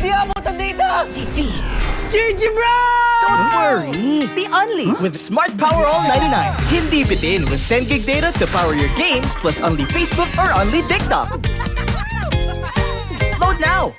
Hindi abutan dito! Defeat. GG, bro! Don't worry. The Only with Smart Power All 99. Hindi bitin with 10 gig data to power your games plus only Facebook or only TikTok. Load now.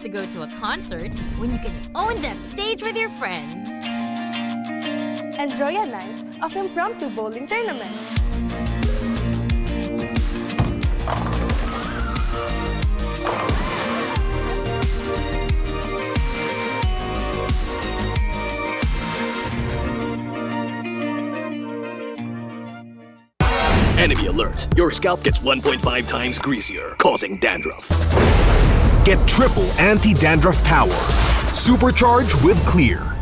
To go to a concert when you can own that stage with your friends. Enjoy a night of impromptu bowling tournament. Enemy alert. Your scalp gets 1.5 times greasier, causing dandruff. Get triple anti-dandruff power. Supercharge with Clear.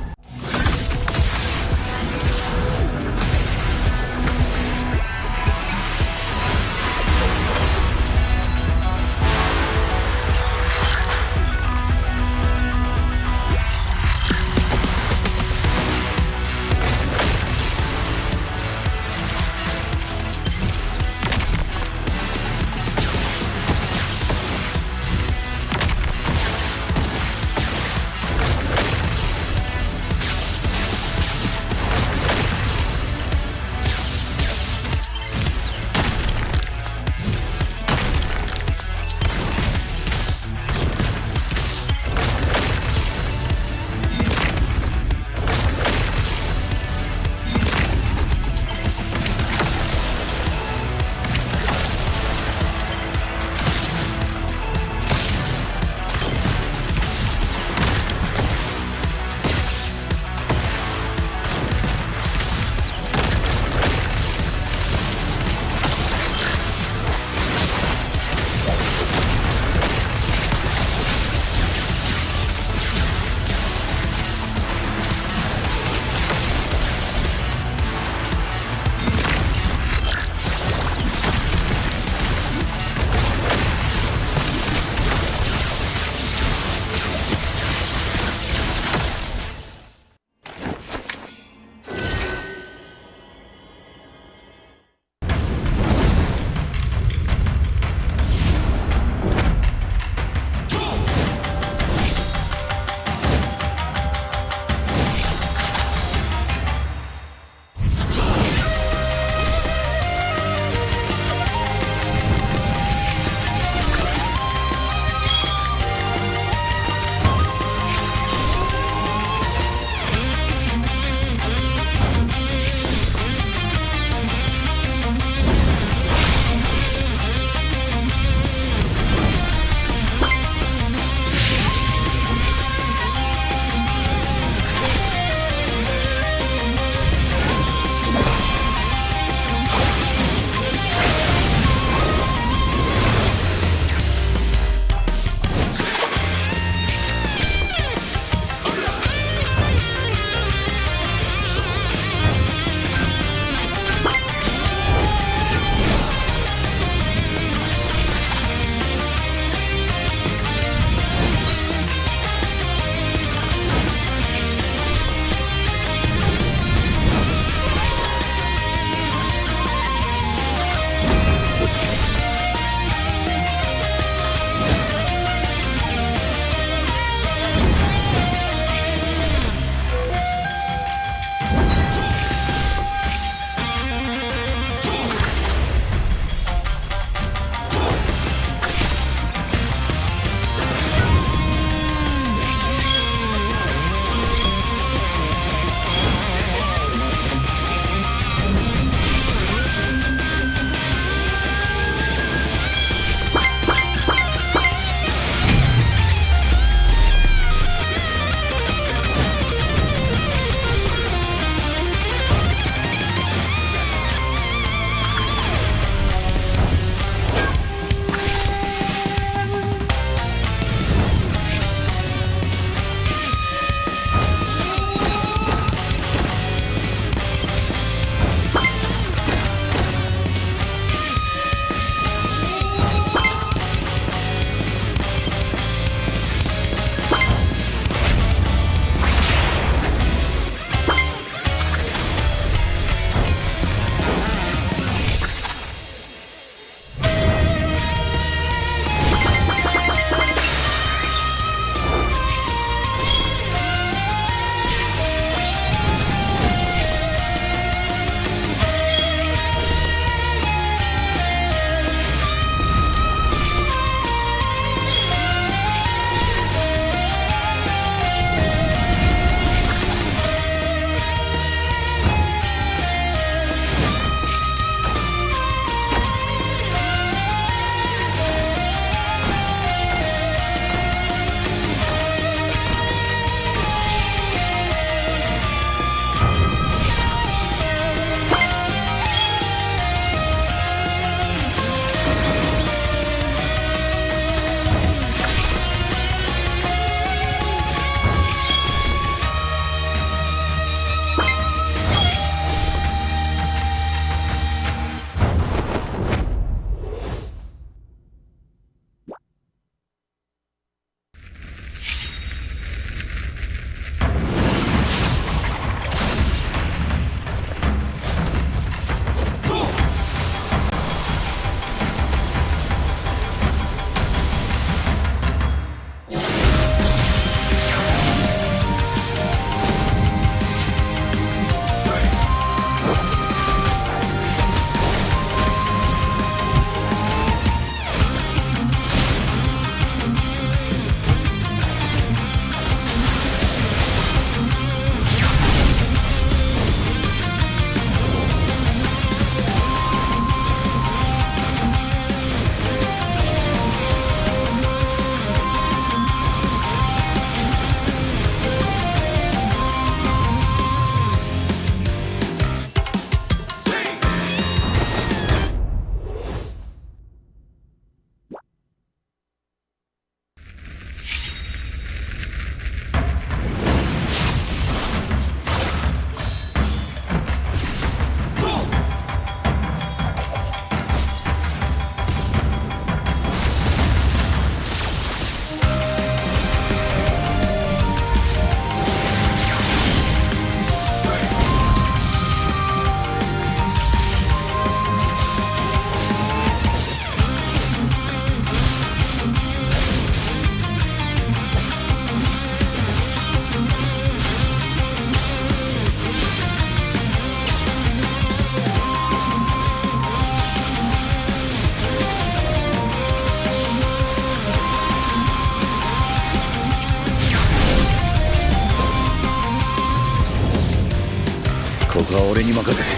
は俺に任せて。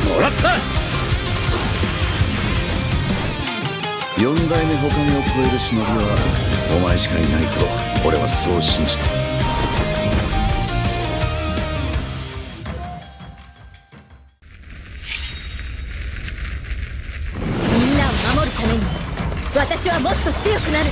もらった。四代目他目を超える忍びはお前しかいないと俺はそう信じた。みんなを守るために私はもっと強くなる。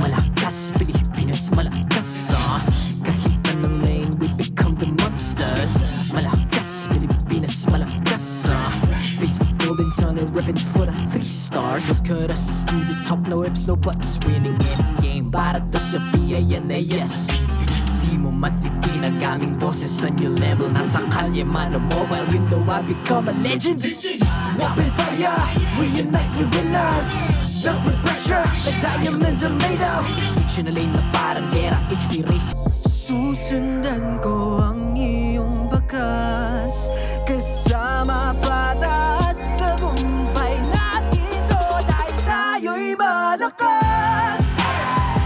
Malakas, Pilipinas, malakas kahit anong lane, we become the monsters. Malakas, Pilipinas, malakas face the golden sun and repping for the 3 stars. Look at us to the top, no ifs, no buts, winning any game para to sa PINAS. Di mo matitin ang aming boses sa new level. Nasa kalye man o mobile, you know I become a legend. Open fire, we unite, we winners. Built with pressure, like diamonds are made of. Switch na lane na parang gera, HP race. Susundan ko ang iyong bakas, kasama patas, tagumpay natin to. Dahil tayo'y malakas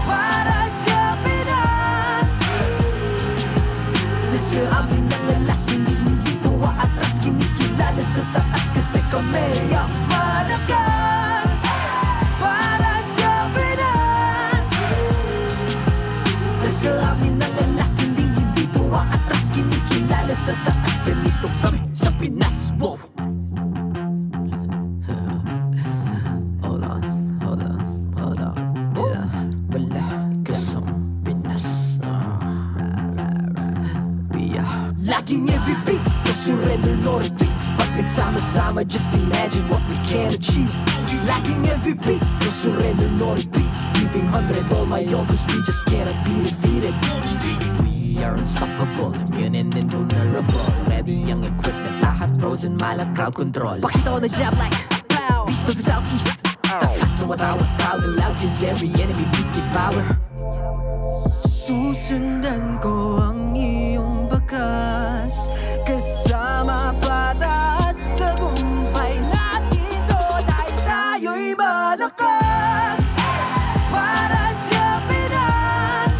para sa Pinas. Nasa amin ang alas, hindi to atras. Kinikilala sa taas kasi kami ang malakas para sa Pinas. Nasa amin ang alas, hindi to atras. Kinikilala sa taas, ganito kami sa Pinas. Wow! Hold on, hold on, hold on. Yeah, wala ka sa Pinas. We are laging MVP, no surrender, no retreat. Pag nagsama-sama, just imagine what we can achieve. Laging MVP, no surrender, no retreat. Giving 100 all my all, cause we just cannot be defeated. We are unstoppable, immune and invulnerable. Ready ang equipment, lahat frozen, malang crowd control. Pakita ko na jab like pow, east to the southeast. Takas sa watawat, proud and loud, cause every enemy we devour. Susundan ko ang iyong bakas, kasama patas, tagumpay natin to. Dahil tayo'y malakas para sa Pinas.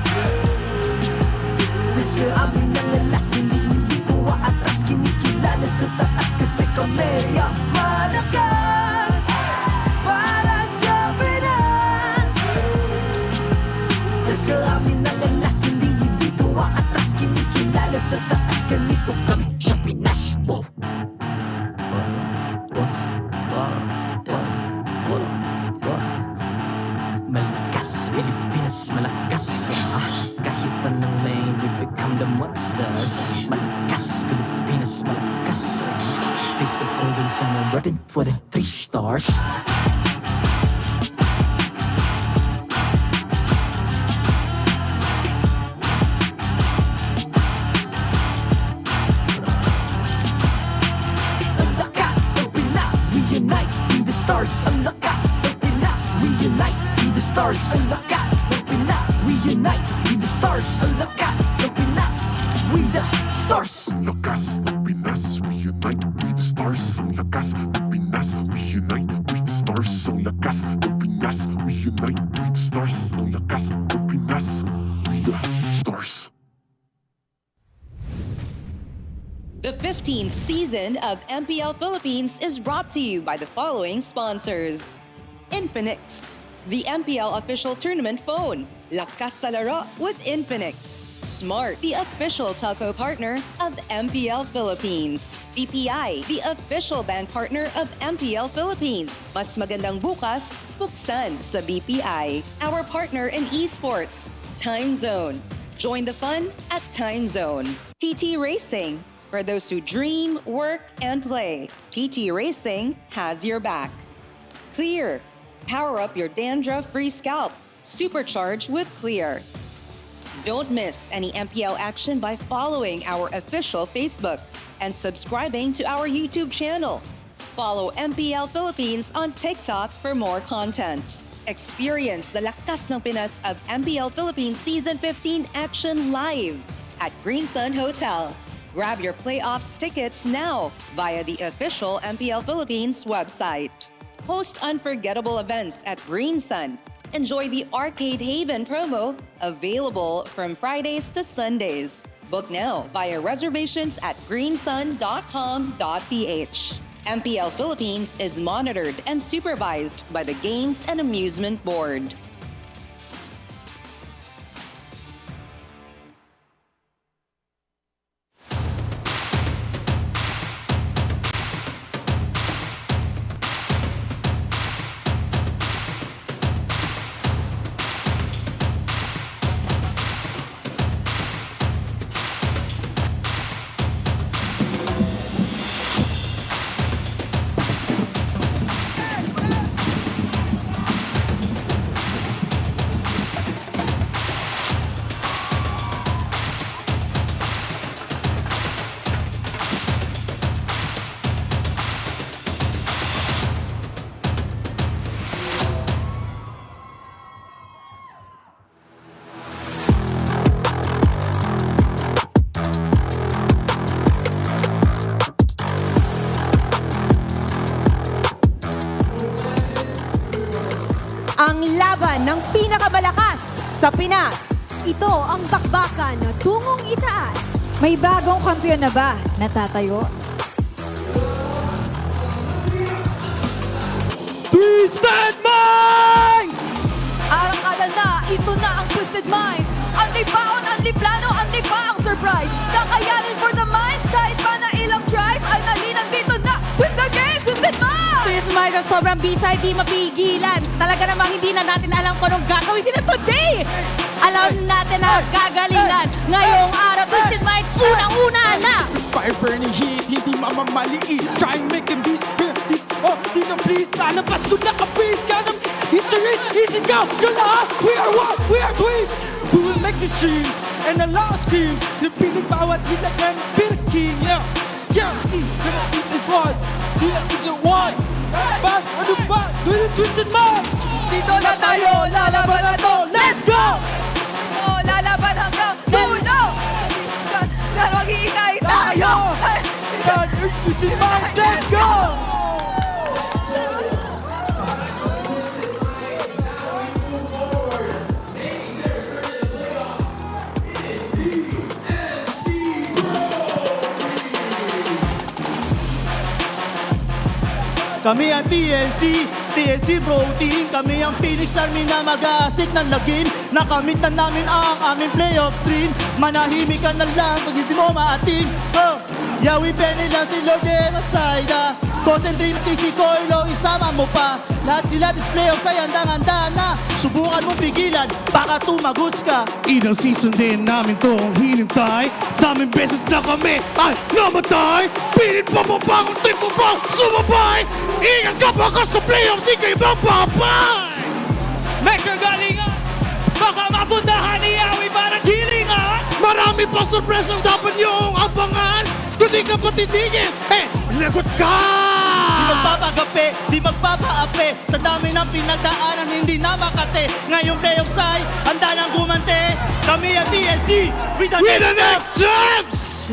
Nasa amin ang alas, hindi to atras. Kinikilala sa taas kasi kami ang malakas para sa Pinas. Nasa amin ang alas, hindi to atras. Kinikilala sa taas, ganito kami sa Pinas. Wow! Malakas, Pilipinas, malakas Face the golden sun, I'm repping for the 3 stars. Ang lakas ng Pinas, reunite, be the stars. Ang lakas ng Pinas, reunite, be the stars. Ang lakas ng Pinas, reunite, be the stars. Ang lakas ng Pinas, we the stars. Ang lakas ng Pinas, reunite, we the stars. Ang lakas ng Pinas, reunite, we the stars. Ang lakas ng Pinas, reunite, we the stars. Ang lakas ng Pinas, we the stars. The 15th season of MPL Philippines is brought to you by the following sponsors. Infinix, the MPL official tournament phone. Lakas sa laro with Infinix. Smart, the official telco partner of MPL Philippines. BPI, the official bank partner of MPL Philippines. Mas magandang bukas, buksan sa BPI. Our partner in esports, Time Zone. Join the fun at Time Zone. TT Racing, for those who dream, work, and play. TT Racing has your back. Clear, power up your dandruff-free scalp. Supercharge with Clear. Don't miss any MPL action by following our official Facebook and subscribing to our YouTube channel. Follow MPL Philippines on TikTok for more content. Experience the Lakas ng Pinas of MPL Philippines Season 15 action live at Green Sun Hotel. Grab your playoffs tickets now via the official MPL Philippines website. Host unforgettable events at Green Sun. Enjoy the Arcade Haven promo, available from Fridays to Sundays. Book now via reservations at greensun.com.ph. MPL Philippines is monitored and supervised by the Games and Amusement Board. Ang laban ng pinakamalakas sa Pinas. Ito ang bakbakan na tungong itaas. May bagong kampiyon na ba natatayo? Twisted Minds! Arang-aral na, ito na ang Twisted Minds. Unli baon, unli plano, unli pa ang surprise. Kakayanin for the minds, kahit pa na ilang tries, ay nalinan dito na. Twist the game, Twisted Minds! Twisted Minds ang sobrang bisa, hindi mapigilan. Talaga namang hindi na natin alam kung anong gagawin nila today. Alam natin na gagalingan. Ngayong araw, Twisted Minds, unang-una na. Fire burning heat, hindi mamamaliit. Try and make them this, oh, dito please. Lalabas ko na kapis, ganang history, easy go. Yung lahat, we are one, we are twins. We will make these dreams, and a lot of screams. Napiling bawat kita and pinking, yeah. Yeah, it is one, yeah, it's a one. But, ano ba? Twisted Minds. Dito na tayo, lalaban na to, let's go! Oh, lalaban hanggang dulo! Pero mag-iingay tayo! Twisted Minds, let's go! Kami ang TNC Bro Team. Kami ang Phoenix Army na mag-aasik ng lagim. Nakamit na namin ang aming playoff stream. Manahimik ka na lang pag hindi mo maating. Oh, yawi penny lang si Lord Magsayda. Concentrate si Coilo, isama mo pa. Lahat sila display of ay handang-handa na. Subukan mo pigilan, baka tumagos ka. Ilang season din namin tong hinintay. Daming beses na kami ay namatay. Pilit pa mo bang, trip mo bang sumabay. Ingat ka baka sa playoffs, ikay mapapay. May kagalingan, baka mapuntahan ni Yawi para gilingan. Marami pa surpresang dapat niyong abangan. Kung di ka patitigil, lagot ka! Di magpapagape, di magpapaape. Sa dami ng pinagdaanan, hindi na makate. Ngayong playoffs ay handa nang gumante. Kami ang TSC with the next champs!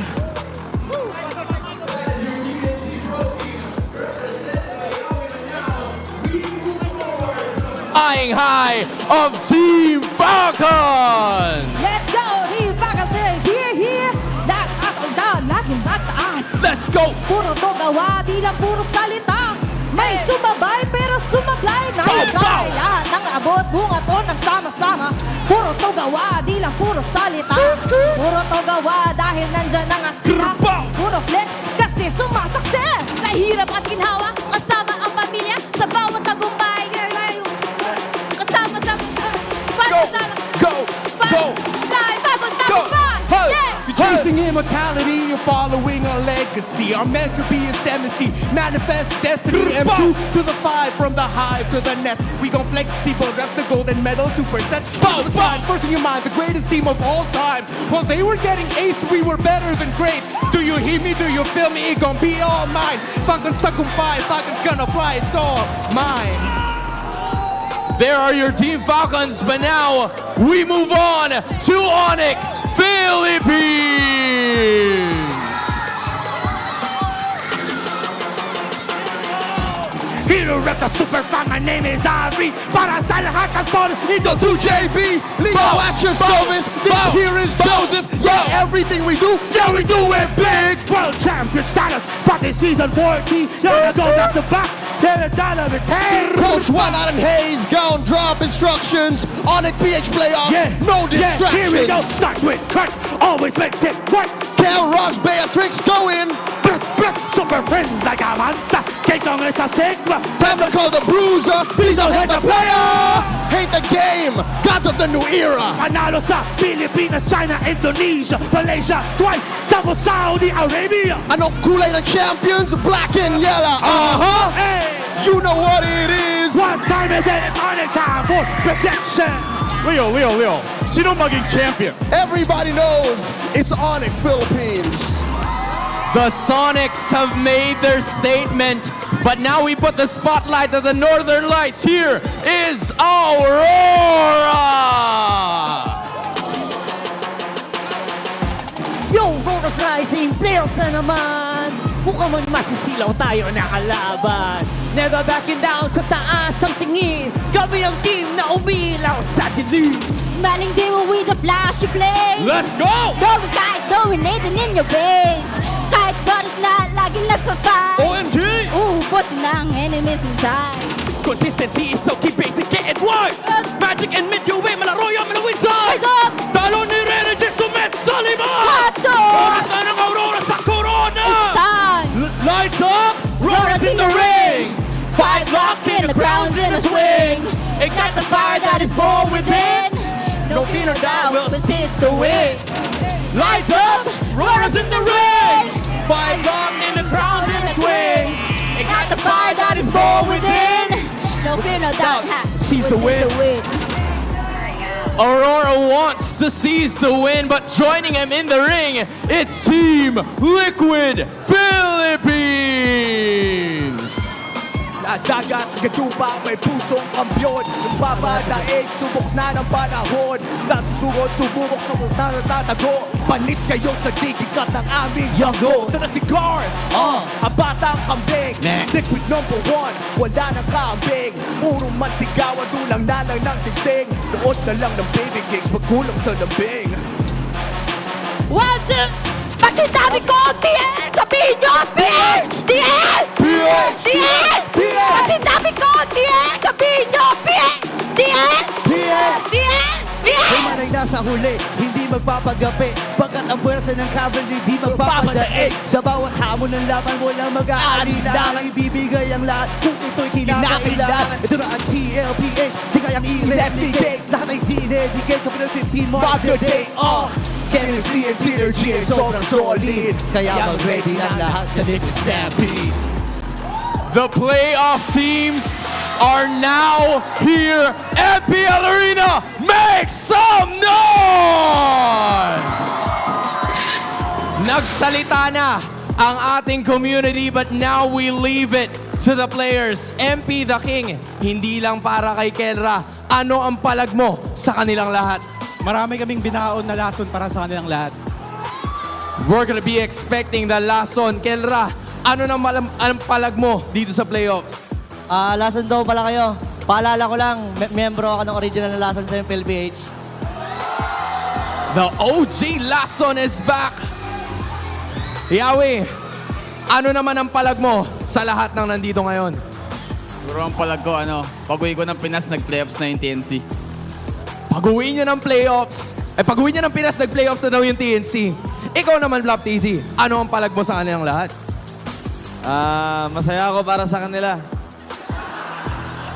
Flying high of Team Falcons! Let's go! Team Falcons here! That's us or down, laging back to us! Let's go! Puro to gawa, di lang puro salita. May sumabay pero sumablay. Try lahat ng abot, bunga to ng sama-sama. Puro to gawa, di lang puro salita. Puro to gawa dahil nandyan na nga sila. Puro flex kasi sumasakses. Sa hirap at ginhawa, kasama ang pamilya. Sa bawat tagumpay, kasama sa You're chasing immortality, you're following a legacy. Are meant to be a MSC, manifest destiny. M2 to the 5, from the hive to the nest. We gon' flexible, rep the golden medal, 2%. Both sides, first in your mind, the greatest team of all time. While they were getting 8th, we were better than great. Do you hear me? Do you feel me? It gon' be all mine. Falcons tagumpay, Falcons gonna fly, it's all mine. There are your Team Falcons, but now we move on to Onic Philippines! Hero rep the super fan, my name is Ari. Para sa lahat ng son, ito 2JB. Leo at your service, this here is Joseph. Yeah, everything we do, yeah, we do it big. World champion status, but this season 14. Yeah, go back to back, they're a dynamic team. Coach One out in Hayes, gone drop instructions. Onic PH playoffs, no distractions. Here we go, start with cut, always makes it work. Kel, Ross, Beatrix, go in. Super friends like a monster. Take on esta sigma. Time to call the bruiser. Please don't hit the player. Hate the game. God of the new era. Panalo sa Pilipinas, China, Indonesia, Malaysia, twice. Tapos Saudi Arabia. Anong kulay ng champions? Black and yellow. Hey. You know what it is. What time is it? It's Onic time for protection. Leo. Sino maging champion? Everybody knows it's Onic Philippines. The Sonics have made their statement, but now we put the spotlight to the Northern Lights. Here is Aurora! Yo, Aurora's Rising, playoffs na naman! Mukhang man masisilaw tayo na kalaban. Never backing down, sa taas ang tingin. Kami ang team na umilaw sa dilim. Smiling demon with a flashy play. Let's go! Going guys, dominating in your base. Kahit body's na laging nagpa-fight. OMG! Uubusin ng enemies inside. Consistency is so key, basic, get it right. Magic and mid-way, malaro yung malawin side. Rise up! Talo ni Rene, Sumet, Salima! Hato! Orasan ng Aurora sa Corona! It's time! Lights up, roars in the ring. Fight locked in, the crown's in a swing. Ignite the fire that is born within. No fear or doubt will persist to win. Lights up, roars in the ring. Fight locked in the crown in the swing. Ignite the fire that is born within. No fear, no doubt, Seize the win. Aurora wants to seize the win, but joining him in the ring, it's Team Liquid Philippines! Dagat, gadupa, may pusong kampyon. Nagpapadaig, subok na ng panahon. Sugod, sububok, subok na natatago. Panis kayo sa digikat ng aming yago. Ito na si Guard, ang batang kambing. Liquid number 1, wala nang kaambing. Puro man sigawan, dulang na lang ng sigsing. Nood na lang ng baby cakes, magkulang sa lambing. One, two! Pag sinabi ko, DL! Sabihin nyo, PH! DL! PH! DL! Pag sinabi ko, DL! Sabihin nyo, PH! DL! PH! DL! May PH! manay nasa huli, hindi magpapagapi Pagkat ang puwersa ng cavalry di magpapadaig Sa bawat hamon ng laban walang mag-aalinlangan Ibibigay ang lahat kung ito'y kinakailangan Ito na ang MPL PH, di kayang i-replicate Lahat ay dinedicate kapag ng 15 mark the day off Chemistry and synergy ay sobrang solid Kaya mag-ready ang lahat sa Liquid Stampede. The playoff teams are now here. MPL Arena, make some noise! Nagsalita na ang ating community, but now we leave it to the players. MP the King, hindi lang para kay Kelra. Ano ang palag mo sa kanilang lahat? Marami kaming binaon na lason para sa kanilang lahat. We're gonna be expecting the lason. Kelra, ano nang ang palag mo dito sa playoffs? Lason daw pala kayo. Paalala ko lang, miyembro ako ng original na lason sa MPL PH. The OG lason is back. Yawi, ano naman ang palag mo sa lahat ng nandito ngayon? Siguro ang palag ko, pag-uwi ko ng Pinas, nag-playoffs na yung TNC. Pag-uwi nyo ng playoffs, pag-uwi nyo ng Pinas, nag-playoffs na daw yung TNC. Ikaw naman, Flop TZ, ano ang palag mo sa kanilang lahat? Masaya ako para sa kanila.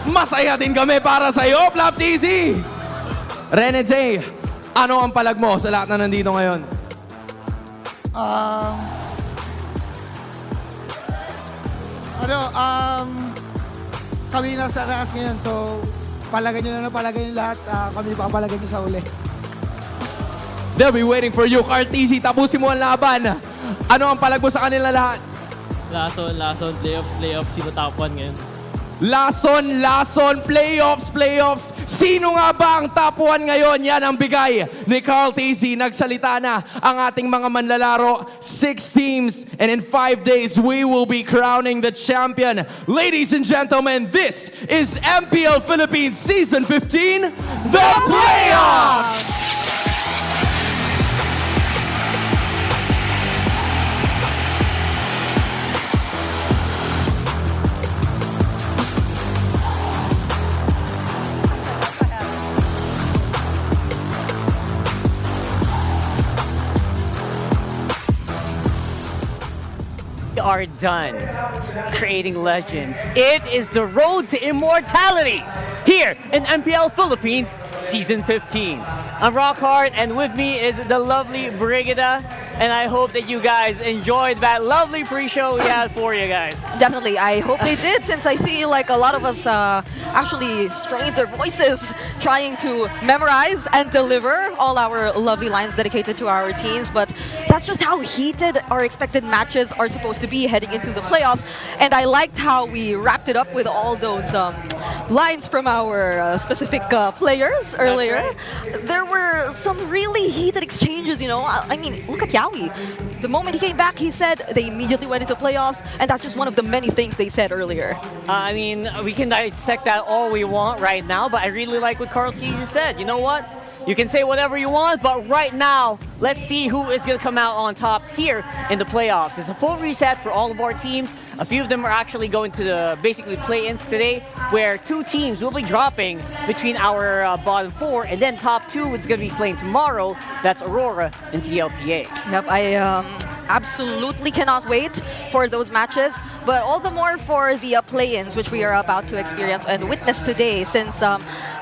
Masaya din kami para sa iyo, Flop TZ! Rene J, ano ang palag mo sa lahat na nandito ngayon? Kami nasa taas ngayon, so palagan nyo na palagan yung lahat. Kami papalagan nyo sa uli. They'll be waiting for you, Carl TZ. Tapusin mo ang laban. Ano ang palag mo sa kanila lahat? Lason, playoff, sino top 1 ngayon? Lason, playoffs. Sino nga ba ang top 1 ngayon? Yan ang bigay ni Carl TZ. Nagsalita na ang ating mga manlalaro. 6 teams, and in 5 days, we will be crowning the champion. Ladies and gentlemen, this is MPL Philippines Season 15, The Playoffs! Are done creating legends. It is the road to immortality here in MPL Philippines Season 15. I'm Rockhard, and with me is the lovely Brigida, and I hope that you guys enjoyed that lovely pre-show we had for you guys. Definitely, I hope they did, since I feel like a lot of us actually strained their voices trying to memorize and deliver all our lovely lines dedicated to our teams, but that's just how heated our expected matches are supposed to be heading into the playoffs, and I liked how we wrapped it up with all those lines from our specific players earlier. Right. There were some really heated exchanges, you know. I mean, look at Yawi. The moment he came back, he said they immediately went into playoffs, and that's just one of the many things they said earlier. I mean, we can dissect that all we want right now, but I really like what Carl T said. You know what? You can say whatever you want, but right now, let's see who is going to come out on top here in the playoffs. It's a full reset for all of our teams. A few of them are actually going to the basically play-ins today, where 2 teams will be dropping between our bottom 4, and then top 2 is going to be playing tomorrow. That's Aurora and TLPA. Yep, I absolutely cannot wait for those matches, but all the more for the play-ins, which we are about to experience and witness today, since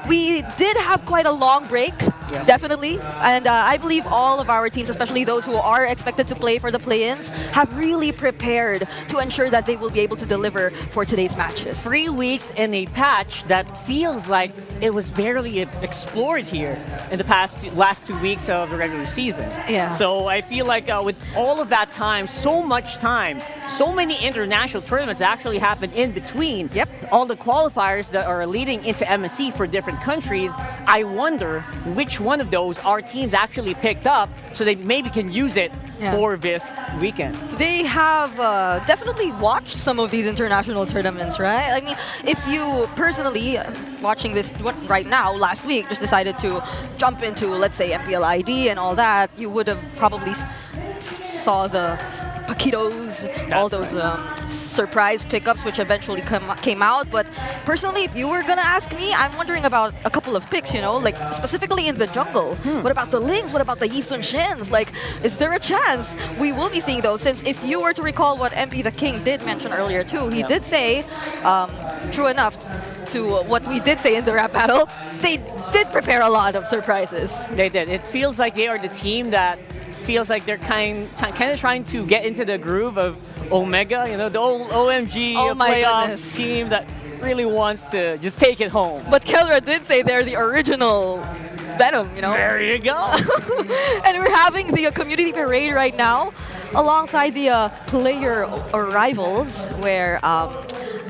we did have quite a long break. Yeah. Definitely, and I believe all of our teams, especially those who are expected to play for the play-ins, have really prepared to ensure that they will be able to deliver for today's matches. 3 weeks in a patch that feels like it was barely explored here in the last 2 weeks of the regular season. Yeah. So I feel like with all of that time, so much time, so many international tournaments actually happened in between. Yep. All the qualifiers that are leading into MSC for different countries, I wonder which one of those our teams actually picked up so they maybe can use it for this weekend. They have definitely watched some of these international tournaments, right? I mean, if you personally, watching this right now, last week, just decided to jump into, let's say, MPL ID and all that, you would have probably saw the Paquitos, all those surprise pickups which eventually came out. But personally, if you were gonna ask me, I'm wondering about a couple of picks, you know, like specifically in the jungle. What about the Lings? What about the Yisun Shins? Like, is there a chance we will be seeing those? Since if you were to recall what MP the King did mention earlier too, he did say, true enough to what we did say in the rap battle, they did prepare a lot of surprises. They did. It feels like they are the team that feels like they're kind of trying to get into the groove of Omega, you know, the old OMG playoffs team that really wants to just take it home. But Kelra did say they're the original Venom, you know. There you go. And we're having the community parade right now alongside the player arrivals where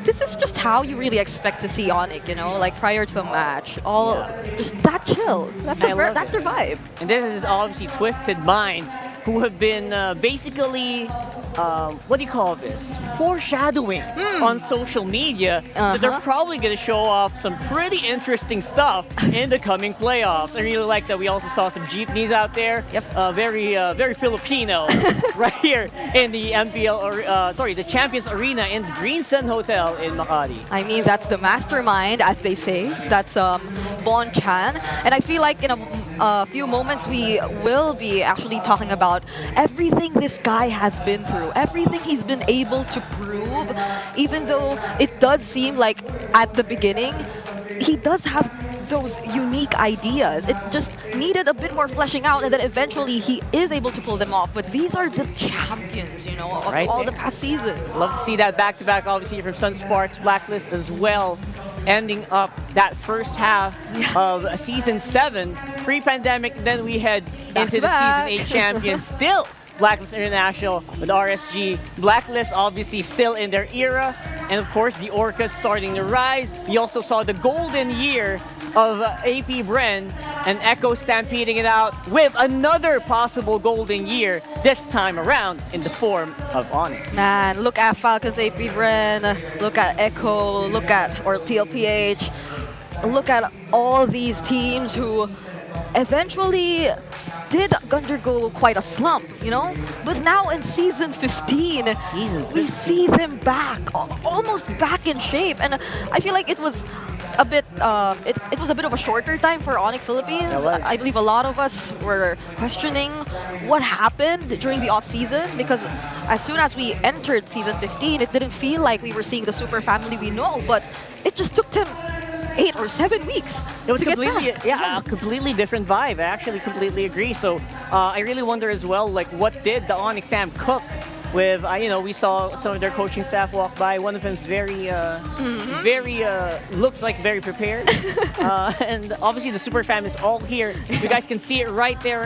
this is just how you really expect to see Onic, you know, like prior to a match. All just that chill. That's their vibe. And this is obviously Twisted Minds, who have been basically, what do you call this? Foreshadowing on social media that they're probably going to show off some pretty interesting stuff in the coming playoffs. I really like that we also saw some jeepneys out there. Yep. Very Filipino right here in the MPL, or the Champions Arena in the Green Sun Hotel in Makati. I mean, that's the mastermind, as they say. That's Bon Chan. And I feel like in a few moments we will be actually talking about everything this guy has been through, everything he's been able to prove, even though it does seem like at the beginning he does have those unique ideas. It just needed a bit more fleshing out, and then eventually he is able to pull them off. But these are the champions, you know, of all the past season. Love to see that back-to-back, obviously, from Sunsparks, Blacklist as well, ending up that first half of Season 7. Pre-pandemic, then we head into the Season 8 champions. Still Blacklist International with RSG. Blacklist obviously still in their era. And of course, the Orcas starting to rise. We also saw the golden year of AP Bren and Echo stampeding it out with another possible golden year this time around in the form of Onic. Man, look at Falcons, AP Bren, look at Echo, look at MDL PH, look at all these teams who eventually did undergo quite a slump, you know? But now in Season 15, we see them back, almost back in shape. And I feel like it was a bit it was a bit of a shorter time for Onic Philippines. I believe a lot of us were questioning what happened during the off-season, because as soon as we entered Season 15, it didn't feel like we were seeing the super family we know, but it just took them 8 or 7 weeks. It was to completely, get back. a completely different vibe. I actually completely agree. So I really wonder as well, like, what did the Onic fam cook with? You know, we saw some of their coaching staff walk by. One of them is very looks like very prepared. And obviously the super fam is all here. You guys can see it right there.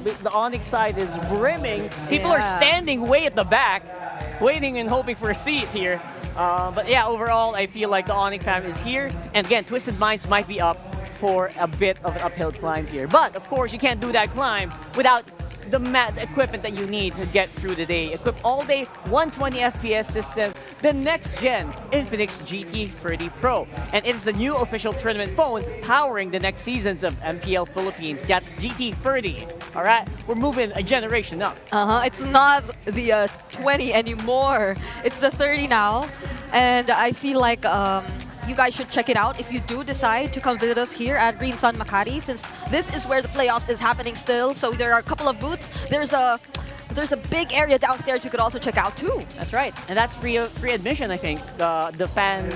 The Onic side is brimming. People are standing way at the back, waiting and hoping for a seat here. But yeah, overall, I feel like the Onic fam is here. And again, Twisted Minds might be up for a bit of an uphill climb here. But of course, you can't do that climb without the equipment that you need to get through the day. Equip all day 120 FPS system, the next gen Infinix GT30 Pro. And it's the new official tournament phone powering the next seasons of MPL Philippines. That's GT30. All right, we're moving a generation up. It's not the 20 anymore. It's the 30 now. And I feel like you guys should check it out if you do decide to come visit us here at Green Sun Makati, since this is where the playoffs is happening still. So there are a couple of booths. There's a big area downstairs you could also check out too. That's right, and that's free admission, I think. The fan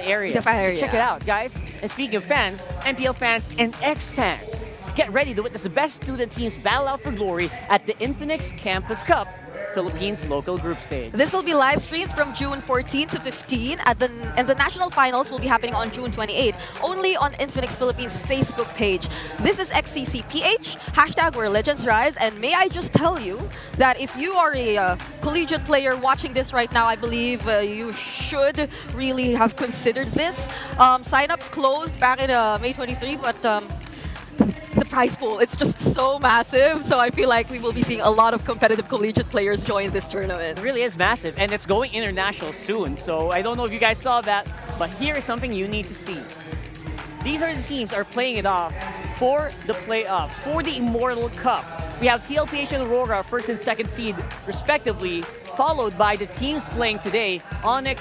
area. The fan area. So check it out, guys. And speaking of fans, MPL fans and ex-fans, get ready to witness the best student teams battle out for glory at the Infinix Campus Cup Philippines local group stage. This will be live streamed from June 14 to 15 and the national finals will be happening on June 28, only on Infinix Philippines Facebook page. This is XCCPH, hashtag where legends rise, and may I just tell you that if you are a collegiate player watching this right now, I believe you should really have considered this. Sign-ups closed back in May 23, but the prize pool, it's just so massive. So I feel like we will be seeing a lot of competitive collegiate players join this tournament. It really is massive, and it's going international soon. So I don't know if you guys saw that, but here is something you need to see. These are the teams that are playing it off for the playoffs, for the Immortal Cup. we have TLPH and Aurora, first and second seed, respectively, followed by the teams playing today, Onic,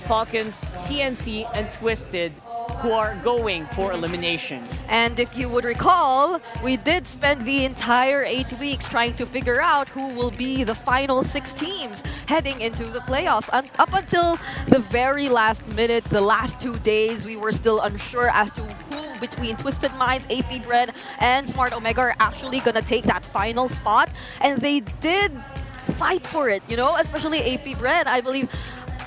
Falcons, TNC, and Twisted, who are going for elimination. And if you would recall, we did spend the entire 8 weeks trying to figure out who will be the final 6 teams heading into the playoffs. And up until the very last minute, the last 2 days, we were still unsure as to who between Twisted Minds, AP Bread, and Smart Omega are actually gonna take that final spot. And they did fight for it, you know, especially AP Bread.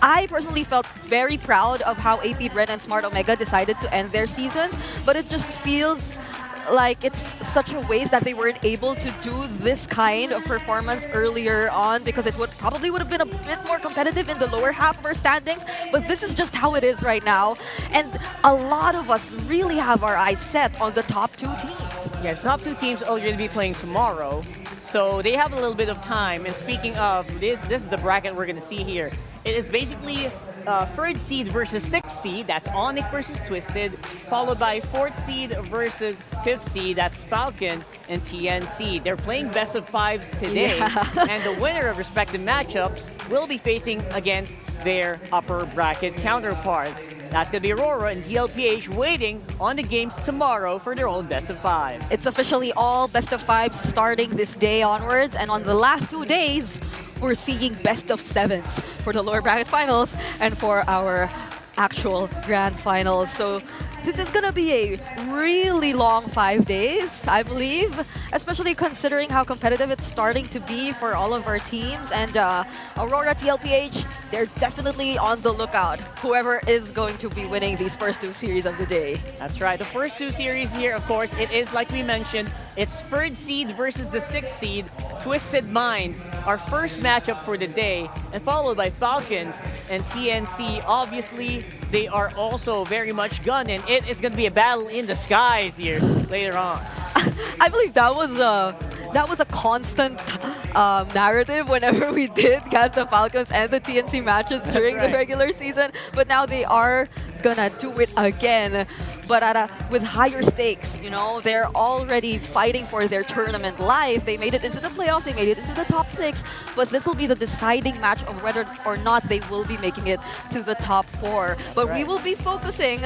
I personally felt very proud of how AP Bread and Smart Omega decided to end their seasons, but it just feels like it's such a waste that they weren't able to do this kind of performance earlier on, because it probably would have been a bit more competitive in the lower half of our standings, but this is just how it is right now. And a lot of us really have our eyes set on the top 2 teams. Yeah, the top 2 teams are going to be playing tomorrow, so they have a little bit of time. And speaking of, this is the bracket we're going to see here. It is basically 3rd seed versus 6th seed, that's Onic versus Twisted, followed by 4th seed versus 5th seed, that's Falcon and TNC. They're playing best of 5s today, and the winner of respective matchups will be facing against their upper bracket counterparts. That's going to be Aurora and TLPH waiting on the games tomorrow for their own best of 5s. It's officially all best of 5s starting this day onwards, and on the last 2 days, we're seeing best of 7s for the lower bracket finals and for our actual grand finals. So this is gonna be a really long 5 days, I believe, especially considering how competitive it's starting to be for all of our teams. And Aurora, TLPH, they're definitely on the lookout, whoever is going to be winning these first 2 series of the day. That's right. The first 2 series here, of course, it is like we mentioned, it's 3rd seed versus the 6th seed, Twisted Minds, our first matchup for the day, and followed by Falcons and TNC. Obviously, they are also very much gunning. It is going to be a battle in the skies here later on. I believe that was a constant narrative whenever we did cast the Falcons and the TNC matches during the regular season. But now they are gonna do it again, but with higher stakes. You know, they're already fighting for their tournament life. They made it into the playoffs, they made it into the top 6, but this will be the deciding match of whether or not they will be making it to the top 4. But we will be focusing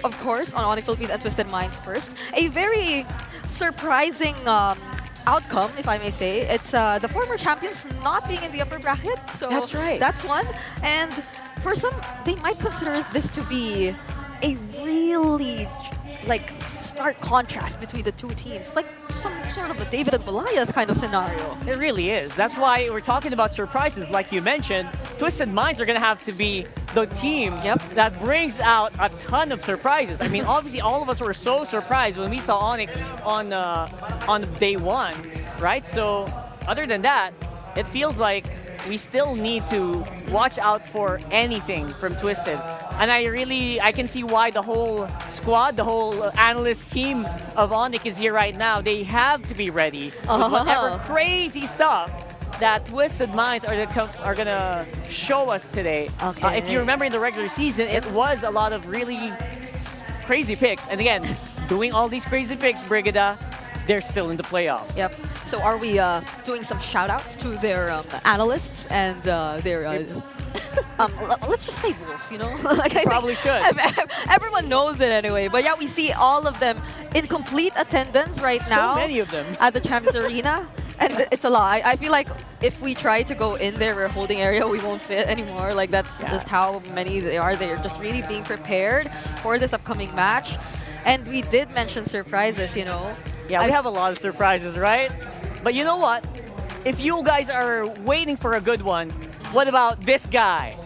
of course, on Onic Philippines and Twisted Minds first. A very surprising outcome, if I may say. It's the former champions not being in the upper bracket. So that's right. That's one. And for some, they might consider this to be a really stark contrast between the 2 teams. Like some sort of a David and Goliath kind of scenario. It really is. That's why we're talking about surprises. Like you mentioned, Twisted Minds are going to have to be the team that brings out a ton of surprises. I mean, obviously, all of us were so surprised when we saw Onic on day 1, right? So, other than that, it feels like we still need to watch out for anything from Twisted. And I can see why the whole squad, the whole analyst team of Onic is here right now. They have to be ready with whatever crazy stuff that Twisted Minds are gonna show us today. If you remember in the regular season, it was a lot of really crazy picks. And again, doing all these crazy picks, Brigada, they're still in the playoffs. Yep. So are we doing some shout-outs to their analysts and their... let's just say Wolf, you know? Probably should. Everyone knows it anyway. But yeah, we see all of them in complete attendance right now. So many of them. At the Champions Arena. And it's a lot. I feel like if we try to go in their holding area, we won't fit anymore. Like, that's just how many they are. They're just really being prepared for this upcoming match. And we did mention surprises, you know. Yeah, we have a lot of surprises, right? But you know what? If you guys are waiting for a good one, what about this guy?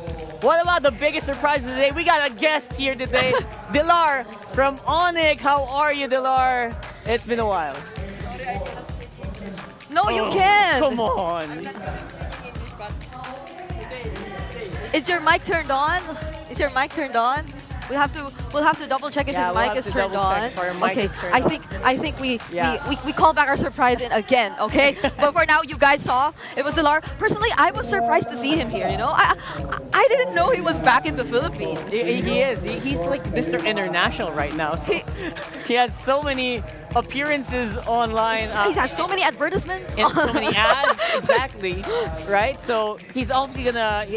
What about the biggest surprise of the day? We got a guest here today, Dilar from Onic. How are you, Dilar? It's been a while. No, you can't. Come on. Is your mic turned on? Is your mic turned on? We'll have to double check if his mic is turned on. Okay, I think we call back our surprise in again, okay? But for now, you guys saw it was Dilar. Personally, I was surprised to see him here, you know? I didn't know he was back in the Philippines. He is. He's like Mr. International right now. So he has so many appearances online. He has so many advertisements. And so many ads, exactly, right? So he's obviously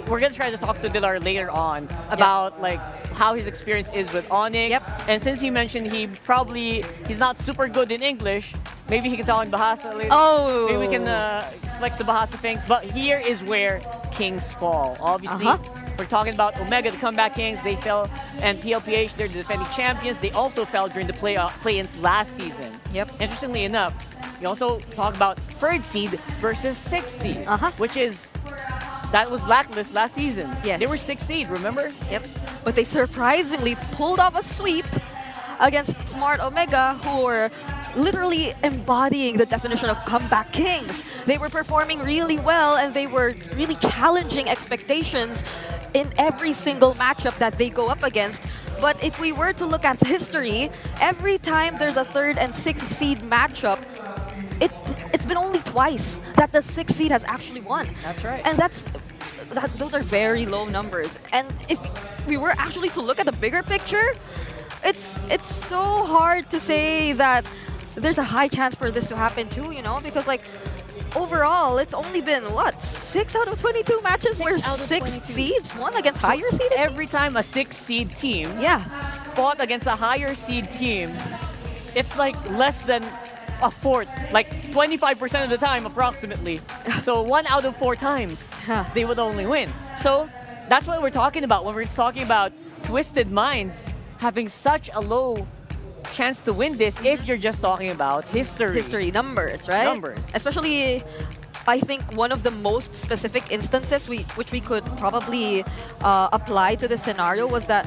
we're gonna try to talk to Dilar later on about like how his experience is with Onic. Yep. And since he mentioned he's not super good in English, maybe he can talk in Bahasa later. Oh. Maybe we can flex the Bahasa things. But here is where Kings fall. Obviously, we're talking about Omega, the comeback Kings. They fell, and TLPH, they're the defending champions. They also fell during the play-ins last season. Yep. Interestingly enough, we also talk about third seed versus sixth seed, that was Blacklist last season. Yes. They were sixth seed, remember? Yep. But they surprisingly pulled off a sweep against Smart Omega, who were literally embodying the definition of comeback kings. They were performing really well, and they were really challenging expectations in every single matchup that they go up against. But if we were to look at history, every time there's a third and sixth seed matchup, it's been only twice that the sixth seed has actually won. That's right. And those are very low numbers. And if we were actually to look at the bigger picture, it's so hard to say that there's a high chance for this to happen too, you know, because like overall it's only been what, 6 out of 22 matches where 6 seeds won against higher seed. Every time a 6 seed team fought against a higher seed team, it's like less than a fourth, like 25% of the time approximately. So 1 out of 4 times they would only win. So that's what we're talking about when we're talking about Twisted Minds having such a low chance to win this if you're just talking about history numbers, right? Numbers. Especially, I think one of the most specific instances which we could probably apply to this scenario was that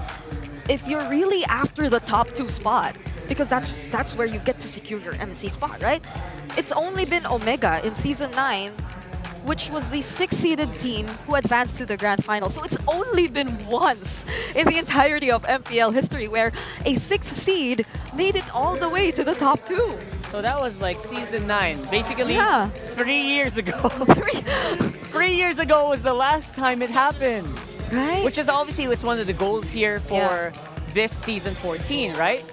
if you're really after the top 2 spot, because that's where you get to secure your MC spot, right? It's only been Omega in Season 9, which was the 6-seeded team who advanced to the grand final. So it's only been once in the entirety of MPL history where a 6th seed made it all the way to the top 2. So that was like Season 9, basically 3 years ago. 3 years ago was the last time it happened. Right. Which is obviously it's one of the goals here for this Season 14, right?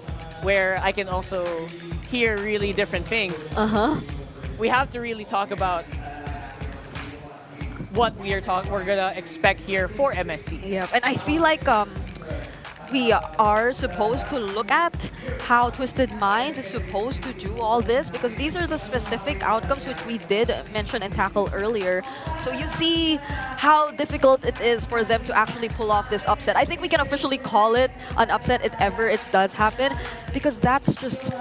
Where I can also hear really different things. We have to really talk about what we're gonna expect here for MSC. Yeah, and I feel like we are supposed to look at how Twisted Minds is supposed to do all this, because these are the specific outcomes which we did mention and tackle earlier. So you see how difficult it is for them to actually pull off this upset. I think we can officially call it an upset if ever it does happen, because that's just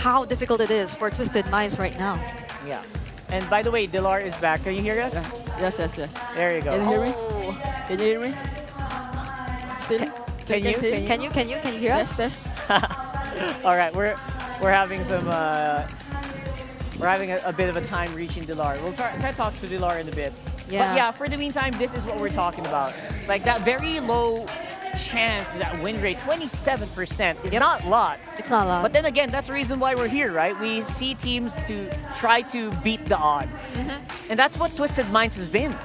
how difficult it is for Twisted Minds right now. Yeah. And by the way, Dilar is back. Can you hear us? Yes. There you go. Can you hear me? Can you hear me? Can you hear us? Yes. All right, we're having some we're having a bit of a time reaching Dilar. We'll try to talk to Dilar in a bit. Yeah. But yeah, for the meantime, this is what we're talking about. Like that very low chance, that win rate, 27% is not a lot. It's not a lot. But then again, that's the reason why we're here, right? We see teams to try to beat the odds. And that's what Twisted Minds has been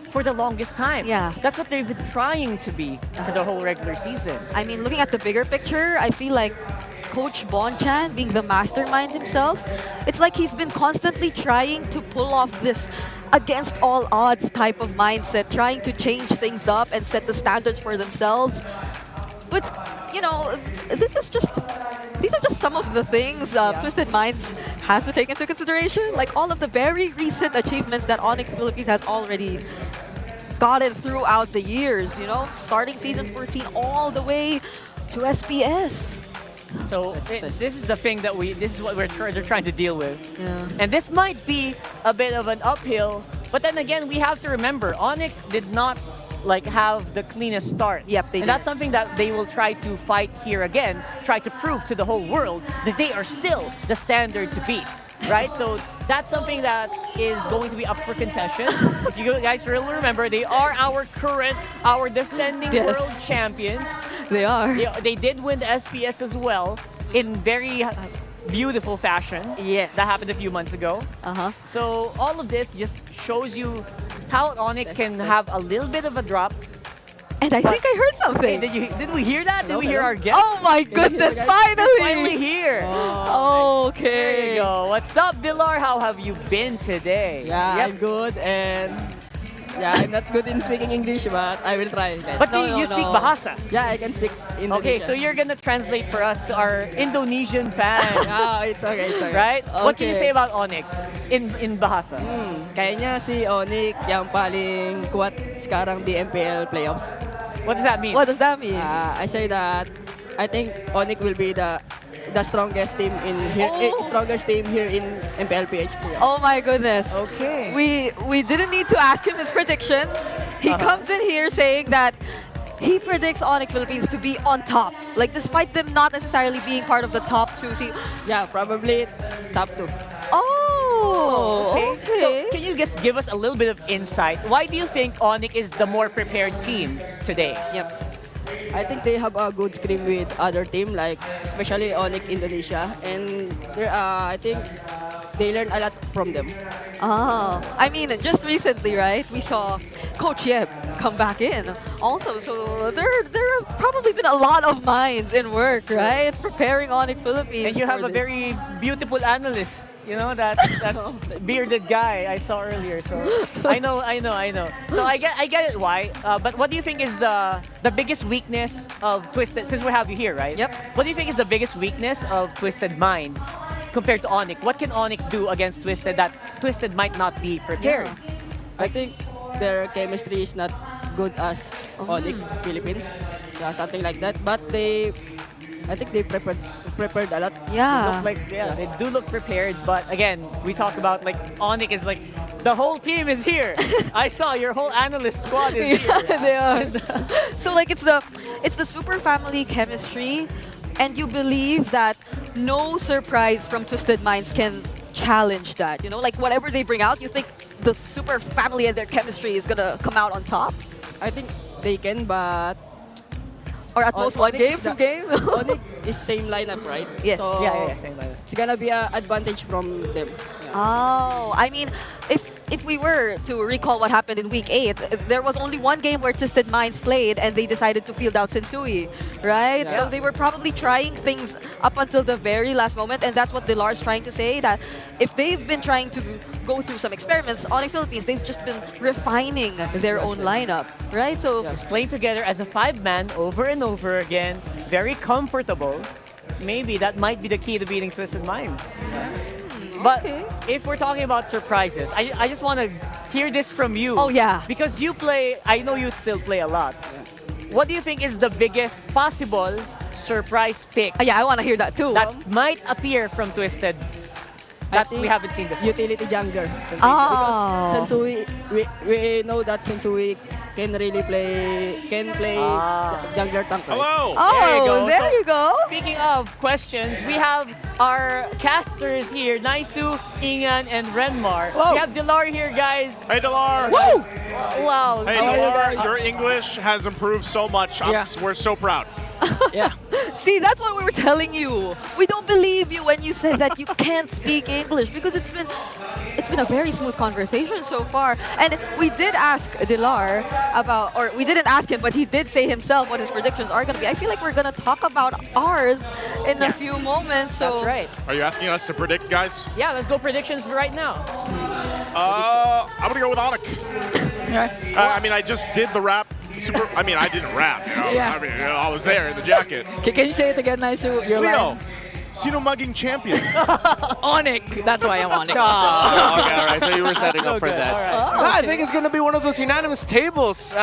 for the longest time. Yeah. That's what they've been trying to be for the whole regular season. I mean, looking at the bigger picture, I feel like Coach Bonchan, being the mastermind himself, it's like he's been constantly trying to pull off this against all odds type of mindset, trying to change things up and set the standards for themselves. But, you know, these are just some of the things Twisted Minds has to take into consideration. Like all of the very recent achievements that Onic Philippines has already gotten throughout the years, you know, starting Season 14 all the way to SPS. So this is the thing that this is what they're trying to deal with. Yeah. And this might be a bit of an uphill, but then again, we have to remember, Onic did not like have the cleanest start. Yep, they and did. That's something that they will try to fight here again, try to prove to the whole world that they are still the standard to beat, right? So that's something that is going to be up for contention. If you guys really remember, they are our defending world champions. They are. They did win the SPS as well in very beautiful fashion. Yes. That happened a few months ago. So all of this just shows you how Onic can have a little bit of a drop And I think I heard something. Hey, did we hear that? Did we hear our guest? Oh my goodness, finally! Finally here. Okay. There you go. What's up, Dilar? How have you been today? Yeah, I'm good and yeah, I'm not good in speaking English, but I will try. But you speak Bahasa? Yeah, I can speak Indonesian. Okay, so you're gonna translate for us to our Indonesian fans. It's okay, it's okay. Right? Okay. What can you say about Onic in Bahasa? Kayaknya si Onic yang paling kuat sekarang di MPL playoffs. What does that mean? What does that mean? I say that I think Onic will be the strongest team in here, strongest team here in MPL PH. Oh my goodness. Okay. We didn't need to ask him his predictions. He comes in here saying that he predicts Onic Philippines to be on top. Like despite them not necessarily being part of the top 2 seed. Yeah, probably top 2. Oh, okay. So can you just give us a little bit of insight? Why do you think Onic is the more prepared team today? Yep. I think they have a good scrim with other team, like especially Onic Indonesia, and I think they learn a lot from them. I mean, just recently, right? We saw Coach Yeb come back in also. So there have probably been a lot of minds in work, right? Preparing Onic Philippines. And you have a this. very beautiful analyst. You know, that bearded guy I saw earlier. So I know. So I get it why. But what do you think is the biggest weakness of Twisted, since we have you here, right? Yep. What do you think is the biggest weakness of Twisted Minds compared to Onic? What can Onic do against Twisted that Twisted might not be prepared? I think their chemistry is not good as Onic Philippines, something like that. But I think they prepared a lot. Yeah. They do look prepared, but again, we talk about like Onic is like the whole team is here. I saw your whole analyst squad is here. They are. So like it's the super family chemistry, and you believe that no surprise from Twisted Minds can challenge that. You know, like whatever they bring out, you think the super family and their chemistry is gonna come out on top. I think they can, but or at most one game, 2 games. Onic is same lineup, right? Yes. So yeah, same lineup. It's gonna be an advantage from them. Oh, I mean, if we were to recall what happened in week 8, there was only one game where Twisted Minds played and they decided to field out Sensui, right? Yeah. So they were probably trying things up until the very last moment, and that's what Dilar's trying to say, that if they've been trying to go through some experiments on the Philippines, they've just been refining their own lineup, right? So just playing together as a 5-man over and over again, very comfortable. Maybe that might be the key to beating Twisted Minds. But if we're talking about surprises, I just want to hear this from you. Oh, yeah. Because you play, I know you still play a lot. What do you think is the biggest possible surprise pick? Yeah, I want to hear that too. That might appear from Twisted that we haven't seen before. Utility jungler. Because Sensui, we know that Sensui can really play jungler tank. Right? Hello. Oh, there you go. Speaking of questions, we have our casters here, Naisu, Ingan, and Renmar. Hello. We have Dilar here, guys. Hey, Dilar. Woo! Wow. Hey, Dilar, your English has improved so much. We're so proud. See, that's what we were telling you. We don't believe you when you said that you can't speak English, because it's been a very smooth conversation so far. And we did ask Dilar about, or we didn't ask him, but he did say himself what his predictions are going to be. I feel like we're going to talk about ours in a few moments. So that's right. Are you asking us to predict, guys? Yeah, let's go predictions right now. I'm going to go with Onic. I mean, I just did the rap. I didn't rap, you know. Yeah. I mean, I was there in the jacket. Can you say it again, Naisu? Your Leo, line? Sino Mugging Champion? Onic. That's why I'm Onic. Okay, all right. So you were setting up for that. I think it's going to be one of those unanimous tables.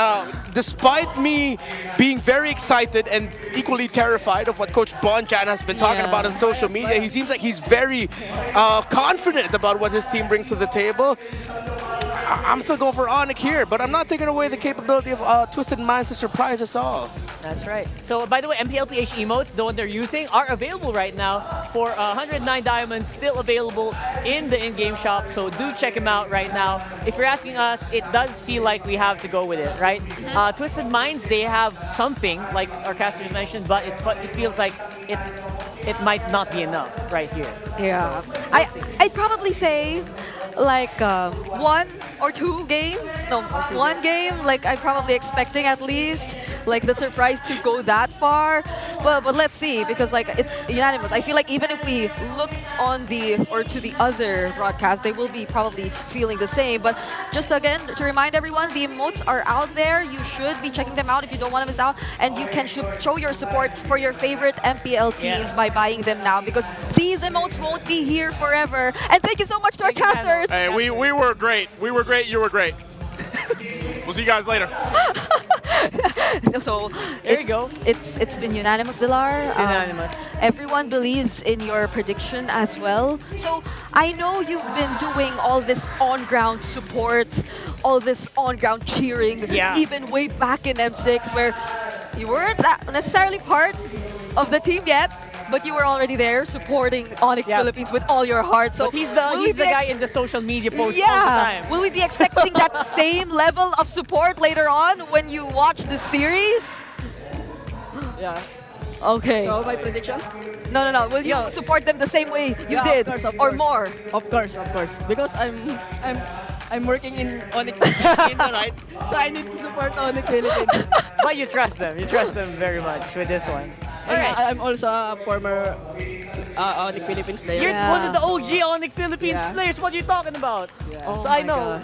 Despite me being very excited and equally terrified of what Coach Bonchan has been talking about on social media, he seems like he's very confident about what his team brings to the table. I'm still going for Onic here, but I'm not taking away the capability of Twisted Minds to surprise us all. That's right. So, by the way, MPL PH emotes, the one they're using, are available right now for 109 diamonds, still available in the in-game shop. So do check them out right now. If you're asking us, it does feel like we have to go with it, right? Twisted Minds, they have something, like our casters mentioned, but it feels like it might not be enough right here. yeah, I'd probably say like one, or 2 games. No, 1 game. Like I'm probably expecting at least like the surprise to go that far. But let's see, because like it's unanimous. I feel like even if we look on to the other broadcast, they will be probably feeling the same. But just again to remind everyone, the emotes are out there. You should be checking them out if you don't want to miss out, and you can show your support for your favorite MPL teams by buying them now, because these emotes won't be here forever. And thank you so much to our casters. Hey, we were great. We were great. You were great. We'll see you guys later. So there you go. It's been unanimous, Dilar. Unanimous. Everyone believes in your prediction as well. So I know you've been doing all this on-ground support, all this on-ground cheering, even way back in M6, where you weren't that necessarily part of the team yet, but you were already there supporting Onic Philippines with all your heart. So but he's the guy in the social media posts all the time. Will we be expecting that same level of support later on when you watch the series? Yeah. Okay. So my prediction? No. Will you support them the same way you did, of course, or more? Of course. Because I'm working in Onic Philippines, right? So I need to support Onic Philippines. But you trust them. You trust them very much with this one. And I'm also a former Onic Philippines player. You're one of the OG Onic Philippines players. What are you talking about? Oh so I know.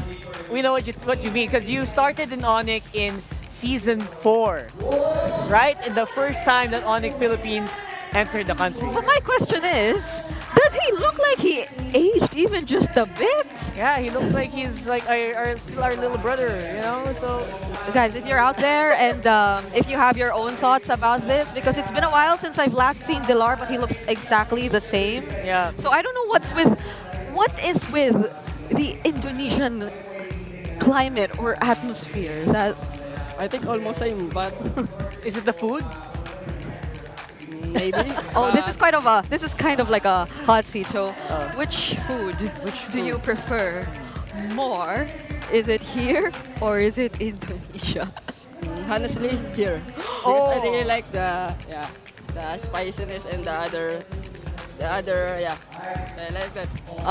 We know what you mean, because you started in Onic in Season 4, right? And the first time that Onic Philippines entered the country. But my question is, does he look like he aged even just a bit? Yeah, he looks like he's like still our little brother, you know? So, guys, if you're out there and if you have your own thoughts about this, because it's been a while since I've last seen Dilar, but he looks exactly the same. Yeah. So I don't know what is with the Indonesian climate or atmosphere that. I think almost same, but is it the food? Maybe. This is kind of like a hot seat. So, which food do you prefer more? Is it here or is it Indonesia? Honestly, here. Because I really like the spiciness and the other. I like that.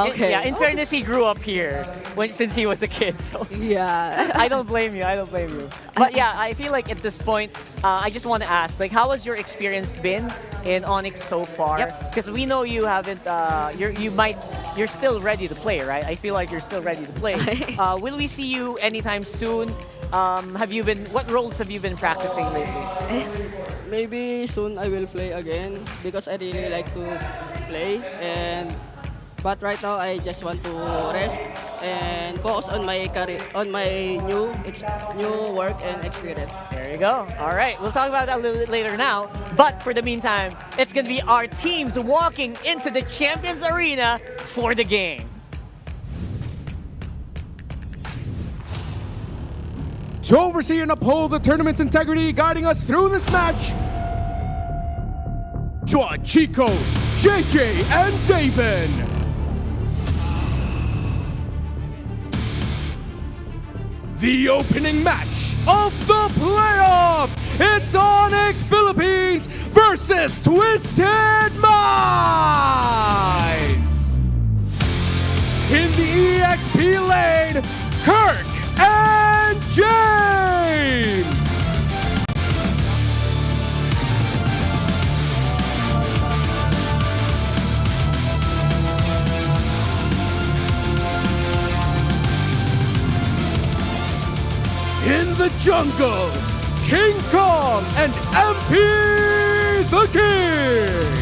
Okay. In fairness, he grew up here since he was a kid. So yeah, I don't blame you. But yeah, I feel like at this point, I just want to ask, like, how has your experience been in Onyx so far? Because we know you haven't. You're still ready to play, right? I feel like you're still ready to play. Will we see you anytime soon? What roles have you been practicing lately? Maybe soon I will play again, because I really like to play, but right now I just want to rest and focus on my career, on my new work and experience. There you go. All right, we'll talk about that a little bit later now. But for the meantime, it's going to be our teams walking into the Champions Arena for the game. To oversee and uphold the tournament's integrity, guiding us through this match, Chua, Chico, JJ, and David. The opening match of the playoffs. It's Onic Philippines versus Twisted Minds. In the EXP lane, Kirk and James. In the jungle, King Kong and MP the King.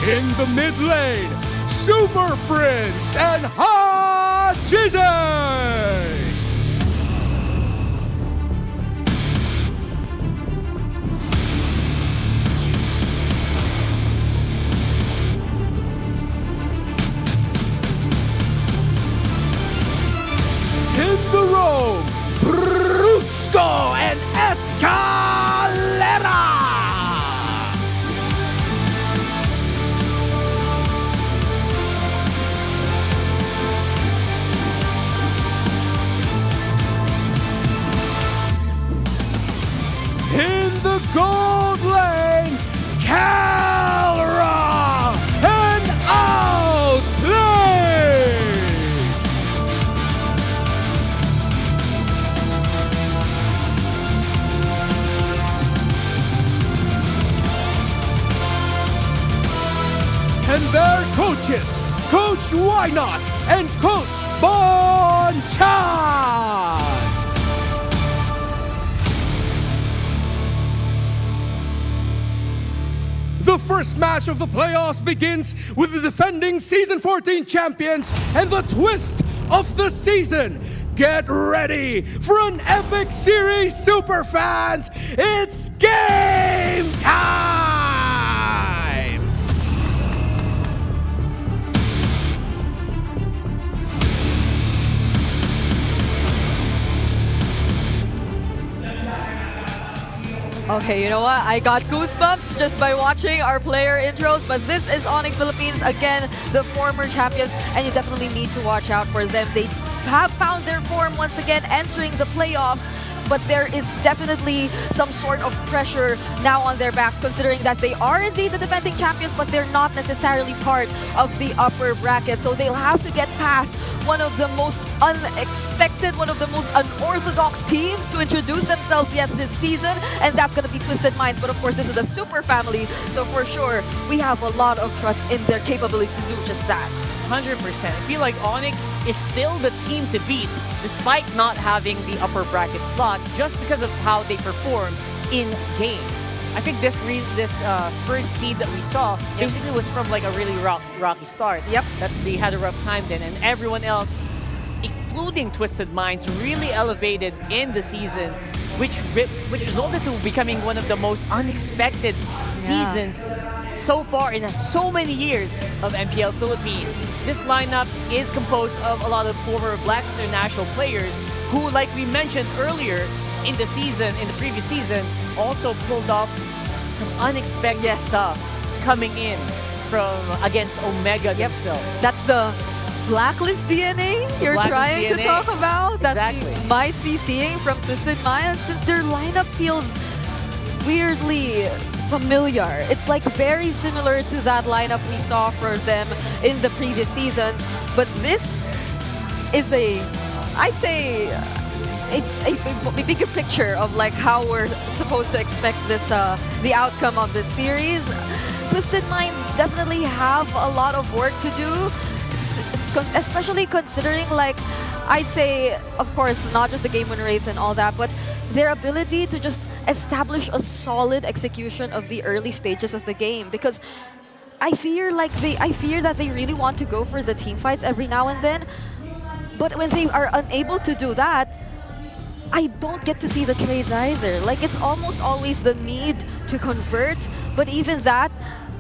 In the mid lane, Super Friends and Ha Jizzy. In the roam, Brusco and Escalera. coaches, Coach Why Not and Coach Bonchan. The first match of the playoffs begins with the defending Season 14 champions and the twist of the season. Get ready for an epic series, super fans! It's game time! Okay, you know what? I got goosebumps just by watching our player intros, but this is Onic Philippines, again, the former champions, and you definitely need to watch out for them. They have found their form once again entering the playoffs, but there is definitely some sort of pressure now on their backs, considering that they are indeed the defending champions, but they're not necessarily part of the upper bracket. So they'll have to get past one of the most unexpected, one of the most unorthodox teams to introduce themselves yet this season, and that's going to be Twisted Minds. But of course, this is a super family, so for sure, we have a lot of trust in their capabilities to do just that. 100%. I feel like Onic is still the team to beat, despite not having the upper bracket slot, just because of how they perform in game. I think this third seed that we saw basically was from like a really rocky start. Yep. That they had a rough time then, and everyone else, including Twisted Minds, really elevated in the season, which resulted to becoming one of the most unexpected seasons so far in so many years of MPL Philippines. This lineup is composed of a lot of former Black International players who, like we mentioned earlier in the season, in the previous season, also pulled off some unexpected stuff coming in from against Omega themselves. That's the Blacklist DNA you're trying to talk about that we might be seeing from Twisted Minds, since their lineup feels weirdly familiar. It's like very similar to that lineup we saw for them in the previous seasons, but this is I'd say a bigger picture of like how we're supposed to expect this the outcome of this series. Twisted Minds definitely have a lot of work to do, especially considering, like, I'd say, of course, not just the game win rates and all that, but their ability to just establish a solid execution of the early stages of the game. Because I fear that they really want to go for the team fights every now and then, but when they are unable to do that, I don't get to see the trades either. Like, it's almost always the need to convert, but even that,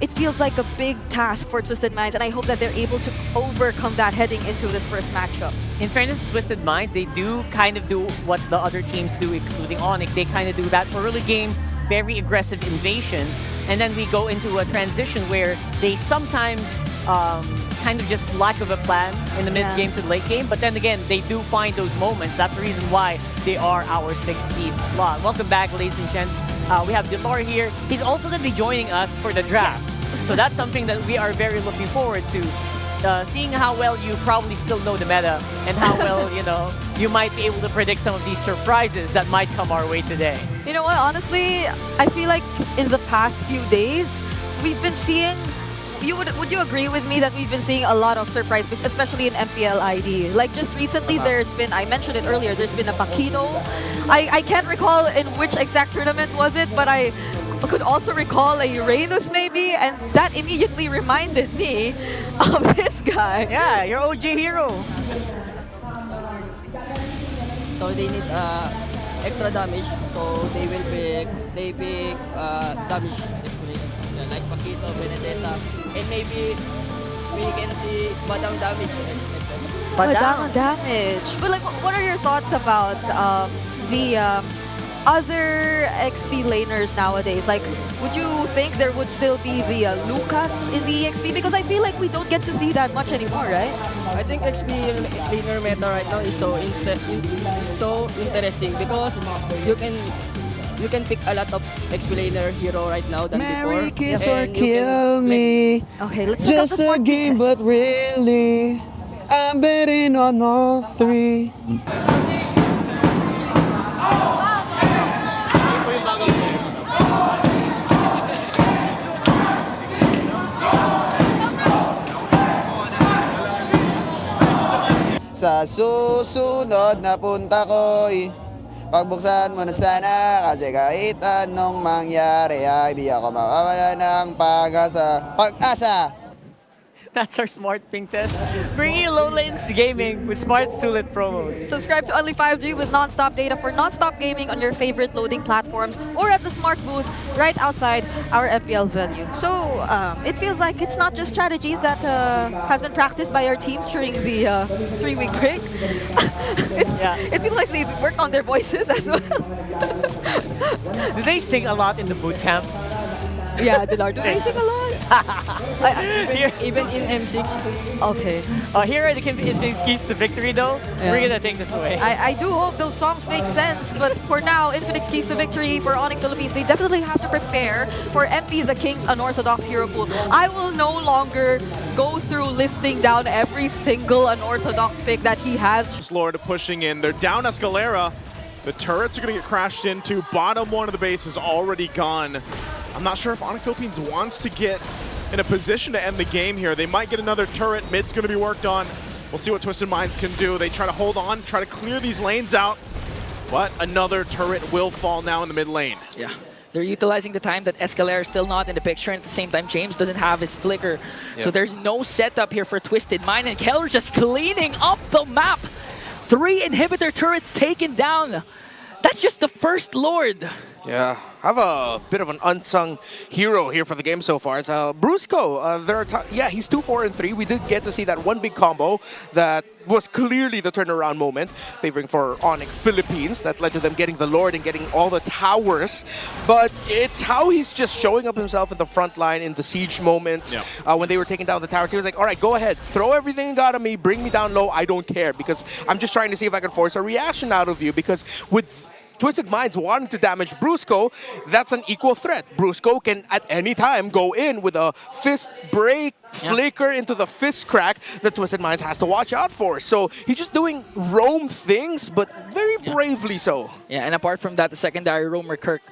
it feels like a big task for Twisted Minds, and I hope that they're able to overcome that heading into this first matchup. In fairness to Twisted Minds, they do kind of do what the other teams do, including Onic. They kind of do that early game, very aggressive invasion, and then we go into a transition where they sometimes kind of just lack of a plan in the mid-game to the late game, but then again, they do find those moments. That's the reason why they are our 6th seed slot. Welcome back, ladies and gents. We have Delor here. He's also going to be joining us for the draft. So that's something that we are very looking forward to. Seeing how well you probably still know the meta and how well, you might be able to predict some of these surprises that might come our way today. You know what, honestly, I feel like in the past few days, we've been seeing, would you agree with me that we've been seeing a lot of surprise picks, especially in MPL ID? Like just recently, there's been, I mentioned it earlier, there's been a Paquito. I can't recall in which exact tournament was it, but I could also recall a Uranus maybe, and that immediately reminded me of this guy. Yeah, your OG hero. So they need extra damage, so they pick damage like Paquito, Benedetta, and maybe we can see Badang damage. Badang damage. But like, what are your thoughts about the other XP laners nowadays? Like, would you think there would still be the Lucas in the EXP? Because I feel like we don't get to see that much anymore, right? I think XP laner meta right now is so interesting because you can pick a lot of XP laner hero right now than before. Marry, kiss, or kill me. Okay, let's just a game, but really, I'm betting on all three. Sa susunod na punta ko'y pagbuksan mo na sana kasi kahit anong mangyari ay di ako mawawala ng pag-asa. That's our smart ping test. Bringing you low lanes gaming with smart Sulit promos. Subscribe to Only 5G with non-stop data for non-stop gaming on your favorite loading platforms or at the smart booth right outside our MPL venue. So it feels like it's not just strategies that has been practiced by our teams during the 3-week break. It feels like they worked on their voices as well. Do they sing a lot in the boot camp? Yeah, do they sing a lot? Even in M6. Okay. Here are the Infinix keys to victory, though. Yeah. We're gonna take this away. I do hope those songs make sense, but for now, Infinix keys to victory for Onic Philippines, they definitely have to prepare for MP the King's unorthodox hero pool. I will no longer go through listing down every single unorthodox pick that he has. Lord pushing in. They're down Escalera. The turrets are going to get crashed into. Bottom one of the base is already gone. I'm not sure if Onic Philippines wants to get in a position to end the game here. They might get another turret. Mid's going to be worked on. We'll see what Twisted Minds can do. They try to hold on, try to clear these lanes out. But another turret will fall now in the mid lane. Yeah. They're utilizing the time that Escalera is still not in the picture, and at the same time, James doesn't have his flicker. Yep. So there's no setup here for Twisted Mind, and Keller just cleaning up the map. 3 inhibitor turrets taken down. That's just the first Lord. Yeah, I have a bit of an unsung hero here for the game so far. It's Brusco. He's 2-4-3. We did get to see that one big combo that was clearly the turnaround moment, favoring for Onic Philippines. That led to them getting the Lord and getting all the towers. But it's how he's just showing up himself in the front line in the siege moments. Yeah. When they were taking down the towers, he was like, all right, go ahead. Throw everything you got on me. Bring me down low. I don't care, because I'm just trying to see if I can force a reaction out of you, because with Twisted Minds wanting to damage Brusco, that's an equal threat. Brusco can at any time go in with a fist break, flicker into the fist crack that Twisted Minds has to watch out for. So he's just doing roam things, but very bravely so. Yeah, and apart from that, the secondary roamer Kirk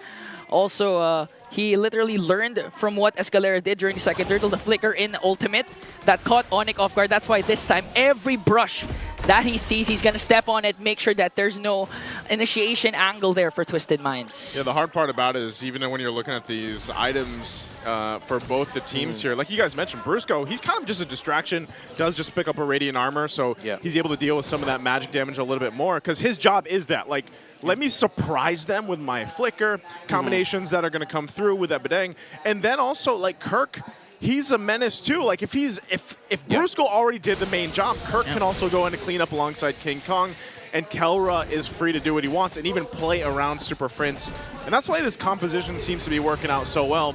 also he literally learned from what Escalera did during the second turtle, the flicker in ultimate that caught Onic off guard. That's why this time, every brush that he sees, he's going to step on it, make sure that there's no initiation angle there for Twisted Minds. Yeah, the hard part about it is, even when you're looking at these items for both the teams here, like you guys mentioned, Brusco, he's kind of just a distraction, does just pick up a Radiant Armor, so he's able to deal with some of that magic damage a little bit more, because his job is that, like, let me surprise them with my flicker combinations that are going to come through with that Bedeng. And then also, like, Kirk, he's a menace too. Like, if Brusco already did the main job, Kirk can also go in and clean up alongside King Kong. And Kelra is free to do what he wants and even play around Super Prince. And that's why this composition seems to be working out so well.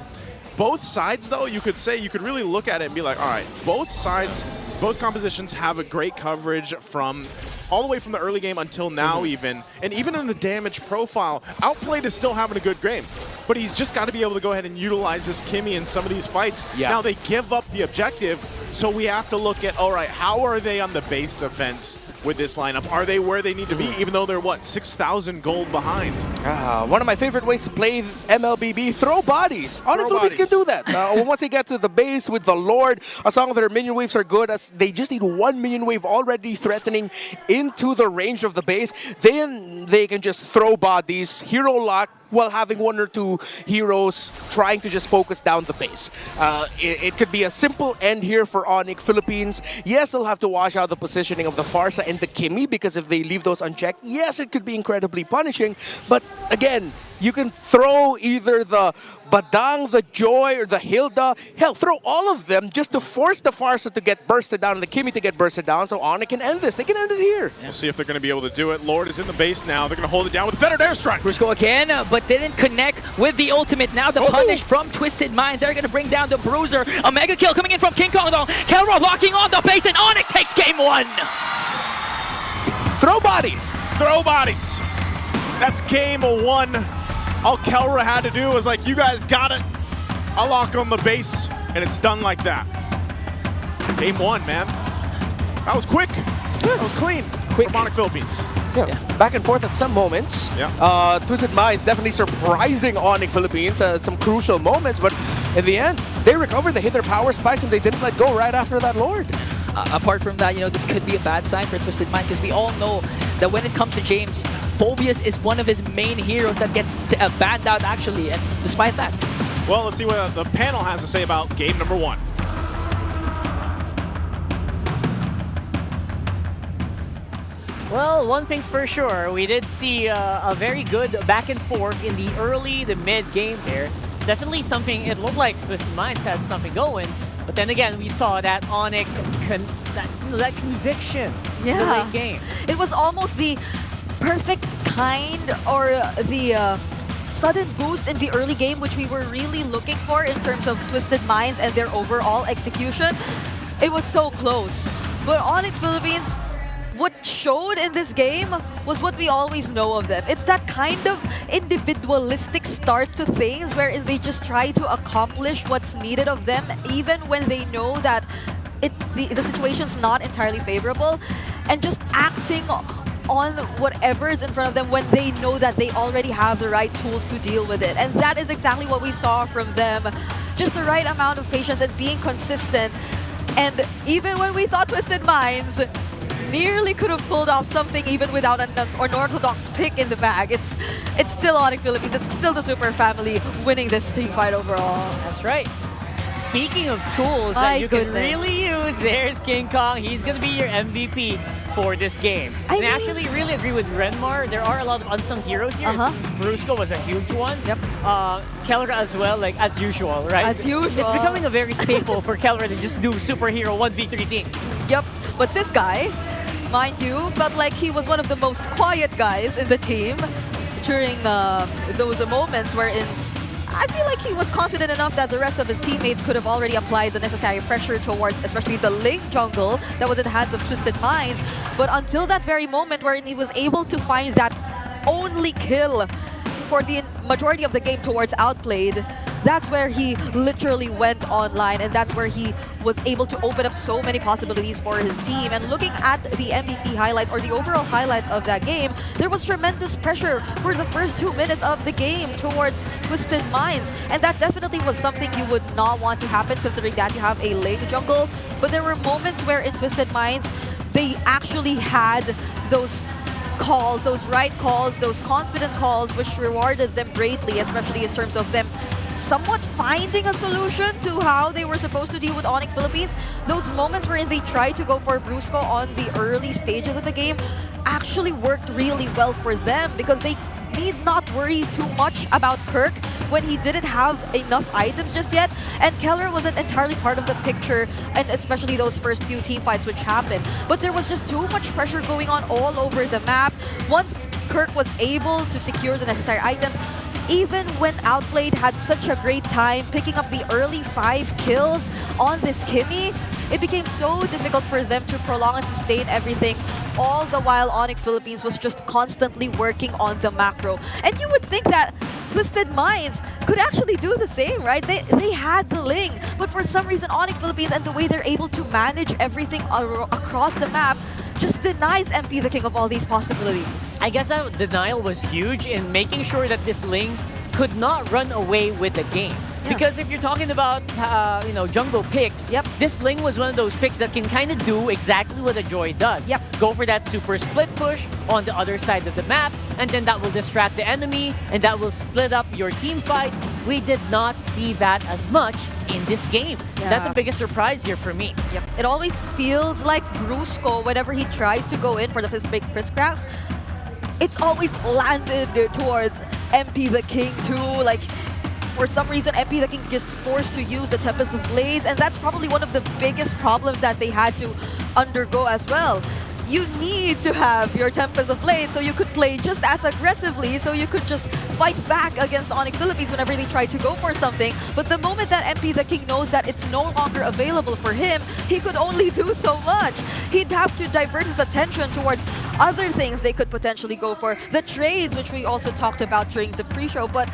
Both sides, though, you could really look at it and be like, all right, both sides, both compositions have a great coverage from all the way from the early game until now even. And even in the damage profile, Outplayed is still having a good game. But he's just got to be able to go ahead and utilize this Kimmy in some of these fights. Yeah. Now they give up the objective, so we have to look at, all right, how are they on the base defense with this lineup? Are they where they need to be, even though they're, what, 6,000 gold behind? One of my favorite ways to play MLBB, throw bodies. Onic Philippines can do that. Once they get to the base with the Lord, as long as their minion waves are good, as they just need one minion wave already threatening into the range of the base, then they can just throw bodies, hero lock, while having 1 or 2 heroes trying to just focus down the base. It could be a simple end here for Onic Philippines. Yes, they'll have to watch out the positioning of the Farsa and the Kimmy, because if they leave those unchecked, yes, it could be incredibly punishing. But again, you can throw either the Badang, the Joy, or the Hilda. Hell, throw all of them just to force the Farsa to get bursted down and the Kimmy to get bursted down, so Onic can end this. They can end it here. We'll see if they're going to be able to do it. Lord is in the base now. They're going to hold it down with Fettered Airstrike. Brusco again, but didn't connect with the ultimate. Now the punish from Twisted Minds. They're going to bring down the Bruiser. A mega kill coming in from King Kong, though. Kelra locking on the base, and Onic takes game 1. Throw bodies. Throw bodies. That's game 1. All Kelra had to do was like, you guys got it. I'll lock on the base, and it's done like that. Game 1, man. That was quick. That was clean. Quick. From Onic Philippines. Yeah. Back and forth at some moments. Yeah. Twisted Minds definitely surprising Onic Philippines at some crucial moments, but in the end, they recovered, they hit their power spikes, and they didn't let go right after that Lord. apart from that, this could be a bad sign for Twisted Mind because we all know that when it comes to James, Phobius is one of his main heroes that gets banned out actually, and despite that. Well, let's see what the panel has to say about game number 1. Well, one thing's for sure, we did see a very good back and forth in the early, the mid game there. Definitely something, it looked like Twisted Minds had something going, but then again, we saw that Onic, that conviction in the late game. It was almost the perfect kind or the sudden boost in the early game, which we were really looking for in terms of Twisted Minds and their overall execution. It was so close. But Onic Philippines, what showed in this game was what we always know of them. It's that kind of individualistic start to things wherein they just try to accomplish what's needed of them even when they know that the situation's not entirely favorable, and just acting on whatever is in front of them when they know that they already have the right tools to deal with it. And that is exactly what we saw from them. Just the right amount of patience and being consistent. And even when we thought Twisted Minds nearly could have pulled off something even without an unorthodox pick in the bag, it's still Onic Philippines, it's still the Super Family winning this team fight overall. That's right. Speaking of tools that you can really use, there's King Kong. He's going to be your MVP for this game. I actually really agree with Renmar. There are a lot of unsung heroes here. Brusco was a huge one. Yep. Kellra as well, like as usual, right? As usual. It's becoming a very staple for Kellra to just do superhero 1v3 teams. Yep. But this guy, mind you, felt like he was one of the most quiet guys in the team during those moments wherein I feel like he was confident enough that the rest of his teammates could have already applied the necessary pressure towards especially the lane jungle that was in the hands of Twisted Minds. But until that very moment wherein he was able to find that only kill for the majority of the game towards Outplayed, that's where he literally went online, and that's where he was able to open up so many possibilities for his team. And looking at the MVP highlights or the overall highlights of that game, there was tremendous pressure for the first 2 minutes of the game towards Twisted Minds, and that definitely was something you would not want to happen considering that you have a lane jungle. But there were moments where in Twisted Minds, they actually had those calls, those right calls, those confident calls, which rewarded them greatly, especially in terms of them somewhat finding a solution to how they were supposed to deal with Onic Philippines. Those moments wherein they tried to go for Brusco on the early stages of the game actually worked really well for them because they need not worry too much about Kirk when he didn't have enough items just yet, and Keller wasn't entirely part of the picture, and especially those first few team fights which happened. But there was just too much pressure going on all over the map. Once Kirk was able to secure the necessary items, even when Outplayed had such a great time picking up the early 5 kills on this Kimmy, it became so difficult for them to prolong and sustain everything, all the while Onic Philippines was just constantly working on the macro. And you would think that Twisted Minds could actually do the same, right? They had the Ling, but for some reason Onic Philippines and the way they're able to manage everything across the map just denies MP the king of all these possibilities. I guess that denial was huge in making sure that this Ling could not run away with the game. Because if you're talking about, jungle picks, this Ling was one of those picks that can kind of do exactly what a Joy does. Go for that super split push on the other side of the map, and then that will distract the enemy, and that will split up your team fight. We did not see that as much in this game. That's the biggest surprise here for me. It always feels like Brusco, whenever he tries to go in for the big fist cracks, it's always landed towards MP the King too. Like, for some reason, MP the King just forced to use the Tempest of Blades, and that's probably one of the biggest problems that they had to undergo as well. You need to have your Tempest of Blades so you could play just as aggressively, so you could just fight back against Onic Philippines whenever they try to go for something. But the moment that MP the King knows that it's no longer available for him, he could only do so much. He'd have to divert his attention towards other things they could potentially go for. The trades, which we also talked about during the pre-show, but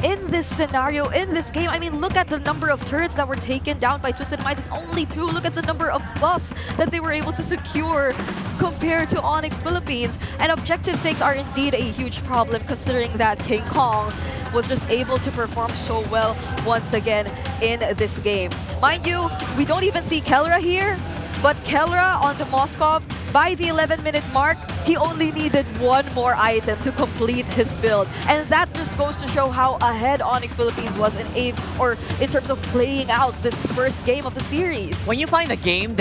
in this scenario, in this game, I mean, look at the number of turrets that were taken down by Twisted Minds. It's only 2. Look at the number of buffs that they were able to secure compared to Onic Philippines. And objective takes are indeed a huge problem considering that King Kong was just able to perform so well once again in this game. Mind you, we don't even see Kellra here, But Kelra on the Moskov, by the 11-minute mark, he only needed one more item to complete his build. And that just goes to show how ahead Onic Philippines was in terms of playing out this first game of the series. When you find a game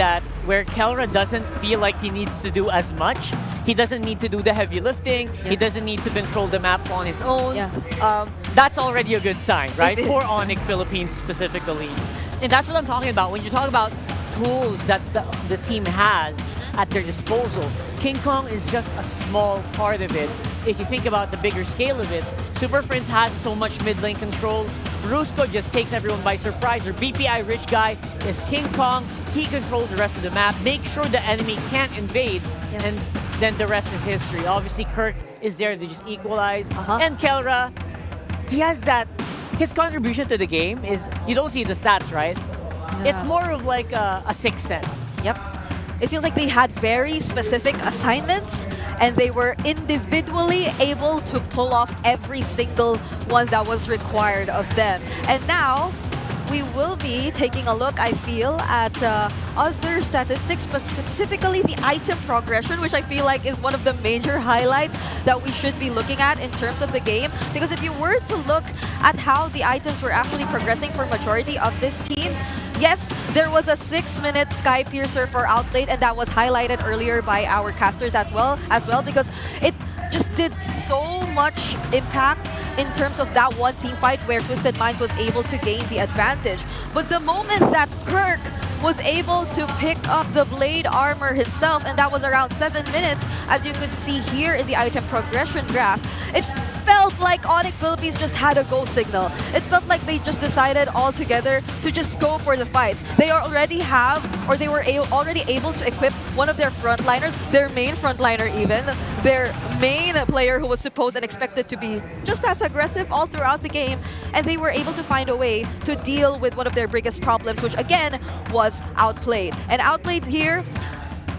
where Kelra doesn't feel like he needs to do as much, he doesn't need to do the heavy lifting, he doesn't need to control the map on his own, that's already a good sign, right? For Onic Philippines specifically. And that's what I'm talking about. When you talk about tools that the team has at their disposal, King Kong is just a small part of it. If you think about the bigger scale of it, Super Friends has so much mid lane control. Brusco just takes everyone by surprise. Or BPI Rich Guy is King Kong. He controls the rest of the map. Make sure the enemy can't invade, and then the rest is history. Obviously, Kirk is there to just equalize. And Kelra, he has that. His contribution to the game is, you don't see the stats, right? It's more of like a sixth sense. Yep. It feels like they had very specific assignments and they were individually able to pull off every single one that was required of them. And now, we will be taking a look, I feel, at other statistics, specifically the item progression, which I feel like is one of the major highlights that we should be looking at in terms of the game. Because if you were to look at how the items were actually progressing for majority of these teams, yes, there was a 6-minute Sky Piercer for Outplayed, and that was highlighted earlier by our casters as well, because it just did so much impact in terms of that one team fight where Twisted Minds was able to gain the advantage. But the moment that Kirk was able to pick up the blade armor himself, and that was around 7 minutes, as you could see here in the item progression graph, it felt like Onic Philippines just had a go signal. It felt like they just decided all together to just go for the fights. They already have, or they were already able to equip one of their frontliners, their main frontliner even, their main player who was supposed and expected to be just as aggressive all throughout the game, and they were able to find a way to deal with one of their biggest problems, which again was Outplayed. And Outplayed here,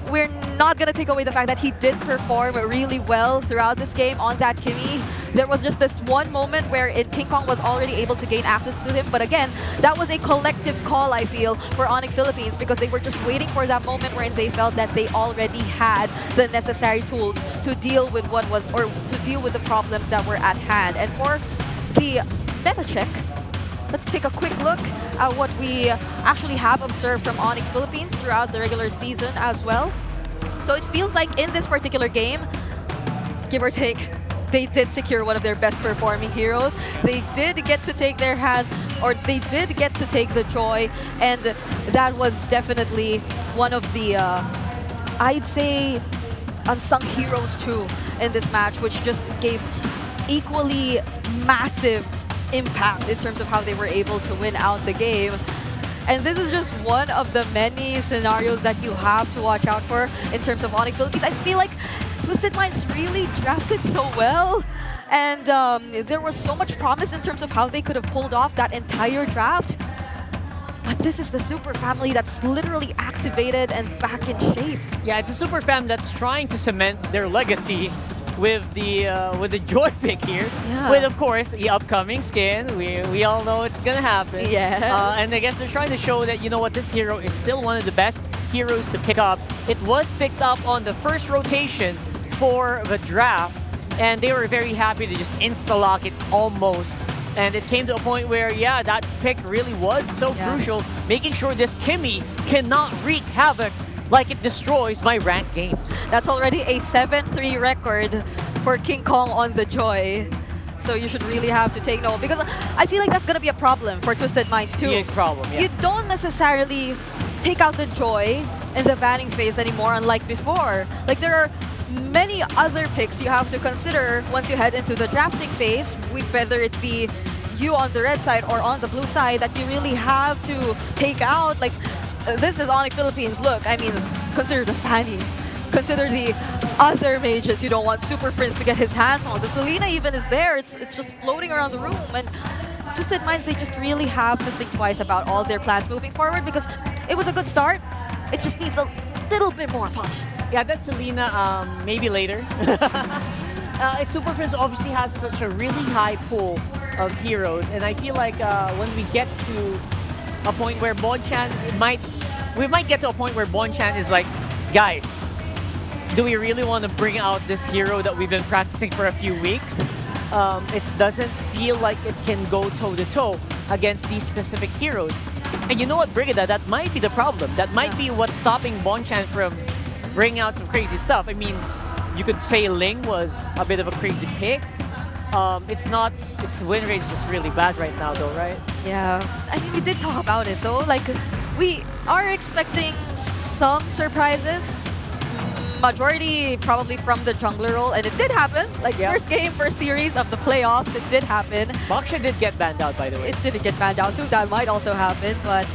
we're not going to take away the fact that he did perform really well throughout this game on that Kimmy. There was just this one moment where King Kong was already able to gain access to him, but again, that was a collective call, I feel, for Onic Philippines, because they were just waiting for that moment wherein they felt that they already had the necessary tools to deal with what was, or to deal with the problems that were at hand. And for the meta check, let's take a quick look at what we actually have observed from Onic Philippines throughout the regular season as well. So it feels like in this particular game, give or take, they did secure one of their best performing heroes. They did get to take their hands, or they did get to take the joy, and that was definitely one of the, I'd say, unsung heroes too in this match, which just gave equally massive impact in terms of how they were able to win out the game. And this is just one of the many scenarios that you have to watch out for in terms of Onic Philippines. I feel like Twisted Minds really drafted so well, and there was so much promise in terms of how they could have pulled off that entire draft. But this is the super family that's literally activated and back in shape. Yeah, it's a super fam that's trying to cement their legacy with the Joy pick here. Yeah. With, of course, the upcoming skin. We all know it's gonna happen. Yeah. And I guess they're trying to show that, you know what, this hero is still one of the best heroes to pick up. It was picked up on the first rotation for the draft, and they were very happy to just insta-lock it almost. And it came to a point where, yeah, that pick really was so crucial, making sure this Kimmy cannot wreak havoc like it destroys my ranked games. That's already a 7-3 record for King Kong on the Joy. So you should really have to take note, because I feel like that's going to be a problem for Twisted Minds too. Big problem, yeah. You don't necessarily take out the Joy in the banning phase anymore, unlike before. Like, there are many other picks you have to consider once you head into the drafting phase, whether it be you on the red side or on the blue side, that you really have to take out. Like, this is Onic Philippines. Look, I mean, consider the Fanny. Consider the other mages you don't want Super Prince to get his hands on. The Selena even is there. It's just floating around the room. And Twisted Minds, they just really have to think twice about all their plans moving forward, because it was a good start. It just needs a little bit more push. Yeah, that's Selena, maybe later. Super Prince obviously has such a really high pool of heroes, and I feel like when we get to a point where Bonchan might we might get to a point where Bonchan is like, guys, do we really want to bring out this hero that we've been practicing for a few weeks? It doesn't feel like it can go toe-to-toe against these specific heroes. And you know what, Brigida, that might be the problem. That might be what's stopping Bonchan from bringing out some crazy stuff. I mean, you could say Ling was a bit of a crazy pick. Its win rate is just really bad right now though, right? Yeah, I mean, we did talk about it though. Like, we are expecting some surprises. Majority probably from the jungler role, and it did happen. Like, first game, first series of the playoffs, it did happen. Baksha did get banned out, by the way. It didn't get banned out too. That might also happen, but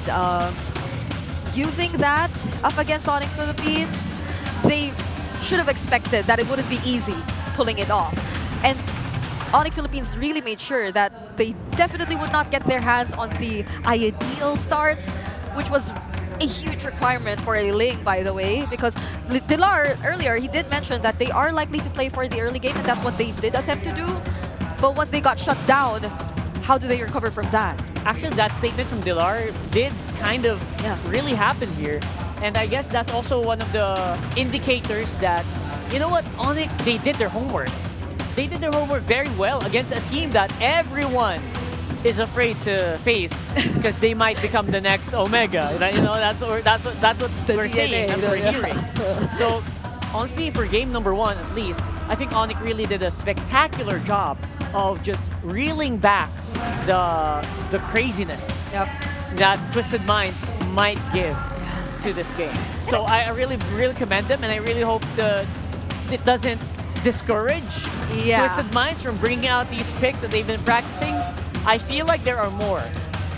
using that up against Onic Philippines, they should have expected that it wouldn't be easy pulling it off. And Onic Philippines really made sure that they definitely would not get their hands on the ideal start, which was a huge requirement for a Ling, by the way, because Dilar earlier, he did mention that they are likely to play for the early game, and that's what they did attempt to do. But once they got shut down, how do they recover from that? Actually, that statement from Dilar did kind of really happen here. And I guess that's also one of the indicators that, you know what, Onic, they did their homework. They did their homework very well against a team that everyone is afraid to face because they might become the next Omega. You know, that's what we're saying. That's what we're hearing. So honestly, for game number 1 at least, I think Onic really did a spectacular job of just reeling back the craziness that Twisted Minds might give to this game. So I really commend them, and I really hope it doesn't discourage Twisted Minds from bringing out these picks that they've been practicing. I feel like there are more.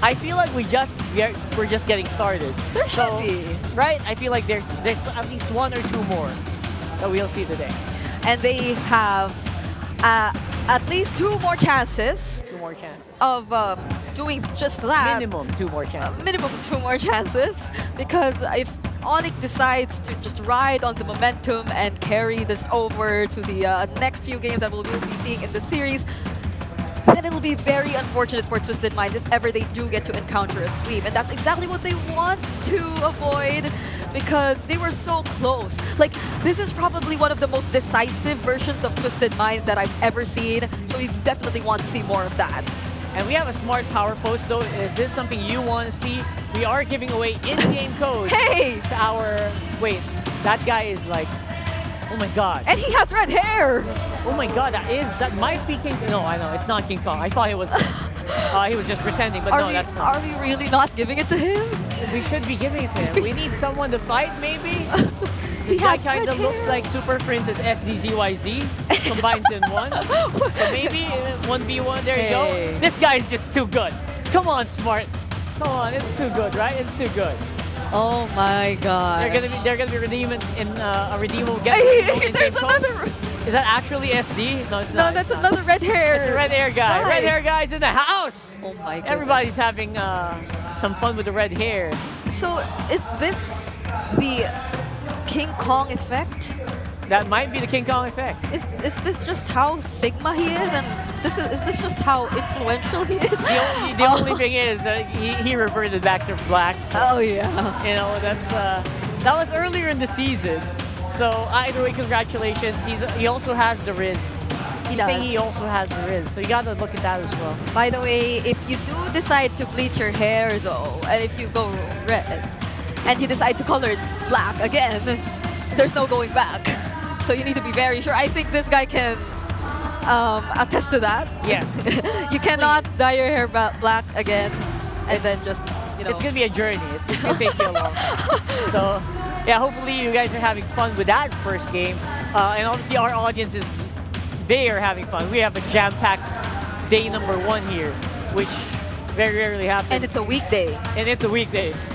I feel like we're just getting started. There should be. Right? I feel like there's at least 1 or 2 more that we'll see today. And they have at least 2 more chances. 2 more chances. Of doing just that. Minimum 2 more chances. Minimum 2 more chances. Because if Onic decides to just ride on the momentum and carry this over to the next few games that we'll be seeing in the series, then it'll be very unfortunate for Twisted Minds if ever they do get to encounter a sweep. And that's exactly what they want to avoid, because they were so close. Like, this is probably one of the most decisive versions of Twisted Minds that I've ever seen, so we definitely want to see more of that. And we have a smart power post though. If this is something you want to see, we are giving away in-game codes to our... Wait, that guy is like... Oh my god. And he has red hair! Oh my god, that might be King... No, I know, it's not King Kong. I thought it was... he was just pretending, but no, that's not. Are we really not giving it to him? We should be giving it to him. We need someone to fight, maybe? This guy kind of looks like Super Princess SDZYZ combined in one. So maybe 1v1, there you go. This guy's just too good. Come on, Smart. Come on, it's too good, right? It's too good. Oh my god. They're gonna be redeeming in a redeemable get. There's another. Is that actually SD? No, it's no, not. that's another red hair. It's a red hair guy. Red hair guy's in the house. Oh my god. Everybody's having some fun with the red hair. So is this the King Kong effect? That might be the King Kong effect. Is this just how Sigma he is, and is this just how influential he is? The only thing is that he reverted back to black. So, oh yeah. You know, that was earlier in the season. So either way, congratulations. He also has the Riz. He also has the Riz, so you gotta look at that as well. By the way, if you do decide to bleach your hair though, and if you go red, and you decide to color it black again, there's no going back. So you need to be very sure. I think this guy can attest to that. Yes. You cannot dye your hair black again and then just, you know. It's going to be a journey. It's going to take you long. So, yeah, hopefully you guys are having fun with that first game. And obviously our audience they are having fun. We have a jam-packed day number 1 here, which very rarely happens. And it's a weekday.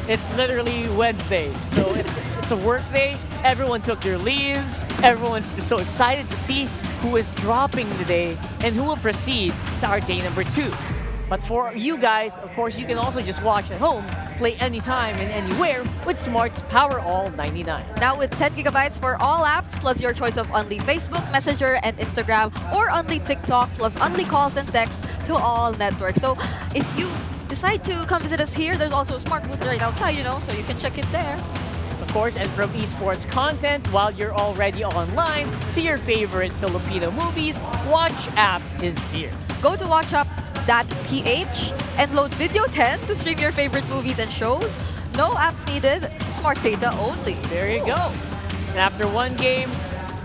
It's literally Wednesday. So it's a work day. Everyone took their leaves. Everyone's just so excited to see who is dropping today and who will proceed to our day number 2. But for you guys, of course, you can also just watch at home, play anytime and anywhere with Smart's Powerall 99. Now with 10 gigabytes for all apps, plus your choice of only Facebook, Messenger, and Instagram, or only TikTok, plus only calls and texts to all networks. So if you decide to come visit us here, there's also a smart booth right outside, you know, so you can check it there. Of course, and from esports content, while you're already online, to your favorite Filipino movies, Watch app is here. Go to watchup.ph and load Video 10 to stream your favorite movies and shows. No apps needed, smart data only. There you go. And after one game,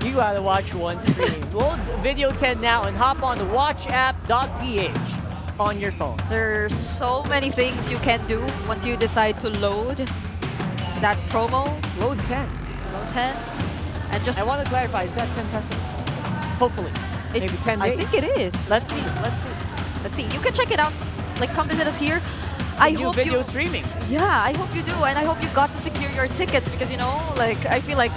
you gotta watch one stream. Load Video 10 now and hop on to watchup.ph on your phone. There's so many things you can do once you decide to load that promo. Load 10. Load 10. And just... I want to clarify, is that 10 pesos? Hopefully. Maybe 10 days. I think it is. Let's see. Let's see. Let's see. You can check it out. Like, come visit us here. I hope video streaming. Yeah, I hope you do. And I hope you got to secure your tickets because, you know, like, I feel like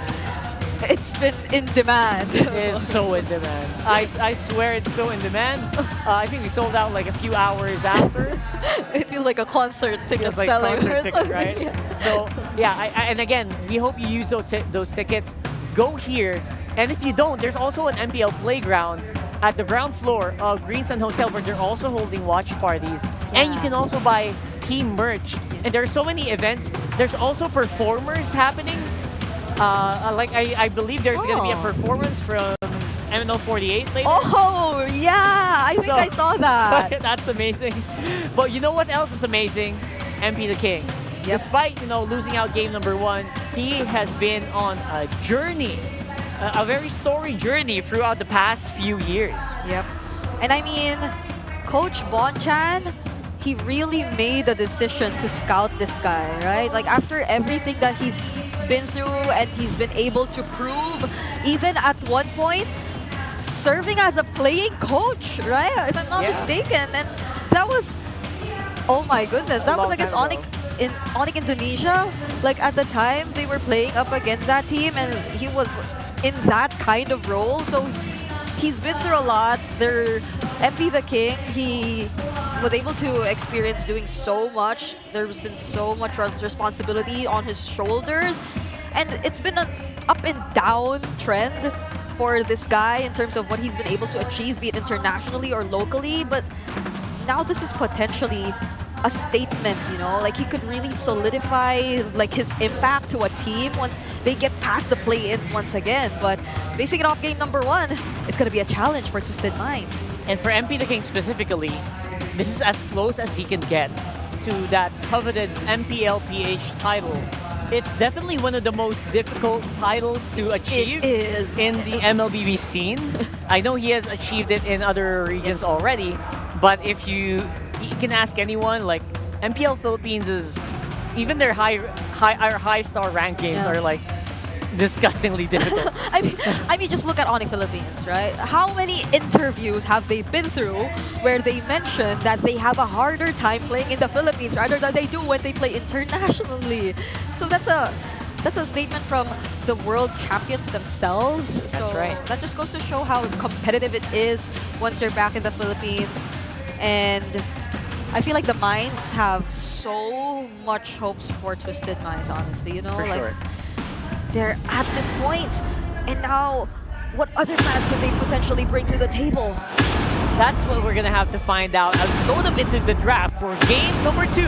it's been in demand. It's so in demand. I swear it's so in demand. I think we sold out like a few hours after. It feels like a concert ticket like selling. concert ticket, right? Yeah. So yeah, and again, we hope you use those tickets. Go here, and if you don't, there's also an MPL playground at the ground floor of Green Sun Hotel where they're also holding watch parties, and you can also buy team merch. And there are so many events. There's also performers happening. Like I believe there's gonna be a performance from MNO 48 later. Oh yeah, I think I saw that. That's amazing. But you know what else is amazing? MP the King. Yep. Despite losing out game number 1, he has been on a journey, a very storied journey throughout the past few years. Yep. And I mean, Coach Bonchan, he really made a decision to scout this guy, right? Like after everything that he's been through and he's been able to prove, even at one point, serving as a playing coach, right? If I'm not mistaken. And that was, oh my goodness, that was against Onic Indonesia. Like at the time, they were playing up against that team and he was in that kind of role. So he's been through a lot. MP the King, he was able to experience doing so much. There's been so much responsibility on his shoulders. And it's been an up and down trend for this guy in terms of what he's been able to achieve, be it internationally or locally. But now this is potentially a statement, you know, like he could really solidify like his impact to a team once they get past the play-ins once again. But basing it off game number 1, it's going to be a challenge for Twisted Minds. And for MP the King specifically, this is as close as he can get to that coveted MPL PH title. It's definitely one of the most difficult titles to achieve in the MLBB scene. I know he has achieved it in other regions already, but if you can ask anyone, like MPL Philippines is, even their high star rank games are like disgustingly difficult. I mean, just look at Onic Philippines, right? How many interviews have they been through where they mention that they have a harder time playing in the Philippines rather than they do when they play internationally? So that's a statement from the world champions themselves. That's right. That just goes to show how competitive it is once they're back in the Philippines. And I feel like the Minds have so much hopes for Twisted Minds, honestly. You know, For like sure. they're at this point, and now what other plans could they potentially bring to the table? That's what we're gonna have to find out as we load up into the draft for game number 2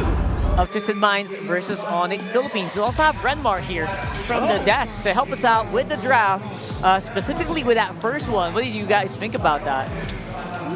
of Twisted Minds versus Onic Philippines. We also have Renmar here from the desk to help us out with the draft, specifically with that first one. What did you guys think about that?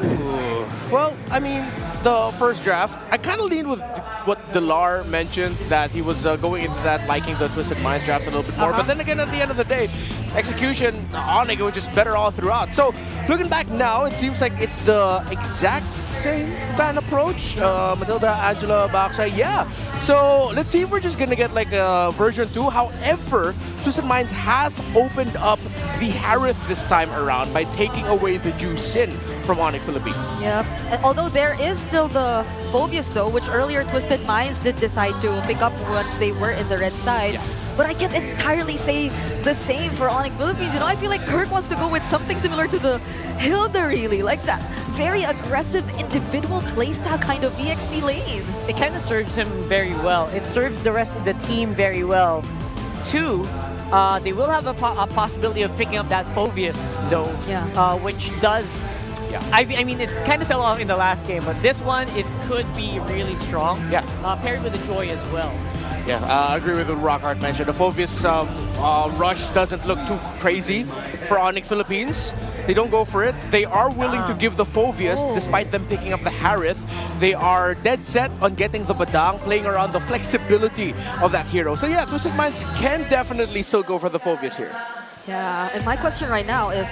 Ooh. Well, I mean, the first draft, I kind of leaned with what Delar mentioned, that he was going into that liking the Twisted Minds drafts a little bit more. But then again, at the end of the day, execution, Onic was just better all throughout. So, looking back now, it seems like it's the exact same fan approach. Matilda, Angela, Baksa, yeah. So, let's see if we're just going to get like a version 2. However, Twisted Minds has opened up the Harith this time around by taking away the Juicin from Onic Philippines. Yep. And although there is still the Phobius though, which earlier Twisted Minds did decide to pick up once they were in the red side. But I can't entirely say the same for Onic Philippines. You know, I feel like Kirk wants to go with something similar to the Hilda, really. Like that very aggressive individual playstyle kind of EXP lane. It kind of serves him very well. It serves the rest of the team very well. 2, they will have a possibility of picking up that Phobius though, which does Yeah. I mean, it kind of fell off in the last game, but this one, it could be really strong. Yeah. Paired with the Joy as well. Yeah, I agree with what Rockhart mentioned. The Phovius rush doesn't look too crazy for Onic Philippines. They don't go for it. They are willing to give the Phovius, despite them picking up the Harith. They are dead set on getting the Badang, playing around the flexibility of that hero. So yeah, Twisted Minds can definitely still go for the Phovius here. Yeah, and my question right now is,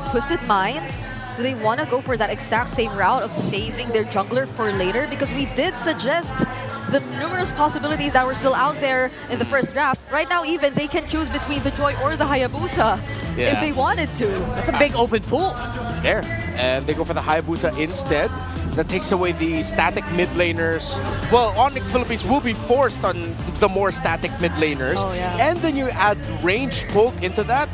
Twisted Minds, do they want to go for that exact same route of saving their jungler for later? Because we did suggest the numerous possibilities that were still out there in the first draft. Right now, even, they can choose between the Joy or the Hayabusa if they wanted to. That's a big open pool. There. And they go for the Hayabusa instead. That takes away the static mid laners. Well, Onic Philippines will be forced on the more static mid laners. Oh, yeah. And then you add range poke into that.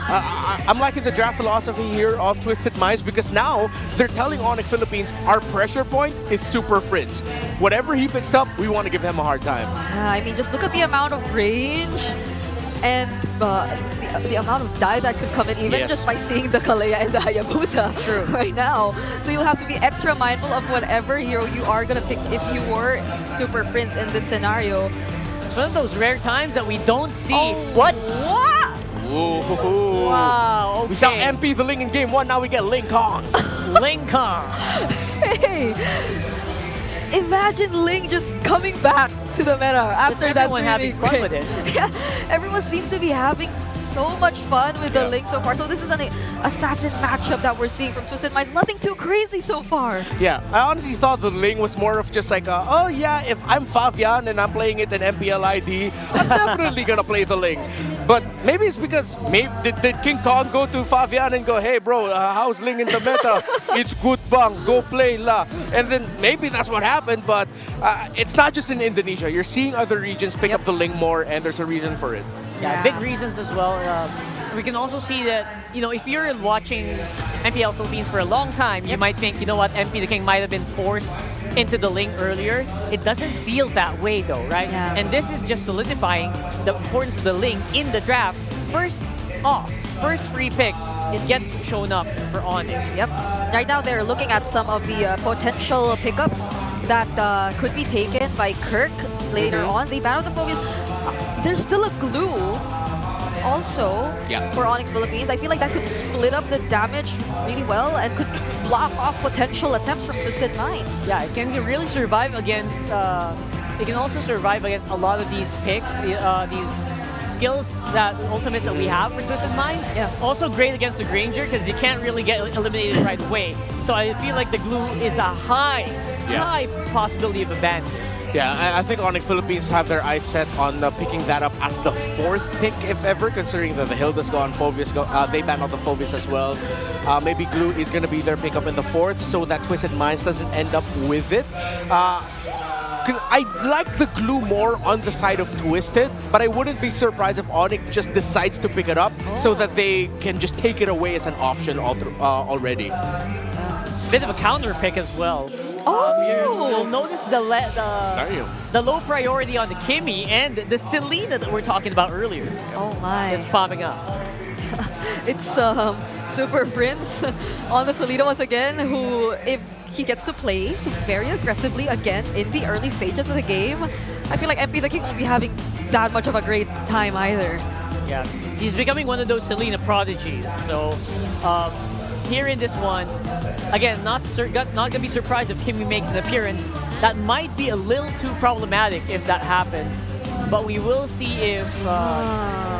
I'm liking the draft philosophy here of Twisted Minds because now they're telling Onic Philippines our pressure point is Super Fritz. Whatever he picks up, we want to give him a hard time. I mean, just look at the amount of range and the amount of die that could come in even just by seeing the Kalea and the Hayabusa right now. So you'll have to be extra mindful of whatever hero you are going to pick if you were Super Prince in this scenario. It's one of those rare times that we don't see. What? Ooh. Wow, okay. We saw MP the Ling in game 1, now we get Ling Kong. Ling Kong. Hey, imagine Ling just coming back to the meta after that. Everyone having fun with it. Yeah, everyone seems to be having so much fun with the Ling so far. So this is an assassin matchup that we're seeing from Twisted Minds. Nothing too crazy so far. Yeah, I honestly thought the Ling was more of just like, oh yeah, if I'm Fabian and I'm playing it in MPL ID, I'm definitely gonna play the Ling. But maybe it's because did King Kong go to Fabian and go, hey bro, how's Ling in the meta? It's good bang, go play la. And then maybe that's what happened, but it's not just in Indonesia. You're seeing other regions pick up the Ling more, and there's a reason for it. Yeah, big reasons as well. We can also see that, you know, if you're watching MPL Philippines for a long time, you might think, you know what, MP the King might have been forced into the Ling earlier. It doesn't feel that way though, right? Yeah. And this is just solidifying the importance of the Ling in the draft. First free picks, it gets shown up for Onic. Yep. Right now they're looking at some of the potential pickups that could be taken by Kirk later on. They battled the Phobias. There's still a glue also for Onic Philippines. I feel like that could split up the damage really well and could block off potential attempts from Twisted Minds. Yeah, it can really survive against. It can also survive against a lot of these picks, these skills, ultimates that we have for Twisted Minds. Yeah. Also great against the Granger because you can't really get eliminated right away. So I feel like the glue is a high possibility of a ban. Yeah, I think Onic Philippines have their eyes set on picking that up as the 4th pick, if ever, considering that the Hilda's gone, Phobius go. They banned out the Phobius as well. Maybe Glue is going to be their pickup in the 4th, so that Twisted Minds doesn't end up with it. I like the Glue more on the side of Twisted, but I wouldn't be surprised if Onic just decides to pick it up so that they can just take it away as an option already. Bit of a counter pick as well. You'll notice the low priority on the Kimmy and the Selena that we're talking about earlier. Oh my. Is popping up. It's Super Prince on the Selena once again, who, if he gets to play very aggressively again in the early stages of the game, I feel like MP the King won't be having that much of a great time either. Yeah, he's becoming one of those Selena prodigies. So here in this one, again, not gonna be surprised if Kimmy makes an appearance. That might be a little too problematic if that happens. But we will see if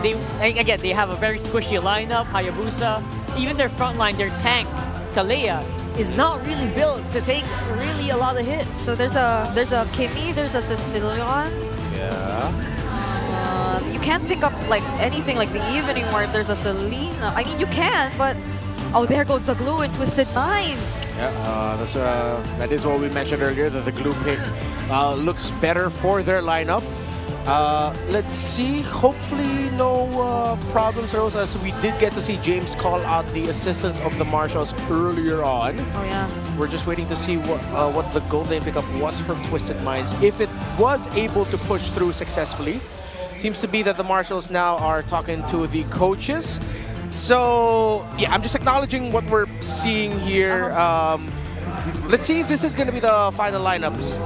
they have a very squishy lineup. Hayabusa, even their front line, their tank, Kalea, is not really built to take really a lot of hits. So there's a Kimmy, there's a Sicilian. Yeah. You can't pick up like anything like the Eve anymore if there's a Selena. I mean, you can, but oh, there goes the Glue in Twisted Minds. Yeah, that is what we mentioned earlier, that the Glue pick looks better for their lineup. Let's see, hopefully no problems arose, as we did get to see James call out the assistance of the Marshals earlier on. Oh yeah. We're just waiting to see what the gold lane pickup was from Twisted Minds. If it was able to push through successfully, seems to be that the Marshals now are talking to the coaches, So, yeah, I'm just acknowledging what we're seeing here. Let's see if this is going to be the final lineups.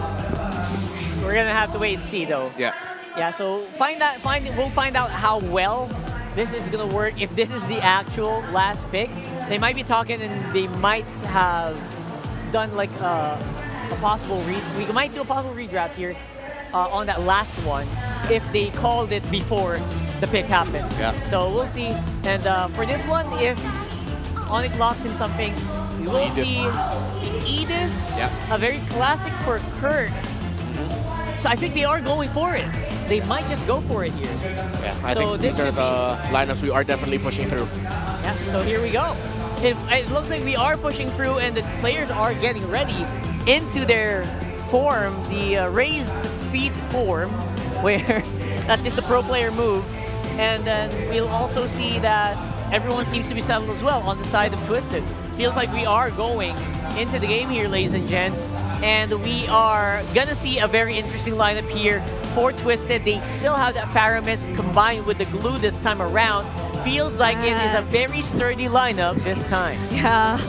We're gonna have to wait and see, though. Yeah. Yeah. So we'll find out how well this is gonna work. If this is the actual last pick, they might be talking, and they might have done like a possible we might do a possible redraft here on that last one if they called it before the pick happened. Yeah. So we'll see. And for this one, if Onic locks in something, we will see Edith. Yeah. A very classic for Kirk. So I think they are going for it. They might just go for it here. Yeah, I think these are the lineups we are definitely pushing through. Yeah, so here we go. It looks like we are pushing through, and the players are getting ready into their form, the raised feet form, where that's just a pro player move. And then we'll also see that everyone seems to be settled as well on the side of Twisted. Feels like we are going into the game here, ladies and gents. And we are gonna see a very interesting lineup here for Twisted. They still have that Faramis combined with the glue this time around. Feels like it is a very sturdy lineup this time. Yeah.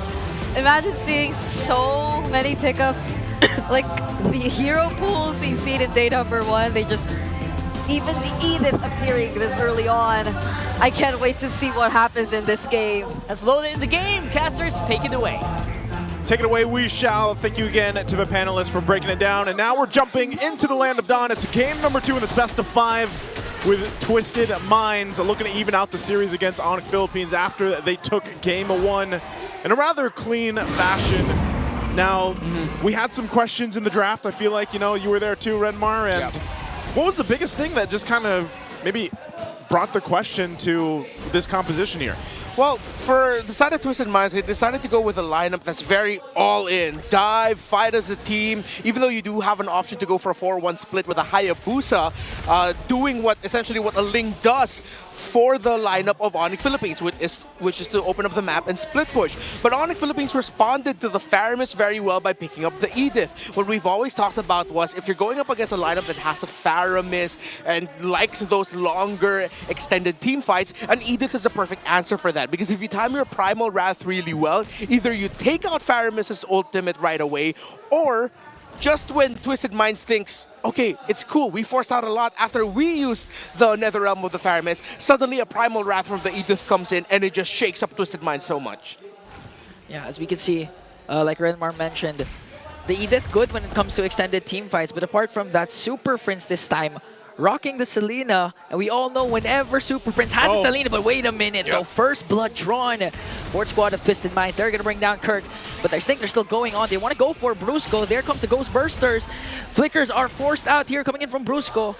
Imagine seeing so many pickups. Like the hero pools we've seen in day number 1, they just, even the Edith appearing this early on. I can't wait to see what happens in this game. Let's load it in the game. Casters, take it away. Take it away, we shall. Thank you again to the panelists for breaking it down. And now we're jumping into the Land of Dawn. It's game number 2 in this best of 5 with Twisted Minds looking to even out the series against Onic Philippines after they took game 1 in a rather clean fashion. Now, we had some questions in the draft. I feel like, you were there too, Redmar. And what was the biggest thing that just kind of maybe brought the question to this composition here? Well, for the side of Twisted Minds, they decided to go with a lineup that's very all-in. Dive, fight as a team, even though you do have an option to go for a 4-1 split with a Hayabusa, doing essentially what a Ling does for the lineup of Onic Philippines, which is to open up the map and split push. But Onic Philippines responded to the Faramis very well by picking up the Edith. What we've always talked about was if you're going up against a lineup that has a Faramis and likes those longer extended team fights, an Edith is a perfect answer for that. Because if you time your Primal Wrath really well, either you take out Faramis's ultimate right away, or just when Twisted Minds thinks, okay, it's cool, we forced out a lot after we use the Netherrealm of the Faramis, suddenly a Primal Wrath from the Edith comes in and it just shakes up Twisted Minds so much. Yeah, as we can see, like Renmar mentioned, the Edith good when it comes to extended team fights, but apart from that, Super Prince this time rocking the Selena, and we all know whenever Super Prince has the Selena, but wait a minute, though, first blood drawn. Fourth squad of Twisted Minds, they're gonna bring down Kirk, but I think they're still going on. They want to go for Brusco. There comes the Ghost Bursters. Flickers are forced out here, coming in from Brusco,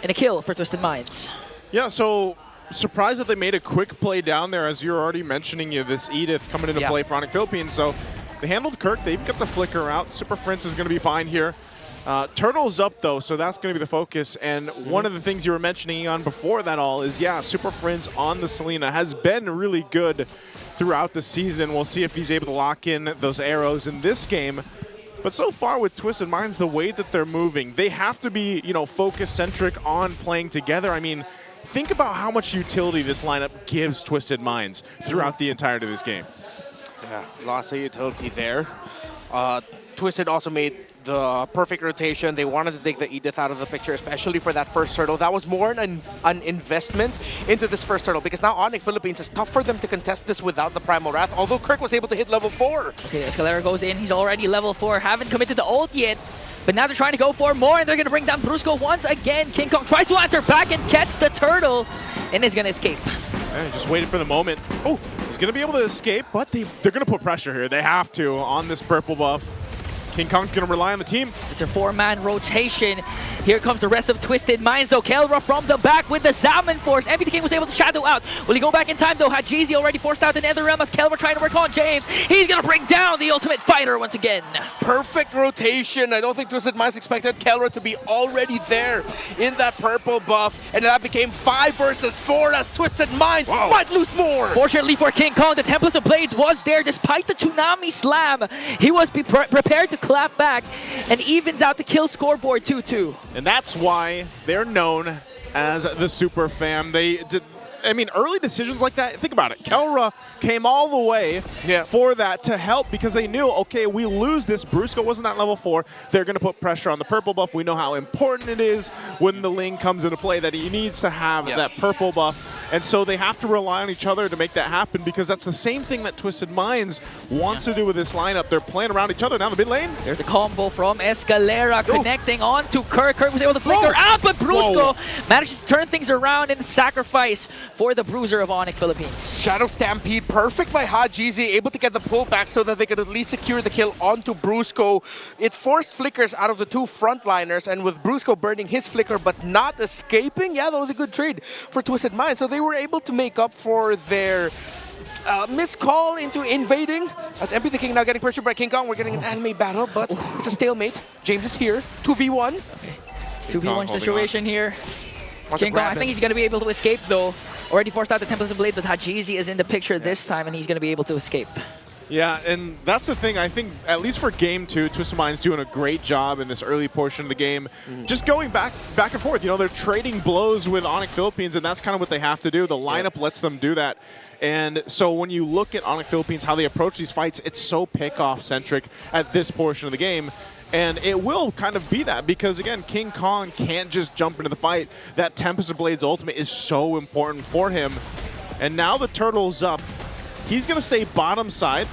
and a kill for Twisted Minds. Yeah, so surprised that they made a quick play down there, as you're already mentioning, this Edith coming into play for Onic Philippines. So they handled Kirk, they've got the Flicker out. Super Prince is gonna be fine here. Turtle's up though, so that's going to be the focus. And one of the things you were mentioning on before that all is, Super Prince on the Selena has been really good throughout the season. We'll see if he's able to lock in those arrows in this game. But so far with Twisted Minds, the way that they're moving, they have to be, focus-centric on playing together. I mean, think about how much utility this lineup gives Twisted Minds throughout the entirety of this game. Yeah, lots of utility there. Twisted also made the perfect rotation. They wanted to take the Edith out of the picture, especially for that first turtle. That was more an investment into this first turtle, because now Onic Philippines, is tough for them to contest this without the Primal Wrath, although Kirk was able to hit level 4. Okay, Escalera goes in. He's already level 4. Haven't committed the ult yet, but now they're trying to go for more, and they're going to bring down Brusco once again. King Kong tries to answer back and gets the turtle, and is going to escape. Just waited for the moment. Oh, he's going to be able to escape, but they're going to put pressure here. They have to on this purple buff. King Kong's going to rely on the team. It's a 4-man rotation. Here comes the rest of Twisted Minds, though. Kelra from the back with the Salmon Force. MVP King was able to shadow out. Will he go back in time, though? Hajizi already forced out the Netherrealm as Kelra trying to work on James. He's going to bring down the Ultimate Fighter once again. Perfect rotation. I don't think Twisted Minds expected Kelra to be already there in that purple buff, and that became 5 versus 4 as Twisted Minds might lose more. Fortunately for King Kong, the Templars of Blades was there despite the Tsunami Slam. He was prepared to clap back and evens out the kill scoreboard 2-2. And that's why they're known as the Super Fam. They I mean, early decisions like that, think about it. Kelra came all the way for that to help because they knew, okay, we lose this. Brusco wasn't at level 4. They're going to put pressure on the purple buff. We know how important it is when the Ling comes into play that he needs to have that purple buff. And so they have to rely on each other to make that happen because that's the same thing that Twisted Minds wants to do with this lineup. They're playing around each other down the mid lane. There's the combo from Escalera connecting on to Kirk. Kirk was able to flicker out, but Brusco manages to turn things around and sacrifice for the bruiser of Onic Philippines. Shadow Stampede, perfect by Hajizi, able to get the pullback so that they could at least secure the kill onto Brusco. It forced flickers out of the 2 frontliners, and with Brusco burning his flicker but not escaping, that was a good trade for Twisted Minds. So they were able to make up for their missed call into invading. As MP the King now getting pressured by King Kong. We're getting an anime battle, but it's a stalemate. James is here, 2v1. 2v1 situation here. King Kong, I think he's going to be able to escape though. Already forced out the Tempest of Blade, but Hajizi is in the picture this time, and he's going to be able to escape. Yeah, and that's the thing. I think, at least for Game 2, Twisted Minds doing a great job in this early portion of the game. Just going back and forth. You know, they're trading blows with Onic Philippines, and that's kind of what they have to do. The lineup lets them do that. And so when you look at Onic Philippines, how they approach these fights, it's so pick-off-centric at this portion of the game. And it will kind of be that because, again, King Kong can't just jump into the fight. That Tempest of Blades ultimate is so important for him. And now the turtle's up. He's going to stay bottom side.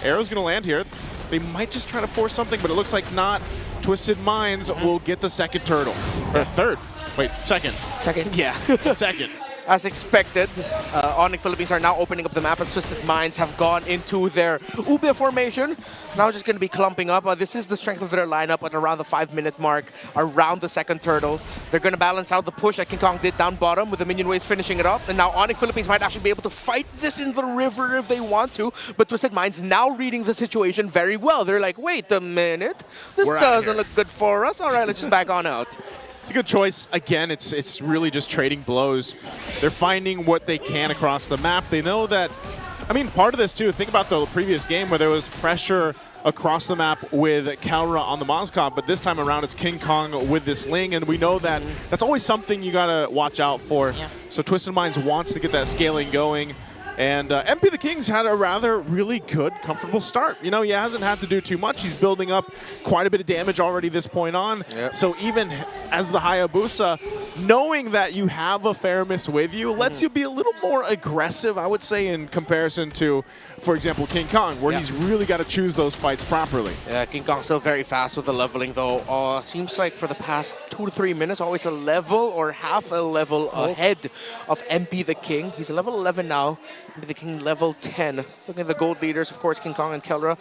Arrow's going to land here. They might just try to force something, but it looks like not. Twisted Minds will get the second turtle. Or third. Wait, second. Second? Yeah. Second. As expected, Onic Philippines are now opening up the map as Twisted Minds have gone into their Ube formation. Now just going to be clumping up. This is the strength of their lineup at around the 5-minute mark, around the second turtle. They're going to balance out the push that King Kong did down bottom with the minion waves finishing it up. And now Onic Philippines might actually be able to fight this in the river if they want to. But Twisted Minds now reading the situation very well. They're like, wait a minute. This doesn't look good for us. All right, let's just back on out. It's a good choice. Again, it's really just trading blows. They're finding what they can across the map. They know that, I mean, part of this too, think about the previous game where there was pressure across the map with Kalra on the Mozcop, but this time around it's King Kong with this Ling, and we know that that's always something you gotta watch out for. So Twisted Minds wants to get that scaling going. And MP the King's had a rather really good, comfortable start. You know, he hasn't had to do too much. He's building up quite a bit of damage already this point on. So even as the Hayabusa, knowing that you have a Faramis with you lets you be a little more aggressive, I would say, in comparison to, for example, King Kong, where he's really got to choose those fights properly. Yeah, King Kong's still very fast with the leveling, though. Seems like for the past 2 to 3 minutes, always a level or half a level ahead of MP the King. He's a level 11 now. MP the King level 10. Looking at the gold leaders, of course, King Kong and Kelra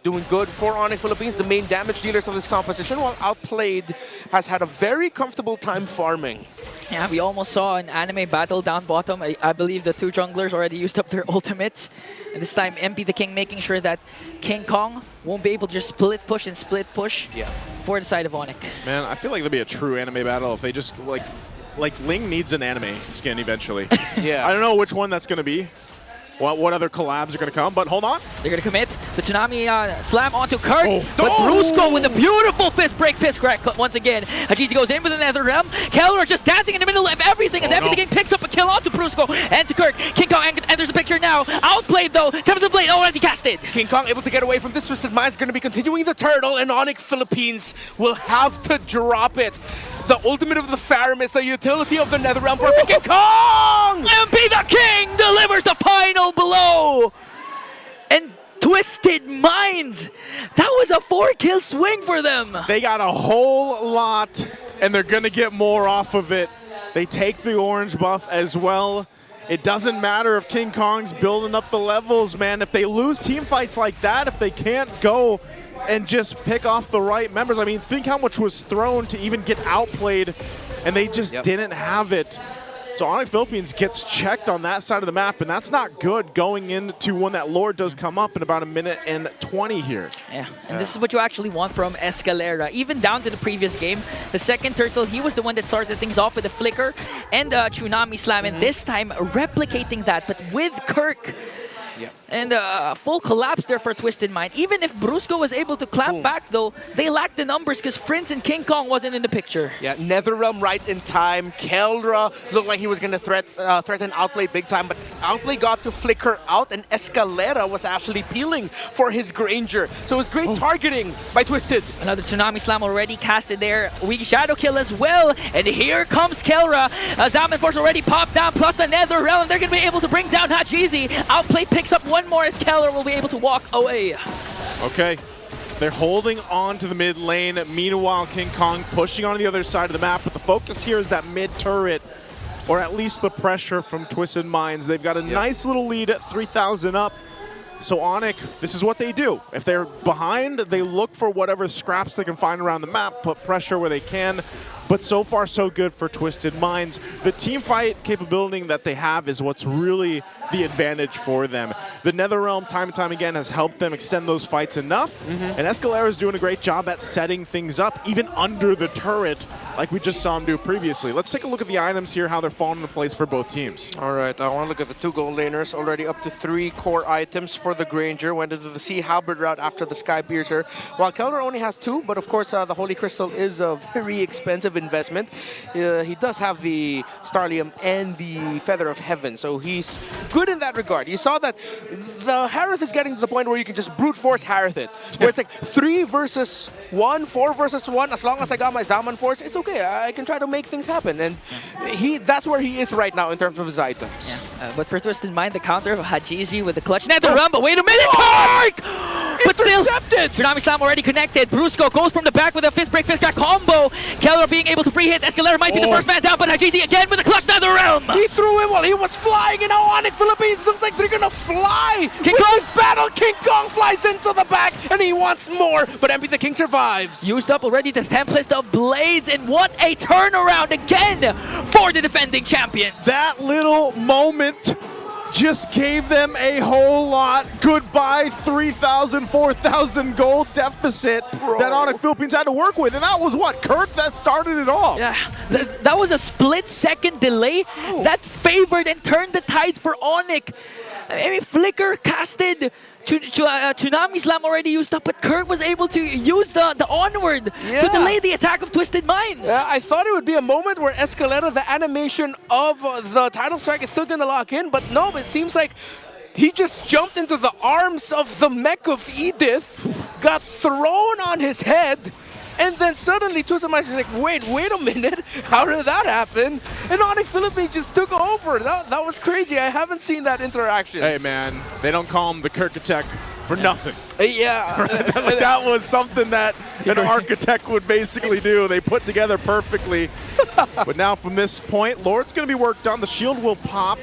doing good for Onic Philippines. The main damage dealers of this composition, while Outplayed has had a very comfortable time farming. Yeah, we almost saw an anime battle down bottom. I believe the 2 junglers already used up their ultimates. And this time, MP the King making sure that King Kong won't be able to just split push for the side of Onic. Man, I feel like there'll be a true anime battle if they just, like Ling needs an anime skin eventually. I don't know which one that's going to be. What other collabs are going to come, but hold on. They're going to commit the Tsunami slam onto Kirk, but Brusco with a beautiful fist crack once again. Hajizi goes in with the Nether Realm. Keller just dancing in the middle of everything as Everything picks up a kill onto Brusco and to Kirk. King Kong enters the picture now. Outplayed though. Tempest of Blade already casted. King Kong able to get away from this. Twisted Minds going to be continuing the turtle, and Onic Philippines will have to drop it. The ultimate of the Faramis, the utility of the Nether Realm. Perfect King Kong! MP the King delivers the final blow! And Twisted Minds, that was a 4-kill swing for them! They got a whole lot, and they're going to get more off of it. They take the orange buff as well. It doesn't matter if King Kong's building up the levels, man. If they lose team fights like that, if they can't go and just pick off the right members. I mean, think how much was thrown to even get outplayed, and they just didn't have it. So Onic Philippines gets checked on that side of the map, and that's not good going into when that Lord does come up in about 1:20 here. Yeah, and this is what you actually want from Escalera. Even down to the previous game, the second turtle, he was the one that started things off with a flicker and a Tsunami slam, and this time replicating that, but with Kirk. And full collapse there for Twisted Mind. Even if Brusco was able to clap back, though, they lacked the numbers because Prince and King Kong wasn't in the picture. Yeah, NetherRealm right in time. Keldra looked like he was going to threaten Outplay big time, but Outplay got to flicker out, and Escalera was actually peeling for his Granger. So it was great targeting by Twisted. Another Tsunami Slam already casted there. Weak Shadow Kill as well. And here comes Kelra. Zaman Force already popped down, plus the NetherRealm. They're going to be able to bring down Hajizi. Outplay picks up one more as Keller will be able to walk away. Okay. They're holding on to the mid lane. Meanwhile, King Kong pushing on the other side of the map. But the focus here is that mid turret, or at least the pressure from Twisted Minds. They've got a nice little lead at 3,000 up. So Onic, this is what they do. If they're behind, they look for whatever scraps they can find around the map, put pressure where they can. But so far, so good for Twisted Minds. The team fight capability that they have is what's really the advantage for them. The NetherRealm, time and time again, has helped them extend those fights enough. And Escalera is doing a great job at setting things up, even under the turret, like we just saw him do previously. Let's take a look at the items here, how they're falling into place for both teams. All right, I want to look at the two gold laners. Already up to 3 core items for the Granger. Went into the Sea Halberd route after the Sky Piercer. While Keldra only has 2, but of course the Holy Crystal is a very expensive investment. He does have the Starlium and the Feather of Heaven, so he's good in that regard. You saw that the Harith is getting to the point where you can just brute force Harith it, where it's like 3 versus 1, 4 versus 1. As long as I got my Zaman Force, it's okay. I can try to make things happen, and that's where he is right now in terms of his items. But for Twisted Mind, the counter of Hajizi with the clutch NetherRealm, but wait a minute, Park! But still, Tsunami Slam already connected. Brusco goes from the back with a fist break, fist crack combo. Keller being able to free hit. Escalera might be the first man down, but Hajizi again with a clutch NetherRealm. He threw him while he was flying, and now Onic Philippines looks like they're gonna fly. King Kong's battle. King Kong flies into the back, and he wants more, but MP the King survives. Used up already the Tempest of Blades, and what a turnaround again for the defending champions. That little moment just gave them a whole lot. Goodbye 3,000, 4,000 gold deficit that Onic Philippines had to work with. And that was what? Kirk that started it all. Yeah, that was a split-second delay that favored and turned the tides for Onic. I mean, Flicker casted, Tsunami Slam already used up, but Kirk was able to use the onward to delay the attack of Twisted Minds. Yeah, I thought it would be a moment where Escalera, the animation of the title strike is still going to lock in, but no, it seems like he just jumped into the arms of the mech of Edith, got thrown on his head, and then suddenly Twisted Minds was like, wait a minute, how did that happen? And Onic Philippines just took over. That was crazy. I haven't seen that interaction. Hey man, they don't call him the Kirk attack for nothing. Yeah. That was something that an architect would basically do. They put together perfectly. But now from this point, Lord's going to be worked on. The shield will pop.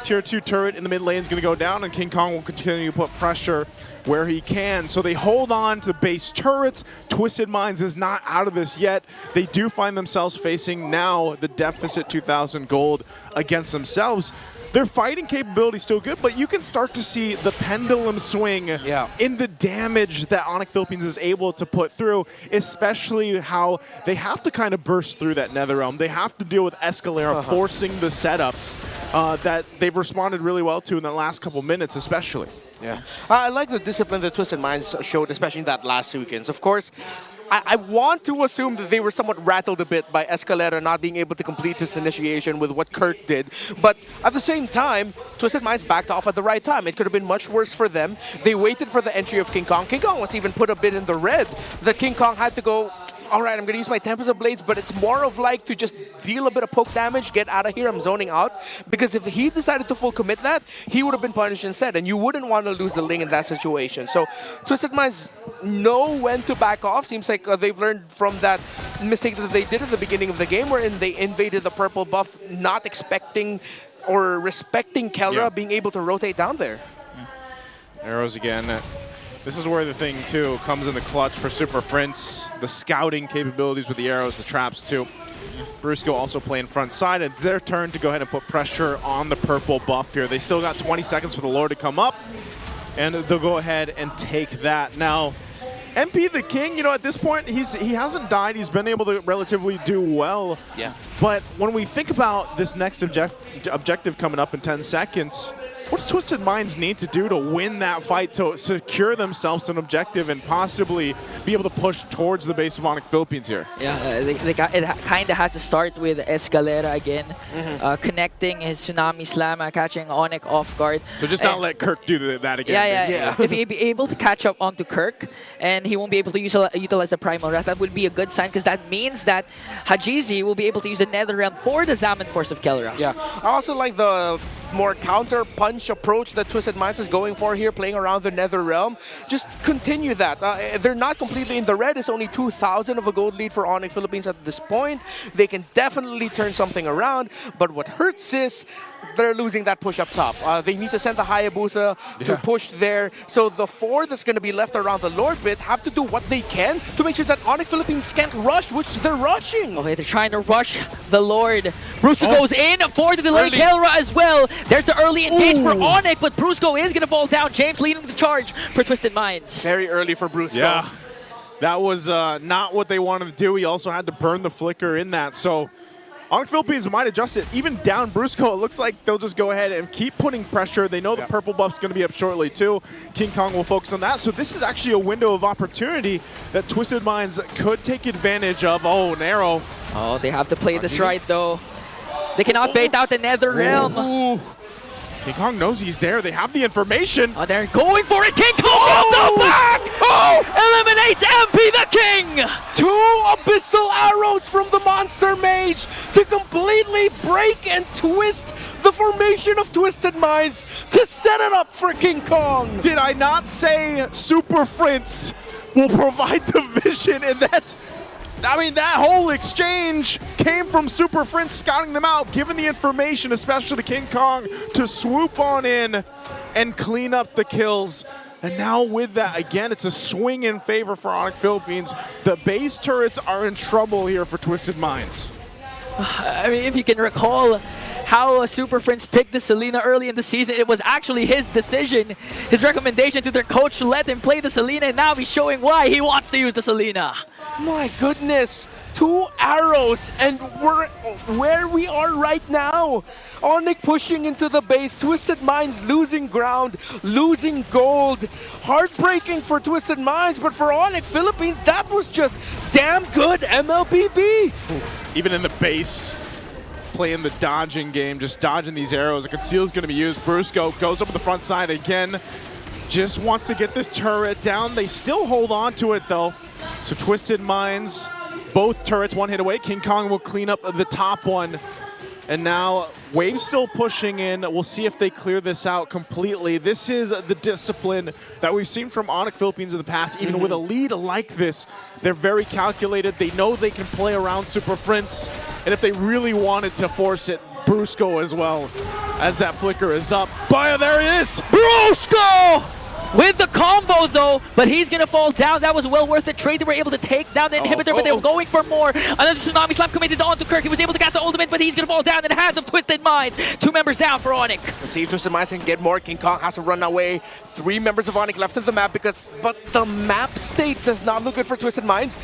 Tier 2 turret in the mid lane is going to go down, and King Kong will continue to put pressure where he can. So they hold on to the base turrets. Twisted Minds is not out of this yet. They do find themselves facing now the deficit 2,000 gold against themselves. Their fighting capability is still good, but you can start to see the pendulum swing in the damage that Onic Philippines is able to put through, especially how they have to kind of burst through that NetherRealm. They have to deal with Escalera forcing the setups that they've responded really well to in the last couple minutes, especially. Yeah, I like the discipline that Twisted Minds showed, especially in that last sequence. Of course, I want to assume that they were somewhat rattled a bit by Escalera not being able to complete his initiation with what Kirk did. But at the same time, Twisted Minds backed off at the right time. It could have been much worse for them. They waited for the entry of King Kong. King Kong was even put a bit in the red. The King Kong had to go, all right, I'm going to use my Tempest of Blades, but it's more of like to just deal a bit of poke damage, get out of here, I'm zoning out. Because if he decided to full commit that, he would have been punished instead, and you wouldn't want to lose the Ling in that situation. So Twisted Minds know when to back off. Seems like they've learned from that mistake that they did at the beginning of the game, wherein they invaded the purple buff, not expecting or respecting Kelra being able to rotate down there. Arrows again. This is where the thing, too, comes in the clutch for Super Prince. The scouting capabilities with the arrows, the traps, too. Brusco also playing front side, and their turn to go ahead and put pressure on the purple buff here. They still got 20 seconds for the Lord to come up, and they'll go ahead and take that. Now, MP the King, you know, at this point, he hasn't died. He's been able to relatively do well. Yeah. But when we think about this next objective coming up in 10 seconds, what does Twisted Minds need to do to win that fight, to secure themselves an objective and possibly be able to push towards the base of Onic Philippines here? Yeah, it kind of has to start with Escalera again, connecting his Tsunami Slam, catching Onic off guard. So just not let Kirk do that again. Yeah. If he'd be able to catch up onto Kirk and he won't be able to utilize the Primal Wrath, that would be a good sign because that means that Hajizi will be able to use the Nether Realm for the Zaman Force of Kelra. Yeah, I also like the more counter-punch approach that Twisted Minds is going for here, playing around the Nether Realm. Just continue that. They're not completely in the red. It's only 2,000 of a gold lead for Onic Philippines at this point. They can definitely turn something around, but what hurts is they're losing that push up top. They need to send the Hayabusa to push there. So the 4 that's going to be left around the Lord bit have to do what they can to make sure that Onic Philippines can't rush, which they're rushing. Okay, they're trying to rush the Lord. Brusco goes in for the delay. Kelra as well. There's the early engage for Onic, but Brusco is going to fall down. James leading the charge for Twisted Minds. Very early for Brusco. Yeah, that was not what they wanted to do. He also had to burn the flicker in that. So Onic Philippines might adjust it. Even down Brusco, it looks like they'll just go ahead and keep putting pressure. They know the purple buff's going to be up shortly too. King Kong will focus on that. So this is actually a window of opportunity that Twisted Minds could take advantage of. Oh, narrow. Oh, they have to play this right though. They cannot bait out the Nether Realm. King Kong knows he's there. They have the information. Oh, they're going for it. King Kong from the back! Eliminates MP the King! 2 abyssal arrows from the Monster Mage to completely break and twist the formation of Twisted Minds to set it up for King Kong. Did I not say Super Prince will provide the vision? And that whole exchange came from Super Prince scouting them out, giving the information, especially to King Kong, to swoop on in and clean up the kills. And now with that, again, it's a swing in favor for Onic Philippines. The base turrets are in trouble here for Twisted Minds. I mean, if you can recall how Super Prince picked the Selena early in the season, it was actually his decision. His recommendation to their coach to let him play the Selena, and now he's showing why he wants to use the Selena. My goodness, 2 arrows, and we're where we are right now. Onic pushing into the base, Twisted Minds losing ground, losing gold. Heartbreaking for Twisted Minds, but for Onic Philippines, that was just damn good MLBB. Even in the base, playing the dodging game, just dodging these arrows. A conceal is going to be used. Brusco goes up the front side again. Just wants to get this turret down. They still hold on to it though. So Twisted Minds, both turrets 1 hit away. King Kong will clean up the top one. And now Wave's still pushing in. We'll see if they clear this out completely. This is the discipline that we've seen from Onic Philippines in the past. Even with a lead like this, they're very calculated. They know they can play around Super Prince. And if they really wanted to force it, Brusco as well, as that flicker is up. But there it is! Brusco! With the combo though, but he's gonna fall down. That was well worth the trade. They were able to take down the inhibitor, but they were going for more. Another Tsunami Slam committed onto Kirk. He was able to cast the ultimate, but he's gonna fall down in the hands of Twisted Minds. 2 members down for Onic. Let's see if Twisted Minds can get more. King Kong has to run away. 3 members of Onic left of the map, but the map state does not look good for Twisted Minds.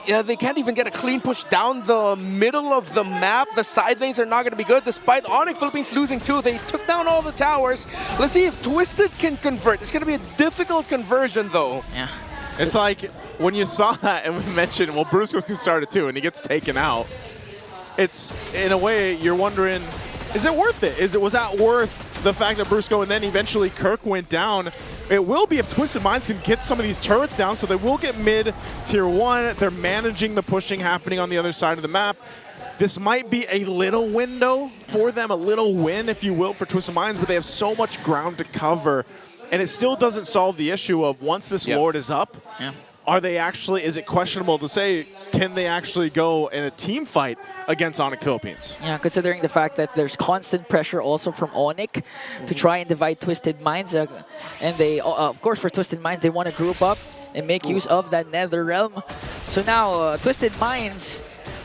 Yeah, they can't even get a clean push down the middle of the map. The side lanes are not going to be good, despite Onic Philippines losing 2. They took down all the towers. Let's see if Twisted can convert. It's going to be a difficult conversion, though. Yeah. It's like when you saw that and we mentioned, well, Brusco can start it too, and he gets taken out. It's, in a way, you're wondering, is it worth it? Was that worth the fact that Brusco and then eventually Kirk went down? It will be if Twisted Minds can get some of these turrets down, so they will get mid tier 1. They're managing the pushing happening on the other side of the map. This might be a little window for them, a little win, if you will, for Twisted Minds, but they have so much ground to cover. And it still doesn't solve the issue of once this Lord is up, are they actually, is it questionable to say, can they actually go in a team fight against Onic Philippines? Yeah, considering the fact that there's constant pressure also from Onic to try and divide Twisted Minds. And they, of course, for Twisted Minds, they want to group up and make use of that Nether Realm. So now, Twisted Minds,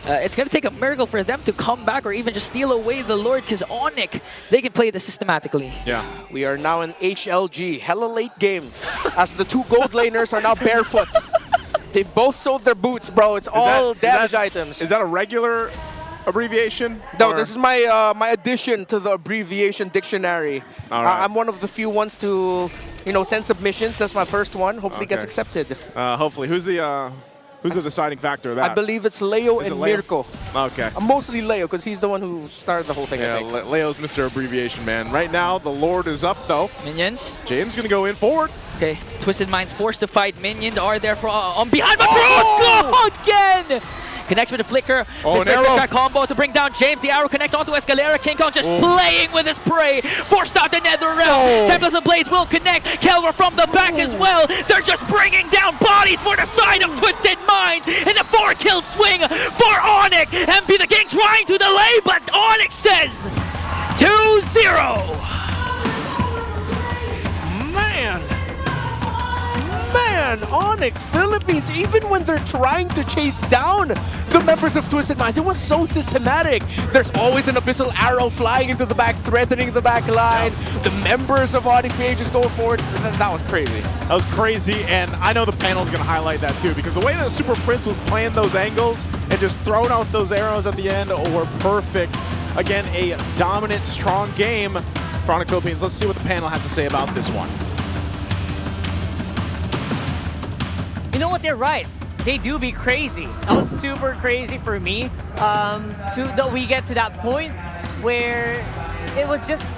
it's going to take a miracle for them to come back or even just steal away the Lord, because Onic, they can play this systematically. Yeah. We are now in HLG, hella late game, as the 2 gold laners are now barefoot. They both sold their boots, bro. It's all damage items. Is that a regular abbreviation? No, or- this is my my addition to the abbreviation dictionary. All right. I'm one of the few ones to, send submissions. That's my first one. Hopefully, it gets Okay. accepted. Hopefully. Who's the deciding factor of that? I believe it's Leo Is and it Leo? Mirko. Okay. Mostly Leo, because he's the one who started the whole thing. Yeah, I think. Leo's Mr. Abbreviation, man. Right now, the Lord is up, though. Minions. James gonna go in forward. Okay, Twisted Minds forced to fight. Minions are there for on behind, but Brusco again! Connects with the flicker. Oh, an This arrow. Flicker combo to bring down James. The arrow connects onto Escalera. King Kong just playing with his prey. Forced out the Nether Realm. Templars and Blades will connect. Kelra from the back as well. They're just bringing down bodies for the side of Twisted Minds. In a 4-kill swing for Onic. MP the King trying to delay, but Onic says 2-0. Man, Onic Philippines, even when they're trying to chase down the members of Twisted Minds, it was so systematic. There's always an abyssal arrow flying into the back, threatening the back line. The members of Onic PH just going forward. That was crazy. That was crazy, and I know the panel's going to highlight that too, because the way that Super Prince was playing those angles and just throwing out those arrows at the end were perfect. Again, a dominant, strong game for Onic Philippines. Let's see what the panel has to say about this one. You know what? They're right. They do be crazy. That was super crazy for me. That we get to that point where it was just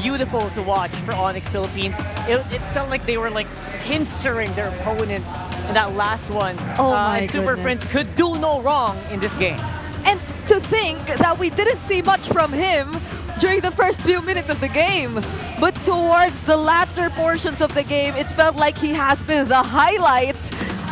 beautiful to watch for Onic Philippines. It felt like they were like pincering their opponent in that last one. Oh my and Super goodness. Prince could do no wrong in this game. And to think that we didn't see much from him during the first few minutes of the game. But towards the latter portions of the game, it felt like he has been the highlight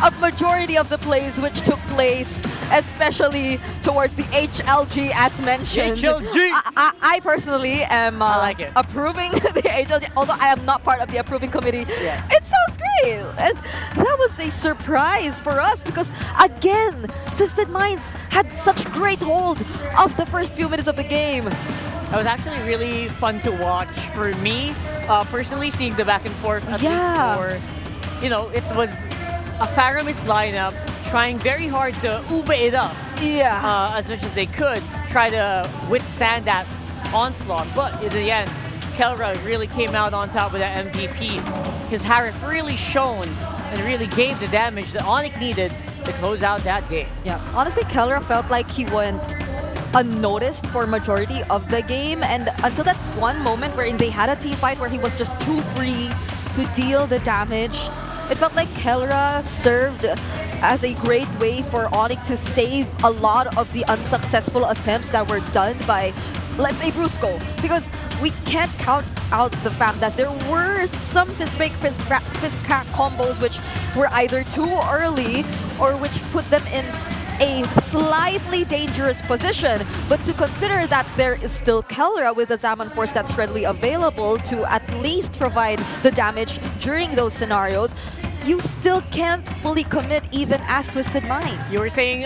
of majority of the plays which took place, especially towards the HLG as mentioned. HLG! I personally am like it. approving the HLG, although I am not part of the approving committee. Yes. It sounds great. And that was a surprise for us because, again, Twisted Minds had such great hold of the first few minutes of the game. That was actually really fun to watch for me, personally, seeing the back and forth. At Yeah. least for, it was a Faramis lineup trying very hard to ube it up as much as they could, try to withstand that onslaught. But in the end, Kelra really came out on top with that MVP. His Harif really shone and really gave the damage that Onic needed to close out that game. Yeah, honestly, Kelra felt like he went unnoticed for majority of the game, and until that one moment wherein they had a team fight where he was just too free to deal the damage, it felt like Kelra served as a great way for Onic to save a lot of the unsuccessful attempts that were done by, let's say, Brusco, because we can't count out the fact that there were some fist break, fist crack combos which were either too early or which put them in a slightly dangerous position, but to consider that there is still Kelra with the Zaman Force that's readily available to at least provide the damage during those scenarios, you still can't fully commit even as Twisted Minds. You were saying,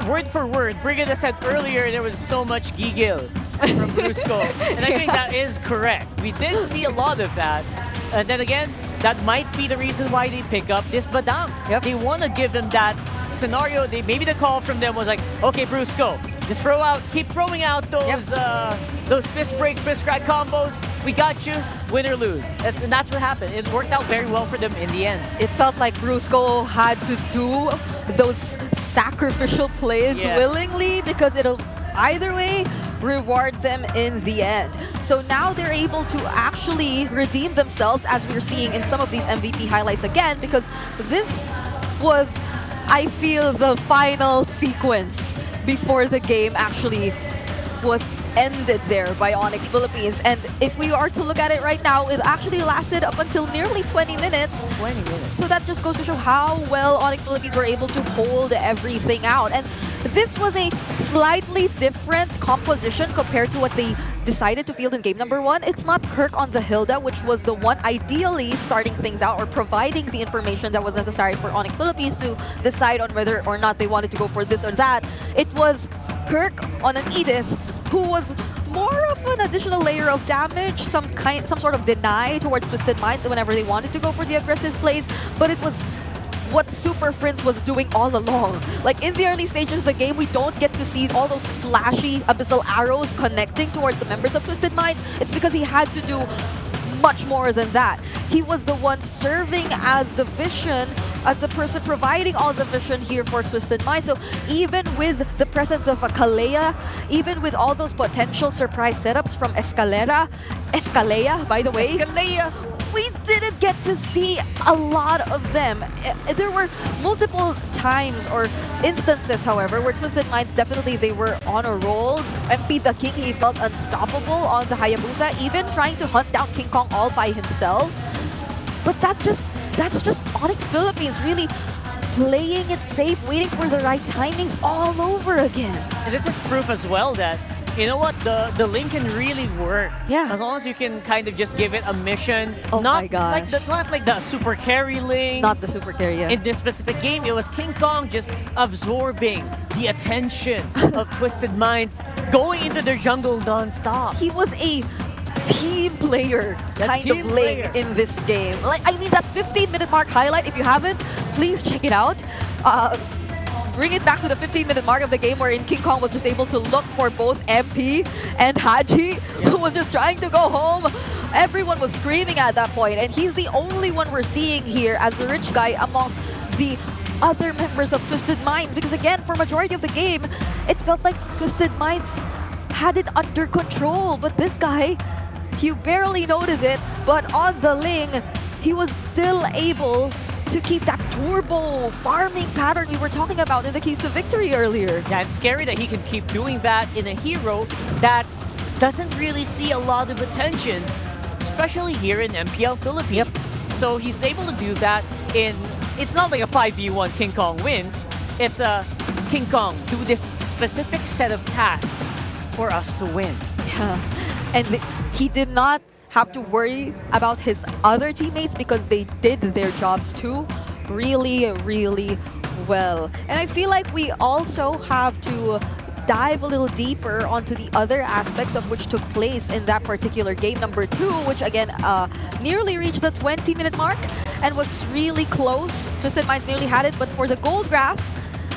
word for word, Brigida said earlier there was so much gigil from Brusco, and I think that is correct. We did see a lot of that, and then again, that might be the reason why they pick up this Badam. They want to give him that scenario. Maybe the call from them was like, okay, Brusco, just keep throwing out those fist break, fist crack combos. We got you, win or lose. And that's what happened. It worked out very well for them in the end. It felt like Brusco had to do those sacrificial plays willingly because it'll either way reward them in the end. So now they're able to actually redeem themselves, as we're seeing in some of these MVP highlights again, because this was, I feel, the final sequence before the game actually was ended there by Onic Philippines. And if we are to look at it right now, it actually lasted up until nearly 20 minutes. 20 minutes. So that just goes to show how well Onic Philippines were able to hold everything out. And this was a slightly different composition compared to what they decided to field in game number one. It's not Kirk on the Hilda, which was the one ideally starting things out or providing the information that was necessary for Onic Philippines to decide on whether or not they wanted to go for this or that. It was Kirk on an Edith, who was more of an additional layer of damage, some sort of deny towards Twisted Minds whenever they wanted to go for the aggressive plays, but it was what Super Prince was doing all along. Like in the early stages of the game, we don't get to see all those flashy abyssal arrows connecting towards the members of Twisted Minds. It's because he had to do much more than that. He was the one serving as the vision, as the person providing all the vision here for Twisted Minds. So even with the presence of a Kalea, even with all those potential surprise setups from Escalera, by the way, we didn't get to see a lot of them. There were multiple times or instances, however, where Twisted Minds definitely they were on a roll. MP the King, he felt unstoppable on the Hayabusa, even trying to hunt down King Kong all by himself. But that's just Onic Philippines really playing it safe, waiting for the right timings all over again. And this is proof as well that, you know what, the link can really work. Yeah. As long as you can kind of just give it a mission. Oh not my gosh. Not like the super carry link. Not the super carry, yeah. In this specific game, it was King Kong just absorbing the attention of Twisted Minds, going into their jungle non-stop. He was a team player kind of link in this game. Like, I mean, that 15-minute mark highlight, if you haven't, please check it out. Bring it back to the 15-minute mark of the game wherein King Kong was just able to look for both MP and Haji, who was just trying to go home. Everyone was screaming at that point, and he's the only one we're seeing here as the rich guy amongst the other members of Twisted Minds. Because again, for majority of the game, it felt like Twisted Minds had it under control. But this guy, you barely notice it, but on the Ling, he was still able to keep that turbo farming pattern we were talking about in the keys to victory earlier. Yeah, it's scary that he can keep doing that in a hero that doesn't really see a lot of attention, especially here in MPL Philippines. Yep. So he's able to do that in, it's not like a 5v1 King Kong wins, it's a King Kong do this specific set of tasks for us to win. Yeah, and he did not have to worry about his other teammates because they did their jobs too really, really well. And I feel like we also have to dive a little deeper onto the other aspects of which took place in that particular game number 2, which again nearly reached the 20-minute mark and was really close. Twisted Minds nearly had it, but for the gold graph,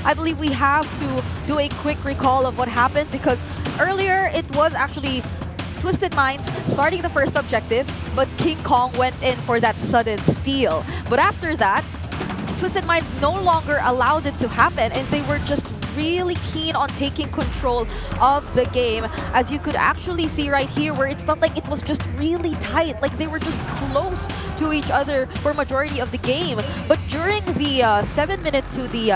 I believe we have to do a quick recall of what happened, because earlier it was actually Twisted Minds starting the first objective, but King Kong went in for that sudden steal. But after that, Twisted Minds no longer allowed it to happen, and they were just really keen on taking control of the game, as you could actually see right here where it felt like it was just really tight, like they were just close to each other for majority of the game. But during the 7-minute to the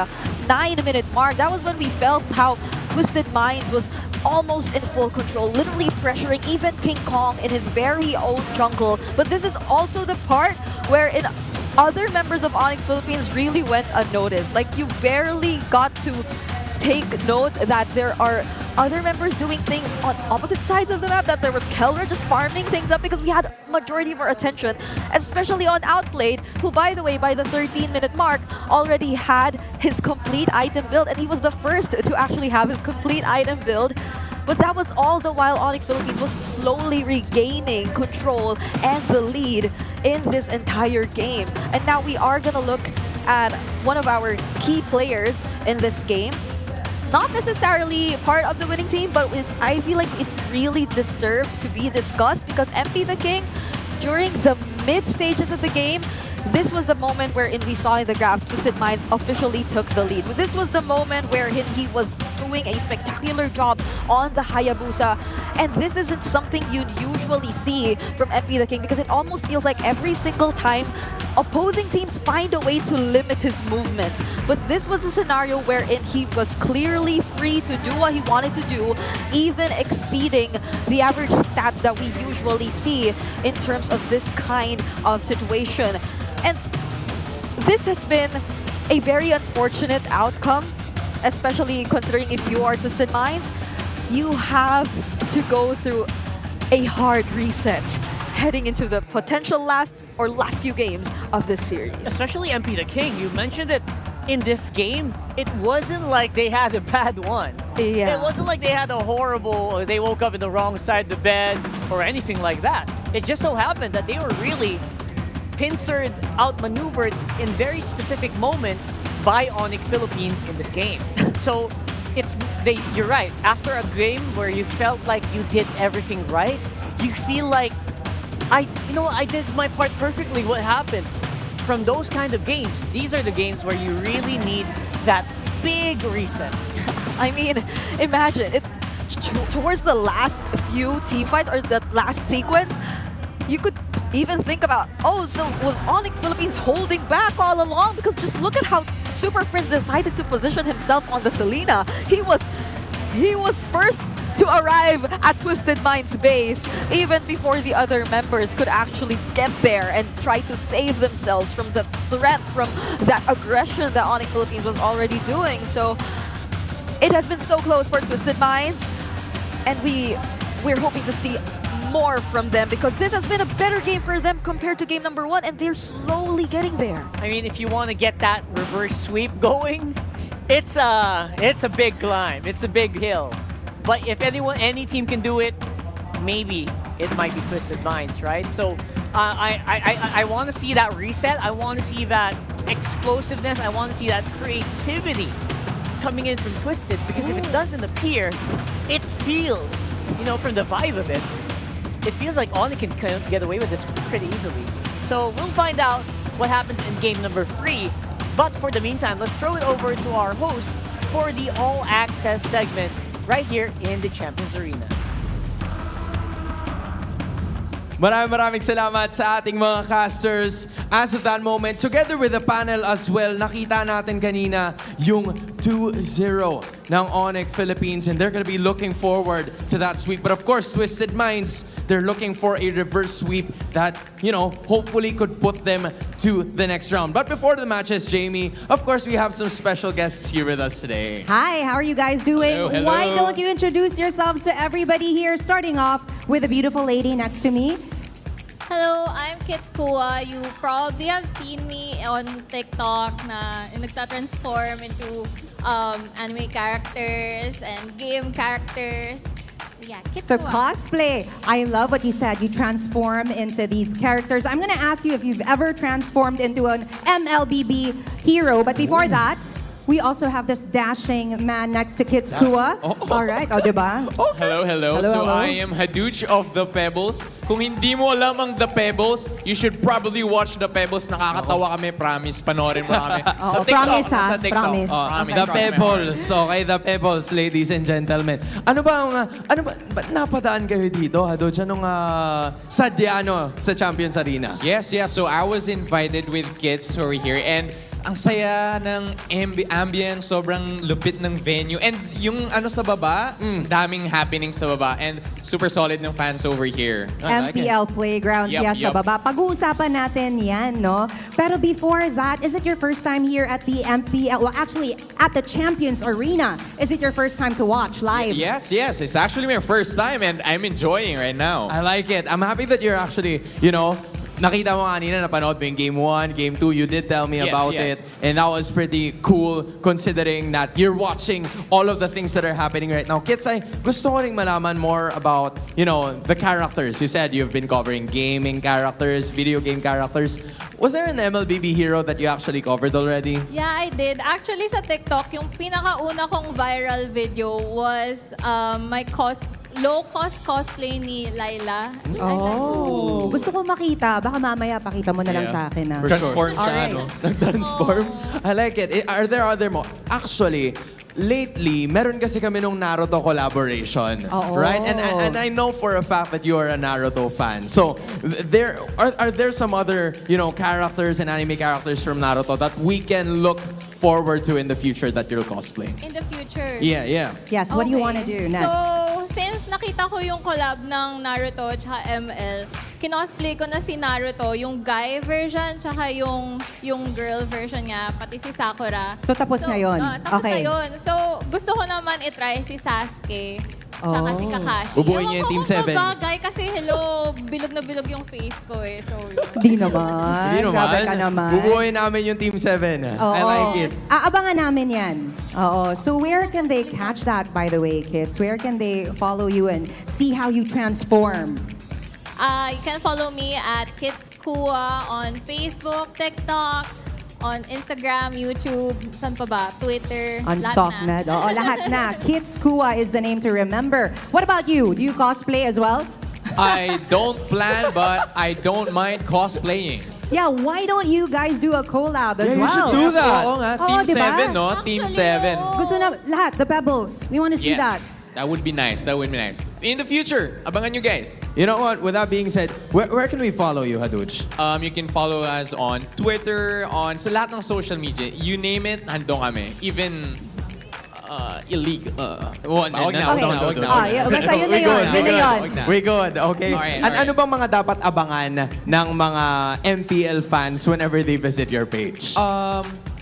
9-minute mark, that was when we felt how Twisted Minds was almost in full control, literally pressuring even King Kong in his very own jungle. But this is also the part wherein other members of Onic Philippines really went unnoticed. Like, you barely got to take note that there are other members doing things on opposite sides of the map, that there was Keller just farming things up, because we had majority of our attention, especially on Outplayed, who, by the way, by the 13-minute mark, already had his complete item build, and he was the first to actually have his complete item build. But that was all the while Onic Philippines was slowly regaining control and the lead in this entire game. And now we are gonna look at one of our key players in this game. Not necessarily part of the winning team, but I feel like it really deserves to be discussed, because MP the King, during the mid stages of the game, this was the moment wherein we saw in the graph Twisted Minds officially took the lead. This was the moment wherein he was doing a spectacular job on the Hayabusa. And this isn't something you'd usually see from MP the King, because it almost feels like every single time opposing teams find a way to limit his movements. But this was a scenario wherein he was clearly free to do what he wanted to do, even exceeding the average stats that we usually see in terms of this kind of situation. And this has been a very unfortunate outcome, especially considering if you are Twisted Minds, you have to go through a hard reset heading into the potential last few games of this series. Especially MP the King, you mentioned it in this game, it wasn't like they had a bad one. Yeah. It wasn't like they had a horrible, or they woke up in the wrong side of the bed or anything like that. It just so happened that they were really pincered, outmaneuvered in very specific moments by Onic Philippines in this game. So you're right. After a game where you felt like you did everything right, you feel like I did my part perfectly. What happened? From those kind of games, these are the games where you really need that big reset. I mean, imagine it towards the last few team fights or the last sequence, you could even think about, oh, so was Onic Philippines holding back all along? Because just look at how Super Prince decided to position himself on the Selena. He was first to arrive at Twisted Mind's base even before the other members could actually get there and try to save themselves from the threat, from that aggression that Onic Philippines was already doing. So it has been so close for Twisted Minds, and we're hoping to see more from them because this has been a better game for them compared to game number 1, and they're slowly getting there. I mean, if you want to get that reverse sweep going, it's a big climb. It's a big hill. But if any team can do it, maybe it might be Twisted Minds, right? So I want to see that reset. I want to see that explosiveness. I want to see that creativity coming in from Twisted, because if it doesn't appear, it feels, from the vibe of it, it feels like Onic can get away with this pretty easily. So we'll find out what happens in game number 3. But for the meantime, let's throw it over to our host for the All Access segment right here in the Champions Arena. Maraming salamat sa ating mga casters. As of that moment, together with the panel as well, nakita natin kanina yung 2-0 ng Onic Philippines, and they're gonna be looking forward to that sweep. But of course, Twisted Minds, they're looking for a reverse sweep that, hopefully could put them to the next round. But before the matches, Jamie, of course, we have some special guests here with us today. Hi, how are you guys doing? Hello, hello. Why don't you introduce yourselves to everybody here, starting off with a beautiful lady next to me. Hello, I'm Kitskua. You probably have seen me on TikTok na nagta-transform into anime characters and game characters. Yeah, So Kitskua. cosplay, I love what you said. You transform into these characters. I'm gonna ask you if you've ever transformed into an MLBB hero, but before that, we also have this dashing man next to Kitskua. All right, diba? Hello. Hello, So hello. I am Haduch of The Pebbles. Kung hindi mo alam ang The Pebbles, you should probably watch The Pebbles. Nakakatawa kami, promise. Panoorin mo na kami. Sa TikTok. promise, ha? Sa TikTok. Promise. Promise, The cross my heart. Pebbles. Okay, The Pebbles, ladies and gentlemen. Ba't napadaan kayo dito, Hadoch? Anong sadya sa Champions Arena? Yes. So I was invited with kids who are here, and ang saya ng ambience, sobrang lupit ng venue. And yung sa baba, daming happening sa baba. And super solid ng fans over here. MPL Playgrounds, sa baba. Pag-uusapan natin yan, no? Pero before that, is it your first time here at the MPL? Well, actually, at the Champions Arena. Is it your first time to watch live? Yes. It's actually my first time, and I'm enjoying right now. I like it. I'm happy that you're actually, nakita mo kanina, napanood mo yung Game 1, Game 2. You did tell me about it. And that was pretty cool considering that you're watching all of the things that are happening right now. Kids, gusto ko ring malaman more about, the characters. You said you've been covering gaming characters, video game characters. Was there an MLBB hero that you actually covered already? Yeah, I did. Actually, sa TikTok, yung pinakauna kong viral video was my low-cost cosplay ni Laila. Oh, gusto ko makita. Baka mamaya pakita mo na lang sa akin. Transform siya, Nag-transform? I like it. Are there other mo? Actually, lately, meron kasi kami nung Naruto collaboration. Right? And I know for a fact that you are a Naruto fan. So, are there some other, characters and anime characters from Naruto that we can look forward to in the future that you'll cosplay? In the future? Yeah. Yes, what do you want to do next? So, since nakita ko yung collab ng Naruto at ML, kinosplay ko na si Naruto, yung guy version, tsaka yung girl version niya, pati si Sakura. So, tapos na yun? Tapos Okay. na yun. So, gusto ko naman itry si Sasuke. Tsaka si Kakashi. Bubuoy niya yung Team 7. Bagay kasi bilog na bilog yung face ko eh. So, Di naman. Grabe ka naman. Bubuoy namin yung Team 7. I like it. Aabangan namin yan. Oo. So where can they catch that, by the way, kids? Where can they follow you and see how you transform? you can follow me at Kids Kua on Facebook, TikTok, on Instagram, YouTube, saan pa ba? Twitter, On lahat SoftNet. Oo, lahat na. Kids Kua is the name to remember. What about you? Do you cosplay as well? I don't plan, but I don't mind cosplaying. Yeah, why don't you guys do a collab as Yeah, you well? should do that. Oo nga, Team diba? 7, no? Team 7. Gusto na lahat, the Pebbles. We want to see Yes. that. That would be nice. That would be nice. In the future, abangan nyo guys. You know what? With that being said, where can we follow you, Haduch? You can follow us on Twitter, sa lahat ng social media. You name it, handong kami. Even illegal. Wag na. Yeah, basta yun na yun. Yun na yun. We good, okay. Alright, Ano bang mga dapat abangan ng mga MPL fans whenever they visit your page?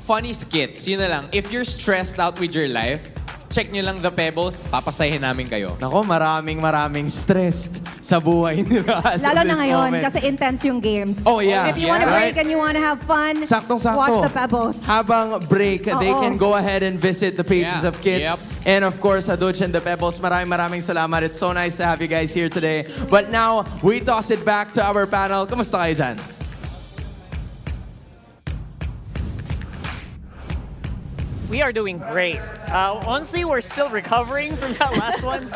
Funny skits, yun na lang. If you're stressed out with your life, check nyo lang The Pebbles, papasahin namin kayo. Nako, maraming stressed sa buhay nila. Lalo na ngayon, kasi intense yung games. Oh, yeah. If you want to break and you want to have fun, watch the Pebbles. Habang break, they can go ahead and visit the pages of kids. Yep. And of course, Haduch and the Pebbles, maraming salamat. It's so nice to have you guys here today. But now, we toss it back to our panel. Kumusta kayo dyan? We are doing great. Honestly, we're still recovering from that last one.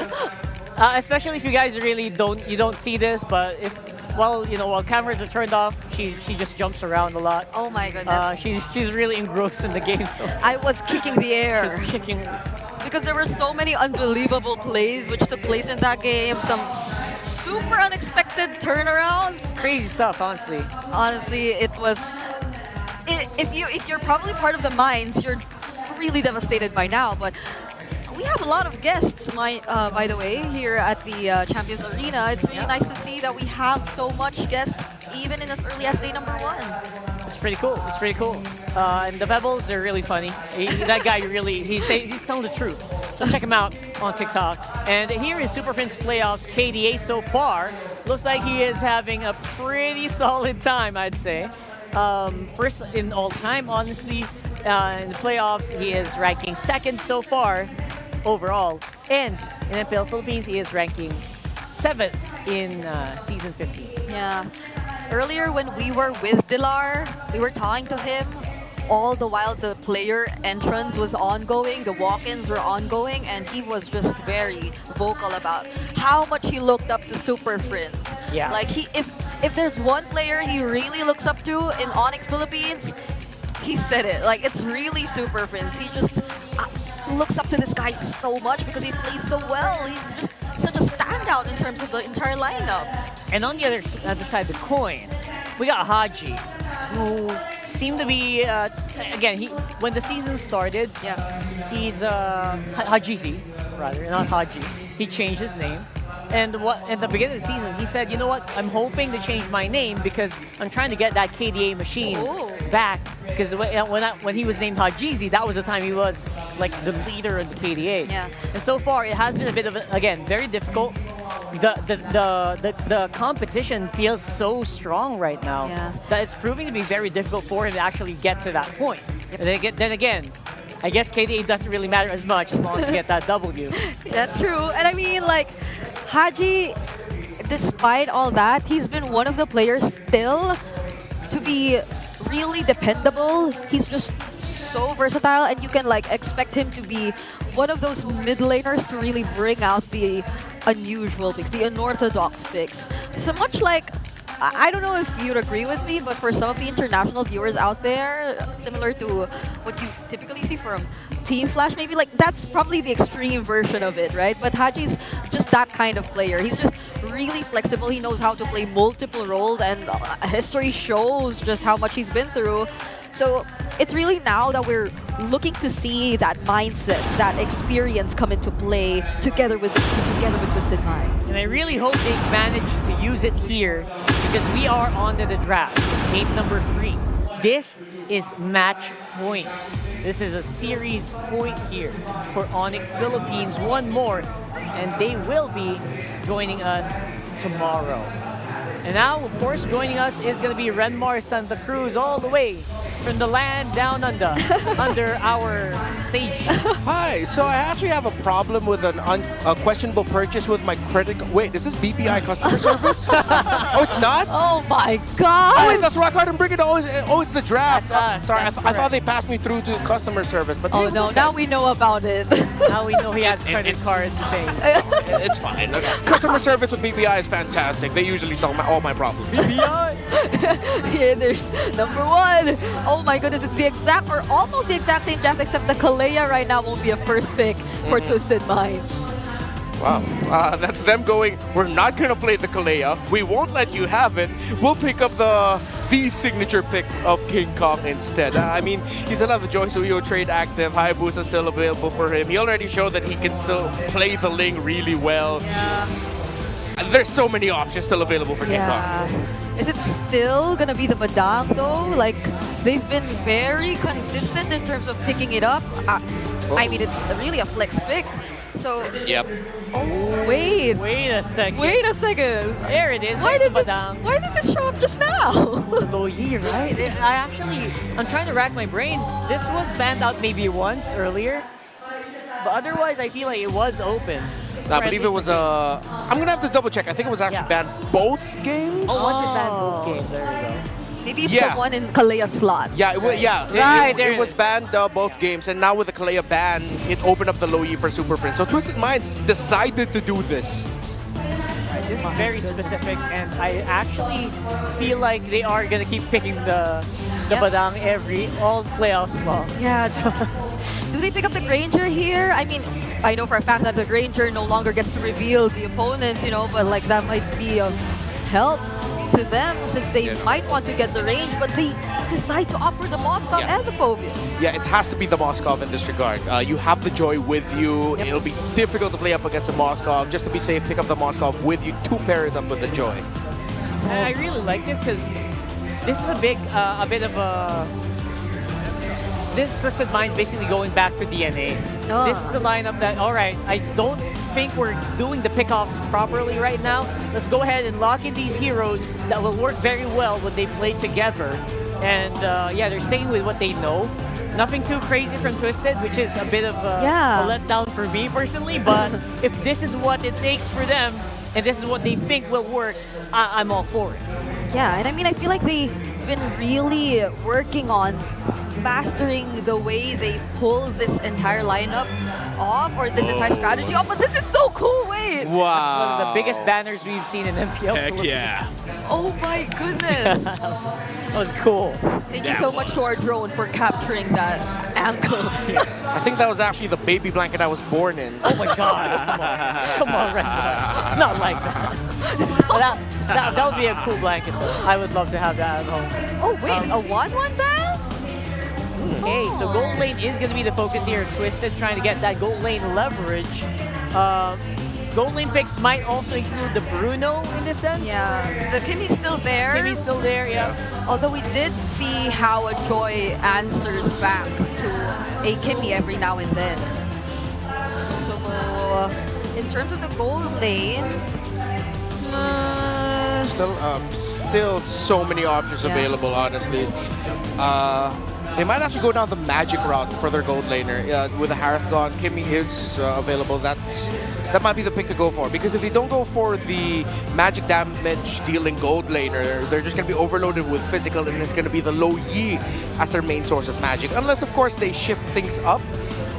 Especially if you guys really don't see this, but while cameras are turned off, she just jumps around a lot. Oh my goodness. She's really engrossed in the game. So I was kicking the air. just kicking. Because there were so many unbelievable plays which took place in that game. Some super unexpected turnarounds. Crazy stuff, honestly. Honestly, it was. If you're probably part of the Minds, you're really devastated by now. But we have a lot of guests, by the way, here at the Champions Arena. It's really nice to see that we have so much guests, even in as early as day number 1. It's pretty cool. It's pretty cool. And the Pebbles, they're really funny. That guy he's telling the truth. So check him out on TikTok. And here is Super Prince Playoffs KDA so far. Looks like he is having a pretty solid time, I'd say. First in all time, honestly. In the playoffs, he is ranking 2nd so far overall. And in MPL Philippines, he is ranking 7th in Season 15. Yeah. Earlier when we were with Dilar, we were talking to him. All the while the player entrance was ongoing, the walk-ins were ongoing, and he was just very vocal about how much he looked up to Super Friends. Yeah. Like if there's one player he really looks up to in Onic Philippines, he said it. Like, it's really Super Friends. He just looks up to this guy so much because he plays so well. He's just such a standout in terms of the entire lineup. And on the other side of the coin, we got Haji, who seemed to be, again, when the season started, he's Hajizi, rather, not Haji. He changed his name. And at the beginning of the season, he said, you know what, I'm hoping to change my name because I'm trying to get that KDA machine back. Because when he was named Hajizi, that was the time he was like the leader of the KDA. Yeah. And so far, it has been a bit of, again, very difficult. The competition feels so strong right now that it's proving to be very difficult for him to actually get to that point. And then again, I guess KDA doesn't really matter as much as long as you get that W. That's true. And I mean, like, Haji, despite all that, he's been one of the players still to be really dependable. He's just so versatile, and you can like expect him to be one of those mid laners to really bring out the unusual picks, the unorthodox picks. So much like, I don't know if you'd agree with me, but for some of the international viewers out there, similar to what you typically see from Team Flash, maybe like that's probably the extreme version of it, right? But Haji's just that kind of player. He's just really flexible. He knows how to play multiple roles, and history shows just how much he's been through. So it's really now that we're looking to see that mindset, that experience come into play together with Twisted Minds. And I really hope they manage to use it here because we are on to the draft, game number 3. This is match point. This is a series point here for Onic Philippines. One more, and they will be joining us tomorrow. And now, of course, joining us is going to be Renmar Santa Cruz all the way from the land down under, under our stage. Hi, so I actually have a problem with a questionable purchase with my credit. Wait, is this BPI customer service? Oh, it's not? Oh my god! Oh wait, that's Rock Hard and Bring It. Oh, it's the draft. That's us. Sorry, I That's thought they passed me through to customer service. But Oh no, now we know about it. Now we know he has credit card things. It's fine. Customer service with BPI is fantastic. They usually solve all my problems. Here, there's number 1. Oh my goodness, it's the exact or almost the exact same draft, except the Kalea right now won't be a first pick for Twisted Minds. Wow, that's them going, we're not going to play the Kalea. We won't let you have it. We'll pick up the signature pick of King Kong instead. I mean, he still has the Joy Suyo trade active. Hayabusa still available for him. He already showed that he can still play the Ling really well. Yeah. There's so many options still available for King Kong. Is it still gonna be the Badang though? Like, they've been very consistent in terms of picking it up. I mean, it's really a flex pick. So. Yep. Oh wait. Wait a second. Wait a second. There it is. Why did this show up just now? Low Yi, right? I'm trying to rack my brain. This was banned out maybe once earlier, but otherwise I feel like it was open. I believe it was I'm gonna have to double check. I think it was actually banned both games. Oh, was it banned both games? There we go. Maybe it's the one in Kalea slot. Yeah, Right, it was banned both games, and now with the Kalea ban, it opened up the low E for Super Prince. So Twisted Minds decided to do this. Right, this is very specific, and I actually feel like they are gonna keep picking the Badang all playoffs long. Yeah. Do they pick up the Granger here? I mean, I know for a fact that the Granger no longer gets to reveal the opponents, you know, but like that might be of help to them since they might want to get the range, but they decide to opt for the Moskov and the Phobius. Yeah, it has to be the Moskov in this regard. You have the Joy with you. It'll be difficult to play up against the Moskov. Just to be safe, pick up the Moskov with you to pair it up with the Joy. And I really liked it because this is a bit of a... This Twisted Mind basically going back to DNA. This is a lineup that, all right, I don't think we're doing the pickoffs properly right now. Let's go ahead and lock in these heroes that will work very well when they play together. And yeah, they're staying with what they know. Nothing too crazy from Twisted, which is a bit of a letdown for me personally. But if this is what it takes for them, and this is what they think will work, I'm all for it. Yeah, and I mean, I feel like they've been really working on mastering the way they pull this entire lineup off, or this entire strategy off. But this is so cool, wait! Wow. That's one of the biggest banners we've seen in MPL Philippines. Yeah. Oh my goodness! That was cool. Thank you so much to our drone for capturing that angle. I think that was actually the baby blanket I was born in. Oh my god. Come on, Randall. Not like that. That would be a cool blanket though. I would love to have that at home. Oh wait, a 1-1 ban? Okay, so gold lane is going to be the focus here. Twisted trying to get that gold lane leverage. Gold lane picks might also include the Bruno in this sense. Yeah, the Kimmy's still there. Kimmy's still there, yeah. Although we did see how a Joy answers back to a Kimmy every now and then. So, in terms of the gold lane, Still so many options available, honestly. They might actually go down the magic route for their gold laner. With the Harith gone, Kimmy is available. That might be the pick to go for. Because if they don't go for the magic damage dealing gold laner, they're just going to be overloaded with physical, and it's going to be the low Yi as their main source of magic. Unless, of course, they shift things up.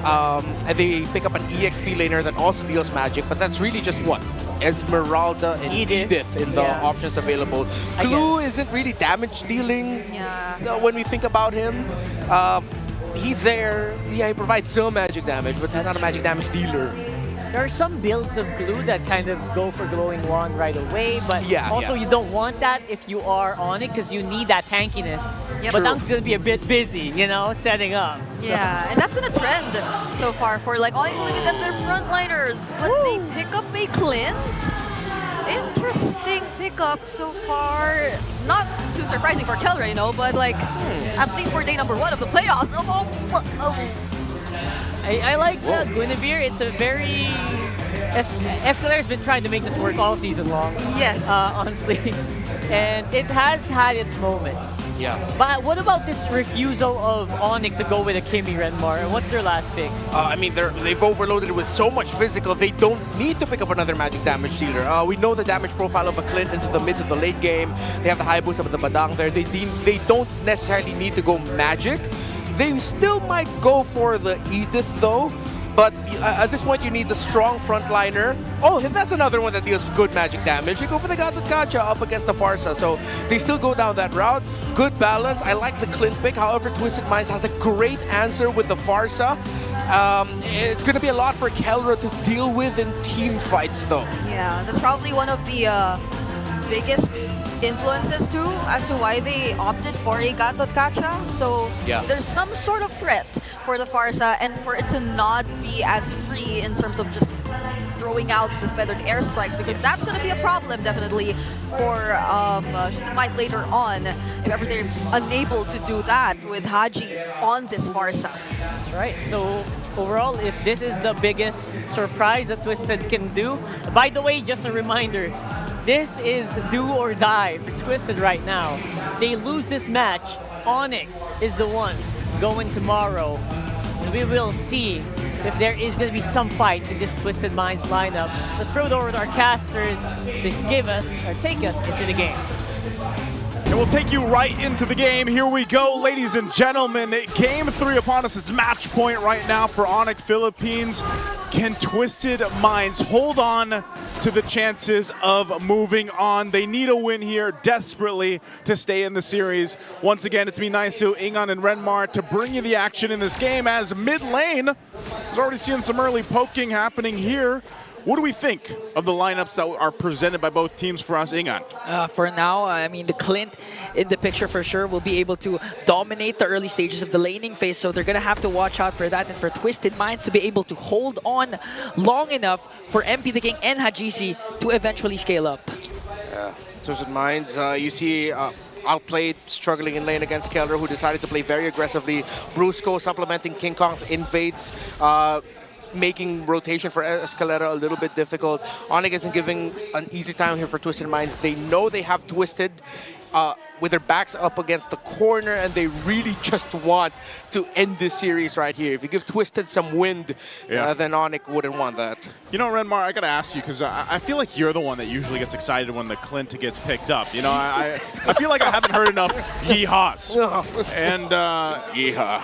And they pick up an EXP laner that also deals magic, but that's really just what? Esmeralda and Edith in the options available. Clue isn't really damage dealing when we think about him. He's there, he provides some magic damage, but he's not a magic damage dealer. There are some builds of Glue that kind of go for Glowing Wand right away, but also you don't want that if you are on it because you need that tankiness. But that's going to be a bit busy, you know, setting up. Yeah, and that's been a trend so far for like Onic Philippines and their frontliners. But they pick up a Clint. Interesting pickup so far. Not too surprising for Kelray, you know, but like at least for day number 1 of the playoffs. I like the Guinevere. It's a very... Escalar's been trying to make this work all season long. Yes. Honestly. and it has had its moments. Yeah. But what about this refusal of Onic to go with a Kimi Renmar? And what's their last pick? I mean, they've overloaded it with so much physical, they don't need to pick up another magic damage dealer. We know the damage profile of a Clint into the mid to the late game. They have the high boost of the Badang there. They don't necessarily need to go magic. They still might go for the Edith though. But at this point, you need the strong frontliner. Oh, that's another one that deals good magic damage. You go for the Gacha up against the Farsa. So they still go down that route. Good balance. I like the Clint pick. However, Twisted Minds has a great answer with the Farsa. It's going to be a lot for Kelra to deal with in team fights, though. Yeah, that's probably one of the biggest influences too as to why they opted for a Gacha. So there's some sort of threat for the Farsa and for it to not be as free in terms of just throwing out the feathered airstrikes, because that's going to be a problem definitely for Twisted Minds later on if ever they're unable to do that with Haji on this Farsa. That's right. So overall, if this is the biggest surprise that Twisted can do, by the way, just a reminder, this is do or die for Twisted right now. They lose this match, Onic is the one going tomorrow. And we will see if there is going to be some fight in this Twisted Minds lineup. Let's throw it over to our casters to give us, or take us into the game. And we'll take you right into the game. Here we go, ladies and gentlemen. Game 3 upon us. It's match point right now for Onic Philippines. Can Twisted Minds hold on to the chances of moving on? They need a win here desperately to stay in the series. Once again, it's me, Naisu, Ingan, and Renmar to bring you the action in this game as mid lane is already seeing some early poking happening here. What do we think of the lineups that are presented by both teams for us, Ingan? For now, I mean, the Clint in the picture for sure will be able to dominate the early stages of the laning phase, so they're going to have to watch out for that, and for Twisted Minds to be able to hold on long enough for MP the King and Hajisi to eventually scale up. Yeah, Twisted Minds, you see outplayed, struggling in lane against Keller, who decided to play very aggressively. Brusco supplementing King Kong's invades, making rotation for Escalera a little bit difficult. Onic isn't giving an easy time here for Twisted Minds. They know they have Twisted with their backs up against the corner, and they really just want to end this series right here. If you give Twisted some wind, then Onic wouldn't want that. You know, Renmar, I gotta ask you, because I feel like you're the one that usually gets excited when the Clint gets picked up. You know, I feel like I haven't heard enough yeehaws. And yeehaw.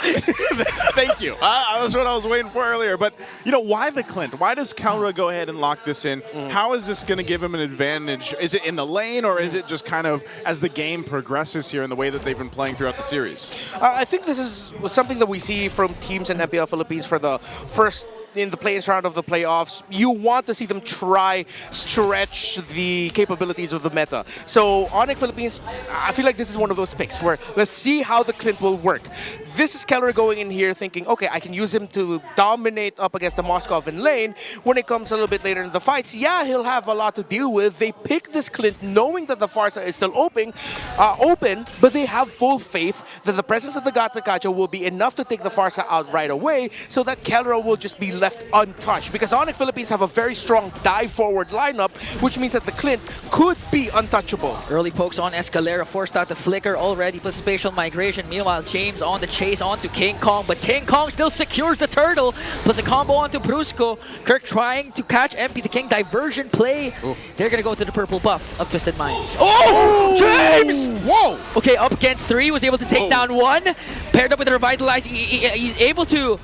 Thank you. That's what I was waiting for earlier. But, you know, why the Clint? Why does Kelra go ahead and lock this in? How is this going to give him an advantage? Is it in the lane, or is it just kind of as the game progresses here in the way that they've been playing throughout the series? I think this is something that we see from teams in MPL Philippines for the first in the play-in round of the playoffs. You want to see them try stretch the capabilities of the meta. So Onic Philippines, I feel like this is one of those picks where let's see how the Clint will work. This is Keller going in here thinking, okay, I can use him to dominate up against the Moskov in lane. When it comes a little bit later in the fights, yeah, he'll have a lot to deal with. They pick this Clint knowing that the Farsa is still open, but they have full faith that the presence of the Gacha will be enough to take the Farsa out right away, so that Keller will just be left untouched. Because Onic Philippines have a very strong dive forward lineup, which means that the Clint could be untouchable. Early pokes on Escalera, forced out the flicker already, plus spatial migration. Meanwhile, James on the chase onto King Kong, but King Kong still secures the turtle, plus a combo onto Brusco. Kirk trying to catch MP the King, diversion play. Ooh. They're gonna go to the purple buff of Twisted Minds. Oh, James! Whoa! Okay, up against 3, was able to take down 1. Paired up with the Revitalize, he's able to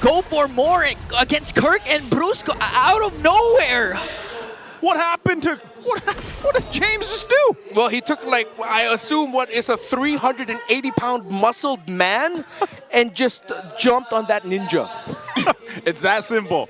go for more against Kirk and Brusco out of nowhere. What happened to... What did James just do? Well, he took, like, I assume what is a 380-pound muscled man and just jumped on that ninja. It's that simple.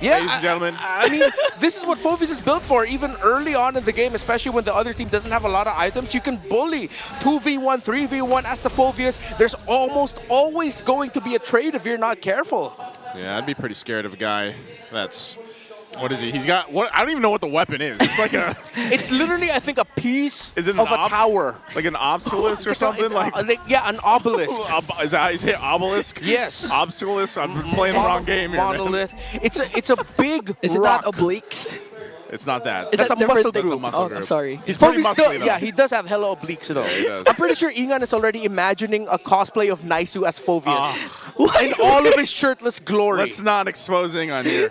Yeah, ladies and gentlemen. I mean, this is what Phoebus is built for. Even early on in the game, especially when the other team doesn't have a lot of items, you can bully 2v1, 3v1 as the Phoebus. There's almost always going to be a trade if you're not careful. Yeah, I'd be pretty scared of a guy that's... What is he? He's got what? I don't even know what the weapon is. It's like a. It's literally, I think, a piece of a tower, like an obelisk or something. Yeah, an obelisk. Is that how you say it? Obelisk? Yes. Obelisk. I'm playing the wrong game here. Monolith. Man. It's a big. Is it rock. not obliques? It's not that. Is That's that a muscle different? group. That's a muscle Oh, group. I'm sorry. He's pretty Probably muscly, though. yeah, he does have hella obliques though. Yeah, he does. I'm pretty sure Ingan is already imagining a cosplay of Naisu as Phoveus. Ah. In all of his shirtless glory. Let's not expose Ingan here.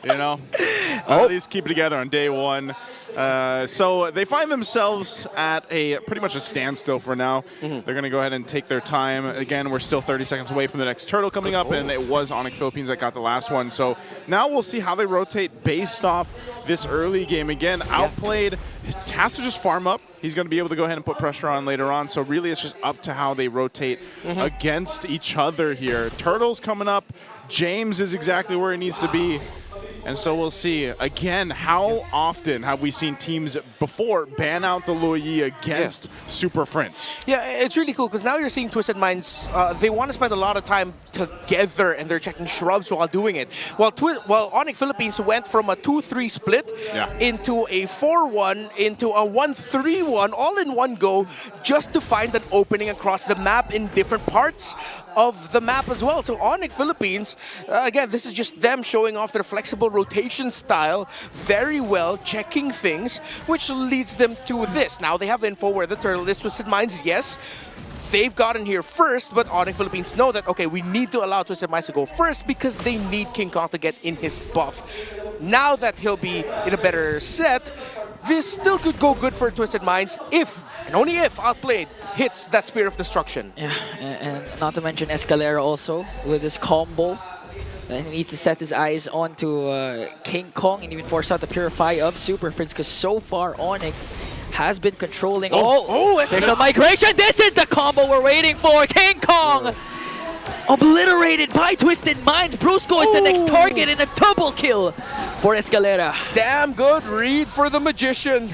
You know? At least keep it together on day one. So they find themselves at pretty much a standstill for now. They're going to go ahead and take their time. Again, we're still 30 seconds away from the next turtle coming up, and it was Onic Philippines that got the last one. So now we'll see how they rotate based off this early game. Again, outplayed, has to just farm up. He's going to be able to go ahead and put pressure on later on. So really it's just up to how they rotate against each other here. Turtles coming up. James is exactly where he needs to be. And so we'll see. Again, how often have we seen teams before ban out the Luoyi against Super Friends? Yeah, it's really cool because now you're seeing Twisted Minds. They want to spend a lot of time together and they're checking shrubs while doing it. While Onic Philippines went from a 2-3 split into a 4-1 into a 1-3-1 all in one go just to find an opening across the map in different parts of the map as well. So Onic Philippines, again, this is just them showing off their flexible rotation style very well, checking things, which leads them to this. Now they have the info where the turtle is. Twisted Minds, yes, they've gotten here first, but Onic Philippines know that, okay, we need to allow Twisted Minds to go first because they need King Kong to get in his buff. Now that he'll be in a better set, this still could go good for Twisted Minds if, and only if, Outplayed hits that Spear of Destruction. Yeah, and not to mention Escalera also with his combo. And he needs to set his eyes onto King Kong and even force out the Purify of Super Friends because so far Onic has been controlling. There's a migration. This is the combo we're waiting for. King Kong obliterated by Twisted Minds. Brusco is the next target in a double kill for Escalera. Damn good read for the Magician.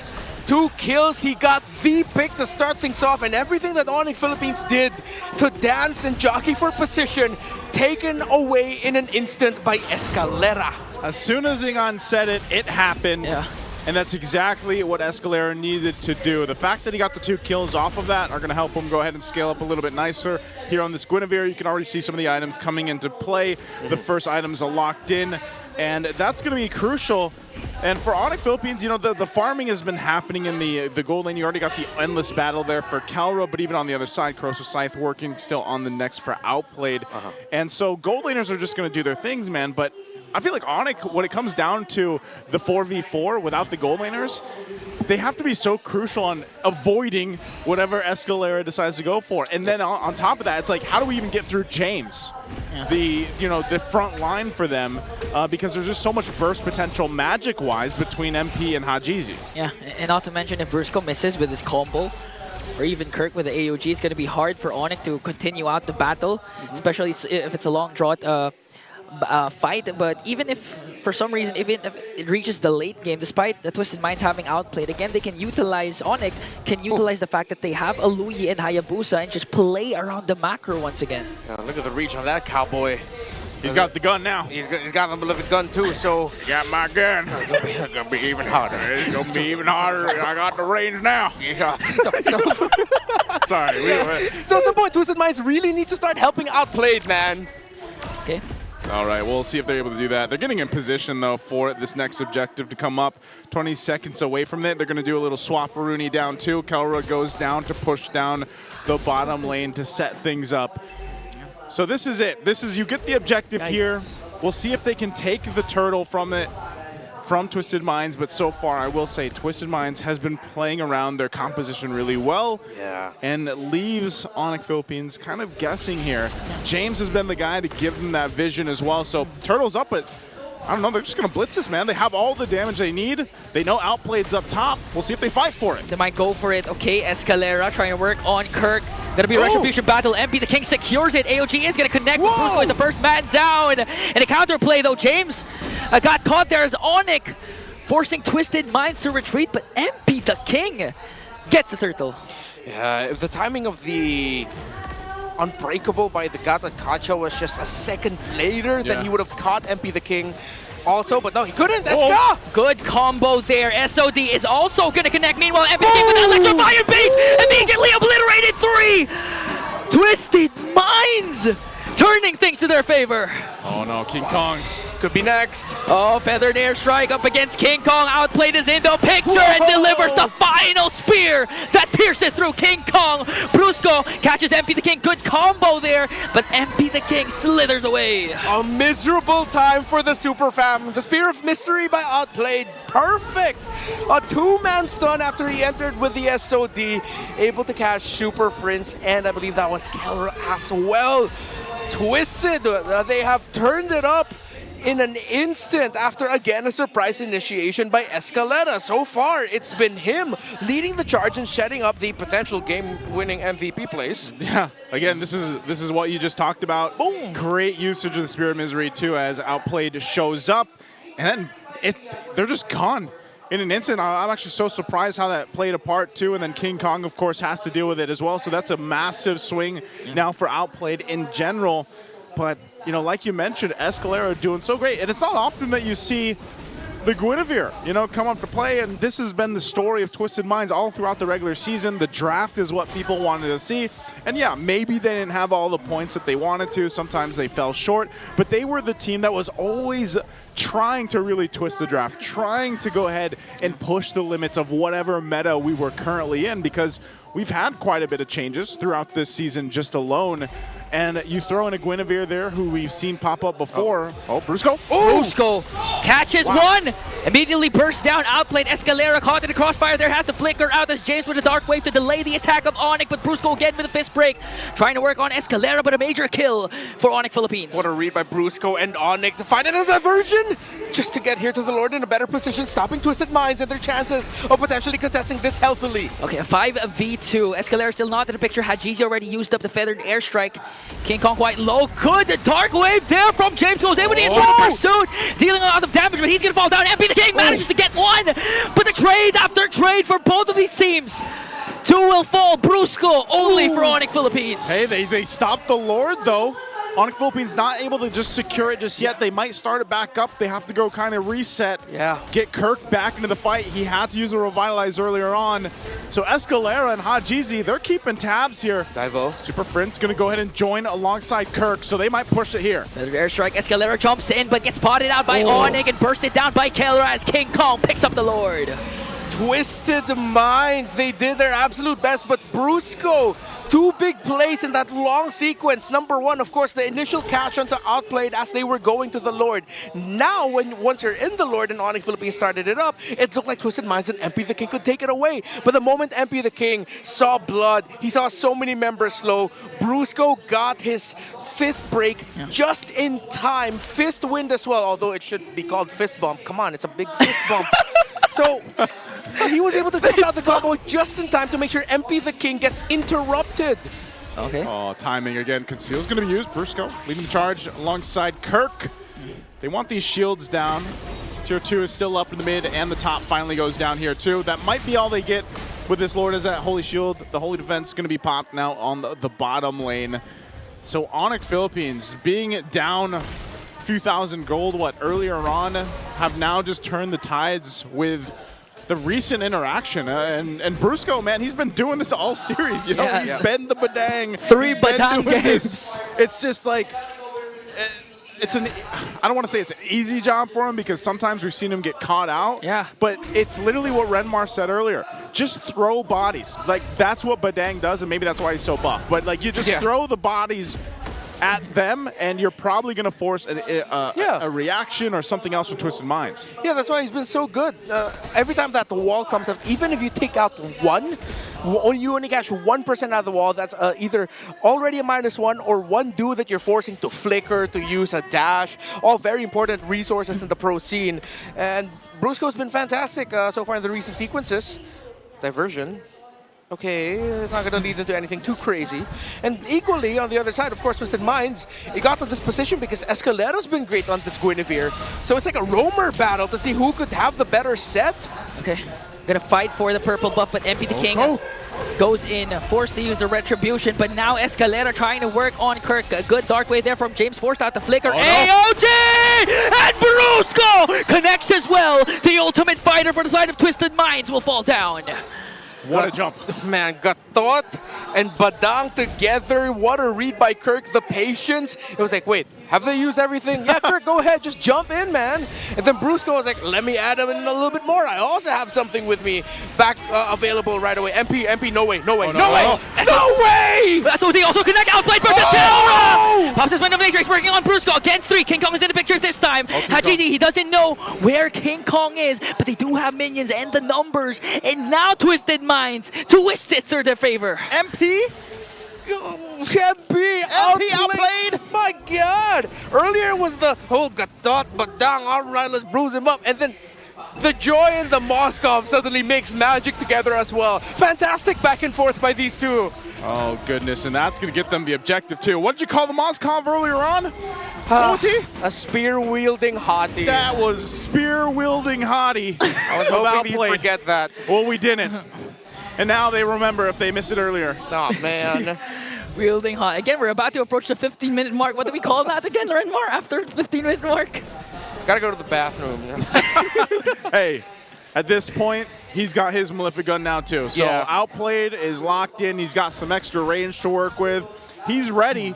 2 kills, he got the pick to start things off, and everything that Onic Philippines did to dance and jockey for position, taken away in an instant by Escalera. As soon as Ingan said it, it happened. Yeah. And that's exactly what Escalera needed to do. The fact that he got the 2 kills off of that are going to help him go ahead and scale up a little bit nicer. Here on this Guinevere, you can already see some of the items coming into play. The first items are locked in, and that's going to be crucial. And for Onic Philippines, you know, the farming has been happening in the gold lane. You already got the endless battle there for Calra, but even on the other side, Corrosive Scythe working still on the next for Outplayed. And so gold laners are just going to do their things, man, but I feel like Onic, when it comes down to the 4v4 without the gold laners, they have to be so crucial on avoiding whatever Escalera decides to go for. And then on top of that, it's like, how do we even get through James? The front line for them, because there's just so much burst potential magic-wise between MP and Hajizi. Yeah, and not to mention if Brusco misses with his combo, or even Kirk with the AOG, it's going to be hard for Onic to continue out the battle, especially if it's a long-drawn fight. But even if, for some reason, even if it reaches the late game, despite the Twisted Minds having Outplayed, again, they can utilize, Onic can utilize the fact that they have a Luoyi and Hayabusa and just play around the macro once again. Look at the reach on that cowboy. He's got the gun now. He's got the beloved gun too, so... You got my gun. It's gonna be even harder. It's gonna be even harder. I got the range now. Yeah. Sorry. So at some point, Twisted Minds really needs to start helping Outplayed, man. Okay. All right, we'll see if they're able to do that. They're getting in position, though, for this next objective to come up. 20 seconds away from it. They're going to do a little swap-a-rooney down, too. Kelra goes down to push down the bottom lane to set things up. So this is it. This is, you get the objective here. We'll see if they can take the turtle from Twisted Minds, but so far I will say Twisted Minds has been playing around their composition really well, and leaves Onic Philippines kind of guessing here. James has been the guy to give them that vision as well, so Turtle's up, but I don't know, they're just going to blitz this, man. They have all the damage they need. They know Outplayed's up top. We'll see if they fight for it. They might go for it. Okay, Escalera trying to work on Kirk. Gonna be a Retribution battle. MP the King secures it. AOG is gonna connect with Brusco as the first man down. And a counterplay though, James got caught there as Onic forcing Twisted Minds to retreat, but MP the King gets the turtle. Yeah, if the timing of the Unbreakable by the Gata Kacha was just a second later, then he would have caught MP the King also, but no, he couldn't. Good combo there. SOD is also going to connect. Meanwhile, MP the King with Electrifying Bait immediately obliterated 3. Twisted Minds turning things to their favor. Oh no, King Kong Could be next. Oh, feathered airstrike up against King Kong. Outplayed is in the picture and delivers the final spear that pierces through King Kong. Brusco catches MP the King. Good combo there, but MP the King slithers away. A miserable time for the Super Fam. The Spear of Mystery by Outplayed. Perfect. A two-man stun after he entered with the SOD. Able to catch Super Prince, and I believe that was Keller as well. Twisted. They have turned it up in an instant after, again, a surprise initiation by Escalera. So far, it's been him leading the charge and setting up the potential game-winning MVP place. Yeah, again, this is what you just talked about. Boom! Great usage of the Spirit of Misery, too, as Outplayed shows up, and then they're just gone in an instant. I'm actually so surprised how that played a part, too, and then King Kong, of course, has to deal with it as well, so that's a massive swing now for Outplayed in general. But, you know, like you mentioned, Escalera doing so great. And it's not often that you see the Guinevere, you know, come up to play. And this has been the story of Twisted Minds all throughout the regular season. The draft is what people wanted to see. And yeah, maybe they didn't have all the points that they wanted to. Sometimes they fell short. But they were the team that was always trying to really twist the draft, trying to go ahead and push the limits of whatever meta we were currently in, because we've had quite a bit of changes throughout this season just alone. And you throw in a Guinevere there, who we've seen pop up before. Oh, Brusco. Brusco catches one. Immediately bursts down. Outplayed. Escalera caught in the crossfire. There has to flicker out as James with a dark wave to delay the attack of Onic. But Brusco again with a fist break. Trying to work on Escalera, but a major kill for Onic Philippines. What a read by Brusco and Onic to find another diversion just to get here to the Lord in a better position, stopping Twisted Minds and their chances of potentially contesting this healthily. Okay, a 5v2. Escalera still not in the picture. Hajizi already used up the feathered airstrike. King Kong quite low. Good. The dark wave there from James goes in with the internal pursuit, dealing a lot of damage, but he's going to fall down. MP the King manages to get one, but the trade after trade for both of these teams. Two will fall. Brusco only for Onic Philippines. Hey, they stopped the Lord, though. Onic Philippines not able to just secure it just yet. They might start it back up. They have to go kind of reset. Yeah. Get Kirk back into the fight. He had to use a Revitalize earlier on. So Escalera and Hajizi, they're keeping tabs here. Divo. Super Prince going to go ahead and join alongside Kirk, so they might push it here. Feathered airstrike. Escalera jumps in, but gets potted out by Onic and bursted down by Keller as King Kong picks up the Lord. Twisted Minds, they did their absolute best, but Brusco, two big plays in that long sequence. Number one, of course, the initial catch onto Outplayed as they were going to the Lord. Now, once you're in the Lord and Onic Philippines started it up, it looked like Twisted Minds and MP the King could take it away. But the moment MP the King saw blood, he saw so many members slow, Brusco got his fist break just in time. Fist wind as well, although it should be called fist bump. Come on, it's a big fist bump. So he was able to take out the combo just in time to make sure MP the King gets interrupted. Okay. Oh, timing again. Conceal's going to be used. Brusco leading the charge alongside Kirk. They want these shields down. Tier 2 is still up in the mid, and the top finally goes down here too. That might be all they get with this Lord, is that Holy Shield. The Holy Defense is going to be popped now on the bottom lane. So Onic Philippines, being down a few thousand gold, earlier on, have now just turned the tides with the recent interaction. And Brusco, man, he's been doing this all series. You know, he's been the Badang. 3 Badang games. It's just like, I don't want to say it's an easy job for him, because sometimes we've seen him get caught out. Yeah. But it's literally what Renmar said earlier. Just throw bodies. Like, that's what Badang does, and maybe that's why he's so buff. But, like, you just throw the bodies at them, and you're probably going to force a reaction or something else from Twisted Minds. Yeah, that's why he's been so good. Every time that the wall comes up, even if you take out one, you only catch 1% out of the wall. That's either already a -1 or one dude that you're forcing to flicker, to use a dash. All very important resources in the pro scene. And Brusco's been fantastic so far in the recent sequences. Diversion. Okay, it's not going to lead into anything too crazy. And equally, on the other side, of course, Twisted Minds, it got to this position because Escalera's been great on this Guinevere. So it's like a roamer battle to see who could have the better set. Okay, gonna fight for the purple buff, but MP the King goes in, forced to use the Retribution, but now Escalera trying to work on Kirk. A good dark wave there from James, forced out the flicker. AOG! And Brusco connects as well. The ultimate fighter for the side of Twisted Minds will fall down. What a jump. Man, Gatot and Badang together. What a read by Kirk. The patience. It was like, wait, Have they used everything? Yeah, Kirk, go ahead, just jump in, man. And then Brusco was like, let me add him in a little bit more. I also have something with me back available right away. MP, no way, no way, no way, no way! So they also connect, outplayed versus Taylor! Pops his Wind of Nature, working on Brusco against 3. King Kong is in the picture this time. Hajizi, he doesn't know where King Kong is, but they do have minions and the numbers. And now Twisted Minds twist it to their favor. MP outplayed. My God! Earlier was the whole gatot badang. All right, let's bruise him up, and then the Joy and the Moskov suddenly makes magic together as well. Fantastic back and forth by these two. Oh goodness, and that's gonna get them the objective too. What did you call the Moskov earlier on? What was he? A spear-wielding hottie. That was spear-wielding hottie. I was hoping you'd forget that. Well, we didn't. And now they remember if they missed it earlier. Oh, man. Wielding hot. Again, we're about to approach the 15-minute mark. What do we call that again, Renmar, after the 15-minute mark? Gotta go to the bathroom. Hey, at this point, he's got his Malefic gun now, too. So Outplayed is locked in. He's got some extra range to work with. He's ready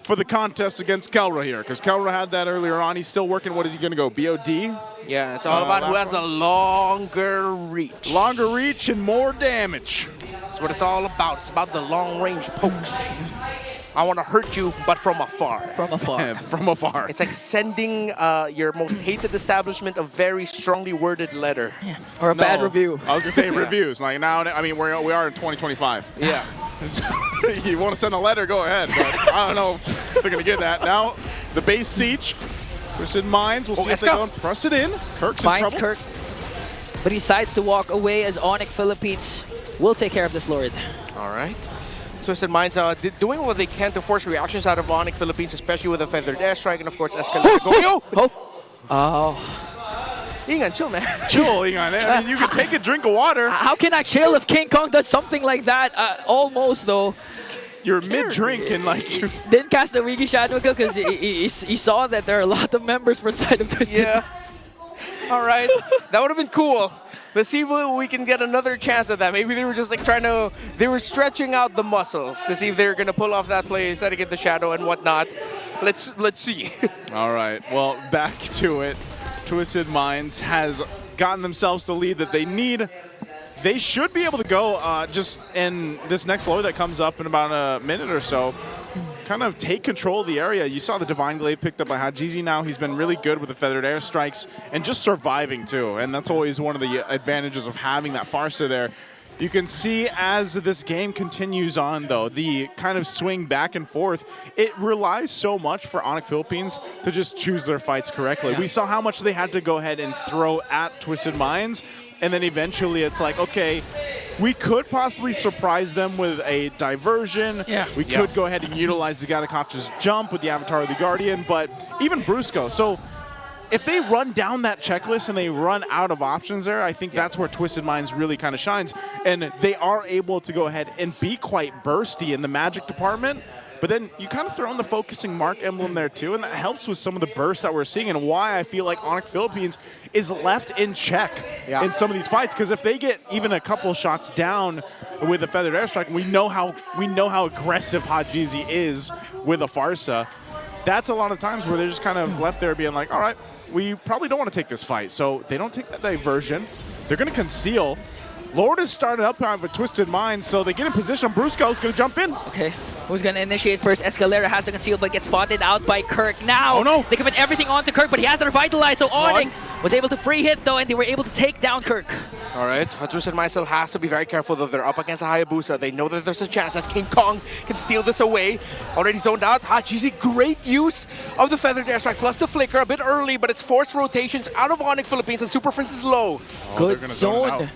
for the contest against Kelra here, because Kelra had that earlier on. He's still working. What is he going to go, BOD? Yeah, it's all about who has a longer reach. Longer reach and more damage. That's what it's all about. It's about the long-range pokes. I want to hurt you, but from afar. From afar. From afar. It's like sending your most hated establishment a very strongly worded letter. Yeah. Or a bad review. I was going to say reviews. Like now, I mean, we are in 2025. Yeah. You want to send a letter, go ahead. But I don't know if they're going to get that. Now, the base siege. Twisted Minds. We'll see if they don't press it in. Kirk's in trouble. Kirk. But he decides to walk away as Onic Philippines will take care of this Lord. All right. Twisted Minds doing what they can to force reactions out of Onic Philippines, especially with a feathered airstrike and, of course, Escalator going. Ingan, chill, man. Chill, Ingan. I mean, you can take a drink of water. How can I chill if King Kong does something like that? Almost, though. You're mid-drink and, like... Didn't cast the Wiki Shadow Kill because he saw that there are a lot of members for side of Twisted. Yeah. All right. That would have been cool. Let's see if we can get another chance at that. Maybe they were just like they were stretching out the muscles to see if they were going to pull off that play, try to get the shadow and whatnot. Let's see. All right. Well, back to it. Twisted Minds has gotten themselves the lead that they need. They should be able to go just in this next load that comes up in about a minute or so. Kind of take control of the area. You saw the Divine Glaive picked up by Hajizi now. He's been really good with the feathered airstrikes and just surviving too. And that's always one of the advantages of having that Farsa there. You can see as this game continues on, though, the kind of swing back and forth, it relies so much for Onic Philippines to just choose their fights correctly. Yeah. We saw how much they had to go ahead and throw at Twisted Minds, and then eventually it's like, okay, we could possibly surprise them with a diversion. Yeah. We could go ahead and utilize the Gatakacha's jump with the Avatar of the Guardian, but even Brusco. So if they run down that checklist and they run out of options there, I think that's where Twisted Minds really kind of shines. And they are able to go ahead and be quite bursty in the magic department. But then you kind of throw in the focusing mark emblem there too, and that helps with some of the bursts that we're seeing and why I feel like Onic Philippines is left in check in some of these fights. Because if they get even a couple shots down with a feathered airstrike, we know how aggressive Hajizi is with a Farsa. That's a lot of times where they're just kind of left there being like, all right, we probably don't want to take this fight. So they don't take that diversion. They're going to conceal. Lord has started up kind of a Twisted Mind, so they get in position. Brusco's going to jump in. Okay. Who's going to initiate first? Escalera has to conceal, but gets spotted out by Kirk. Now, they commit everything onto Kirk, but he has to revitalize, so Onic was able to free hit, though, and they were able to take down Kirk. All right. Twisted Mind still has to be very careful, though. They're up against a Hayabusa. They know that there's a chance that King Kong can steal this away. Already zoned out. Hajizi, great use of the feathered airstrike, plus the flicker. A bit early, but it's forced rotations out of Onic Philippines, and Super Prince is low. Good zone.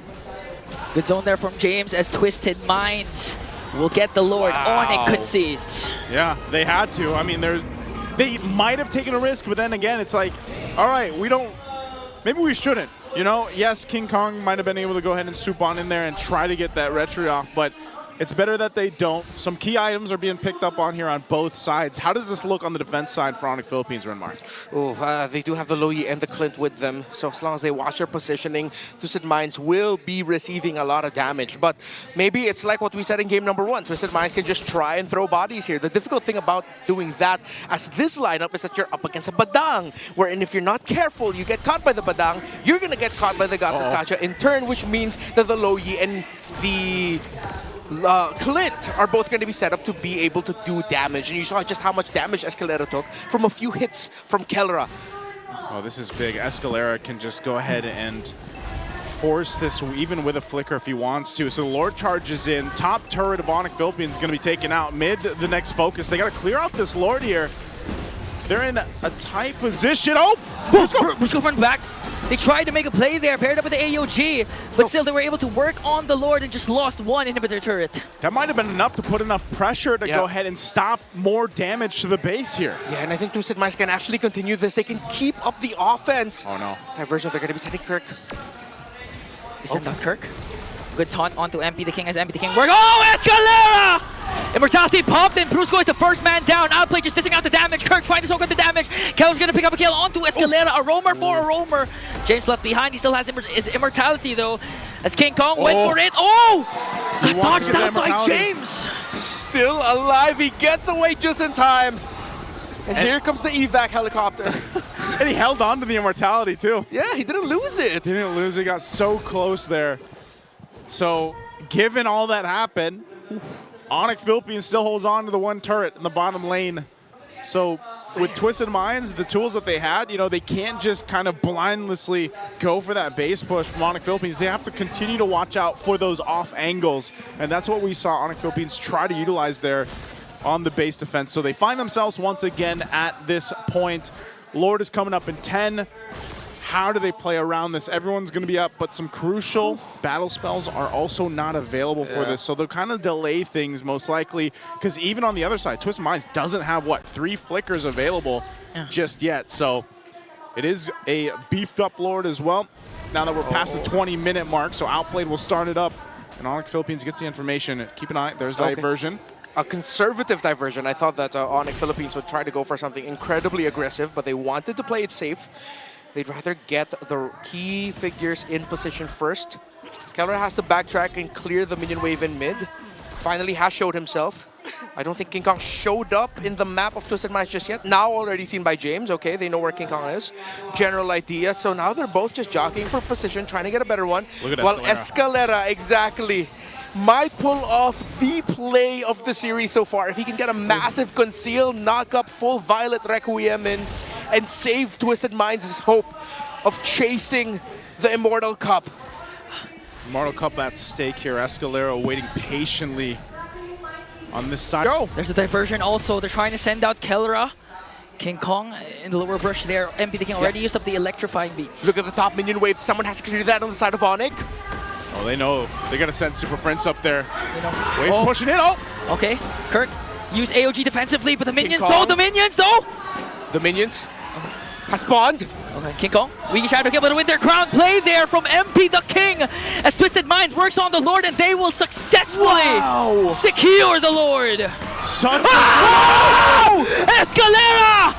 Good zone there from James as Twisted Minds will get the Lord. Onic concedes. Yeah, they had to. I mean, they might have taken a risk, but then again, it's like, all right, maybe we shouldn't. You know, yes, King Kong might have been able to go ahead and swoop on in there and try to get that retry off, but It's better that they don't. Some key items are being picked up on here on both sides. How does this look on the defense side for Onic Philippines, Renmar? They do have the Loyi and the Clint with them, so as long as they watch their positioning, Twisted Minds will be receiving a lot of damage. But maybe it's like what we said in game number 1. Twisted Minds can just try and throw bodies here. The difficult thing about doing that as this lineup is that you're up against a Badang, wherein if you're not careful, you get caught by the Badang, you're going to get caught by the Gatakacha in turn, which means that the Loyi and the Clint are both going to be set up to be able to do damage. And you saw just how much damage Escalera took from a few hits from Kellera. Oh, this is big. Escalera can just go ahead and force this even with a flicker if he wants to. So the Lord charges in. Top turret of Onic Philippines is going to be taken out. Mid, the next focus. They got to clear out this Lord here. They're in a tight position. Oh! Brusco front back. They tried to make a play there, paired up with the AOG, but still they were able to work on the Lord and just lost one inhibitor turret. That might have been enough to put enough pressure to go ahead and stop more damage to the base here. Yeah, and I think Twisted Minds can actually continue this. They can keep up the offense. Oh no. Diversion, they're going to be sending Kirk. They send out Kirk. Good taunt onto MP the King as MP the King work. Oh, Escalera! Immortality popped and Brusco is the first man down. Outplay just dishing out the damage. Kirk trying to soak up the damage. Keller's gonna pick up a kill onto Escalera. A roamer for a roamer. James left behind. He still has his immortality though. As King Kong went for it. Oh! Got dodged out by James. Still alive. He gets away just in time. And here comes the evac helicopter. And he held on to the immortality too. Yeah, he didn't lose it. Didn't lose it. Got so close there. So, given all that happened, Onic Philippines still holds on to the one turret in the bottom lane. So, with Twisted Minds, the tools that they had, you know, they can't just kind of blindlessly go for that base push from Onic Philippines. They have to continue to watch out for those off angles. And that's what we saw Onic Philippines try to utilize there on the base defense. So they find themselves once again at this point. Lord is coming up in 10. How do they play around this? Everyone's going to be up, but some crucial battle spells are also not available for this. So they'll kind of delay things most likely, because even on the other side, Twisted Minds doesn't have, what, 3 flickers available just yet. So it is a beefed up Lord as well. Now that we're past the 20-minute mark, so Outplayed will start it up, and Onic Philippines gets the information. Keep an eye. There's diversion. A conservative diversion. I thought that Onic Philippines would try to go for something incredibly aggressive, but they wanted to play it safe. They'd rather get the key figures in position first. Keller has to backtrack and clear the minion wave in mid. Finally has showed himself. I don't think King Kong showed up in the map of Twisted Minds just yet. Now already seen by James. Okay, they know where King Kong is. General idea. So now they're both just jockeying for position, trying to get a better one. Look at While Escalera. Escalera, exactly, might pull off the play of the series so far. If he can get a massive conceal, knock up full Violet Requiem in, and save Twisted Minds' hope of chasing the Immortal Cup. Immortal Cup at stake here. Escalera waiting patiently on this side. Go! There's a diversion also. They're trying to send out Kellera. King Kong in the lower brush there. MP the King already used up the electrifying beats. Look at the top minion wave. Someone has to clear that on the side of Onic. Oh, they know. They're going to send Super Friends up there. Wave pushing in. Oh! Okay, Kirk used AOG defensively, but the minions though! The minions has spawned. Okay, King Kong. We can try to be able to win their crown. Play there from MP the King as Twisted Minds works on the Lord, and they will successfully secure the Lord. Escalera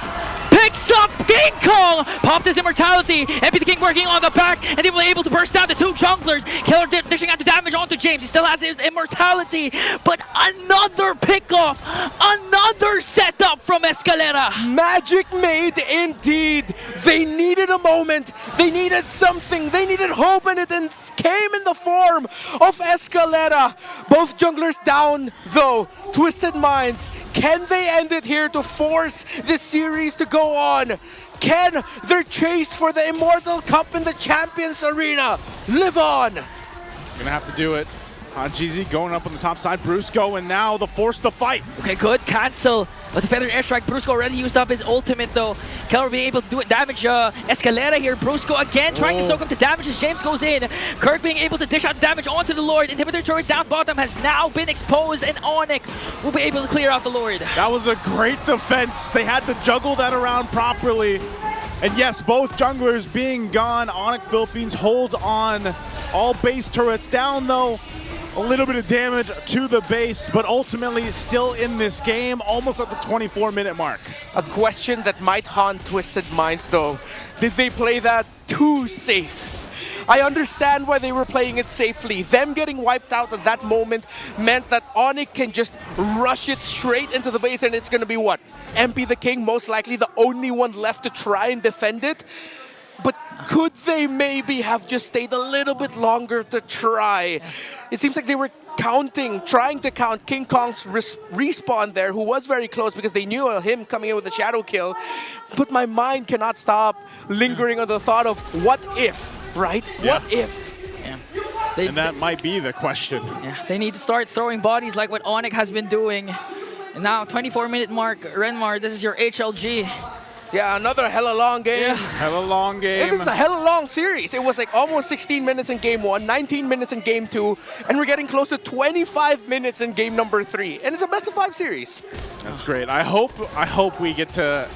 picks up King Kong, popped his immortality. MP the King working on the back, and they were able to burst down the 2 junglers. Keller dishing out the damage onto James. He still has his immortality, but another pickoff, another setup from Escalera. Magic made indeed. They needed a moment. They needed something. They needed hope, and it came in the form of Escalera. Both junglers down, though. Twisted Minds, can they end it here to force this series to go on? Can their chase for the Immortal Cup in the Champions Arena live on? Gonna have to do it. GZ going up on the top side. Brusco, and now the force to fight. Okay, good. Cancel. But the Feathered Airstrike, Brusco already used up his ultimate though. Keller being able to do it, damage Escalera here. Brusco again trying to soak up the damage as James goes in. Kirk being able to dish out damage onto the Lord. Inhibitor turret down bottom has now been exposed, and Onic will be able to clear out the Lord. That was a great defense. They had to juggle that around properly. And yes, both junglers being gone, Onic Philippines holds on. All base turrets down though. a little bit of damage to the base, but ultimately still in this game, almost at the 24-minute mark. A question that might haunt Twisted Minds, though. Did they play that too safe? I understand why they were playing it safely. Them getting wiped out at that moment meant that Onic can just rush it straight into the base, and it's going to be what? MP the King, most likely the only one left to try and defend it. But could they maybe have just stayed a little bit longer to try? It seems like they were trying to count King Kong's respawn there, who was very close because they knew him coming in with a shadow kill. But my mind cannot stop lingering on the thought of what if, right? Yeah. What if? Yeah. And that might be the question. Yeah, they need to start throwing bodies like what Onic has been doing. And now, 24-minute mark, Renmar, this is your HLG. Yeah, another hella long game. Yeah. Hella long game. This is a hella long series. It was like almost 16 minutes in game 1, 19 minutes in game 2, and we're getting close to 25 minutes in game number 3. And it's a best of 5 series. That's great. I hope we get to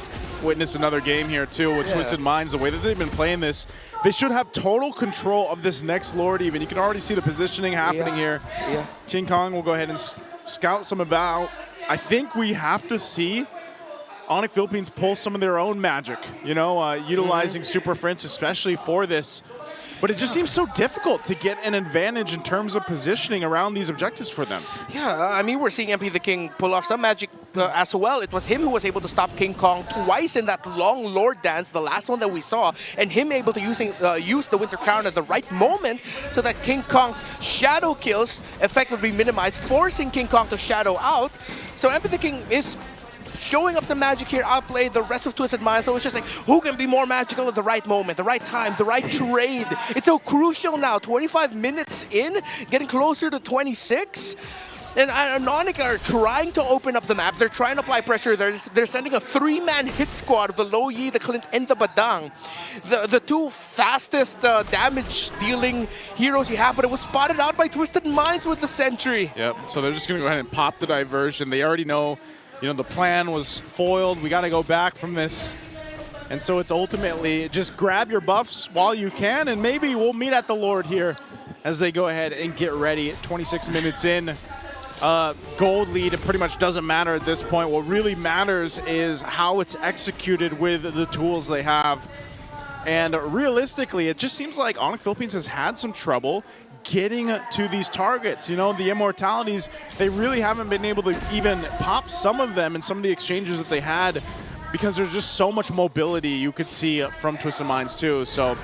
witness another game here too with Twisted Minds. The way that they've been playing this, they should have total control of this next Lord even. You can already see the positioning happening here. Yeah. King Kong will go ahead and scout some about. I think we have to see Onic Philippines pull some of their own magic, you know, utilizing Super Prince especially for this. But it just seems so difficult to get an advantage in terms of positioning around these objectives for them. Yeah, I mean, we're seeing MP the King pull off some magic as well. It was him who was able to stop King Kong twice in that long Lord dance, the last one that we saw, and him able to use the Winter Crown at the right moment so that King Kong's shadow kills effect would be minimized, forcing King Kong to shadow out. So MP the King is showing up some magic here, outplayed the rest of Twisted Minds. So it's just like, who can be more magical at the right moment, the right time, the right trade? It's so crucial now. 25 minutes in, getting closer to 26. And Onic are trying to open up the map. They're trying to apply pressure. They're sending a 3-man hit squad of the Lo Yi, the Clint, and the Badang. The two fastest damage-dealing heroes you have, but it was spotted out by Twisted Minds with the Sentry. Yep, so they're just going to go ahead and pop the diversion. They already know, you know, the plan was foiled. We got to go back from this. And so it's ultimately just grab your buffs while you can, and maybe we'll meet at the Lord here as they go ahead and get ready. 26 minutes in. Gold lead, it pretty much doesn't matter at this point. What really matters is how it's executed with the tools they have. And realistically, it just seems like Onic Philippines has had some trouble getting to these targets. You know, the Immortalities, they really haven't been able to even pop some of them in some of the exchanges that they had because there's just so much mobility you could see from Twisted Minds too. So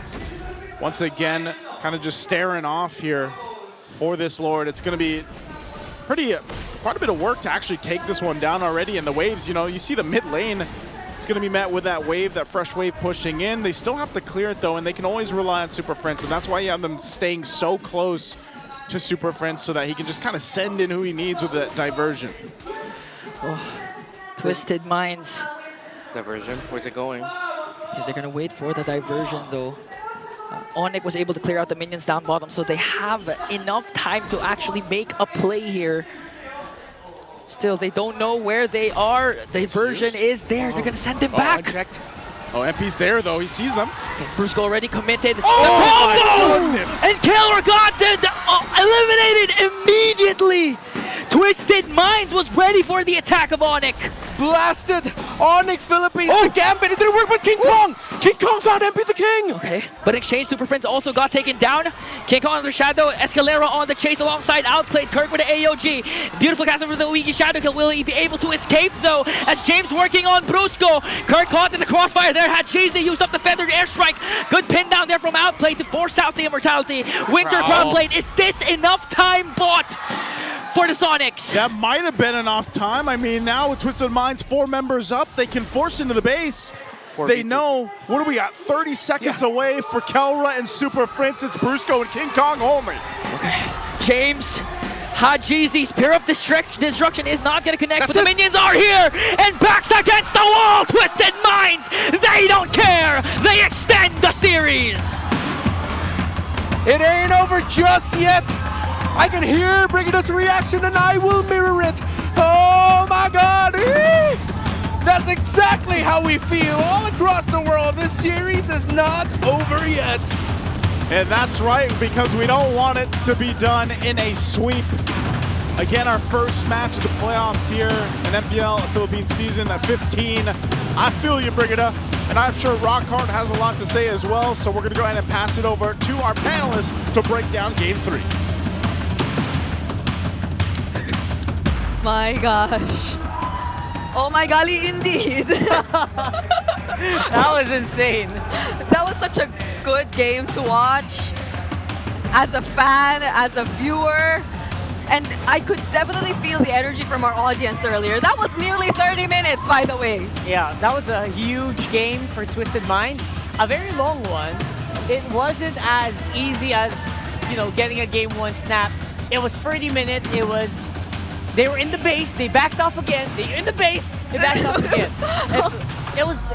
once again, kind of just staring off here for this Lord. It's going to be quite a bit of work to actually take this one down already. And the waves, you know, you see the mid lane, it's going to be met with that wave, that fresh wave pushing in. They still have to clear it though, and they can always rely on Super Prince, and that's why you have them staying so close to Super Prince so that he can just kind of send in who he needs with that diversion. Oh, Twisted Minds. Diversion, where's it going? Okay, they're going to wait for the diversion though. Onic was able to clear out the minions down bottom, so they have enough time to actually make a play here. Still, they don't know where they are. Diversion is there. They're going to send him back. Unchecked. Oh, MP's there, though. He sees them. Okay, Brusco already committed. Oh, my goodness. And Killer got eliminated immediately. Twisted Minds was ready for the attack of Onic. Blasted Onic Philippines. The gambit. It didn't work with King Kong. King Kong found MP the King. Okay, but in exchange, Super Prince also got taken down. King Kong under Shadow. Escalera on the chase alongside Outplayed. Kirk with the AOG. Beautiful cast over the Wiki Shadow Kill. Will he be able to escape though? As James working on Brusco. Kirk caught in the crossfire there. Had Cheesy used up the feathered airstrike. Good pin down there from Outplayed to force out the Immortality. Winter Crown Blade. Is this enough time bought for the Sonics? That might have been enough time. I mean, now with Twisted Minds 4 members up, they can force into the base. They know, what do we got, 30 seconds away for Kelra and Super Prince. It's Brusco and King Kong only. Okay, James, Hajizi, Spear of Destruction is not going to connect, but the minions are here, and backs against the wall. Twisted Minds, they don't care. They extend the series. It ain't over just yet. I can hear Brigadus' reaction, and I will mirror it. Oh my God! That's exactly how we feel all across the world. This series is not over yet. And that's right, because we don't want it to be done in a sweep. Again, our first match of the playoffs here in MPL Philippines season at 15. I feel you, Brigida, and I'm sure Rockhard has a lot to say as well, so we're going to go ahead and pass it over to our panelists to break down Game 3. My gosh. Oh my golly, indeed. That was insane. That was such a good game to watch as a fan, as a viewer. And I could definitely feel the energy from our audience earlier. That was nearly 30 minutes, by the way. Yeah, that was a huge game for Twisted Minds. A very long one. It wasn't as easy as, you know, getting a game 1 snap. It was 30 minutes. They were in the base, they backed off again. They're in the base, they backed off again.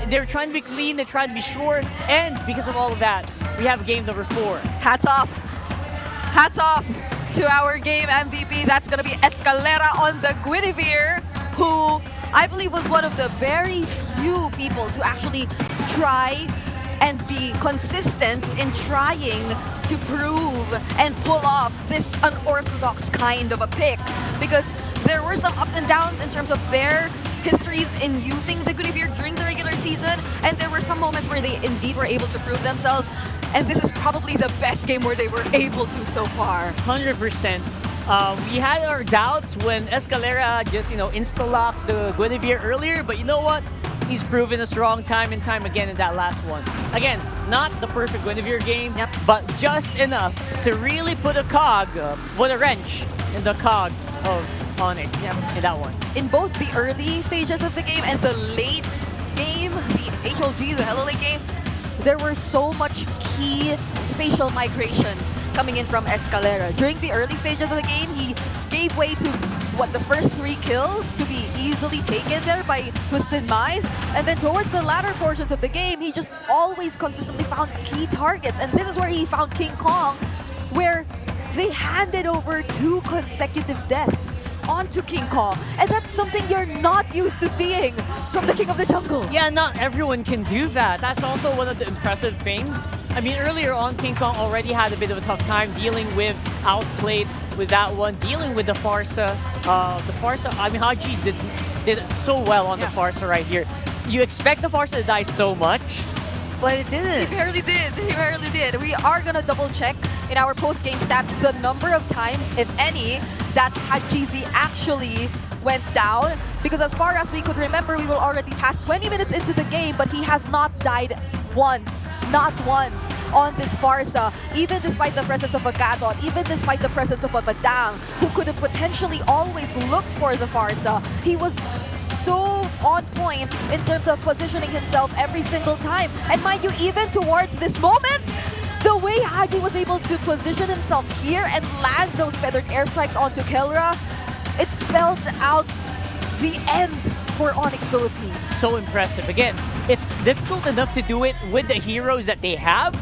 They were trying to be clean, they're trying to be sure, and because of all of that, we have game number 4. Hats off. Hats off to our game MVP. That's going to be Escalera on the Guinevere, who I believe was one of the very few people to actually try and be consistent in trying to prove and pull off this unorthodox kind of a pick, because there were some ups and downs in terms of their histories in using the Guinevere during the regular season, and there were some moments where they indeed were able to prove themselves, and this is probably the best game where they were able to so far. 100%. We had our doubts when Escalera just, you know, insta-locked the Guinevere earlier, but you know what? He's proven us wrong time and time again in that last one. Again, not the perfect Guinevere game, but just enough to really put a wrench in the cogs of Onic in that one. In both the early stages of the game and the late game, the HLG, the Hello Late game, there were so much key spatial migrations coming in from Escalera. During the early stages of the game, he gave way to the first 3 kills to be easily taken there by Twisted Minds. And then towards the latter portions of the game, he just always consistently found key targets. And this is where he found King Kong, where they handed over 2 consecutive deaths onto King Kong. And that's something you're not used to seeing from the King of the Jungle. Yeah, not everyone can do that. That's also one of the impressive things. I mean, earlier on, King Kong already had a bit of a tough time dealing with Outplayed with that one, dealing with the Farsa. I mean, Haji did it so well on the Farsa right here. You expect the Farsa to die so much, but it didn't. He barely did. He barely did. We are going to double check in our post-game stats the number of times, if any, that Hajizi actually went down. Because as far as we could remember, we were already past 20 minutes into the game, but he has not died once. Not once on this Farsa, even despite the presence of a Gadot, even despite the presence of a Badang, who could have potentially always looked for the Farsa. He was so on point in terms of positioning himself every single time. And mind you, even towards this moment, the way Haji was able to position himself here and land those feathered airstrikes onto Kelra, it spelled out the end for Onic Philippines. So impressive. Again, it's difficult enough to do it with the heroes that they have,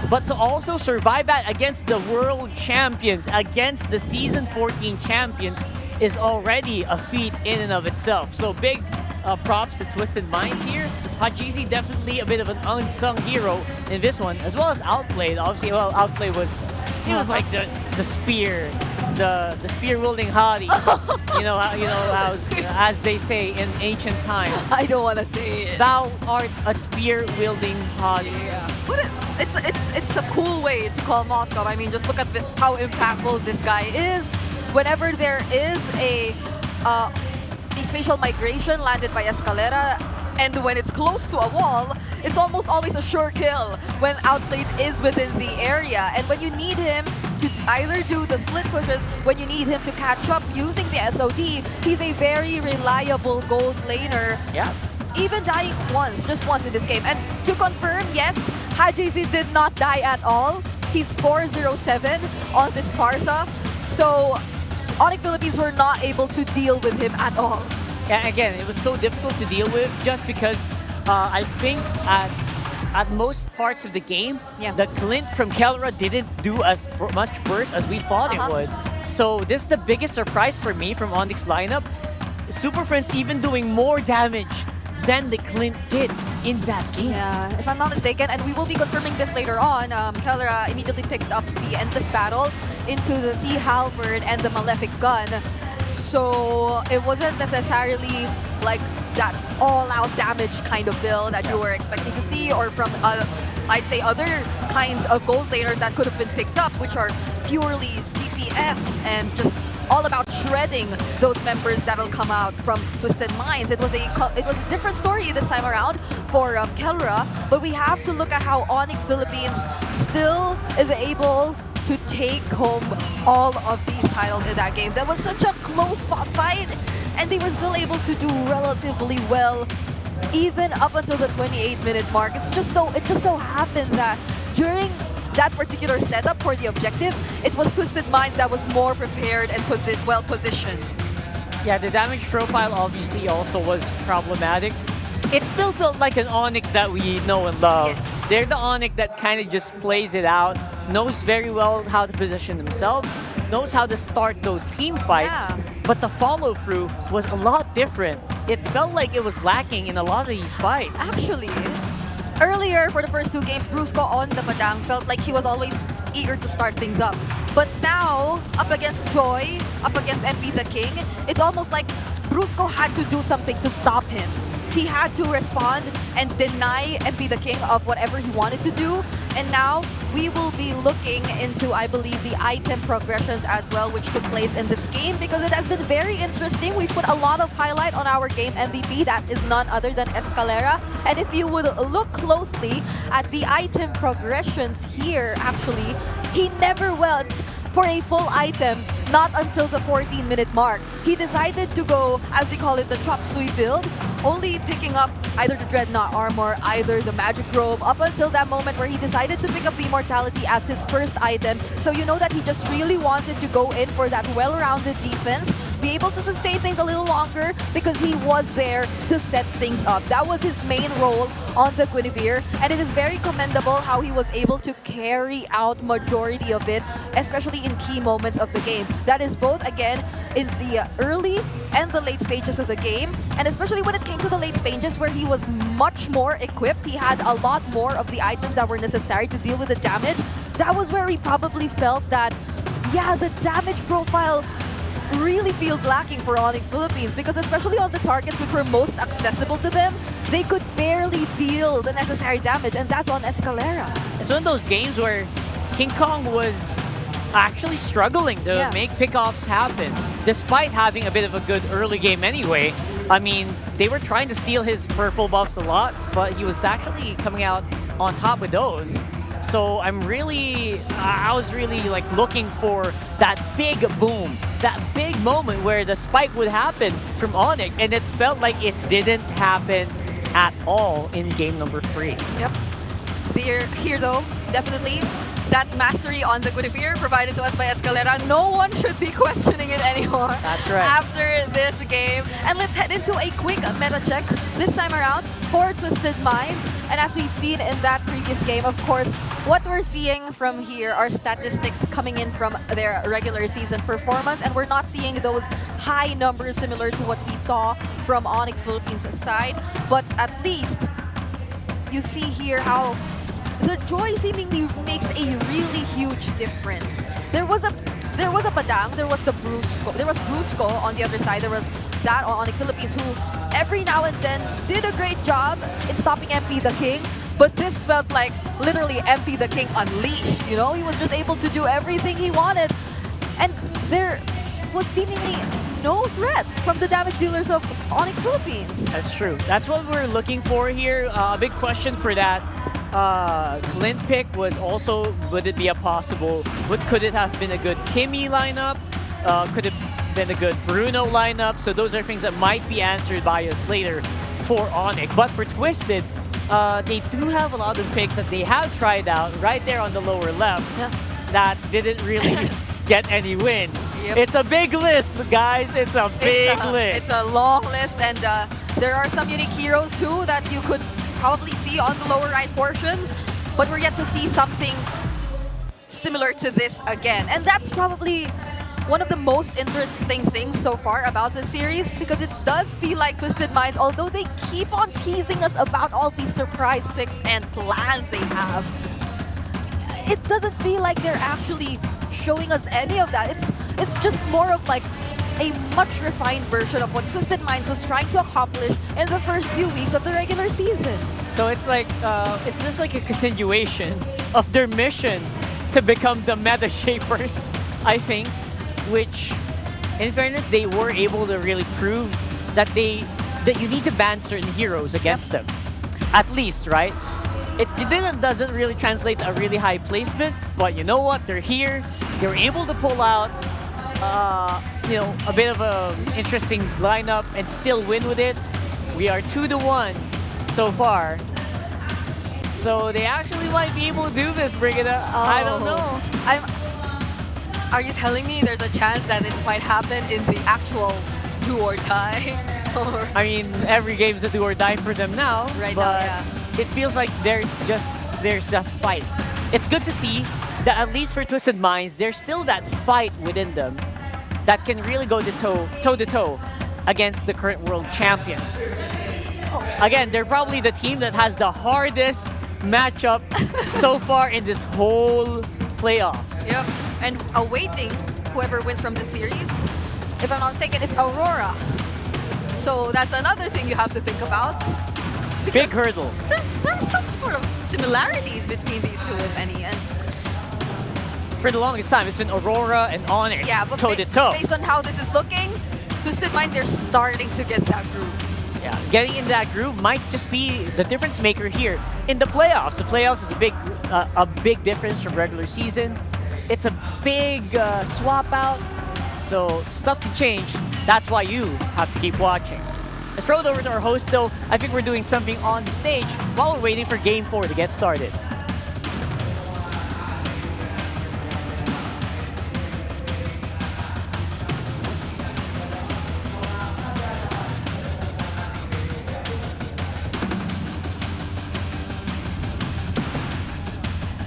but to also survive that against the world champions, against the season 14 champions, is already a feat in and of itself. So big props to Twisted Minds here. Hajizi definitely a bit of an unsung hero in this one, as well as Outplayed. Obviously, well, Outplayed was like the spear, the spear wielding hottie. you know how, as they say in ancient times. I don't want to say it. Thou art a spear wielding hottie. But it's a cool way to call Moscow. I mean, just look at how impactful this guy is. Whenever there is a spatial migration landed by Escalera, and when it's close to a wall, it's almost always a sure kill when Outplayed is within the area. And when you need him to either do the split pushes, when you need him to catch up using the SOD, he's a very reliable gold laner. Yeah. Even dying just once in this game. And to confirm, yes, Hajizi did not die at all. He's 407 on this Farsa. So Onic Philippines were not able to deal with him at all. Yeah, again, it was so difficult to deal with just because I think at most parts of the game, the glint from Kelra didn't do as much burst as we thought it would. So this is the biggest surprise for me from Onic's lineup. Super Friends even doing more damage than the Clint did in that game. Yeah, if I'm not mistaken, and we will be confirming this later on, Kellera immediately picked up the endless battle into the Sea Halberd and the Malefic Gun. So it wasn't necessarily like that all-out damage kind of build that you were expecting to see, or from I'd say other kinds of gold laners that could have been picked up, which are purely DPS and just all about shredding those members that'll come out from Twisted Minds. It was a different story this time around for Kellera, but we have to look at how Onic Philippines still is able to take home all of these titles in that game. That was such a close fight, and they were still able to do relatively well even up until the 28-minute mark. It just so happened that during that particular setup for the objective, it was Twisted Minds that was more prepared and well positioned. Yeah, the damage profile obviously also was problematic. It still felt like an Onic that we know and love. Yes. They're the Onic that kind of just plays it out, knows very well how to position themselves, knows how to start those team fights, but the follow-through was a lot different. It felt like it was lacking in a lot of these fights. Actually, earlier for the first two games, Brusco on the Padang felt like he was always eager to start things up. But now, up against Joy, up against MP the King, it's almost like Brusco had to do something to stop him. He had to respond and deny MP the King of whatever he wanted to do. And now we will be looking into, I believe, the item progressions as well, which took place in this game, because it has been very interesting. We put a lot of highlight on our game MVP. That is none other than Escalera. And if you would look closely at the item progressions here, actually, he never went for a full item, not until the 14-minute mark. He decided to go, as we call it, the chop suey build, only picking up either the Dreadnought armor, either the magic robe, up until that moment where he decided to pick up the immortality as his first item. So you know that he just really wanted to go in for that well-rounded defense, be able to sustain things a little longer, because he was there to set things up. That was his main role on the Guinevere, and it is very commendable how he was able to carry out majority of it, especially in key moments of the game. That is both, again, in the early and the late stages of the game, and especially when it came to the late stages where he was much more equipped. He had a lot more of the items that were necessary to deal with the damage. That was where he probably felt that, yeah, the damage profile really feels lacking for Onic Philippines, because especially on the targets which were most accessible to them, they could barely deal the necessary damage, and that's on Escalera. It's one of those games where King Kong was actually struggling to make pickoffs happen, despite having a bit of a good early game anyway. I mean, they were trying to steal his purple buffs a lot, but he was actually coming out on top with those. So I was really like looking for that big boom, that big moment where the spike would happen from Onic, and it felt like it didn't happen at all in game number 3. Yep. Here though, definitely, that mastery on the Guinevere provided to us by Escalera, no one should be questioning it anymore. That's right. After this game. And let's head into a quick meta check this time around for Twisted Minds. And as we've seen in that previous game, of course, what we're seeing from here are statistics coming in from their regular season performance, and we're not seeing those high numbers similar to what we saw from Onic Philippines' side. But at least you see here how the Joy seemingly makes a really huge difference. There was a Badang, there was Brusco on the other side, there was that on Onic Philippines, who every now and then did a great job in stopping MP the King, but this felt like literally MP the King unleashed, you know? He was just able to do everything he wanted, and there was seemingly no threats from the damage dealers of Onic Philippines. That's true. That's what we're looking for here. A big question for that Clint pick was also, would it be a possible, could it have been a good Kimmy lineup? Could it have been a good Bruno lineup? So those are things that might be answered by us later for Onic. But for Twisted, they do have a lot of picks that they have tried out right there on the lower left that didn't really get any wins. Yep. It's a big list, guys. It's a big list. It's a long list, and there are some unique heroes too that you could probably see on the lower right portions, but we're yet to see something similar to this again. And that's probably one of the most interesting things so far about this series because it does feel like Twisted Minds, although they keep on teasing us about all these surprise picks and plans they have, it doesn't feel like they're actually showing us any of that. It's just more of like a much refined version of what Twisted Minds was trying to accomplish in the first few weeks of the regular season. So it's like it's just like a continuation of their mission to become the meta shapers, I think, which in fairness they were able to really prove that you need to ban certain heroes against them. At least, right? It doesn't really translate to a really high placement, but you know what? They're here. They were able to pull out a bit of an interesting lineup and still win with it. We are 2-1 so far. So they actually might be able to do this, Brigida. I don't know. Are you telling me there's a chance that it might happen in the actual do or die? I mean, every game's a do or die for them now. Right but now, yeah. It feels like there's just fight. It's good to see that at least for Twisted Minds, there's still that fight within them that can really go toe to toe against the current world champions. Again, they're probably the team that has the hardest matchup so far in this whole playoffs. Yep, and awaiting whoever wins from the series. If I'm not mistaken, it's Aurora. So that's another thing you have to think about. Big hurdle. There's some sort of similarities between these two, if any. And for the longest time, it's been Aurora and Onic toe to toe. Based on how this is looking, Twisted Minds, they're starting to get that groove. Yeah, getting in that groove might just be the difference maker here in the playoffs. The playoffs is a big difference from regular season. It's a big swap out, so stuff can change. That's why you have to keep watching. Let's throw it over to our host, though. I think we're doing something on the stage while we're waiting for Game 4 to get started.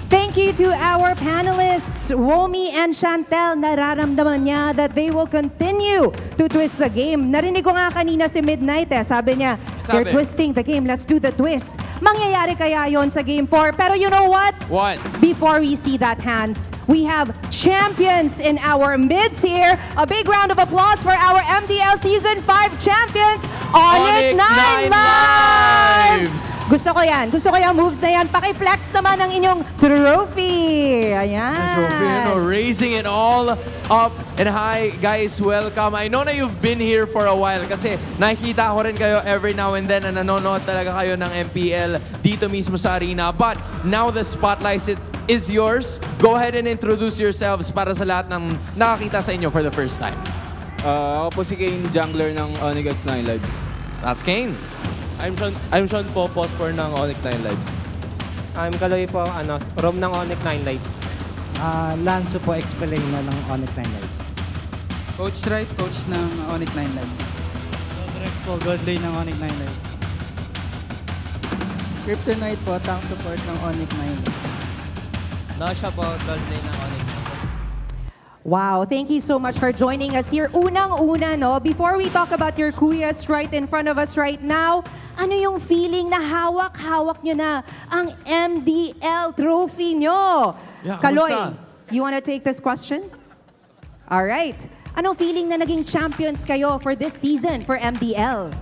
Thank you to our panelists, Womi and Chantel. Nararamdaman niya that they will continue to twist the game. Narinig ko nga kanina si Midnight sabi niya, they're twisting the game, let's do the twist. Mangyayari kaya yon sa Game 4? Pero you know what? What? Before we see that, Hans, we have champions in our mids here. A big round of applause for our MDL Season 5 champions, Onic 9 Lives! Gusto ko yan moves na yan. Paki-flex naman ang inyong trophy. Ayan. Trophy, raising it all up. And hi, guys, welcome. I know na you've been here for a while kasi nakikita ko rin kayo every now and then na nanonood talaga kayo ng MPL dito mismo sa arena. But now the spotlight is yours. Go ahead and introduce yourselves para sa lahat ng nakakita sa inyo for the first time. Ako po si Kane, jungler ng Onic 9 Lives. That's Kane. I'm Sean po, post-for ng Onic 9 Lives. I'm Kaloy po, Rom ng Onic 9 Lives. Lanzo po, explainer ng Onic 9 Lives. Coach Wright, coach ng Onic 9 Lives. Rex po, Godley ng Onic 9 Lives. Kryptonite po, tank support ng Onic 9 Lives. Dasha po, Godley ng Onic 9 Lives. Wow, thank you so much for joining us here. Unang-una, before we talk about your kuyas right in front of us right now, ano yung feeling na hawak-hawak nyo na ang MDL trophy nyo? Yeah, Kaloy, kamusta? you wanna take this question? All right. Anong feeling na naging champions kayo for this season for MDL?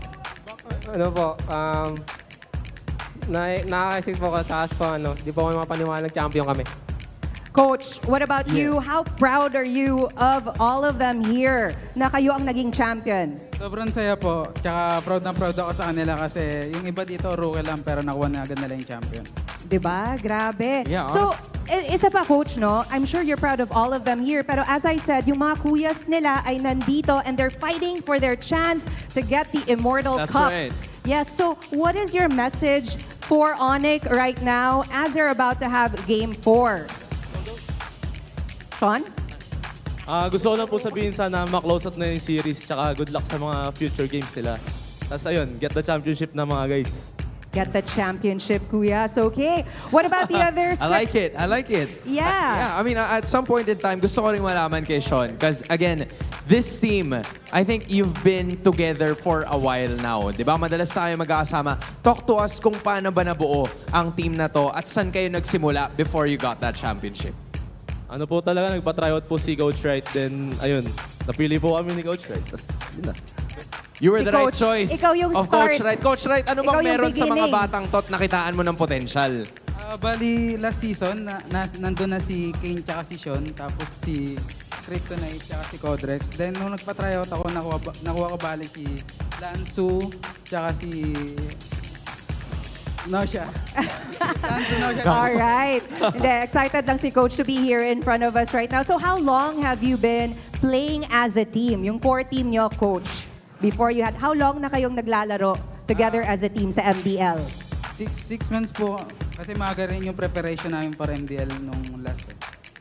Nakakaisip po ko, taas po, di po kami mapaniwalang champion kami. Coach, what about you? How proud are you of all of them here na kayo ang naging champion? Sobrang saya po. Tsaka proud na proud ako sa kanila kasi yung iba dito, rookie lang pero nakuha na agad nila yung champion. Diba? Grabe. Yeah, So, isa pa coach, I'm sure you're proud of all of them here. Pero as I said, yung mga kuyas nila ay nandito and they're fighting for their chance to get the Immortal That's Cup. right. Yes, so what is your message for Onic right now as they're about to have Game 4? Sean? Gusto ko lang po sabihin sana ma-close out na yung series tsaka good luck sa mga future games sila. Tapos ayun, get the championship na mga guys. get the championship, Kuya. So, okay. What about the others? I like it. I like it. Yeah. Yeah, I mean, at some point in time, gusto ko rin malaman kay Sean. Because, again, this team, I think you've been together for a while now. Di ba? Madalas tayo magkakasama. Talk to us kung paano ba nabuo ang team na to at saan kayo nagsimula before you got that championship. Ano po talaga, nagpa-tryout po si Coach Wright. Then, ayun, napili po kami ni Coach Wright. Tapos, yun na. You were Si the right Coach, choice ikaw yung of start. Coach Wright. Coach Wright, ano Ikaw bang yung meron sa mga beginning. batang tot nakitaan mo ng potential? Bali, last season, nandun na si Kane tsaka si Sean, tapos si Kryptonite tsaka si Codrex. Then, nung nagpa-tryout ako, nakuha ko bali si Lansu, tsaka si Nosha. Lansu, Nosha. All right. Hindi, excited lang si Coach to be here in front of us right now. So how long have you been playing as a team? Yung core team nyo, Coach, before you had, how long na kayong naglalaro together as a team sa MDL? 6 months po, kasi maaga rin yung preparation namin para MDL nung last.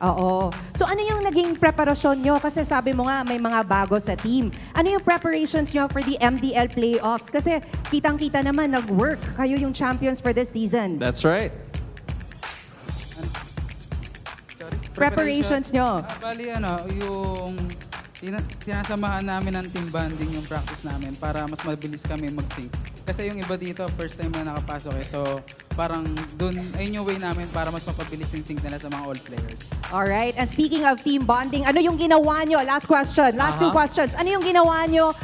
Oo. So ano yung naging preparasyon nyo? Kasi sabi mo nga may mga bago sa team. Ano yung preparations nyo for the MDL playoffs? Kasi kitang-kita naman nag-work. Kayo yung champions for this season. That's right. Preparations nyo. Bali, yung sinasamahan namin ng team bonding yung practice namin para mas mabilis kami mag-sync. Kasi yung iba dito, first time na nakapasok eh. So, parang ayun yung way namin para mas mapabilis yung sync nila sa mga old players. Alright, and speaking of team bonding, ano yung ginawa nyo? Last question, last two questions. Ano yung ginawa nyo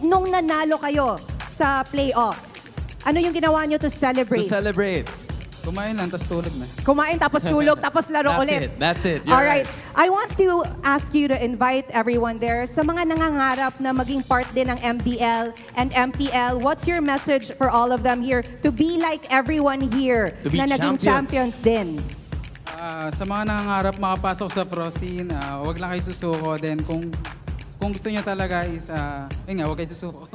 nung nanalo kayo sa playoffs? Ano yung ginawa nyo to celebrate? To celebrate. Kumain lang, tapos tulog na. Kumain, tapos tulog, tapos laro ulit. That's it. All right. I want to ask you to invite everyone there sa mga nangangarap na maging part din ng MDL and MPL. What's your message for all of them here to be like everyone here To be na naging champions din? Sa mga nangangarap makapasok sa pro scene, wag lang kayo susuko. Then kung gusto niyo talaga is, yun nga, wag kayo susuko.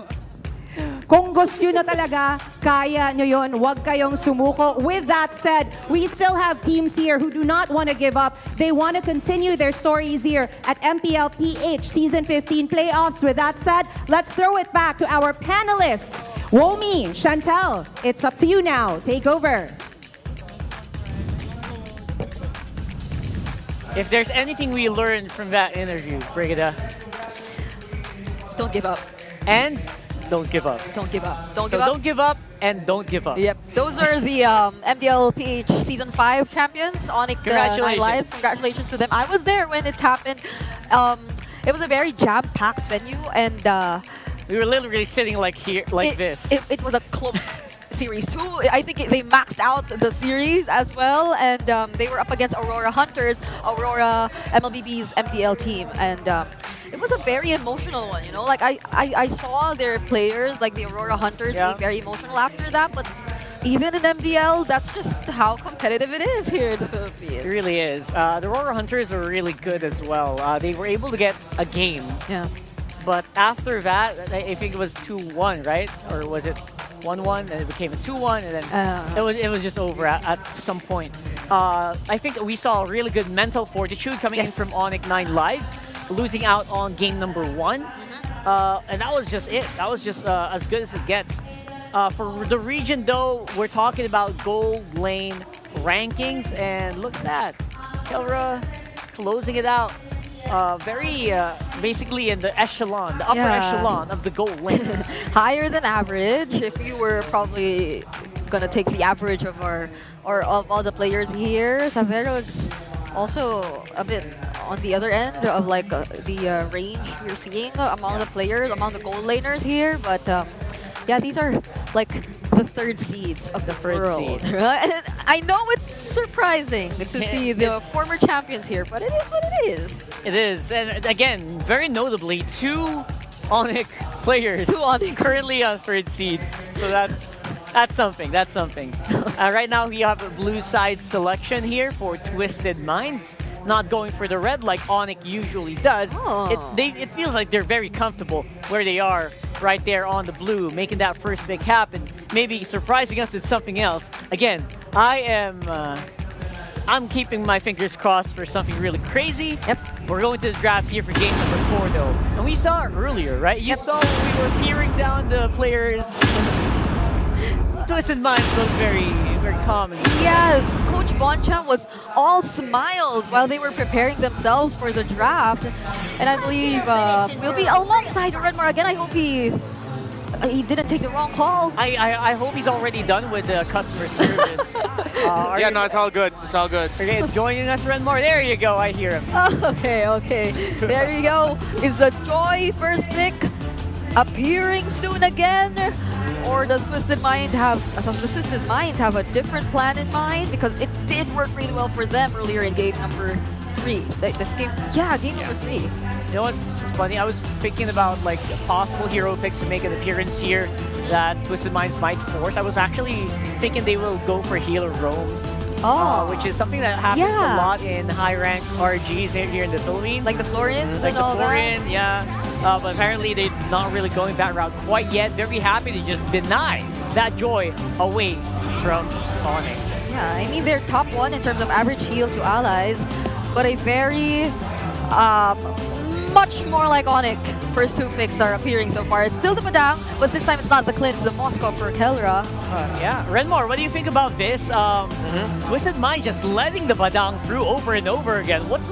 Kung gusto nyo na talaga, kaya nyo yun. Huwag kayong sumuko. With that said, we still have teams here who do not want to give up. They want to continue their stories here at MPL PH Season 15 playoffs. With that said, let's throw it back to our panelists. Womi, Chantel, it's up to you now. Take over. If there's anything we learned from that interview, Brigida. Don't give up. And don't give up. Don't give up. Don't So give up. don't give up and don't give up. Yep. Those are the MDL PH Season 5 champions, Onic Congratulations. Lives. Congratulations to them. I was there when it happened. It was a very jam-packed venue, and we were literally sitting like here, like this. It was a close series too. I think they maxed out the series as well, and they were up against Aurora Hunters, Aurora MLBB's MDL team, and it was a very emotional one, you know? Like, I saw their players, like the Aurora Hunters, being very emotional after that, but even in MDL, that's just how competitive it is here in the Philippines. It really is. The Aurora Hunters were really good as well. They were able to get a game. Yeah. But after that, I think it was 2-1, right? Or was it 1-1 and it became a 2-1 and then it was just over at some point. I think we saw really good mental fortitude coming in from Onic 9 Lives, losing out on game number 1. And that was just it. That was just as good as it gets. For the region though, we're talking about gold lane rankings, and look at that. Kelra closing it out. Very basically in the echelon, the upper echelon of the gold lanes. Higher than average. If you were probably gonna take the average of of all the players here, Savero is also a bit on the other end of like the range we're seeing among the players, among the gold laners here. But yeah, these are like the third seeds of the world. Right? And I know it's surprising to see the former champions here, but it is what it is. It is, and again, very notably, 2 Onic players currently on third seeds. So that's something. That's something. Right now, we have a blue side selection here for Twisted Minds, not going for the red like Onic usually does. It feels like they're very comfortable where they are, right there on the blue, making that first pick happen, maybe surprising us with something else. Again, I'm keeping my fingers crossed for something really crazy. Yep. We're going to the draft here for game number 4 though. And we saw it earlier, right? You saw when we were peering down the players. Twisted Minds goes very, very calm. Yeah, Coach Boncha was all smiles while they were preparing themselves for the draft. And I believe we'll be alongside Redmore again. I hope he didn't take the wrong call. I hope he's already done with the customer service. Yeah, no, it's all good. It's all good. Okay, joining us, Renmore. There you go. I hear him. Okay. There you go. Is the Joy first pick appearing soon again? Or does Twisted Minds have a different plan in mind? Because it did work really well for them earlier in game number 3. Game number 3. You know what? This is funny. I was thinking about like possible hero picks to make an appearance here that Twisted Minds might force. I was actually thinking they will go for healer roams. Which is something that happens a lot in high-rank RGs here in the Philippines. Like the Florians like and all the Florian, yeah. But apparently they're not really going that route quite yet. Very happy to just deny that joy away from Onic. Yeah, I mean, they're top 1 in terms of average heal to allies, but a very much more like Onic first 2 picks are appearing so far. It's still the Padang, but this time it's not the Clint, it's the Moscow for Kelra. Yeah, Renmore, what do you think about this? Twisted Mind just letting the Badang through over and over again. What's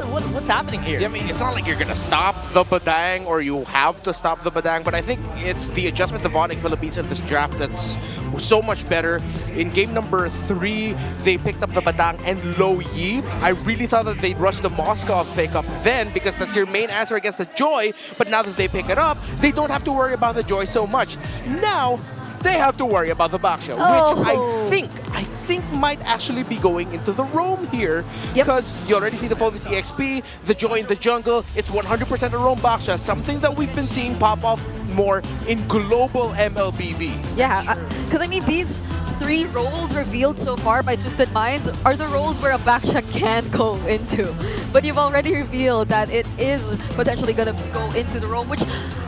happening here? Yeah, I mean, it's not like you're gonna stop the Badang or you have to stop the Badang, but I think it's the adjustment of Onic Philippines in this draft that's so much better. In game number 3, they picked up the Badang and Lo Yi. I really thought that they'd rush the Moscow pickup then because that's your main answer against the Joy, but now that they pick it up, they don't have to worry about the Joy so much. Now, they have to worry about the Baksha, which I think might actually be going into the roam here. Because you already see the Fulvius EXP, the Joy in the jungle, it's 100% a roam Baksha, something that we've been seeing pop off more in global MLBB. Yeah, because I mean, these 3 roles revealed so far by Twisted Minds are the roles where a Baksha can go into. But you've already revealed that it is potentially going to go into the roam, which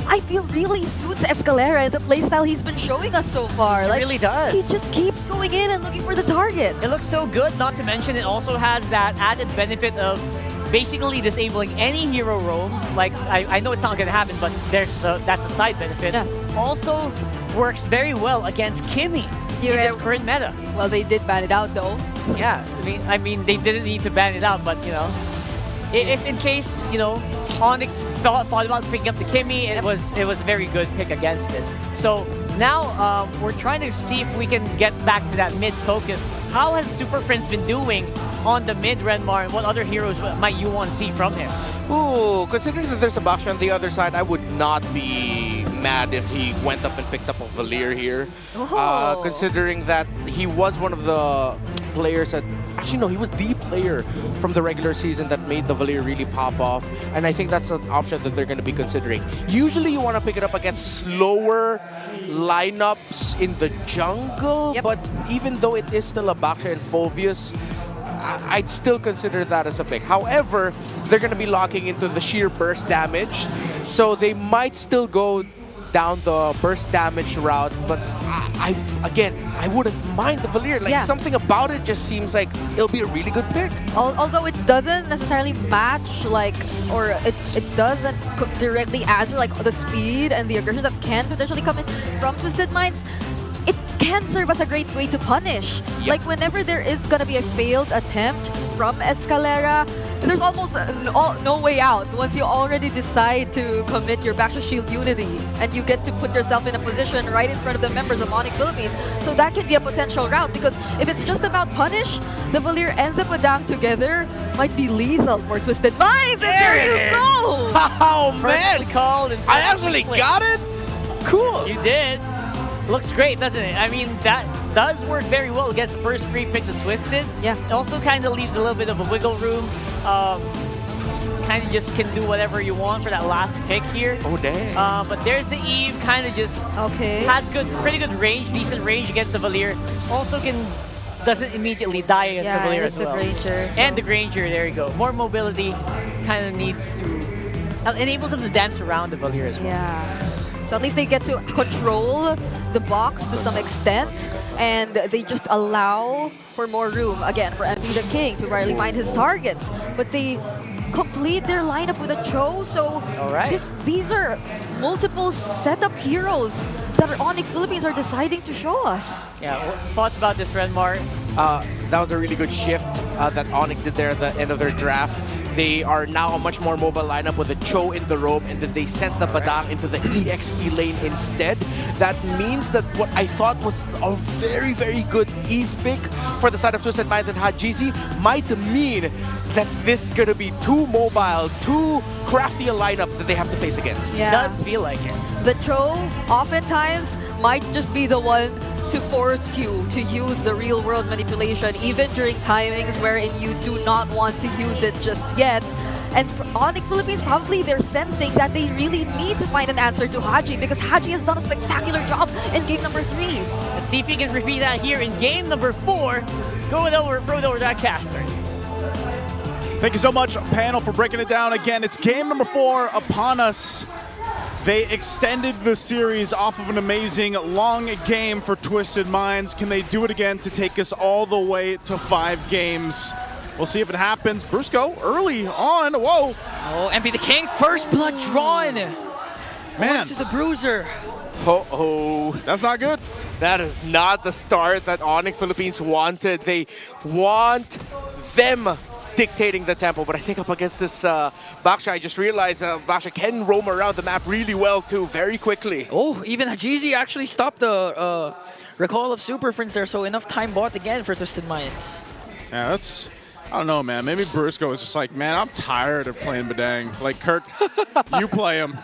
I feel really suits Escalera and the playstyle he's been showing us so far. It really does. He just keeps going in and looking for the targets. It looks so good, not to mention it also has that added benefit of basically disabling any hero roams. Like, I know it's not going to happen, but that's a side benefit. Yeah. Also works very well against Kimmy in this current meta. Well, they did ban it out though. Yeah, I mean, they didn't need to ban it out, but you know, if in case, you know, Onic thought about picking up the Kimmy, it was a very good pick against it. So now we're trying to see if we can get back to that mid focus. How has Super Prince been doing on the mid, Renmar, and what other heroes might you want to see from him? Ooh, considering that there's a Baksha on the other side, I would not be mad if he went up and picked up a Valir here. Considering that he was one of the players that... Actually, no, he was the player from the regular season that made the Valir really pop off. And I think that's an option that they're going to be considering. Usually, you want to pick it up against slower lineups in the jungle. But even though it is still a Baksha and Fulvius, I'd still consider that as a pick. However, they're going to be locking into the sheer burst damage. So they might still go down the burst damage route, but I wouldn't mind the Valir. Like, something about it just seems like it'll be a really good pick. Although it doesn't necessarily match, like, or it doesn't directly answer, like, the speed and the aggression that can potentially come in from Twisted Minds, it can serve as a great way to punish. Like, whenever there is gonna be a failed attempt from Escalera, there's almost no way out once you already decide to commit your Baksha Shield Unity and you get to put yourself in a position right in front of the members of Onic Philippines. So that can be a potential route, because if it's just about punish, the Valir and the Padang together might be lethal for Twisted Minds. And there you go! Oh man! Called and I actually got it? Cool! You did. Looks great, doesn't it? I mean, that does work very well against the first 3 picks of Twisted. Yeah. It also kind of leaves a little bit of a wiggle room. Kind of just can do whatever you want for that last pick here. Oh, dang. But there's the Eve, kind of just has pretty good range, decent range against the Valir. Also doesn't immediately die against the Valir as well. Granger, and the Granger, there you go. More mobility, kind of needs to, enables them to dance around the Valir as well. Yeah. So at least they get to control the box to some extent, and they just allow for more room, again, for MP the King to really find his targets. But they complete their lineup with a Cho. So right. these are multiple setup heroes that Onic Philippines are deciding to show us. Yeah, thoughts about this, Renmar? That was a really good shift that Onic did there at the end of their draft. They are now a much more mobile lineup with a Cho in the rope, and then they sent the Badang into the EXP lane instead. That means that what I thought was a very, very good Eve pick for the side of Twisted Minds and Hajizi might mean that this is going to be too mobile, too crafty a lineup that they have to face against. It does feel like it. The Cho oftentimes might just be the one to force you to use the real-world manipulation, even during timings wherein you do not want to use it just yet. And for Onic Philippines, probably they're sensing that they really need to find an answer to Haji, because Haji has done a spectacular job in game number 3. Let's see if he can repeat that here in game number 4. Throw it over to that casters. Thank you so much, panel, for breaking it down. Again, it's game number 4 upon us. They extended the series off of an amazing long game for Twisted Minds. Can they do it again to take us all the way to 5 games? We'll see if it happens. Brusco early on. Whoa. Oh, MP the King, first blood drawn. Man. To the Bruiser. Oh, that's not good. That is not the start that Onic Philippines wanted. They want them dictating the tempo, but I think up against this Baksha, I just realized Baksha can roam around the map really well too, very quickly. Oh, even Hajizi actually stopped the recall of Super Friends there, so enough time bought again for Twisted Minds. Yeah, that's... I don't know, man. Maybe Brusco is just like, man, I'm tired of playing Badang. Like, Kirk, you play him.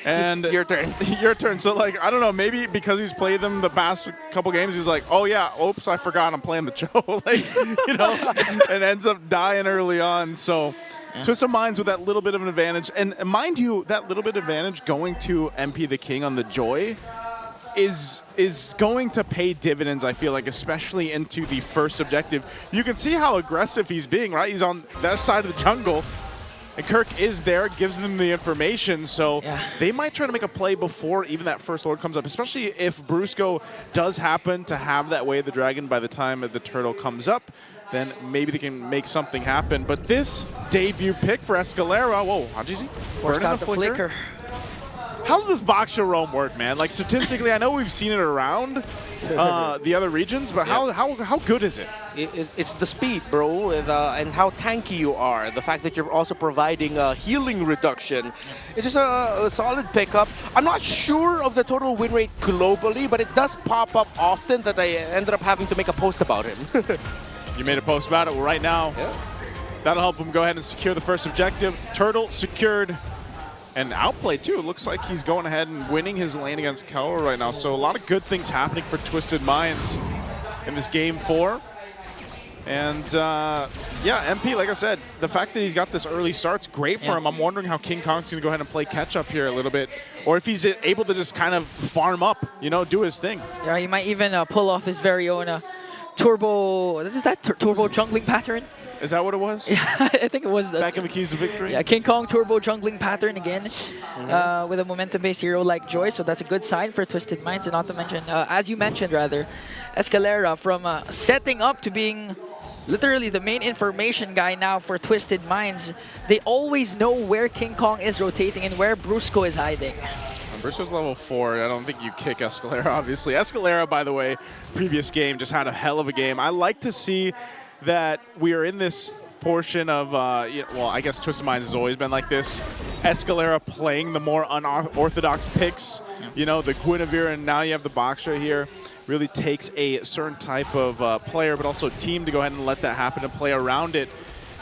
And your turn. Your turn. So, like, I don't know. Maybe because he's played them the past couple games, he's like, oh, yeah, oops, I forgot I'm playing the Cho. Like, you know, and ends up dying early on. So, Twisted Minds with that little bit of an advantage. And mind you, that little bit of advantage going to MP the King on the Joy is going to pay dividends, I feel like, especially into the first objective. You can see how aggressive he's being, right? He's on that side of the jungle, and Kirk is there, gives them the information, so they might try to make a play before even that first Lord comes up, especially if Brusco does happen to have that Way of the Dragon by the time the turtle comes up. Then maybe they can make something happen. But this debut pick for Escalera, whoa, Hajizi, Forced out the flicker. How's this Baksha roam work, man? Like, statistically, I know we've seen it around the other regions, but how good is it? It's the speed, bro, and how tanky you are. The fact that you're also providing a healing reduction. It's just a solid pickup. I'm not sure of the total win rate globally, but it does pop up often that I ended up having to make a post about him. You made a post about it. Well, right now, that'll help him go ahead and secure the first objective. Turtle secured. And outplayed too. It looks like he's going ahead and winning his lane against Kelra right now. So a lot of good things happening for Twisted Minds in this game 4. And yeah, MP, like I said, the fact that he's got this early start's great for him. I'm wondering how King Kong's going to go ahead and play catch up here a little bit, or if he's able to just kind of farm up, you know, do his thing. Yeah, he might even pull off his very own turbo. Is that turbo jungling pattern? Is that what it was? Yeah, I think it was. Back in the Keys of Victory? Yeah, King Kong turbo jungling pattern again with a momentum-based hero like Joy, so that's a good sign for Twisted Minds. And not to mention, as you mentioned rather, Escalera from setting up to being literally the main information guy now for Twisted Minds. They always know where King Kong is rotating and where Brusco is hiding. Brusco's level 4. I don't think you kick Escalera, obviously. Escalera, by the way, previous game, just had a hell of a game. I like to see that we are in this portion of, well, I guess Twisted Minds has always been like this. Escalera playing the more unorthodox picks. You know, the Guinevere, and now you have the Baksha here. Really takes a certain type of player, but also team to go ahead and let that happen and play around it.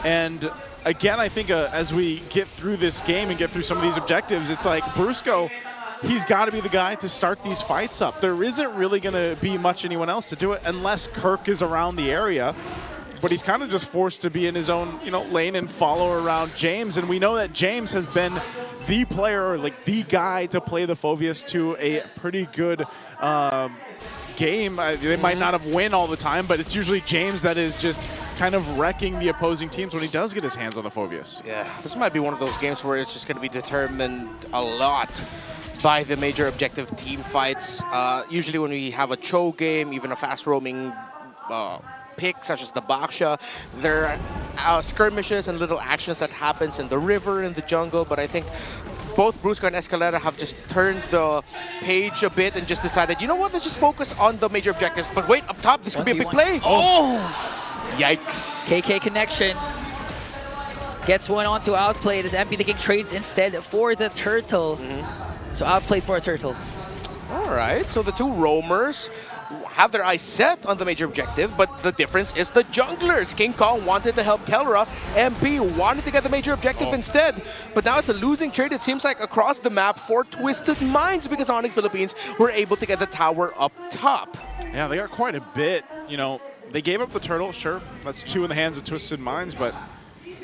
And again, I think as we get through this game and get through some of these objectives, it's like Brusco, he's got to be the guy to start these fights up. There isn't really going to be much anyone else to do it unless Kirk is around the area. But he's kind of just forced to be in his own, you know, lane and follow around James. And we know that James has been the player, or like the guy to play the Phoveus to a pretty good game. They might not have win all the time, but it's usually James that is just kind of wrecking the opposing teams when he does get his hands on the Phoveus. Yeah, this might be one of those games where it's just going to be determined a lot by the major objective team fights. Usually when we have a Cho game, even a fast roaming pick, such as the Baksha. There are skirmishes and little actions that happens in the river, in the jungle, but I think both Brusco and Escalera have just turned the page a bit and just decided, you know what, let's just focus on the major objectives. But wait, up top, this could be a big play. Oh! Yikes. KK connection. Gets one on to Outplayed as MP the King trades instead for the Turtle. So Outplayed for a Turtle. All right, so the two roamers have their eyes set on the major objective, but the difference is the junglers. King Kong wanted to help Kelra. MP wanted to get the major objective instead. But now it's a losing trade, it seems like, across the map for Twisted Minds, because Onic Philippines were able to get the tower up top. Yeah, they got quite a bit. You know, they gave up the turtle, sure. That's 2 in the hands of Twisted Minds, but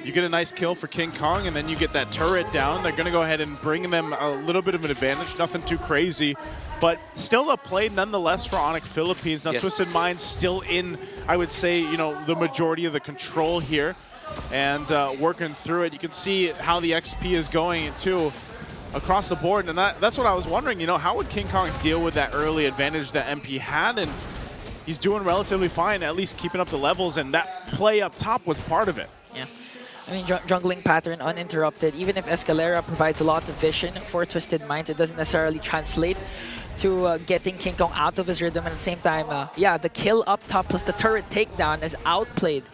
you get a nice kill for King Kong, and then you get that turret down. They're going to go ahead and bring them a little bit of an advantage, nothing too crazy, but still a play nonetheless for Onic Philippines. Now, Twisted Minds still in, I would say, you know, the majority of the control here, and working through it. You can see how the XP is going, too, across the board, and that's what I was wondering, you know, how would King Kong deal with that early advantage that MP had? And he's doing relatively fine, at least keeping up the levels, and that play up top was part of it. Yeah. I mean, jungling pattern uninterrupted. Even if Escalera provides a lot of vision for Twisted Minds, it doesn't necessarily translate to getting King Kong out of his rhythm. And at the same time, yeah, the kill up top plus the turret takedown as Outplayed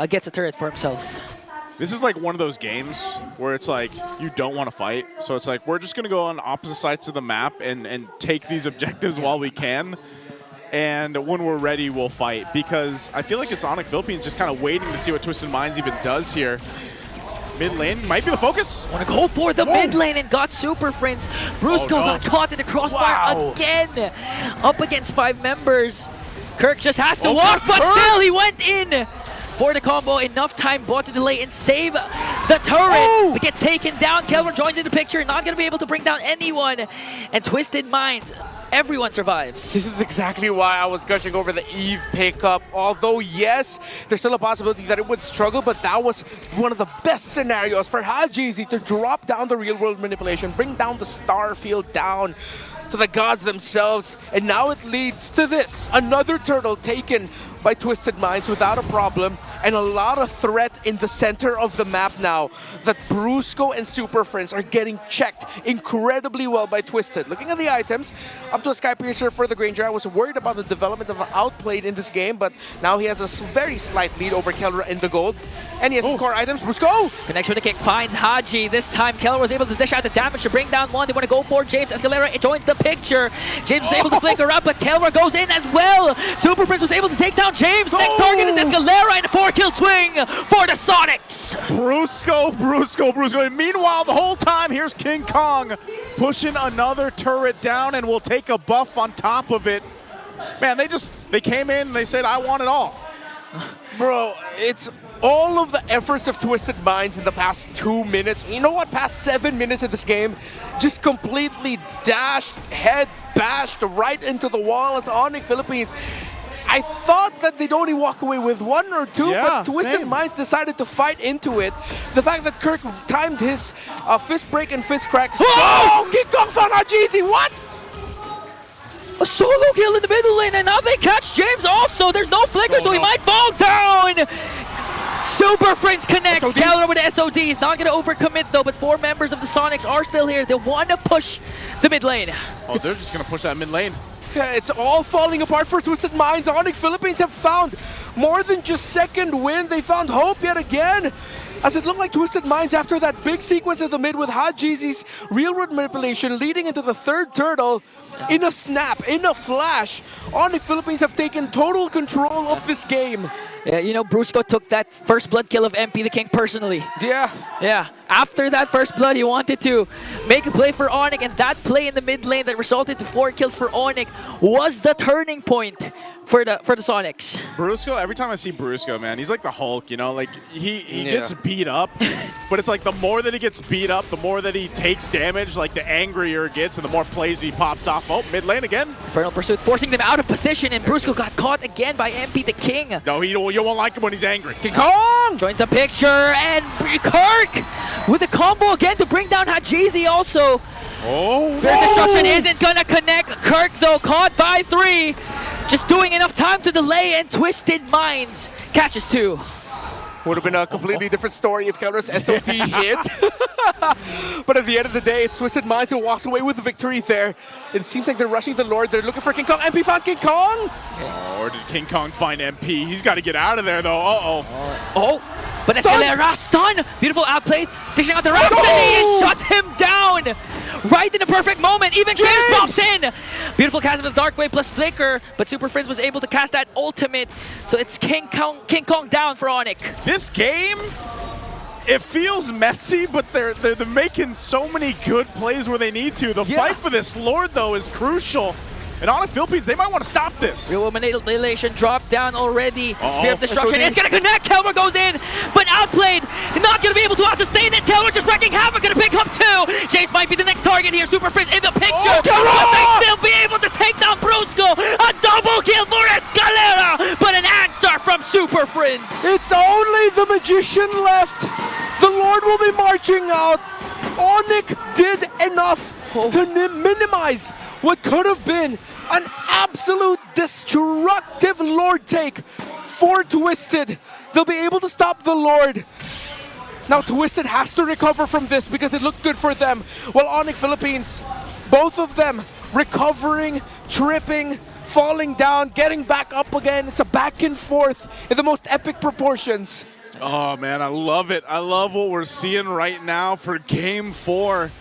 gets a turret for himself. This is like one of those games where it's like you don't want to fight. So it's like we're just going to go on opposite sides of the map and take these objectives while we can. And when we're ready, we'll fight. Because I feel like it's Onic Philippines just kind of waiting to see what Twisted Minds even does here. Mid lane might be the focus. Want to go for the mid lane and got Super Prince. Brusco got caught in the crossfire again. Up against 5 members. Kirk just has to walk, but still he went in for the combo. Enough time bought to delay and save the turret. But gets taken down. Kelvin joins in the picture. Not going to be able to bring down anyone. And Twisted Minds, everyone survives. This is exactly why I was gushing over the Eve pickup. Although, yes, there's still a possibility that it would struggle, but that was one of the best scenarios for Hajizi to drop down the real-world manipulation, bring down the star field down to the gods themselves, and now it leads to this. Another turtle taken by Twisted Minds without a problem, and a lot of threat in the center of the map now that Brusco and Super Friends are getting checked incredibly well by Twisted. Looking at the items, up to a Sky Piercer for the Granger. I was worried about the development of Outplayed in this game, but now he has a very slight lead over Kelra in the gold. And he has his core items. Brusco! Connects with the kick, finds Haji. This time, Kelra was able to dish out the damage to bring down one. They want to go for James. Escalera joins the picture. James was able to flicker up, but Kelra goes in as well. Super Prince was able to take down James. Next target is Escalera, and a 4-kill swing for the Sonics. Brusco. And meanwhile, the whole time, here's King Kong pushing another turret down, and will take a buff on top of it. Man, they came in and they said, I want it all. Bro, it's all of the efforts of Twisted Minds in the past 2 minutes. You know what? Past 7 minutes of this game, just completely dashed, head bashed right into the wall as Onic Philippines. I thought that they'd only walk away with 1 or 2, but Twisted Minds decided to fight into it. The fact that Kirk timed his fist break and fist crack. Oh! King Kong found Hajizi, what? A solo kill in the middle lane, and now they catch James also. There's no flicker, so he might fall down. Super Friends connects. Kelra with the SOD. He's not going to overcommit though, but 4 members of the Sonics are still here. They want to push the mid lane. Oh, they're just going to push that mid lane. Yeah, it's all falling apart for Twisted Minds. Onic Philippines have found more than just second win. They found hope yet again. As it looked like Twisted Minds after that big sequence of the mid with Hajizi's real-world manipulation leading into the 3rd turtle. In a snap, in a flash, Onic Philippines have taken total control of this game. Yeah, you know, Brusco took that first blood kill of MP the King personally. Yeah. After that first blood, he wanted to make a play for Onic, and that play in the mid lane that resulted to 4 kills for Onic was the turning point for the Sonics. Brusco, every time I see Brusco, man, he's like the Hulk, you know? Like, he gets beat up, but it's like the more that he gets beat up, the more that he takes damage, like the angrier it gets and the more plays he pops off. Oh, mid lane again. Infernal Pursuit forcing them out of position, and Brusco got caught again by MP the King. No, you won't like him when he's angry. King Kong joins the picture, and Kirk with a combo again to bring down Hajizi also. Spirit Destruction isn't gonna connect. Kirk though caught by 3. just doing enough time to delay, and Twisted Minds catches 2. Would have been a completely different story if Keller's SOT hit. But at the end of the day, it's Twisted Minds who walks away with the victory there. It seems like they're rushing the Lord. They're looking for King Kong. MP found King Kong! Oh, or did King Kong find MP? He's got to get out of there, though. Oh, but Escalera stun! Beautiful outplay, dishing out the round, and he shut him down! Right in the perfect moment, even James pops in! Beautiful cast with Dark Wave plus Flicker, but Super Friends was able to cast that ultimate, so it's King Kong down for Onic. This game, it feels messy, but they're making so many good plays where they need to. The fight for this Lord, though, is crucial. And Onic Philippines, they might want to stop this. Real Elimination dropped down already. Spear of Destruction is going to connect. Kelmer goes in, but outplayed. Not going to be able to sustain it. Kelmer just wrecking havoc. Going to pick up 2. James might be the next target here. Super Friends in the picture. Will they still be able to take down Brusco? A double kill for Escalera, but an answer from Super Friends. It's only the Magician left. The Lord will be marching out. Onic did enough to minimize what could have been an absolute destructive Lord take for Twisted. They'll be able to stop the Lord. Now Twisted has to recover from this because it looked good for them. While Onic Philippines, both of them recovering, tripping, falling down, getting back up again. It's a back and forth in the most epic proportions. Oh man, I love it. I love what we're seeing right now for Game 4.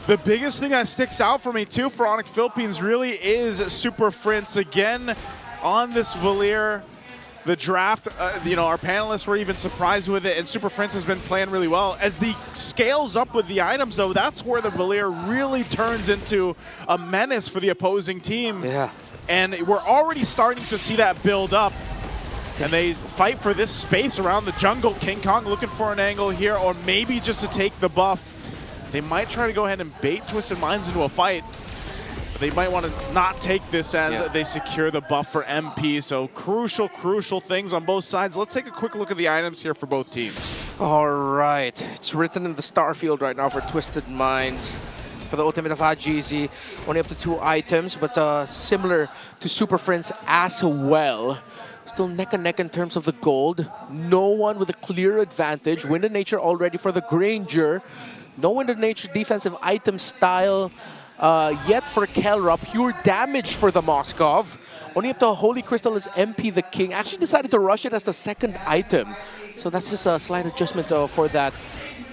The biggest thing that sticks out for me too for Onic Philippines really is Super Friends again on this Valier. The draft, our panelists were even surprised with it, and Super Friends has been playing really well. As the scales up with the items, though, that's where the Valier really turns into a menace for the opposing team. Yeah. And we're already starting to see that build up. And they fight for this space around the jungle. King Kong looking for an angle here, or maybe just to take the buff. They might try to go ahead and bait Twisted Minds into a fight. But they might want to not take this as they secure the buff for MP. So crucial things on both sides. Let's take a quick look at the items here for both teams. All right. It's written in the star field right now for Twisted Minds. For the ultimate of Hajizi, only up to 2 items, but similar to Super Friends as well. Still neck and neck in terms of the gold. No one with a clear advantage. Wind of Nature already for the Granger. No Wind of Nature defensive item style yet for Kelra. Pure damage for the Moskov. Only up to Holy Crystal is MP the King. Actually decided to rush it as the second item. So that's just a slight adjustment for that.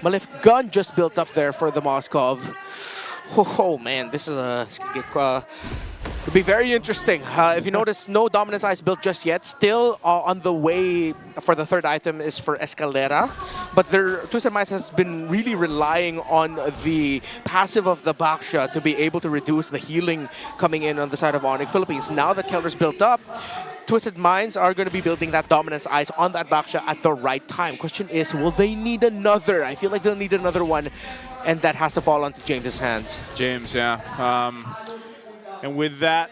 Malefic Gun just built up there for the Moskov. Oh man, this is it'll be very interesting. If you notice, no Dominance Eyes built just yet. Still on the way for the third item is for Escalera. But their Twisted Minds has been really relying on the passive of the Baksha to be able to reduce the healing coming in on the side of Onic Philippines. Now that Keller's built up, Twisted Minds are going to be building that Dominance Eyes on that Baksha at the right time. Question is, will they need another? I feel like they'll need another one. And that has to fall onto James's hands. James, yeah. And with that,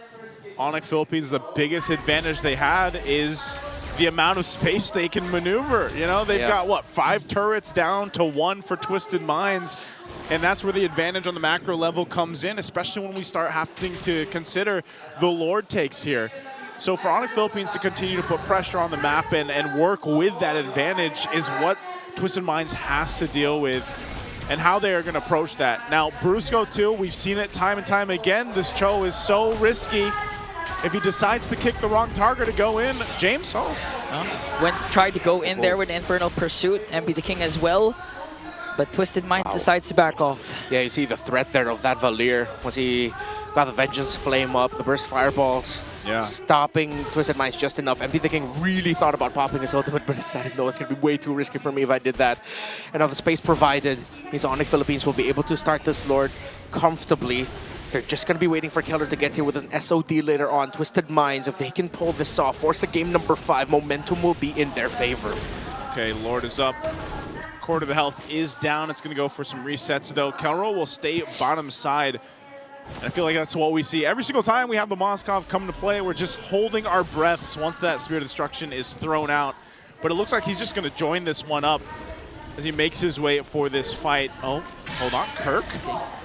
Onic Philippines, the biggest advantage they had is the amount of space they can maneuver. You know, they've got, what, 5 turrets down to 1 for Twisted Minds. And that's where the advantage on the macro level comes in, especially when we start having to consider the Lord takes here. So for Onic Philippines to continue to put pressure on the map and work with that advantage is what Twisted Minds has to deal with, and how they are going to approach that. Now, Brusco too, we've seen it time and time again. This Cho is so risky. If he decides to kick the wrong target to go in, James? Tried to go in there with Infernal Pursuit, MP the King as well. But Twisted Minds decides to back off. Yeah, you see the threat there of that Valier. Once he got the Vengeance Flame up, the Burst Fireballs. Stopping Twisted Minds just enough. MP the King really thought about popping his ultimate, but decided, no, it's going to be way too risky for me if I did that. And now the space provided means Onic Philippines will be able to start this Lord comfortably. They're just going to be waiting for Keller to get here with an SOD later on. Twisted Minds, if they can pull this off, force a game number 5, momentum will be in their favor. Okay, Lord is up. Quarter of the health is down. It's going to go for some resets, though. Kelro will stay bottom side. I feel like that's what we see every single time we have the Moskov come to play. We're just holding our breaths once that Spirit of Destruction is thrown out. But it looks like he's just going to join this one up. as he makes his way for this fight. Oh, hold on, Kirk.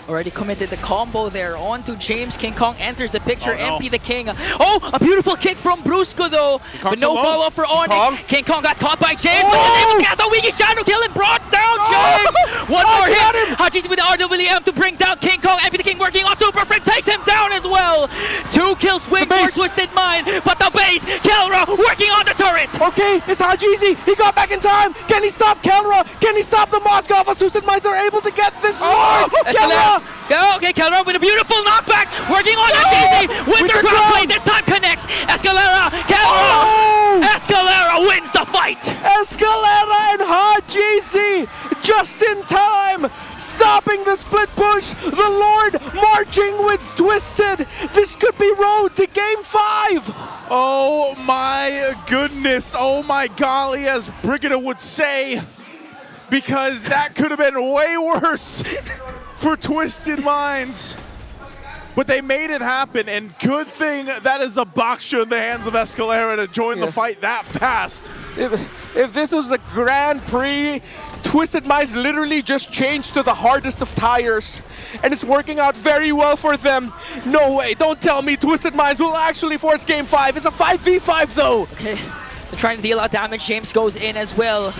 Already committed the combo there. On to James. King Kong enters the picture. Oh, no. MP the King. Oh, a beautiful kick from Brusco though. But no follow-up for Onic. King Kong got caught by James. But is able to cast a wiggy shadow kill and brought down James. One more hit. Hajis with the RWM to bring down King Kong. MP the King working on Super Friend takes him down as well. 2 kills swing for Twisted Mind. But the base, Kelra working on the turret. Okay, it's Hajizi. He got back in time. Can he stop Kelra? Can he stop the Moscow? Twisted Minds are able to get this. Kelra! Okay, Kelra with a beautiful knockback, working on Hajizi with the ground play. This time connects. Escalera, Kelra. Escalera wins the fight. Escalera and Hajizi just in time, stopping the split push. The Lord marching with Twisted. This could be road to game 5. Oh my goodness. Oh my golly, as Brigida would say, because that could have been way worse for Twisted Minds. But they made it happen, and good thing that is a boxer in the hands of Escalera to join the fight that fast. If this was a Grand Prix, Twisted Minds literally just changed to the hardest of tires, and it's working out very well for them. No way, don't tell me Twisted Minds will actually force game 5. It's a 5v5 though. Okay, they're trying to deal out damage. James goes in as well.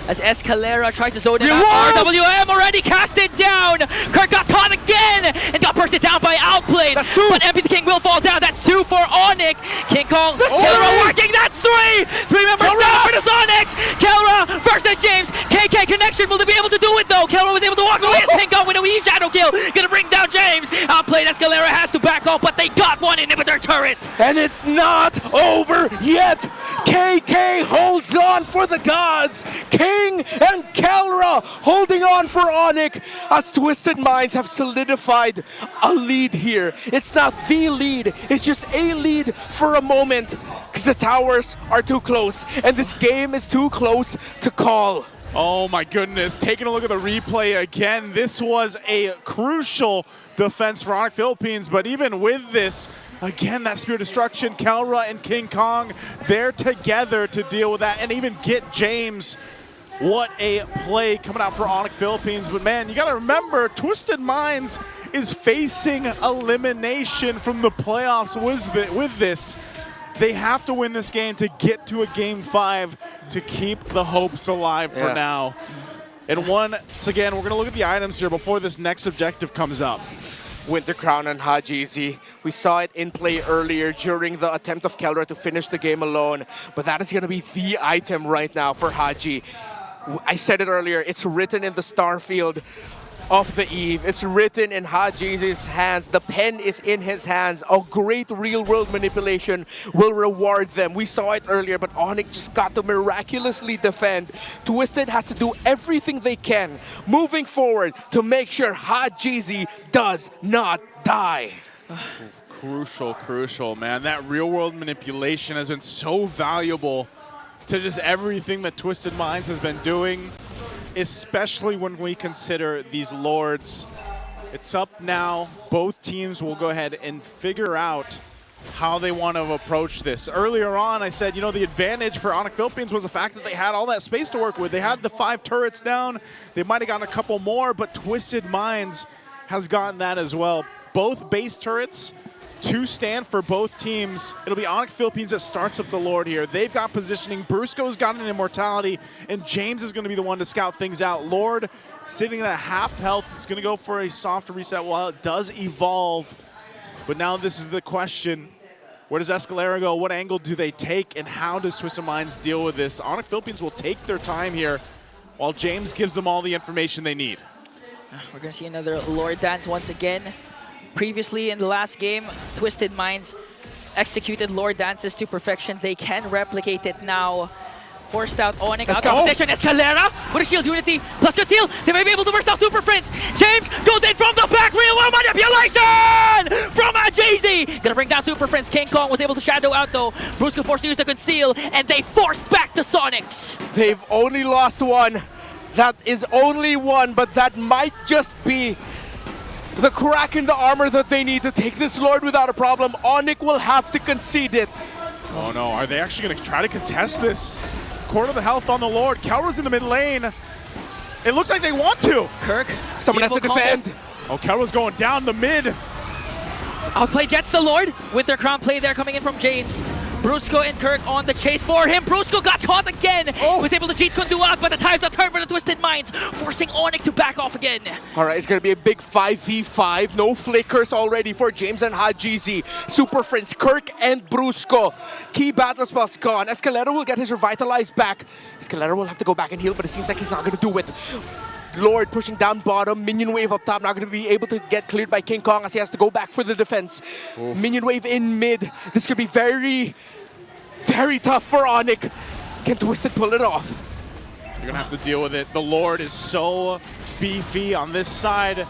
As Escalera tries to zone it out. RWM already cast it down. Kirk got caught again and got bursted down by Outplayed. That's 2. But MP the King will fall down. That's 2 for Onic. King Kong, Kelra working. That's 3. 3 members down for the Sonics. Kelra versus James. KK connection. Will they be able to do it though? Kelra was able to walk away as King Kong with a wee shadow kill. Gonna bring down James. Outplayed. Escalera has to back off, but they got one inhibitor turret. And it's not over yet. KK holds on for the gods. King and Kelra holding on for Onic as Twisted Minds have solidified a lead here. It's not the lead, it's just a lead for a moment because the towers are too close and this game is too close to call. Oh my goodness, taking a look at the replay again, this was a crucial defense for Onic Philippines, but even with this, again, that Spear Destruction, Kelra and King Kong, they're together to deal with that and even get James. What a play coming out for Onic Philippines. But man, you gotta remember, Twisted Minds is facing elimination from the playoffs with this. They have to win this game to get to a game 5 to keep the hopes alive for now. And once again, we're gonna look at the items here before this next objective comes up. Winter Crown on Hajizi. We saw it in play earlier during the attempt of Kelra to finish the game alone, but that is going to be the item right now for Haji. I said it earlier, it's written in the star field of the Eve. It's written in Hajizi's hands. The pen is in his hands. A great real-world manipulation will reward them. We saw it earlier, but Onic just got to miraculously defend. Twisted has to do everything they can moving forward to make sure Hajizi does not die. Crucial, man. That real-world manipulation has been so valuable to just everything that Twisted Minds has been doing, especially when we consider these Lords. It's up now. Both teams will go ahead and figure out how they want to approach this. Earlier on, I said, you know, the advantage for Onic Philippines was the fact that they had all that space to work with. They had the 5 turrets down. They might have gotten a couple more, but Twisted Minds has gotten that as well. Both base turrets to stand for both teams. It'll be Onic Philippines that starts up the Lord here. They've got positioning. Brusco's got an immortality, and James is going to be the one to scout things out. Lord sitting at half health. It's going to go for a soft reset while it does evolve. But now this is the question. Where does Escalera go? What angle do they take? And how does Twisted Minds deal with this? Onic Philippines will take their time here while James gives them all the information they need. We're going to see another Lord dance once again. Previously in the last game, Twisted Minds executed Lord dances to perfection. They can replicate it now. Forced out Onic out of position. Escalera with a shield unity plus conceal. They may be able to burst out Super Prince. James goes in from the back. Real world manipulation from Hajizi. Gonna bring down Super Prince. King Kong was able to shadow out though. Brusco forced to use the conceal, and they forced back the Sonics. They've only lost one. That is only one, but that might just be the crack in the armor that they need to take this Lord without a problem. Onic will have to concede it. Oh no, are they actually going to try to contest this? Quarter of the health on the Lord. Kelra's in the mid lane. It looks like they want to. Kirk. Someone has to defend. Oh, Kero's going down the mid. Outplay gets the Lord with their crown play there coming in from James. Brusco and Kirk on the chase for him. Brusco got caught again. He was able to cheat Kundu out, but the time's a turn for the Twisted Minds, forcing Onic to back off again. All right, it's going to be a big 5v5. No flickers already for James and Hajizi. Super Friends, Kirk and Brusco. Key battle spells gone. Escalera will get his Revitalize back. Escalera will have to go back and heal, but it seems like he's not going to do it. Lord pushing down bottom, minion wave up top, not going to be able to get cleared by King Kong as he has to go back for the defense. Oof. Minion wave in mid. This could be very, very tough for Onic. Can Twisted pull it off? You're going to have to deal with it. The Lord is so beefy on this side.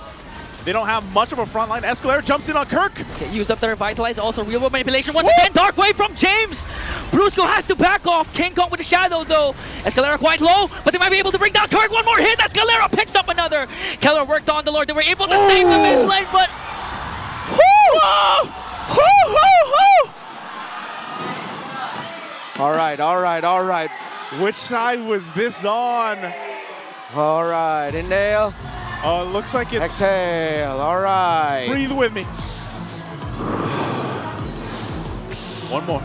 They don't have much of a front line. Escalera jumps in on Kirk. Okay, used up the Revitalize, also real world manipulation. Once again, Dark Wave from James. Brusco has to back off. King Kong with the shadow though. Escalera quite low, but they might be able to bring down Kirk. One more hit. Escalera picks up another. Keller worked on the Lord. They were able to save the mid lane, but... All right. Which side was this on? All right, inhale. Oh, it looks like it's... Exhale, all right. Breathe with me. One more.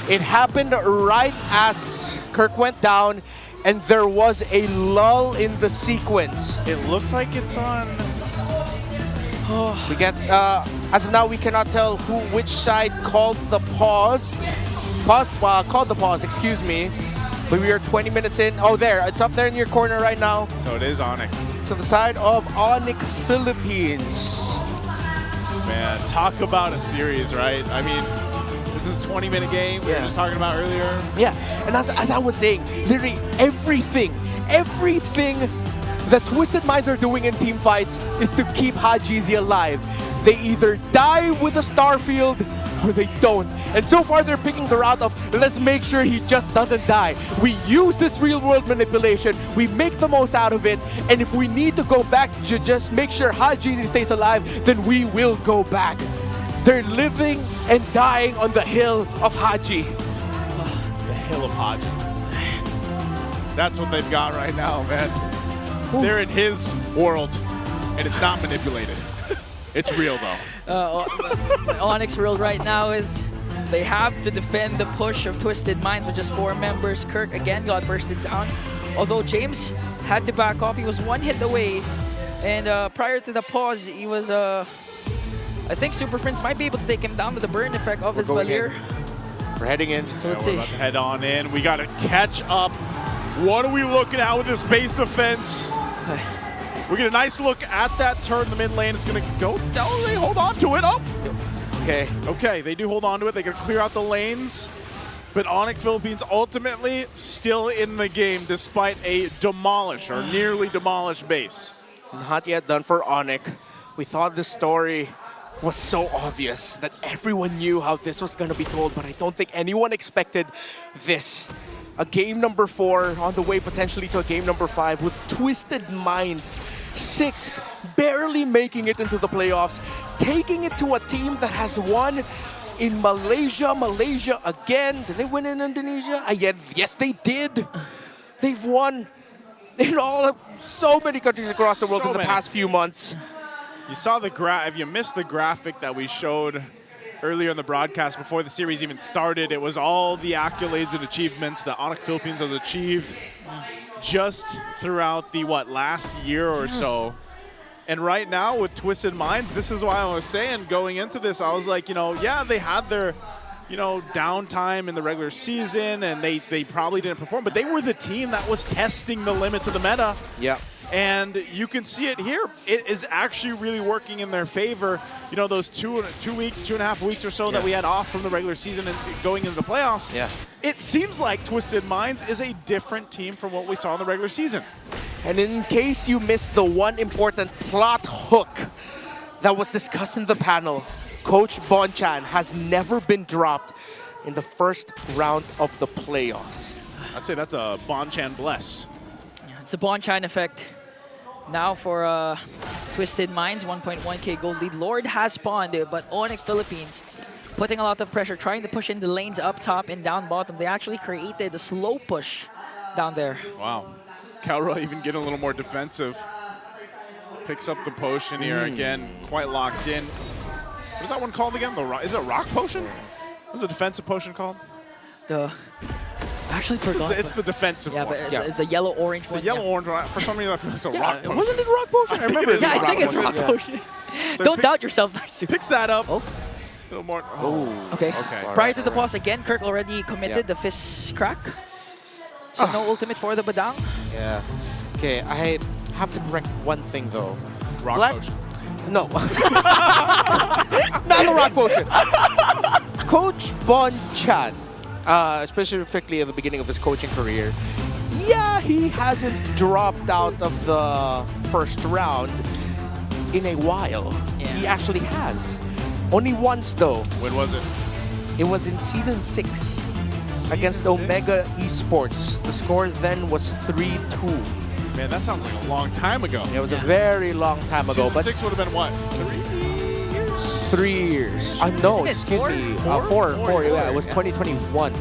It happened right as Kirk went down, and there was a lull in the sequence. It looks like it's on... We get, as of now, we cannot tell which side called the pause. Called the pause, excuse me. But we are 20 minutes in. Oh, there, it's up there in your corner right now. So it is Onic. To the side of Onic Philippines. Man, talk about a series, right? I mean, this is a 20-minute game we were just talking about earlier. Yeah, and as I was saying, literally everything that Twisted Minds are doing in team fights is to keep Hajizi alive. They either die with a Starfield or they don't. And so far they're picking the route of let's make sure he just doesn't die. We use this real world manipulation, we make the most out of it, and if we need to go back to just make sure Hajizi stays alive, then we will go back. They're living and dying on the hill of Haji. The hill of Haji. That's what they've got right now, man. Ooh. They're in his world, and it's not manipulated. It's real, though. Onic's world right now is they have to defend the push of Twisted Minds with just 4 members. Kirk again got bursted down. Although James had to back off, he was 1 hit away. And prior to the pause, he was, I think Super Prince might be able to take him down with the burn effect of his Valir. We're heading in. So let's we're see. About to head on in. We got to catch up. What are we looking at with this base defense? We get a nice look at that turn in the mid lane. It's going to go down. They hold on to it. Oh. Okay, they do hold on to it. They can clear out the lanes. But Onic Philippines ultimately still in the game despite a demolished or nearly demolished base. Not yet done for Onic. We thought this story was so obvious that everyone knew how this was going to be told, but I don't think anyone expected this. A game number 4 on the way potentially to a game number 5 with Twisted Minds 6th, barely making it into the playoffs, taking it to a team that has won in Malaysia again. Did they win in Indonesia? Yes, they did. They've won in so many countries across the world in the past few months. You saw the if you missed the graphic that we showed earlier in the broadcast before the series even started, it was all the accolades and achievements that Onic Philippines has achieved just throughout the, last year or so. And right now with Twisted Minds, this is why I was saying going into this, I was like, yeah, they had their, downtime in the regular season and they probably didn't perform, but they were the team that was testing the limits of the meta. Yeah. And you can see it here. It is actually really working in their favor. Those 2 weeks, 2.5 weeks or so that we had off from the regular season and going into the playoffs. Yeah. It seems like Twisted Minds is a different team from what we saw in the regular season. And in case you missed the one important plot hook that was discussed in the panel, Coach Bonchan has never been dropped in the first round of the playoffs. I'd say that's a Bonchan bless. It's the Bonchan effect. Now for Twisted Minds, 1.1k gold lead. Lord has spawned, but Onic Philippines putting a lot of pressure, trying to push in the lanes up top and down bottom. They actually created a slow push down there. Wow. Kelra even getting a little more defensive. Picks up the potion here again, quite locked in. What is that one called again? Is it rock potion? What's the defensive potion called? I actually forgot. It's the defensive one. But it's the yellow-orange one. The yellow-orange one. For some reason, I feel it's a rock potion. Wasn't it rock potion? I remember it. Yeah, I think it's rock potion. Don't doubt yourself. Picks that up. A little more. Okay. Okay. Prior to the pause again, Kirk already committed the fist crack. So no ultimate for the Badang. Yeah. Okay, I have to correct one thing though. Rock potion. No. Not the rock potion. Coach Bon Chan, specifically at the beginning of his coaching career, yeah, he hasn't dropped out of the first round in a while. He actually has. Only once though. When was it? It was in Season 6 against Omega Esports. The score then was 3-2. Man, that sounds like a long time ago. It was a very long time ago. Season 6 would have been what? 3 years? 3 years. No, excuse me. Four. Yeah, it was 2021.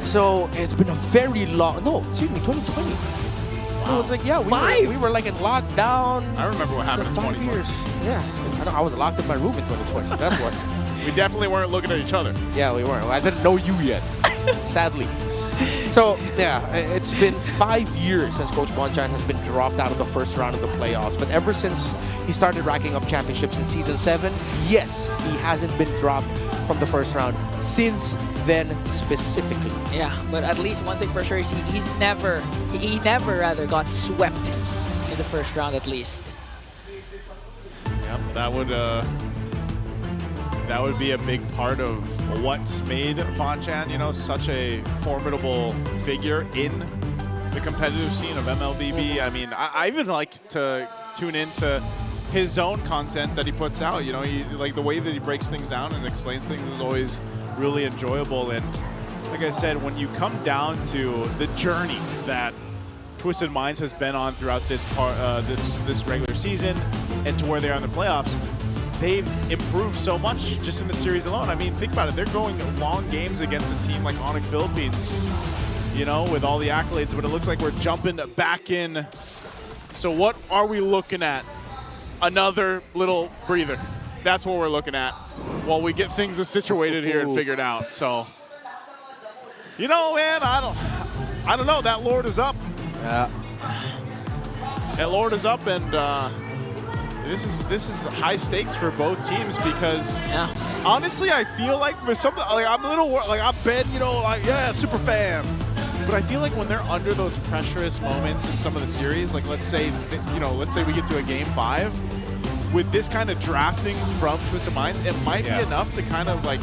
So it's been a very long. No, excuse me, 2020. Wow. It was like, yeah, we were like in lockdown. I remember what happened in 5 2020. years. Yeah, I was locked in my room in 2020. That's what. We definitely weren't looking at each other. Yeah, we weren't. I didn't know you yet, sadly. So, yeah, it's been 5 years since Coach Bonchan has been dropped out of the first round of the playoffs. But ever since he started racking up championships in Season 7, yes, he hasn't been dropped from the first round since then specifically. Yeah, but at least one thing for sure is he never got swept in the first round at least. Yep, that would be a big part of what's made Bonchan, you know, such a formidable figure in the competitive scene of MLBB. I mean, I even like to tune into his own content that he puts out. You know, like the way that he breaks things down and explains things is always really enjoyable. And like I said, when you come down to the journey that Twisted Minds has been on throughout this this regular season and to where they are in the playoffs, they've improved so much just in the series alone. I mean, think about it. They're going long games against a team like Onic Philippines, you know, with all the accolades, but it looks like we're jumping back in. So what are we looking at? Another little breather. That's what we're looking at while we get things situated here and figured out. So, you know, man, I don't know. That Lord is up. Yeah. That Lord is up, and this is high stakes for both teams because honestly, I feel like for some, like I'm a little like I've been, you know, like super fan, but I feel like when they're under those pressurous moments in some of the series, like let's say we get to a game 5 with this kind of drafting from Twisted Minds, it might be enough to kind of like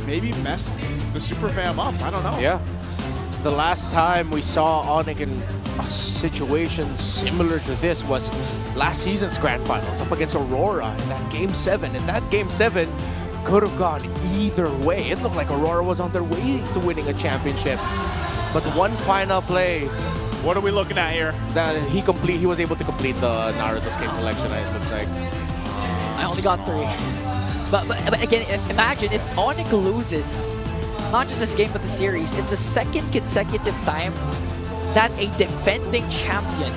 maybe mess the super fam up. I don't know. Yeah. The last time we saw Onic in a situation similar to this was last season's grand finals up against Aurora in that game 7. And that game 7 could have gone either way. It looked like Aurora was on their way to winning a championship. But one final play. What are we looking at here? That he was able to complete the Naruto's game collection, it looks like. I only got 3. But again, imagine if Onic loses, not just this game but the series, it's the second consecutive time that a defending champion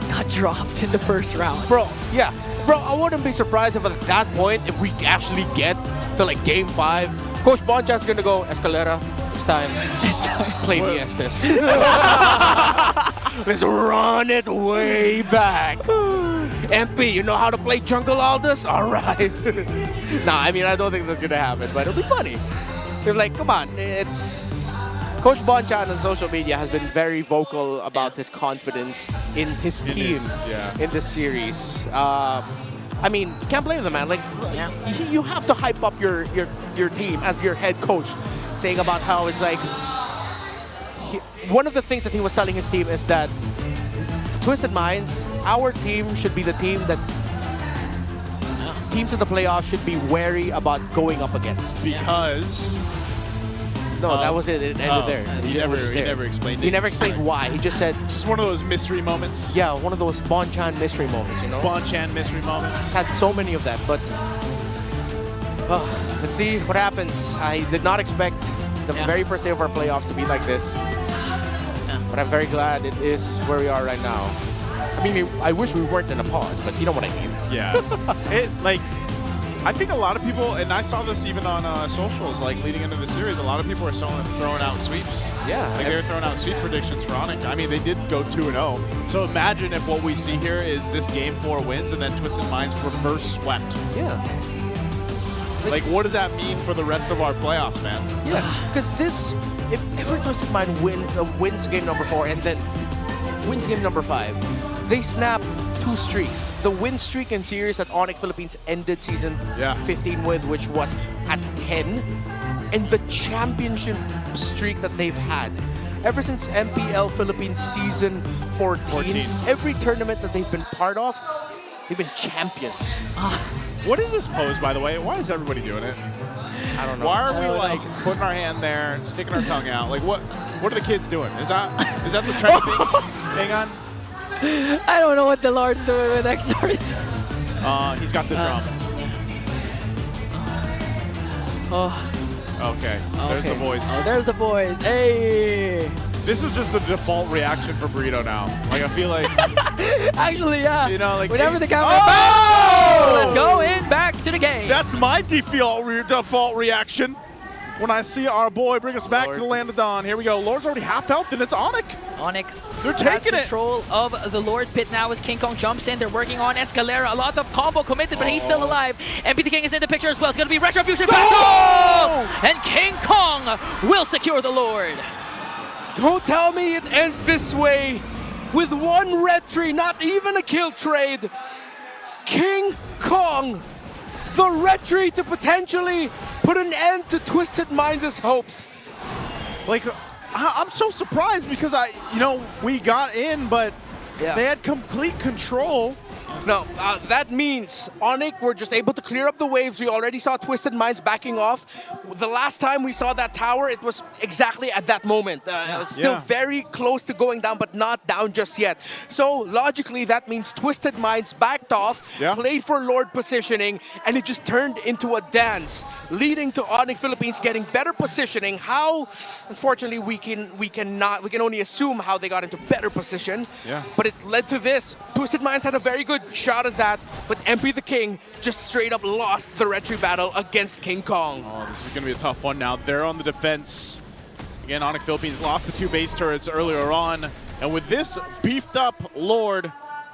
got dropped in the first round. Bro, yeah. Bro, I wouldn't be surprised if at that point, if we actually get to like game 5, Coach Bonchan's gonna go, Escalera, it's time. Play me Estes. Let's run it way back. MP, you know how to play Jungle Aldous? All right. Nah, I mean, I don't think that's gonna happen, but it'll be funny. They're like, come on, it's... Coach Bonchan on social media has been very vocal about his confidence in his team in this series. I mean, you can't blame the man. Like, you have to hype up your team as your head coach, saying about how it's like... one of the things that he was telling his team is that Twisted Minds, our team should be the team that teams in the playoffs should be wary about going up against. Because... No, that was it. It ended there. He never explained it. He never explained why. He just said... Just one of those mystery moments. Yeah, one of those Bonchan mystery moments, you know? Bonchan mystery moments. He's had so many of that, but... let's see what happens. I did not expect the very first day of our playoffs to be like this. but I'm very glad it is where we are right now. I mean, I wish we weren't in a pause, but you know what I mean. Yeah. I think a lot of people, and I saw this even on socials, like leading into the series, a lot of people are throwing out sweeps. Yeah. Like they were throwing out sweep predictions for Onic. I mean, they did go 2-0. So imagine if what we see here is this game 4 wins and then Twisted Minds reverse swept. Yeah. Like, what does that mean for the rest of our playoffs, man? Yeah, because if ever Twisted Mind wins game number 4 and then wins game number 5, they snap 2 streaks. The win streak in series that Onic Philippines ended season 15 with, which was at 10, and the championship streak that they've had. Ever since MPL Philippines season 14, every tournament that they've been part of, they've been champions. What is this pose, by the way? Why is everybody doing it? I don't know. Why are we like putting our hand there and sticking our tongue out? Like what are the kids doing? Is that the trendy thing? Hang on. I don't know what the Lord's doing with XR. He's got the drum. Oh. Okay. There's the boys. Oh, there's the boys. Hey. This is just the default reaction for Burrito now. Like I feel like. Actually, yeah. You know, like whenever the camera. Oh! Let's go in back to the game. That's my default reaction when I see our boy bring us back to the land of dawn. Here we go. Lord's already half health, and it's Onic. Onic. They're taking it. Control of the Lord pit now as King Kong jumps in. They're working on Escalera. A lot of combo committed, but he's still alive. MP the King is in the picture as well. It's going to be Retribution battle! And King Kong will secure the Lord. Don't tell me it ends this way. With 1 red tree, not even a kill trade. King Kong, the red tree to potentially put an end to Twisted Minds' hopes. Like, I'm so surprised because we got in, but they had complete control. No, that means Onic were just able to clear up the waves. We already saw Twisted Minds backing off. The last time we saw that tower, it was exactly at that moment. Still very close to going down, but not down just yet. So logically, that means Twisted Minds backed off, played for Lord positioning, and it just turned into a dance, leading to Onic Philippines getting better positioning. How, unfortunately, we can only assume how they got into better position. Yeah. But it led to this. Twisted Minds had a very good shot at that, but MP the King just straight up lost the red tree battle against King Kong. Oh, this is going to be a tough one now. They're on the defense. Again, Onic Philippines lost the 2 base turrets earlier on, and with this beefed up Lord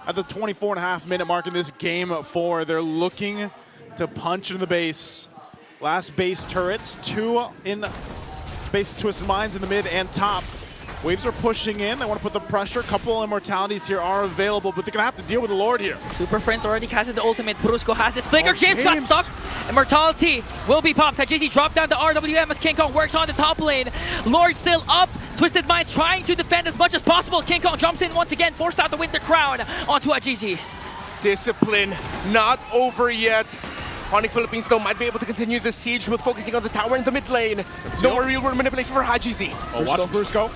at the 24.5-minute mark in this game 4, they're looking to punch into the base. Last base turrets, 2 in base Twisted Minds in the mid and top. Waves are pushing in. They want to put the pressure. A couple of immortalities here are available, but they're going to have to deal with the Lord here. Super Friends already casted the ultimate. Brusco has his flicker. James got stuck. Immortality will be popped. Tajisi dropped down to RWM as King Kong works on the top lane. Lord still up. Twisted Minds trying to defend as much as possible. King Kong jumps in once again, forced out the Winter Crown onto Ajizi. Discipline not over yet. Onic Philippines, though, might be able to continue the siege with focusing on the tower in the mid lane. No more real-world manipulation for Hajizi. Oh, watch Brusco.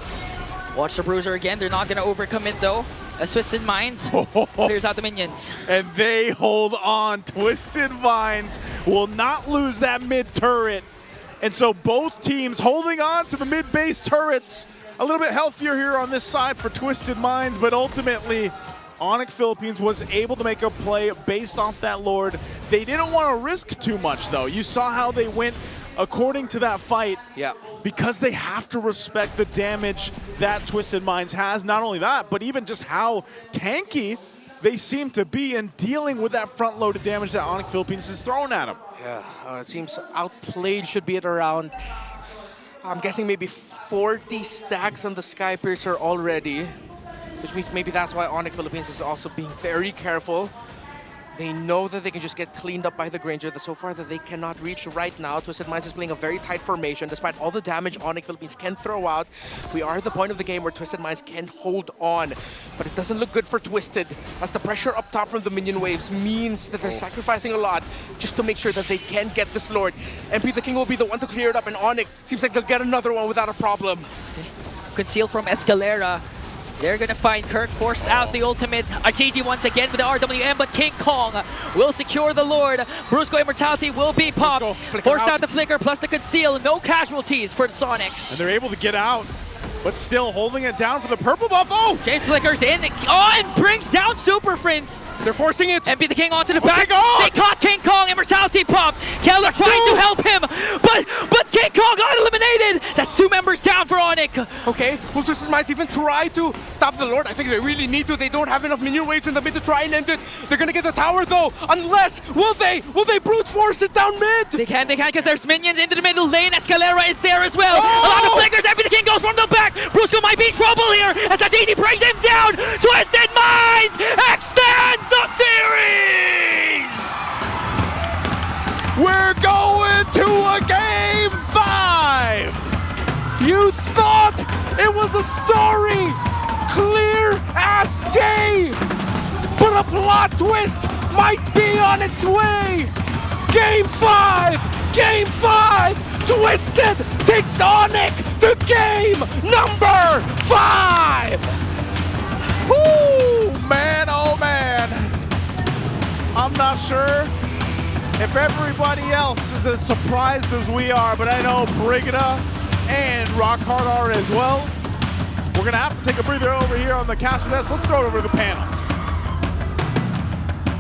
Watch the Bruiser again. They're not going to overcommit, though. As Twisted Minds clears out the minions. And they hold on. Twisted Minds will not lose that mid turret. And so both teams holding on to the mid base turrets. A little bit healthier here on this side for Twisted Minds, but ultimately Onic Philippines was able to make a play based off that Lord. They didn't want to risk too much, though. You saw how they went according to that fight. Yeah. Because they have to respect the damage that Twisted Minds has. Not only that, but even just how tanky they seem to be in dealing with that front-loaded damage that Onic Philippines is throwing at them. Yeah, it seems outplayed should be at around, I'm guessing maybe 40 stacks on the Sky Piercer already, which means maybe that's why Onic Philippines is also being very careful. They know that they can just get cleaned up by the Granger, so far that they cannot reach right now. Twisted Minds is playing a very tight formation. Despite all the damage Onic Philippines can throw out, we are at the point of the game where Twisted Minds can hold on. But it doesn't look good for Twisted, as the pressure up top from the minion waves means that they're sacrificing a lot just to make sure that they can get this Lord. MP the King will be the one to clear it up, and Onic seems like they'll get another one without a problem. Concealed from Escalera. They're going to find Kirk, forced out the ultimate. Achizi once again with the RWM, but King Kong will secure the Lord. Brusco Immortality will be popped. Forced out the flicker plus the conceal. No casualties for the Sonics. And they're able to get out. but still holding it down for the purple buff. Oh! James flickers in. Oh, and brings down Super Prince. They're forcing it. MP the King onto the back. They caught King Kong. Immortality pop. Keller trying to help him, but King Kong got eliminated. That's 2 members down for Onic. Okay, will Twisted Minds even try to stop the Lord? I think they really need to. They don't have enough minion waves in the mid to try and end it. They're gonna get the tower though, unless will they brute force it down mid? They can because there's minions into the middle lane. Escalera is there as well. A lot of flickers. MP the King goes from the back. Brusco might be in trouble here as Aditi brings him down. Twisted Minds extends the series. We're going to a game 5. You thought it was a story, clear as day, but a plot twist might be on its way. Game 5, Twisted takes Onic to game number 5. Woo! Man, oh man. I'm not sure if everybody else is as surprised as we are, but I know Brigida and Rockhard are as well. We're gonna have to take a breather over here on the caster desk. Let's throw it over to the panel.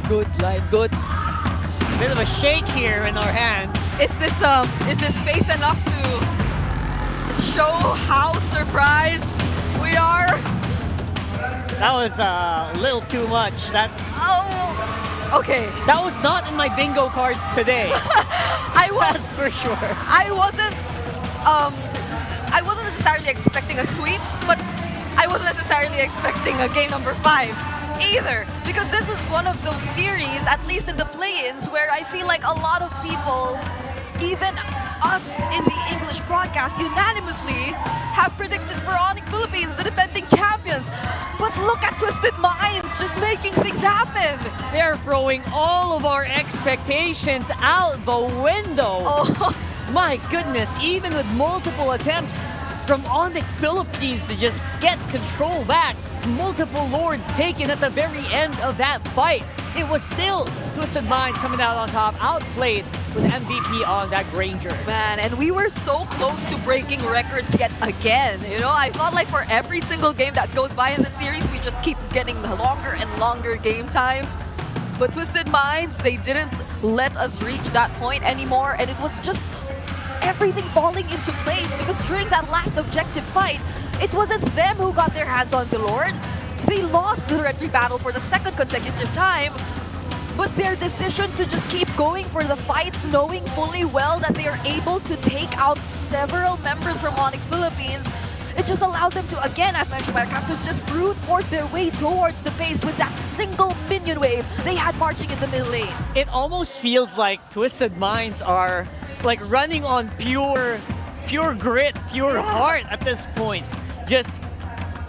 Good line, good. Bit of a shake here in our hands. Is this face enough to show how surprised we are? That was a little too much. Oh, okay. That was not in my bingo cards today. That's for sure. I wasn't necessarily expecting a sweep, but I wasn't necessarily expecting a game number 5 either, because this is one of those series, at least in the play-ins, where I feel like a lot of people, even us in the English broadcast, unanimously have predicted for Onic Philippines, the defending champions. But look at Twisted Minds just making things happen. They're throwing all of our expectations out the window. Oh. My goodness, even with multiple attempts from Onic Philippines to just get control back, multiple lords taken at the very end of that fight, it was still Twisted Minds coming out on top, outplayed with MVP on that Granger. Man, and we were so close to breaking records yet again. You know, I felt like for every single game that goes by in the series, we just keep getting longer and longer game times. But Twisted Minds, they didn't let us reach that point anymore, and it was just everything falling into place, because during that last objective fight, it wasn't them who got their hands on the Lord. They lost the Red 3 battle for the 2nd consecutive time, but their decision to just keep going for the fights, knowing fully well that they are able to take out several members from Onic Philippines, it just allowed them to, again, as mentioned by our casters, just brute force their way towards the base with that single minion wave they had marching in the mid lane. It almost feels like Twisted Minds are like running on pure grit, pure heart at this point. Just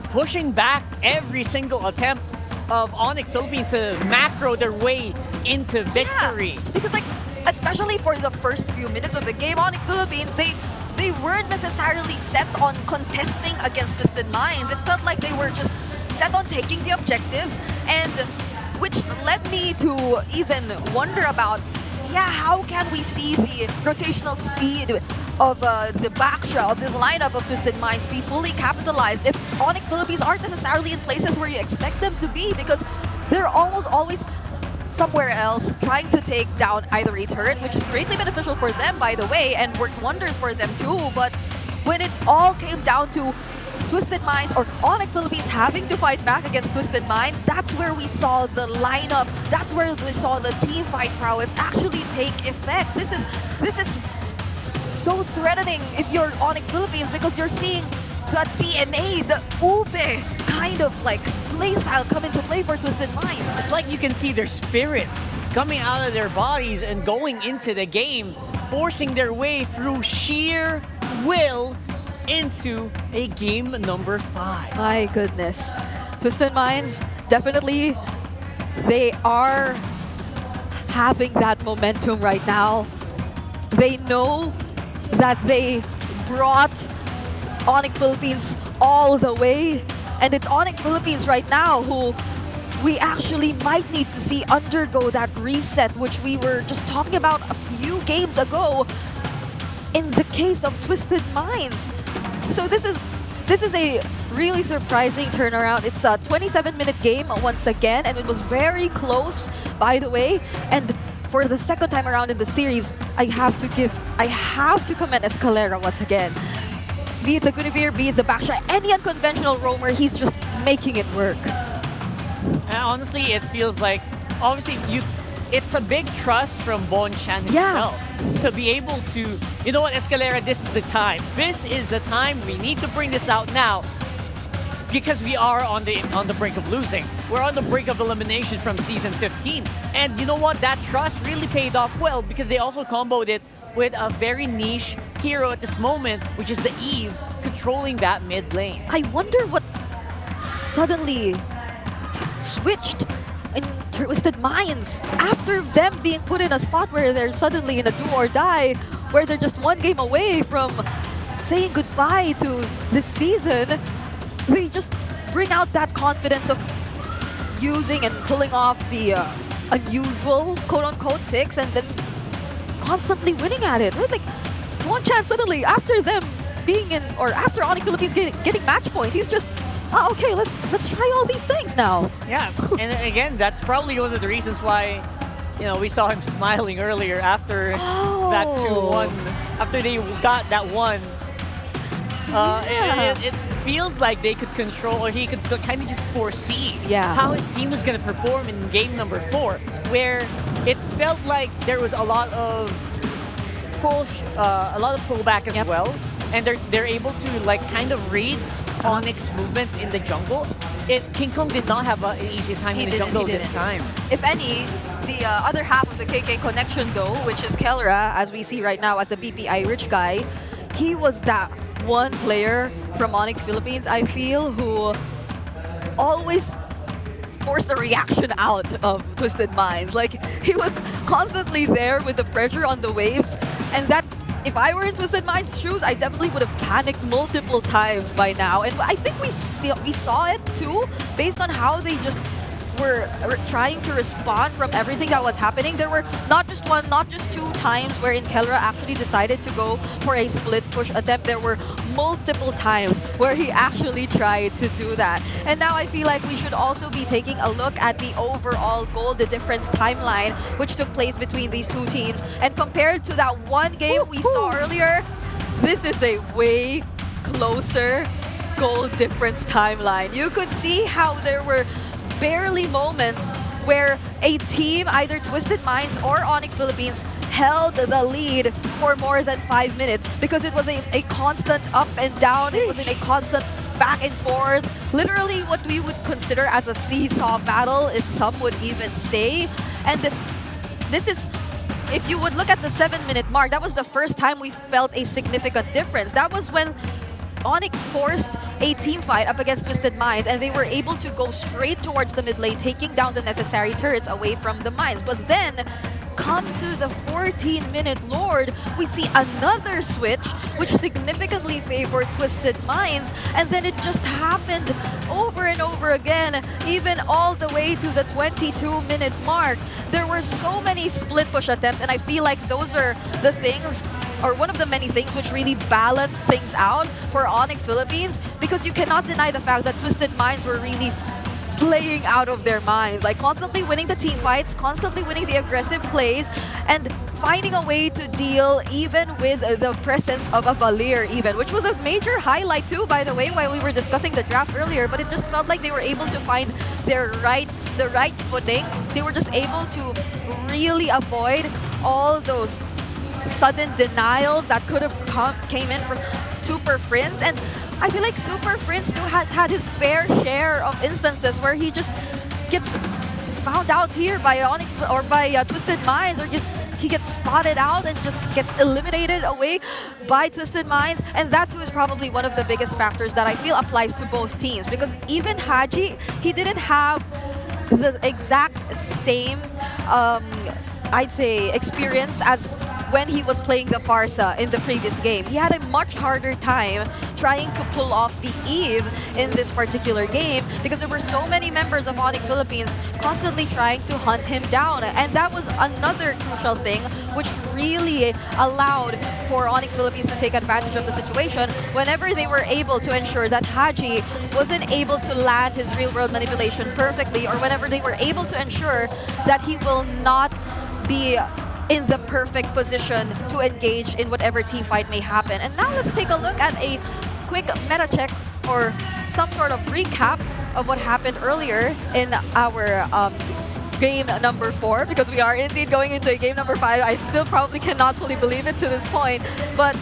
pushing back every single attempt of Onic Philippines to macro their way into victory. Yeah, because like, especially for the first few minutes of the game, Onic Philippines, they weren't necessarily set on contesting against Twisted Minds. It felt like they were just set on taking the objectives, and which led me to even wonder about, how can we see the rotational speed of the backstra of this lineup of Twisted Minds be fully capitalized if Onic Philippines aren't necessarily in places where you expect them to be, because they're almost always somewhere else trying to take down either a turret, which is greatly beneficial for them, by the way, and worked wonders for them too. But when it all came down to Twisted Minds or Onic Philippines having to fight back against Twisted Minds, that's where we saw the lineup, that's where we saw the team fight prowess actually take effect. This is so threatening if you're Onic Philippines, because you're seeing the DNA, the ube kind of like playstyle come into play for Twisted Minds. It's like you can see their spirit coming out of their bodies and going into the game, forcing their way through sheer will into a game number 5. My goodness. Twisted Minds, definitely, they are having that momentum right now. They know that they brought Onic Philippines all the way, and it's Onic Philippines right now who we actually might need to see undergo that reset, which we were just talking about a few games ago in the case of Twisted Minds. So this is This is a really surprising turnaround. It's a 27-minute game once again, and it was very close, by the way. And for the second time around in the series, I have to commend Escalera once again. Be it the Guinevere, be it the backshot, any unconventional roamer, he's just making it work. And honestly, it feels like, obviously, it's a big trust from Bon Chan himself to be able to, you know what, Escalera, this is the time. This is the time. We need to bring this out now because we are on the brink of losing. We're on the brink of elimination from Season 15. And you know what? That trust really paid off well because they also comboed it with a very niche hero at this moment, which is the Eve, controlling that mid lane. I wonder what suddenly switched in Twisted Minds after them being put in a spot where they're suddenly in a do or die, where they're just one game away from saying goodbye to this season. They just bring out that confidence of using and pulling off the unusual quote-unquote picks and then constantly winning at it. Right? Like, one chance suddenly after them being in, or after Onic Philippines getting match point, he's just, oh, okay, let's try all these things now. Yeah, and again, that's probably one of the reasons why, you know, we saw him smiling earlier after that 2-1, after they got that one. It feels like they could control, or he could kind of just foresee how his team was going to perform in game number 4, where it felt like there was a lot of pullback as well, and they're able to like kind of read Onic's movements in the jungle. King Kong did not have an easy time in the jungle this time. If any, the other half of the KK connection though, which is Kelra, as we see right now as the BPI rich guy, he was that one player from Onic Philippines, I feel, who always forced a reaction out of Twisted Minds. Like, he was constantly there with the pressure on the waves, and that, if I were in Twisted Minds' shoes, I definitely would have panicked multiple times by now. And I think we saw it too, based on how they just were trying to respond from everything that was happening. There were not just one, not just 2 times wherein Kelra actually decided to go for a split push attempt. There were multiple times where he actually tried to do that. And now I feel like we should also be taking a look at the overall goal, the difference timeline, which took place between these 2 teams. And compared to that one game we saw earlier, this is a way closer goal difference timeline. You could see how there were barely moments where a team, either Twisted Minds or Onic Philippines, held the lead for more than 5 minutes because it was a constant up and down. It was in a constant back and forth. Literally what we would consider as a seesaw battle, if some would even say. And this is, if you would look at the 7-minute mark, that was the first time we felt a significant difference. That was when Onic forced a team fight up against Twisted Minds, and they were able to go straight towards the mid lane, taking down the necessary turrets away from the mines. But then, come to the 14-minute Lord, we see another switch, which significantly favored Twisted Minds, and then it just happened over and over again, even all the way to the 22-minute mark. There were so many split push attempts, and I feel like those are the things, or one of the many things which really balance things out for Onic Philippines, because you cannot deny the fact that Twisted Minds were really playing out of their minds, like constantly winning the team fights, constantly winning the aggressive plays, and finding a way to deal even with the presence of a Valir even, which was a major highlight too, by the way, while we were discussing the draft earlier. But it just felt like they were able to find the right footing. They were just able to really avoid all those sudden denials that could have came in from Super Prince. And I feel like Super Prince too has had his fair share of instances where he just gets found out here by Onic or by Twisted Minds, or just he gets spotted out and just gets eliminated away by Twisted Minds. And that too is probably one of the biggest factors that I feel applies to both teams, because even Haji, he didn't have the exact same I'd say experience as when he was playing the Farsa in the previous game. He had a much harder time trying to pull off the eve in this particular game because there were so many members of Onic Philippines constantly trying to hunt him down. And that was another crucial thing which really allowed for Onic Philippines to take advantage of the situation whenever they were able to ensure that Haji wasn't able to land his real-world manipulation perfectly, or whenever they were able to ensure that he will not be in the perfect position to engage in whatever team fight may happen. And now let's take a look at a quick meta check or some sort of recap of what happened earlier in our game number 4, because we are indeed going into game number 5. I still probably cannot fully believe it to this point, but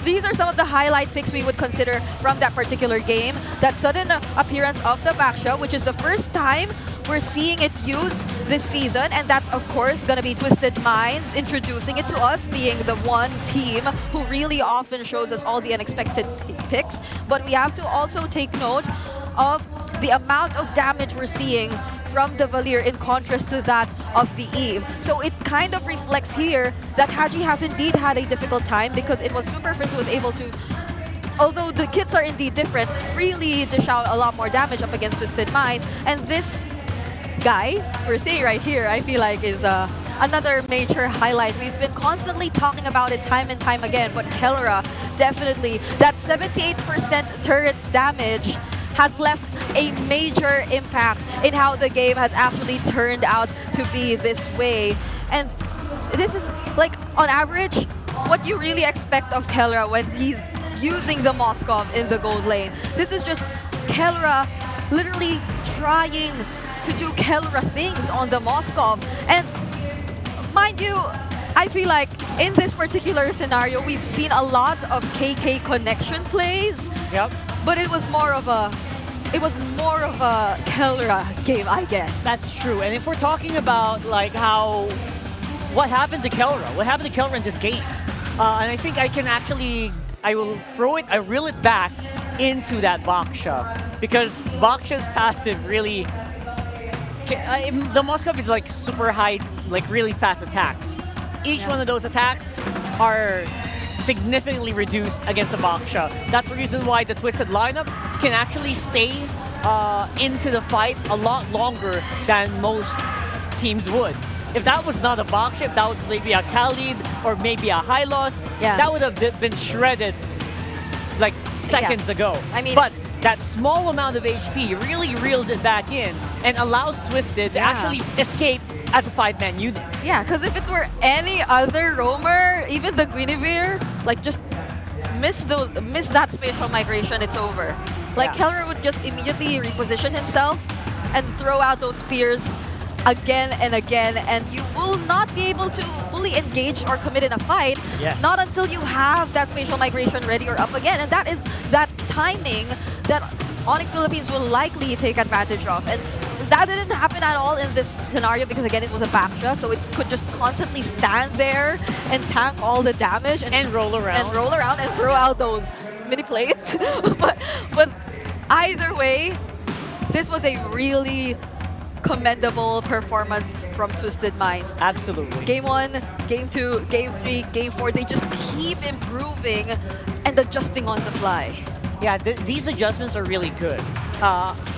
these are some of the highlight picks we would consider from that particular game. That sudden appearance of the backshot, which is the first time we're seeing it used this season, and that's of course gonna be Twisted Minds introducing it to us, being the one team who really often shows us all the unexpected picks. But we have to also take note of the amount of damage we're seeing from the Valier in contrast to that of the Eve. So it kind of reflects here that Haji has indeed had a difficult time because it was Super Friends who was able to, although the kits are indeed different, freely dish out a lot more damage up against Twisted Minds. And this guy we're seeing right here, I feel like is another major highlight. We've been constantly talking about it time and time again, but Kelra, definitely, that 78% turret damage has left a major impact in how the game has actually turned out to be this way. And this is, like, on average, what you really expect of Kelra when he's using the Moskov in the gold lane. This is just Kelra literally trying to do Kelra things on the Moskov. And mind you, I feel like in this particular scenario, we've seen a lot of KK connection plays. Yep. But it was more of a Kelra game, I guess. That's true. And if we're talking about like what happened to Kelra in this game, and I think I will reel it back into that Baksha, because Baksha's passive really, the Moskov is like super high, like really fast attacks. Each one of those attacks are significantly reduced against a Baksha. That's the reason why the Twisted lineup can actually stay into the fight a lot longer than most teams would. If that was not a Baksha, if that was maybe a Khalid or maybe a Hylos, that would have been shredded like seconds ago. I mean, but that small amount of HP really reels it back in and allows Twisted to actually escape as a 5-man unit. Yeah, because if it were any other roamer, even the Guinevere, like just miss that spatial migration, it's over. Like Kelra would just immediately reposition himself and throw out those spears again and again, and you will not be able to fully engage or commit in a fight, not until you have that spatial migration ready or up again. And that is that timing that Onic Philippines will likely take advantage of. And that didn't happen at all in this scenario because, again, it was a Baksha, so it could just constantly stand there and tank all the damage and roll around and throw out those mini plates. but either way, this was a really commendable performance from Twisted Minds. Absolutely. Game 1, Game 2, Game 3, Game 4, they just keep improving and adjusting on the fly. Yeah, these adjustments are really good.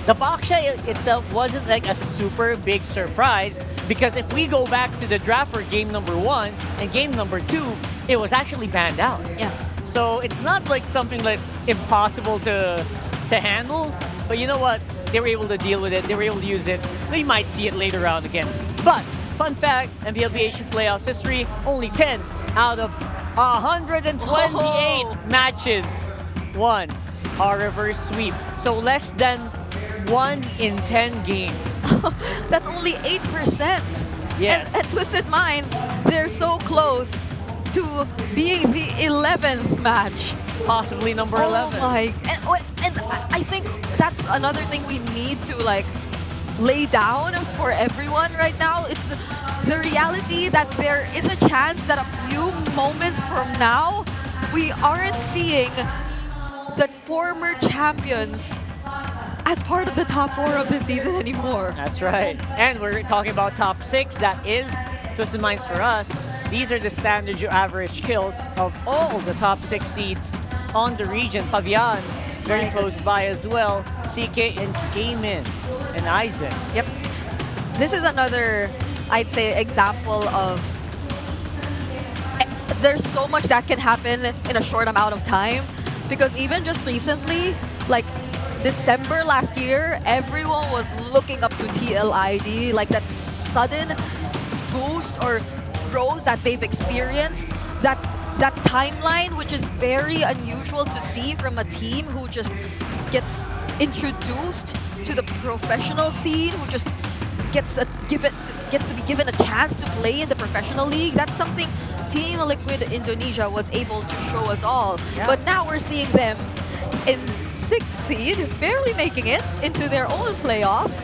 The Baksha itself wasn't like a super big surprise, because if we go back to the draft for game number 1 and game number 2, it was actually banned out. Yeah. So it's not like something that's impossible to handle, but you know what? They were able to deal with it, they were able to use it. We might see it later on again. But, fun fact, MPL PH playoffs history, only 10 out of 128 matches won our reverse sweep. So less than 1 in 10 games. That's only 8%. Yes. And Twisted Minds, they're so close to being the 11th match. Possibly number 11. Oh my, and I think that's another thing we need to like lay down for everyone right now. It's the reality that there is a chance that a few moments from now, we aren't seeing the former champions as part of the top 4 of the season anymore. That's right. And we're talking about top 6. That is Twisted Minds for us. These are the standard average kills of all the top 6 seeds on the region. Fabian, very close by as well. CK and Cayman and Isaac. Yep. This is another, I'd say, example of there's so much that can happen in a short amount of time. Because even just recently, like December last year, everyone was looking up to TLID, like that sudden boost or growth that they've experienced, that timeline, which is very unusual to see from a team who just gets introduced to the professional scene, who just gets to be given a chance to play in the professional league. That's something Team Liquid Indonesia was able to show us all. Yeah. But now we're seeing them in 6th seed, barely making it into their own playoffs.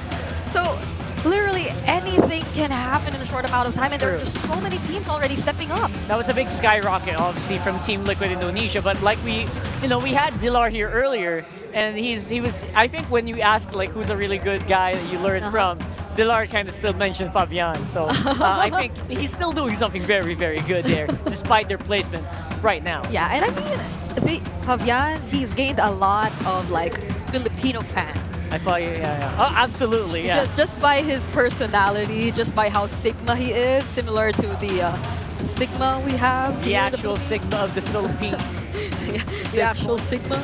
So literally anything can happen in a short amount of time, and there are just so many teams already stepping up. That was a big skyrocket, obviously, from Team Liquid Indonesia. But like we had Dilar here earlier, and he was. I think when you ask like who's a really good guy that you learned from, Dilar kind of still mentioned Fabian. So I think he's still doing something very, very good there, despite their placement right now. Yeah, and I mean, Fabian, he's gained a lot of like Filipino fans. I thought, yeah. Oh, absolutely, yeah. Just by his personality, just by how Sigma he is, similar to the Sigma we have. The actual Sigma of the Philippines. The actual Sigma.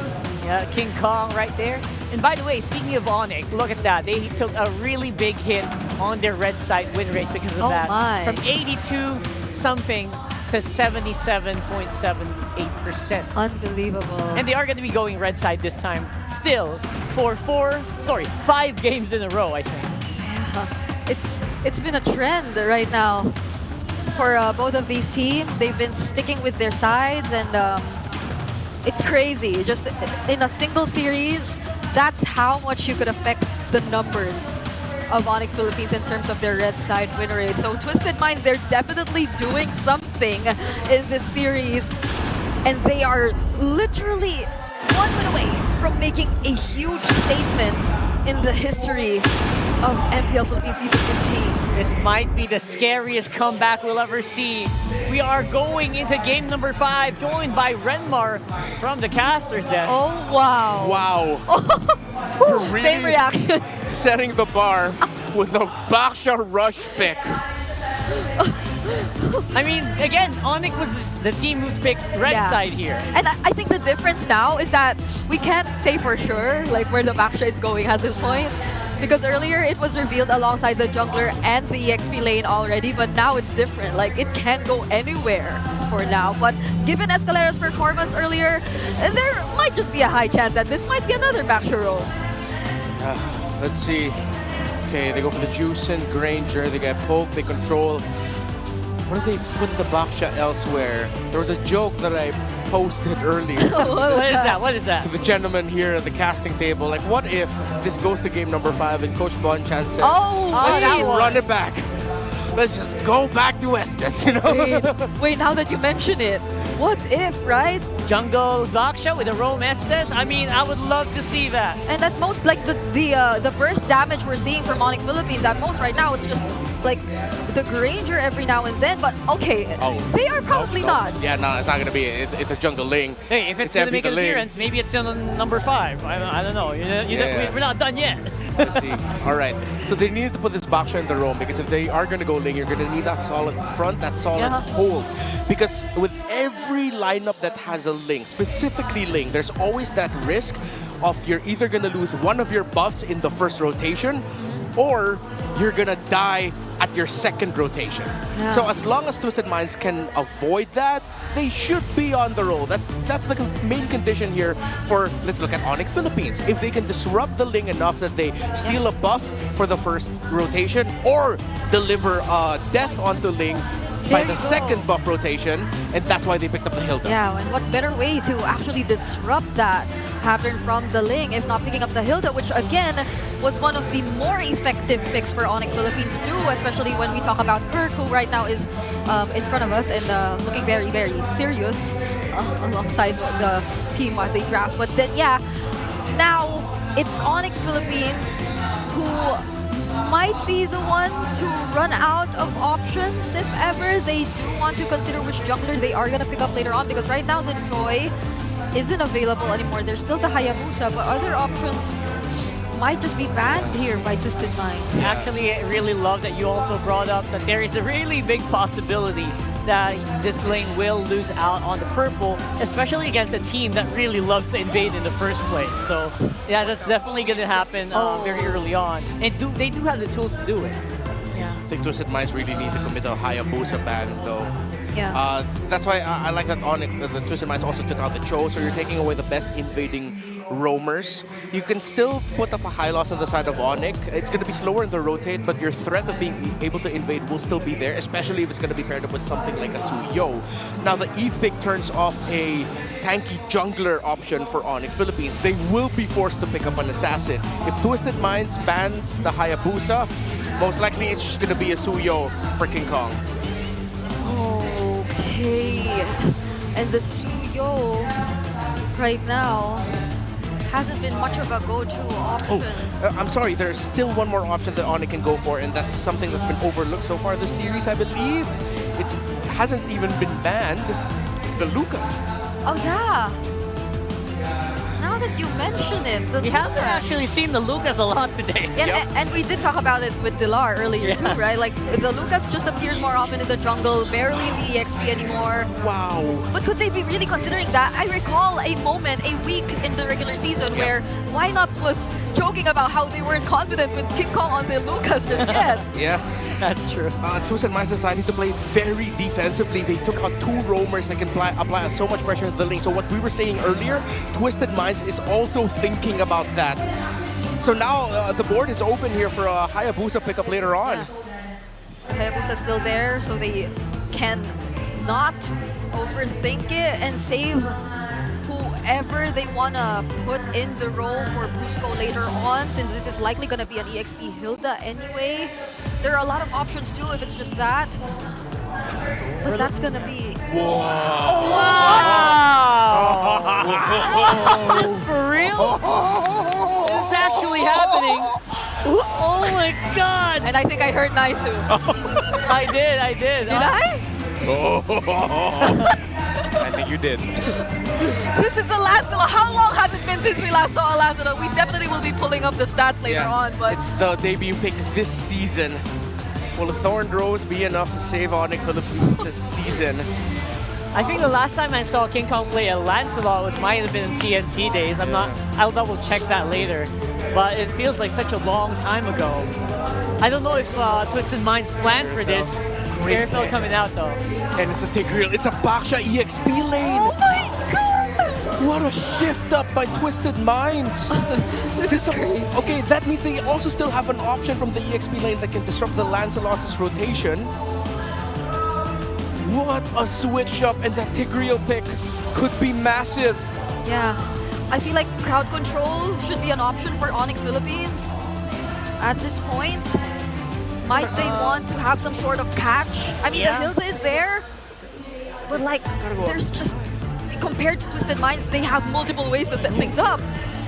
Yeah, King Kong right there. And by the way, speaking of Onic, look at that. They took a really big hit on their red side win rate because of that. My. From 82 something to 77.78%. Unbelievable. And they are going to be going red side this time still for 5 games in a row, I think. It's been a trend right now for both of these teams. They've been sticking with their sides, and it's crazy. Just in a single series, that's how much you could affect the numbers of Onic Philippines in terms of their red side win rate. So Twisted Minds, they're definitely doing something in this series, and they are literally 1 win away from making a huge statement in the history of MPL Philippines Season 15. This might be the scariest comeback we'll ever see. We are going into game number 5, joined by Renmar from the caster's desk. Oh, wow. Wow. Really same reaction. Setting the bar with a Baksha rush pick. I mean, again, Onic was the team who picked red side here. And I think the difference now is that we can't say for sure like where the Baksha is going at this point. Because earlier it was revealed alongside the jungler and the EXP lane already, but now it's different. Like, it can't go anywhere for now. But given Escalera's performance earlier, there might just be a high chance that this might be another Baksha roll. Let's see. Okay, they go for the Juice and Granger. They get poke, they control. What if they put the Baksha elsewhere? There was a joke that I posted earlier. What is that? To the gentleman here at the casting table. Like, what if this goes to game number 5 and Coach Bonchan says, let's just run it back. Let's just go back to Estes, you know? Wait, now that you mention it, what if, right? Jungle Baksha with a Rome Estes? I mean, I would love to see that. And at most, like, the burst damage we're seeing from Onic Philippines, at most right now, it's just like the Granger every now and then, but okay, they are probably not. Yeah, no, it's not going to be it. It's a jungle Ling. Hey, if it's going to make an appearance, maybe it's on number 5. I don't know. We're not done yet. Let's see. All right. So they need to put this Baksha in the roam, because if they are going to go Ling, you're going to need that solid front, that solid hold. Because with every lineup that has a Ling, specifically Ling, there's always that risk of you're either going to lose one of your buffs in the first rotation, or you're going to die at your second rotation. Yeah. So as long as Twisted Minds can avoid that, they should be on the roll. That's the main condition here for, let's look at Onic Philippines. If they can disrupt the Ling enough that they steal a buff for the first rotation, or deliver death onto Ling by the second buff rotation, and that's why they picked up the Hilda. Yeah, and what better way to actually disrupt that pattern from the Ling if not picking up the Hilda, which again was one of the more effective picks for Onic Philippines too, especially when we talk about Kirk, who right now is in front of us and looking very, very serious alongside the team as they draft. But then, yeah, now it's Onic Philippines who might be the one to run out of options if ever they do want to consider which jungler they are going to pick up later on, because right now the Choi isn't available anymore. There's still the Hayabusa, but other options might just be banned here by Twisted Minds. Actually, I really love that you also brought up that there is a really big possibility that this lane will lose out on the purple, especially against a team that really loves to invade in the first place. So yeah, that's definitely going to happen very early on. And they do have the tools to do it. Yeah. I think Twisted Minds really need to commit a Hayabusa ban, though. Yeah. That's why I like that Onic, the Twisted Minds also took out the Cho, so you're taking away the best invading roamers. You can still put up a high loss on the side of Onic. It's going to be slower in the rotate, but your threat of being able to invade will still be there, especially if it's going to be paired up with something like a Suyo. Now the Eve pick turns off a tanky jungler option for Onic Philippines. They will be forced to pick up an assassin. If Twisted Minds bans the Hayabusa, most likely it's just going to be a Suyo for King Kong. Okay. And the Suyo right now hasn't been much of a go-to option. I'm sorry, there's still one more option that Onic can go for, and that's something that's been overlooked so far this series, I believe. It hasn't even been banned. It's the Lucas. Oh yeah. Now that you mention it, We haven't actually seen the Lucas a lot today. And we did talk about it with Dilar earlier too, right? Like the Lucas just appears more often in the jungle, barely in the EXP anymore. Wow. But could they be really considering that? I recall a moment, a week in the regular season where Why Not was joking about how they weren't confident with King Kong on the Lucas just yet. Yeah. That's true. Twisted Minds decided to play very defensively. They took out 2 roamers that can apply so much pressure to the lane. So what we were saying earlier, Twisted Minds is also thinking about that. So now the board is open here for a Hayabusa pickup later on. Hayabusa's still there, so they can not overthink it and save whoever they want to put in the role for Brusco later on, since this is likely going to be an EXP Hilda anyway. There are a lot of options too if it's just that. But that's going to be... Whoa! Oh, Wow! Is this for real? Is this actually happening? Oh my god! And I think I heard Naisu. I did. Did I? I think you did. This is a Lancelot. How long has it been since we last saw a Lancelot? We definitely will be pulling up the stats later on, but... It's the debut pick this season. Will a Thorned Rose be enough to save Onic Philippines this season? I think the last time I saw King Kong play a Lancelot, which might have been in TNC days. I'll double check that later. But it feels like such a long time ago. I don't know if Twisted Minds planned for this. Airfield coming out though. And it's a Tigreal. It's a Baksha EXP lane. Oh my god! What a shift up by Twisted Minds. This is crazy. Okay, that means they also still have an option from the EXP lane that can disrupt the Lancelot's rotation. What a switch up, and that Tigreal pick could be massive. Yeah. I feel like crowd control should be an option for Onic Philippines at this point. Might they want to have some sort of catch? I mean, the Hilda is there, but like, there's just, compared to Twisted Minds, they have multiple ways to set things up.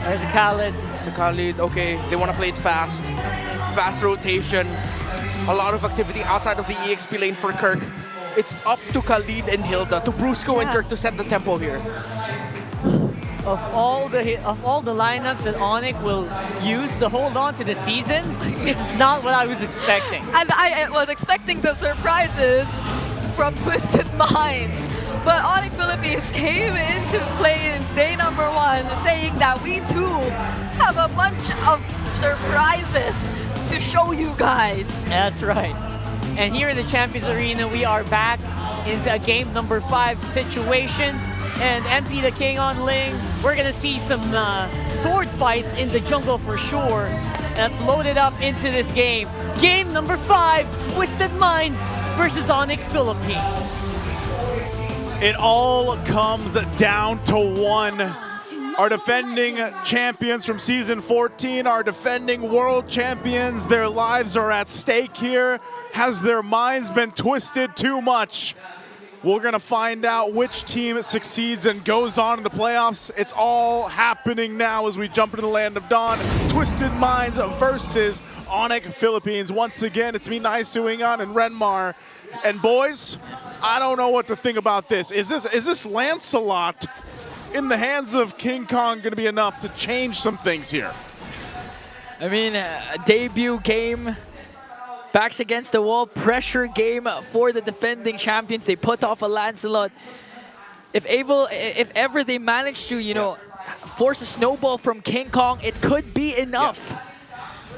There's a Khalid. It's a Khalid, okay, they want to play it fast. Fast rotation, a lot of activity outside of the EXP lane for Kirk. It's up to Khalid and Hilda, to Brusco and Kirk to set the tempo here. Of all the lineups that Onic will use to hold on to the season, this is not what I was expecting. And I was expecting the surprises from Twisted Minds. But Onic Philippines came into play in day number 1 saying that we too have a bunch of surprises to show you guys. That's right. And here in the Champions Arena, we are back into a game number 5 situation. And MP the King on Ling. We're gonna see some sword fights in the jungle for sure. That's loaded up into this game. Game number 5, Twisted Minds versus Onic Philippines. It all comes down to one. Our defending champions from season 14, our defending world champions, their lives are at stake here. Has their minds been twisted too much? We're gonna find out which team succeeds and goes on in the playoffs. It's all happening now as we jump into the land of dawn. Twisted Minds versus Onic Philippines. Once again, it's me, Nai Suingan and Renmar. And boys, I don't know what to think about this. Is this Lancelot in the hands of King Kong going to be enough to change some things here? I mean, debut game, backs against the wall, pressure game for the defending champions. They put off a Lancelot. If ever they manage to, you know, force a snowball from King Kong, it could be enough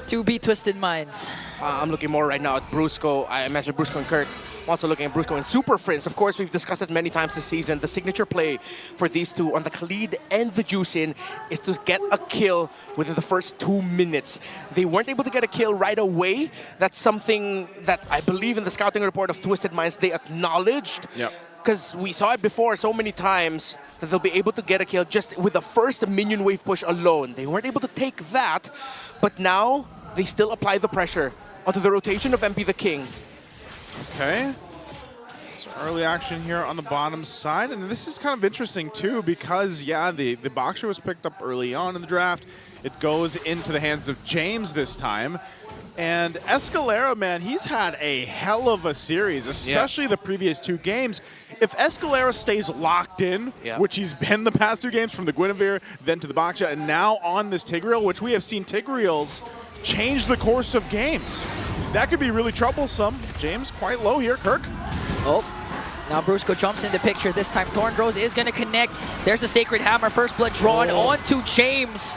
to beat Twisted Minds. I'm looking more right now at Brusco. I mentioned Brusco and Kirk. I'm also looking at Brusco and Super Friends. Of course, we've discussed it many times this season. The signature play for these two on the Khalid and the Juicin is to get a kill within the first 2 minutes. They weren't able to get a kill right away. That's something that I believe in the scouting report of Twisted Minds they acknowledged. Yep. Because we saw it before so many times that they'll be able to get a kill just with the first minion wave push alone. They weren't able to take that, but now they still apply the pressure onto the rotation of MP the King. Okay. So early action here on the bottom side. And this is kind of interesting too because, yeah, the Boxer was picked up early on in the draft. It goes into the hands of James this time. And Escalera, man, he's had a hell of a series, especially the previous 2 games. If Escalera stays locked in, which he's been the past 2 games from the Guinevere, then to the Boxer, and now on this Tigreal, which we have seen Tigreals change the course of games. That could be really troublesome. James quite low here. Kirk. Oh, now Brusco jumps in the picture. This time Thornrose is going to connect. There's the Sacred Hammer. First blood drawn onto James.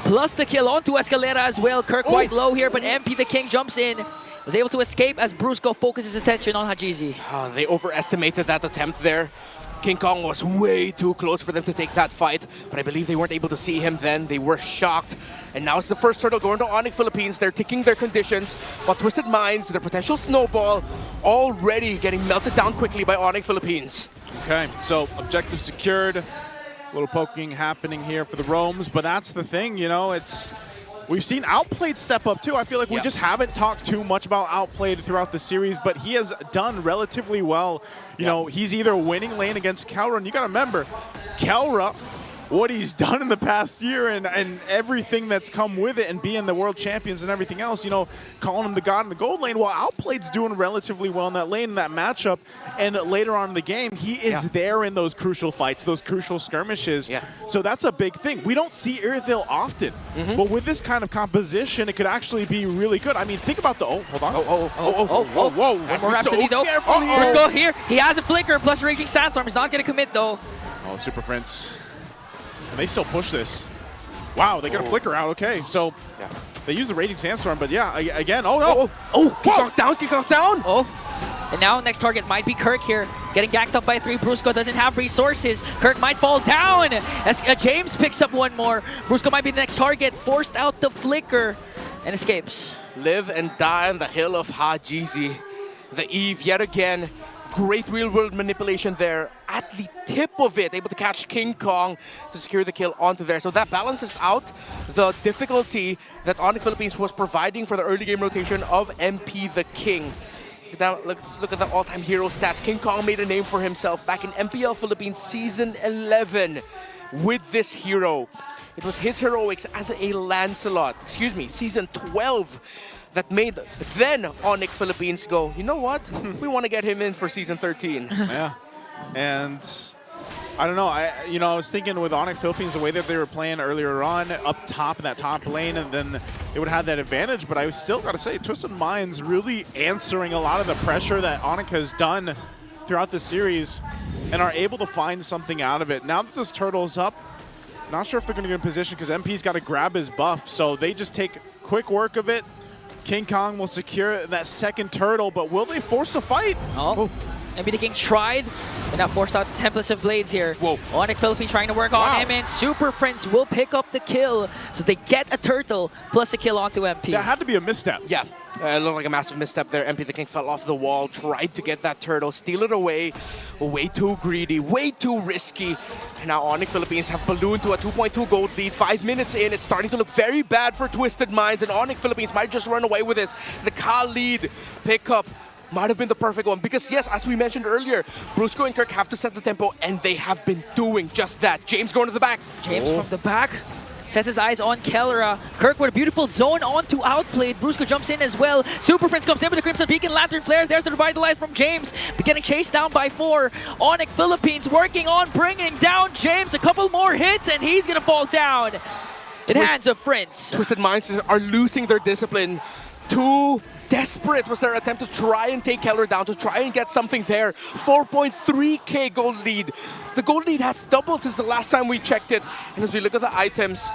Plus the kill onto Escalera as well. Kirk quite low here, but MP the King jumps in. Was able to escape as Brusco focuses attention on Hajizi. They overestimated that attempt there. King Kong was way too close for them to take that fight, but I believe they weren't able to see him then. They were shocked. And now it's the first turtle going to Onic Philippines. They're ticking their conditions, while Twisted Minds, their potential snowball, already getting melted down quickly by Onic Philippines. Okay, so objective secured. A little poking happening here for the Roams, but that's the thing, you know, we've seen Outplayed step up too. I feel like we just haven't talked too much about Outplayed throughout the series, but he has done relatively well. You know, he's either winning lane against Kelra, and you gotta remember, Kelra, what he's done in the past year and everything that's come with it and being the world champions and everything else, you know, calling him the god in the gold lane, while Outplayed's doing relatively well in that lane, in that matchup, and later on in the game, he is there in those crucial fights, those crucial skirmishes. So that's a big thing. We don't see Irithyll often, but with this kind of composition, it could actually be really good. I mean, think about the, hold on. Whoa. More Rhapsody though. Brusco here. He has a flicker plus Raging Sandstorm. He's not going to commit though. Oh, Super Prince. And they still push this. Wow, they got a flicker out. Okay, so they use the Raging Sandstorm, but yeah, again, King Kong's down. And now next target might be Kirk here. Getting ganked up by 3. Brusco doesn't have resources. Kirk might fall down. As James picks up one more. Brusco might be the next target. Forced out the flicker and escapes. Live and die on the hill of Hajizi. The Eve yet again. Great real-world manipulation there at the tip of it, able to catch King Kong to secure the kill onto there. So that balances out the difficulty that Onic Philippines was providing for the early game rotation of MP the King. Now, let's look at the all-time hero stats. King Kong made a name for himself back in MPL Philippines Season 11 with this hero. It was his heroics as a Lancelot, Season 12, that made then Onic Philippines go, you know what? We want to get him in for Season 13. Yeah, and I don't know. I was thinking with Onic Philippines, the way that they were playing earlier on, up top in that top lane, and then they would have that advantage. But I still got to say, Twisted Minds really answering a lot of the pressure that Onic has done throughout the series, and are able to find something out of it. Now that this turtle's up, not sure if they're going to get in position because MP's got to grab his buff, so they just take quick work of it. King Kong will secure that second turtle, but will they force a fight? MP the King tried, but now forced out the Templars of Blades here. Onic Philippines trying to work on him, and Super Friends will pick up the kill. So they get a turtle plus a kill onto MP. That had to be a misstep. Yeah, it looked like a massive misstep there. MP the King fell off the wall, tried to get that turtle, steal it away. Way too greedy, way too risky. And now Onic Philippines have ballooned to a 2.2 gold lead. 5 minutes in, it's starting to look very bad for Twisted Minds, and Onic Philippines might just run away with this. The Khalid pickup might have been the perfect one because, yes, as we mentioned earlier, Brusco and Kirk have to set the tempo, and they have been doing just that. James going to the back. James from the back. sets his eyes on Kellera. Kirk with a beautiful zone onto outplayed. Brusco jumps in as well. Super Prince comes in with the Crimson Beacon Lantern Flare. There's the revitalize from James. Getting chased down by 4. Onic Philippines working on bringing down James. A couple more hits and he's gonna fall down in hands of Prince. Twisted Minds are losing their discipline. Too desperate was their attempt to try and take Keller down, to try and get something there. 4.3k gold lead. The gold lead has doubled since the last time we checked it. And as we look at the items,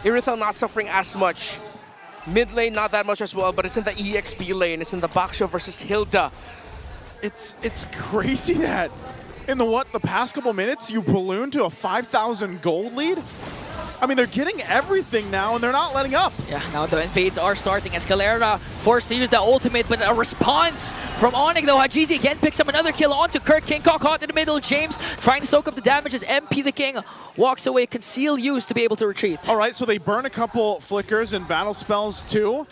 Irithel not suffering as much. Mid lane not that much as well, but it's in the EXP lane. It's in the Baksho versus Hilda. It's crazy that in the past couple minutes you ballooned to a 5,000 gold lead. I mean, they're getting everything now, and they're not letting up. Yeah, now the invades are starting. Escalera forced to use the ultimate, but a response from Onic, though. Hajizi again picks up another kill onto Kirk. King Kong caught in the middle. James trying to soak up the damage as MP the King walks away. Conceal use to be able to retreat. All right, so they burn a couple flickers and battle spells, too.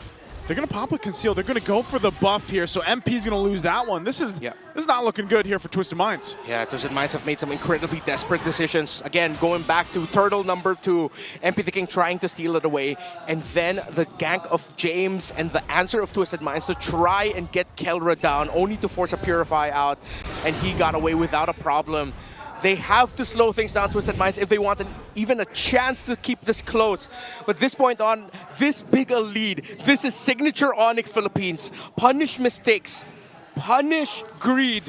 They're going to pop with Conceal. They're going to go for the buff here, so MP's going to lose that one. This is not looking good here for Twisted Minds. Yeah, Twisted Minds have made some incredibly desperate decisions. Again, going back to Turtle number 2, MP the King trying to steal it away, and then the gank of James and the answer of Twisted Minds to try and get Kellera down, only to force a Purify out, and he got away without a problem. They have to slow things down, Twisted Minds, if they want even a chance to keep this close. But this point on, this big a lead, this is signature Onic Philippines. Punish mistakes, punish greed,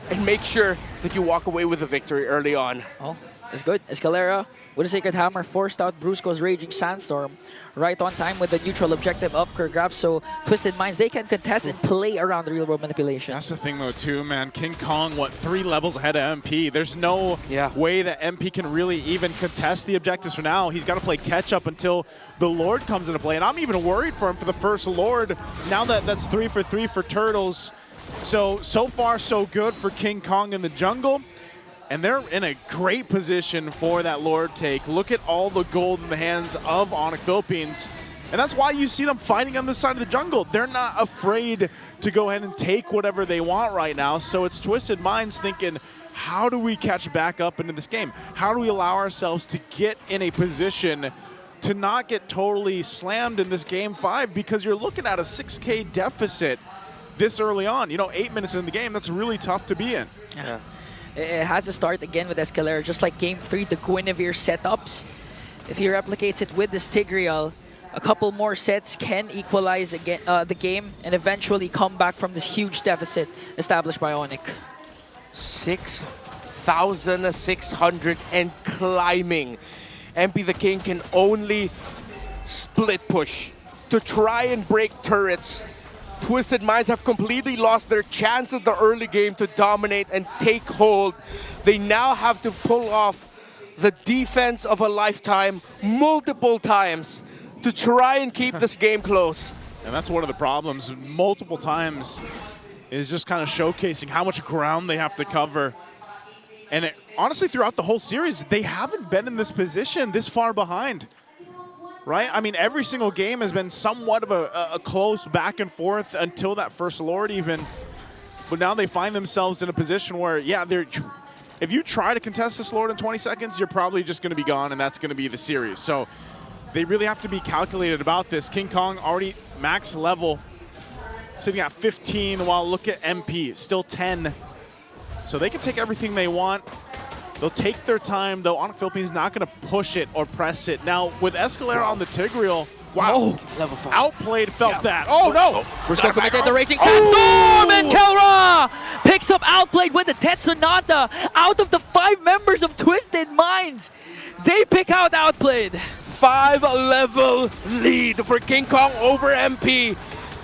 and make sure that you walk away with a victory early on. Oh, it's good. Escalera with a Sacred Hammer forced out Brusco's Raging Sandstorm. Right on time with the neutral objective of Kirk grab, so Twisted Minds, they can contest and play around the real world manipulation. That's the thing though too, man. King Kong, 3 levels ahead of MP. There's no way that MP can really even contest the objectives for now. He's got to play catch up until the Lord comes into play, and I'm even worried for him for the first Lord. Now that's 3 for 3 for Turtles. So far so good for King Kong in the jungle. And they're in a great position for that Lord take. Look at all the gold in the hands of Onic Philippines. And that's why you see them fighting on this side of the jungle. They're not afraid to go ahead and take whatever they want right now. So it's Twisted Minds thinking, how do we catch back up into this game? How do we allow ourselves to get in a position to not get totally slammed in this game 5? Because you're looking at a 6K deficit this early on. 8 minutes in the game, that's really tough to be in. Yeah. It has to start again with Escalera, just like Game 3, the Guinevere setups. If he replicates it with the Stigreal, a couple more sets can equalize again, the game and eventually come back from this huge deficit established by Onic. 6,600 and climbing. MP the King can only split push to try and break turrets. Twisted Minds have completely lost their chance at the early game to dominate and take hold. They now have to pull off the defense of a lifetime multiple times to try and keep this game close. And that's one of the problems. Multiple times is just kind of showcasing how much ground they have to cover. And honestly, throughout the whole series, they haven't been in this position this far behind. Right? I mean, every single game has been somewhat of a close back and forth until that first Lord even. But now they find themselves in a position where, if you try to contest this Lord in 20 seconds, you're probably just going to be gone, and that's going to be the series. So they really have to be calculated about this. King Kong already max level, sitting at 15, while look at MP, still 10. So they can take everything they want. They'll take their time, though. Onic Philippines not going to push it or press it. Now, with Escalera on the Tigreal, wow, level 5. Outplayed felt that. Oh, no! Brusco committed the Raging Sandstorm, and Kellera picks up Outplayed with the Death Sonata. Out of the 5 members of Twisted Minds, they pick out Outplayed. 5-level lead for King Kong over MP.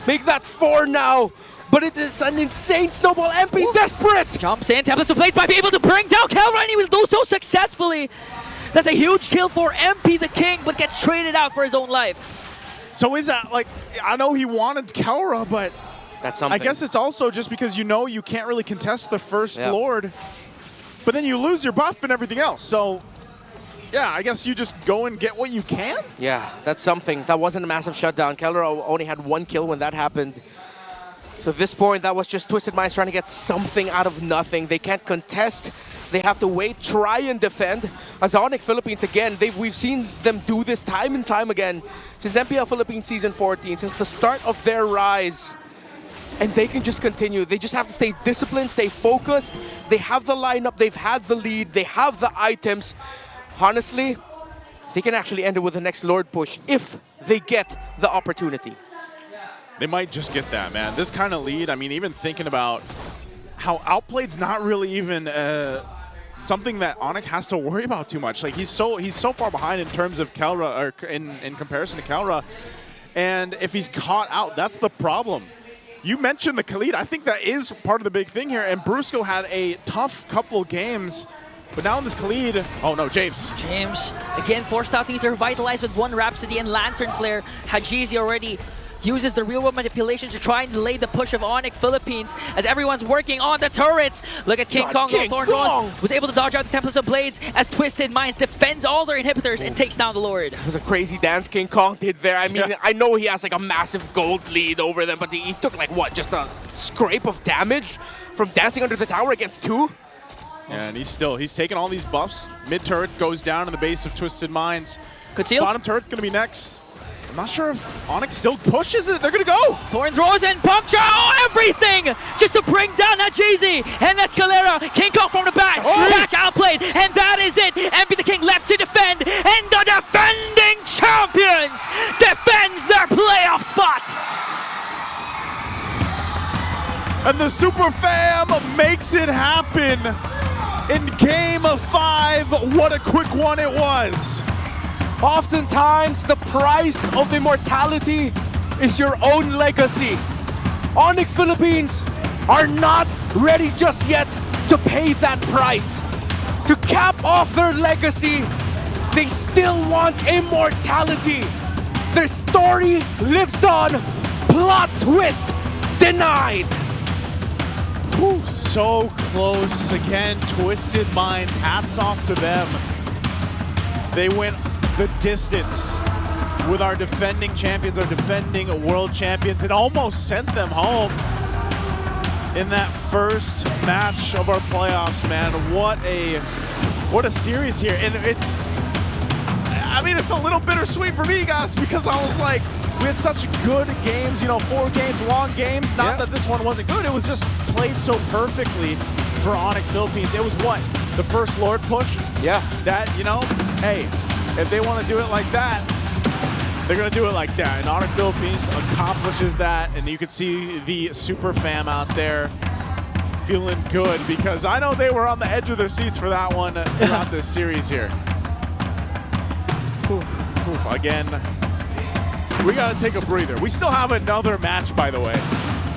Make that 4 now. But it is an insane snowball. MP desperate. Jumps in, tablets to plate, might be able to bring down Kellera, and he will do so successfully. That's a huge kill for MP the King, but gets traded out for his own life. So is that, I know he wanted Kellera, but that's something. I guess it's also just because you can't really contest the first Lord, but then you lose your buff and everything else. So, yeah, I guess you just go and get what you can? Yeah, that's something. That wasn't a massive shutdown. Kellera only had 1 kill when that happened. So at this point, that was just Twisted Minds trying to get something out of nothing. They can't contest. They have to wait, try and defend. As Onic Philippines, again, we've seen them do this time and time again since MPL Philippines Season 14, since the start of their rise. And they can just continue. They just have to stay disciplined, stay focused. They have the lineup, they've had the lead, they have the items. Honestly, they can actually end it with the next Lord push if they get the opportunity. They might just get that, man. This kind of lead, I mean, even thinking about how outplayed's not really even something that Onic has to worry about too much. Like he's so far behind in terms of Kelra, or in comparison to Kelra, and if he's caught out, that's the problem. You mentioned the Khalid. I think that is part of the big thing here, and Brusco had a tough couple of games, but now in this Khalid, oh no, James. James, again, forced out to use their Revitalize with one Rhapsody and Lantern Flare. Hajizi already uses the real-world manipulation to try and delay the push of Onic Philippines as everyone's working on the turrets. Look at King Kong. Thorn Rose was able to dodge out the Templars of Blades as Twisted Minds defends all their inhibitors and takes down the Lord. It was a crazy dance King Kong did there. I mean, I know he has like a massive gold lead over them, but he took like what, just a scrape of damage from dancing under the tower against 2? Yeah, and he's taking all these buffs. Mid turret goes down in the base of Twisted Minds. Conceal. Bottom turret gonna be next. I'm not sure if Onic still pushes it. They're gonna go. Thorn throws and puncture everything just to bring down Hajizi and Escalera. King Kong from the back. Patch outplayed, and that is it. MP the King left to defend, and the defending champions defends their playoff spot. And the Super Fam makes it happen in Game of 5. What a quick one it was. Oftentimes, the price of immortality is your own legacy. Onic Philippines are not ready just yet to pay that price. To cap off their legacy, they still want immortality. Their story lives on. Plot twist denied. Whew, so close. Again, Twisted Minds, hats off to them. They went the distance with our defending champions, our defending world champions. It almost sent them home in that first match of our playoffs, man. What a series here. And it's a little bittersweet for me, guys, because I was like, we had such good games, 4 games, long games. Not that this one wasn't good, it was just played so perfectly for Onic Philippines. It was what? The first Lord push? Yeah. That, hey, if they want to do it like that, they're going to do it like that. And Onic Philippines accomplishes that. And you can see the Super Fam out there feeling good because I know they were on the edge of their seats for that one throughout this series here. Again, we got to take a breather. We still have another match, by the way,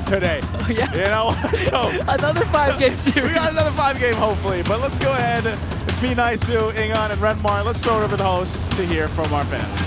today. Oh, yeah. So another 5-game series. We got another 5-game, hopefully. But let's go ahead. It's me, Naisu, Ingon, and Renmar. Let's throw it over to the host to hear from our fans.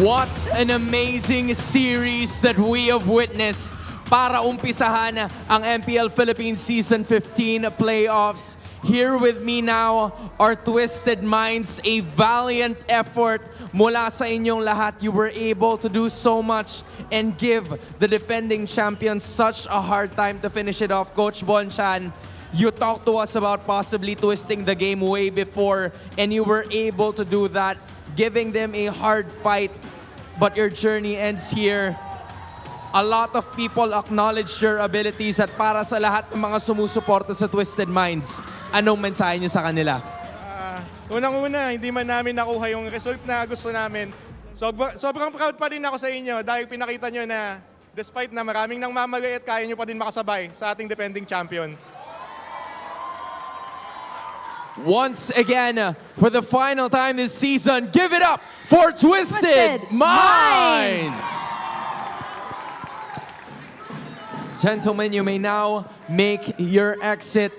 What an amazing series that we have witnessed para umpisahan ang MPL Philippines Season 15 playoffs. Here with me now are Twisted Minds, a valiant effort mula sa inyong lahat. You were able to do so much and give the defending champions such a hard time to finish it off. Coach Bonchan, you talked to us about possibly twisting the game way before, and you were able to do that, giving them a hard fight, but your journey ends here. A lot of people acknowledge your abilities at para sa lahat ng mga sumusuporta sa Twisted Minds, anong mensahe nyo sa kanila? Unang-una, hindi man namin nakuha yung result na gusto namin. Sobrang proud pa rin ako sa inyo dahil pinakita nyo na despite na maraming nang mamaliit, kaya nyo pa din makasabay sa ating defending champion. Once again, for the final time this season, give it up for Twisted Minds! Gentlemen, you may now make your exit.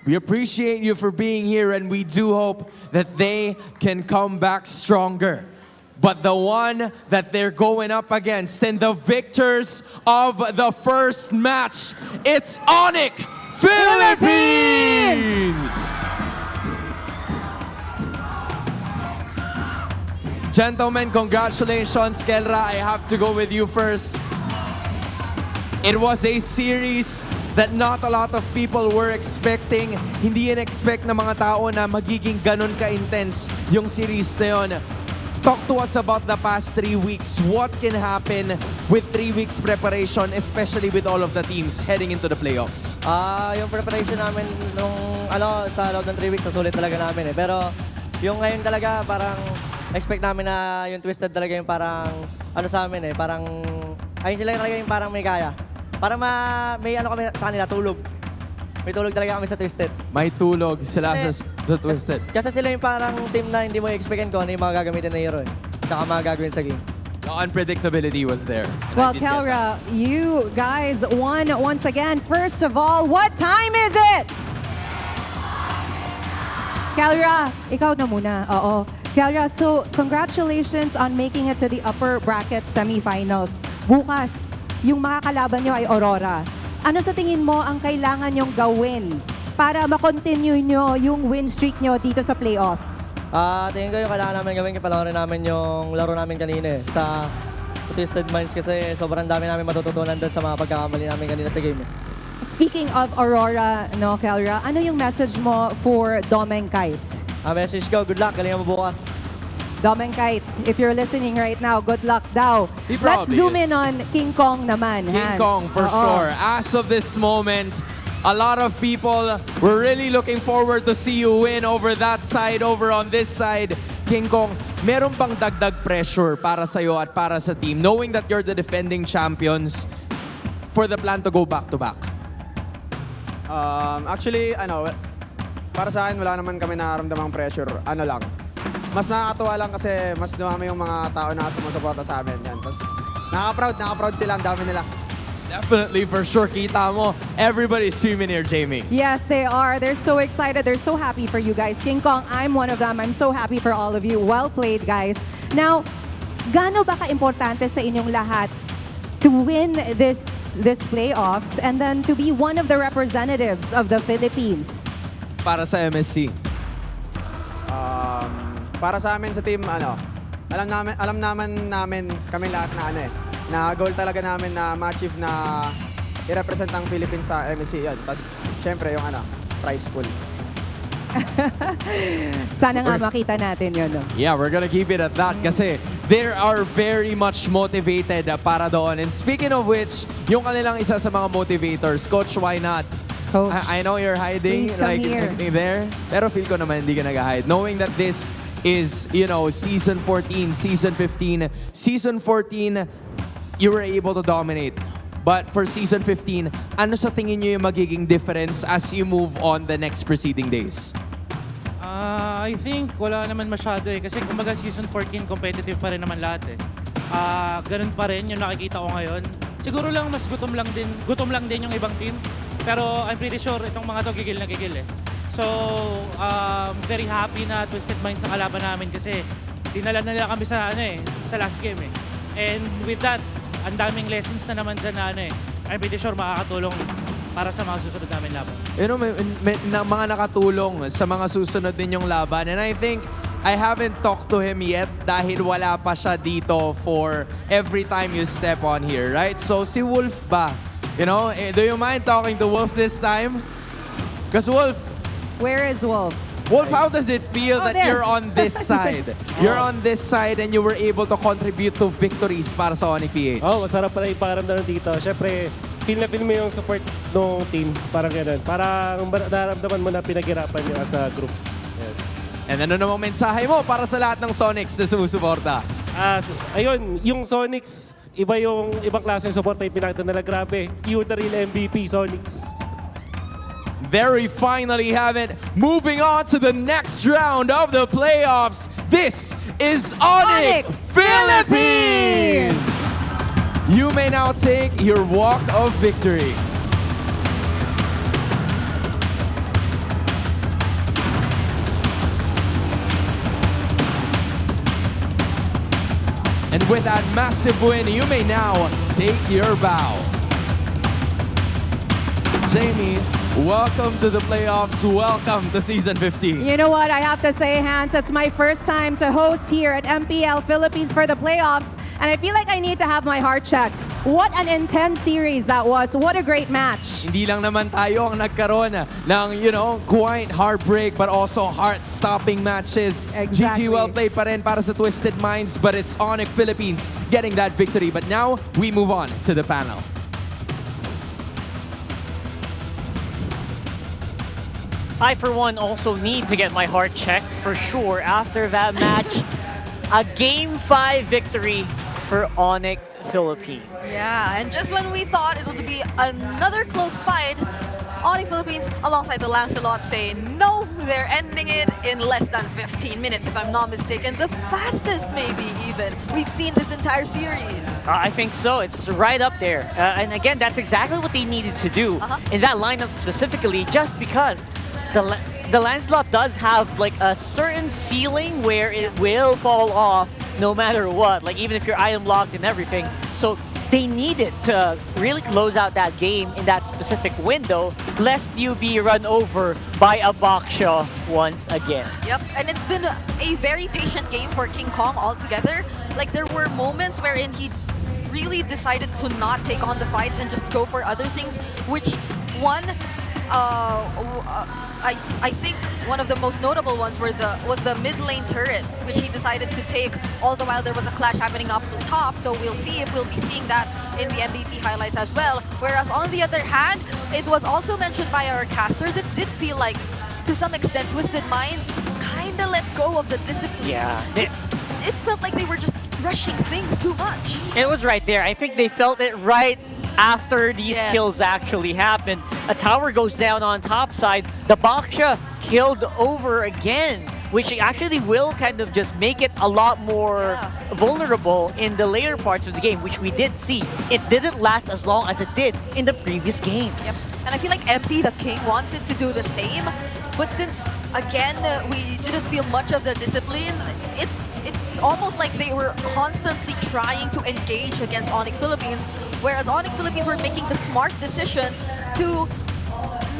We appreciate you for being here, and we do hope that they can come back stronger. But the one that they're going up against and the victors of the first match, it's Onic Philippines! Gentlemen, congratulations. Kelra, I have to go with you first. It was a series that not a lot of people were expecting. Hindi in-expect ng mga tao na magiging ganun ka-intense yung series na yun. Talk to us about the past 3 weeks. What can happen with 3 weeks preparation, especially with all of the teams heading into the playoffs? Yung preparation namin nung sa loob ng 3 weeks, nasulit talaga namin eh. Pero yung ngayon talaga, parang expect namin na yung Twisted talaga yung parang sa amin eh. Parang, ayun sila talaga yung parang may kaya. Para may kami sa kanila, tulog. May tulog talaga kami sa Twisted. May tulog sila sa Twisted. Kasi sila yung parang team na hindi mo i-expectin ko ano yung mga gagamitin na hero eh. Tsaka mga gagawin sa game. The unpredictability was there. Well, Kelra, you guys won once again. First of all, what time is it? Kelra, ikaw na muna. Oo. Kelra, so congratulations on making it to the upper bracket semifinals. Bukas, yung makakalaban nyo ay Aurora. Ano sa tingin mo ang kailangan nyong gawin para makontinue nyo yung win streak nyo dito sa playoffs? Tingin ko yung kailangan namin gawin, panoorin namin yung laro namin kanina sa Twisted Minds kasi sobrang dami namin matututunan doon sa mga pagkakamali namin kanina sa game. Speaking of Aurora, Kelra, ano yung message mo for Domeng Kite? Message ko, good luck, galingan mo bukas. Domeng Kite, if you're listening right now, good luck daw. Let's zoom in on King Kong naman, King Kong, for sure. As of this moment, a lot of people were really looking forward to see you win over that side, over on this side. King Kong, meron bang dagdag pressure para sa'yo at para sa team, knowing that you're the defending champions, for the plan to go back-to-back? Actually, para sa akin, wala naman kami nararamdamang pressure. Mas nakakatuwa lang kasi mas dumami yung mga tao na sumusuporta sa amin. Yan. Tapos nakaka-proud sila, ang dami nila. Definitely, for sure. Kita mo, everybody's streaming here, Jamie. Yes, they are. They're so excited. They're so happy for you guys. King Kong, I'm one of them. I'm so happy for all of you. Well played, guys. Now, gaano ba ka-importante sa inyong lahat to win this playoffs and then to be one of the representatives of the Philippines? Para sa MSC. Para sa amin sa team, alam namin kami lahat na goal talaga namin na ma-achieve na i-represent ang Philippines sa MSC yan. Tapos, syempre, yung prize pool. Sana nga makita natin yun. Yeah, we're gonna keep it at that kasi they are very much motivated para doon. And speaking of which, yung kanilang isa sa mga motivators, Coach, why not? Coach, I know you're hiding, like there, pero feel ko naman hindi ka nag-hide. Knowing that this is, season 14, season 15. Season 14, you were able to dominate. But for season 15, ano sa tingin nyo yung magiging difference as you move on the next preceding days? I think wala naman masyado eh. Kasi kumbaga season 14, competitive pa rin naman lahat eh. Ganun pa rin yung nakikita ko ngayon. Siguro lang mas gutom lang din yung ibang team. Pero I'm pretty sure itong mga to gigil na gigil eh. So, very happy na Twisted Minds sa kalaban namin kasi dinala na nila kami sa last game eh. And with that, ang daming lessons na naman dyan na I'm pretty sure makakatulong para sa mga susunod namin laban. May mga nakatulong sa mga susunod din yung laban. And I think I haven't talked to him yet dahil wala pa siya dito for every time you step on here, right? So si Wolf ba? Do you mind talking to Wolf this time? Because Wolf... Where is Wolf? Wolf, how does it feel that there. you're on this side? You're on this side and you were able to contribute to victories para sa Onic PH. Masarap pala yung pakiramdam dito. Siyempre, feel mo yung support ng team. Parang ganun. Parang nararamdaman mo na pinaghirapan nyo as a group. And ano namang mensahe mo para sa lahat ng Sonics na sumusuporta? Ayun, yung Sonics, ibang klase ng support yung pinakita nila. Grabe, you the real MVP, Sonics. There we finally have it. Moving on to the next round of the playoffs. This is Onic Philippines! You may now take your walk of victory. And with that massive win, you may now take your bow. Jamie, Welcome to the playoffs. Welcome to Season 15. You know what? I have to say, Hans, it's my first time to host here at MPL Philippines for the playoffs, and I feel like I need to have my heart checked. What an intense series that was. What a great match. Hindi lang naman tayo ang nagkaroon ng, quite heartbreak but also heart-stopping matches. Exactly. GG well played pa rin para sa Twisted Minds, but it's Onic Philippines getting that victory. But now, we move on to the panel. I, for one, also need to get my heart checked for sure after that match. A Game 5 victory for Onic Philippines. Yeah, and just when we thought it would be another close fight, Onic Philippines, alongside the Lancelot, say no, they're ending it in less than 15 minutes, if I'm not mistaken. The fastest, maybe, even, we've seen this entire series. I think so. It's right up there. And again, that's exactly what they needed to do in that lineup specifically, just because the Lancelot does have like a certain ceiling where it will fall off no matter what, like even if you're item locked and everything. So they needed to really close out that game in that specific window, lest you be run over by a Baksha once again. Yep, and it's been a very patient game for King Kong altogether. Like, there were moments wherein he really decided to not take on the fights and just go for other things, which one, I think one of the most notable ones was the mid lane turret, which he decided to take all the while there was a clash happening up top. So we'll see if we'll be seeing that in the MVP highlights as well. Whereas on the other hand, it was also mentioned by our casters, it did feel like to some extent Twisted Minds kind of let go of the discipline. Yeah. It felt like they were just rushing things too much. It was right there. I think they felt it right after these kills actually happened. A tower goes down on top side. The Baksha killed over again, which actually will kind of just make it a lot more vulnerable in the later parts of the game, which we did see. It didn't last as long as it did in the previous games. Yep. And I feel like MP the King wanted to do the same, but since, again, we didn't feel much of the discipline, it's almost like they were constantly trying to engage against Onic Philippines, whereas Onic Philippines were making the smart decision to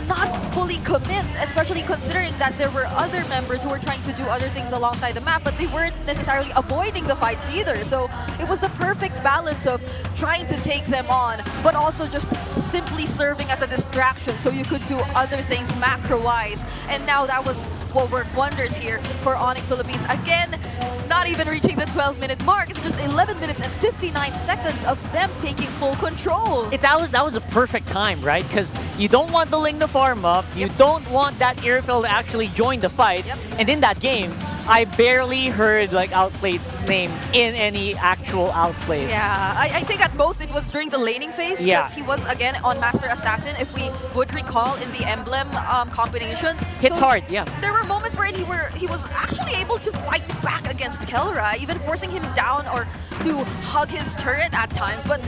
not fully commit, especially considering that there were other members who were trying to do other things alongside the map, but they weren't necessarily avoiding the fights either. So it was the perfect balance of trying to take them on, but also just simply serving as a distraction so you could do other things macro-wise. And now that was what worked wonders here for Onic Philippines. Again, not even reaching the 12-minute mark. It's just 11 minutes and 59 seconds of them taking full control. That was a perfect time, right? Because you don't want the Ling to farm up, you don't want that Airfill to actually join the fights, and in that game, I barely heard like Outplayed's name in any actual outplays. Yeah, I think at most it was during the laning phase, because he was again on Master Assassin, if we would recall in the emblem combinations. Hits hard, yeah. There were moments where he was actually able to fight back against Kelra, even forcing him down or to hug his turret at times, but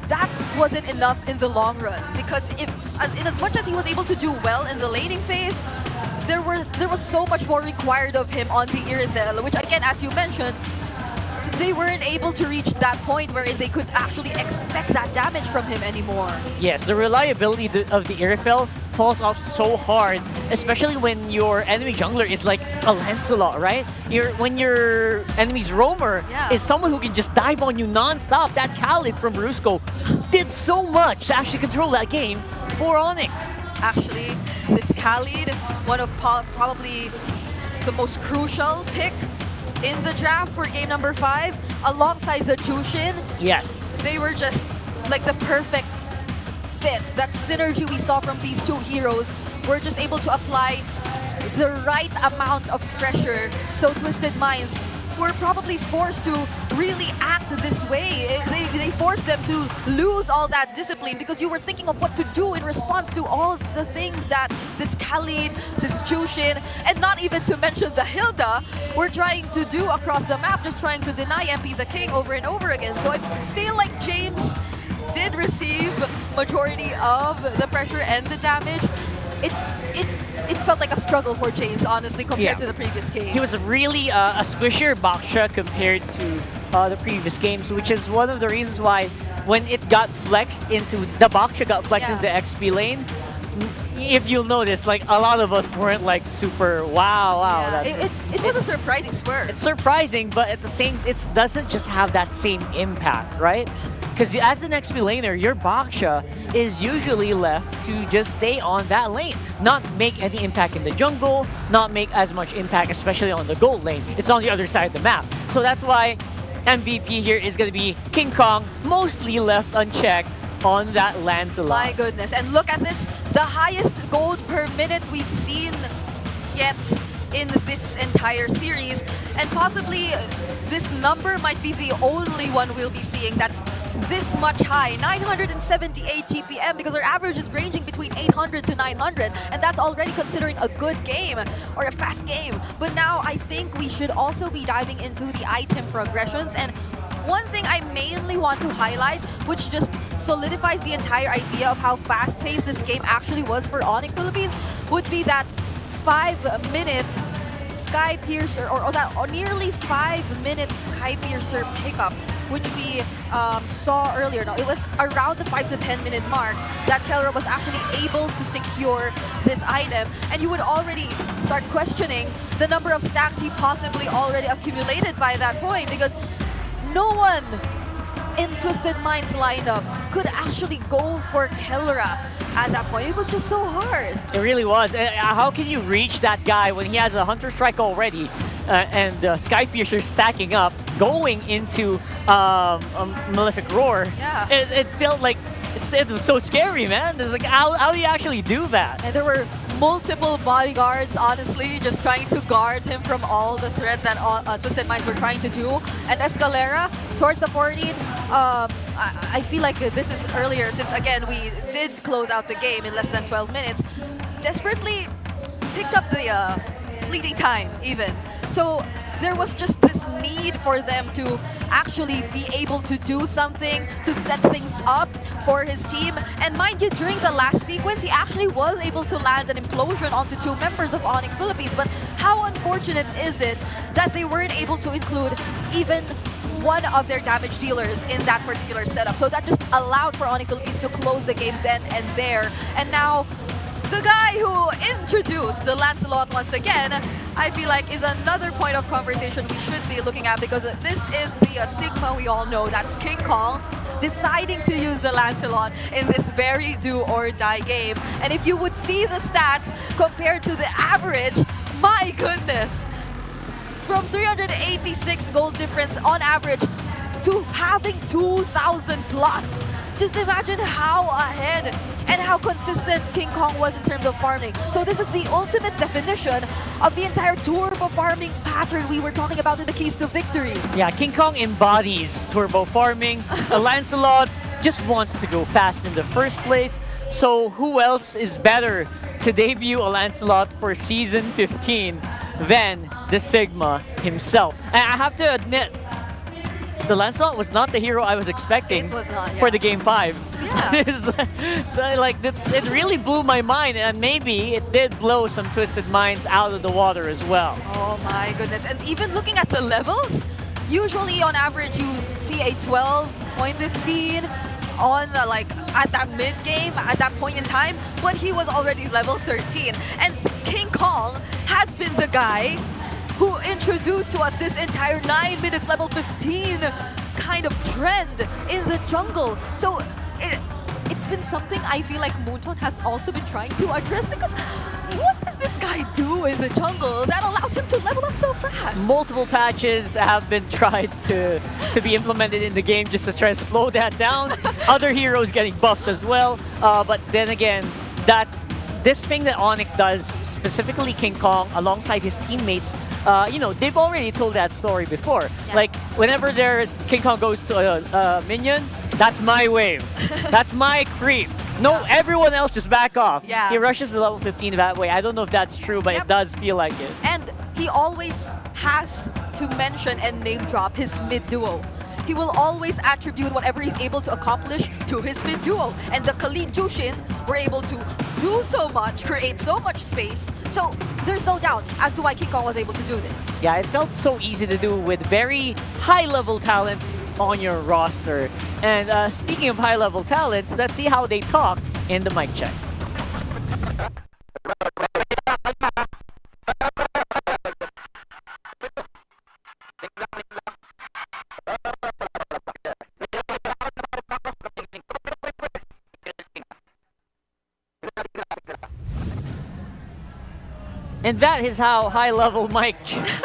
that wasn't enough in the long run, because in as much as he was able to do well in the laning phase, there was so much more required of him on the Irizel, which again, as you mentioned, they weren't able to reach that point where they could actually expect that damage from him anymore. Yes, the reliability of the Airfill falls off so hard, especially when your enemy jungler is like a Lancelot, right? When your enemy's roamer is someone who can just dive on you non-stop. That Khalid from Brusco did so much to actually control that game for Onic. Actually, this Khalid, one of probably the most crucial pick in the draft for game number 5, alongside the Jushin. Yes. They were just like the perfect fit. That synergy we saw from these two heroes were just able to apply the right amount of pressure. So Twisted Minds were probably forced to really act this way. They forced them to lose all that discipline, because you were thinking of what to do in response to all the things that this Khalid, this Jushin, and not even to mention the Hilda were trying to do across the map, just trying to deny MP the King over and over again. So I feel like James did receive majority of the pressure and the damage. It felt like a struggle for James, honestly, compared to the previous game. He was really a squishier Baksha compared to the previous games, which is one of the reasons why when it got flexed into, the Baksha got flexed into the XP lane, if you'll notice, like a lot of us weren't like super wow. Yeah, it was a surprising swerve. It's surprising, but at the same, it doesn't just have that same impact, right? Because as an XP laner, your Baksha is usually left to just stay on that lane, not make any impact in the jungle, not make as much impact, especially on the gold lane. It's on the other side of the map. So that's why MVP here is going to be King Kong, mostly left unchecked on that Lancelot. My goodness. And look at this, the highest gold per minute we've seen yet in this entire series. And possibly this number might be the only one we'll be seeing that's this much high, 978 GPM, because our average is ranging between 800 to 900, and that's already considering a good game or a fast game. But now I think we should also be diving into the item progressions, and one thing I mainly want to highlight, which just solidifies the entire idea of how fast-paced this game actually was for Onic Philippines, would be that 5-minute Sky Piercer, or nearly 5-minute Sky Piercer pickup, which we saw earlier. No, it was around the 5 to 10 minute mark that Kelra was actually able to secure this item, and you would already start questioning the number of stacks he possibly already accumulated by that point, because no one in Twisted Mind's lineup could actually go for Kelra at that point. It was just so hard. It really was. How can you reach that guy when he has a Hunter Strike already and Sky Piercer stacking up, going into a Malefic Roar? Yeah. It felt like it was so scary, man. It's like, how do you actually do that? And there were multiple bodyguards, honestly, just trying to guard him from all the threat that Twisted Minds were trying to do. And Escalera, towards the 14, I feel like this is earlier, since again, we did close out the game in less than 12 minutes, desperately picked up the fleeting time, even. So there was just this need for them to actually be able to do something to set things up for his team. And mind you, during the last sequence, he actually was able to land an implosion onto 2 members of Onic Philippines. But how unfortunate is it that they weren't able to include even one of their damage dealers in that particular setup? So that just allowed for Onic Philippines to close the game then and there. And now, the guy who introduced the Lancelot once again, I feel like is another point of conversation we should be looking at, because this is the Sigma we all know, that's King Kong, deciding to use the Lancelot in this very do-or-die game. And if you would see the stats compared to the average, my goodness, from 386 gold difference on average to having 2,000 plus. Just imagine how ahead and how consistent King Kong was in terms of farming. So this is the ultimate definition of the entire turbo farming pattern we were talking about in the keys to victory. Yeah, King Kong embodies turbo farming. Lancelot just wants to go fast in the first place. So who else is better to debut a Lancelot for Season 15 than the Sigma himself? And I have to admit, the Lancelot was not the hero I was expecting for the Game 5. Yeah. It really blew my mind, and maybe it did blow some Twisted Minds out of the water as well. Oh my goodness. And even looking at the levels, usually on average you see a 12.15 on at that mid game, at that point in time, but he was already level 13. And King Kong has been the guy who introduced to us this entire 9 minutes level 15 kind of trend in the jungle. So it's been something I feel like Moonton has also been trying to address, because what does this guy do in the jungle that allows him to level up so fast? Multiple patches have been tried to be implemented in the game just to try to slow that down. Other heroes getting buffed as well. But then again, this thing that Onic does, specifically King Kong, alongside his teammates, they've already told that story before. Yeah. Like, whenever King Kong goes to a minion, that's my wave. That's my creep. No, everyone else just back off. Yeah. He rushes to level 15 that way. I don't know if that's true, but it does feel like it. And he always has to mention and name drop his mid duo. He will always attribute whatever he's able to accomplish to his mid duo. And the Khalid Jushin were able to do so much, create so much space. So there's no doubt as to why King Kong was able to do this. Yeah, it felt so easy to do with very high-level talents on your roster. And speaking of high-level talents, let's see how they talk in the mic check. And that is how high-level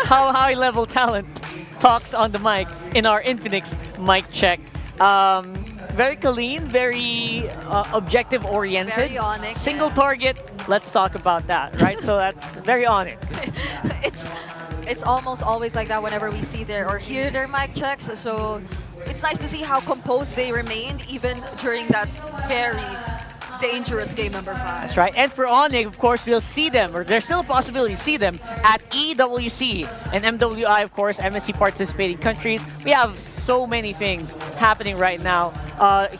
how high-level talent talks on the mic in our Infinix mic check. Very clean, very objective-oriented. Very Onic, Single target. Let's talk about that, right? So that's very Onic. It's almost always like that whenever we see their or hear their mic checks. So it's nice to see how composed they remained even during that very dangerous game number 5. That's right. And for Onic, of course, we'll see them, or there's still a possibility to see them at EWC and MWI, of course, MSC participating countries. We have so many things happening right now.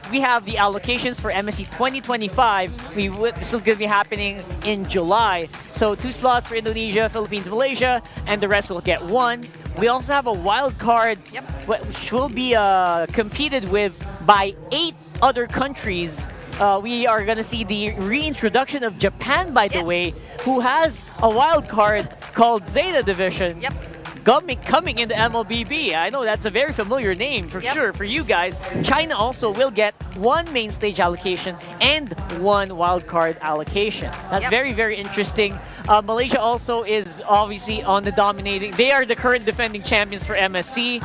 We have the allocations for MSC 2025. This is going to be happening in July. So 2 slots for Indonesia, Philippines, Malaysia, and the rest will get 1. We also have a wild card, which will be competed with by 8 other countries. We are going to see the reintroduction of Japan, by the way, who has a wild card called Zeta Division. Coming in the MLBB. I know that's a very familiar name for sure for you guys. China also will get 1 main stage allocation and 1 wildcard allocation. That's very, very interesting. Malaysia also is obviously on the dominating. They are the current defending champions for MSC.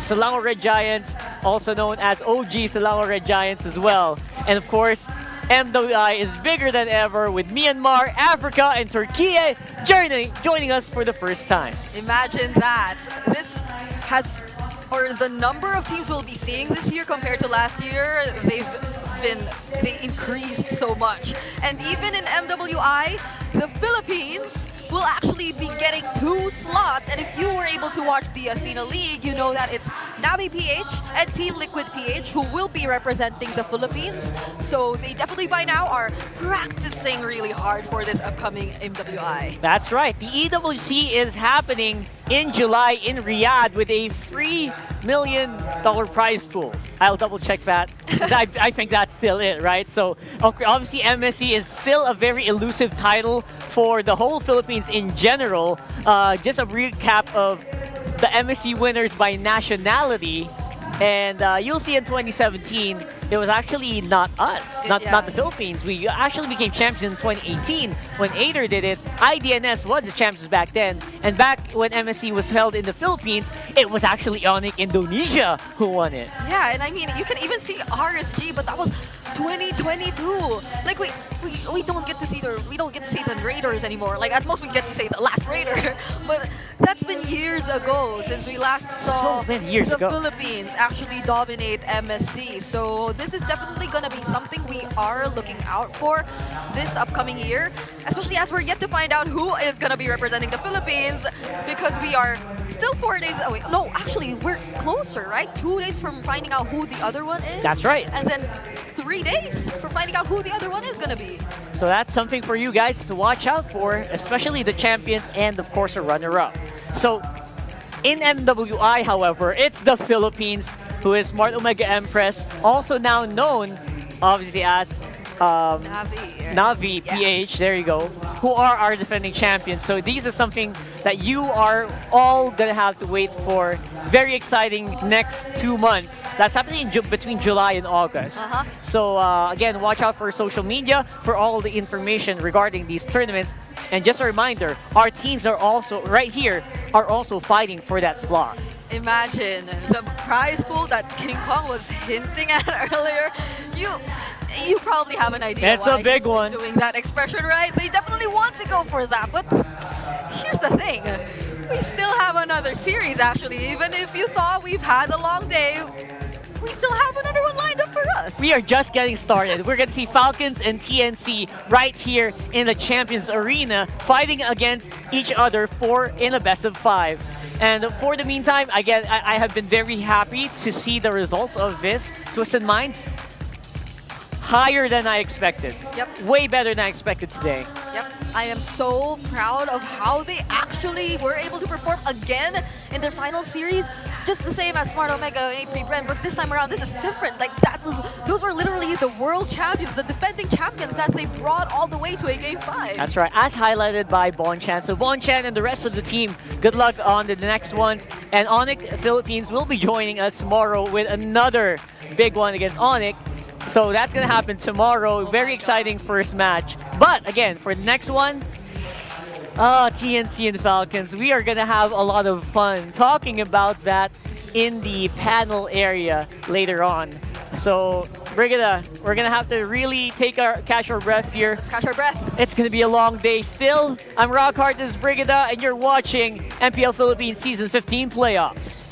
Selangor Red Giants, also known as OG Selangor Red Giants as well. And of course, MWI is bigger than ever with Myanmar, Africa, and Turkey joining us for the first time. Imagine that. This has, or the number of teams we'll be seeing this year compared to last year, they increased so much. And even in MWI, the Philippines will actually be getting 2 slots. And if you were able to watch the Athena League, you know that it's Navi PH and Team Liquid PH who will be representing the Philippines. So they definitely by now are practicing really hard for this upcoming MWI. That's right. The EWC is happening in July in Riyadh with a free $1 million prize pool. I'll double check that. I think that's still it, right? So obviously MSC is still a very elusive title for the whole Philippines in general. Just a recap of the MSC winners by nationality. And you'll see in 2017, it was actually not us, not the Philippines. We actually became champions in 2018 when Ader did it. IDNS was the champions back then. And back when MSC was held in the Philippines, it was actually Onic Indonesia who won it. Yeah, and I mean, you can even see RSG, but that was 2022. Like we don't get to see the Raiders anymore. Like at most we get to say the last Raider. But that's been years ago since we last saw the Philippines actually dominate MSC. So this is definitely gonna be something we are looking out for this upcoming year, especially as we're yet to find out who is gonna be representing the Philippines, because we are still 4 days away. No, actually we're closer, right? 2 days from finding out who the other one is. That's right. And then 3 days for finding out who the other one is gonna be. So that's something for you guys to watch out for, especially the champions and of course a runner-up. So in MWI, however, it's the Philippines who is Smart Omega Empress, also now known obviously as Navi PH, there you go, who are our defending champions. So these are something that you are all gonna have to wait for. Very exciting next 2 months. That's happening between July and August. So again, watch out for social media for all the information regarding these tournaments. And just a reminder, our teams are also right here are also fighting for that slot. Imagine the prize pool that King Kong was hinting at earlier. You probably have an idea it's why a big he's one. doing that expression, right? They definitely want to go for that, but here's the thing. We still have another series, actually. Even if you thought we've had a long day, we still have another one lined up for us. We are just getting started. We're going to see Falcons and TNC right here in the Champions Arena fighting against each other in a best of 5. And for the meantime, again, I have been very happy to see the results of this. Twisted Minds, higher than I expected. Way better than I expected today. I am so proud of how they actually were able to perform again in their final series. Just the same as Smart Omega and April Brand, but this time around, this is different. Like those were literally the world champions, the defending champions that they brought all the way to a Game 5. That's right, as highlighted by Bonchan. So Bonchan and the rest of the team, good luck on the next ones. And Onic Philippines will be joining us tomorrow with another big one against Onic. So that's going to happen tomorrow. Very exciting first match. But again, for the next one, TNC and Falcons. We are gonna have a lot of fun talking about that in the panel area later on. So Brigida, we're gonna have to really catch our breath here. Let's catch our breath. It's gonna be a long day still. I'm Rockhart, this is Brigida, and you're watching MPL Philippines Season 15 playoffs.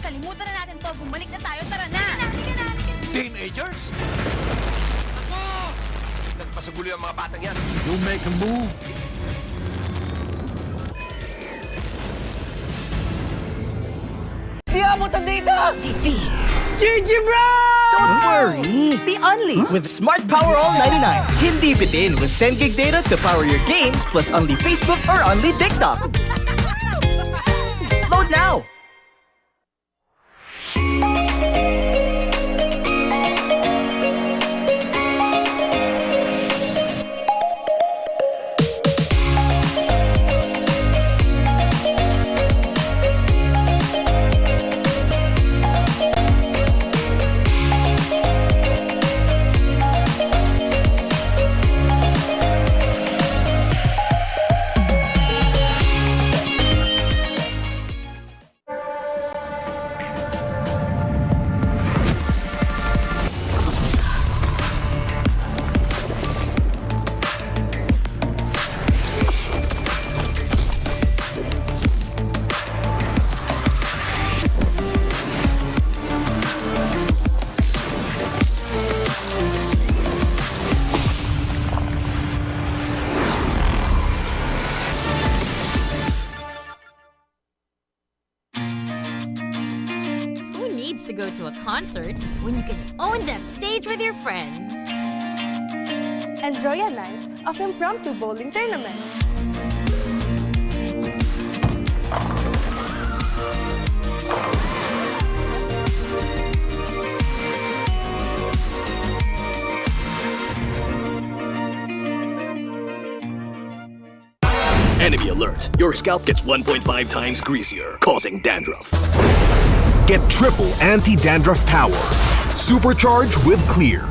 Kalimutan na natin to. Bumalik na tayo. Tara na. Teenagers? Ako! Nagpasagulo ang mga batang yan. You make a move. Di abutan dito! Defeat. GG bro! Don't worry. The Only with Smart Power All 99. Hindi bitin with 10 gig data to power your games plus Only Facebook or Only TikTok. Load now! To go to a concert when you can own that stage with your friends. Enjoy a night of impromptu bowling tournament. Enemy alert. Your scalp gets 1.5 times greasier, causing dandruff. Get triple anti-dandruff power. Supercharge with Clear.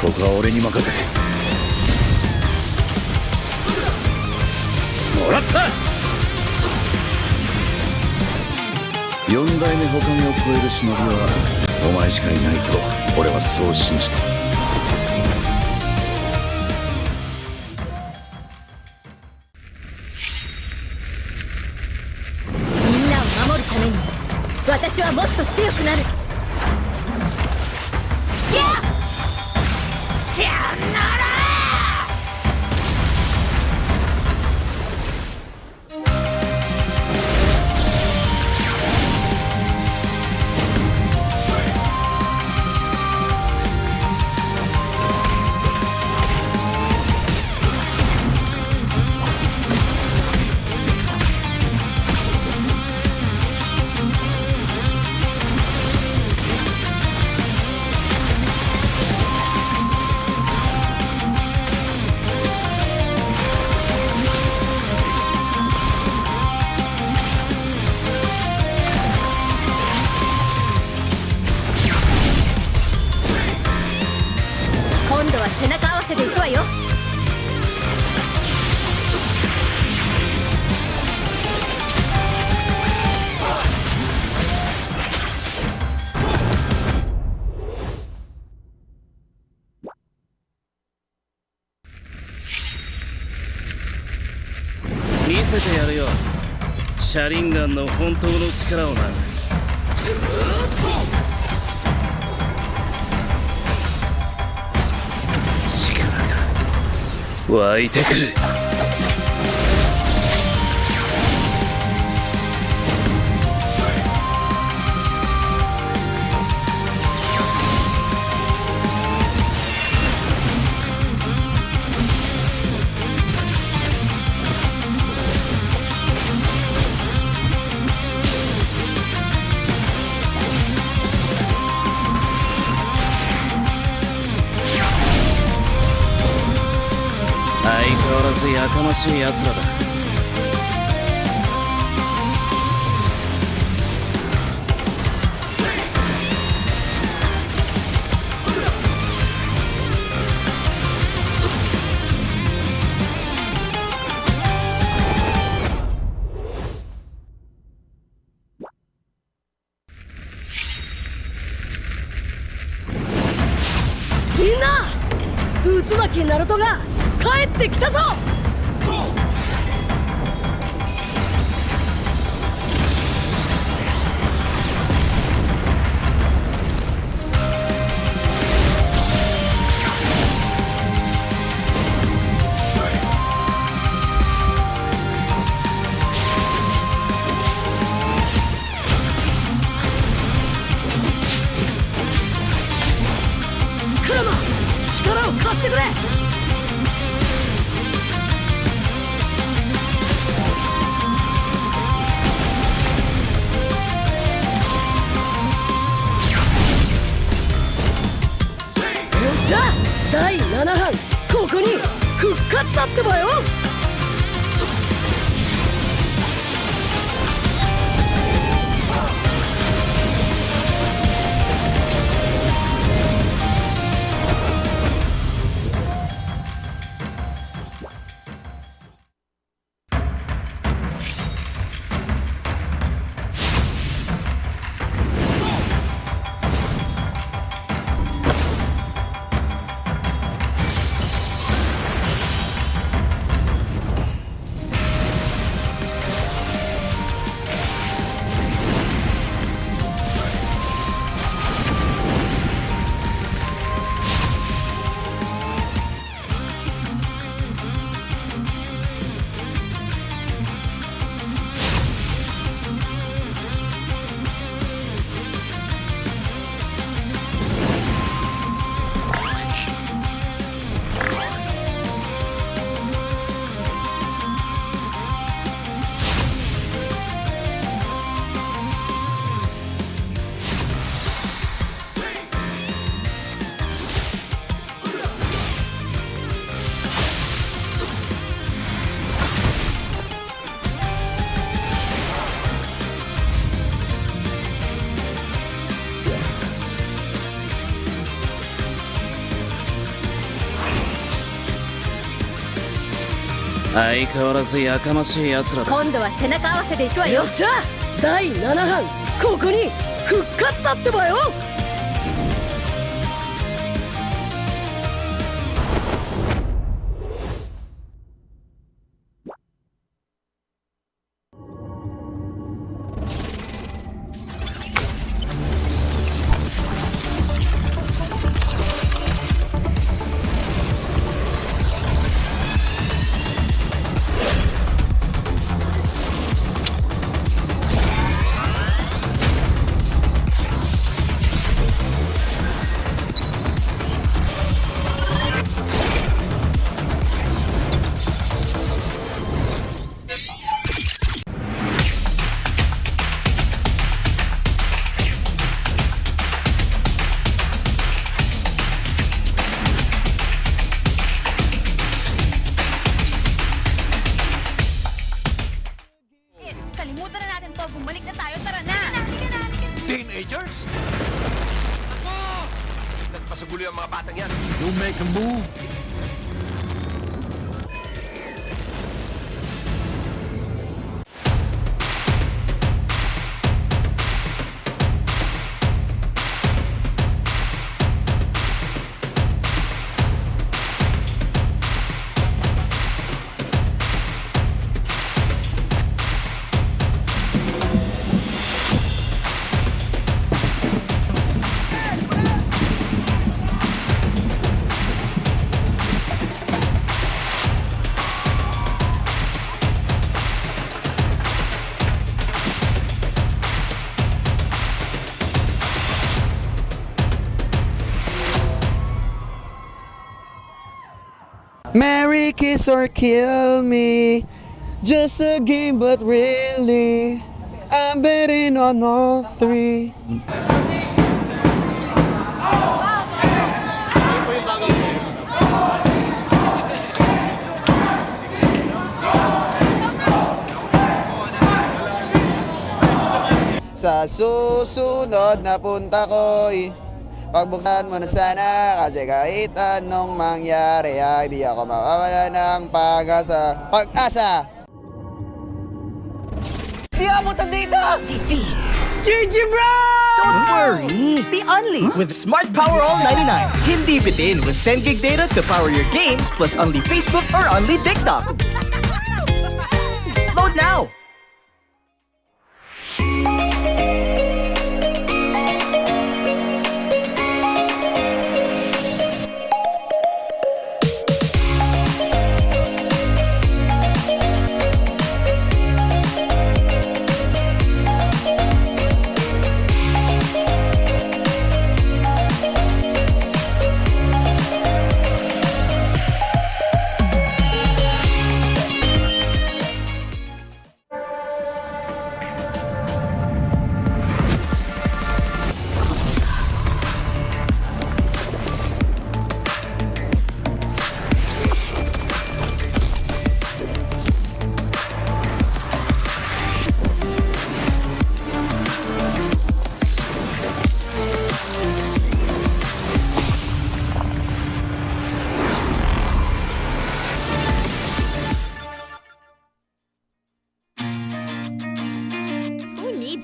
ここは俺に任せて。もらった。4代目ほかげを超える忍びはお前しかいないと俺はそう信じた。みんなを守るために私はもっと強くなる。やっシャンナラ今度は背中合わせでいくわよ。見せてやるよ、シャリンガンの本当の力をな。力が湧いてくる。相変わらずやかましい奴らだ。みんな、渦巻きナルトが帰ってきたぞ。クロノ、力を貸してくれ。よっしゃ、第7班ここに復活だってばよ。相変わらずやかましい奴らだ。今度は背中合わせでいくわよ。よっしゃ、第7班ここに復活だってばよ。Kalimutan na natin to. Bumalik na tayo. Tara na! Teenagers? Ako! Nagpasagulo yung mga batang yan. You make a move. Marry, kiss, or kill me. Just a game, but really, I'm betting on all three. Sa susunod na punta ko'y pagbuksan mo na sana kasi kahit anong mangyari ay di ako mawawala ng pag-asa. Pag-asa! Di ako punta dito! Defeat. GG bro! Don't worry. The Only with Smart Power All 99. Hindi bitin with 10 gig data to power your games plus only Facebook or only TikTok. Load now!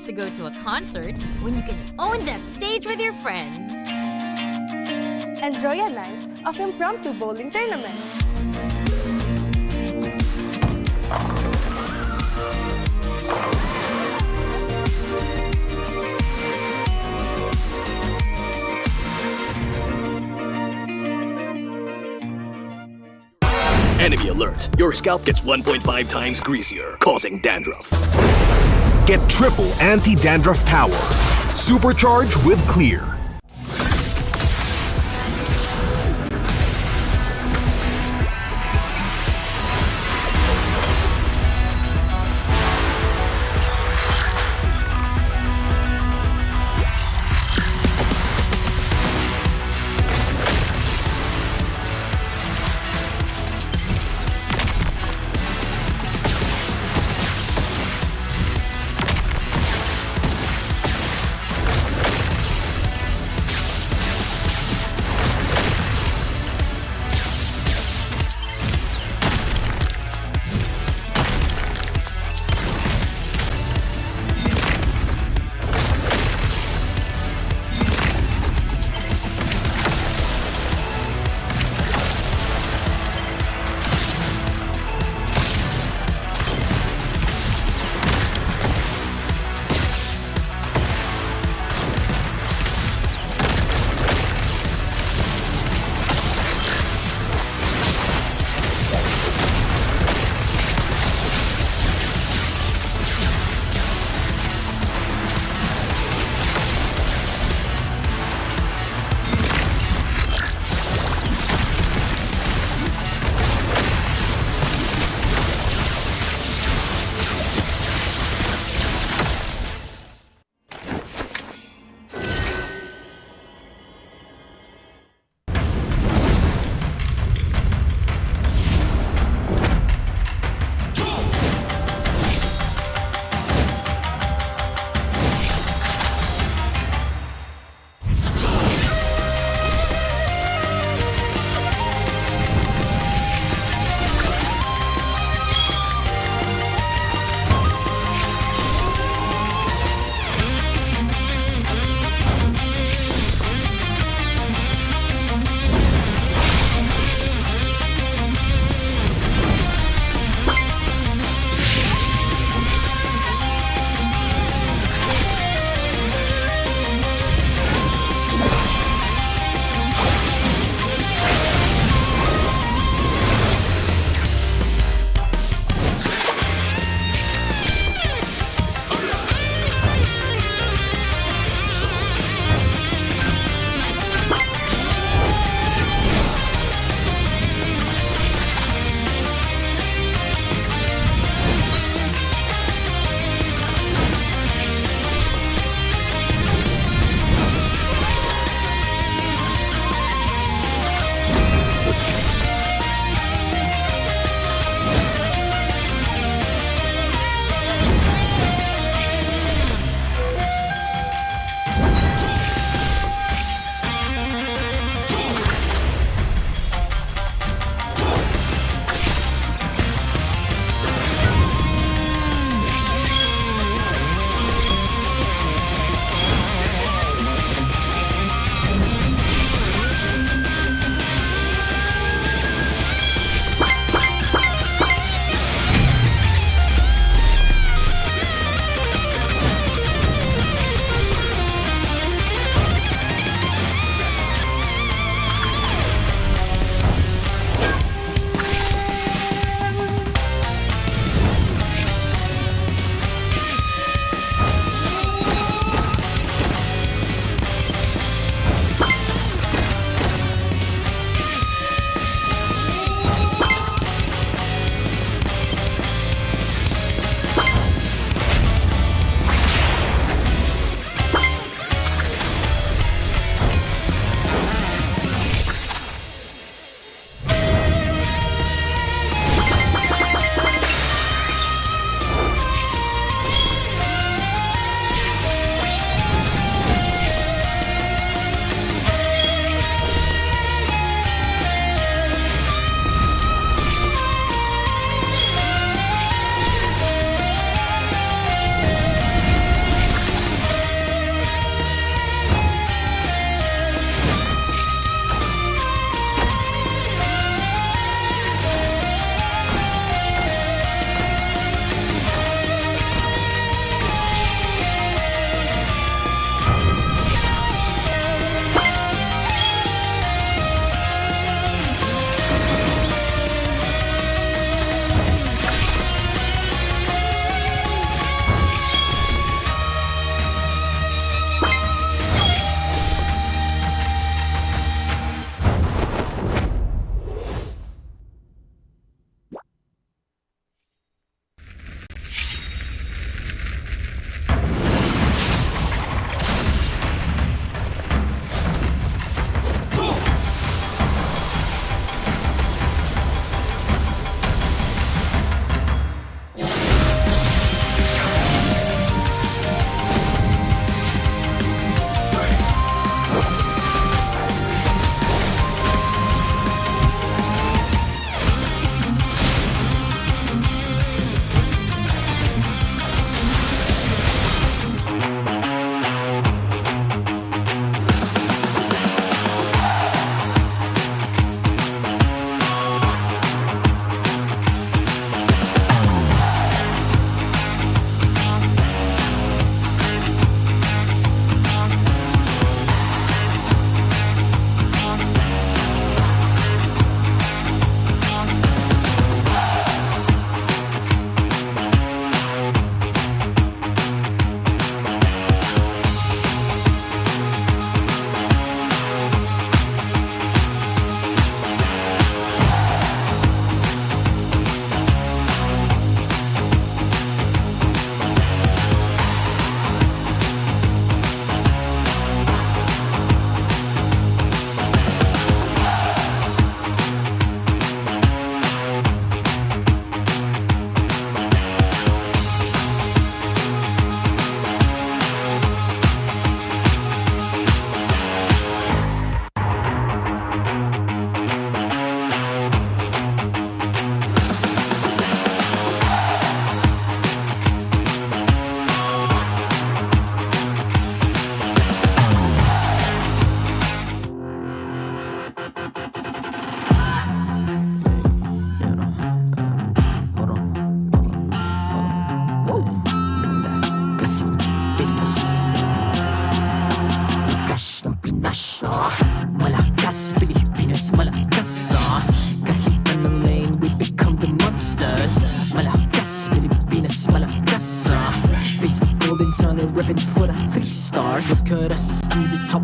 To go to a concert when you can own that stage with your friends. Enjoy a night of impromptu bowling tournament. Enemy alert. Your scalp gets 1.5 times greasier, causing dandruff. Get triple anti-dandruff power. Supercharge with Clear.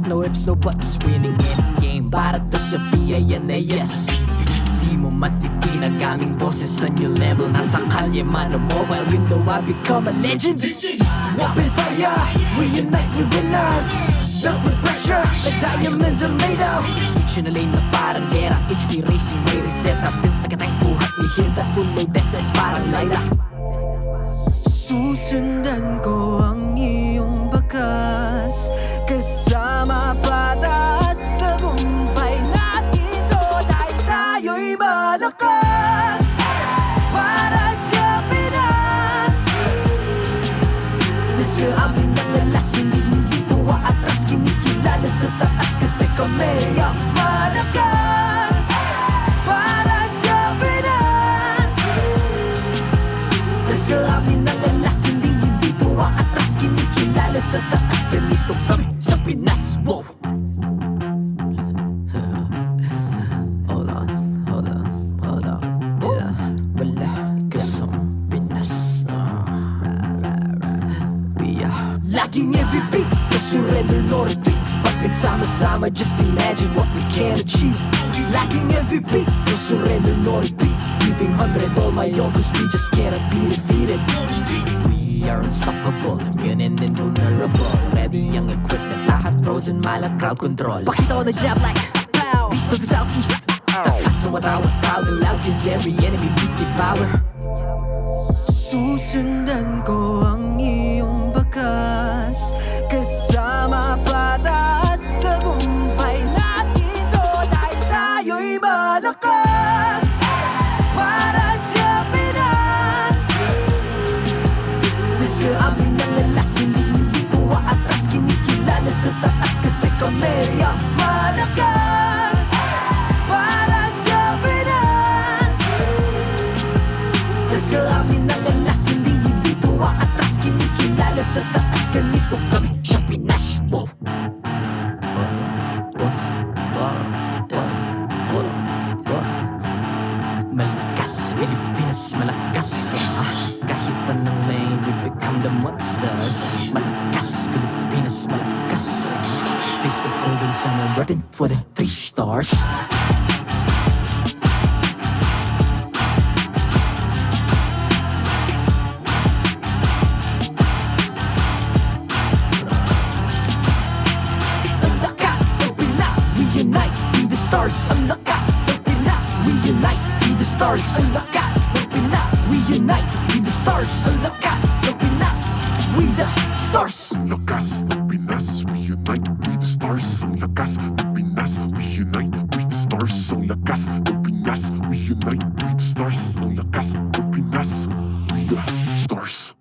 no ifs, no buts. Winning any game para to sa PIN na yes. Di mo matitinag aming boses sa new level. Nasa kalye man o mobile, you know I become a legend. Weapon fire, we unite, we winners. Built with pressure, like diamonds are made of. Switch na lane na parang gera. HP racing, may reset up. Built agad ang buhat ni Hilda. Full load SS parang Laila. Susundan ko ang iyong bakas. Kasama patas. Tagumpay natin ito. Dahil tayo'y malakas. Para sa Pinas. Nasa amin ang alas. Hindi tuwa atras. Kinikilala sa taas. Kasi kami ang malakas. Para sa Pinas. Nasa amin ang alas. Hindi tuwa atras. Kinikilala sa taas. Ganito kami sa Pinas. Wow! Hold on. Yeah, wala ka sa Pinas. We are laging every beat. No surrender, no retreat. Pag nagsama-sama, just imagine what we can achieve. Lacking every beat. No surrender, no retreat. Giving 100 all my all, cause we just cannot be defeated. We are unstoppable, immune and invulnerable. Ready ang equipment, lahat frozen, malak crowd control. Pakita ko na jab like pow. Beast of the southeast. Taas sa matawag, proud and loud, cause every enemy we devour. Susundan ko ang iyong bakas. Kasama patas. Tagumpay natin ito. Dahil tayo'y malakas. Para sa Pinas. Nasa amin ang alas. Hindi tuwa atras. Kinikilala sa taas. Kasi kami ang malakas. Para sa Pinas. Nasa amin ang alas. Hindi tuwa atras. Kinikilala sa taas. Ganito kami sa Pinas. Wow! Malakas, Pilipinas, malakas. Kahit anong lane, we become the monsters. Malakas, Pilipinas, malakas. Face the golden sun and repping for the 3 stars. Ang lakas ng Pinas, we unite, be the stars. Ang lakas ng Pinas, we unite, be the stars. Ang lakas ng Pinas, we unite, be the stars. Ang lakas ng Pinas, we the stars. Ang lakas ng Pinas, we unite, we the stars. Ang lakas ng Pinas, we unite, we the stars. Ang lakas ng Pinas, we unite, we the stars. Ang lakas ng Pinas, we the stars.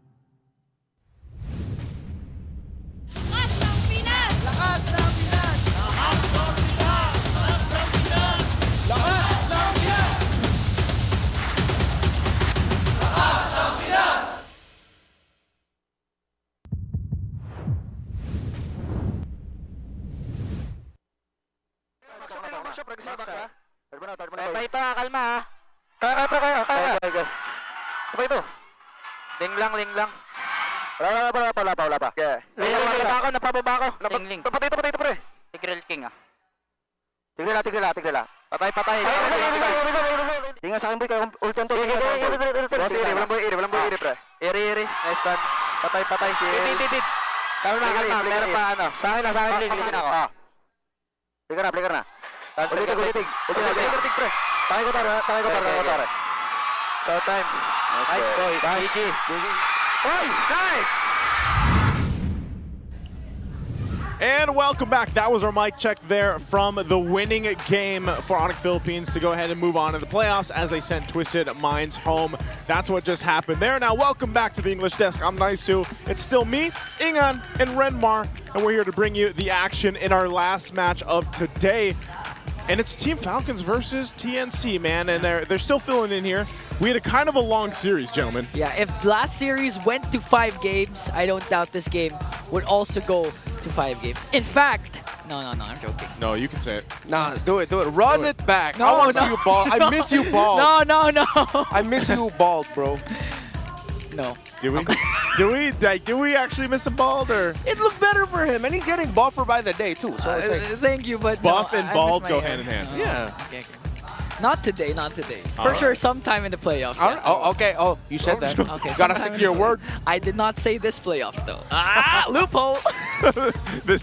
Kaya, kalma ha. Kaya. Sabay ito. Ling lang. Wala pa. Okay. Napababa ako. Patay ito, pre. Tigreal King ah. Tigreal. Patay. Tingnan sa akin, boy. Ulti ang to. Walang boy, iri, pre. Iri. Nice stand. Patay. Tid. Kalma. Meron pa ano. Sa akin lang ako. Flicker na. Ulitig, pre. Takay ko tara. Short time. Nice, boys. GG. Oy, nice! And welcome back. That was our mic check there from the winning game for Onic Philippines to go ahead and move on to the playoffs as they sent Twisted Minds home. That's what just happened there. Now, welcome back to the English Desk. I'm Naisu. It's still me, Ingan, and Renmar, and we're here to bring you the action in our last match of today. And it's Team Falcons versus TNC, man, and they're still filling in here. We had a kind of a long series, gentlemen. Yeah, if last series went to 5 games, I don't doubt this game would also go to 5 games. In fact, no, I'm joking. No, you can say it. Nah, do it. Run it back. I want to see you ball. I miss you bald. No. I miss you bald, bro. No. Do we? Do we actually miss a bald or? It looked better for him, and he's getting buffer by the day too. So it's like, thank you, but buff no, and I bald miss my go hair. hand in hand. yeah. Okay. Not today, not today. All For sure, right. sometime in the playoffs. All yeah. right. Oh, okay. Oh, you said that. Okay, Gotta sometime stick in to your the word. I did not say this playoffs though. Ah, loophole.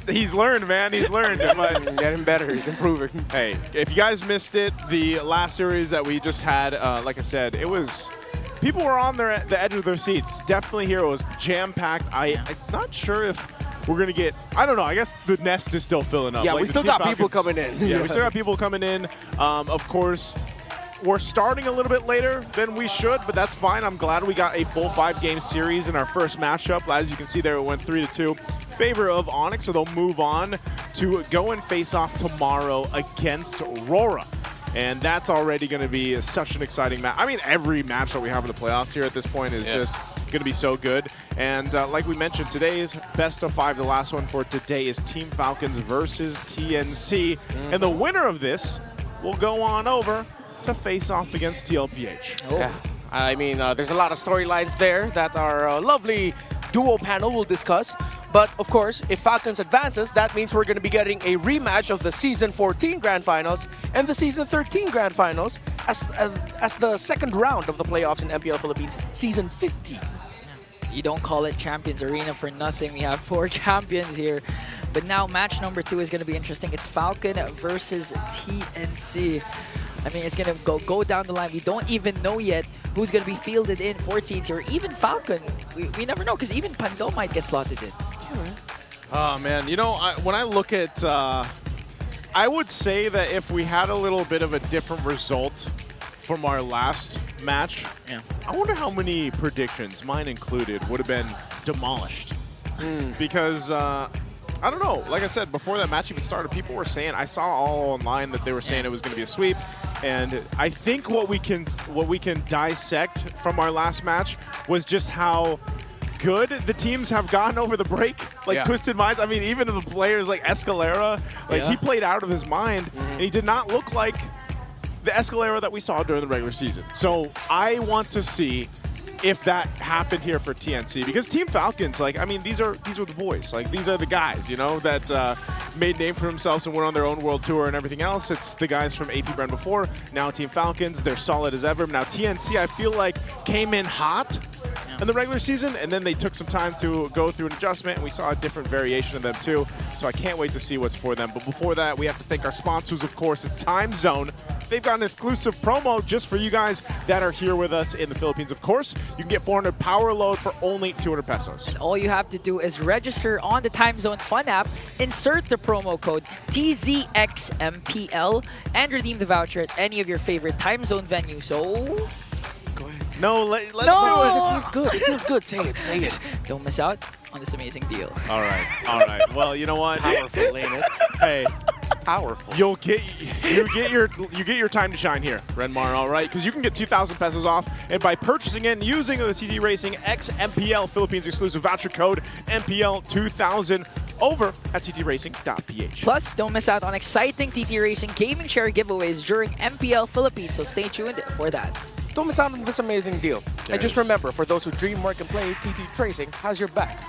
He's learned, man. He's learned. But Getting better. He's improving. hey, if you guys missed it, the last series that we just had, like I said, it was. People were on the edge of their seats. Definitely here. It was jam-packed. I'm not sure if we're going to get, I don't know. I guess the nest is still filling up. Yeah, Like, we the still Team got people Falcons- coming in. Yeah, we still got people coming in. Of course, we're starting a little bit later than we should, but that's fine. I'm glad we got a full 5-game series in our first matchup. As you can see there, it went 3-2 favor of Onic, so they'll move on to go and face off tomorrow against Aurora. And that's already going to be such an exciting match. I mean, every match that we have in the playoffs here at this point is just going to be so good. And like we mentioned, today's best of 5, the last one for today, is Team Falcons versus TNC. And the winner of this will go on over to face off against TLPH. Oh. Yeah. I mean, there's a lot of storylines there that our lovely duo panel will discuss. But of course, if Falcons advances, that means we're going to be getting a rematch of the Season 14 Grand Finals and the Season 13 Grand Finals as the second round of the playoffs in MPL Philippines Season 15. You don't call it Champions Arena for nothing. We have 4 champions here. But now match number 2 is going to be interesting. It's Falcon versus TNC. I mean, it's going to go down the line. We don't even know yet who's going to be fielded in for TNC or even Falcon. We never know because even Pando might get slotted in. Oh, man. You know, when I look at, I would say that if we had a little bit of a different result from our last match, I wonder how many predictions, mine included, would have been demolished. Because, I don't know. Like I said, before that match even started, people were saying, I saw all online that they were saying it was going to be a sweep. And I think what we can dissect from our last match was just how good the teams have gotten over the break. Like Twisted Minds, I mean, even the players like Escalera, like he played out of his mind, and he did not look like the Escalera that we saw during the regular season. So I want to see if that happened here for TNC, because Team Falcons, like, I mean, these are the boys. Like, these are the guys, you know, that made name for themselves and went on their own world tour and everything else. It's the guys from AP Brand before. Now Team Falcons, they're solid as ever. Now TNC, I feel like, came in hot in the regular season, and then they took some time to go through an adjustment, and we saw a different variation of them too. So I can't wait to see what's for them. But before that, we have to thank our sponsors, of course. It's Time Zone. They've got an exclusive promo just for you guys that are here with us in the Philippines, of course. You can get 400 power load for only 200 pesos. And all you have to do is register on the Time Zone Fun app, insert the promo code TZXMPL, and redeem the voucher at any of your favorite Time Zone venues. So No, let no! It feels good. It feels good. Say it. Say it. Don't miss out on this amazing deal. All right. All right. Well, you know what? Powerful, ain't it? Hey, it's powerful. You get your time to shine here, Renmar. All right, because you can get 2,000 pesos off, and by purchasing and using the TT Racing X MPL Philippines exclusive voucher code MPL2000 over at ttracing.ph. Plus, don't miss out on exciting TT Racing gaming share giveaways during MPL Philippines. So stay tuned for that. Don't miss out on this amazing deal. And just remember, for those who dream, work, and play, TT Tracing has your back.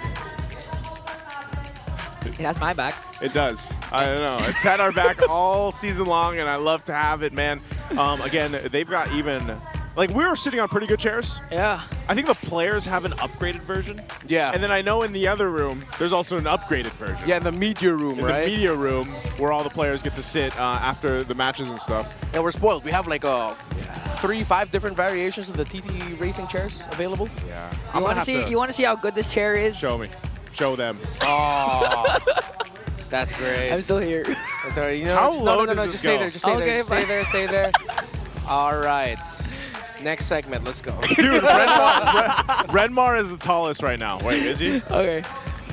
It has my back. It does. I don't know. It's had our back all season long, and I love to have it, man. Again, they've got even... Like, we were sitting on pretty good chairs. Yeah. I think the players have an upgraded version. Yeah. And then I know in the other room, there's also an upgraded version. Yeah, in the media room, in right? the media room, where all the players get to sit after the matches and stuff. Yeah, we're spoiled. We have like 3-5 different variations of the TT Racing chairs available. Yeah. You want to see how good this chair is? Show me. Show them. Oh. That's great. I'm still here. That's all right. You know, how low does no, this just go? stay there. Just stay there. Just stay there. Stay there. All right. Next segment. Let's go. Dude, Renmar is the tallest right now. Wait, is he? Okay.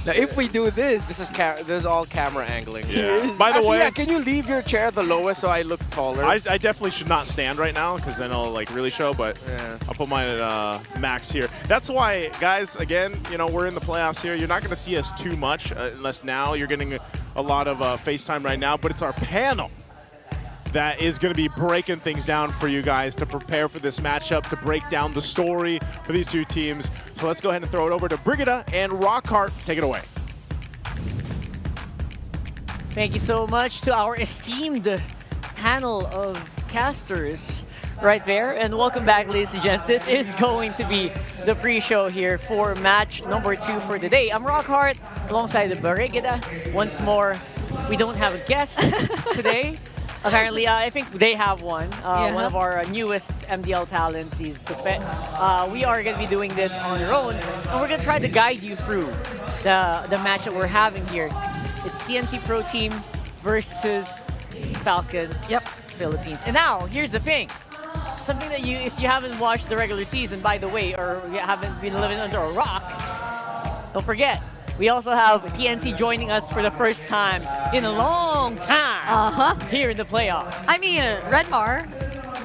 Now, if we do this... This is all camera angling. Yeah. By the way... Yeah, can you leave your chair the lowest so I look taller? I definitely should not stand right now, because then I'll like really show, but I'll put mine at max here. That's why, guys, again, you know, we're in the playoffs here. You're not going to see us too much, unless now you're getting a lot of FaceTime right now, but it's our panel that is going to be breaking things down for you guys to prepare for this matchup, to break down the story for these two teams. So let's go ahead and throw it over to Brigida and Rockhart. Take it away. Thank you so much to our esteemed panel of casters right there. And welcome back, ladies and gents. This is going to be the pre-show here for match number 2 for today. I'm Rockhart alongside the Brigida. Once more, we don't have a guest today. Apparently, I think they have one. One of our newest MDL talents. He's the we are going to be doing this on our own, and we're going to try to guide you through the match that we're having here. It's TNC Pro Team versus Falcon Philippines. And now, here's the thing. Something that if you haven't watched the regular season, by the way, or you haven't been living under a rock, don't forget, we also have TNC joining us for the first time in a long time here in the playoffs. I mean, Redmar,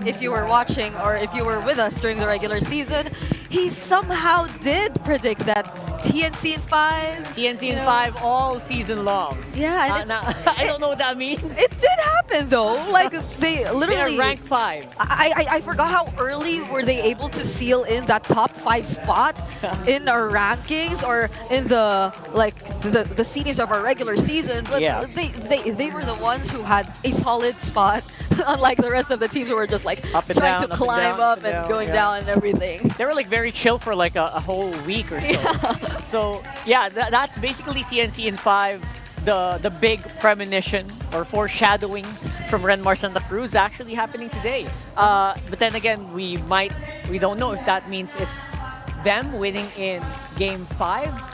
if you were watching or if you were with us during the regular season, he somehow did predict that TNC in 5. TNC in 5 all season long. Yeah. And I don't know what that means. It did happen though. Like they literally. They are ranked 5. I forgot how early were they able to seal in that top 5 spot in our rankings or in the the seedings of our regular season. But they were the ones who had a solid spot, unlike the rest of the teams who were just like trying to climb up and going down and everything. They were like very chill for like a whole week or so. So yeah, that's basically TNC in 5. The big premonition or foreshadowing from Renmar Santa Cruz actually happening today. But then again, we don't know if that means it's them winning in Game 5.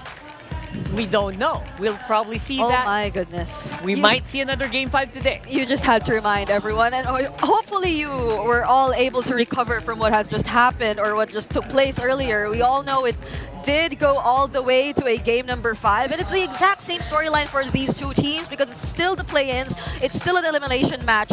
We don't know. We'll probably see that. Oh my goodness. We might see another Game 5 today. You just had to remind everyone, and hopefully you were all able to recover from what has just happened or what just took place earlier. We all know it did go all the way to a game number 5, and it's the exact same storyline for these two teams because it's still the play-ins, it's still an elimination match.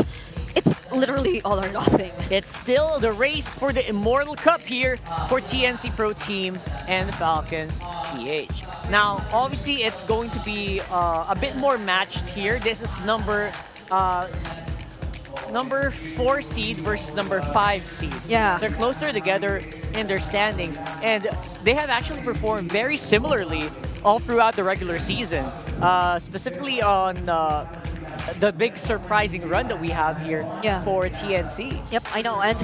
It's literally all or nothing. It's still the race for the Immortal Cup here for TNC Pro Team and Falcons PH. Now, obviously, it's going to be a bit more matched here. This is number 4 seed versus number 5 seed. Yeah. They're closer together in their standings, and they have actually performed very similarly all throughout the regular season, specifically on the big surprising run that we have here for TNC. Yep, I know, and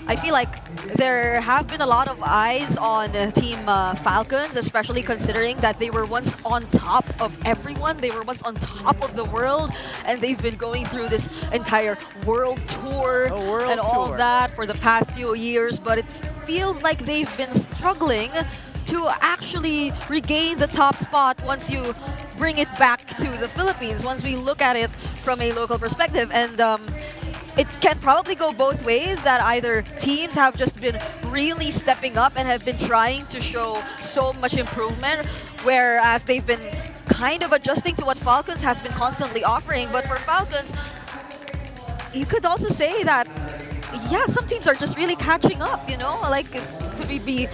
I feel like there have been a lot of eyes on Team Falcons, especially considering that they were once on top of everyone. They were once on top of the world, and they've been going through this entire world tour and all of that for the past few years, but it feels like they've been struggling to actually regain the top spot once you bring it back to the Philippines, once we look at it from a local perspective. And it can probably go both ways, that either teams have just been really stepping up and have been trying to show so much improvement, whereas they've been kind of adjusting to what Falcons has been constantly offering. But for Falcons, you could also say that, yeah, some teams are just really catching up, you know? Like, could we be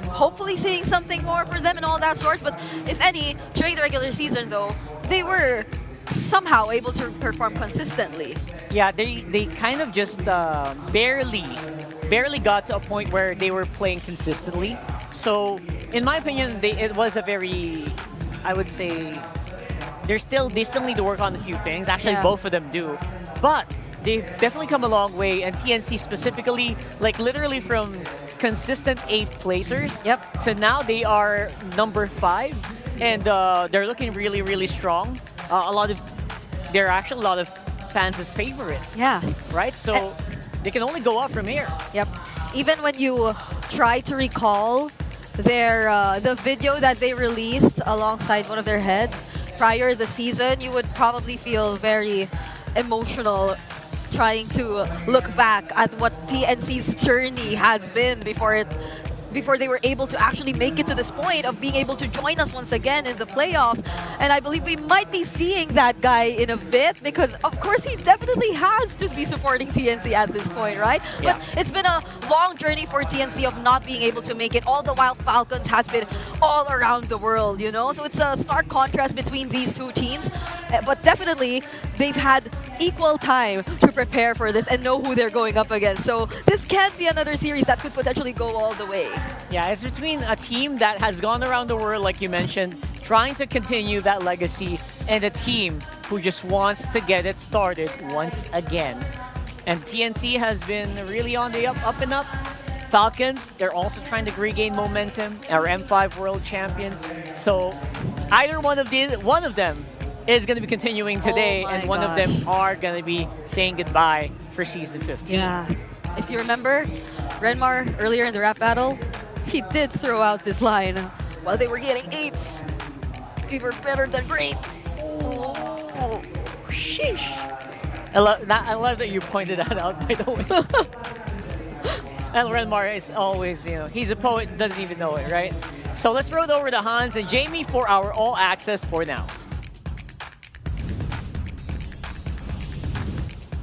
hopefully seeing something more for them and all that sort? But if any, during the regular season though, they were somehow able to perform consistently. Yeah, they kind of just barely got to a point where they were playing consistently. So in my opinion, it was a very, I would say, they still need to work on a few things. Actually, both of them do. But they've definitely come a long way, and TNC specifically, like literally from consistent 8th placers to now they are number 5, and they're looking really, really strong. They're actually a lot of fans' favorites. Yeah. Right? So they can only go up from here. Yep. Even when you try to recall their the video that they released alongside one of their heads prior to the season, you would probably feel very emotional trying to look back at what TNC's journey has been before it before they were able to actually make it to this point of being able to join us once again in the playoffs. And I believe we might be seeing that guy in a bit because, of course, he definitely has to be supporting TNC at this point, right? Yeah. But it's been a long journey for TNC of not being able to make it, all the while Falcons has been all around the world, you know? So it's a stark contrast between these two teams. But definitely, they've had equal time to prepare for this and know who they're going up against. So this can be another series that could potentially go all the way. Yeah, it's between a team that has gone around the world, like you mentioned, trying to continue that legacy, and a team who just wants to get it started once again. And TNC has been really on the up and up. Falcons, they're also trying to regain momentum, our M5 world champions. So either one of them is going to be continuing today, and one of them are going to be saying goodbye for Season 15. Yeah. If you remember, Renmar, earlier in the rap battle, he did throw out this line while they were getting 8s. We were better than great. Oh, sheesh. I love that you pointed that out, by the way. And Renmar is always, you know, he's a poet, doesn't even know it, right? So let's roll over to Hans and Jamie for our All Access for now.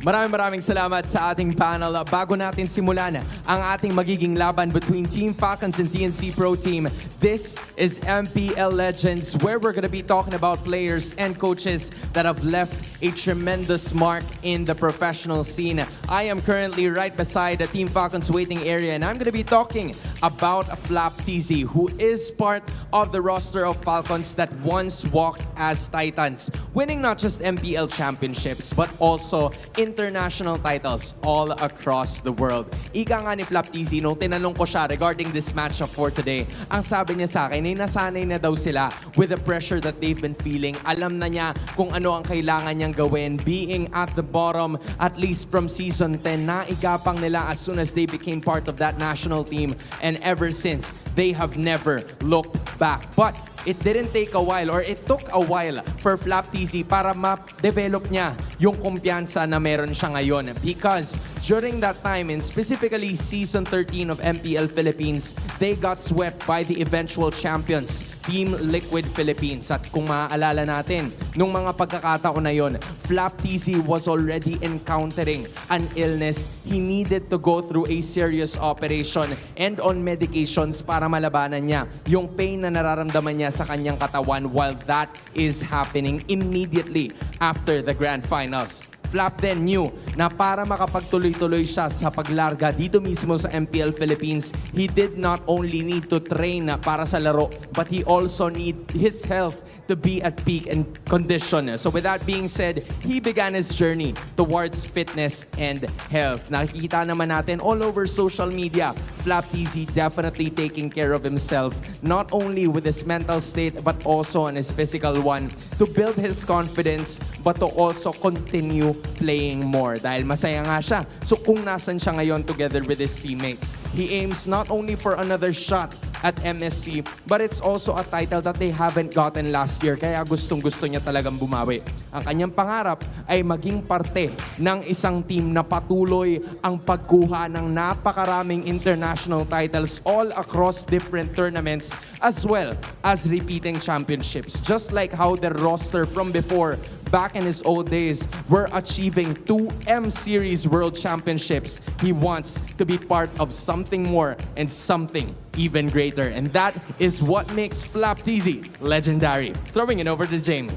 Maraming salamat sa ating panel. Bago natin simulan ang ating magiging laban between Team Falcons and TNC Pro Team, this is MPL Legends, where we're going to be talking about players and coaches that have left a tremendous mark in the professional scene. I am currently right beside the Team Falcons waiting area, and I'm going to be talking about Flap TZ, who is part of the roster of Falcons that once walked as Titans, winning not just MPL championships, but also international titles all across the world. Ika nga ni Flap TZ, nung tinanong ko siya regarding this matchup for today, ang sabi niya sa akin ay nasanay na daw sila with the pressure that they've been feeling. Alam na niya kung ano ang kailangan niyang gawin. Being at the bottom, at least from Season 10, naigapang nila as soon as they became part of that national team. And ever since, they have never looked back. But it didn't take a while, or it took a while for Flap TZ para ma-develop niya yung kumpiyansa na meron siya ngayon. Because during that time, and specifically Season 13 of MPL Philippines, they got swept by the eventual champions, Team Liquid Philippines. At kung maaalala natin, nung mga pagkakataon na yon, Flap TZ was already encountering an illness. He needed to go through a serious operation and on medications para malabanan niya yung pain na nararamdaman niya sa kanyang katawan while that is happening immediately after the grand finals. Flap then knew na para makapagtuloy-tuloy siya sa paglarga dito mismo sa MPL Philippines, he did not only need to train para sa laro, but he also need his health to be at peak and condition. So with that being said, he began his journey towards fitness and health. Nakikita naman natin all over social media, Flap TZ definitely taking care of himself, not only with his mental state, but also on his physical one, to build his confidence, but to also continue playing more dahil masaya nga siya. So kung nasan siya ngayon together with his teammates, he aims not only for another shot at MSC, but it's also a title that they haven't gotten last year, kaya gustong-gusto niya talagang bumawi. Ang kanyang pangarap ay maging parte ng isang team na patuloy ang pagkuha ng napakaraming international titles all across different tournaments, as well as repeating championships. Just like how the roster from before, back in his old days, were achieving 2 M-Series World Championships, he wants to be part of something more and something even greater. And that is what makes Flap TZ legendary. Throwing it over to Jamie.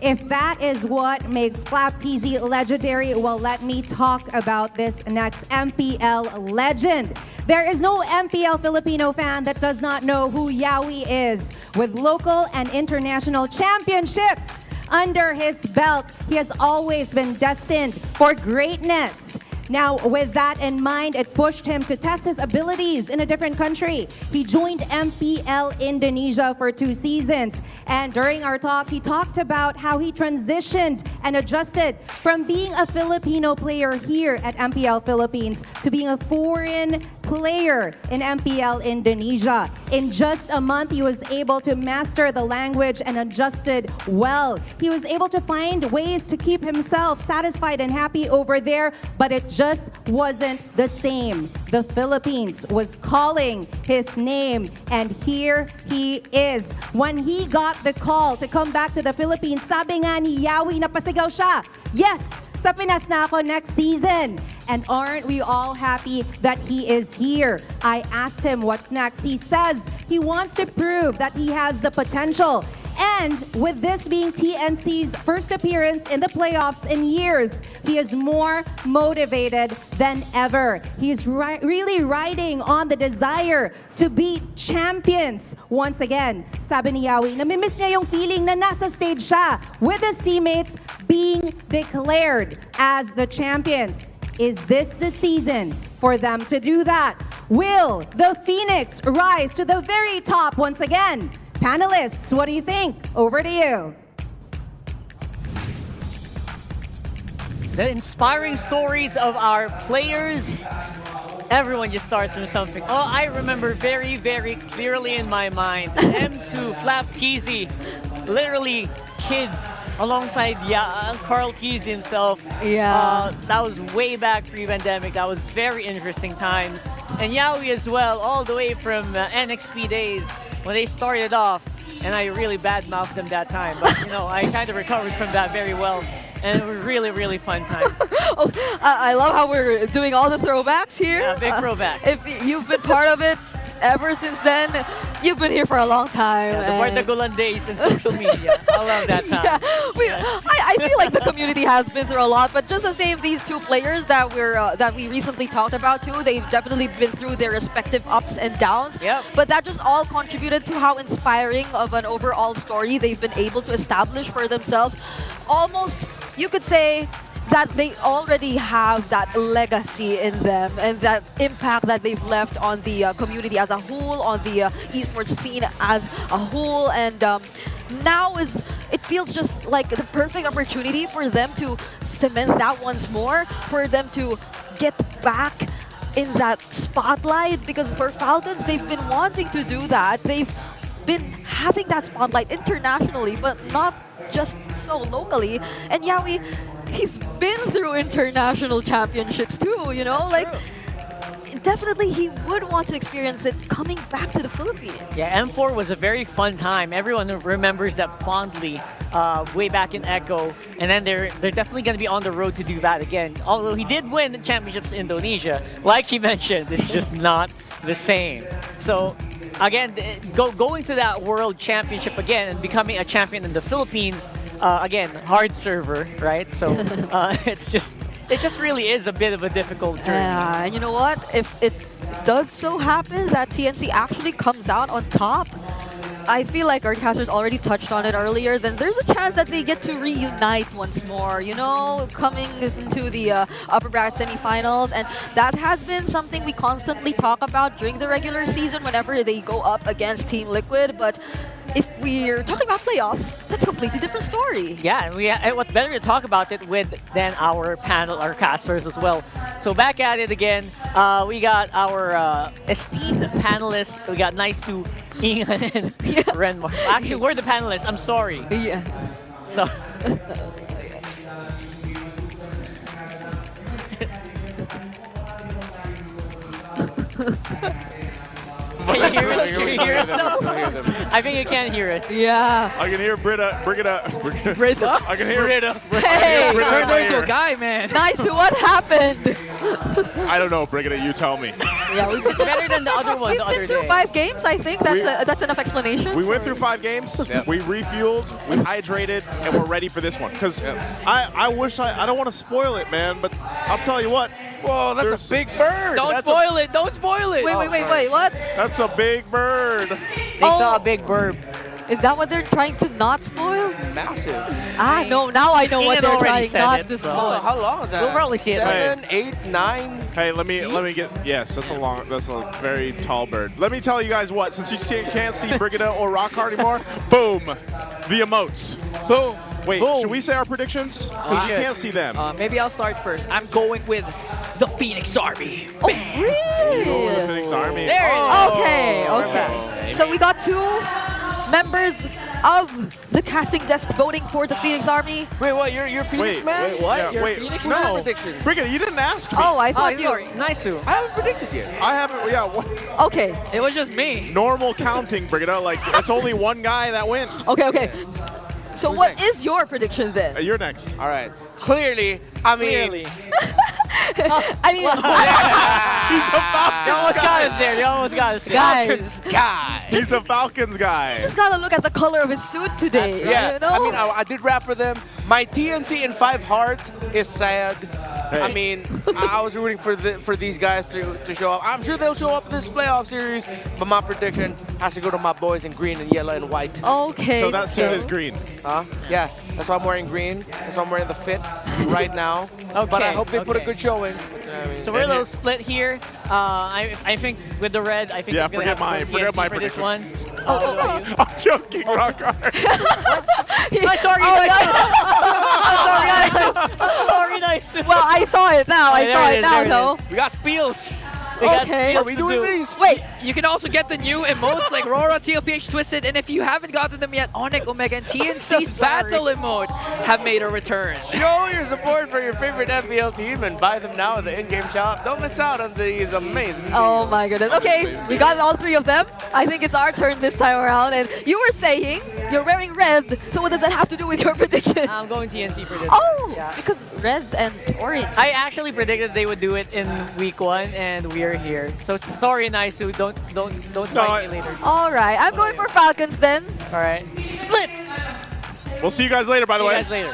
If that is what makes Flap TZ legendary, well, let me talk about this next MPL legend. There is no MPL Filipino fan that does not know who Yawi is. With local and international championships under his belt, he has always been destined for greatness. Now, with that in mind, it pushed him to test his abilities in a different country. He joined MPL Indonesia for 2 seasons. And during our talk, he talked about how he transitioned and adjusted from being a Filipino player here at MPL Philippines to being a foreign player in MPL Indonesia. In just a month, he was able to master the language and adjusted well. He was able to find ways to keep himself satisfied and happy over there, but it just wasn't the same. The Philippines was calling his name, and here he is. When he got the call to come back to the Philippines, sabi nga ni Yawi, napasigaw siya, yes, sa Pinas na ako next season. And aren't we all happy that he is here? I asked him what's next. He says he wants to prove that he has the potential. And with this being TNC's first appearance in the playoffs in years, he is more motivated than ever. He's really riding on the desire to beat champions once again. Sabi ni Yawi, namimiss niya yung feeling na nasa stage siya with his teammates being declared as the champions. Is this the season for them to do that? Will the Phoenix rise to the very top once again? Panelists, what do you think? Over to you. The inspiring stories of our players, everyone just starts from something. Oh, I remember very, very clearly in my mind, M2, Flap TZ, literally kids alongside Carl Keys himself. Yeah. That was way back pre-pandemic. That was very interesting times. And Yawi as well, all the way from NXP days when they started off. And I really badmouthed them that time. But, you know, I kind of recovered from that very well. And it was really, really fun times. I love how we're doing all the throwbacks here. Yeah, big throwback. If you've been part of it ever since then, you've been here for a long time. Yeah, the Bardagulan days and social media. I love that time. Yeah, I feel like the community has been through a lot, but just the same, these two players that we recently talked about too, they've definitely been through their respective ups and downs. Yep. But that just all contributed to how inspiring of an overall story they've been able to establish for themselves. Almost, you could say, that they already have that legacy in them and that impact that they've left on the community as a whole, on the esports scene as a whole. And now it feels just like the perfect opportunity for them to cement that once more, for them to get back in that spotlight, because for Falcons, they've been wanting to do that. They've been having that spotlight internationally, but not just so locally. And Yawi, he's been through international championships too, you know? Like, definitely he would want to experience it coming back to the Philippines. Yeah, M4 was a very fun time. Everyone remembers that fondly way back in Echo. And then they're definitely going to be on the road to do that again. Although he did win the championships in Indonesia, like he mentioned, it's just not the same. So again, going to that world championship again and becoming a champion in the Philippines, again, hard server, right? So it just really is a bit of a difficult journey. Yeah, and you know what? If it does so happen that TNC actually comes out on top, I feel like our casters already touched on it earlier, then there's a chance that they get to reunite once more, you know, coming into the upper bracket semifinals. And that has been something we constantly talk about during the regular season whenever they go up against Team Liquid. But if we're talking about playoffs, that's a completely different story. Yeah, and what's better to talk about it with than our panel, our casters as well. So back at it again, we got our esteemed panelists. We got Nice to Ingan and Renmar. Actually, we're the panelists. I'm sorry. Yeah. So. Can you hear us? Can you hear us now? I think you can hear us. Yeah. I can hear Britta. Britta. Britta. I can hear Britta. Hey, turned into a guy, man. Nice. What happened? I don't know, Britta. You tell me. Yeah, we've been better than the other one We've the been other through day. 5 games. I think that's enough explanation. We went through 5 games. We refueled, we hydrated, and we're ready for this one. Because I wish I don't want to spoil it, man, but I'll tell you what. Whoa, that's a big bird. Don't spoil it. Don't spoil it. Wait, what? That's a big bird. They saw a big bird. Is that what they're trying to not spoil? Massive. Ah, no, now I know what Ian they're already trying said not it, to so- spoil. How long is that? We'll probably see it later. 7, 8, 9. Hey, let me get. Yes, that's a very tall bird. Let me tell you guys what. Since you can't see Brigida or Rockhard anymore, boom, the emotes. Boom. Wait, Boom. should we say our predictions? Because you can't see them. Maybe I'll start first. I'm going with the Phoenix Army. Oh, really? Go with the Phoenix Army. There it is. Oh, Okay, okay. okay. So we got 2 members of the casting desk voting for the Phoenix Army. Wait, what? You're Phoenix, Wait, man? wait, What? yeah, You're wait, Phoenix? What's your no. prediction? Brigida, you didn't ask me. Oh, I thought you. Nice. I haven't predicted yet. I haven't. Yeah. What? Okay, It was just me. Normal counting, Brigida. Like it's only one guy that wins. okay. So Who's what next? is your prediction then? You're next. All right. Clearly, I mean, Clearly. I mean, He's a Falcons You almost got guy. us there. You almost got us there. guys, guy. He's a Falcons guy. just gotta look at the color of his suit today. Yeah, You know? I mean, I did rap for them. My TNC in 5 heart is sad. Hey. I mean, I was rooting for these guys to show up. I'm sure they'll show up in this playoff series, but my prediction has to go to my boys in green and yellow and white. Okay. So that suit is green. Yeah, that's why I'm wearing green. That's why I'm wearing the fit right now. But I hope they put a good showing. I mean, So we're a little split here. I think with the red, I think Yeah, we're gonna forget have my for this prediction. one. Oh, What about you? I'm joking, Rockhard. I'm sorry, I'm sorry, nice. Well, I saw it now. I Oh, saw there it it is, now, there it though. is. we got Spiels. Okay. Are we doing these? Wait, You can also get the new emotes like Rora, TLPH, Twisted, and if you haven't gotten them yet, Onic, Omega, and TNC's Battle emote have made a return. Show your support for your favorite MPL team and buy them now at the in-game shop. Don't miss out on these amazing oh deals. my goodness. Okay, we got all 3 of them. I think it's our turn this time around. And you were saying you're wearing red, so what does that have to do with your prediction? I'm going TNC for this. Oh, Yeah. because red and orange. I actually predicted they would do it in week 1, and we are here. So sorry, Naisu. Don't fight me later. All right, I'm going for Falcons then. All right. Split. We'll see you guys later, by the See you way. guys later.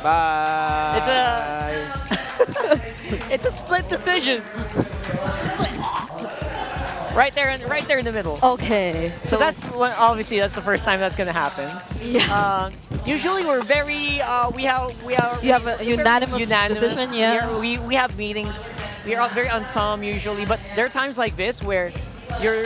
Bye. It's a split decision. Split. Right there in the middle. Okay, So that's obviously that's the first time that's gonna happen. Yeah. Usually we're very we are You have a unanimous decision, yeah. We have meetings. We are very ensemble usually, but there are times like this where your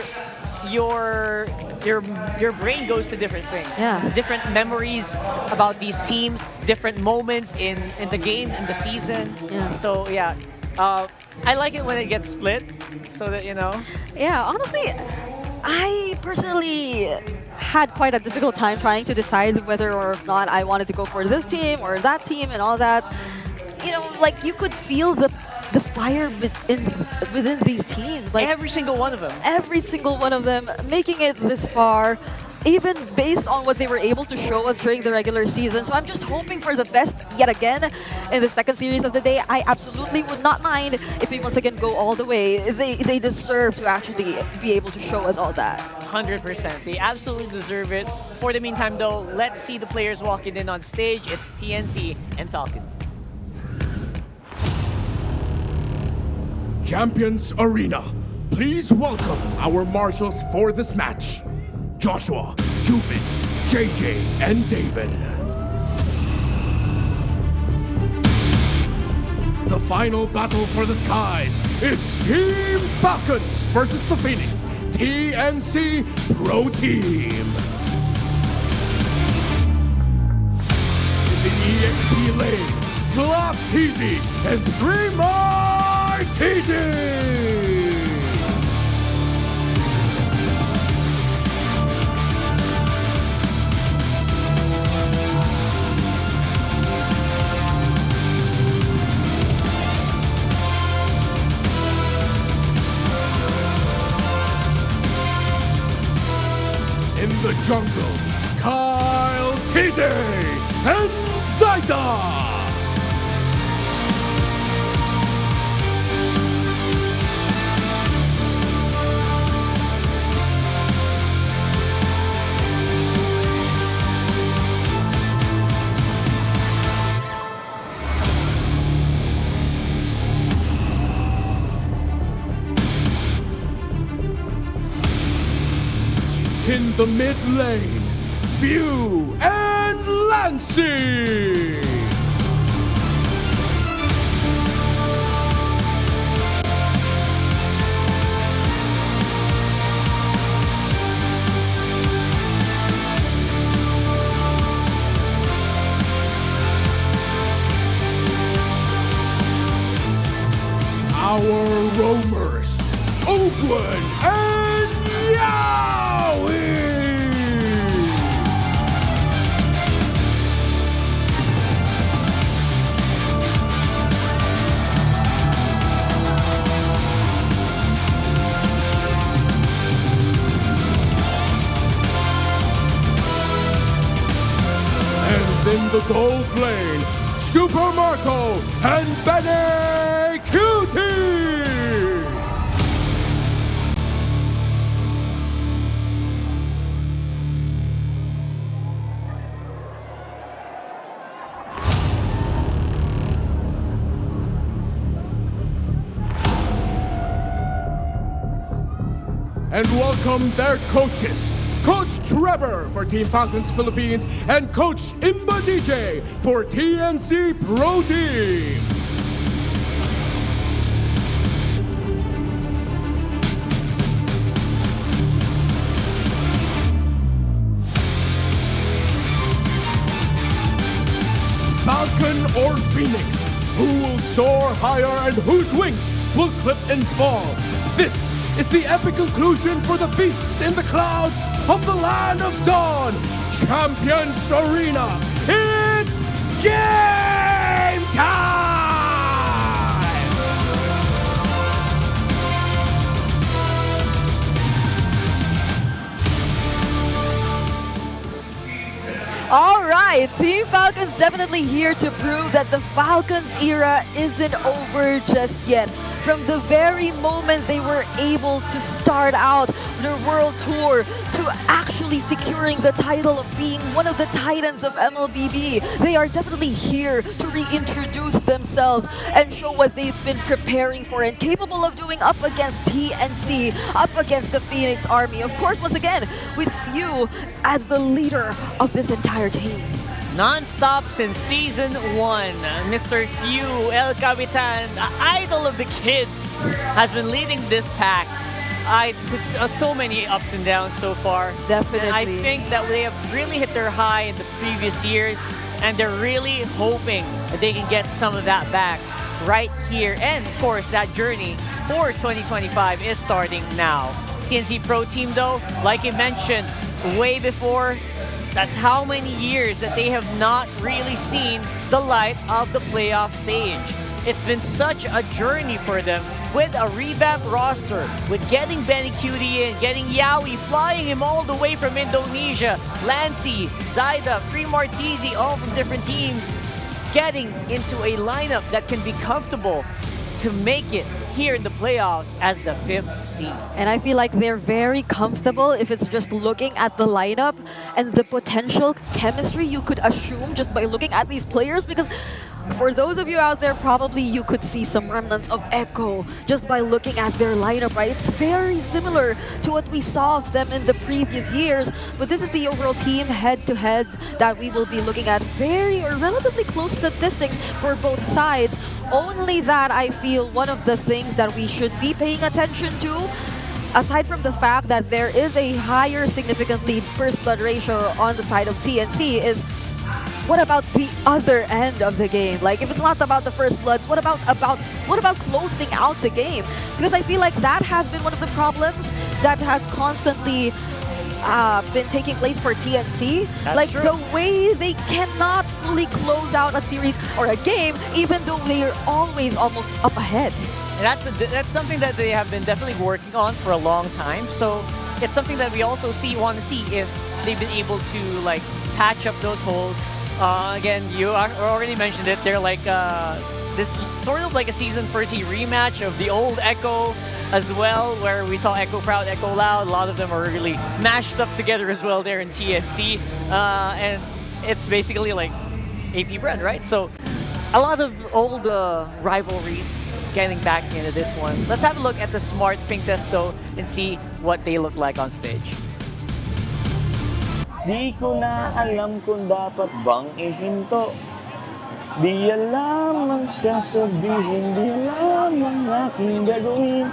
brain goes to different things. Yeah. Different memories about these teams, different moments in the game, in the season. Yeah. So yeah. I like it when it gets split, so that you know. Yeah, honestly, I personally had quite a difficult time trying to decide whether or not I wanted to go for this team or that team and all that. You know, like you could feel the fire within these teams. Like Every single one of them. every single one of them making it this far, even based on what they were able to show us during the regular season. So I'm just hoping for the best yet again in the second series of the day. I absolutely would not mind if they once again go all the way. They deserve to actually be able to show us all that. 100%. They absolutely deserve it. For the meantime, though, let's see the players walking in on stage. It's TNC and Falcons. Champions Arena, please welcome our marshals for this match. Joshua, Juvin, JJ, and David. The final battle for the skies. It's Team Falcons versus the Phoenix TNC Pro Team. In the EXP lane, Flop Teasy and 3 more Teasy. In the jungle, Kyle Teasy and Zaida. In the mid lane, Few and Lancy. Our roamers, Oakland and Yowie! And in the gold lane, Super Marco and Benny Cutie! And welcome their coaches, Coach Trevor for Team Falcons Philippines and Coach Imba DJ for TNC Pro Team. Falcon or Phoenix, who will soar higher and whose wings will clip and fall. This is the epic conclusion for the beasts in the clouds of the land of dawn. Champions Arena, it's game time! All right, Team Falcons definitely here to prove that the Falcons era isn't over just yet. From the very moment they were able to start out their world tour to actually securing the title of being one of the titans of MLBB, they are definitely here to reintroduce themselves and show what they've been preparing for and capable of doing up against TNC, up against the Phoenix Army. Of course, once again, with Few as the leader of this entire team. Non-stop since Season 1, Mr. Few, El Capitan, idol of the kids, has been leading this pack. So many ups and downs so far. Definitely. And I think that they have really hit their high in the previous years, and they're really hoping that they can get some of that back right here. And of course, that journey for 2025 is starting now. TNC Pro Team though, like you mentioned, way before, that's how many years that they have not really seen the light of the playoff stage. It's been such a journey for them with a revamped roster, with getting Benny Cutie in, getting Yowie, flying him all the way from Indonesia, Lancy, Zaida, Free Martizi, all from different teams, getting into a lineup that can be comfortable to make it here in the playoffs as the 5th seed. And I feel like they're very comfortable if it's just looking at the lineup and the potential chemistry you could assume just by looking at these players, because for those of you out there, probably you could see some remnants of Echo just by looking at their lineup, right? It's very similar to what we saw of them in the previous years, but this is the overall team head-to-head that we will be looking at. Very or relatively close statistics for both sides. Only that I feel one of the things that we should be paying attention to, aside from the fact that there is a higher significantly first blood ratio on the side of TNC, is what about the other end of the game? Like, if it's not about the first bloods, what about closing out the game? Because I feel like that has been one of the problems that has constantly been taking place for TNC. That's like true. The way they cannot fully close out a series or a game, even though they are always almost up ahead. And that's something that they have been definitely working on for a long time. So it's something that we also want to see if they've been able to like patch up those holes. Again, you already mentioned it. They're like this sort of like a Season 30 rematch of the old Echo as well, where we saw Echo Proud, Echo Loud. A lot of them are really mashed up together as well there in TNC. And it's basically like AP Bread, right? So a lot of old rivalries getting back into this one. Let's have a look at the Smart Pink Test though and see what they look like on stage. Di ko na alam kung dapat bang ihinto. Di alam ang sasabihin, di alam ang aking gagawin.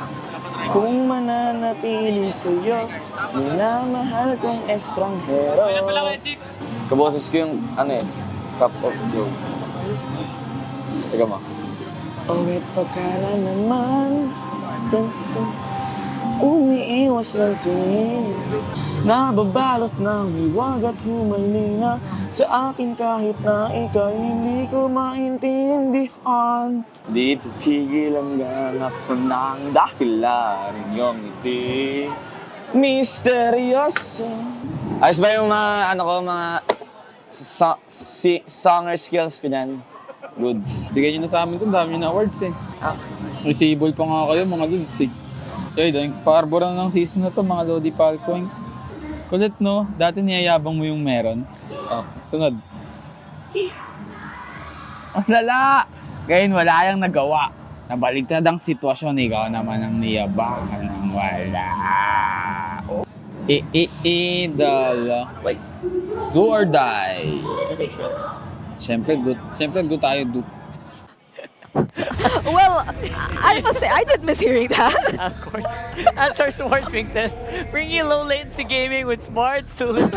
Kung mananatili sa'yo, minamahal kong estranghero. Kaboses ko yung, cup of joe. Teka mo. Oh, ito ka na naman. Umiiwas ng tingin. Nababalot ng hiwag at humalina sa akin kahit na ikaw hindi ko maintindihan. Di pipigil hanggang ako nang dakilarin yung ngiti. Misteryoso. Ayos ba yung mga, mga songer skills ko dyan? Good. Bigay nyo na sa amin ito, dami na awards eh. Receivable pa nga kayo, mga lods eh. Pa-arboran ng season na to, mga Lodi Falcon. Kulit no, dati niyayabang mo yung meron. Sunod. Lala! Ngayon wala yung nagawa. Nabaligtad ang sitwasyon, ikaw naman ang niyabang ng wala. Wait. Do or die. Siyempre do tayo do. Well, I must say, I did miss hearing that. Of course. That's our Smart Pink Test. Bringing you low latency gaming with Smart Sulu.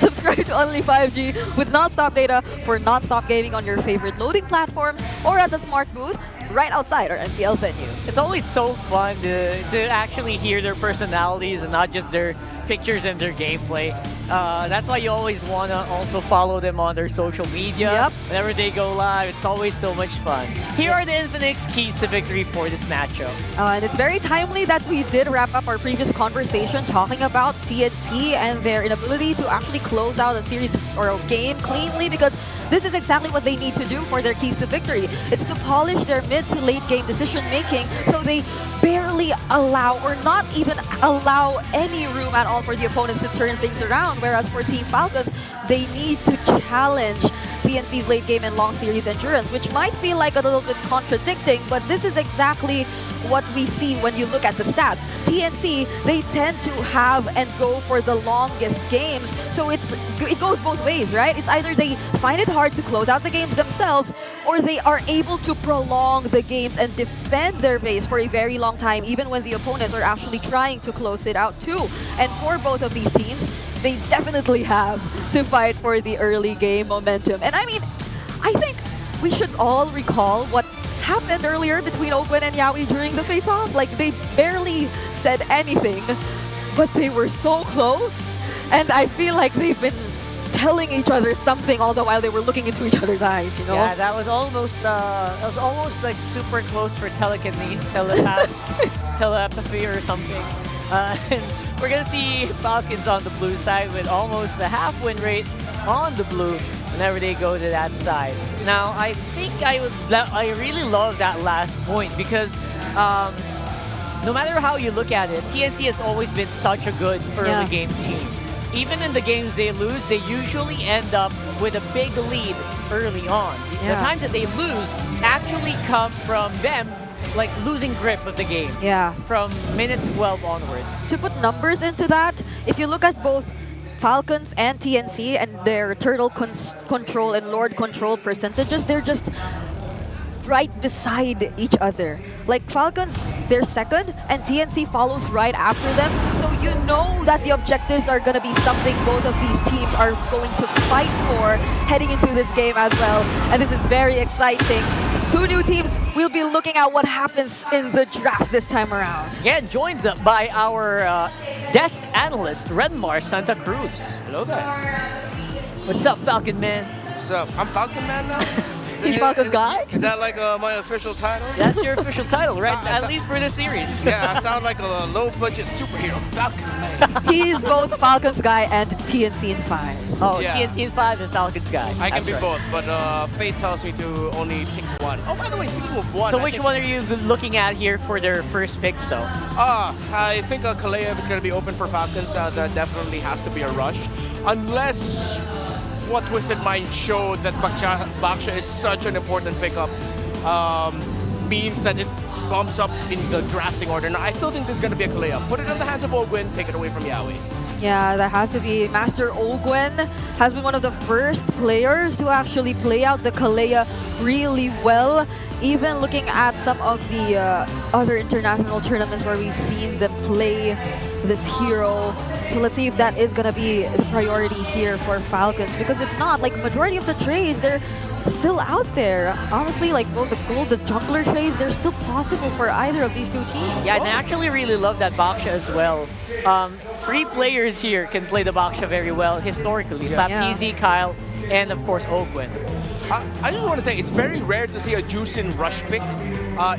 Subscribe to Only 5G with non-stop data for non-stop gaming on your favorite loading platform or at the Smart booth right outside our MPL venue. It's always so fun to actually hear their personalities and not just their pictures and their gameplay. That's why you always want to also follow them on their social media. Yep. Whenever they go live, it's always so much fun. Here are the Infinix keys to victory for this matchup. And it's very timely that we did wrap up our previous conversation talking about TNC and their inability to actually close out a series or a game cleanly, because this is exactly what they need to do for their keys to victory. It's to polish their mid to late game decision making so they barely allow or not even allow any room at all for the opponents to turn things around. Whereas for Team Falcons, they need to challenge TNC's late game and long series endurance, which might feel like a little bit contradicting, but this is exactly what we see when you look at the stats. TNC, they tend to have and go for the longest games, so it goes both ways, right? It's either they find it hard to close out the games themselves, or they are able to prolong the games and defend their base for a very long time, even when the opponents are actually trying to close it out too. And for both of these teams, they definitely have to fight for the early game momentum. And I mean, I think we should all recall what happened earlier between Ogwen and Yawi during the face-off. Like, they barely said anything, but they were so close. And I feel like they've been telling each other something all the while they were looking into each other's eyes, you know? Yeah, that was almost like super close for telepathy or something. And we're gonna see Falcons on the blue side with almost the half win rate on the blue whenever they go to that side. Now, I think I really love that last point because no matter how you look at it, TNC has always been such a good early game team. Even in the games they lose, they usually end up with a big lead early on. The times that they lose actually come from them like losing grip of the game. Yeah. From minute 12 onwards. To put numbers into that, if you look at both Falcons and TNC and their turtle control and lord control percentages, they're just right beside each other. Like Falcons, they're second, and TNC follows right after them. So you know that the objectives are going to be something both of these teams are going to fight for heading into this game as well. And this is very exciting. Two new teams, we'll be looking at what happens in the draft this time around. Yeah, joined by our desk analyst, Redmar Santa Cruz. Hello there. What's up, Falcon Man? What's up? I'm Falcon Man now? He's Falcon's guy? Is that like my official title? That's your official title, right? At least for this series. Yeah, I sound like a low-budget superhero, Falcon Man. He's both Falcon's guy and TNC in 5. Oh, yeah. TNC in 5 and Falcon's guy. I can be both, but fate tells me to only pick one. Oh, by the way, speaking of one... So which one are you looking at here for their first picks, though? I think Kalev is going to be open for Falcons. That definitely has to be a rush. Unless... what Twisted Mind showed that Baksha is such an important pickup means that it bumps up in the drafting order. Now, I still think this is going to be a Kalea. Put it in the hands of Ogwin, take it away from Yawi. Yeah, that has to be. Master Ogwen has been one of the first players to actually play out the Kalea really well. Even looking at some of the other international tournaments where we've seen them play this hero. So let's see if that is going to be the priority here for Falcons. Because if not, like majority of the trades, they're still out there. Honestly, like the jungler trades, they're still possible for either of these two teams. Yeah, and I actually really love that Baksha as well. Free players here can play the Baksha very well historically. Flapteasy, Kyle, and of course Ogwen. I just want to say it's very rare to see a Juicin rush pick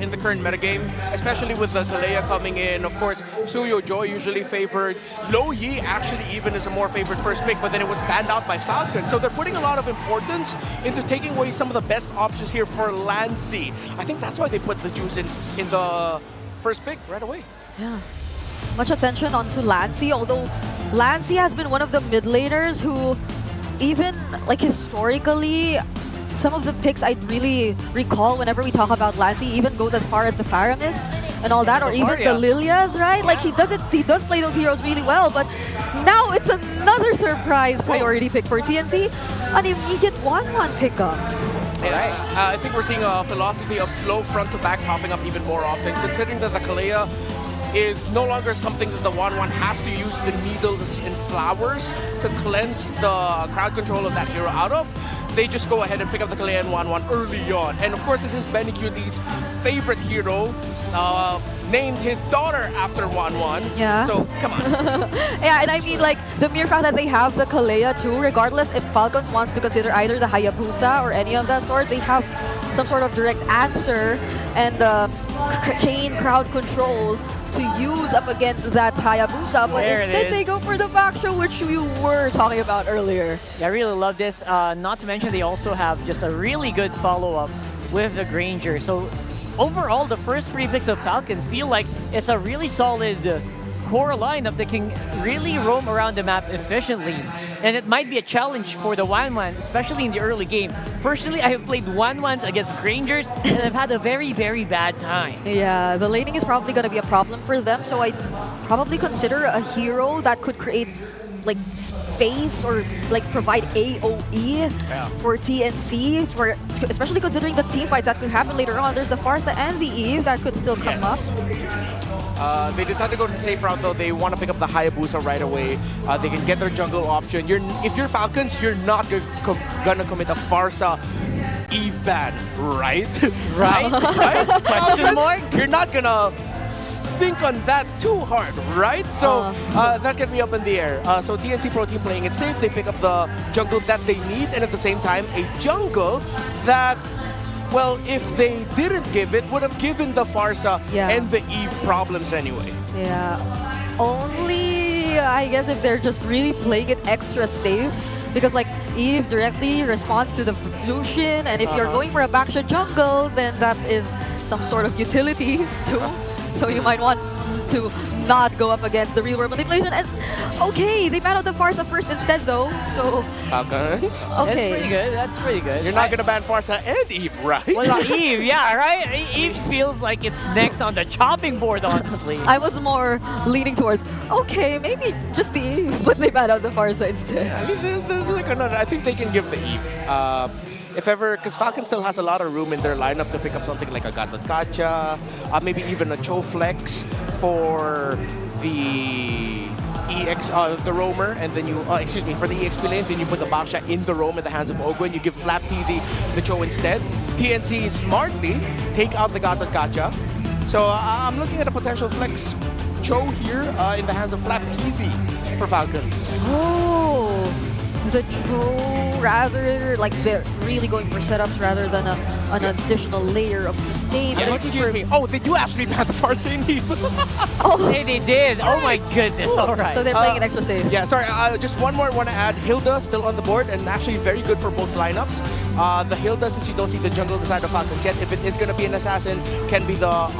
in the current metagame, especially with the Kalea coming in. Of course, Suyo Joy usually favored. Lo Yi actually even is a more favored first pick, but then it was banned out by Falcons. So they're putting a lot of importance into taking away some of the best options here for Lancy. I think that's why they put the Juicin in the first pick right away. Yeah. Much attention onto Lancy, although Lancy has been one of the mid laners who, even like historically, some of the picks I'd really recall whenever we talk about Lancy even goes as far as the Faramis and all that, or even the Lilias, right? Like he does play those heroes really well, but now it's another surprise priority pick for TNC, an immediate 1-1 pickup. Yeah, I think we're seeing a philosophy of slow front to back popping up even more often, considering that the Kalea is no longer something that the 1-1 has to use the needles and flowers to cleanse the crowd control of that hero out of. They just go ahead and pick up the Kalea and 1-1 early on. And of course, this is Benny QT's favorite hero, named his daughter after 1-1. Yeah. So, come on. Yeah, and I mean, like, the mere fact that they have the Kalea too, regardless if Falcons wants to consider either the Hayabusa or any of that sort, they have some sort of direct answer and chain crowd control to use up against that Hayabusa, but instead they go for the Baksha, which you were talking about earlier. Yeah, I really love this. Not to mention they also have just a really good follow-up with the Granger. So overall, the first three picks of Falcons feel like it's a really solid core lineup that can really roam around the map efficiently. And it might be a challenge for the 1-1, especially in the early game. Personally, I have played 1-1s against Grangers, and I've had a very, very bad time. Yeah, the laning is probably going to be a problem for them, so I'd probably consider a hero that could create like space or like provide AoE for TNC, especially considering the team fights that could happen later on. There's the Farsa and the Eve that could still come up. They decided to go to the safe route though. They want to pick up the Hayabusa right away. They can get their jungle option. If you're Falcons, you're not gonna commit a Farsa Eve ban, right? Right? Right? Question mark? You're not gonna think on that too hard, right? So that's gonna be up in the air. So TNC Pro Team playing it safe. They pick up the jungle that they need, and at the same time, a jungle that, well, if they didn't give it, would have given the Farsa and the Eve problems anyway. Yeah. Only, I guess, if they're just really playing it extra safe. Because, like, Eve directly responds to the Zushin, and if you're going for a Baksha jungle, then that is some sort of utility, too. So you might want to not go up against the real world manipulation. And okay, they battled the Farsa first instead though, so Falcons. Okay. That's pretty good. That's pretty good. You're not gonna ban Farsa and Eve, right? Well, not Eve, yeah, right? Eve feels like it's next on the chopping board, honestly. I was more leaning towards, okay, maybe just the Eve, but they battled the Farsa instead. Yeah, I mean, there's like another. I think they can give the Eve. If ever, because Falcon still has a lot of room in their lineup to pick up something like a Gatot Kacha, maybe even a Cho Flex for the EX, the roamer, and then you, for the EXP lane, then you put the Baksha in the roam in the hands of Ogwen. You give Flapteasy the Cho instead. TNC smartly take out the Gatot Kacha. So I'm looking at a potential flex Cho here in the hands of Flapteasy for Falcons. Oh, the Cho, rather, like they're really going for setups rather than an additional layer of sustain. Yeah, excuse me. Oh, they do actually ban the Farsa and Eve. Oh, hey, they did. Oh my goodness. All right. So they're playing it extra safe. Yeah, sorry. Just one more I want to add. Hilda still on the board and actually very good for both lineups. The Hilda, since you don't see the jungle beside the Falcons yet, if it is going to be an assassin, can be the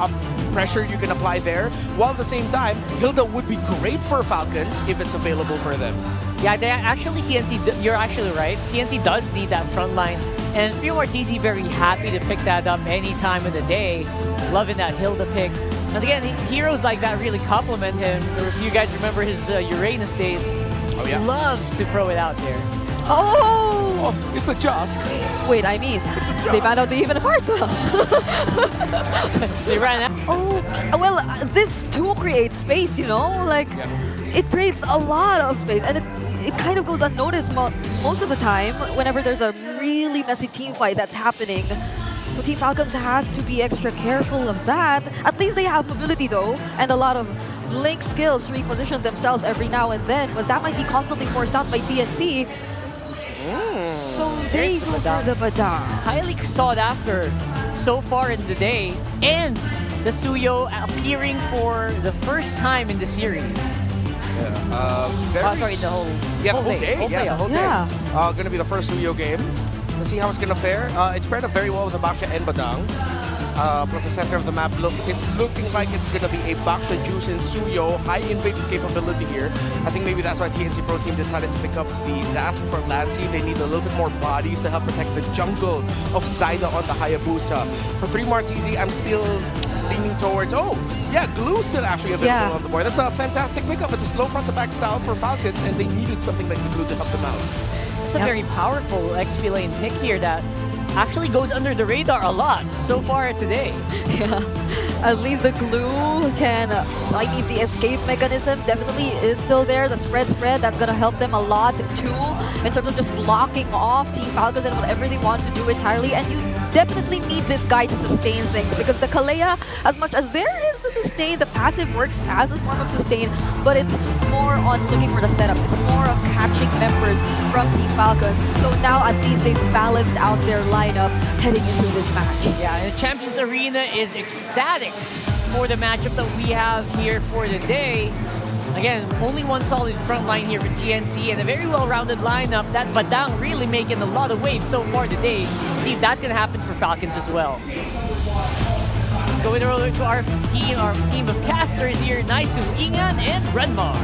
pressure you can apply there. While at the same time, Hilda would be great for Falcons if it's available for them. Yeah, they actually, TNC, you're actually right. TNC does need that front line. And FreeMartz very happy to pick that up any time of the day. Loving that Hilda pick. And again, heroes like that really compliment him. If you guys remember his Uranus days, he loves to throw it out there. Oh, it's a Josk. Wait, I mean, they ran out the even Farsa. They ran out. Oh, well, this too creates space, you know? Like, it creates a lot of space, and it kind of goes unnoticed most of the time whenever there's a really messy team fight that's happening. So Team Falcons has to be extra careful of that. At least they have mobility though, and a lot of blink skills to reposition themselves every now and then, but that might be constantly forced out by TNC. So they go for the Badang. Highly sought after so far in the day, and the Suyo appearing for the first time in the series. Sorry, the whole day. The whole day. Gonna be the first Suyo game. Let's see how it's gonna fare. It's paired up very well with the Baksha and Badang. Plus the center of the map, it's looking like it's gonna be a Baksha Juice in Suyo, high invading capability here. I think maybe that's why TNC Pro Team decided to pick up the Zask from Lancy. They need a little bit more bodies to help protect the jungle of Zaida on the Hayabusa. For 3 Martizi, I'm still leaning towards, Glue still actually available on the board. That's a fantastic pickup. It's a slow front to back style for Falcons, and they needed something like the Glue to help them out. It's a very powerful XP lane pick here that actually goes under the radar a lot so far today. Yeah, at least the Glue can, the escape mechanism definitely is still there. The spread, that's gonna help them a lot too, in terms of just blocking off Team Falcons and whatever they want to do entirely. And you definitely need this guy to sustain things, because the Kalea, as much as there is the sustain, the passive works as a form of sustain, but it's more on looking for the setup. It's more of catching members from Team Falcons. So now at least they've balanced out their lineup heading into this match. Yeah, and the Champions Arena is ecstatic for the matchup that we have here for the day. Again, only one solid front line here for TNC and a very well-rounded lineup. That Badang really making a lot of waves so far today. See if that's going to happen for Falcons as well. Let's go over to our team of casters here, Naisu, Ingan, and Renmar.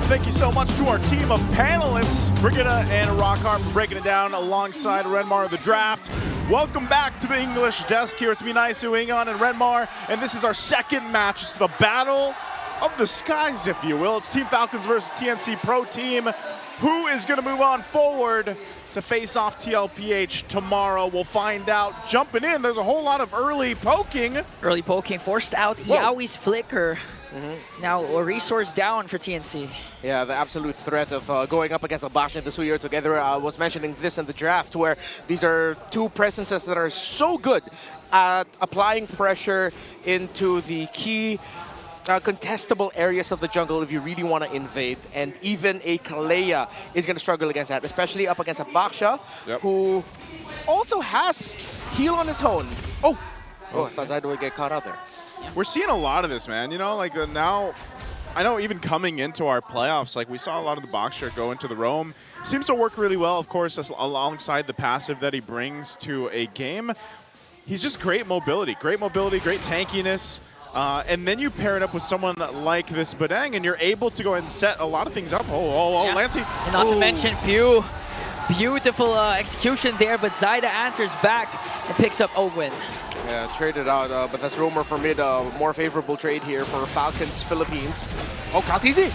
Thank you so much to our team of panelists, Brigida and Rockhart, for breaking it down alongside Renmar of the draft. Welcome back to the English desk here. It's me, Naisu, Ingan, and Renmar, and this is our second match. It's the battle of the skies, if you will. It's Team Falcons versus TNC Pro Team. Who is going to move on forward to face off TLPH tomorrow? We'll find out. Jumping in, there's a whole lot of early poking. Early poking forced out Yaoi's flicker. Now a resource down for TNC. Yeah, the absolute threat of going up against Abash and the Suyo together. I was mentioning this in the draft, where these are two presences that are so good at applying pressure into the key contestable areas of the jungle if you really want to invade, and even a Kalea is going to struggle against that, especially up against a Baksha, who also has heal on his own. I thought Zaida would get caught out there. We're seeing a lot of this, man. You know, like now, I know even coming into our playoffs, like we saw a lot of the Baksha go into the roam. Seems to work really well, of course, alongside the passive that he brings to a game. He's just great mobility, great tankiness. And then you pair it up with someone like this Badang, and you're able to go ahead and set a lot of things up. Lancy. And not to mention, Few. Beautiful execution there, but Zaida answers back and picks up Ogwin. Yeah, traded out, but that's rumor for mid. More favorable trade here for Falcons Philippines. Kaltizi!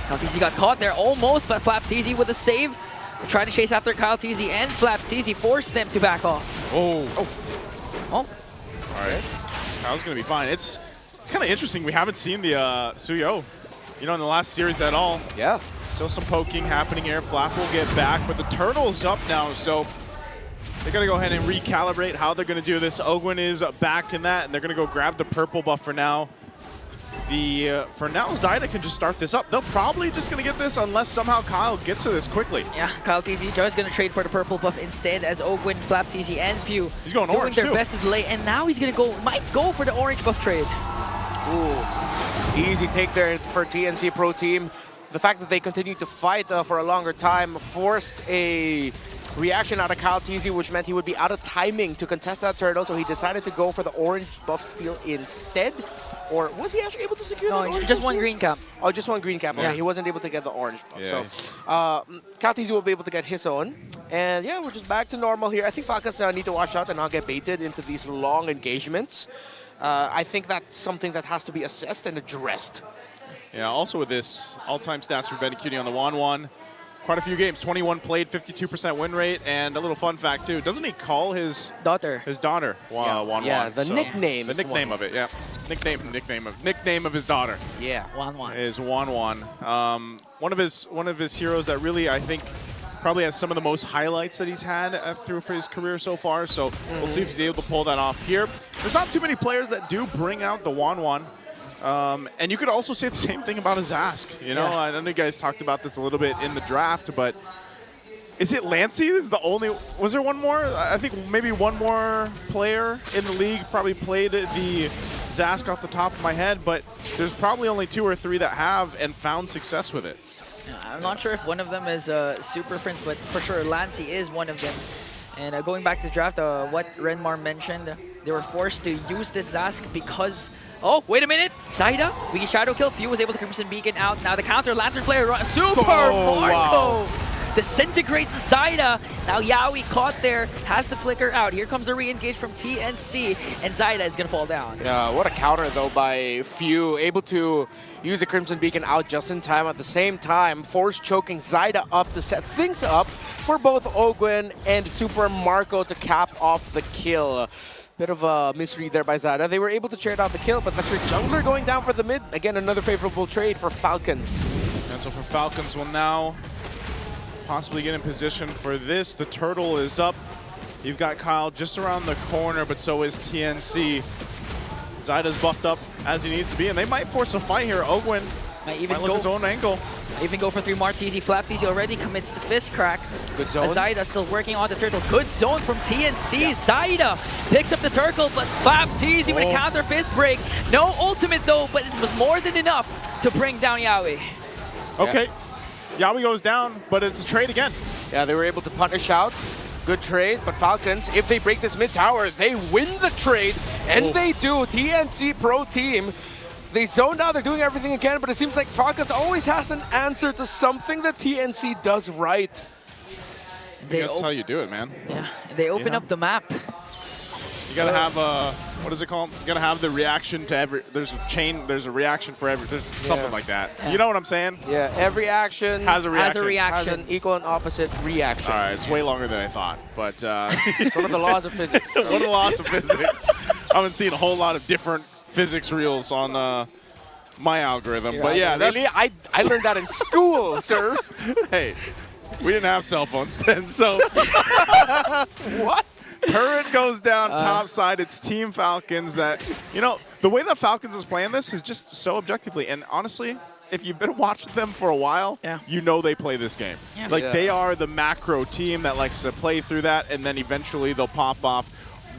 Kaltizi got caught there almost, but Flaptizi with a save. Trying to chase after Kaltizi, and Flaptizi forced them to back off. All right. Kyle's going to be fine. It's kind of interesting. We haven't seen the Suyo, in the last series at all. Yeah. Still some poking happening here. Flap will get back, but the turtle's up now, so they got to go ahead and recalibrate how they're going to do this. Ogwin is back in that, and they're going to go grab the purple buff for now. For now, Zaida can just start this up. They're probably just going to get this unless somehow Kyle gets to this quickly. Yeah, Kyle TZ just going to trade for the purple buff instead, as Ogwin, Flap TZ, and Few he's going doing orange their too. best to delay, and now he's going to might go for the orange buff trade. Easy take there for TNC Pro Team. The fact that they continued to fight for a longer time forced a reaction out of Kyle TZ, which meant he would be out of timing to contest that turtle, so he decided to go for the orange buff steal instead. Or was he actually able to secure that orange just buff one steal? green cap. Oh, just one green cap. Okay, yeah. He wasn't able to get the orange buff. Yeah. So Kyle TZ will be able to get his own. And yeah, we're just back to normal here. I think Falcons need to watch out and not get baited into these long engagements. I think that's something that has to be assessed and addressed. Yeah, also with this, all-time stats for Benny Cutie on the 1-1. Quite a few games, 21 played, 52% win rate, and a little fun fact too, doesn't he call his daughter Wan? Yeah, the nickname. The nickname of it, yeah. Nickname of his daughter. Yeah, Wan. Is Wan. One of his heroes that really, I think, probably has some of the most highlights that he's had through his career so far. So we'll see if he's able to pull that off here. There's not too many players that do bring out the Wan. And you could also say the same thing about his Ask. You know, I know you guys talked about this a little bit in the draft, but is it Lancey? This is the only. Was there one more? I think maybe one more player in the league probably played the Zask off the top of my head, but there's probably only 2 or 3 that have and found success with it. I'm not sure if one of them is Super Prince, but for sure Lancey is one of them. And going back to the draft, what Renmar mentioned, they were forced to use this Zask because... Oh, wait a minute! Zaida, we Shadow Kill. Few was able to Crimson Beacon out. Now the counter, Lantern Flare, Super Marco! Wow. Disintegrates Zaida. Now Yaoi caught there, has the flicker out. Here comes a re-engage from TNC, and Zaida is gonna fall down. Yeah, what a counter though by Few, able to use the Crimson Beacon out just in time. At the same time, force choking Zaida up to set things up for both Ogwen and Super Marco to cap off the kill. Bit of a misread there by Zaida. They were able to trade out the kill, but that's your jungler going down for the mid. Again, another favorable trade for Falcons. Yeah, so for Falcons, will now possibly get in position for this. The turtle is up. You've got Kyle just around the corner, but so is TNC. Zaida's buffed up as he needs to be, and they might force a fight here. Ogwen might look his own angle. Even go for 3 Martizi. Flaptizi already commits the fist crack. Good zone. Zaida still working on the turtle. Good zone from TNC. Yeah. Zaida picks up the turtle, but Flaptizi with a counter fist break. No ultimate though, but it was more than enough to bring down Yaoi. Okay. Yaoi goes down, but it's a trade again. Yeah, they were able to punish out. Good trade, but Falcons, if they break this mid tower, they win the trade, and they do. TNC Pro Team. They zoned out, they're doing everything again, but it seems like Falcons always has an answer to something that TNC does right. That's how you do it, man. Yeah, they open up the map. You gotta have a, what is it called? You gotta have the reaction to every, there's a reaction for every, there's something like that. Yeah. You know what I'm saying? Yeah, every action has a reaction. Has an equal and opposite reaction. All right, it's way longer than I thought, but. It's one of the laws of physics. One of the laws of physics. I haven't seen a whole lot of different physics reels on my algorithm, but yeah, really, I learned that in school, sir. Hey, we didn't have cell phones then, so. What? Turret goes down top side. It's Team Falcons that, you know, the way that Falcons is playing this is just so objectively, and honestly, if you've been watching them for a while, you know they play this game. Yeah. Like they are the macro team that likes to play through that, and then eventually they'll pop off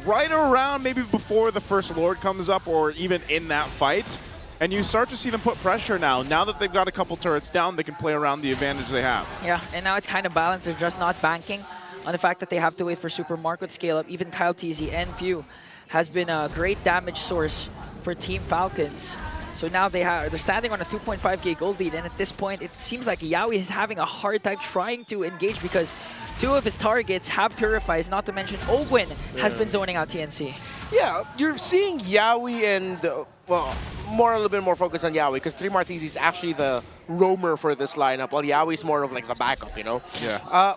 right around maybe before the first Lord comes up or even in that fight. And you start to see them put pressure now. Now that they've got a couple turrets down, they can play around the advantage they have. Yeah, and now it's kind of balanced. They're just not banking on the fact that they have to wait for Super Marco to scale up. Even Kyle TZ and Few has been a great damage source for Team Falcons. So now they're standing on a 2.5k gold lead, and at this point, it seems like Yaoi is having a hard time trying to engage because 2 of his targets have Purifies, not to mention Ogwen has been zoning out TNC. Yeah, you're seeing Yaoi and, well, a little bit more focus on Yaoi because 3 Martizi is actually the roamer for this lineup, while Yaoi is more of like the backup, you know? Yeah.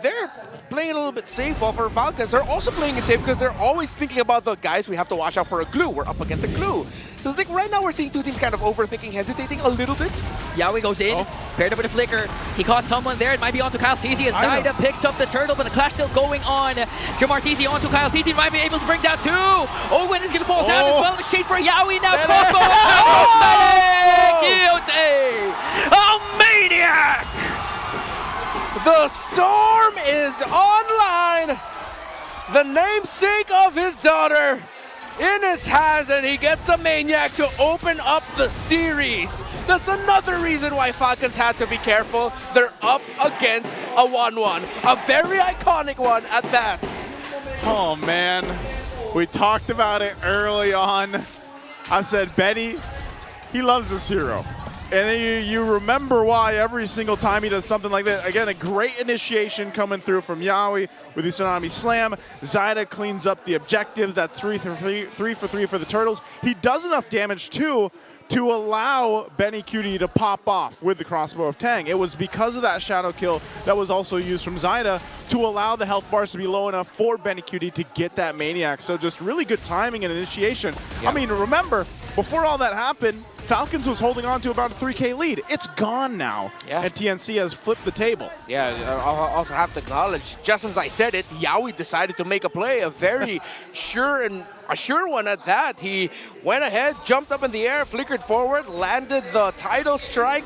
They're playing a little bit safe, while for Falcons, they're also playing it safe because they're always thinking about the guys we have to watch out for a glue. We're up against a glue. So it's like right now we're seeing 2 teams kind of overthinking, hesitating a little bit. Yaoi goes in, paired up with a flicker. He caught someone there. It might be onto Kyle TZ as Zaida picks up the turtle, but the clash still going on. Jomar TZ onto Kyle TZ, might be able to bring down 2. Owen is going to fall down as well. Shade for Yaoi now. Combo! A maniac! The Storm is online. The namesake of his daughter in his hands, and he gets a Maniac to open up the series. That's another reason why Falcons had to be careful. They're up against a 1-1, a very iconic one at that. Oh man, we talked about it early on. I said, Benny, he loves this hero. And then you remember why every single time he does something like that. Again, a great initiation coming through from Yawi with the Tsunami Slam. Zaida cleans up the objective, that 3 for 3 for the Turtles. He does enough damage, too, to allow Benny Cutie to pop off with the crossbow of Tang. It was because of that shadow kill that was also used from Zaida to allow the health bars to be low enough for Benny Cutie to get that Maniac. So just really good timing and initiation. I mean, remember, before all that happened, Falcons was holding on to about a 3K lead. It's gone now, and TNC has flipped the table. Yeah, I'll also have to acknowledge, just as I said it, Yawi decided to make a play, a very sure one at that. He went ahead, jumped up in the air, flickered forward, landed the tidal strike,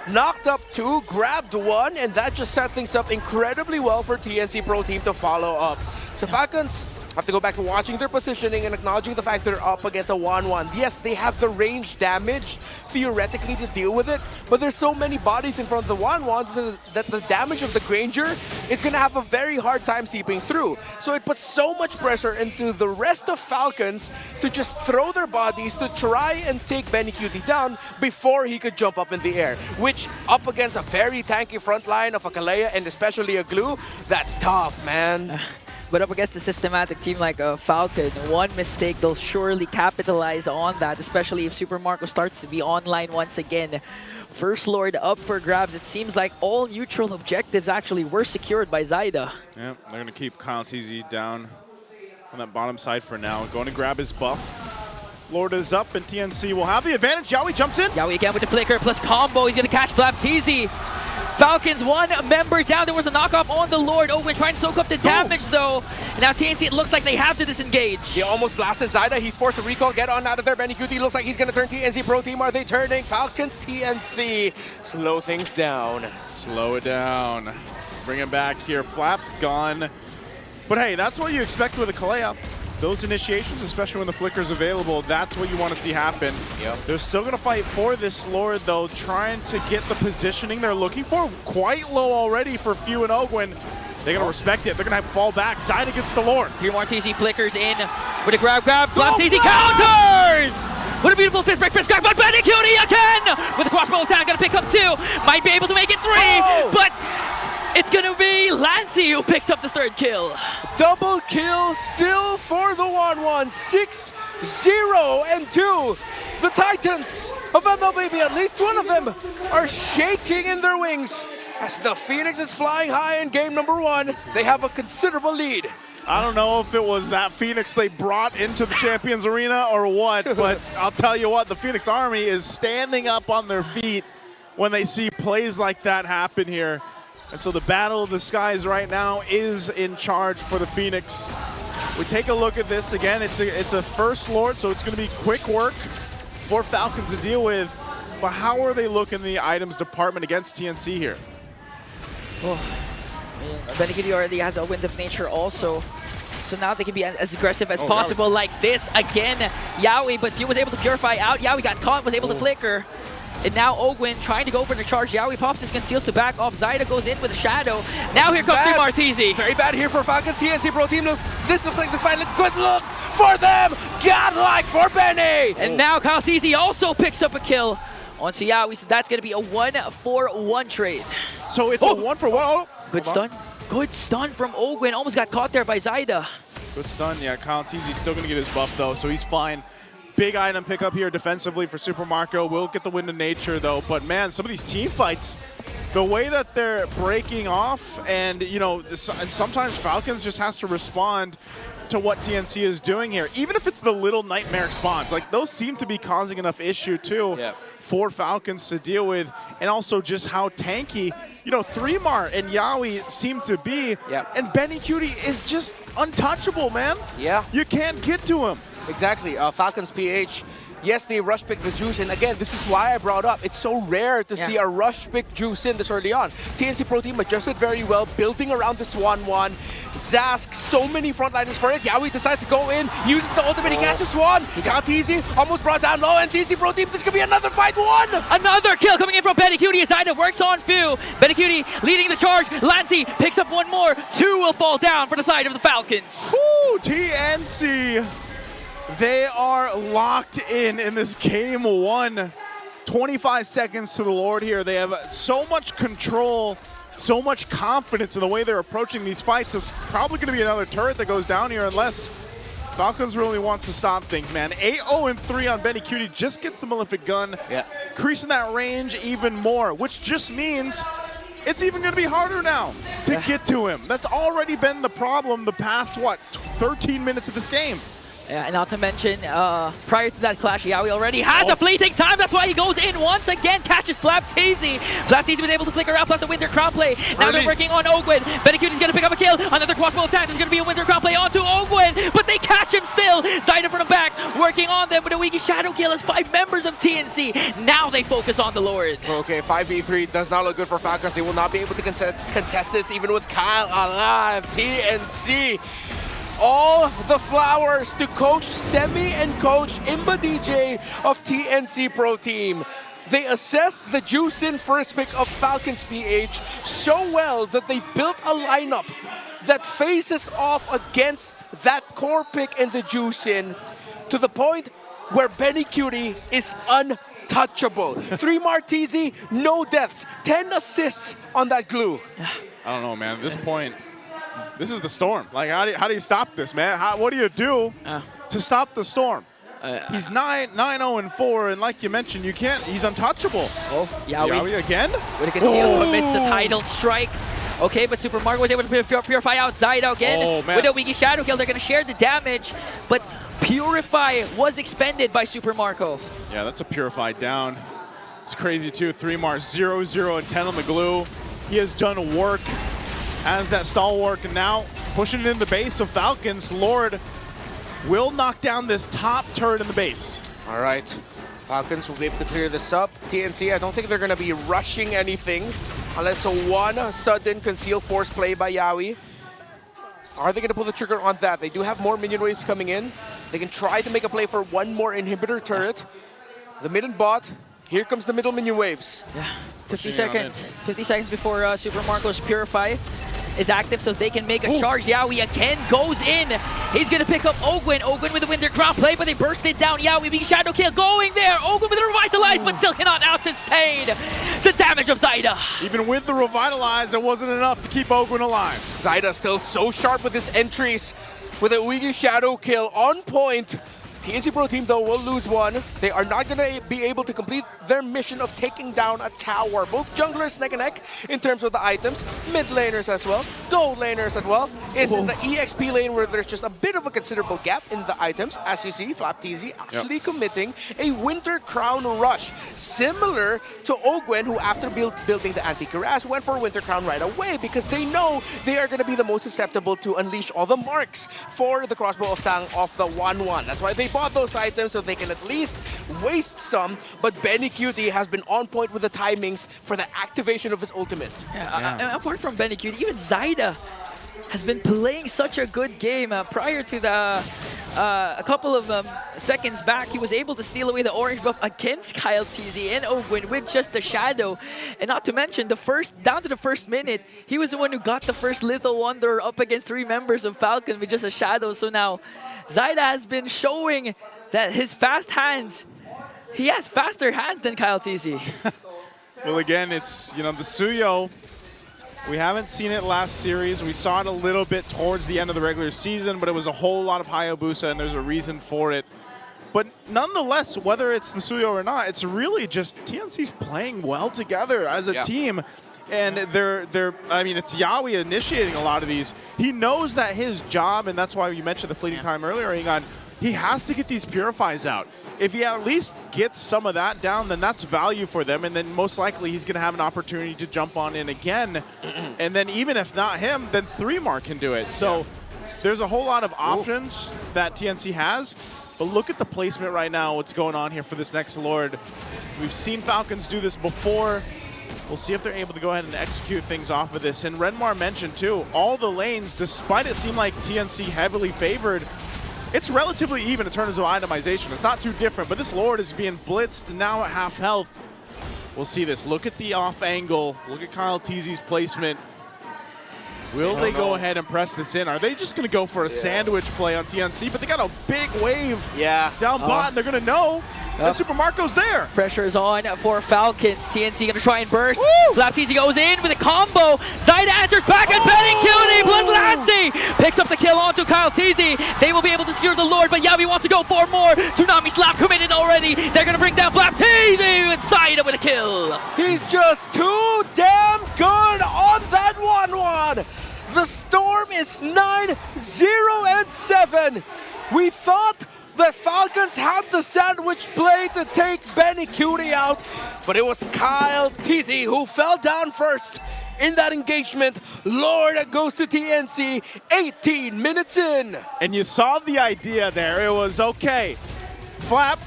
knocked up 2, grabbed 1, and that just set things up incredibly well for TNC Pro Team to follow up. So Falcons have to go back to watching their positioning and acknowledging the fact they're up against a 1-1. Yes, they have the range damage, theoretically, to deal with it, but there's so many bodies in front of the 1-1 that the damage of the Granger is going to have a very hard time seeping through. So it puts so much pressure into the rest of Falcons to just throw their bodies to try and take Benny Cutie down before he could jump up in the air, which up against a very tanky front line of a Kalea and especially a Glue, that's tough, man. But up against a systematic team like Falcon, one mistake, they'll surely capitalize on that, especially if Super Marco starts to be online once again. First Lord up for grabs. It seems like all neutral objectives actually were secured by Zaida. Yeah, they're going to keep Kyle TZ down on that bottom side for now. Going to grab his buff. Lord is up, and TNC will have the advantage. Yawi jumps in. Yawi again with the flicker plus combo. He's going to catch Blapteezy. Falcons, 1 member down. There was a knockoff on the Lord. Owen trying to soak up the damage, though. And now TNC, it looks like they have to disengage. He almost blasted Zaida. He's forced to recall, get on out of there. Benny Cutie looks like he's going to turn TNC Pro Team. Are they turning? Falcons, TNC. Slow things down. Slow it down. Bring him back here. Flap's gone. But hey, that's what you expect with a Kalea. Those initiations, especially when the flicker's available, that's what you want to see happen. Yep. They're still going to fight for this Lord, though, trying to get the positioning they're looking for. Quite low already for Few and Ogwin. They're going to respect it. They're going to have to fall back. Zaida gets the Lord. Here, TC flickers in with a grab. Blapteezy counters! What a beautiful fist break, grab, but Benny Cutie again! With a crossbow attack, going to pick up 2. Might be able to make it 3, but it's going to be Lancey who picks up the 3rd kill. Double kill still for the 1-1. 6-0 and 2. The Titans of MLBB, at least one of them, are shaking in their wings. As the Phoenix is flying high in game number 1, they have a considerable lead. I don't know if it was that Phoenix they brought into the Champions Arena or what, but I'll tell you what, the Phoenix Army is standing up on their feet when they see plays like that happen here. And so the Battle of the Skies right now is in charge for the Phoenix. We take a look at this again. It's a First Lord, so it's going to be quick work for Falcons to deal with. But how are they looking in the items department against TNC here? Oh, Benny Cutie already has a Wind of Nature also. So now they can be as aggressive as possible Yawi. like this. Again, Yawi, but Few was able to purify out. Yawi got caught, was able to flicker. And now Ogwin trying to go for the charge. Yawi pops his conceals to back off. Zaida goes in with a shadow. Now here comes Martizi. Very bad here for Falcons. TNC Pro Team. This looks like this fight. Good look for them. Godlike for Benny. And now Kyle TZ also picks up a kill on Yawi. So that's going to be a 1-for-1 trade. So it's a 1-for-1. Oh, good stun. Good stun from Ogwin. Almost got caught there by Zaida. Good stun. Yeah, Kyle TZ's still going to get his buff, though, so he's fine. Big item pickup here defensively for Super Marco. Will get the Wind of Nature, though. But, man, some of these team fights, the way that they're breaking off, and, you know, and sometimes Falcons just has to respond to what TNC is doing here. Even if it's the little nightmare spawns, like, those seem to be causing enough issue, too, for Falcons to deal with. And also just how tanky, you know, 3mar and Yawi seem to be. And Benny Cutie is just untouchable, man. Yeah. You can't get to him. Exactly. Falcons PH, yes, they rush pick the juice, and again, this is why I brought up, it's so rare to see a rush pick juice in this early on. TNC Pro Team adjusted very well, building around this 1-1. Zask, so many frontliners for it. Yawi decides to go in, uses the ultimate, he catches 1. He got TZ, almost brought down low, and TNC Pro Team, this could be another fight. 1! Another kill coming in from Benny Cutie as Zaida works on Few. Benny Cutie leading the charge. Lancey picks up 1 more. 2 will fall down for the side of the Falcons. Woo, TNC. They are locked in this game 1. 25 seconds to the Lord here. They have so much control, so much confidence in the way they're approaching these fights. It's probably going to be another turret that goes down here unless Falcons really wants to stop things, man. 8-0-3 on Benny Cutie just gets the Malefic Gun, increasing that range even more, which just means it's even going to be harder now to get to him. That's already been the problem the past, 13 minutes of this game. Yeah, and not to mention, prior to that clash, Yawi already has a fleeting time. That's why he goes in once again, catches Flapteezy. Flapteezy was able to flicker out, plus a Winter Crown play. Now they're working on Ogwin. Benecuti's going to pick up a kill. Another crossbow attack. There's going to be a Winter Crown play onto Ogwin, but they catch him still. Zyda from the back, working on them with a Wiki Shadow kill as 5 members of TNC. Now they focus on the Lord. Okay, 5v3 does not look good for Falcons. They will not be able to contest this even with Kyle alive. TNC. All the flowers to Coach Semi and Coach Imba DJ of TNC Pro Team. They assessed the Juicin first pick of Falcons PH so well that they've built a lineup that faces off against that core pick and the Juicin to the point where Benny Cutie is untouchable. 3 Martizi, no deaths, 10 assists on that glue. I don't know, man. At this point, this is the storm. Like, how do you stop this, man? What do you do to stop the storm? He's 9-0-4, and like you mentioned, you can't. He's untouchable. Oh, Yawi again? With a conceal amidst the tidal strike. Okay, but Super Marco was able to purify out Zyda again with a Wiki Shadow kill. They're going to share the damage, but Purify was expended by Super Marco. Yeah, that's a Purify down. It's crazy too. 3 Mars, 0, 0, and 10 on the glue. He has done work as that stalwart, and now pushing it in the base of Falcons. Lord will knock down this top turret in the base. All right, Falcons will be able to clear this up. TNC, I don't think they're going to be rushing anything unless one sudden conceal force play by Yawi. Are they going to pull the trigger on that? They do have more minion waves coming in. They can try to make a play for one more inhibitor turret. The mid and bot. Here comes the middle minion waves. Yeah, 50 seconds. 50 seconds before Super Marco's Purify is active, so they can make a charge. Yawi again goes in. He's going to pick up Ogwin. Ogwin with the Winter Crown play, but they burst it down. Yawi being Shadow kill going there. Ogwin with the Revitalize, but still cannot out-sustain the damage of Zyda. Even with the Revitalize, it wasn't enough to keep Ogwin alive. Zyda still so sharp with his entries with a Wiki Shadow kill on point. TNC Pro Team, though, will lose one. They are not going to be able to complete their mission of taking down a tower. Both junglers neck and neck in terms of the items. Mid laners as well. Gold laners as well. Is in the EXP lane where there's just a bit of a considerable gap in the items. As you see, Flaptezy actually committing a Winter Crown rush. Similar to Ogwen, who after building the anti-Cuirass went for Winter Crown right away because they know they are going to be the most susceptible to unleash all the marks for the crossbow of Tang off the 1-1. That's why they bought those items so they can at least waste some, but Benny Cutie has been on point with the timings for the activation of his ultimate. Apart from Benny Cutie, even Zyda has been playing such a good game. Prior to the a couple of seconds back, he was able to steal away the orange buff against Kyle TZ and Ogwin with just the Shadow. And not to mention, down to the first minute, he was the one who got the first Little Wonder up against 3 members of Falcon with just a Shadow. So now Zyda has been showing that his fast hands, he has faster hands than Kyle TZ. Well, again, it's, the Suyo, we haven't seen it last series. We saw it a little bit towards the end of the regular season, but it was a whole lot of Hayabusa, and there's a reason for it. But nonetheless, whether it's the Suyo or not, it's really just TNC's playing well together as a team. And it's Yawi initiating a lot of these. He knows that his job, and that's why you mentioned the fleeting time earlier, Ingon, he has to get these Purifies out. If he at least gets some of that down, then that's value for them, and then most likely he's going to have an opportunity to jump on in again. And then even if not him, then 3Mark can do it. So there's a whole lot of options that TNC has, but look at the placement right now, what's going on here for this next Lord. We've seen Falcons do this before. We'll see if they're able to go ahead and execute things off of this. And Renmar mentioned too, all the lanes, despite it seem like TNC heavily favored, it's relatively even in terms of itemization. It's not too different, but this Lord is being blitzed now at half health. We'll see this. Look at the off angle. Look at Kyle TZ's placement. Will they go ahead and press this in? Are they just going to go for a sandwich play on TNC? But they got a big wave down bot, and they're going to know. And Super Marco's there. Pressure is on for Falcons. TNC gonna try and burst. Flap TZ goes in with a combo. Zyda answers back and Benny Cutie plus Lancy picks up the kill onto Kyle TZ. They will be able to secure the Lord, but Yawi wants to go for more. Tsunami Slap committed already. They're gonna bring down Flap TZ with Zyda with a kill. He's just too damn good on that 1-1. The Storm is 9-0-7. We thought the Falcons had the sandwich play to take Benny Cutie out, but it was Kyle TZ who fell down first in that engagement. Lord goes to TNC 18 minutes in. And you saw the idea there. It was, okay, Flap,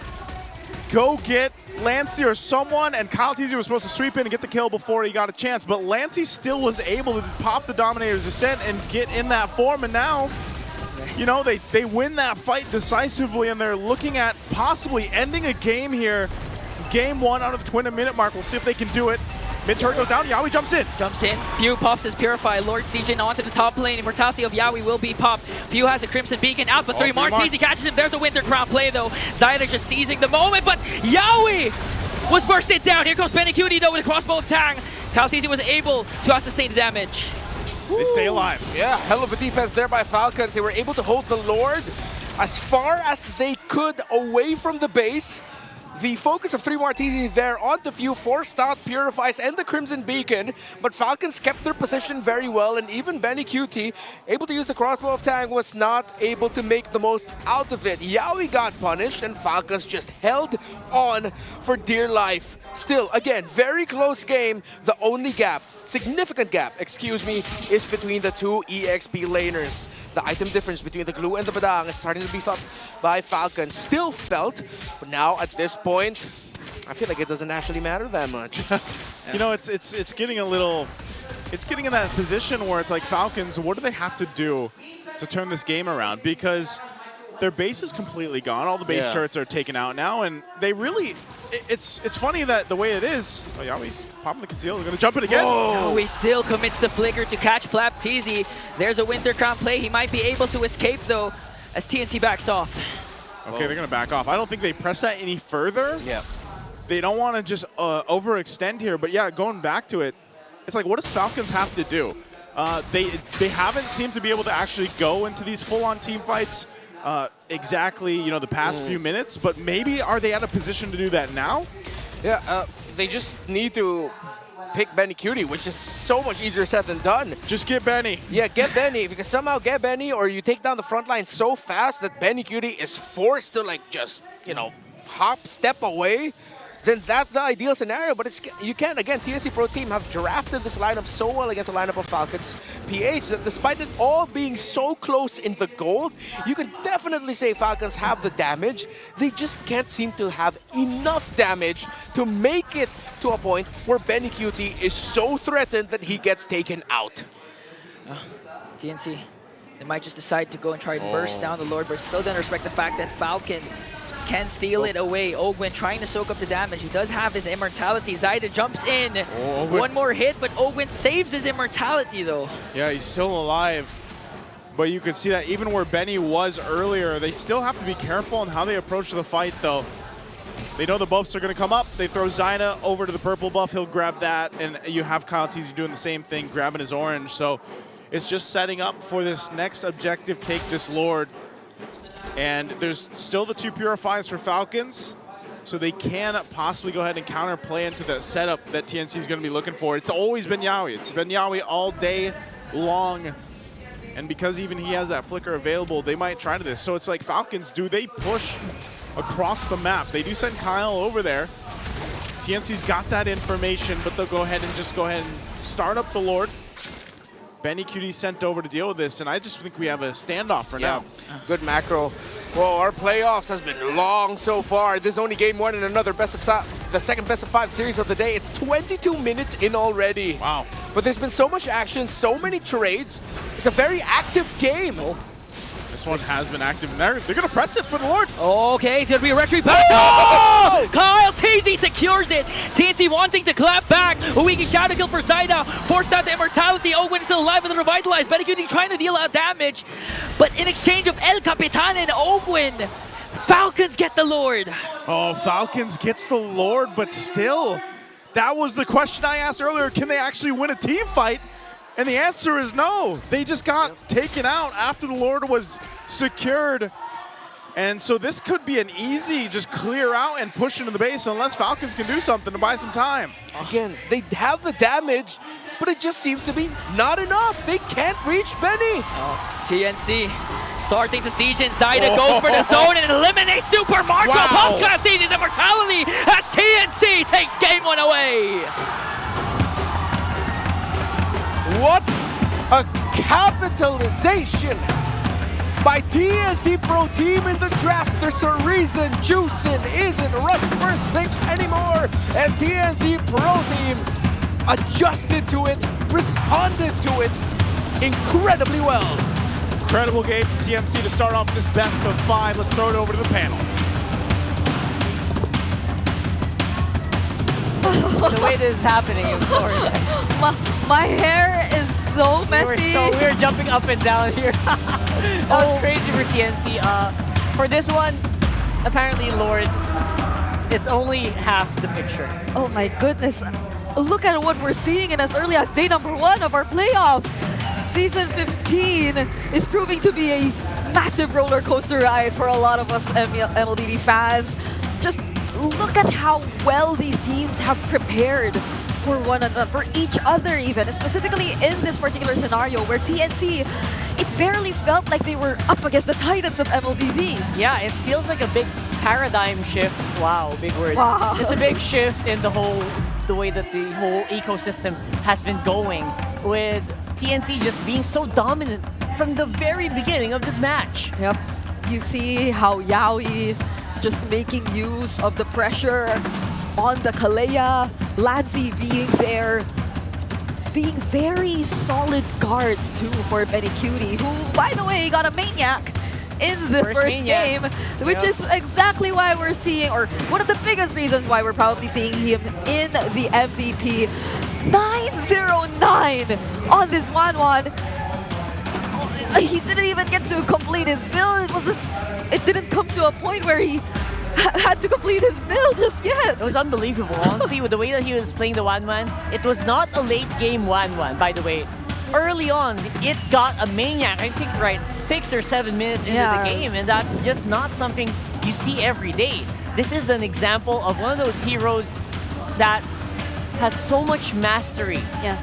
go get Lancy or someone, and Kyle TZ was supposed to sweep in and get the kill before he got a chance, but Lancy still was able to pop the Dominator's Ascent and get in that form, and now, you know, they win that fight decisively, and they're looking at possibly ending a game here. Game 1 out of the 20-minute mark. We'll see if they can do it. Mid turret goes down, Yawi jumps in. Few pops his Purify. Lord siege in onto the top lane. Immortality of Yawi will be popped. Few has a Crimson Beacon out, but 3 more. TZ catches him. There's a Winter Crown play though. Zyda just seizing the moment, but Yawi was bursted down. Here comes Benny Cutie though with a crossbow of Tang. Kyle TZ was able to sustain the damage. They stay alive. Yeah, hell of a defense there by Falcons. They were able to hold the Lord as far as they could away from the base. The focus of 3 more TZ there on the few, forced out Purifies and the Crimson Beacon, but Falcons kept their position very well, and even Benny QT, able to use the crossbow of Tang, was not able to make the most out of it. Yawi got punished, and Falcons just held on for dear life. Still, again, very close game. The only gap, significant gap, excuse me, is between the 2 EXP laners. The item difference between the Glue and the Badang is starting to beef up by Falcons. Still felt, but now at this point, I feel like it doesn't actually matter that much. You know, it's getting a little, it's getting in that position where it's like, Falcons, what do they have to do to turn this game around? Because their base is completely gone. All the base turrets are taken out now, and they really, it's funny that the way it is, oh, Yawi's popping the conceal, they're gonna jump it again. Yawi still commits the flicker to catch Flap TZ. There's a Winter Crown play. He might be able to escape though, as TNC backs off. Okay, they're gonna back off. I don't think they press that any further. Yeah. They don't want to just overextend here, but yeah, going back to it, it's like, what does Falcons have to do? They haven't seemed to be able to actually go into these full-on team fights exactly, you know, the past few minutes, but maybe are they at a position to do that now? Yeah, they just need to pick Benny Cutie, which is so much easier said than done. Just get Benny. Yeah, get Benny. If you can somehow get Benny, or you take down the front line so fast that Benny Cutie is forced to, like, just, you know, step away, then that's the ideal scenario. But it's, you can't. Again, TNC Pro Team have drafted this lineup so well against a lineup of Falcons PH that despite it all being so close in the gold, you can definitely say Falcons have the damage. They just can't seem to have enough damage to make it to a point where Benny QT is so threatened that he gets taken out. TNC, they might just decide to go and try to burst down the Lord, but still don't respect the fact that Falcon can steal it away. Ogwin trying to soak up the damage. He does have his immortality. Zyda jumps in. One more hit, but Ogwin saves his immortality though. Yeah, he's still alive. But you can see that even where Benny was earlier, they still have to be careful on how they approach the fight though. They know the buffs are going to come up. They throw Zyda over to the purple buff. He'll grab that, and you have Kyle TZ doing the same thing, grabbing his orange. So it's just setting up for this next objective, take this Lord. And there's still the 2 Purifies for Falcons, so they can possibly go ahead and counterplay into the setup that TNC is going to be looking for. It's always been Yawi. It's been Yawi all day long. And because even he has that flicker available, they might try to this. So it's like, Falcons, do they push across the map? They do send Kyle over there. TNC's got that information, but they'll go ahead and start up the Lord. Benny QT sent over to deal with this, and I just think we have a standoff for now. Good macro. Whoa, our playoffs has been long so far. This is only game 1 in another the second best of 5 series of the day. It's 22 minutes in already. Wow. But there's been so much action, so many trades. It's a very active game. This one has been active, and they're going to press it for the Lord. Okay, it's going to be a retreat back. Oh! Kyle TZ secures it. TNC wanting to clap back. A weaky shadow kill for Zyda. Forced out the immortality. Ogwin is still alive with the revitalized. Benny QT trying to deal out damage. But in exchange of El Capitan and Ogwin, Falcons get the Lord. Oh, Falcons gets the Lord, but still, that was the question I asked earlier. Can they actually win a team fight? And the answer is no. They just got taken out after the Lord was secured. And so this could be an easy just clear out and push into the base unless Falcons can do something to buy some time. Again, they have the damage, but it just seems to be not enough. They can't reach Benny. TNC starting to siege in. Zaida goes for the zone and eliminates Super Marco. Wow. Pumps his immortality as TNC takes game one away. What a capitalization by TNC Pro Team in the draft. There's a reason Juicin isn't rushed first pick anymore. And TNC Pro Team adjusted to it, responded to it incredibly well. Incredible game from TNC to start off this best of 5. Let's throw it over to the panel. The way this is happening, I'm sorry. My hair is so messy. We were jumping up and down here. That was crazy for TNC. For this one, apparently Lords is only half the picture. Oh my goodness. Look at what we're seeing in as early as day number 1 of our playoffs. Season 15 is proving to be a massive roller coaster ride for a lot of us MLBB fans. Just look at how well these teams have prepared for one another, for each other even, specifically in this particular scenario where TNC, it barely felt like they were up against the Titans of MLBB. Yeah, it feels like a big paradigm shift. Wow, big words. Wow. It's a big shift in the way that the whole ecosystem has been going, with TNC just being so dominant from the very beginning of this match. Yep. You see how Yaoi just making use of the pressure on the Kalea, Lansy being there, being very solid guards too for Benny Cutie, who, by the way, got a Maniac in the first game, which is exactly why we're seeing, or one of the biggest reasons why we're probably seeing him in the MVP. 909 on this 1-1. He didn't even get to complete his build. It didn't come to a point where he had to complete his build just yet. It was unbelievable, honestly, with the way that he was playing the 1-1. It was not a late game 1-1, by the way. Early on, it got a Maniac, I think, right, 6 or 7 minutes into the game, and that's just not something you see every day. This is an example of one of those heroes that has so much mastery. Yeah.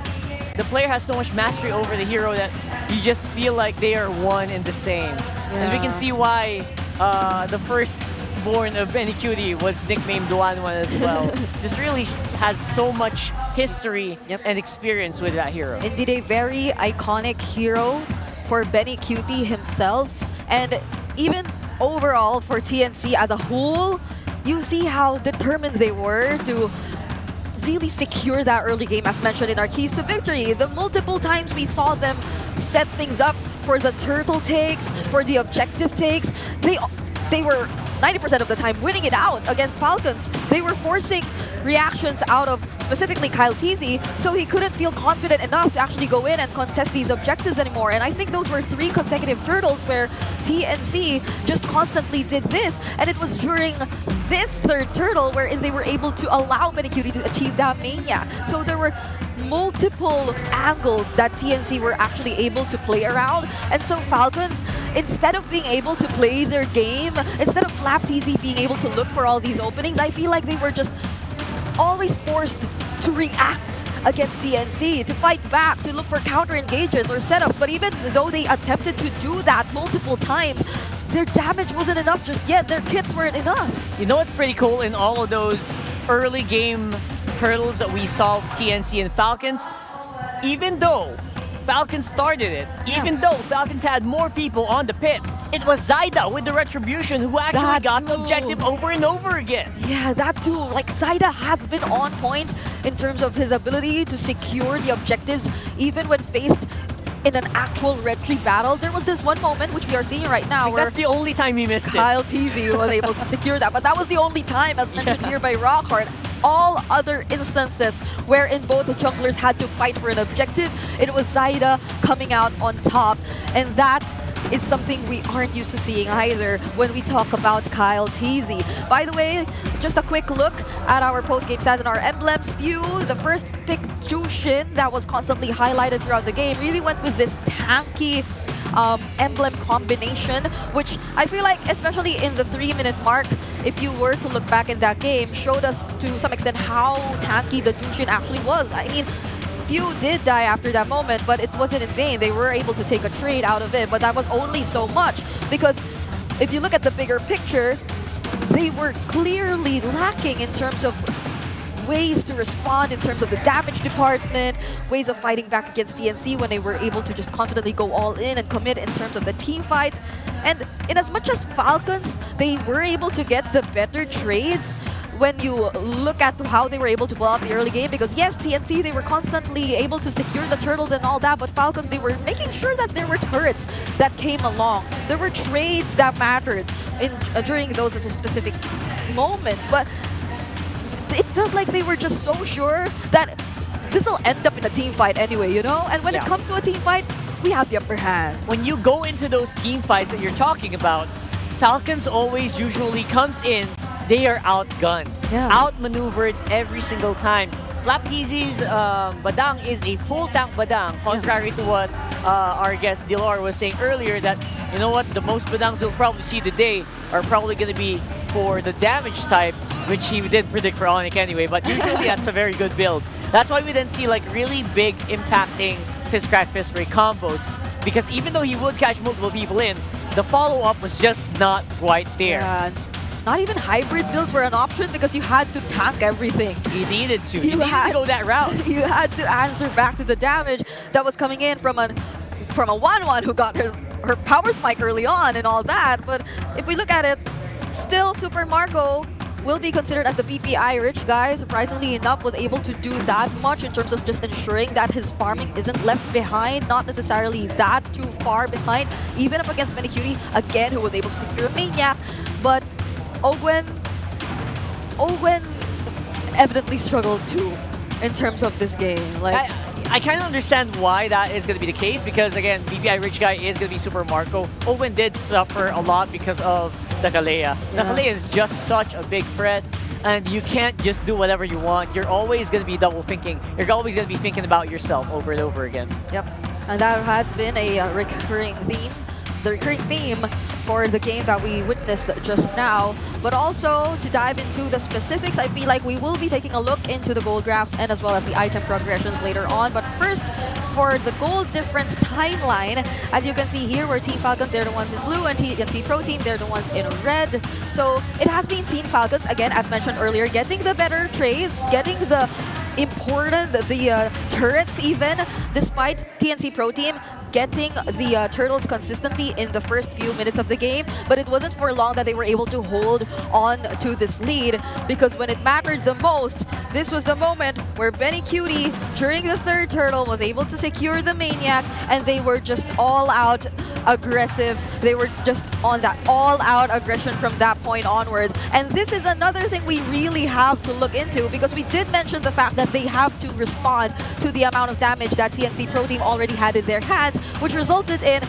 The player has so much mastery over the hero that you just feel like they are one and the same. And we can see why the firstborn of Benny Cutie was nicknamed Duanwan as well. Just really has so much history and experience with that hero. Indeed, a very iconic hero for Benny Cutie himself. And even overall for TNC as a whole, you see how determined they were to really secure that early game, as mentioned in our keys to victory. The multiple times we saw them set things up for the turtle takes, for the objective takes, they were 90% of the time winning it out against Falcons. They were forcing reactions out of specifically Kyle Teasy, so he couldn't feel confident enough to actually go in and contest these objectives anymore. And I think those were 3 consecutive turtles where TNC just constantly did this, and it was during this 3rd turtle wherein they were able to allow Benny Cutie to achieve that Maniac. So there were multiple angles that TNC were actually able to play around. And so Falcons, instead of being able to play their game, instead of Flap TZ being able to look for all these openings, I feel like they were just always forced to react against TNC, to fight back, to look for counter engages or setups. But even though they attempted to do that multiple times, their damage wasn't enough just yet. Their kits weren't enough. You know what's pretty cool in all of those early game turtles that we saw TNC and Falcons? Even though Falcons started it, even though Falcons had more people on the pit, it was Zaida with the Retribution who actually got the objective over and over again. Yeah, that too. Like, Zaida has been on point in terms of his ability to secure the objectives, even when faced in an actual retry battle. There was this one moment, which we are seeing right now, where that's the only time he missed Kyle Teasy was able to secure that. But that was the only time, as mentioned here by Rockhard. All other instances wherein both the junglers had to fight for an objective, it was Zaida coming out on top. And that is something we aren't used to seeing either when we talk about Kyle TZ. By the way, just a quick look at our post-game stats and our emblems view. The first pick, Jushin, that was constantly highlighted throughout the game, really went with this tanky emblem combination, which I feel like, especially in the 3-minute mark, if you were to look back in that game, showed us to some extent how tanky the Jushin actually was. I mean, few did die after that moment, but it wasn't in vain. They were able to take a trade out of it, but that was only so much, because if you look at the bigger picture, they were clearly lacking in terms of ways to respond in terms of the damage department, ways of fighting back against TNC when they were able to just confidently go all in and commit in terms of the team fights. And in as much as Falcons, they were able to get the better trades when you look at how they were able to pull out the early game, because yes, TNC, they were constantly able to secure the turtles and all that, but Falcons, they were making sure that there were turrets that came along. There were trades that mattered during those specific moments, but it felt like they were just so sure that this will end up in a team fight anyway, you know? And when it comes to a team fight, we have the upper hand. When you go into those team fights that you're talking about, Falcons always usually comes in, they are outgunned, outmaneuvered every single time. Flapteezy's Badang is a full tank Badang, contrary to what our guest Dilor was saying earlier, that, you know what, the most Badangs you'll probably see today are probably going to be for the damage type, which he did predict for Onic anyway, but usually that's a very good build. That's why we then see like really big impacting fist crack, fist break combos, because even though he would catch multiple people in, the follow-up was just not quite there. Yeah. Not even hybrid builds were an option because you had to tank everything. You needed to. You needed to go that route. You had to answer back to the damage that was coming in from a 1-1 who got her power spike early on and all that. But if we look at it, still Super Marco will be considered as the BPI rich guy. Surprisingly enough, was able to do that much in terms of just ensuring that his farming isn't left behind, not necessarily that too far behind, even up against Minicutie, again, who was able to secure Maniac. But Ogwen evidently struggled too in terms of this game. Like, I kind of understand why that is going to be the case, because again, BPI Rich Guy is going to be Super Marco. Ogwen did suffer a lot because of the Kalea. The Kalea is just such a big threat, and you can't just do whatever you want. You're always going to be double thinking. You're always going to be thinking about yourself over and over again. Yep, and that has been a recurring theme. The recurring theme for the game that we witnessed just now. But also, to dive into the specifics, I feel like we will be taking a look into the gold graphs and as well as the item progressions later on. But first, for the gold difference timeline, as you can see here, we're Team Falcons, they're the ones in blue, and TNC Pro Team, they're the ones in red. So it has been Team Falcons, again, as mentioned earlier, getting the better trades, getting the turrets even, despite TNC Pro Team getting the turtles consistently in the first few minutes of the game, but it wasn't for long that they were able to hold on to this lead, because when it mattered the most, this was the moment where Minicutie, during the third turtle, was able to secure the Maniac, and they were just all out aggressive. They were just on that all-out aggression from that point onwards. And this is another thing we really have to look into, because we did mention the fact that they have to respond to the amount of damage that TNC Pro Team already had in their hands, which resulted in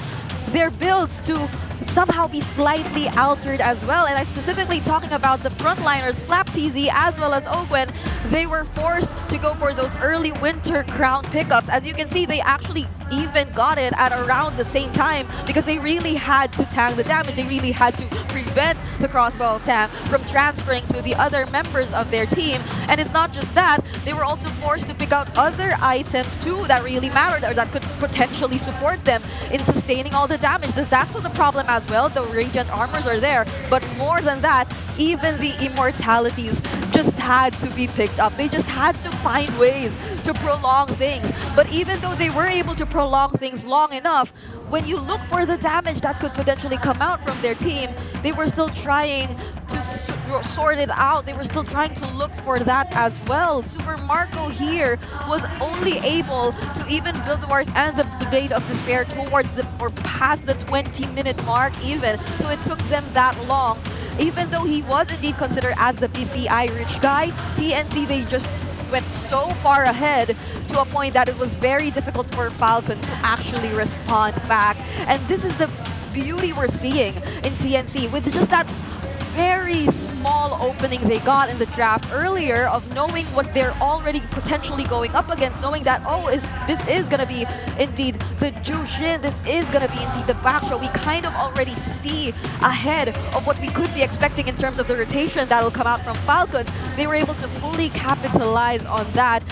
their builds to somehow be slightly altered as well. And I'm specifically talking about the frontliners, Flapteezy as well as Ogwen. They were forced to go for those early winter crown pickups. As you can see, they actually even got it at around the same time, because they really had to tank the damage. They really had to prevent the crossbow tank from transferring to the other members of their team. And it's not just that, they were also forced to pick out other items too that really mattered, or that could potentially support them in sustaining all the damage. The Zast was a problem as well. The Radiant Armors are there, but more than that, even the Immortalities just had to be picked up. They just had to find ways to prolong things. But even though they were able to prolong things long enough, when you look for the damage that could potentially come out from their team, they were still trying to sort it out. They were still trying to look for that as well. Super Marco here was only able to even build the Wars and the Blade of Despair towards or past the 20-minute mark even. So it took them that long. Even though he was indeed considered as the BPI rich guy, TNC, they just went so far ahead to a point that it was very difficult for Falcons to actually respond back. And this is the beauty we're seeing in TNC with just that very small opening they got in the draft earlier of knowing what they're already potentially going up against, knowing that, oh, this is going to be indeed the Jushin, this is going to be indeed the backshow. We kind of already see ahead of what we could be expecting in terms of the rotation that will come out from Falcons. They were able to fully capitalize on that,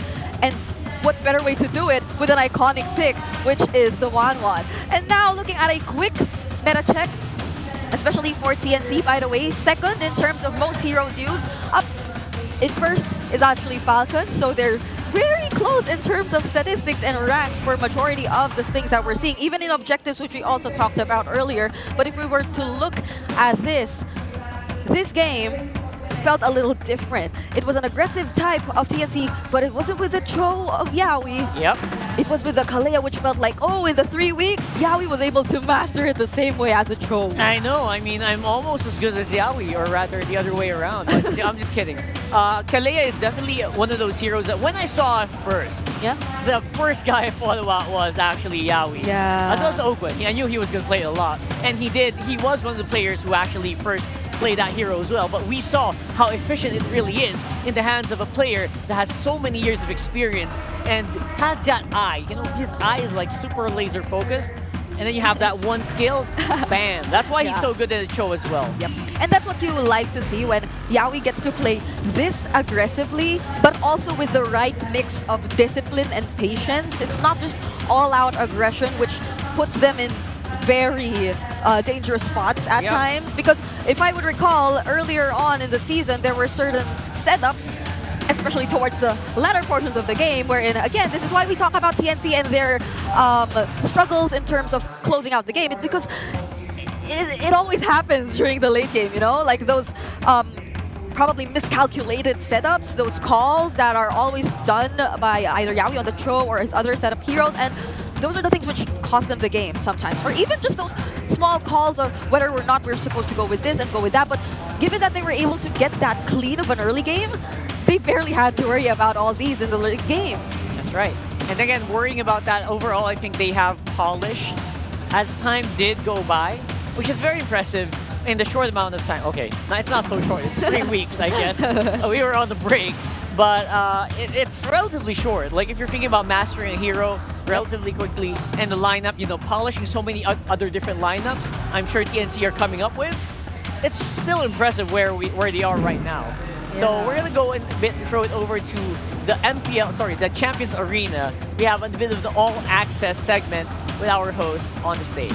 and what better way to do it with an iconic pick, which is the Wanwan. And now looking at a quick meta check, especially for TNC, by the way, second in terms of most heroes used. Up in first is actually Falcons, so they're very close in terms of statistics and ranks for majority of the things that we're seeing, even in objectives, which we also talked about earlier. But if we were to look at this game felt a little different. It was an aggressive type of TNC, but it wasn't with the Cho of Yawi. Yep. It was with the Kalea, which felt like, oh, in the 3 weeks, Yawi was able to master it the same way as the Cho. I know. I mean, I'm almost as good as Yawi, or rather the other way around. But I'm just kidding. Kalea is definitely one of those heroes that when I saw it first, the first guy I thought about was actually Yawi. Yeah. As well as Oakwood. I knew he was going to play it a lot. And he did. He was one of the players who actually first play that hero as well, but we saw how efficient it really is in the hands of a player that has so many years of experience and has that eye. You know, his eye is like super laser focused, and then you have that one skill, bam. That's why he's so good at the Cho as well. Yep. And that's what you like to see when Yawi gets to play this aggressively, but also with the right mix of discipline and patience. It's not just all-out aggression, which puts them in very dangerous spots at times, because if I would recall earlier on in the season, there were certain setups, especially towards the latter portions of the game, wherein, again, this is why we talk about TNC and their struggles in terms of closing out the game. It's because it always happens during the late game, you know, like those probably miscalculated setups, those calls that are always done by either Yawi on the Cho or his other setup heroes, and those are the things which cost them the game sometimes. Or even just those small calls of whether or not we're supposed to go with this and go with that. But given that they were able to get that clean of an early game, they barely had to worry about all these in the late game. That's right. And again, worrying about that overall, I think they have polish as time did go by, which is very impressive in the short amount of time. Okay, it's not so short. It's 3 weeks, I guess. We were on the break. But it's relatively short. Like if you're thinking about mastering a hero relatively quickly and the lineup, you know, polishing so many other different lineups, I'm sure TNC are coming up with, it's still impressive where they are right now. Yeah. So we're gonna go and throw it over to the the Champions Arena. We have a bit of the all access segment with our host on the stage.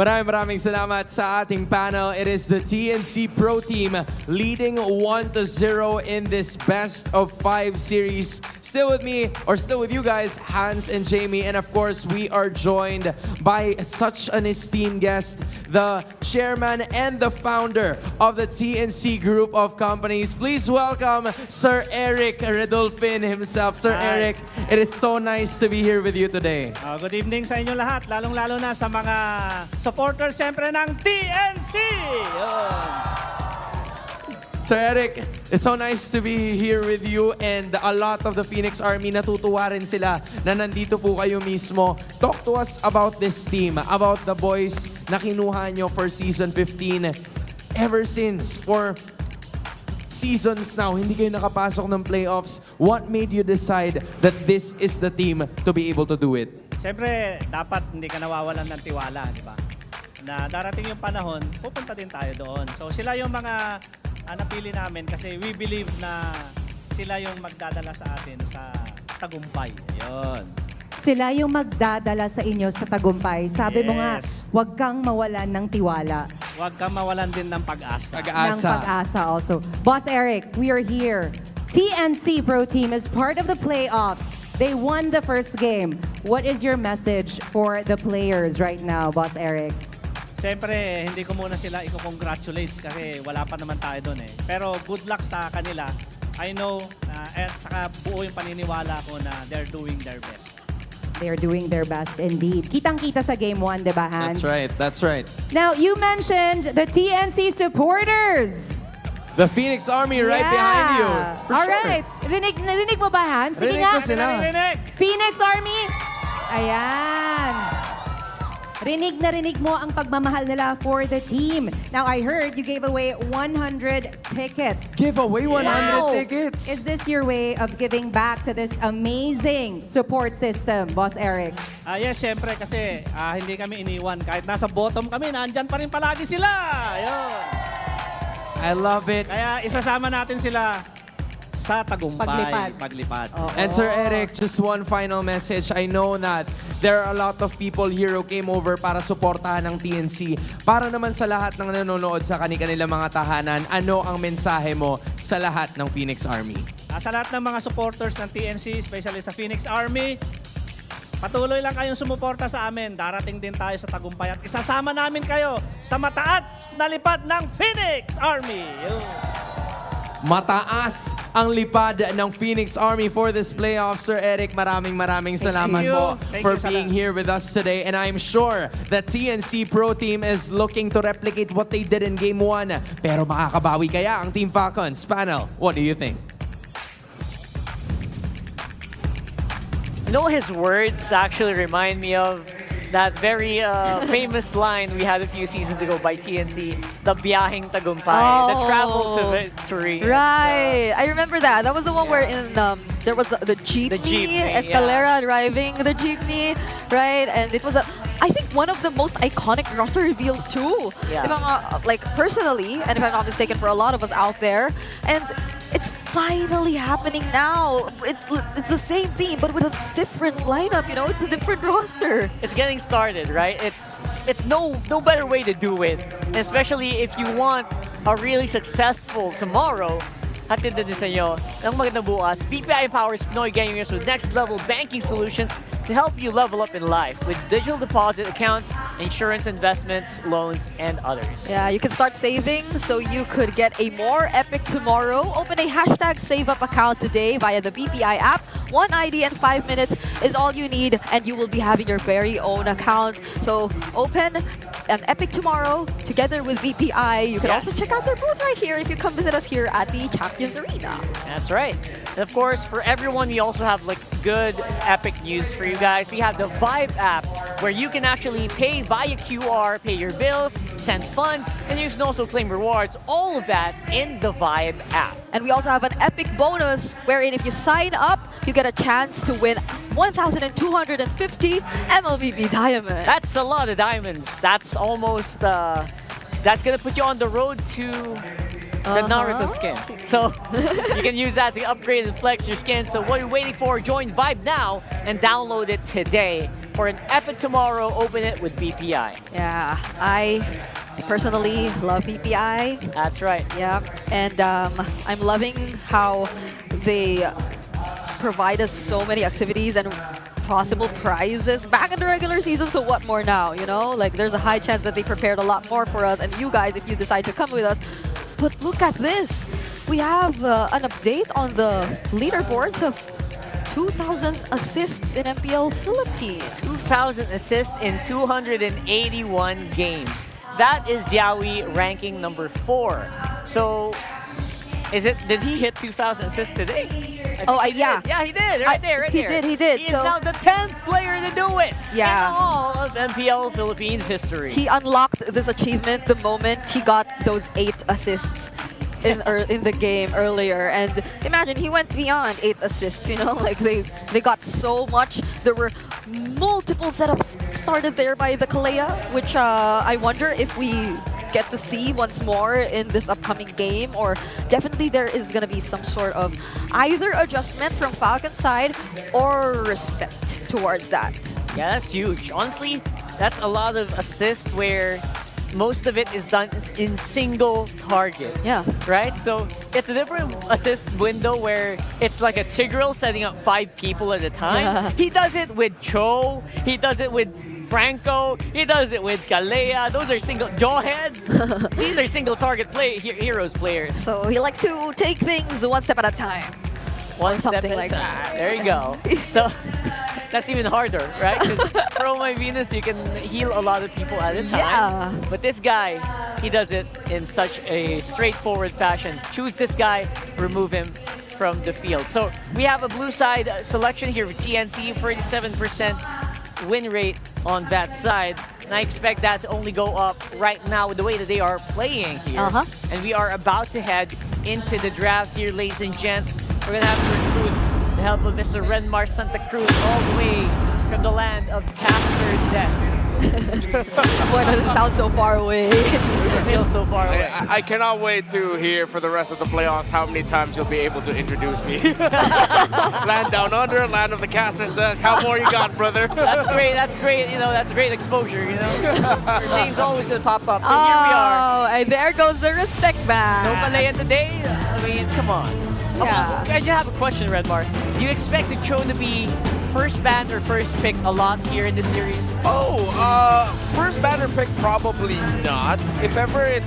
Maraming salamat sa ating panel. It is the TNC Pro Team leading 1-0 in this best of 5 series. Still with me, or still with you guys, Hans and Jamie. And of course, we are joined by such an esteemed guest, the chairman and the founder of the TNC Group of Companies. Please welcome Sir Eric Redolfin himself. Sir Eric, it is so nice to be here with you today. Good evening sa inyo lahat, lalong-lalo na sa mga supporters siyempre ng TNC! Sir Eric, it's so nice to be here with you, and a lot of the Phoenix Army natutuwa rin sila na nandito po kayo mismo. Talk to us about this team, about the boys na kinuha nyo for Season 15. Ever since, for seasons now, hindi kayo nakapasok ng playoffs. What made you decide that this is the team to be able to do it? Siyempre, dapat hindi ka nawawalan ng tiwala, di ba? Na darating yung panahon, pupunta din tayo doon. So sila yung mga napili namin kasi we believe na sila yung magdadala sa atin sa tagumpay. Ayun. Sila yung magdadala sa inyo sa tagumpay. Sabi mo nga, huwag kang mawalan ng tiwala. Huwag kang mawalan din ng pag-asa. Ng pag-asa also. Boss Eric, we are here. TNC Pro Team is part of the playoffs. They won the first game. What is your message for the players right now, Boss Eric? Siyempre, hindi ko muna sila i-congratulate kasi wala pa naman tayo doon eh. Pero good luck sa kanila. I know, at saka buo yung paniniwala ko na they're doing their best. They're doing their best indeed. Kitang-kita sa Game 1, di ba, Hans? That's right, that's right. Now, you mentioned the TNC supporters. The Phoenix Army right behind you. All right. Rinig mo ba, Hans? Sige Rinig nga. ko sila. Phoenix Army, Ayan. Rinig na rinig mo ang pagmamahal nila for the team. Now, I heard you gave away 100 tickets. Give away 100 Wow. tickets. Is this your way of giving back to this amazing support system, Boss Eric? Yes, syempre kasi hindi kami iniwan. Kahit nasa bottom kami, nandyan pa rin palagi sila. Ayun. I love it. Kaya isasama natin sila sa tagumpay. Paglipad. And Sir Eric, just one final message. I know that there are a lot of people here who came over para suportahan ng TNC. Para naman sa lahat ng nanonood sa kanilang mga tahanan, ano ang mensahe mo sa lahat ng Phoenix Army? Sa lahat ng mga supporters ng TNC, especially sa Phoenix Army, patuloy lang kayong sumuporta sa amin. Darating din tayo sa tagumpay at isasama namin kayo sa mataas na lipad ng Phoenix Army. Mataas ang lipad ng Phoenix Army for this playoff. Sir Eric, maraming salamat po for being here with us today. And I'm sure that TNC Pro Team is looking to replicate what they did in Game 1. Pero makakabawi kaya ang Team Falcons? Panel, what do you think? You know, his words actually remind me of that very famous line we had a few seasons ago by TNC, the biyaheng tagumpay, the travel to victory. Right. I remember that. That was the one where there was the jeepney, Escalera driving the jeepney, right? And it was I think one of the most iconic roster reveals too. Yeah. If I'm like personally, and if I'm not mistaken, for a lot of us out there, and it's finally happening now. It's the same team, but with a different lineup. You know, it's a different roster. It's getting started, right? It's no better way to do it, and especially if you want a really successful tomorrow. Hatid na din sa inyo ng magandang bukas. BPI empowers Pinoy gamers with next-level banking solutions to help you level up in life with digital deposit accounts, insurance investments, loans, and others. Yeah, you can start saving so you could get a more epic tomorrow. Open a #SaveUp account today via the BPI app. One ID and 5 minutes is all you need, and you will be having your very own account. So open an epic tomorrow together with BPI. You can also check out their booth right here if you come visit us here at the Champions Arena. That's right. And of course, for everyone, we also have like good epic news for you guys. We have the Vibe app where you can actually pay via QR, pay your bills, send funds, and you can also claim rewards. All of that in the Vibe app. And we also have an epic bonus wherein if you sign up, you get a chance to win 1,250 MLBB diamonds. That's a lot of diamonds. That's almost, that's gonna put you on the road to the Naruto skin. So you can use that to upgrade and flex your skin. So what are you waiting for? Join Vibe now and download it today. For an epic tomorrow, open it with BPI. Yeah, I personally love BPI. That's right. Yeah, and I'm loving how they provide us so many activities and possible prizes back in the regular season. So what more now, you know? Like there's a high chance that they prepared a lot more for us and you guys if you decide to come with us. But look at this. We have an update on the leaderboards of 2,000 assists in MPL Philippines. 2,000 assists in 281 games. That is Yawi ranking number 4. So did he hit 2,000 assists today? Yeah. Yeah, he did. Right there. He did. He is now the 10th player to do it in all of MPL Philippines history. He unlocked this achievement the moment he got those 8 assists in the game earlier. And imagine, he went beyond 8 assists, you know? Like, they got so much. There were multiple setups started there by the Kalea, which I wonder if we get to see once more in this upcoming game, or definitely there is going to be some sort of either adjustment from Falcons side or respect towards that. Yeah, that's huge. Honestly, that's a lot of assists where most of it is done in single target. Yeah. Right? So it's a different assist window where it's like a Tigreal setting up 5 people at a time. Yeah. He does it with Cho. He does it with Franco. He does it with Kalea. Those are single... Jawhead. These are single target heroes players. So he likes to take things one step at a time. One step something at a like time. that. There you go. So that's even harder, right? Because Pro My Venus, you can heal a lot of people at a time. Yeah. But this guy, he does it in such a straightforward fashion. Choose this guy, remove him from the field. So we have a blue side selection here with TNC, 47% win rate on that side. And I expect that to only go up right now with the way that they are playing here. And we are about to head into the draft here, ladies and gents. We're going to have to recruit the help of Mr. Renmar Santa Cruz all the way from the land of the caster's desk. Boy, does it sound so far away. It feels so far away. I cannot wait to hear for the rest of the playoffs how many times you'll be able to introduce me. Land down under, land of the caster's desk. How more you got, brother? That's great. That's great. You know, that's great exposure. You know, your name's always gonna pop up. So here we are. Oh, and there goes the respect back. No Malaya today. I mean, come on. Yeah. I just have a question, Redmar. Do you expect the Cho to be first ban or first pick a lot here in the series? First batter pick probably not. If ever it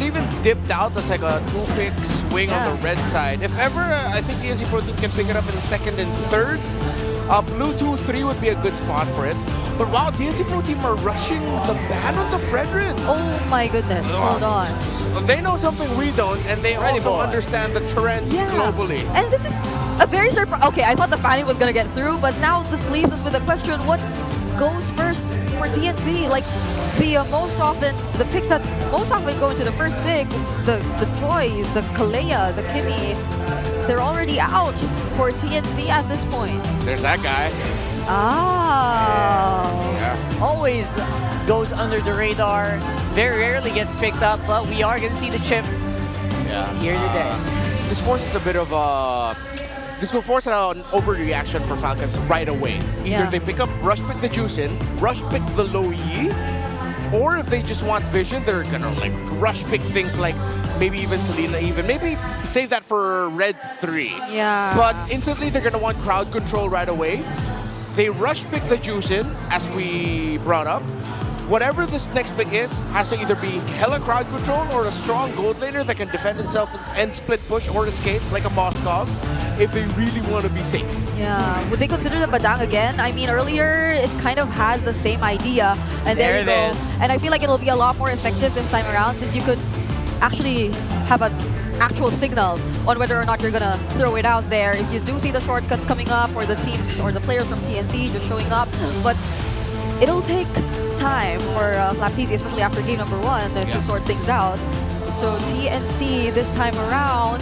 even dipped out as like a 2-pick swing on the red side. If ever, I think the TNC Pro Team can pick it up in second and third. Blue 2-3 would be a good spot for it. But wow, TNC Pro Team are rushing the ban on the Fredrin. Oh my goodness, hold on. They know something we don't, and they also understand the trends globally. And this is a very surprise. Okay, I thought the Fanny was gonna get through, but now this leaves us with a question: what goes first for TNC? Like the picks that most often go into the first pick, the Joy, the Kalea, the Kimmy, they're already out for TNC at this point. There's that guy. Oh. Always goes under the radar. Very rarely gets picked up, but we are going to see the chip here today. This forces a bit of a... This will force an overreaction for Falcons right away. Either they pick up, rush pick the Juicin, rush pick the Low Yi, or if they just want vision, they're gonna like rush pick things like maybe even Selena, maybe save that for Red 3. Yeah. But instantly they're gonna want crowd control right away. They rush pick the Juicin, as we brought up. Whatever this next pick is, has to either be hella crowd control or a strong gold laner that can defend itself and split push or escape like a Moskov if they really want to be safe. Yeah. Would they consider the Badang again? I mean, earlier it kind of had the same idea, and there you go. And I feel like it'll be a lot more effective this time around since you could actually have an actual signal on whether or not you're gonna throw it out there. If you do see the shortcuts coming up or the teams or the player from TNC just showing up, but it'll take time for Flaptz, especially after game number 1, to sort things out. So TNC this time around,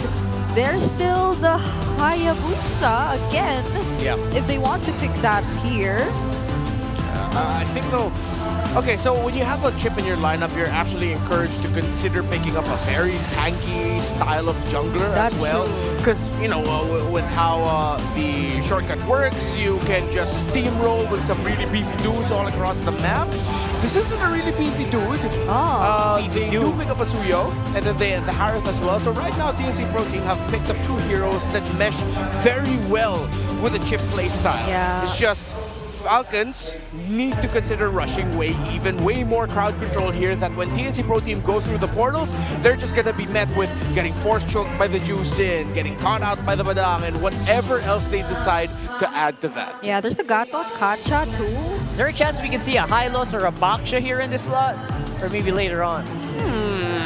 they're still the Hayabusa again. Yeah. If they want to pick that here. I think though, okay, so when you have a chip in your lineup, you're actually encouraged to consider picking up a very tanky style of jungler as well. Because, you know, with how the shortcut works, you can just steamroll with some really beefy dudes all across the map. This isn't a really beefy dude. They do pick up a Suyo, and then they have the Harith as well. So right now, TNC Pro Team have picked up 2 heroes that mesh very well with the chip playstyle. Yeah. It's just Falcons need to consider rushing way more crowd control here, that when TNC Pro Team go through the portals, they're just going to be met with getting force choked by the Juicin, getting caught out by the Badang, and whatever else they decide to add to that. Yeah, there's the Gatot Kacha too. Is there a chance we can see a Hylos or a Baksha here in this slot? Or maybe later on?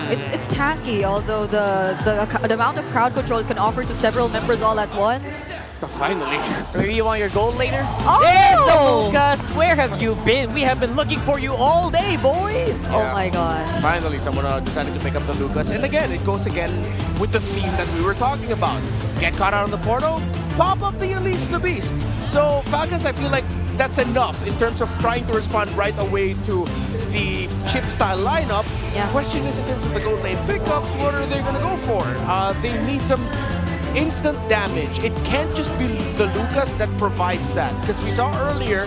It's tanky, although the amount of crowd control it can offer to several members all at once. Finally. Maybe you want your gold later? Oh! There's the Lucas! Where have you been? We have been looking for you all day, boy! Oh my god. Finally, someone decided to pick up the Lucas. And again, it goes again with the theme that we were talking about. Get caught out on the portal, pop up the Unleash the Beast. So Falcons, I feel like that's enough in terms of trying to respond right away to the chip style lineup. Yeah. Question is, in terms of the gold lane pickups, what are they going to go for? They need some instant damage. It can't just be the Lucas that provides that. Because we saw earlier,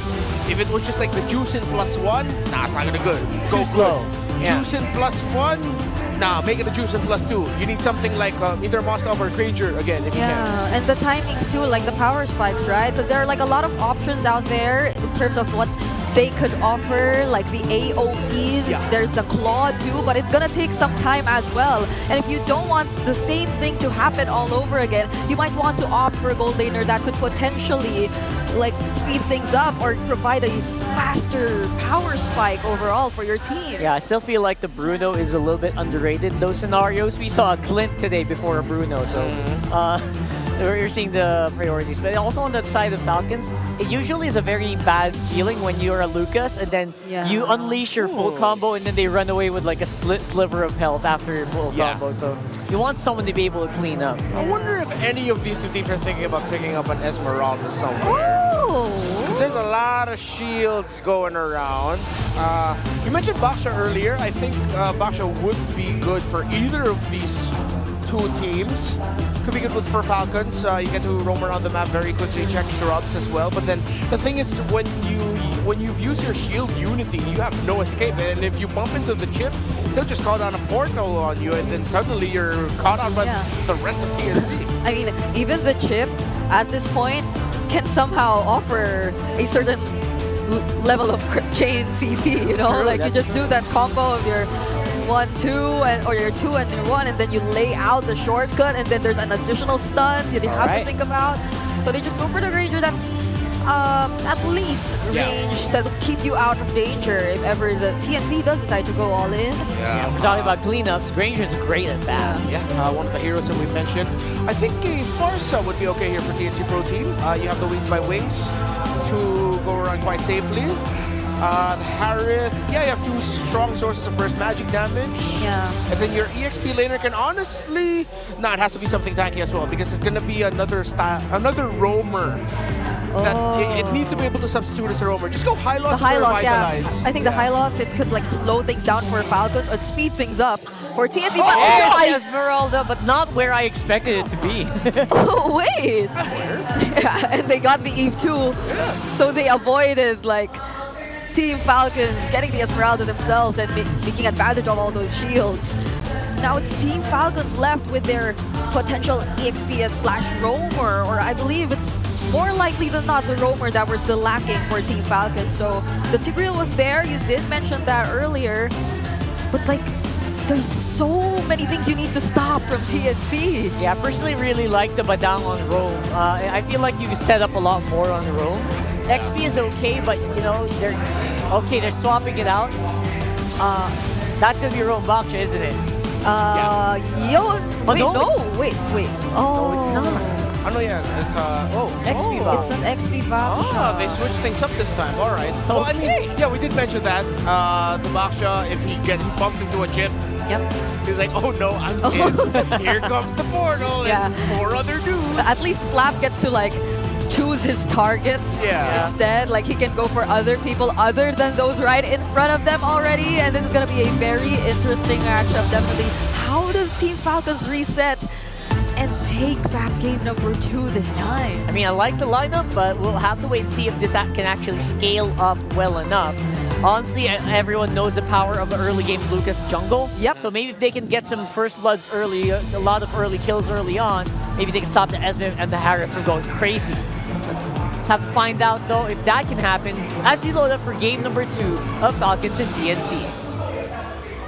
if it was just like the Juicin +1, nah, it's not gonna good. Go slow. Juicin +1, nah, make it a Juicin +2. You need something like either Moskov or Granger again, if you can. Yeah, and the timings too, like the power spikes, right? Because there are like a lot of options out there in terms of what they could offer, like the AoE, there's the Claw too, but it's gonna take some time as well. And if you don't want the same thing to happen all over again, you might want to opt for a gold laner that could potentially like speed things up or provide a faster power spike overall for your team. Yeah, I still feel like the Bruno is a little bit underrated in those scenarios. We saw a Clint today before a Bruno, so You're seeing the priorities. But also on the side of Falcons, it usually is a very bad feeling when you're a Lucas and then you unleash your full combo and then they run away with like a sliver of health after your full combo. So you want someone to be able to clean up. I wonder if any of these two teams are thinking about picking up an Esmeralda somewhere. Because there's a lot of shields going around. You mentioned Baksha earlier. I think Baksha would be good for either of these two teams. Could be good for Falcons. You get to roam around the map very quickly, check shrubs as well. But then the thing is, when you've used your shield Unity, you have no escape. And if you bump into the chip, he'll just call down a portal on you, and then suddenly you're caught out by the rest of TNC. I mean, even the chip at this point can somehow offer a certain level of chain CC, you know? True, like you that's just do that combo of your 1-2 or your 2 and your 1, and then you lay out the shortcut, and then there's an additional stun that you have to think about. So they just go for the Ranger that's at least range that'll keep you out of danger if ever the TNC does decide to go all in. Yeah, if we're talking about cleanups, Granger's great at that. Yeah, one of the heroes that we mentioned. I think a Farsa would be okay here for TNC Pro Team. You have the Wings by Wings to go around quite safely. The Harith, you have two strong sources of burst magic damage. Yeah. And then your EXP laner can honestly, no, it has to be something tanky as well because it's gonna be another roamer. That it needs to be able to substitute as a roamer. Just go high loss. The high loss, Revitalize. I think the high loss, it could like slow things down for Falcons or speed things up for TNC. But There's Esmeralda, but not where I expected it to be. oh, wait. And they got the Eve too, so they avoided like Team Falcons getting the Esmeralda themselves and making advantage of all those shields. Now it's Team Falcons left with their potential EXP/roamer, or I believe it's more likely than not the roamer that we're still lacking for Team Falcons. So the Tigreal was there, you did mention that earlier, but like there's so many things you need to stop from TNC. Yeah, I personally really like the Badang on roam. I feel like you can set up a lot more on roam. XP is okay, but you know, they're swapping it out. That's gonna be roam Baksha, isn't it? Wait. Oh, no, it's not. Oh no, yeah, it's XP Baksha. It's an XP Baksha. They switched things up this time. All right. Well, I mean, yeah, we did mention that the Baksha, if he bumps into a chip, he's like, oh no, I'm in. Here comes the portal and 4 other dudes. At least Flap gets to like choose his targets instead. Like he can go for other people other than those right in front of them already. And this is going to be a very interesting matchup, definitely. How does Team Falcons reset and take back game number 2 this time? I mean, I like the lineup, but we'll have to wait and see if this can actually scale up well enough. Honestly, everyone knows the power of the early game Lucas jungle. So maybe if they can get some first bloods early, a lot of early kills early on, maybe they can stop the Esme and the Harith from going crazy. Let's have to find out though if that can happen as we load up for game number 2 of Falcons and TNC.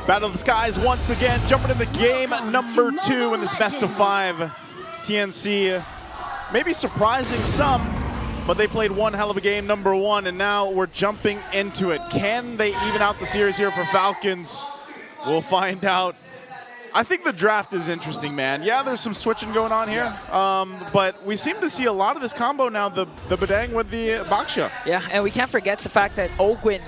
Battle of the Skies once again, jumping into game number 2 in this best of 5. TNC, maybe surprising some, but they played one hell of a game, number 1, and now we're jumping into it. Can they even out the series here for Falcons? We'll find out. I think the draft is interesting, man. Yeah, there's some switching going on here, but we seem to see a lot of this combo now, the Badang with the Baksha. Yeah, and we can't forget the fact that Ogwin,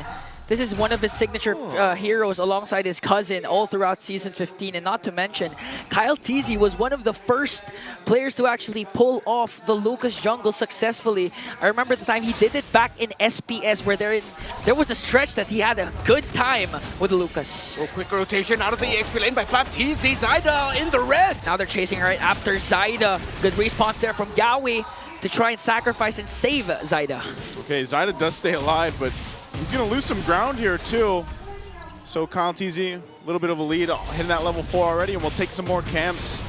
this is one of his signature heroes alongside his cousin all throughout Season 15. And not to mention, Kyle Teasy was one of the first players to actually pull off the Lucas jungle successfully. I remember the time he did it back in SPS where there was a stretch that he had a good time with Lucas. Oh, quick rotation out of the EXP lane by Flap Teasy. Zyda in the red. Now they're chasing right after Zyda. Good response there from Yawi to try and sacrifice and save Zyda. Okay, Zyda does stay alive, but he's going to lose some ground here, too. So Kyle TZ, a little bit of a lead, hitting that level 4 already, and we'll take some more camps.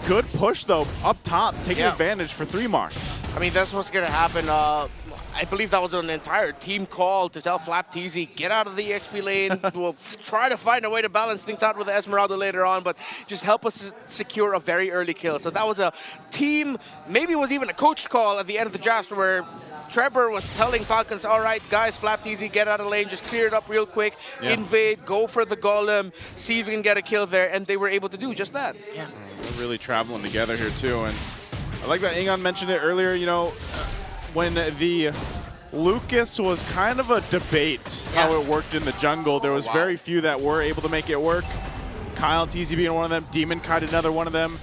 Good push, though, up top, taking advantage for 3 mark. I mean, that's what's going to happen. I believe that was an entire team call to tell Flap TZ, get out of the XP lane. We'll try to find a way to balance things out with the Esmeralda later on, but just help us secure a very early kill. So that was a team, maybe it was even a coach call at the end of the draft where Trevor was telling Falcons, all right, guys, Flap TZ, get out of the lane, just clear it up real quick, invade, go for the golem, see if you can get a kill there, and they were able to do just that. They're really traveling together here, too, and I like that Ingon mentioned it earlier, you know, when the Lucas was kind of a debate how it worked in the jungle. There was very few that were able to make it work. Kyle TZ being one of them, Demon Kite another one of them.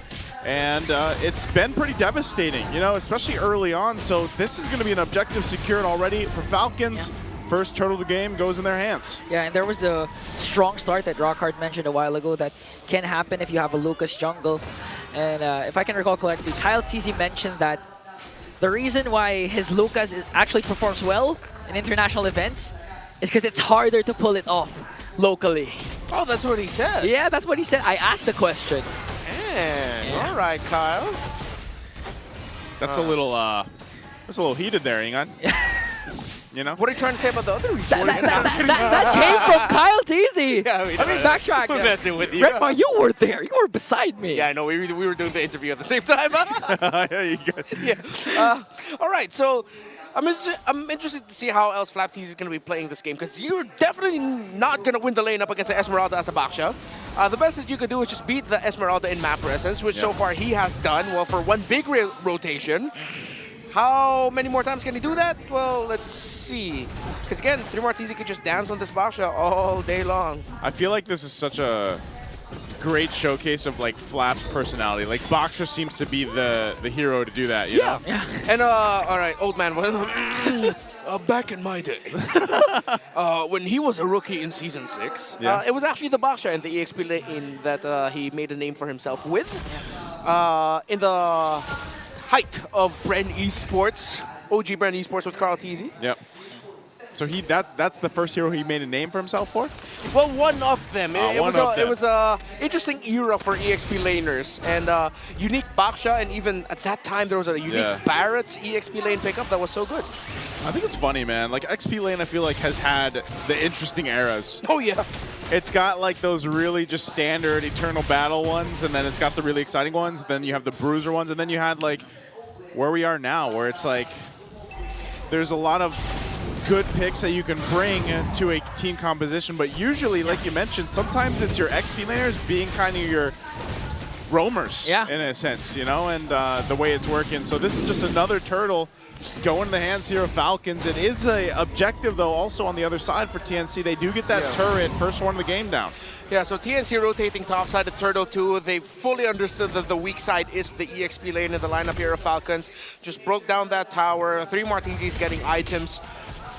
And it's been pretty devastating, you know, especially early on. So this is going to be an objective secured already for Falcons. First turtle of the game goes in their hands. Yeah, and there was the strong start that Rockhard mentioned a while ago that can happen if you have a Lucas jungle. And if I can recall correctly, Kyle TZ mentioned that the reason why his Lucas actually performs well in international events is because it's harder to pull it off locally. Oh, that's what he said? Yeah, that's what he said. I asked the question. All right, Kyle. That's a little heated there, Ingon. You know? What are you trying to say about the other region? That came from Kyle TZ. Yeah, I mean, backtrack. We're messing with you. Redmar, you were there. You were beside me. Yeah, I know. We were doing the interview at the same time. Yeah. All right, so I'm interested to see how else Flap TZ is going to be playing this game, because you're definitely not going to win the lane up against the Esmeralda as a Baksha. The best that you could do is just beat the Esmeralda in map presence, which so far he has done, well, for one big rotation. How many more times can he do that? Well, let's see. Because again, 3 TZ could just dance on this Baksha all day long. I feel like this is such a great showcase of like Flap's personality. Like Baksha seems to be the hero to do that, you know? Yeah. And all right, old man, back in my day, when he was a rookie in Season 6, it was actually the Baksha and the EXP lane that he made a name for himself with. In the height of Bren Esports, OG Bren Esports with Carl TZ. Yep. So that's the first hero he made a name for himself for? Well, one of them. It was a interesting era for EXP laners, and unique Baksha, and even at that time there was a unique Barrett's EXP lane pickup that was so good. I think it's funny, man. Like XP lane, I feel like has had the interesting eras. Oh yeah. It's got like those really just standard Eternal Battle ones, and then it's got the really exciting ones. Then you have the Bruiser ones, and then you had like where we are now, where it's like there's a lot of good picks that you can bring to a team composition, but usually, like you mentioned, sometimes it's your XP laners being kind of your roamers in a sense, you know, and the way it's working. So this is just another turtle going in the hands here of Falcons. It is a objective, though, also on the other side for TNC. They do get that turret, first one of the game down. Yeah, so TNC rotating topside of Turtle 2. They fully understood that the weak side is the EXP lane in the lineup here of Falcons. Just broke down that tower. 3 TZs getting items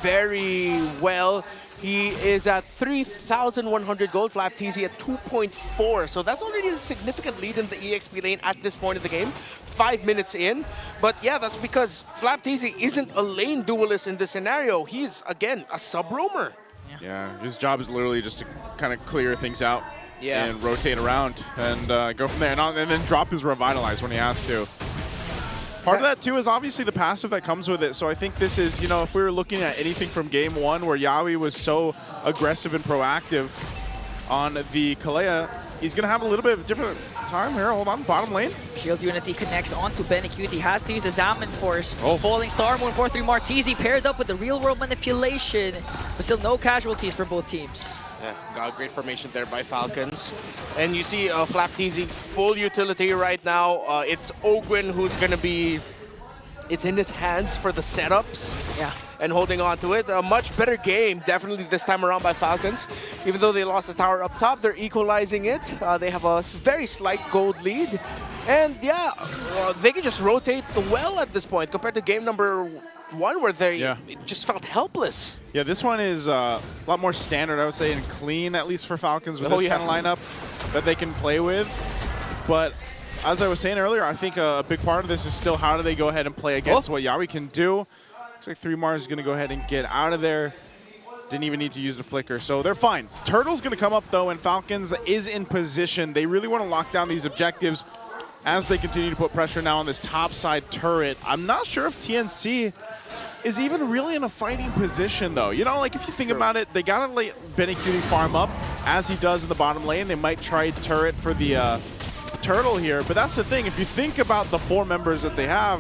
very well. He is at 3,100 gold, Flap TZ at 2.4. So that's already a significant lead in the EXP lane at this point of the game. 5 minutes in. But yeah, that's because Flap TZ isn't a lane duelist in this scenario. He's, again, a sub-roamer. Yeah, his job is literally just to kind of clear things out and rotate around and go from there. And then drop his Revitalize when he has to. Part of that, too, is obviously the passive that comes with it. So I think this is, you know, if we were looking at anything from Game 1 where Yawi was so aggressive and proactive on the Kalea, he's going to have a little bit of a different time here. Hold on, bottom lane. Shield Unity connects onto Benecute. He has to use the Zaman Force. Falling Star Moon, 4-3 Martizi paired up with the real world manipulation. But still no casualties for both teams. Yeah, got a great formation there by Falcons. And you see Flap TZ full utility right now. It's Ogwin who's going to be... It's in his hands for the setups. Yeah. And holding on to it. A much better game, definitely this time around by Falcons. Even though they lost the tower up top, they're equalizing it. They have a very slight gold lead. And yeah, they can just rotate well at this point compared to game number 1 where they just felt helpless. Yeah, this one is a lot more standard, I would say, and clean, at least for Falcons, with this kind of lineup that they can play with. But as I was saying earlier, I think a big part of this is still how do they go ahead and play against what Yawi can do. Looks like 3 Mars is going to go ahead and get out of there. Didn't even need to use the flicker, so they're fine. Turtle's going to come up, though, and Falcons is in position. They really want to lock down these objectives as they continue to put pressure now on this topside turret. I'm not sure if TNC is even really in a fighting position, though. You know, like, if you think about it, they got to let Benecute farm up, as he does in the bottom lane. They might try turret for the turtle here, but that's the thing. If you think about the 4 members that they have,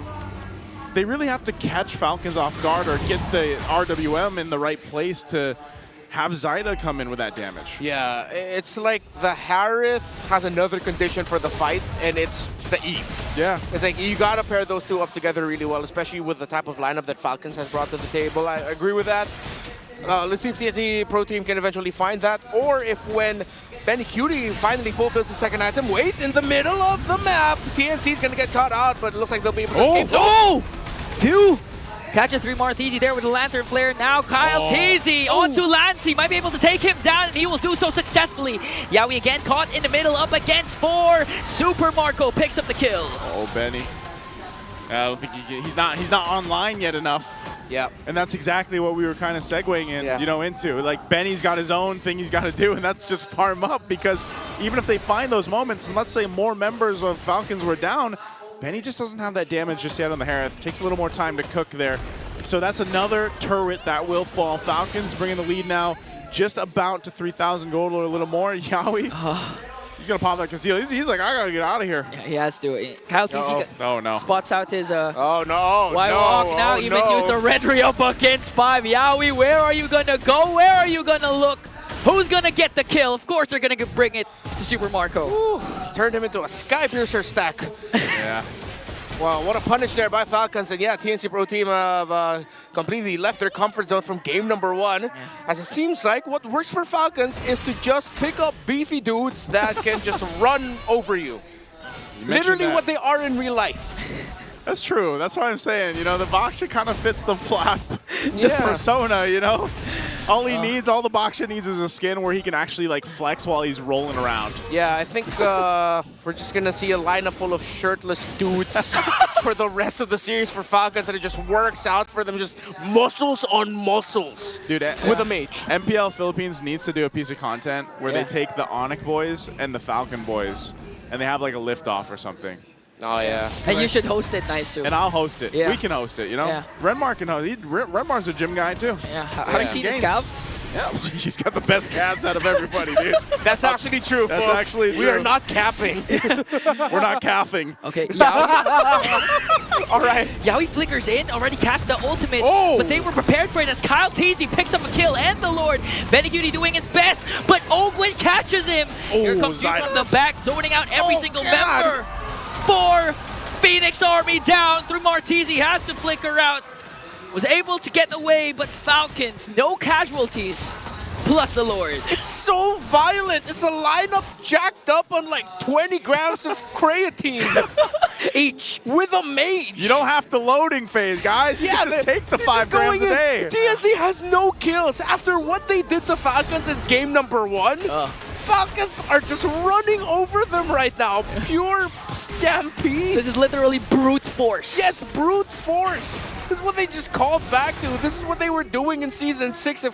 they really have to catch Falcons off guard or get the RWM in the right place to have Zyda come in with that damage. Yeah, it's like the Harith has another condition for the fight, and it's the Eve. Yeah. It's like you gotta pair those two up together really well, especially with the type of lineup that Falcons has brought to the table. I agree with that. Let's see if TNC Pro Team can eventually find that, or if when Benny Cutie finally fulfills the second item, wait, in the middle of the map, TNC's gonna get caught out, but it looks like they'll be able to escape. Oh! Phew! Catch a 3 Martheezy there with the Lantern Flare. Now Kyle Teasy onto Lancey. Might be able to take him down, and he will do so successfully. Yawi again caught in the middle, up against 4. Super Marco picks up the kill. Oh, Benny. I don't think he's not online yet enough. Yeah. And that's exactly what we were kind of segueing in, you know, into. Like, Benny's got his own thing he's got to do, and that's just farm up, because even if they find those moments, and let's say more members of Falcons were down, Benny just doesn't have that damage just yet on the Harith. Takes a little more time to cook there. So that's another turret that will fall. Falcons bringing the lead now just about to 3,000 gold or a little more. Yawi, he's going to pop that conceal. He's like, I got to get out of here. Yeah, he has to. Kyle TC spots out his oh, no. Y-Walk now. Even use the Red Ray up against 5. Yawi, where are you going to go? Where are you going to look? Who's going to get the kill? Of course, they're going to bring it to Super Marco. Ooh, turned him into a Sky Piercer stack. Yeah. Well, what a punish there by Falcons. And yeah, TNC Pro Team have completely left their comfort zone from game number 1. As it seems like what works for Falcons is to just pick up beefy dudes that can just run over you. Literally what they are in real life. That's true. That's what I'm saying. You know, the Baksha kind of fits the flap, the Yeah. persona, you know? All he needs, all the Baksha needs is a skin where he can actually, like, flex while he's rolling around. Yeah, I think we're just going to see a lineup full of shirtless dudes for the rest of the series for Falcons, and it just works out for them. Just muscles on muscles. Dude, with a mage. MPL Philippines needs to do a piece of content where they take the Onic boys and the Falcon boys, and they have, like, a lift-off or something. Oh, yeah. And you should host it nice, too. And I'll host it. Yeah. We can host it, you know? Yeah. Renmar can host it. Renmar's a gym guy, too. Yeah. How do you see the scalps? Yeah, he's got the best calves out of everybody, dude. That's actually true, That's folks. actually true. We are not capping. We're not calving. Okay, Yawi. All right. Yawi flickers in, already cast the ultimate, but they were prepared for it as Kyle Teasy picks up a kill, and the Lord. Benny Cutie doing his best, but Ogwin catches him. Here comes you from the back, zoning out every single member. 4 Phoenix Army down through Martese, has to flicker out. Was able to get away, but Falcons, no casualties, plus the Lord. It's so violent. It's a lineup jacked up on like 20 grams of creatine each with a mage. You don't have to loading phase, guys. You can just take the 5 grams a day. TNC has no kills. After what they did to Falcons in game number 1, Falcons are just running over them right now. Pure stampede. This is literally brute force. Yes, brute force. This is what they just called back to. This is what they were doing in Season 6.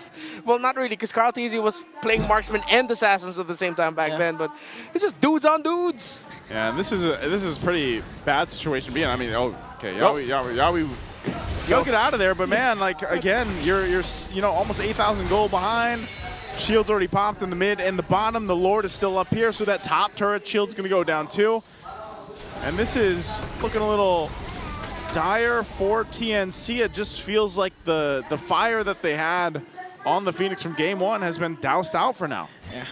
Well, not really, because Carl Teasy was playing Marksman and Assassins at the same time back then, but it's just dudes on dudes. Yeah, and this is a pretty bad situation to be in. I mean, okay, Yawi, you'll get out of there, but man, like, again, you're you know, almost 8,000 gold behind. Shield's already popped in the mid and the bottom. The Lord is still up here, so that top turret shield's gonna go down too. And this is looking a little dire for TNC. It just feels like the fire that they had on the Phoenix from game 1 has been doused out for now. Yeah.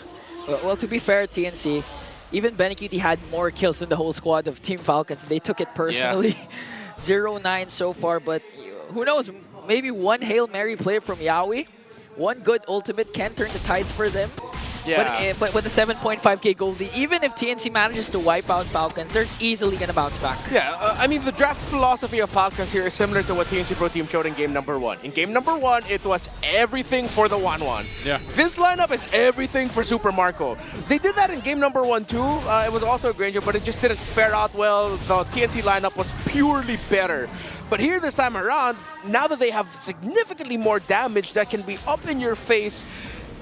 Well, to be fair, TNC, even Benny Cutie had more kills than the whole squad of Team Falcons. They took it personally. 0-9 so far, but who knows? Maybe one Hail Mary play from Yawi. One good ultimate can turn the tides for them. Yeah. But with a 7.5k gold lead, even if TNC manages to wipe out Falcons, they're easily going to bounce back. Yeah, I mean, the draft philosophy of Falcons here is similar to what TNC Pro Team showed in game number 1. In game number 1, it was everything for the 1-1. Yeah. This lineup is everything for Super Marco. They did that in game number 1 too. It was also a Granger, but it just didn't fare out well. The TNC lineup was purely better. But here this time around, now that they have significantly more damage that can be up in your face,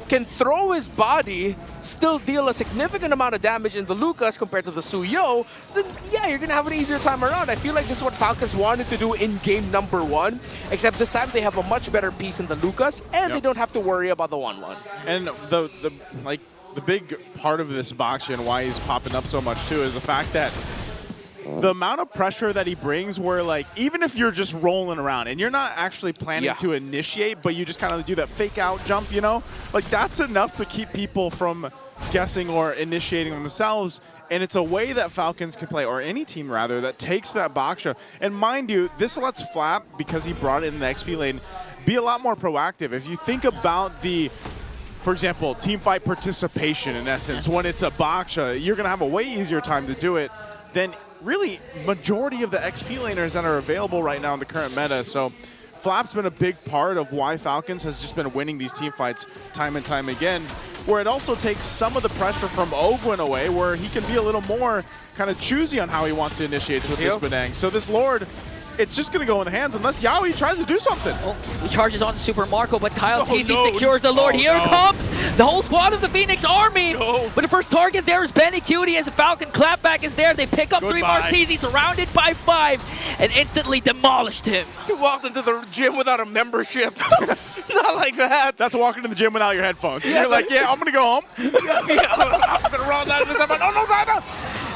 can throw his body, still deal a significant amount of damage in the Lucas compared to the Suyo, then yeah, you're gonna have an easier time around. I feel like this is what Falcons wanted to do in game number 1, except this time they have a much better piece in the Lucas, and they don't have to worry about the 1-1. And the big part of this Baksha and why he's popping up so much too is the fact that the amount of pressure that he brings where, like, even if you're just rolling around and you're not actually planning to initiate, but you just kind of do that fake out jump, you know, like that's enough to keep people from guessing or initiating themselves. And it's a way that Falcons can play, or any team rather, that takes that box shot. And mind you, this lets Flap, because he brought it in the XP lane, be a lot more proactive. If you think about the, for example, team fight participation in essence, when it's a box shot, you're going to have a way easier time to do it than really majority of the XP laners that are available right now in the current meta. So Flap's been a big part of why Falcons has just been winning these team fights time and time again, where it also takes some of the pressure from Ogwin away, where he can be a little more kind of choosy on how he wants to initiate with this Badang. So this Lord, it's just going to go in the hands unless Yaoi tries to do something. Oh, he charges on Super Marco, but Kyle TZ secures the Lord. Here comes the whole squad of the Phoenix Army. But the first target there is Benny Cutie as a Falcon clapback is there. They pick up 3 more TZ, surrounded by 5, and instantly demolished him. He walked into the gym without a membership. Not like that. That's walking to the gym without your headphones. You're like, yeah, I'm going to go home. I'm going to roll that. Oh, no, Zyda.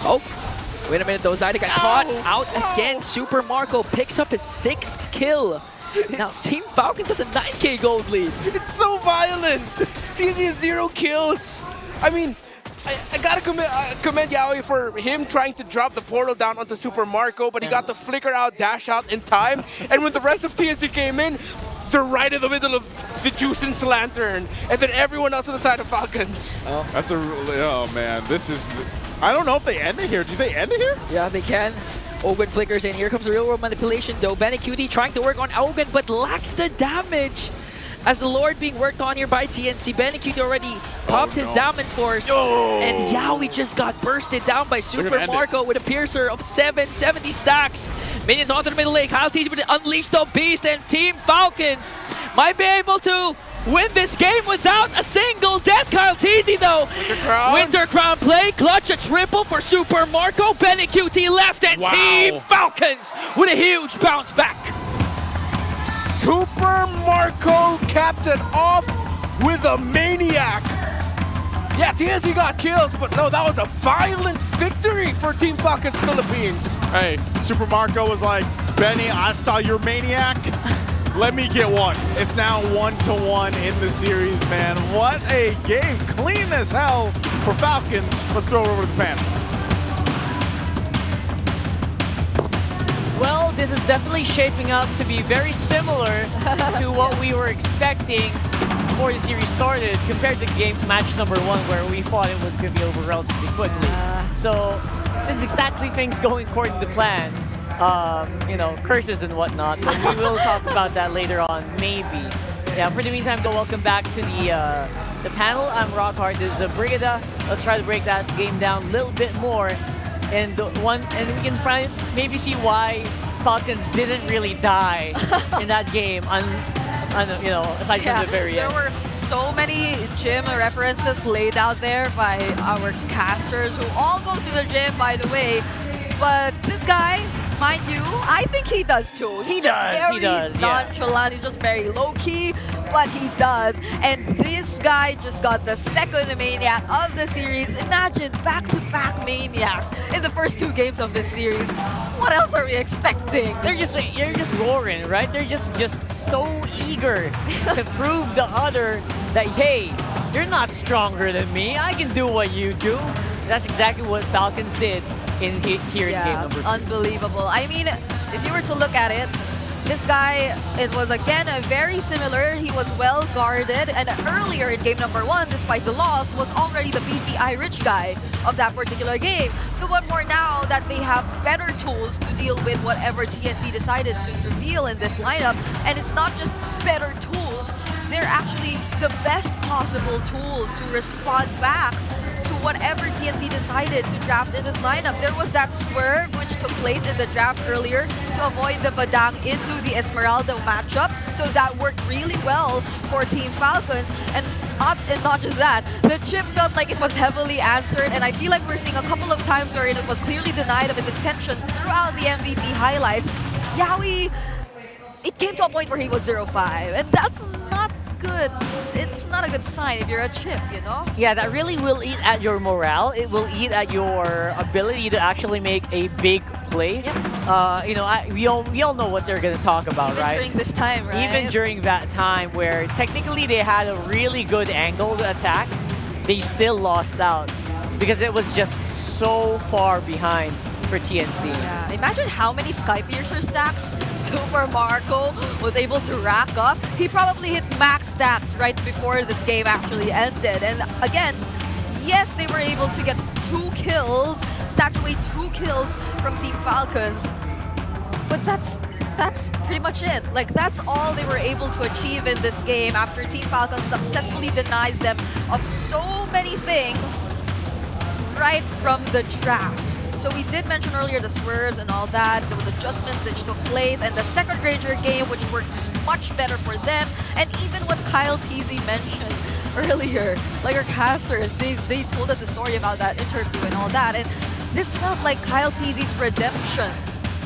Oh. Wait a minute, though. Zyda got caught out again. Super Marco picks up his 6th kill. Now, Team Falcons has a 9K gold lead. It's so violent. TZ has 0 kills. I mean, I gotta commend Yaoi for him trying to drop the portal down onto Super Marco, but he got the flicker out, dash out in time. And when the rest of TSC came in, they're right in the middle of the Juicens Lantern, and then everyone else on the side of Falcons. Oh, that's oh man, this is, I don't know if they end it here. Do they end it here? Yeah, they can. Ogwin flickers in. Here comes the real world manipulation though. Benny Cutie trying to work on Ogwin, but lacks the damage. As the Lord being worked on here by TNC, Benny Cutie already popped his Zaman Force, and Yaoi just got bursted down by Super Marco with a Piercer of 770 stacks. Minions onto the middle lane. Kyle TZ with Unleash the Beast, and Team Falcons might be able to win this game without a single death. Kyle TZ though. Winter Crown play, clutch a triple for Super Marco. Benny QT left, and Team Falcons with a huge bounce back. Super Marco capped it off with a maniac. Yeah, TSC got kills, but no, that was a violent victory for Team Falcons Philippines. Hey, Super Marco was like, Benny, I saw your maniac. Let me get one. It's now 1-1 in the series, man. What a game. Clean as hell for Falcons. Let's throw it over to the panel. Well, this is definitely shaping up to be very similar to what we were expecting before the series started, compared to match number 1, where we thought it was going to be over relatively quickly. So this is exactly things going according to plan. You know, curses and whatnot, but we will talk about that later on, maybe. Yeah, for the meantime, welcome back to the panel. I'm Rockhard, this is Brigada. Let's try to break that game down a little bit more. And we can maybe see why Falcons didn't really die in that game, you know, aside from the very end. There were so many gym references laid out there by our casters, who all go to the gym, by the way. But this guy, mind you, I think he does too. He's just very nonchalant. He's just very low-key, but he does. And this guy just got the 2nd Maniac of the series. Imagine back-to-back Maniacs in the first 2 games of this series. What else are we expecting? You're just roaring, right? They're just so eager to prove the other that, hey, you're not stronger than me. I can do what you do. That's exactly what Falcons did here in game number 2. Unbelievable. I mean, if you were to look at it, this guy, it was again very similar. He was well guarded, and earlier in game number 1, despite the loss, was already the BPI rich guy of that particular game. So what more now that they have better tools to deal with whatever TNC decided to reveal in this lineup, and it's not just better tools, they're actually the best possible tools to respond back to whatever TNC decided to draft in this lineup. There was that swerve which took place in the draft earlier to avoid the Badang into the Esmeralda matchup. So that worked really well for Team Falcons. And not just that, the chip felt like it was heavily answered, and I feel like we're seeing a couple of times where it was clearly denied of its intentions throughout the MVP highlights. Yaoi, it came to a point where he was 0-5, and that's not good. It's not a good sign if you're a chip, you know? Yeah, that really will eat at your morale. It will eat at your ability to actually make a big play, we all know what they're gonna talk about, Even right? during this time, right? Even during that time where technically they had a really good angle to attack, they still lost out because it was just so far behind for TNC. Yeah, imagine how many Sky Piercer stacks Super Marco was able to rack up. He probably hit max stacks right before this game actually ended. And again, yes, they were able to get 2 kills, stacked away 2 kills from Team Falcons. But that's pretty much it. Like, that's all they were able to achieve in this game after Team Falcons successfully denies them of so many things right from the draft. So we did mention earlier the swerves and all that. There was adjustments that took place, and the second Ranger game, which worked much better for them. And even what Kyle TZ mentioned earlier, like our casters, they told us a story about that interview and all that. And this felt like Kyle TZ's redemption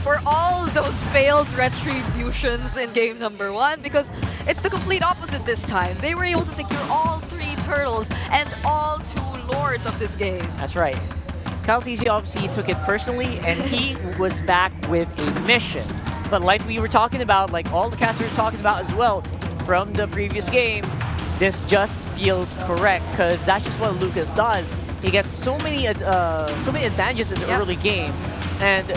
for all those failed retributions in game number 1, because it's the complete opposite this time. They were able to secure all 3 turtles and all 2 lords of this game. That's right. Kyle TZ obviously took it personally, and he was back with a mission. But like we were talking about, like all the casters were talking about as well from the previous game, this just feels correct because that's just what Lucas does. He gets so many advantages in the early game, and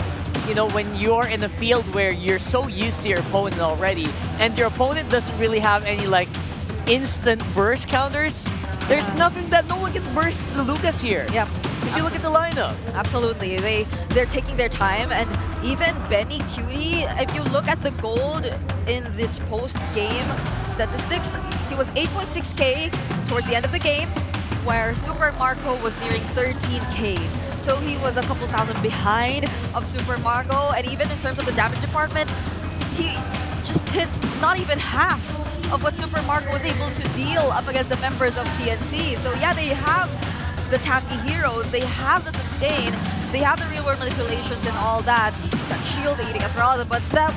when you're in a field where you're so used to your opponent already, and your opponent doesn't really have any like instant burst counters, there's nothing that no one can burst the Lucas here. Yep. If you look at the lineup. Absolutely. They're taking their time, and even Benny Cutie, if you look at the gold in this post-game statistics, he was 8.6k towards the end of the game, where Super Marco was nearing 13k. So he was a couple thousand behind of Super Marco, and even in terms of the damage department, he just hit not even half of what Super Marco was able to deal up against the members of TNC. So yeah, they have the tanky heroes, they have the sustain, they have the real world manipulations and all that shield eating as well, but that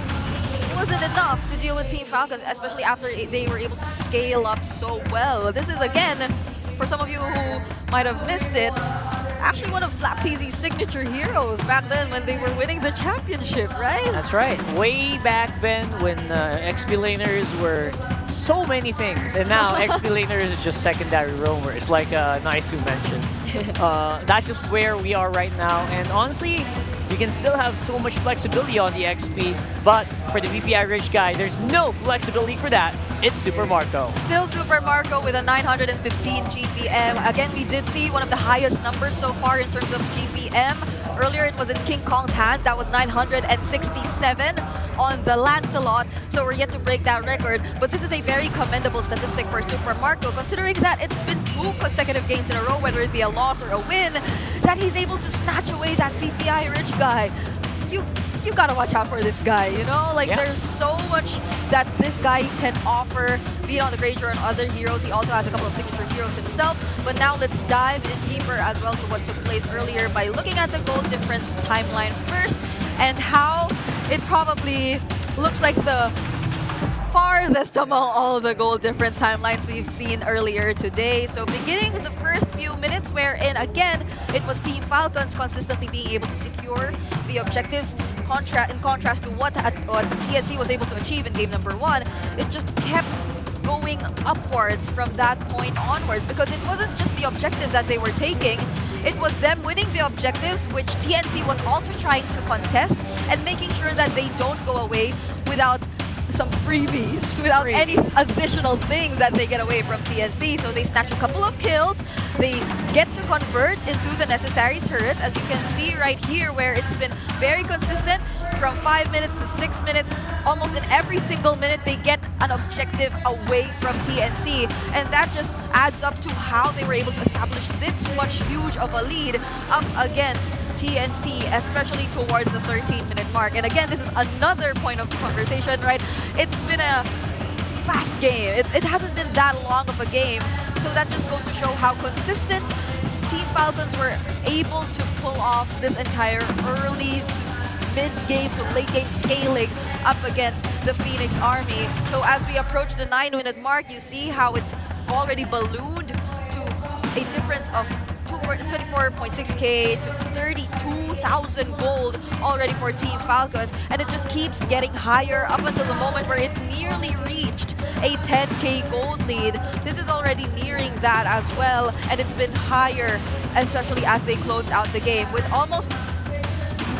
wasn't enough to deal with Team Falcons, especially after they were able to scale up so well. This is, again, for some of you who might have missed it, actually one of FlapTZ's signature heroes back then when they were winning the championship, right? That's right. Way back then when XP laners were so many things, and now XP laners is just secondary roamers, like Nice to mention. That's just where we are right now, and honestly, you can still have so much flexibility on the XP, but for the VPI Rich guy, there's no flexibility for that. It's Super Marco. Still Super Marco with a 915 GPM. Again, we did see one of the highest numbers so far in terms of GPM. Earlier, it was in King Kong's hand. That was 967 on the Lancelot. So we're yet to break that record. But this is a very commendable statistic for Super Marco, considering that it's been 2 consecutive games in a row, whether it be a loss or a win, that he's able to snatch away that VPI Rich guy. You gotta watch out for this guy, Like, there's so much that this guy can offer, be it on the Granger and other heroes. He also has a couple of signature heroes himself. But now let's dive in deeper as well to what took place earlier by looking at the gold difference timeline first, and how it probably looks like the farthest among all the goal difference timelines we've seen earlier today. So beginning the first few minutes, wherein again it was Team Falcons consistently being able to secure the objectives, in contrast to what TNC was able to achieve in game number 1, it just kept going upwards from that point onwards, because it wasn't just the objectives that they were taking, it was them winning the objectives, which TNC was also trying to contest, and making sure that they don't go away without some freebies, without any additional things that they get away from TNC. So they snatch a couple of kills, they get to convert into the necessary turrets, as you can see right here, where it's been very consistent from 5 minutes to 6 minutes. Almost in every single minute, they get an objective away from TNC, and that just adds up to how they were able to establish this much huge of a lead up against TNC, especially towards the 13-minute mark. And again, this is another point of conversation, right? It's been a fast game. It hasn't been that long of a game, so that just goes to show how consistent Team Falcons were able to pull off this entire early to mid-game to late-game scaling up against the Phoenix Army. So as we approach the 9-minute mark, you see how it's already ballooned to a difference of 24.6k to 32,000 gold already for Team Falcons, and it just keeps getting higher up until the moment where it nearly reached a 10k gold lead. This is already nearing that as well, and it's been higher, especially as they closed out the game with almost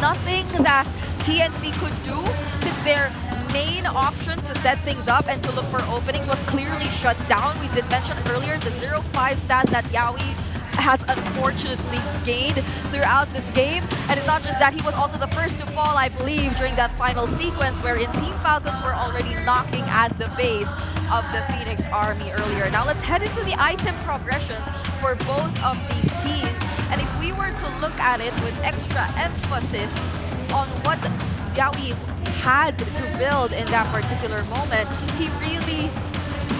nothing that TNC could do, since their main option to set things up and to look for openings was clearly shut down. We did mention earlier the 0-5 stat that Yawi has unfortunately gained throughout this game. And it's not just that, he was also the first to fall, I believe, during that final sequence wherein Team Falcons were already knocking at the base of the Phoenix Army earlier. Now let's head into the item progressions for both of these teams. And if we were to look at it with extra emphasis on what Yawi had to build in that particular moment, he really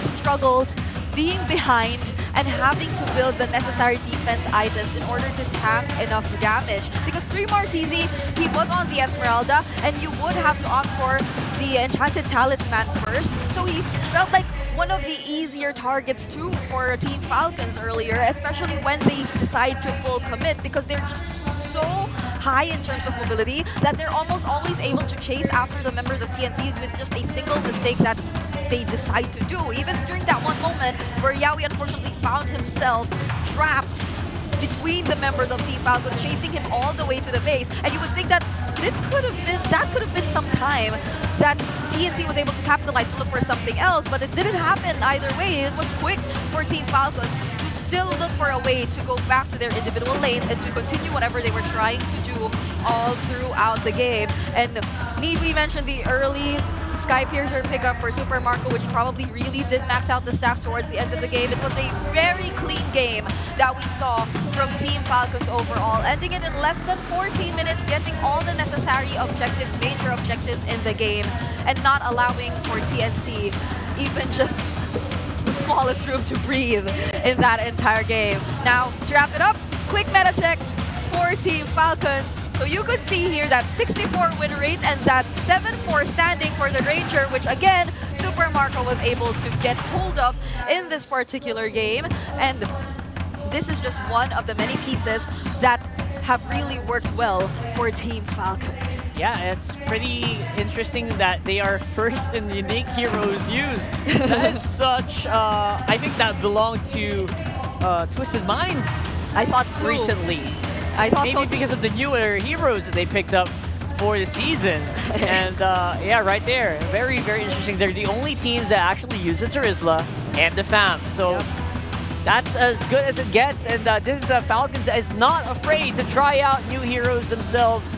struggled being behind and having to build the necessary defense items in order to tank enough damage. Because 3 Martizi, he was on the Esmeralda, and you would have to opt for the Enchanted Talisman first. So he felt like one of the easier targets too for Team Falcons earlier, especially when they decide to full commit, because they're just so high in terms of mobility that they're almost always able to chase after the members of TNC with just a single mistake that they decide to do. Even during that one moment where Yawi unfortunately found himself trapped between the members of Team Falcons, chasing him all the way to the base, and you would think that that could have been some time that TNC was able to capitalize to look for something else, but it didn't happen either way. It was quick for Team Falcons to still look for a way to go back to their individual lanes and to continue whatever they were trying to do all throughout the game. And need we mention the early Sky Piercer pickup for Super Marco, which probably really did max out the stats towards the end of the game. It was a very clean game that we saw from Team Falcons overall, ending it in less than 14 minutes, getting all the necessary objectives, major objectives in the game, and not allowing for TNC even just the smallest room to breathe in that entire game. Now, to wrap it up, quick meta check for Team Falcons. So you could see here that 64 win rate and that 7-4 standing for the Ranger, which again, Super Marco was able to get hold of in this particular game. And this is just one of the many pieces that have really worked well for Team Falcons. Yeah, it's pretty interesting that they are first in unique heroes used. That is such, I think that belonged to Twisted Minds. I thought too. Recently. I thought maybe so because of the newer heroes that they picked up for the season. And yeah, right there. Very, very interesting. They're the only teams that actually use the Terizla and the FAM. So that's as good as it gets. And this is Falcons that is not afraid to try out new heroes themselves.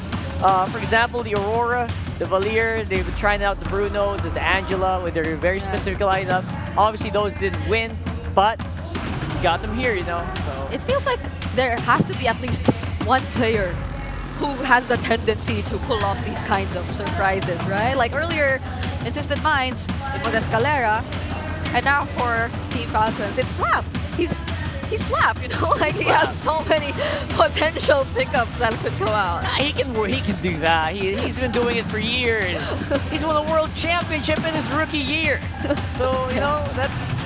For example, the Aurora, the Valier, they've been trying out the Bruno, the Angela with their very specific lineups. Obviously, those didn't win, but got them here, you know. So it feels like there has to be at least one player who has the tendency to pull off these kinds of surprises, right? Like earlier in Twisted Minds, it was Escalera, and now for Team Falcons, it's Flap. He's Flap, you know, like he has so many potential pickups that could go out. He can do that. He's been doing it for years. He's won the World Championship in his rookie year. So, you know, that's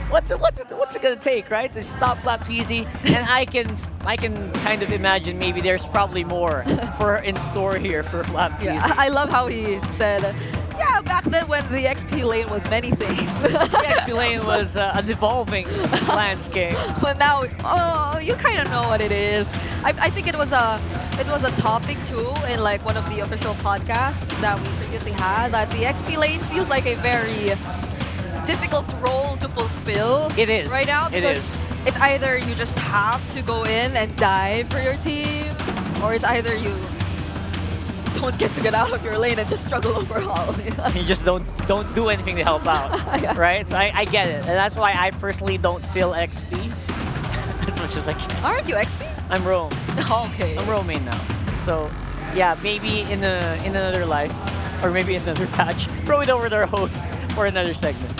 what's it gonna take, right? To stop Flap easy. And I can kind of imagine maybe there's probably more in store here for Flap easy. Yeah, I love how he said, yeah, back then when the XP lane was many things. The XP lane was an evolving landscape. But now, oh, you kind of know what it is. I think it was a topic too in like one of the official podcasts that we previously had, that the XP lane feels like a very difficult role to fulfill. It is. Right now, it because is. It's either you just have to go in and die for your team, or it's either you don't get out of your lane and just struggle overall. You just don't do anything to help out, right? So I get it, and that's why I personally don't feel XP as much as I can. Aren't you XP? I'm Rome. Okay. I'm Rome main now. So yeah, maybe in another life, or maybe in another patch, throw it over to our host for another segment.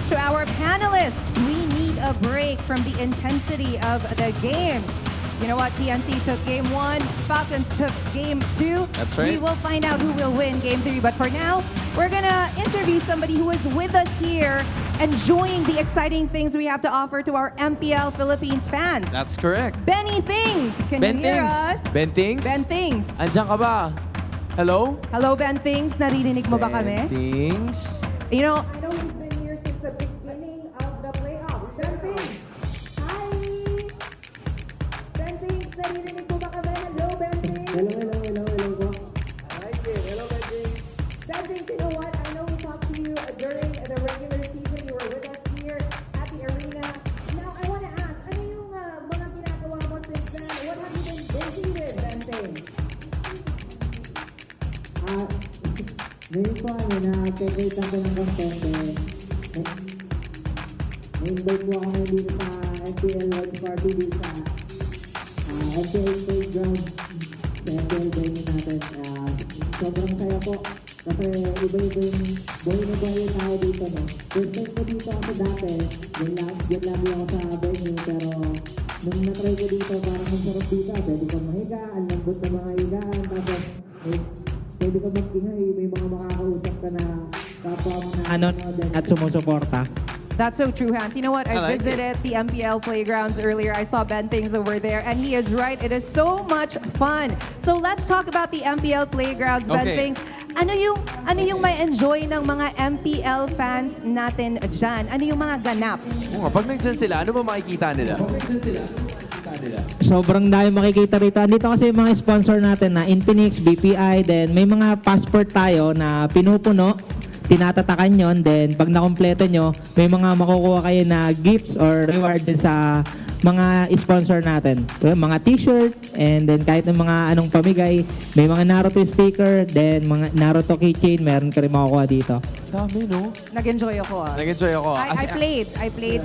To our panelists, we need a break from the intensity of the games. You know what? TNC took game 1, Falcons took game 2. That's right. We will find out who will win game 3. But for now, we're gonna interview somebody who is with us here enjoying the exciting things we have to offer to our MPL Philippines fans. That's correct. Benny Things, can Ben you hear Things. us? Ben Things? Ben Things. Andiyan ka ba? Hello? Hello, Ben Things. Naririnig mo ba kami? Things. You know, I know he's been here since the beginning of the playoffs. Ben Things. Hi. Ben Things, naririnig mo ba kami? Hello, Ben Things. Hello po. Hello, Ben Things. Ben Things, you know what? I know we talked to you during the regular season. You were with us here at the arena. Now, I want to ask, ano yung mga ginagawa mo since then? What have you been busy with, Ben Things? Ngayon po na-activate ako ng content na-invite po ako dito sa MPL Watch Party dito sa MPL Playground sa MPL venue natin. Sobrang saya po kasi iba-iba yung buhay na buhay yung tao dito. No? First time ko dito ako dati, yun lagi ako sa venue, pero nung na-try ko dito, parang masarap dito. Pwede kang mahiga, ang lambot na mga higaan, tapos pwede ka mag-ingay, may mga makakausap ka na kapwa mo na at sumusuporta. That's so true, Hans. You know what? I visited the MPL playgrounds earlier. I saw Ben Things over there, and he is right. It is so much fun. So let's talk about the MPL playgrounds, Ben Things. Ano yung may enjoy ng mga MPL fans natin dyan? Ano yung mga ganap? Pag nandyan sila, ano ba makikita nila? Sobrang dami makikita rito. Andito kasi yung mga sponsor natin na Infinix, BPI, then may mga passport tayo na pinupuno, tinatatakan yon, then pag nakompleto nyo, may mga makukuha kayo na gifts or reward din sa mga sponsor natin. Mga t-shirt, and then kahit ng mga anong pamigay, may mga Naruto sticker, then mga Naruto keychain, meron ka rin makukuha dito. Dami, no? Nag-enjoy ako. Nag-enjoy ako. I played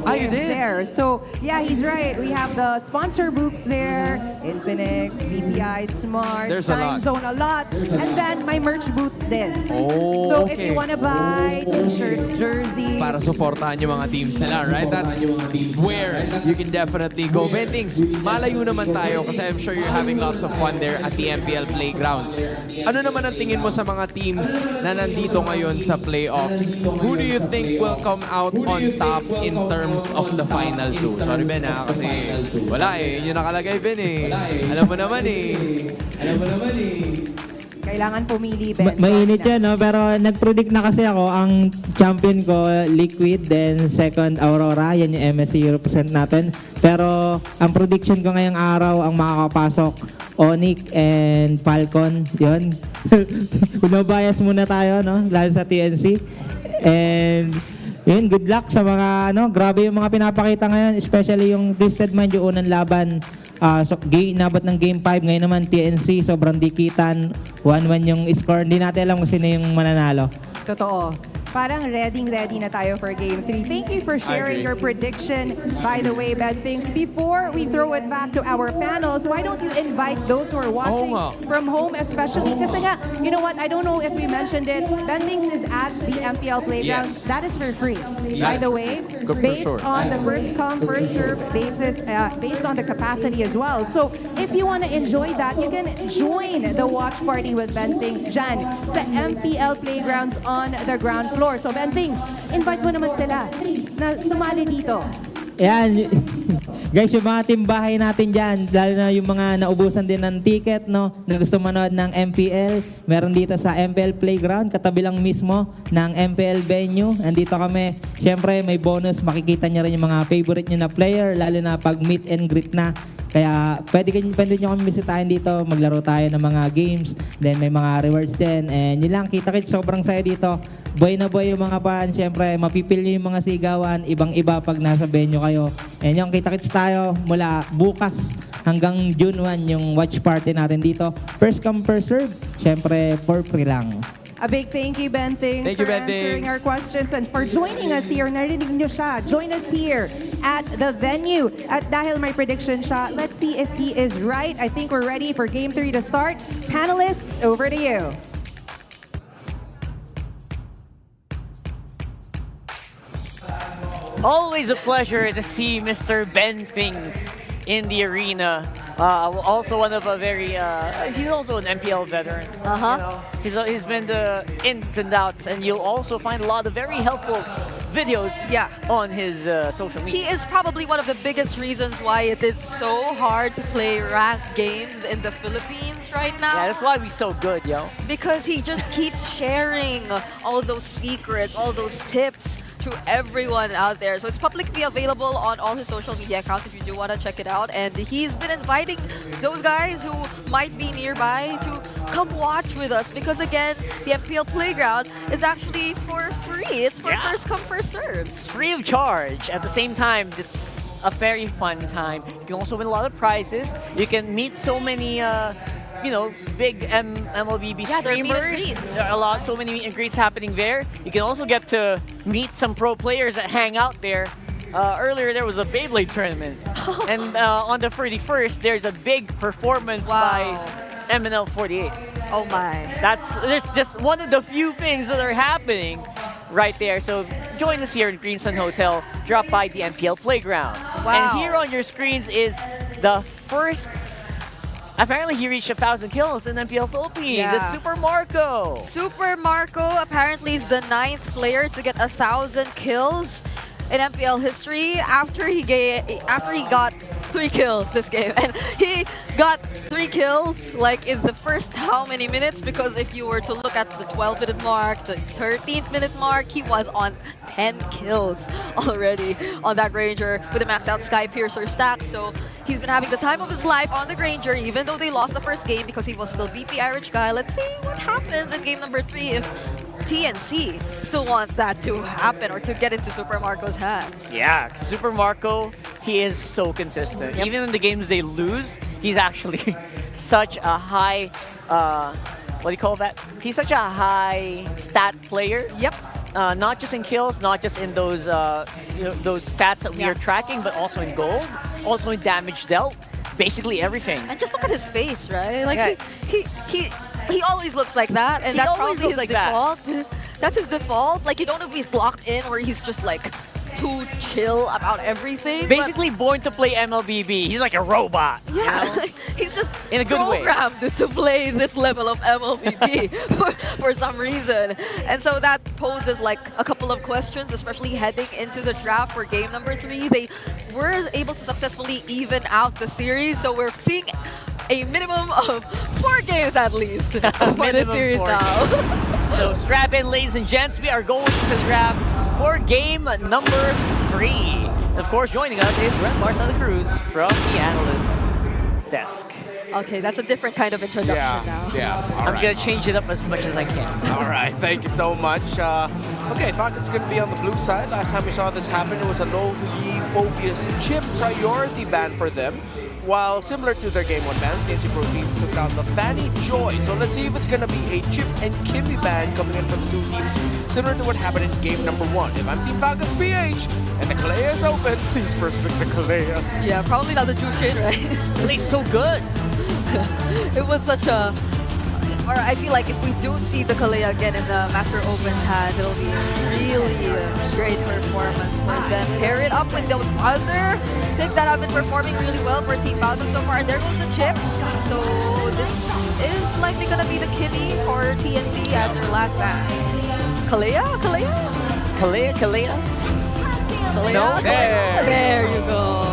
you did? there. So, yeah, he's right. We have the sponsor booths there, Infinix, BPI, Smart, There's a Time lot. Zone, a lot. And then, my merch booths din. Oh, So, if okay. you wanna buy t-shirts, jerseys, Para supportahan yung mga teams nila, right? That's where you can definitely go. Ben Things, malayo naman tayo kasi I'm sure you're having lots of fun there at the MPL playgrounds. Ano naman ang tingin mo sa mga teams na nandito ngayon sa playoffs? Who do you think will come out on top in terms of the final two? Sorry, Ben, kasi wala eh. Yun yung nakalagay, Ben eh. Alam mo naman eh. kailangan pumili, Ben. Mainit yan, no? Pero nag-predict na kasi ako, ang champion ko, Liquid, then second, Aurora. Yan yung MSC represent natin. Pero ang prediction ko ngayong araw, ang makakapasok, Onic and Falcon. Yun. Bias muna tayo, no? Lalo sa TNC. And yun, good luck sa mga, grabe yung mga pinapakita ngayon, especially yung Twisted Mind, yung unang laban. Inabot ng Game 5, ngayon naman TNC, sobrang dikitan, 1-1 yung score. Hindi natin alam kung sino yung mananalo. Totoo. Parang ready na tayo for Game 3. Thank you for sharing your prediction. By the way, Ben Things, before we throw it back to our panels, why don't you invite those who are watching from home especially? Kasi nga, you know what, I don't know if we mentioned it, Ben Things is at the MPL Playground. Yes. That is for free. By the way, based on the first come, first serve basis, based on the capacity as well. So, if you want to enjoy that, you can join the watch party with Ben Things dyan sa MPL Playgrounds on the ground floor. So, Ben Things, invite mo naman sila na sumali dito. Ayan. Guys, yung mga timbahay natin dyan, lalo na yung mga naubusan din ng ticket, no, na gusto manood ng MPL, meron dito sa MPL Playground, katabi lang mismo ng MPL venue. Andito kami. Siyempre, may bonus. Makikita nyo rin yung mga favorite nyo na player, lalo na pag meet and greet na. Kaya pwede nyo kami bisitahin dito, maglaro tayo ng mga games, then may mga rewards din. And yun lang, kita-kits, sobrang saya dito. Boy na boy yung mga pan, syempre mapipil nyo yung mga sigawan, ibang-iba pag nasa venue kayo. And yung kita-kits tayo mula bukas hanggang June 1 yung watch party natin dito. First come, first serve, syempre for free lang. A big thank you, Ben Things, Thank you, for Ben answering Things. our questions and for joining us here. Narinig nyo siya. Join us here at the venue. At dahil my prediction siya, let's see if he is right. I think we're ready for Game 3 to start. Panelists, over to you. Always a pleasure to see Mr. Ben Things in the arena. Also one of a very, he's also an MPL veteran. You know, he's been the ins and outs, and you'll also find a lot of very helpful videos on his social media. He is probably one of the biggest reasons why it is so hard to play ranked games in the Philippines right now. Yeah, that's why we're so good, yo. Because he just keeps sharing all those secrets, all those tips to everyone out there. So it's publicly available on all his social media accounts if you do want to check it out. And he's been inviting those guys who might be nearby to come watch with us because, again, the MPL Playground is actually for free. It's for first come, first serve. It's free of charge. At the same time, it's a very fun time. You can also win a lot of prizes. You can meet so many you know, big MLBB streamers. There are so many meet and greets happening there. You can also get to meet some pro players that hang out there. Earlier, there was a Beyblade tournament. And on the 31st, there's a big performance by MNL 48. Oh my. There's just one of the few things that are happening right there. So join us here in Green Sun Hotel. Drop by the MPL Playground. Wow. And here on your screens is the first. Apparently, he reached 1,000 kills in MPL Philippines. Yeah. It's Super Marco. Super Marco apparently is the 9th player to get 1,000 kills in MPL history after he got 3 kills this game. And he got 3 kills like in the first how many minutes? Because if you were to look at the 12-minute mark, the 13th minute mark, he was on 10 kills already on that Granger with a maxed out Sky Piercer stack. So he's been having the time of his life on the Granger, even though they lost the first game because he was still VP Irish guy. Let's see what happens in game number 3 if TNC still want that to happen or to get into Super Marco's hands. Yeah, Super Marco, he is so consistent. Even in the games they lose, he's actually such a high, what do you call that? He's such a high stat player. Yep. Not just in kills, not just in those those stats that we are tracking, but also in gold, also in damage dealt, basically everything. And just look at his face, right? Like he always looks like that, and that's probably his default. That's his default. Like you don't know if he's locked in or he's just like too chill about everything. Basically born to play MLBB. He's like a robot. Yeah, you know? he's just in a good way programmed to play this level of MLBB for some reason. And so that poses like a couple of questions, especially heading into the draft for game number 3. They were able to successfully even out the series, so we're seeing a minimum of 4 games at least for this series now. So strap in, ladies and gents. We are going to the draft for game number 3. And of course, joining us is Red Santa Cruz from the analyst desk. Okay, that's a different kind of introduction now. Yeah. I'm going to change it up as much as I can. All right, thank you so much. Okay, Falcons going to be on the blue side. Last time we saw this happen, it was a low-lead focus chip priority ban for them. While similar to their Game 1 bans, TNC Pro Team took out the Fanny Joy. So let's see if it's going to be a Chip and Kimmy ban coming in from the 2 teams, similar to what happened in game number 1. If I'm Team Falcons PH and the Kalea is open, please first pick the Kalea. Yeah, probably not the Jushin, right? Plays so good. It was such a... Or I feel like if we do see the Kalea again in the Master Open's hands, it'll be really a great performance for them. Pair it up with those other things that have been performing really well for Team Falcons so far. And there goes the chip. So this is likely going to be the Kimmy for TNC at their last ban. Kalea? Kalea? No? There you go.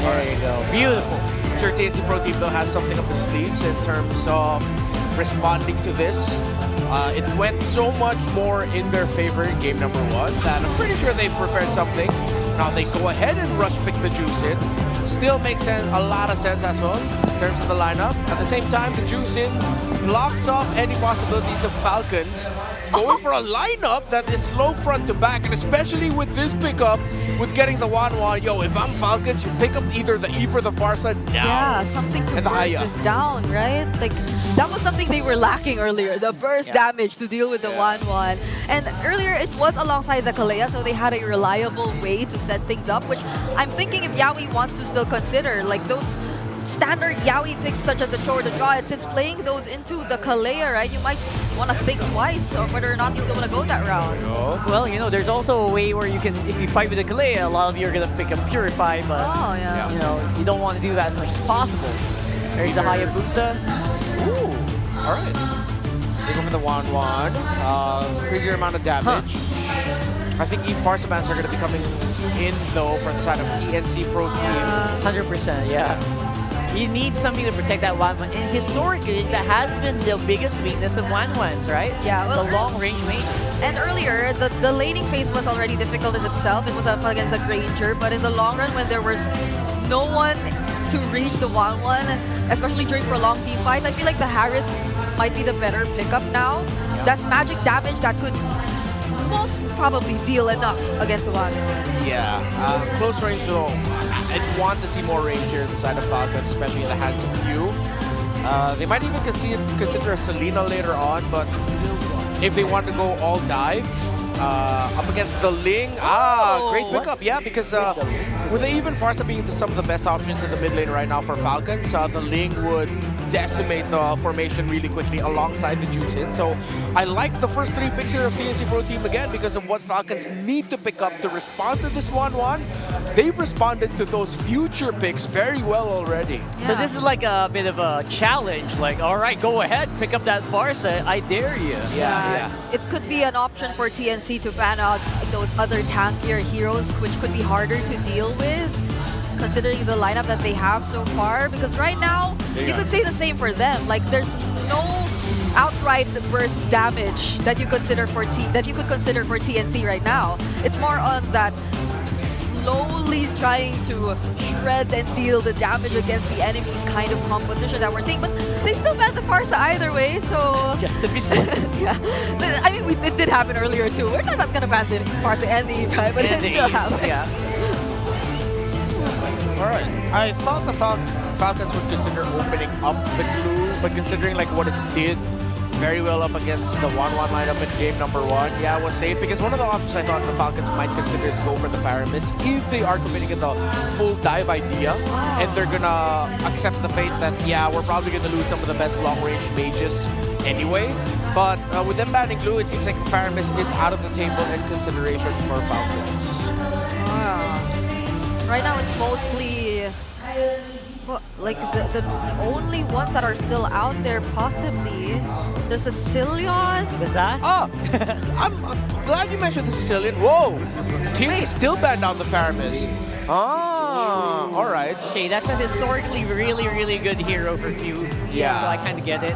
There you go. Beautiful. I'm sure TNC Pro Team though has something up their sleeves in terms of responding to this. It went so much more in their favor in game number 1 that I'm pretty sure they prepared something. Now they go ahead and rush pick the Juice in. Still makes a lot of sense as well in terms of the lineup. At the same time, the Juice in blocks off any possibilities of Falcons going for a lineup that is slow front to back, and especially with this pickup, with getting the 1-1, yo, if I'm Falcons, you pick up either the E for the far side now. Yeah, something to burst this down, right? Like, that was something they were lacking earlier, the burst damage to deal with the 1-1. And earlier, it was alongside the Kalea, so they had a reliable way to set things up, which I'm thinking if Yaoi wants to still consider, like those standard Yaoi picks such as the Chore, the Draw, and since playing those into the Kalea, right, you might want to think twice on whether or not you still want to go that route. Well, you know, there's also a way where you can, if you fight with the Kalea, a lot of you are going to pick up Purify, but you know, you don't want to do that as much as possible. There's the Hayabusa. Ooh, all right. They go for the 1-1. Crazier amount of damage. I think Eve Farsabans are going to be coming in, though, from the side of TNC Pro Team. 100%, yeah. You need something to protect that 1-1. And historically, that has been the biggest weakness of 1-1s, right? Yeah, well, the long-range mages. And earlier, the laning phase was already difficult in itself. It was up against a Granger, but in the long run, when there was no one to reach the 1-1, especially during prolonged team fights, I feel like the Harris might be the better pickup now. That's magic damage that could most probably deal enough against the 1. Yeah, close range though. I'd want to see more range here inside of Falcons, especially in the hands of few. They might even consider a Selena later on, but if they want to go all dive, up against the Ling, great pickup, yeah, because with even Farsa being some of the best options in the mid lane right now for Falcons, the Ling would decimate the formation really quickly alongside the Juicin. So I like the first 3 picks here of TNC Pro Team again because of what Falcons need to pick up to respond to this 1-1. They've responded to those future picks very well already. Yeah. So this is like a bit of a challenge, like, all right, go ahead, pick up that Farsa, I dare you. Yeah. It could be an option for TNC to ban out those other tankier heroes, which could be harder to deal with, considering the lineup that they have so far. Because right now, you could say the same for them. Like, there's no outright burst damage that you consider for TNC right now. It's more on that slowly trying to shred and deal the damage against the enemy's kind of composition that we're seeing. But they still banned the Farsa either way, so... Just to be said. Yeah. I mean, it did happen earlier too. We're not going to ban the Farsa and the Eve, right? But it still happened. Yeah. Alright, I thought the Falcons would consider opening up the glue, but considering like what it did very well up against the 1-1 lineup in game number 1, yeah, it was safe because one of the options I thought the Falcons might consider is go for the Faramis if they are committing to the full dive idea and they're gonna accept the fate that, yeah, we're probably gonna lose some of the best long-range mages anyway. But with them banning glue, it seems like Faramis is out of the table in consideration for Falcons. Right now, it's mostly like the only ones that are still out there, possibly. There's a Sicilian. The Zas? Oh, I'm glad you mentioned the Sicilian. Whoa, TNC still banned out the Faramis. Ah, all right. Okay, that's a historically really, really good hero for few. Yeah. So I kind of get it.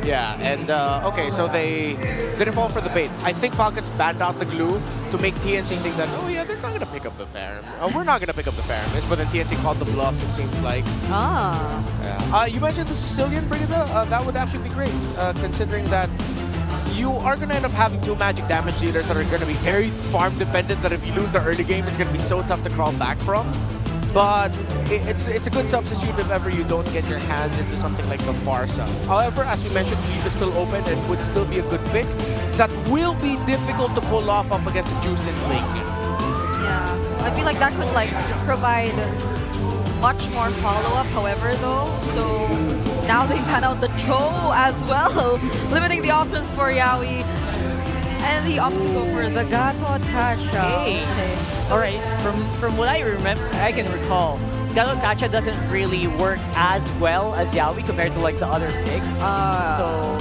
Yeah, and okay, so they didn't fall for the bait. I think Falcons banned out the glue to make TNC think that, oh yeah, they're not gonna pick up the Faram. We're not gonna pick up the Faramis, but then TNC called the bluff, it seems like. Yeah. You mentioned the Sicilian, Brigida. That would actually be great, considering that you are going to end up having 2 magic damage dealers that are going to be very farm dependent, that if you lose the early game, it's going to be so tough to crawl back from. But it's a good substitute if ever you don't get your hands into something like the Farsa. However, as we mentioned, Eve is still open and would still be a good pick. That will be difficult to pull off up against a Juicin Ling. Yeah, I feel like that could like provide much more follow-up, however, though. So now they ban out the Cho as well, limiting the options for Yaoi. And the opts to go for Zagato Tasha. Okay. So, all right, from what I remember, I can recall, Gato Tasha doesn't really work as well as Yaoi compared to like the other picks. So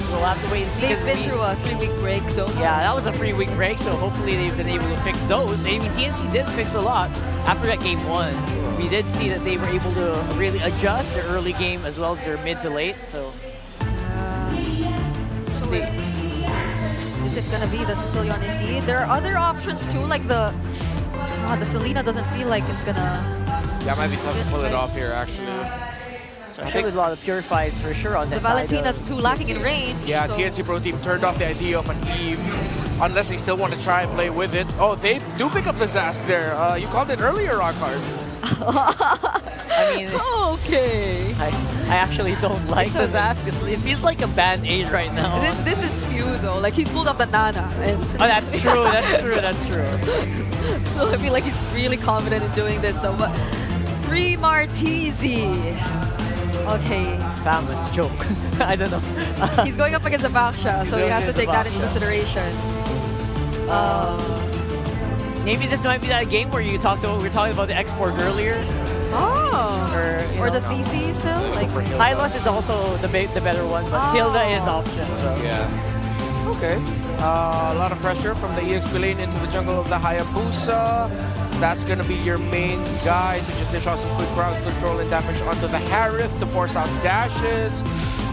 we'll have to wait and see. They've been through a 3-week break, though. Yeah, that was a 3-week break, so hopefully they've been able to fix those. I mean, TNC did fix a lot after that game 1. We did see that they were able to really adjust their early game as well as their mid to late. So, let's see. Is it gonna be the Sicilian indeed? There are other options too, like the Selena doesn't feel like it's gonna. Yeah, it might be tough to pull it off here, actually. Especially with a lot of purifies for sure on this side. The Valentina's too lacking in range. Yeah, so. TNC Pro Team turned off the idea of an Eve, unless they still want to try and play with it. Oh, they do pick up the Zask there. You called it earlier, Rockhard. I mean, okay. I actually don't like the Zask. It feels like a band-aid right now. This is few though. Like he's pulled off the Nana. And oh, that's true. That's true. That's true. So I feel like he's really confident in doing this. So, but 3 Martizi. Okay. Famous joke. I don't know. He's going up against the Baksha, so you have to take that into consideration. Maybe this might be that game where we were talking about the export earlier. Oh. Or the CC still? Like Hylos is also the better one, but Hilda is option. So. Yeah. Okay. A lot of pressure from the EXP lane into the jungle of the Hayabusa. That's going to be your main guy to just dish out some quick crowd control and damage onto the Harith to force out dashes.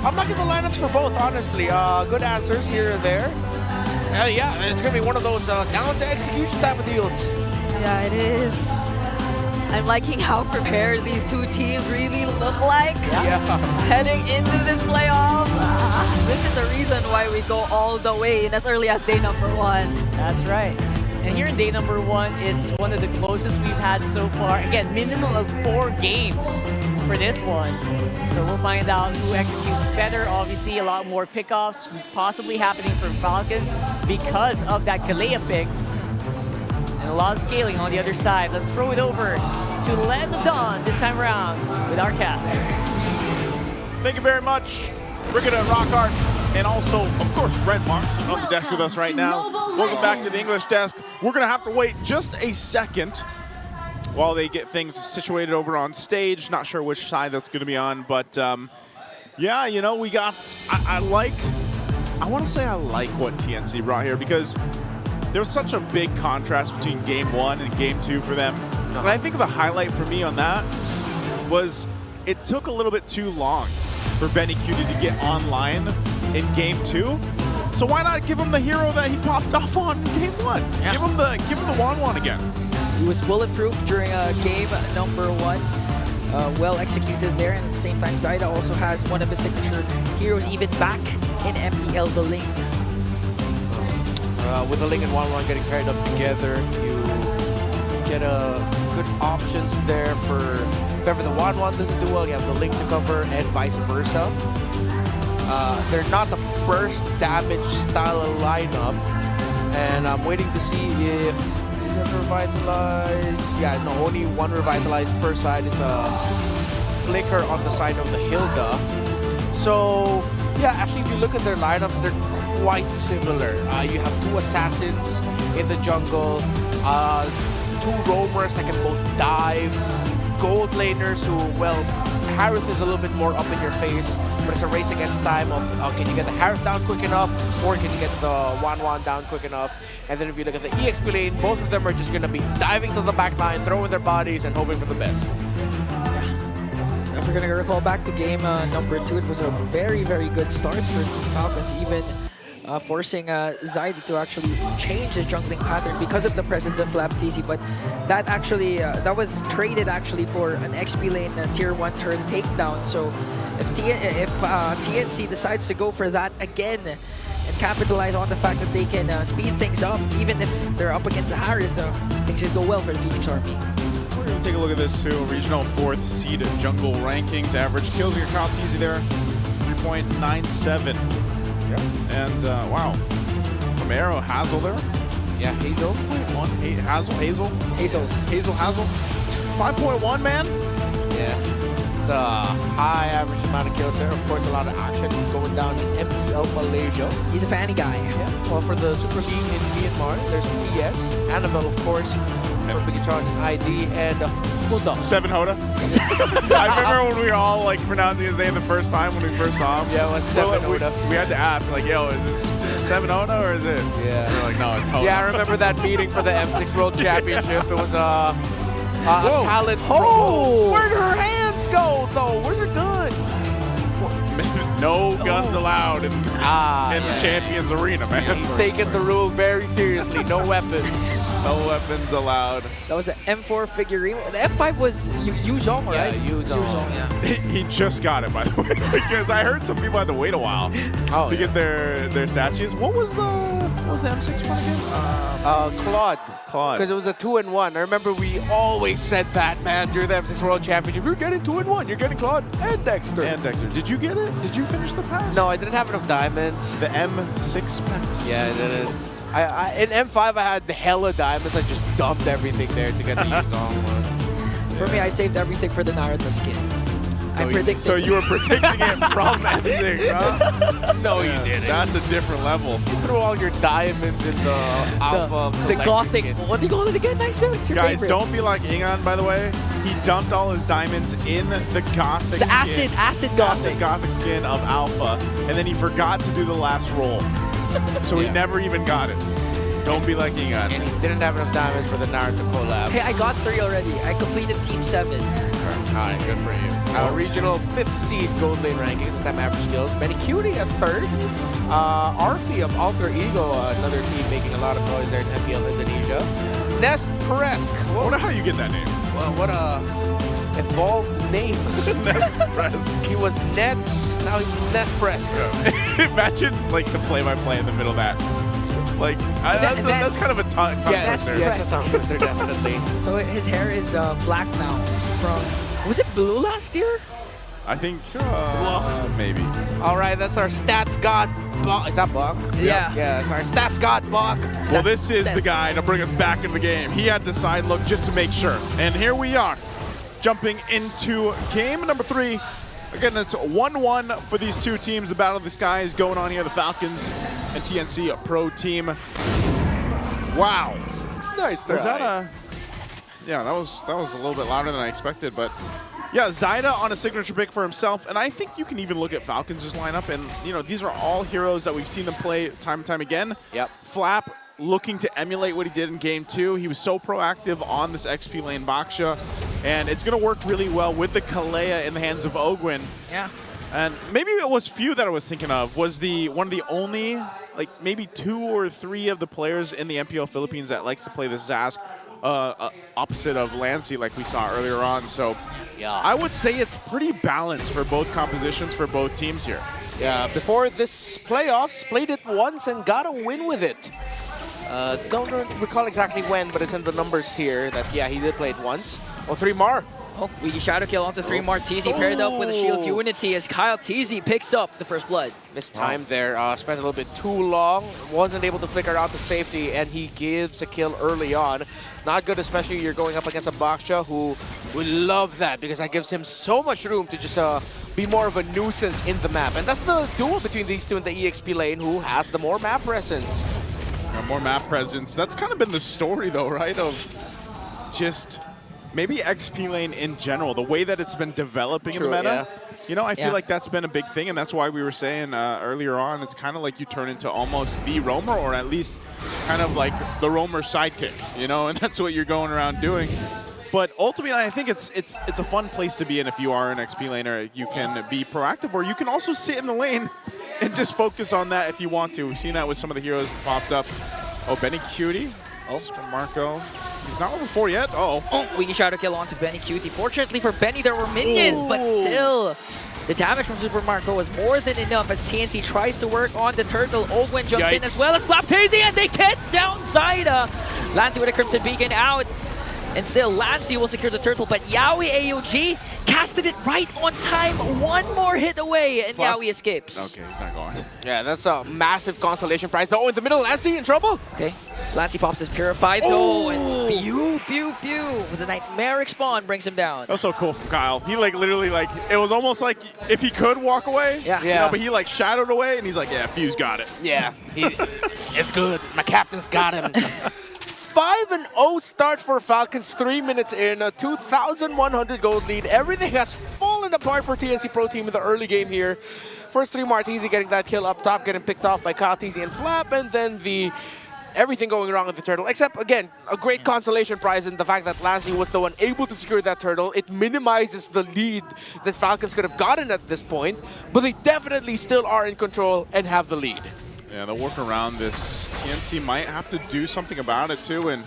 I'm liking the lineups for both, honestly. Good answers here and there. Yeah, it's going to be one of those down to execution type of deals. Yeah, it is. I'm liking how prepared these two teams really look like. Yeah. Heading into this playoff. This is the reason why we go all the way in as early as day number 1. That's right. And here in day number 1, it's one of the closest we've had so far. Again, minimum of 4 games for this one. So we'll find out who executes better. Obviously, a lot more pickoffs possibly happening from Falcons because of that Kalea pick. And a lot of scaling on the other side. Let's throw it over to Land of Dawn this time around with our casters. Thank you very much, Brigada Rockart, and also, of course, Brent Marks on the desk with us right now. Welcome back to the English desk. We're going to have to wait just a second while they get things situated over on stage. Not sure which side that's going to be on, but yeah, you know, we got, I want to say I like what TNC brought here because there was such a big contrast between game 1 and game 2 for them. And I think the highlight for me on that was it took a little bit too long for Benny Cutie to get online in game 2. So why not give him the hero that he popped off on in game 1? Yeah. Give him the Wan again. He was bulletproof during game number 1. Well executed there, and at the same time, Zaida also has one of his signature heroes even back in MDL the Link. With the Link and 1-1 getting paired up together, you get good options there for if ever the 1-1 doesn't do well, you have the Link to cover and vice versa. They're not the burst damage style of lineup, and I'm waiting to see if is it revitalized. Yeah, no, only one revitalized per side. It's a flicker on the side of the Hilda. So yeah, actually, if you look at their lineups, they're quite similar. You have 2 assassins in the jungle, 2 roamers that can both dive, gold laners who, well, Harith is a little bit more up in your face, but it's a race against time of can you get the Harith down quick enough, or can you get the 1-1 down quick enough? And then if you look at the EXP lane, both of them are just going to be diving to the back line, throwing their bodies, and hoping for the best. If we're going to recall back to game number 2, it was a very, very good start for Team Falcons, even forcing Zaidi to actually change the jungling pattern because of the presence of Flaptisi, but that actually that was traded actually for an XP lane tier 1 turn takedown. So if TNC decides to go for that again and capitalize on the fact that they can speed things up, even if they're up against a Harith, things should go well for the Phoenix Army. We're going to take a look at this too. Regional 4th seed jungle rankings. Average kills your Kyle Teasy there, 3.97. Yep. And wow, from Arrow, Hazel there. Yeah, Hazel. 5.1. Hazel. 5.1, man. Yeah, it's a high average amount of kills there. Of course, a lot of action going down in MPL Malaysia. He's a fanny guy. Yeah. Well, for the Super League in Myanmar, there's PS, Annabelle, of course, for Bigatron ID, and Hoda. 7 Hoda. I remember when we were all like pronouncing his name the first time when we first saw him. Yeah, it was 7 Hoda. We had to ask, like, yo, is this 7 Hoda or is it? Yeah. We were like, no, it's Hoda. Yeah, I remember that meeting for the M6 World Championship. It was a talent. Oh, where'd her hands go, though? Where's her gun? No guns allowed in the Champions Arena, man. Yeah, he's taking the rule very seriously. No weapons. No weapons allowed. That was an M4 figurine. The M5 was Yuzong, right? Yeah, Yuzong. Yeah. He just got it, by the way, because I heard some people had to wait a while to get their statues. What was the M6 one again? Claude. Because it was a 2-in-1. I remember we always said that, man, during the M6 World Championship. You're getting 2-in-1. You're getting Claude and Dexter. Did you get it? Did you finish the pass? No, I didn't have enough diamonds. The M6 pass? Yeah, I didn't. In M5, I had hella diamonds. I just dumped everything there to get the Yuzong. For me, I saved everything for the Naruto skin. So you were predicting it from M6, huh? No, you didn't. That's a different level. You threw all your diamonds in the Alpha. The Gothic. What do you call it again? Nice, it's your Guys, favorite. don't be like Ingan, by the way. He dumped all his diamonds in the Gothic skin. Acid Gothic. Acid Gothic skin of Alpha, and then he forgot to do the last roll. So he never even got it. Don't be like he got it. And he didn't have enough damage for the Naruto collab. Hey, I got 3 already. I completed Team 7. Alright, good for you. Regional 5th seed gold lane rankings, this time average skills. Benny Cutie at 3rd. Arfi of Alter Ego, another team making a lot of noise there in MPL Indonesia. Nest Presk. I wonder how you get that name. Well, what a evolved name. Nest Presk. He was Nets, now he's Nest Presk. Imagine like the play-by-play in the middle of that. Like, that's kind of a tongue twister. Yeah, it's a tongue twister, definitely. So his hair is black now from, was it blue last year? I think maybe. All right, that's our stats god, Bok. Is that Bok? Yeah. Yeah, it's our stats god, Bok. Well, this is the guy to bring us back in the game. He had the side look just to make sure. And here we are, jumping into game number 3. Again, it's 1-1 for these two teams. The battle of the sky is going on here. The Falcons and TNC, a pro team. Wow. Nice try. Was that a... Yeah, that was a little bit louder than I expected, but yeah, Zaida on a signature pick for himself, and I think you can even look at Falcons' lineup, and you know, these are all heroes that we've seen them play time and time again. Yep. Flap looking to emulate what he did in game 2. He was so proactive on this XP lane Baksha, and it's going to work really well with the Kalea in the hands of Ogwin. Yeah. And maybe it was few that I was thinking of, was one of the only, like maybe 2 or 3 of the players in the MPL Philippines that likes to play this Zask opposite of Lancy like we saw earlier on. So yeah, I would say it's pretty balanced for both compositions for both teams here. Yeah, before this playoffs, played it once and got a win with it. Don't recall exactly when, but it's in the numbers here that, yeah, he did play it once. Oh, 3 more. Oh, we shadow kill onto 3 more. TZ paired up with a shield unity as Kyle TZ picks up the first blood. Missed time there, spent a little bit too long, wasn't able to flicker out to safety, and he gives a kill early on. Not good, especially you're going up against a Baksha who will love that because that gives him so much room to just be more of a nuisance in the map. And that's the duel between these two in the EXP lane, who has the more map presence. More map presence. That's kind of been the story though, right? Of just maybe XP lane in general, the way that it's been developing in the meta. Yeah. You know, I feel like that's been a big thing, and that's why we were saying earlier on, it's kind of like you turn into almost the roamer, or at least kind of like the roamer sidekick, you know, and that's what you're going around doing. But ultimately, I think it's a fun place to be in if you are an XP laner. You can be proactive, or you can also sit in the lane and just focus on that if you want to. We've seen that with some of the heroes that popped up. Oh, Benny Cutie. Oh, Marco. He's not over 4 yet. Uh-oh. Oh, we shadow kill onto Benny Cutie. Fortunately for Benny, there were minions, but still, the damage from Super Marco was more than enough as TNC tries to work on the turtle. Ogwin jumps in as well as Flaptazy, and they get down Zaida. Lancy with a Crimson Beacon out. And still, Lancy will secure the turtle, but Yaoi AOG casted it right on time. 1 more hit away, and Yaoi escapes. Okay, he's not going. Yeah, that's a massive consolation prize. Oh, in the middle, Lancy in trouble. Okay, Lancy pops his Purified, though, and pew, pew, pew, with a Nightmaric Spawn brings him down. That was so cool from Kyle. He like literally like, it was almost like if he could walk away, yeah. You know, but he like shadowed away, and he's like, yeah, Fuse got it. Yeah, it's good. My captain's got him. 5-0 start for Falcons, 3 minutes in, a 2,100 gold lead. Everything has fallen apart for TNC Pro Team in the early game here. First 3 Martizi getting that kill up top, getting picked off by Kyle TZ and Flap, and then everything going wrong with the turtle. Except, again, a great consolation prize in the fact that Lancy was the one able to secure that turtle. It minimizes the lead that Falcons could have gotten at this point, but they definitely still are in control and have the lead. Yeah, they'll work around this. TNC might have to do something about it too, and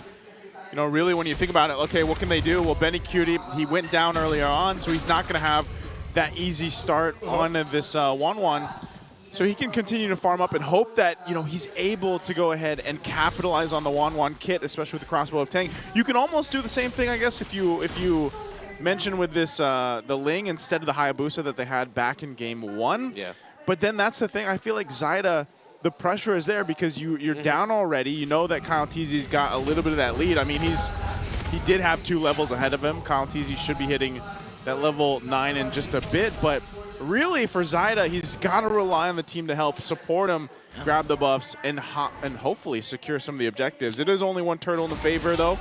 you know, really when you think about it, okay, what can they do? Well, Benny Cutie, he went down earlier on, so he's not going to have that easy start on this 1-1. So he can continue to farm up and hope that, you know, he's able to go ahead and capitalize on the 1-1 kit, especially with the crossbow of Tang. You can almost do the same thing, I guess, if you mention with this the Ling instead of the Hayabusa that they had back in game 1. Yeah. But then that's the thing. I feel like Zaida, the pressure is there because you're down already. You know that Kyle TZ's got a little bit of that lead. I mean, he did have 2 levels ahead of him. Kyle TZ should be hitting that level 9 in just a bit, but really for Zaida, he's got to rely on the team to help support him, grab the buffs, and hopefully secure some of the objectives. It is only 1 turtle in the favor, though,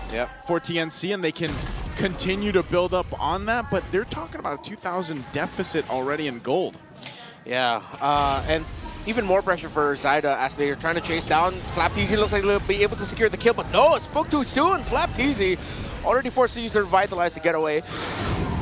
for TNC, and they can continue to build up on that, but they're talking about a 2,000 deficit already in gold. Yeah, and even more pressure for Zyda as they're trying to chase down. FlapTZ looks like they'll be able to secure the kill, but no, it spoke too soon. FlapTZ already forced to use their Revitalize to get away.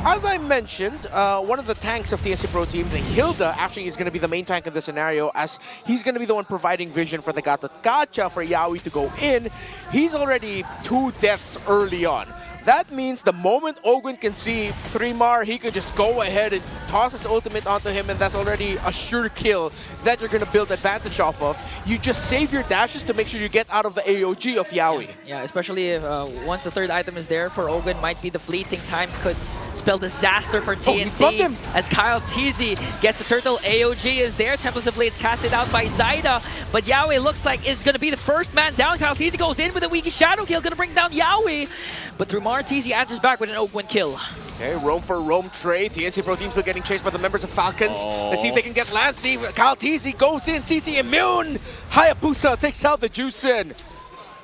As I mentioned, one of the tanks of TNC Pro Team, the Hilda, actually is going to be the main tank in this scenario, as he's going to be the one providing vision for the Gacha for Yawi to go in. He's already 2 deaths early on. That means the moment Ogwin can see 3mar, he could just go ahead and toss his ultimate onto him, and that's already a sure kill that you're going to build advantage off of. You just save your dashes to make sure you get out of the AOG of Yawi. Yeah, especially if once the 3rd item is there for Ogwin, might be the fleeting time could spell disaster for TNC. As Kyle TZ gets the turtle, AOG is there. Tempest of Blades casted out by Zyda, but Yawi looks like is going to be the first man down. Kyle TZ goes in with a Wiki Shadow kill, going to bring down Yawi. But Trumar TZ answers back with an Ogwin kill. Okay, roam for roam trade. TNC Pro Team still getting chased by the members of Falcons. Let's see if they can get Lancey. Kyle TZ goes in. CC immune. Hayabusa takes out the Juicin.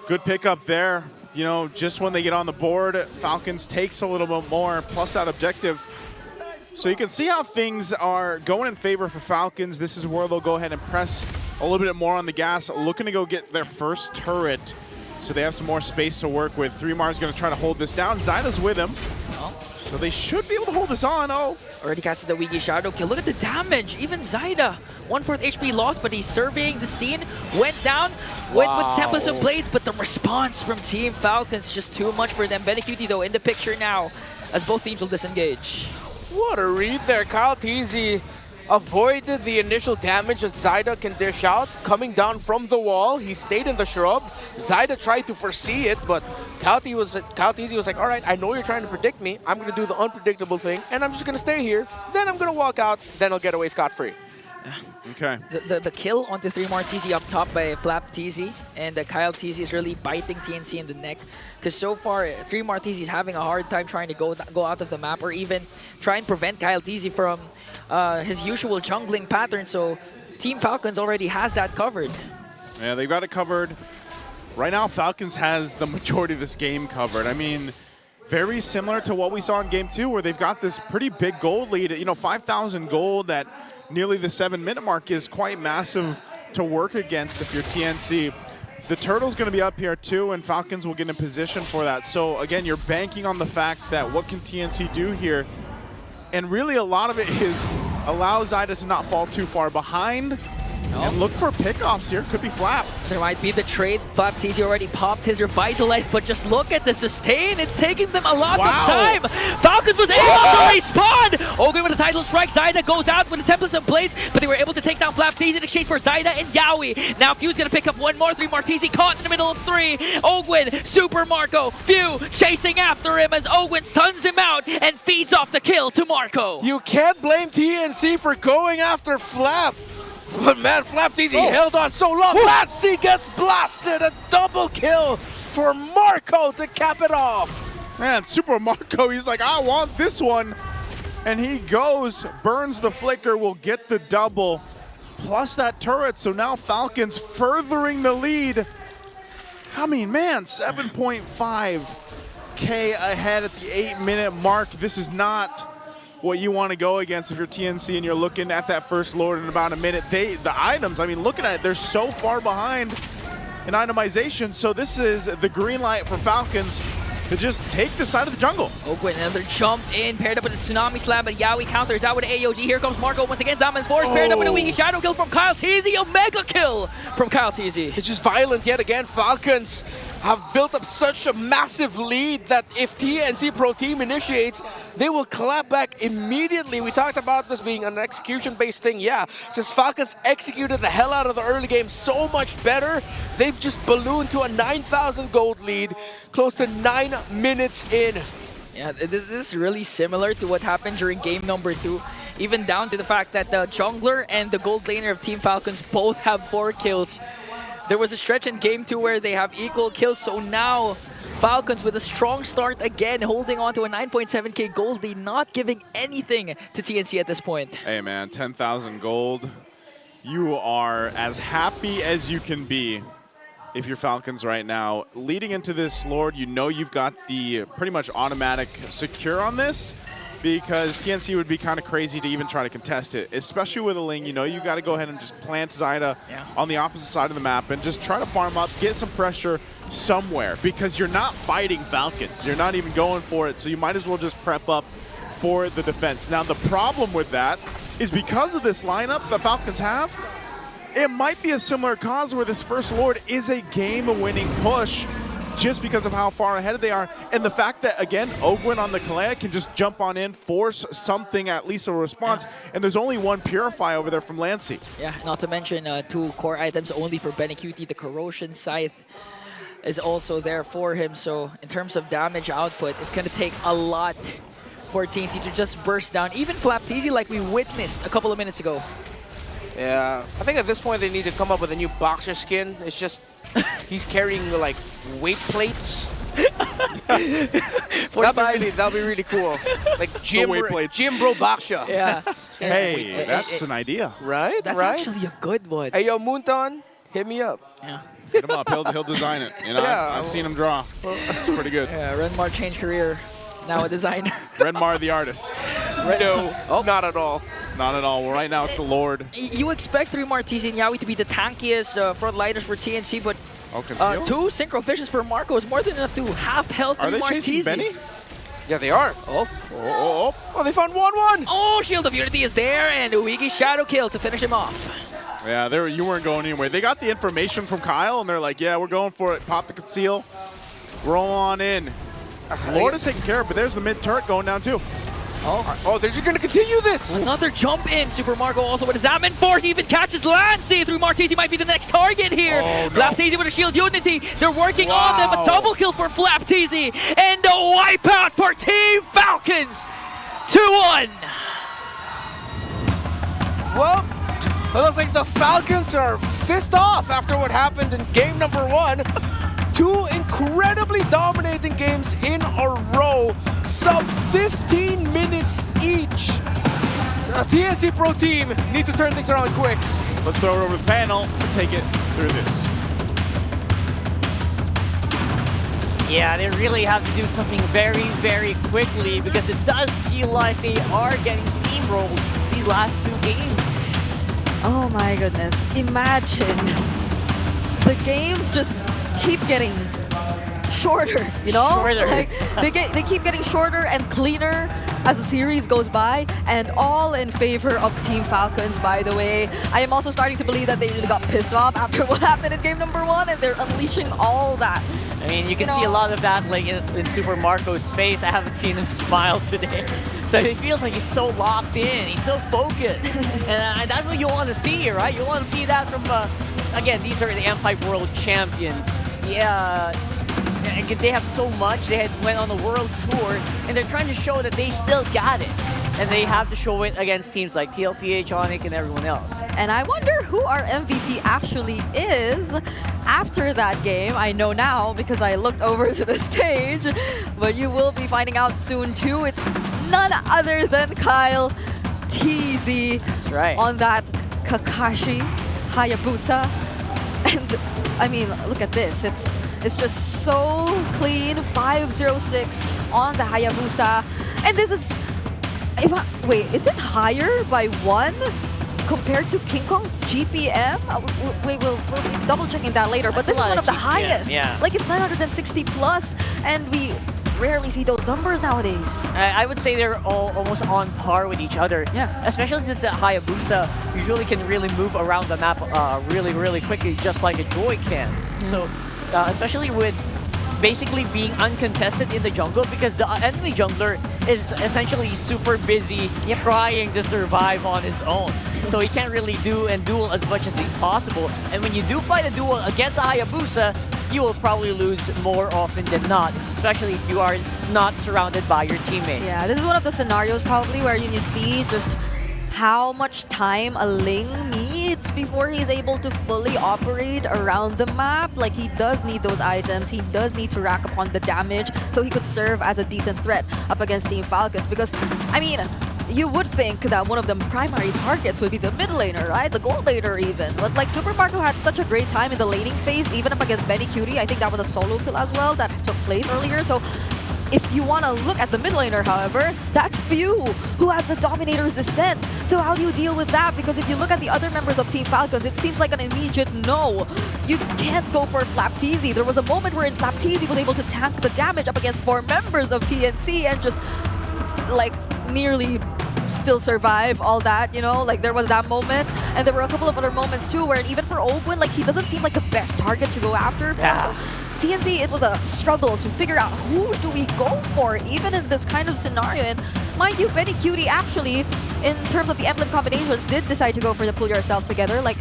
Good pickup there. You know, just when they get on the board, Falcons takes a little bit more, plus that objective. So you can see how things are going in favor for Falcons. This is where they'll go ahead and press a little bit more on the gas, looking to go get their first turret. So they have some more space to work with. 3mar is going to try to hold this down. Zyda's with him. So they should be able to hold this on. Already casted the Wiki Shadow kill. Look at the damage. Even Zyda, 1/4 HP lost, but he's surveying the scene. Went down, went with Tempest of Blades, but the response from Team Falcons just too much for them. Benecuti though in the picture now, as both teams will disengage. What a read there. Kyle TZ avoided the initial damage that Zyda can dish out. Coming down from the wall, he stayed in the shrub. Zyda tried to foresee it, but Kyle TZ was like, all right, I know you're trying to predict me. I'm going to do the unpredictable thing, and I'm just going to stay here. Then I'm going to walk out, then I'll get away scot-free. Okay. The kill onto 3mar TZ up top by FlapTZ, and Kyle TZ is really biting TNC in the neck. Because so far, 3mar TZ is having a hard time trying to go out of the map, or even try and prevent Kyle TZ from his usual jungling pattern. So Team Falcons already has that covered. Yeah, they've got it covered. Right now, Falcons has the majority of this game covered. I mean, very similar to what we saw in Game 2, where they've got this pretty big gold lead. You know, 5,000 gold at nearly the 7-minute mark is quite massive to work against if you're TNC. The Turtle's going to be up here too, and Falcons will get in position for that. So again, you're banking on the fact that what can TNC do here? And really a lot of it is allow Zyda to not fall too far behind. And look for pickoffs here. Could be Flap. There might be the trade. FlapTZ already popped his Revitalize, but just look at the sustain. It's taking them a lot of time. Falcons was able to respawn. Ogre with a title strike. Zyda goes out with a Tempest of Blades, but they were able to take down FlapTZ in exchange for Zyda and Yawi. Now Few's going to pick up one more. 3mar TZ caught in the middle of 3. Ogwin, Super Marco, Few chasing after him as Ogwin stuns him out and feeds off the kill to Marco. You can't blame TNC for going after Flap. But man, FlapTZ held on so long. Lancey gets blasted. A double kill for Marco to cap it off. Man, Super Marco, he's like, I want this one. And he goes, burns the flicker, will get the double, plus that turret. So now Falcons furthering the lead. I mean, man, 7.5K ahead at the 8-minute mark. This is not what you want to go against if you're TNC and you're looking at that first Lord in about a minute. The items, I mean, looking at it, they're so far behind in itemization. So this is the green light for Falcons to just take the side of the jungle. Ogwin, another jump in, paired up with a Tsunami Slam, but Yawi counters out with an AOG. Here comes Marco once again. Zaman Force paired up with a Wiki Shadow kill from Kyle TZ. A mega kill from Kyle TZ. It's just violent yet again. Falcons have built up such a massive lead that if TNC Pro Team initiates, they will clap back immediately. We talked about this being an execution-based thing. Yeah, since Falcons executed the hell out of the early game so much better, they've just ballooned to a 9,000 gold lead, close to 9 minutes in. Yeah, this is really similar to what happened during game number 2. Even down to the fact that the jungler and the gold laner of Team Falcons both have 4 kills. There was a stretch in game 2 where they have equal kills, so now Falcons with a strong start again, holding on to a 9.7K gold lead, not giving anything to TNC at this point. Hey man, 10,000 gold. You are as happy as you can be if you're Falcons right now. Leading into this Lord, you know you've got the pretty much automatic secure on this. because TNC would be kind of crazy to even try to contest it, especially with a Ling. You know, you got to go ahead and just plant Zyda on the opposite side of the map and just try to farm up, get some pressure somewhere, because you're not fighting Falcons. You're not even going for it, so you might as well just prep up for the defense. Now, the problem with that is because of this lineup the Falcons have, it might be a similar cause where this First Lord is a game-winning push just because of how far ahead they are. And the fact that, again, Ogwin on the Kalea can just jump on in, force something, at least a response, and there's only one Purify over there from Lancy. Yeah, not to mention 2 core items only for Benecutie. The Corrosion Scythe is also there for him. So in terms of damage output, it's going to take a lot for TNT to just burst down. Even Flapteasy, like we witnessed a couple of minutes ago. Yeah, I think at this point they need to come up with a new boxer skin. It's just he's carrying like weight plates. That'll be really cool. Like gym bro boxer. Yeah. Hey, that's an idea. Right? That's right? actually a good one. Hey, yo, Moonton, hit me up. Yeah. Hit him up. He'll design it. You know, Yeah. I've seen him draw. It's pretty good. Yeah, Renmar changed career. Now a designer. Renmar the artist. No, not at all. Not at all. Well, right now it's the Lord. You expect 3 Martisi and Yawi to be the tankiest frontliners for TNC, but 2 Synchro Fishes for Marco is more than enough to half health 3 Are they chasing Martisi. Benny? Yeah, they are. Oh, they found 1-1. Oh, Shield of Unity is there, and Uigi Shadow Kill to finish him off. Yeah, you weren't going anywhere. They got the information from Kyle, and they're like, yeah, we're going for it. Pop the conceal. Roll on in. Lord is taking care of it, but there's the mid turret going down too. Oh, they're just going to continue this. Another jump in. Super Marco also with his Zamin Force even catches Lancy. 3 Martisi might be the next target here. Oh, no. Flapteasy with a Shield Unity. They're working on them. A double kill for Flapteasy. And a wipeout for Team Falcons. 2-1. Well, it looks like the Falcons are pissed off after what happened in game number 1. 2 incredibly dominating games in a row, sub 15 minutes each. The TNC Pro team need to turn things around quick. Let's throw it over the panel and take it through this. Yeah, they really have to do something very, very quickly because it does feel like they are getting steamrolled these last 2 games. Oh my goodness. Imagine the games just keep getting shorter, you know? Shorter. Like, they keep getting shorter and cleaner as the series goes by, and all in favor of Team Falcons, by the way. I am also starting to believe that they really got pissed off after what happened in game number 1, and they're unleashing all that. I mean, you can see a lot of that like in Super Marco's face. I haven't seen him smile today. So it feels like he's so locked in. He's so focused. And that's what you want to see, right? You want to see that from, again, these are the M5 World Champions. Yeah, they have so much. They went on the world tour, and they're trying to show that they still got it. And they have to show it against teams like TL PH, Onic, and everyone else. And I wonder who our MVP actually is after that game. I know now because I looked over to the stage, but you will be finding out soon too. It's none other than Kyle TZ. That's right. On that Kakashi Hayabusa. And I mean, look at this. It's just so clean. 506 on the Hayabusa. And this is... wait, is it higher by 1 compared to King Kong's GPM? We'll be double checking that later, but this is one of the highest. Yeah. Like it's 960 plus, and we rarely see those numbers nowadays. I would say they're all almost on par with each other. Yeah. Especially since Hayabusa usually can really move around the map really, really quickly, just like a droid can. So, especially with basically being uncontested in the jungle, because the enemy jungler is essentially super busy trying to survive on his own. So he can't really do and duel as much as possible. And when you do fight a duel against a Hayabusa, you will probably lose more often than not, especially if you are not surrounded by your teammates. Yeah, this is one of the scenarios probably where you see just how much time a Ling needs before he's able to fully operate around the map. Like, he does need those items, he does need to rack upon the damage so he could serve as a decent threat up against Team Falcons. Because, I mean, you would think that one of the primary targets would be the mid laner, right? The gold laner even. But like, Super Marco had such a great time in the laning phase, even up against Benecutie. I think that was a solo kill as well that took place earlier. So if you want to look at the mid laner, however, that's Few, who has the Dominator's Descent. So how do you deal with that? Because if you look at the other members of Team Falcons, it seems like an immediate no. You can't go for Flapteezy. There was a moment wherein Flapteezy was able to tank the damage up against 4 members of TNC and just, like, nearly still survive all that, you know? Like, there was that moment, and there were a couple of other moments too where even for Ogwin, like, he doesn't seem like the best target to go after. Yeah. So TNC, it was a struggle to figure out who do we go for even in this kind of scenario. And mind you, Benny Cutie actually, in terms of the emblem combinations, did decide to go for the pull yourself together. Like,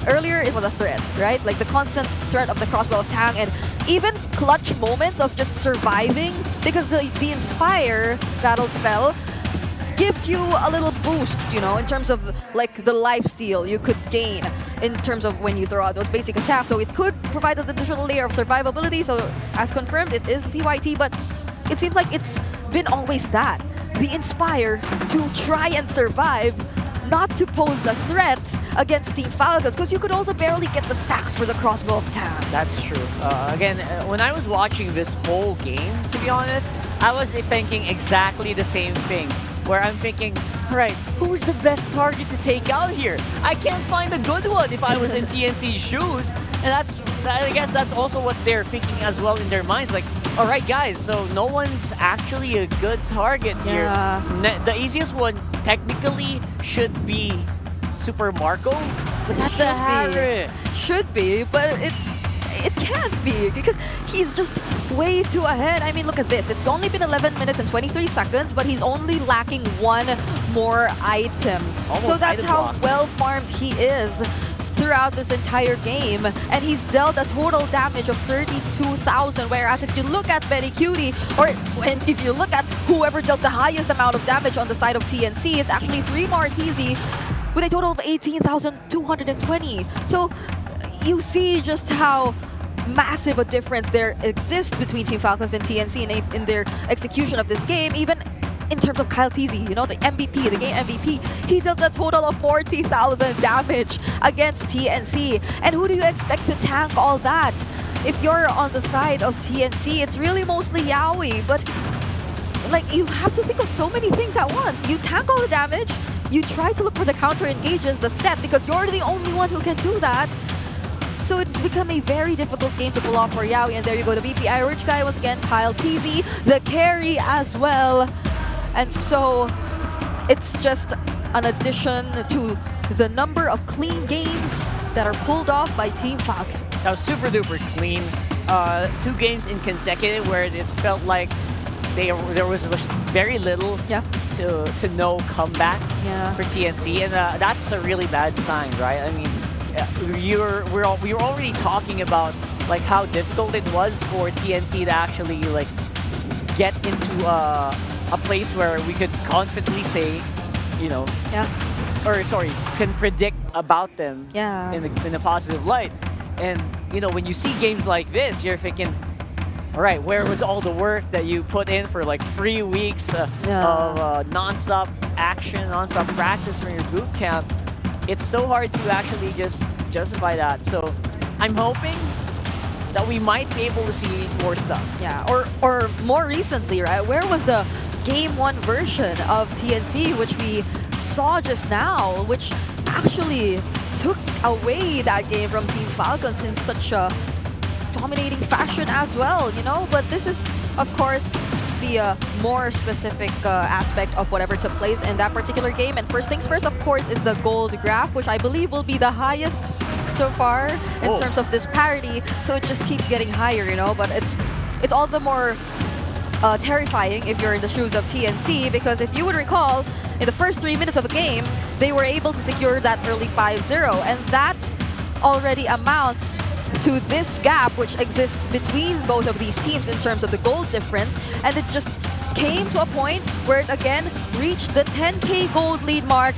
earlier it was a threat, right? Like the constant threat of the crossbow of Tang, and even clutch moments of just surviving, because the Inspire battle spell gives you a little boost, you know, in terms of like the lifesteal you could gain in terms of when you throw out those basic attacks. So it could provide an additional layer of survivability. So as confirmed, it is the PYT, but it seems like it's been always that. The Inspire to try and survive, not to pose a threat against Team Falcons, because you could also barely get the stacks for the crossbow of Tang. That's true. Again, when I was watching this whole game, to be honest, I was thinking exactly the same thing. Where I'm thinking, all right, who's the best target to take out here? I can't find a good one if I was in TNC's shoes. And I guess that's also what they're thinking as well in their minds. Like, all right, guys, so no one's actually a good target here. The easiest one technically should be Super Marco, but that's a Harry. Should be, but it can't be because he's just way too ahead. I mean, look at this. It's only been 11 minutes and 23 seconds, but he's only lacking 1 more item. So that's how well farmed he is throughout this entire game, and he's dealt a total damage of 32,000, whereas if you look at Benny Cutie, and if you look at whoever dealt the highest amount of damage on the side of TNC, it's actually 3 Martizi with a total of 18,220. So you see just how massive a difference there exists between Team Falcons and TNC in their execution of this game. Even in terms of Kyle Teasy, you know, the MVP, the game MVP, he dealt a total of 40,000 damage against TNC. And who do you expect to tank all that? If you're on the side of TNC, it's really mostly Yaoi, but like, you have to think of so many things at once. You tank all the damage, you try to look for the counter engages, the set, because you're the only one who can do that. So it's become a very difficult game to pull off for Yaoi. And there you go, the VPI Rich guy was again Kyle TV, the carry as well. And so it's just an addition to the number of clean games that are pulled off by Team Falcons. That was super duper clean. 2 games in consecutive where it felt like there was very little to no comeback for TNC, and that's a really bad sign, right? I mean, we were already talking about like how difficult it was for TNC to actually like get into a place where we could confidently say, you know, can predict about them in a positive light. And you know, when you see games like this, you're thinking, all right, where was all the work that you put in for like 3 weeks of non-stop action, non-stop practice from your boot camp? It's so hard to actually just justify that. So I'm hoping that we might be able to see more stuff. Yeah, or more recently, right? Where was the Game 1 version of TNC, which we saw just now, which actually took away that game from Team Falcons in such a dominating fashion as well, you know? But this is, of course, the more specific aspect of whatever took place in that particular game. And first things first, of course, is the gold graph, which I believe will be the highest so far in terms of disparity. So it just keeps getting higher, you know? But it's all the more terrifying if you're in the shoes of TNC, because if you would recall, in the first 3 minutes of a game, they were able to secure that early 5-0, and that already amounts to this gap which exists between both of these teams in terms of the gold difference, and it just came to a point where it again reached the 10k gold lead mark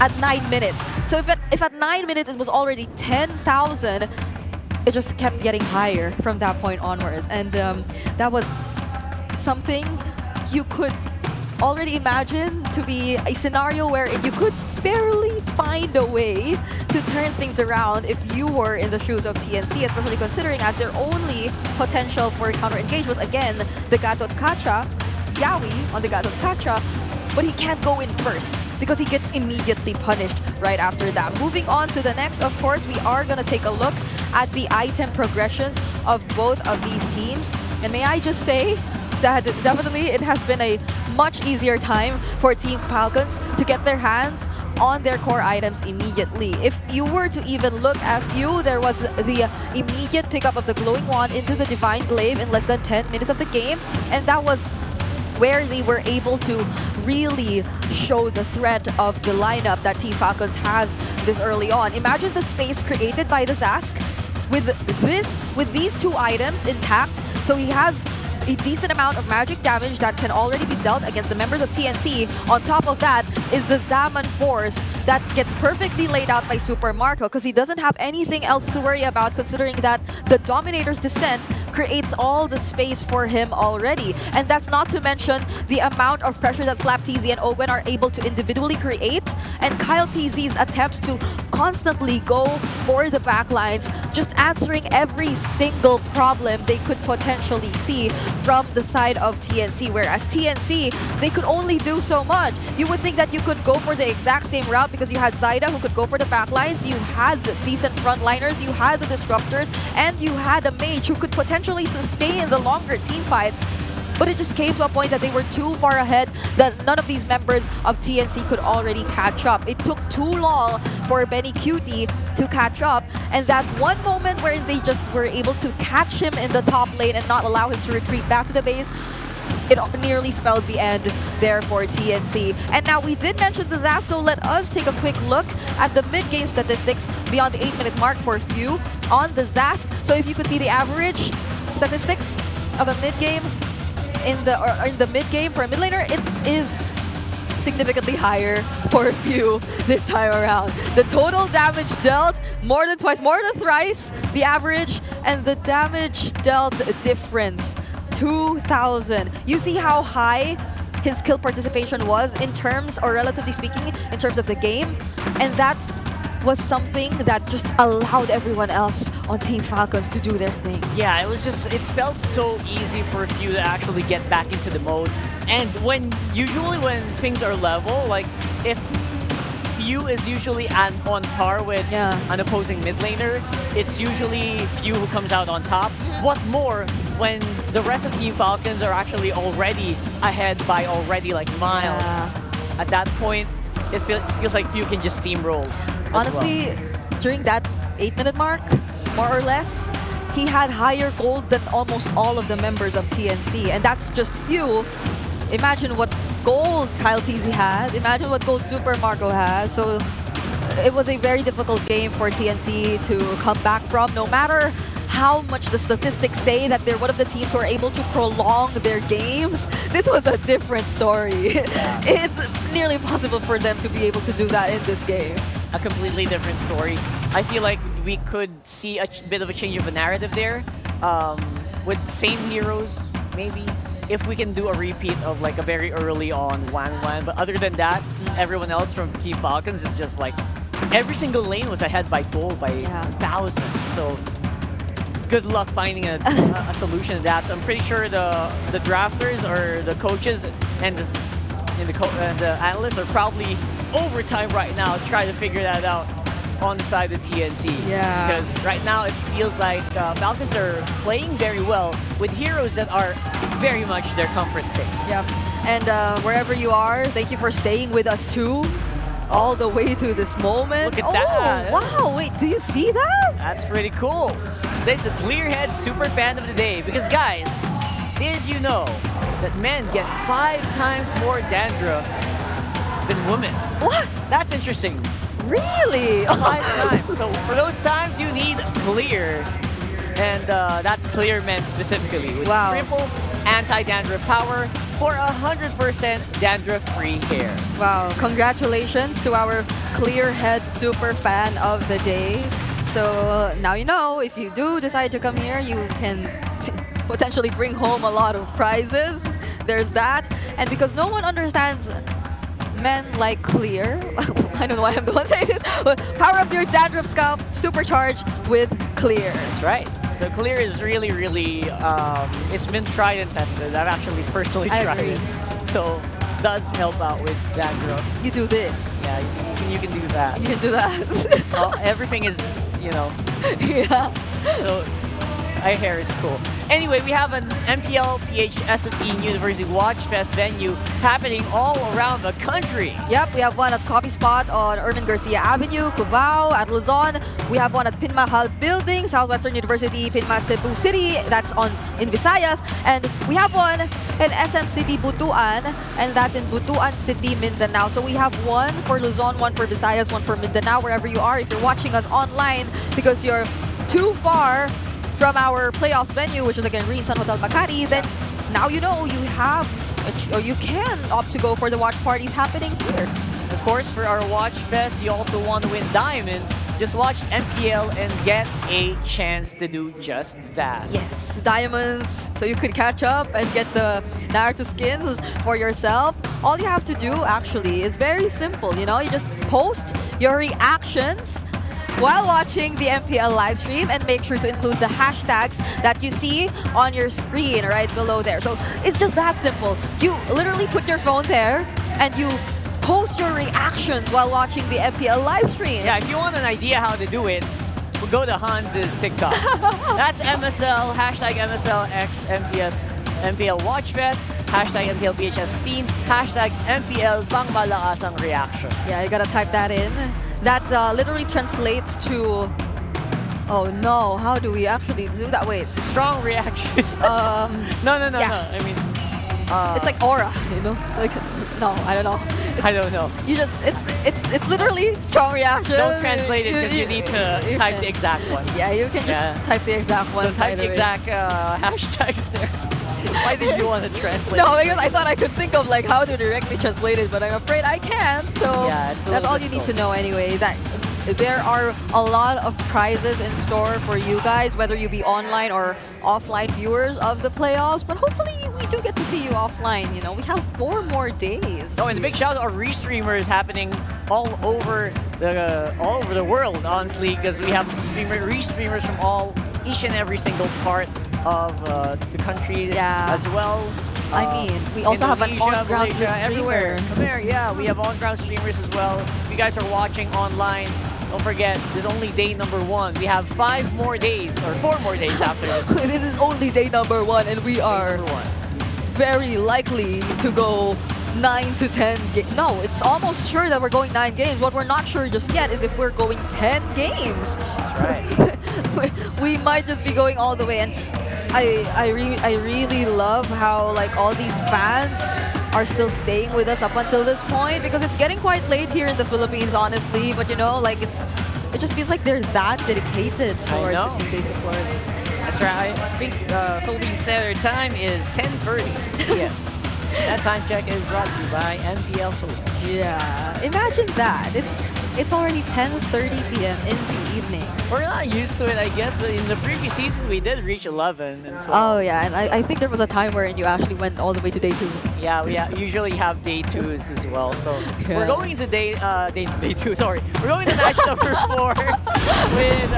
at 9 minutes. So if at 9 minutes it was already 10,000, it just kept getting higher from that point onwards, and that was something you could already imagine to be a scenario where you could barely find a way to turn things around if you were in the shoes of TNC, especially considering as their only potential for counter-engage was, again, the Gatot Kacha, Yawi on the Gatot Kacha, but he can't go in first because he gets immediately punished right after that. Moving on to the next, of course, we are going to take a look at the item progressions of both of these teams. And may I just say that definitely it has been a much easier time for Team Falcons to get their hands on their core items immediately. If you were to even look at few, there was the immediate pickup of the Glowing Wand into the Divine Glaive in less than 10 minutes of the game, and that was where they were able to really show the threat of the lineup that Team Falcons has this early on. Imagine the space created by the Zask with these two items intact. So he has a decent amount of magic damage that can already be dealt against the members of TNC. On top of that is the Zaman Force that gets perfectly laid out by Super Marco because he doesn't have anything else to worry about, considering that the Dominator's Descent creates all the space for him already. And that's not to mention the amount of pressure that Flap TZ and Ogwen are able to individually create, and Kyle TZ's attempts to constantly go for the backlines, just answering every single problem they could potentially see from the side of TNC, whereas TNC, they could only do so much. You would think that you could go for the exact same route because you had Zyda who could go for the backlines, you had the decent frontliners, you had the disruptors, and you had a mage who could potentially sustain the longer team fights. But it just came to a point that they were too far ahead that none of these members of TNC could already catch up. It took too long for Benny Cutie to catch up, and that one moment where they just were able to catch him in the top lane and not allow him to retreat back to the base, it nearly spelled the end there for TNC. And now we did mention the Zast, so let us take a quick look at the mid-game statistics beyond the 8-minute mark for few on the Zast. So if you could see the average statistics of a mid-game in the mid-game for a mid laner, it is significantly higher for a few this time around. The total damage dealt more than twice, more than thrice the average, and the damage dealt difference 2,000. You see how high his kill participation was in terms, or relatively speaking, in terms of the game, and that was something that just allowed everyone else on Team Falcons to do their thing. Yeah, it felt so easy for a few to actually get back into the mode. And usually when things are level, like if Few is usually on par with an opposing mid laner, it's usually Few who comes out on top. What more when the rest of Team Falcons are actually already ahead by like miles. At that point, it feels like Few can just steamroll. Honestly, during that 8-minute mark, more or less, he had higher gold than almost all of the members of TNC, and that's just Few. Imagine what gold Kyle TZ had, imagine what gold Super Marco had, so it was a very difficult game for TNC to come back from, no matter how much the statistics say that they're one of the teams who are able to prolong their games. This was a different story. It's nearly impossible for them to be able to do that in this game. A completely different story. I feel like we could see a bit of a change of a narrative there with same heroes, maybe, if we can do a repeat of like a very early on Wan. But other than that, everyone else from Team Falcons is just like, every single lane was ahead by gold by thousands. So good luck finding a solution to that. So I'm pretty sure the drafters or the coaches and the analysts are probably overtime right now trying to figure that out on the side of TNC. Yeah. Because right now it feels like Falcons are playing very well with heroes that are very much their comfort picks. Yeah. And wherever you are, thank you for staying with us too, all the way to this moment. Look at that. Wow, wait, do you see that? That's pretty cool. This is Clearhead Super Fan of the Day. Because guys, did you know that men get 5 times more dandruff than women? What? That's interesting. Really? 5 times. So for those times, you need Clear. And that's Clear Men specifically. With triple anti-dandruff power for 100% dandruff-free hair. Wow, congratulations to our Clearhead Super Fan of the Day. So now you know, if you do decide to come here, you can potentially bring home a lot of prizes. There's that. And because no one understands men like Clear, I don't know why I'm the one saying this, but power up your dandruff scalp, supercharge with Clear. That's right. So Clear is really, it's been tried and tested. I've actually personally I tried agree. it. So does help out with dandruff. You do this. Yeah, you can do that. You can do that. Everything is, yeah. So my hair is cool. Anyway, we have an MPL PH S15 University Watch Fest venue happening all around the country. Yep, we have one at Coffee Spot on Irvin Garcia Avenue, Cubao, at Luzon. We have one at Pinmahal Building, Southwestern University, Pinma Cebu City, that's in Visayas. And we have one in SM City, Butuan, and that's in Butuan City, Mindanao. So we have one for Luzon, one for Visayas, one for Mindanao, wherever you are. If you're watching us online because you're too far from our playoffs venue, which is again Green Sun Hotel Makati, then now you know you have, or you can opt to go for the watch parties happening here. Of course, for our Watch Fest, you also want to win diamonds. Just watch MPL and get a chance to do just that. Yes, diamonds, so you could catch up and get the Naruto skins for yourself. All you have to do actually is very simple, you just post your reactions while watching the MPL live stream and make sure to include the hashtags that you see on your screen right below there. So it's just that simple. You literally put your phone there and you post your reactions while watching the MPL live stream. Yeah, if you want an idea how to do it, we'll go to Hans's TikTok. That's MSL, hashtag MSLX MPL Watch Fest, hashtag MPL PH15, hashtag MPL Pangmalakas Reaction. Yeah, you gotta type that in. That literally translates to, oh no, how do we actually do that? Wait. Strong reactions. No. I mean, it's like aura, Like, no, I don't know. I don't know. You just, it's literally strong reaction. Don't translate it because you need to type the exact one. Yeah, you can just type the exact one. So type the exact hashtags there. Why did you want to translate? No, because I thought I could think of how to directly translate it, but I'm afraid I can't. So yeah, that's all you need to know anyway. That there are a lot of prizes in store for you guys, whether you be online or offline viewers of the playoffs. But hopefully we do get to see you offline. We have 4 more days. Oh, and a big shout out to our restreamers happening all over the world, honestly, because we have restreamers from each and every single part of the country as well. I mean, we also have an on-ground streamer. Everywhere. Come here, yeah, we have on-ground streamers as well. If you guys are watching online, don't forget, this is only day number 1. We have 5 more days, or 4 more days after this. This is only day number 1, and we are very likely to go 9 to 10 games. No, it's almost sure that we're going 9 games. What we're not sure just yet is if we're going 10 games. That's right. We might just be going all the way. And I really love how all these fans are still staying with us up until this point, because it's getting quite late here in the Philippines, honestly. But it just feels like they're that dedicated towards the teams they support. That's right. I think Philippine Standard Time is 10:30 p.m. That time check is brought to you by MPL Philippines. Yeah, imagine that. It's already 10:30 p.m. in the evening. We're not used to it, I guess, but in the previous seasons we did reach 11 and 12. Oh yeah, and I think there was a time wherein you actually went all the way to day 2. Yeah, we usually have day 2s as well. So we're going to day 2. Sorry, we're going to match number 4 with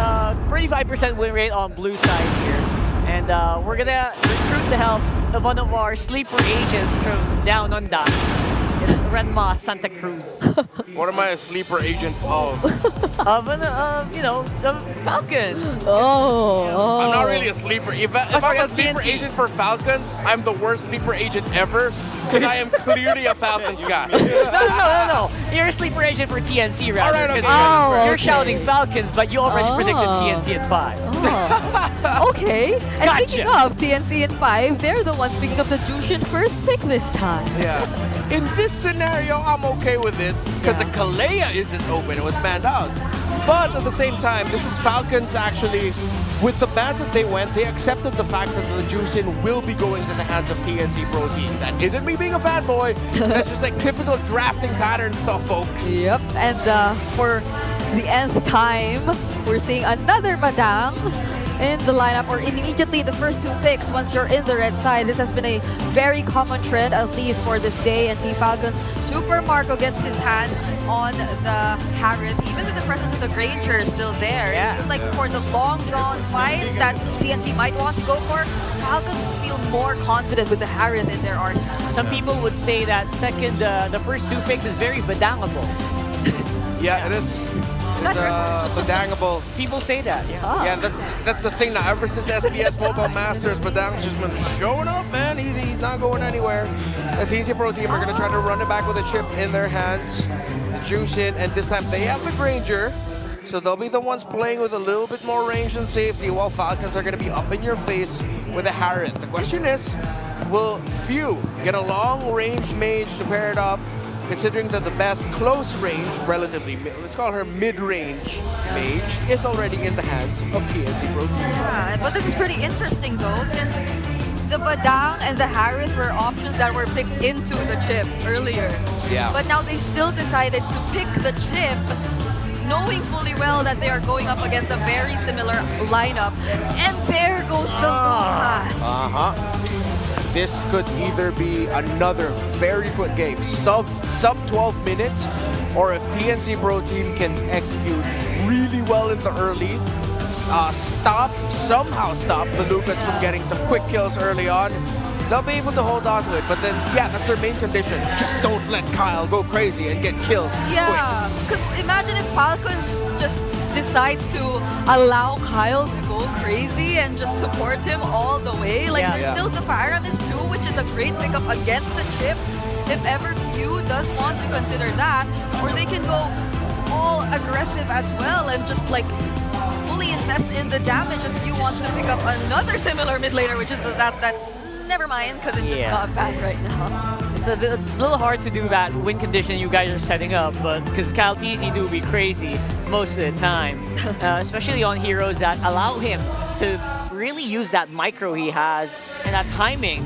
35% win rate on blue side here. And we're gonna recruit the help of one of our sleeper agents from down under. It's Renma Santa Cruz. What am I a sleeper agent of? of Falcons. I'm not really a sleeper. If I'm a sleeper agent for Falcons, I'm the worst sleeper agent ever, because I am clearly a Falcons guy. No. You're a sleeper agent for TNC, rather. All right, okay. You're shouting Falcons, but you already predicted TNC at 5. Okay. And speaking of TNC and 5, they're the ones picking up the Jushin first pick this time. Yeah. In this scenario, I'm okay with it, because the Kalea isn't open. It was banned out. But at the same time, this is Falcons actually, with the bans that they went, they accepted the fact that the Jushin will be going to the hands of TNC Pro Team. That isn't me being a fanboy. That's just typical drafting pattern stuff, folks. Yep. And for the nth time, we're seeing another Badang in the lineup, or immediately the first 2 picks once you're in the red side. This has been a very common trend, at least for this day. And Team Falcons, Super Marco gets his hand on the Harith, even with the presence of the Granger still there. It feels like for the long drawn fights that TNC might want to go for, Falcons feel more confident with the Harith in their arsenal. Some people would say that the first 2 picks is very badangable. Yeah, it is. It's badangable. People say that, yeah. Yeah, that's the thing now. Ever since SBS Mobile Masters, Badang's just been showing up, man. He's not going anywhere. The TNC Pro team are going to try to run it back with a chip in their hands, juice in, and this time they have the Granger. So they'll be the ones playing with a little bit more range and safety, while Falcons are going to be up in your face with a Harith. The question is, will Few get a long-range mage to pair it up, considering that the best close range, relatively, let's call her mid-range mage, is already in the hands of TNC Pro Team. Yeah, but this is pretty interesting though, since the Badang and the Harith were options that were picked into the chip earlier. Yeah. But now they still decided to pick the chip, knowing fully well that they are going up against a very similar lineup. And there goes the Lucas. This could either be another very quick game, sub 12 minutes, or if TNC Pro Team can execute really well in the early, somehow stop the Lucas from getting some quick kills early on, they'll be able to hold on to it. But then, yeah, that's their main condition. Just don't let Kyle go crazy and get kills. Yeah, because imagine if Falcons just decides to allow Kyle to go crazy and just support him all the way. Like, there's still the Firearms too, which is a great pickup against the chip, if ever Few does want to consider that. Or they can go all aggressive as well and just like fully invest in the damage if Few wants to pick up another similar mid laner, which is that never mind, because it just got bad right now. It's a little hard to do that win condition you guys are setting up, but because Kyle TZ do be crazy most of the time, especially on heroes that allow him to really use that micro he has and that timing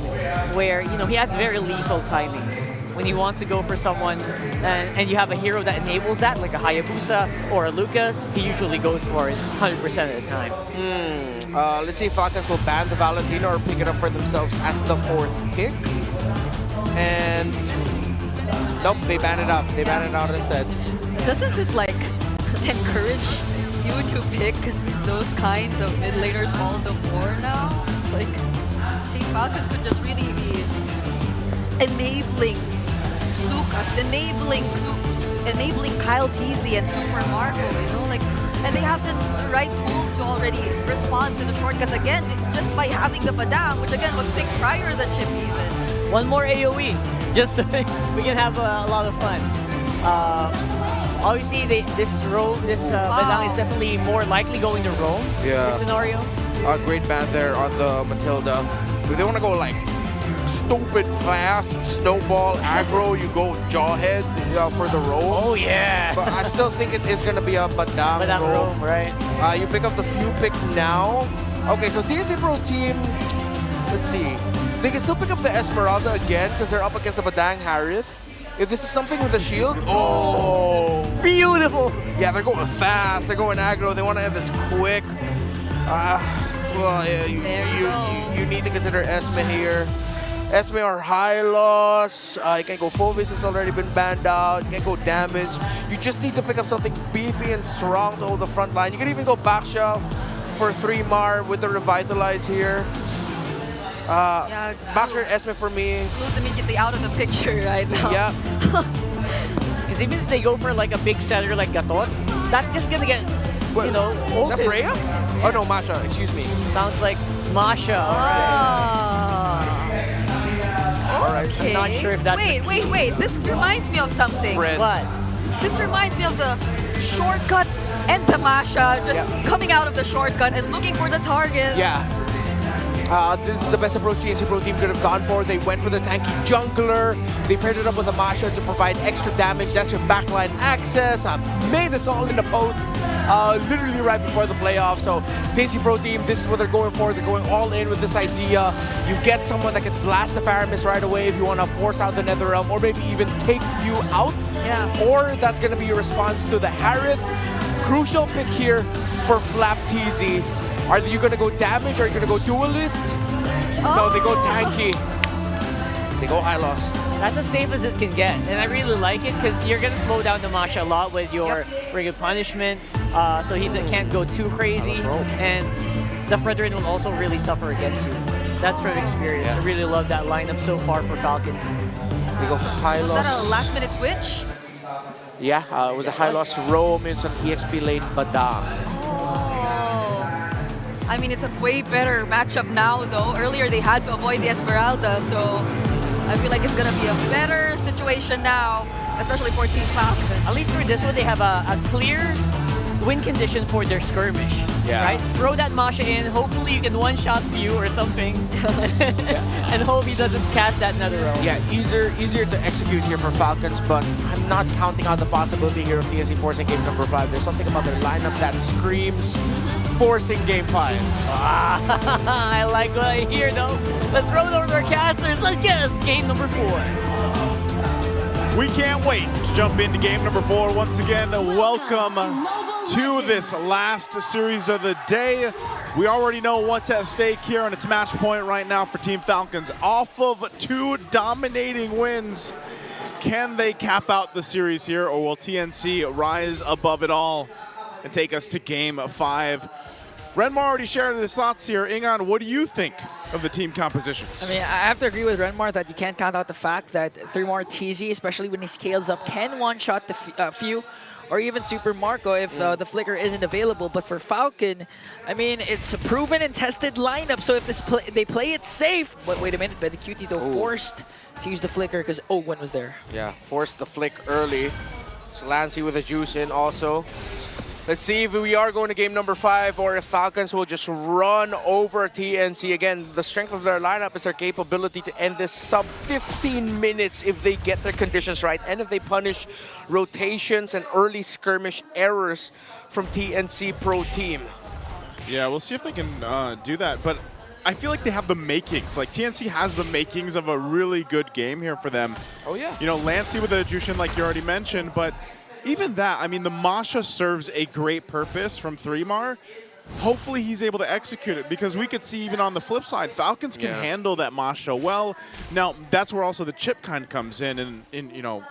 where, you know, he has very lethal timings. When he wants to go for someone and you have a hero that enables that, like a Hayabusa or a Lucas, he usually goes for it 100% of the time. Let's see if Falcons will ban the Valentina or pick it up for themselves as the 4th pick. And nope, they ban it up. They ban it out instead. Doesn't this like encourage you to pick those kinds of mid laners all the more now? Like, Team Falcons could just really be enabling Lucas, enabling Kyle TZ and Super Marco, you know, like, and they have the right tools to already respond to the shortcuts again, just by having the Badang, which again was picked prior to the chip even. One more AoE, just so we can have a lot of fun. Obviously, this Badang is definitely more likely going to roam. Yeah. This scenario. Great ban there on the Matilda. Do they want to go like stupid fast snowball aggro? You go jawhead for the roam. Oh yeah. But I still think it is going to be a Badang roam, right? You pick up the Few pick now. Okay, so TNC Pro Team, let's see. They can still pick up the Esmeralda again because they're up against the Badang Harith. If this is something with the shield, oh, beautiful. Yeah, they're going fast. They're going aggro. They want to have this quick. Well, yeah, you need to consider Esme here. Esme or high loss. You can go Fovis has already been banned out. You can go damage. You just need to pick up something beefy and strong to hold the front line. You can even go Baksha for 3 Mar with the Revitalize here. Baksha and Esme for me. Blue's immediately out of the picture right now. Yeah. Because even if they go for like a big setter like Gatot, that's just gonna get, you know, ulted. Is that Freya? Oh no, Masha, excuse me. Sounds like Masha. Alright. Okay. I'm not sure if that's... Wait. This reminds me of something. Fred. What? This reminds me of the shortcut and the Masha just coming out of the shortcut and looking for the target. Yeah. This is the best approach TNC Pro Team could have gone for. They went for the tanky jungler. They paired it up with a Masha to provide extra damage. That's your backline access. Made this all in the post. Literally right before the playoffs. So TNC Pro Team, this is what they're going for. They're going all in with this idea. You get someone that can blast the Faramis right away if you want to force out the Netherrealm, or maybe even take Few out. Yeah. Or that's going to be your response to the Harith. Crucial pick here for Flap TZ. Are you gonna go damage? Are you gonna go duelist? No, they go tanky. They go high loss. That's as safe as it can get, and I really like it because you're gonna slow down the Masha a lot with your regular punishment, so he can't go too crazy, and the Fredrin will also really suffer against you. That's from experience. I really love that lineup so far for Falcons. They go high Was loss. that a last-minute switch? Yeah, it was a high loss roam. It's an EXP lane Badang. Oh. I mean, it's a way better matchup now, though. Earlier, they had to avoid the Esmeralda, so I feel like it's going to be a better situation now, especially for Team Falcons. At least for this one, they have a clear win condition for their skirmish. Yeah. Right? Throw that Masha in. Hopefully, you can one-shot you or something, and hope he doesn't cast that another row. Yeah, easier to execute here for Falcons, but I'm not counting out the possibility here of TNC forcing game number 5. There's something about their lineup that screams forcing game 5. I like what I hear, though. Let's roll over our casters. Let's get us game number 4. We can't wait to jump into game number 4. Once again, welcome to this last series of the day. We already know what's at stake here, and it's match point right now for Team Falcons. Off of 2 dominating wins, can they cap out the series here, or will TNC rise above it all and take us to game 5? Renmar already shared his thoughts here. Ingan, what do you think of the team compositions? I mean, I have to agree with Renmar that you can't count out the fact that 3-more TZ, especially when he scales up, can one-shot the few, or even Super Marco if the flicker isn't available. But for Falcon, I mean, it's a proven and tested lineup, so if they play it safe. But wait a minute, BenQt though forced to use the flicker because Owen was there. Yeah, forced the flick early. Slancy with a juice in also. Let's see if we are going to game number 5 or if Falcons will just run over TNC. Again, the strength of their lineup is their capability to end this sub 15 minutes if they get their conditions right and if they punish rotations and early skirmish errors from TNC Pro Team. Yeah, we'll see if they can do that. But I feel like they have the makings. Like, TNC has the makings of a really good game here for them. Oh, yeah. You know, Lancey with a Jushin, like you already mentioned, but even that, I mean, the Masha serves a great purpose from 3-Mar. Hopefully he's able to execute it, because we could see even on the flip side, Falcons can handle that Masha well. Now, that's where also the chip kind of comes in, and you know,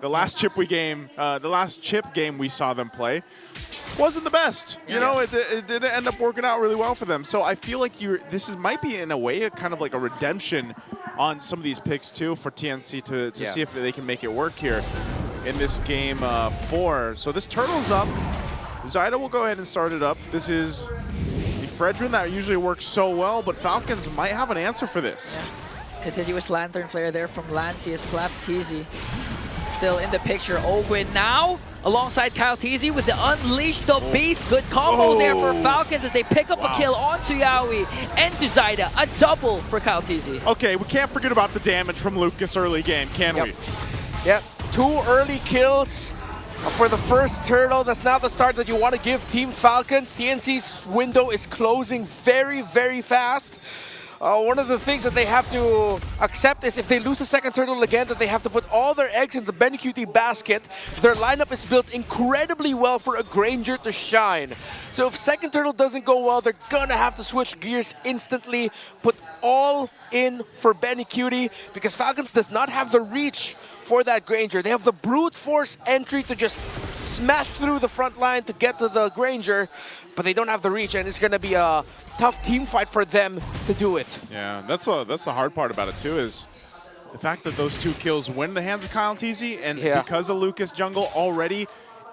the last chip game we saw them play wasn't the best. You know, it didn't end up working out really well for them. So I feel like might be in a way kind of like a redemption on some of these picks too for TNC to see if they can make it work here in this game 4. So this turtle's up. Zyda will go ahead and start it up. This is the Fredrin that usually works so well, but Falcons might have an answer for this. Continuous Lantern Flare there from Lancey as Flap TZ. Still in the picture. Owen now alongside Kyle TZ with the Unleash the Beast. Good combo there for Falcons as they pick up a kill onto Yaoi and to Zyda. A double for Kyle TZ. Okay, we can't forget about the damage from Lucas early game, can we? Yep, 2 early kills for the first turtle. That's not the start that you want to give Team Falcons. TNC's window is closing very, very fast. One of the things that they have to accept is if they lose the second turtle again, that they have to put all their eggs in the BenQt basket. Their lineup is built incredibly well for a Granger to shine. So if second turtle doesn't go well, they're gonna have to switch gears instantly, put all in for BenQt, because Falcons does not have the reach for that Granger. They have the brute force entry to just smash through the front line to get to the Granger, but they don't have the reach, and it's gonna be a tough team fight for them to do it. Yeah, that's the hard part about it too, is the fact that those 2 kills went in the hands of Kyle TZ, and because of Lucas jungle already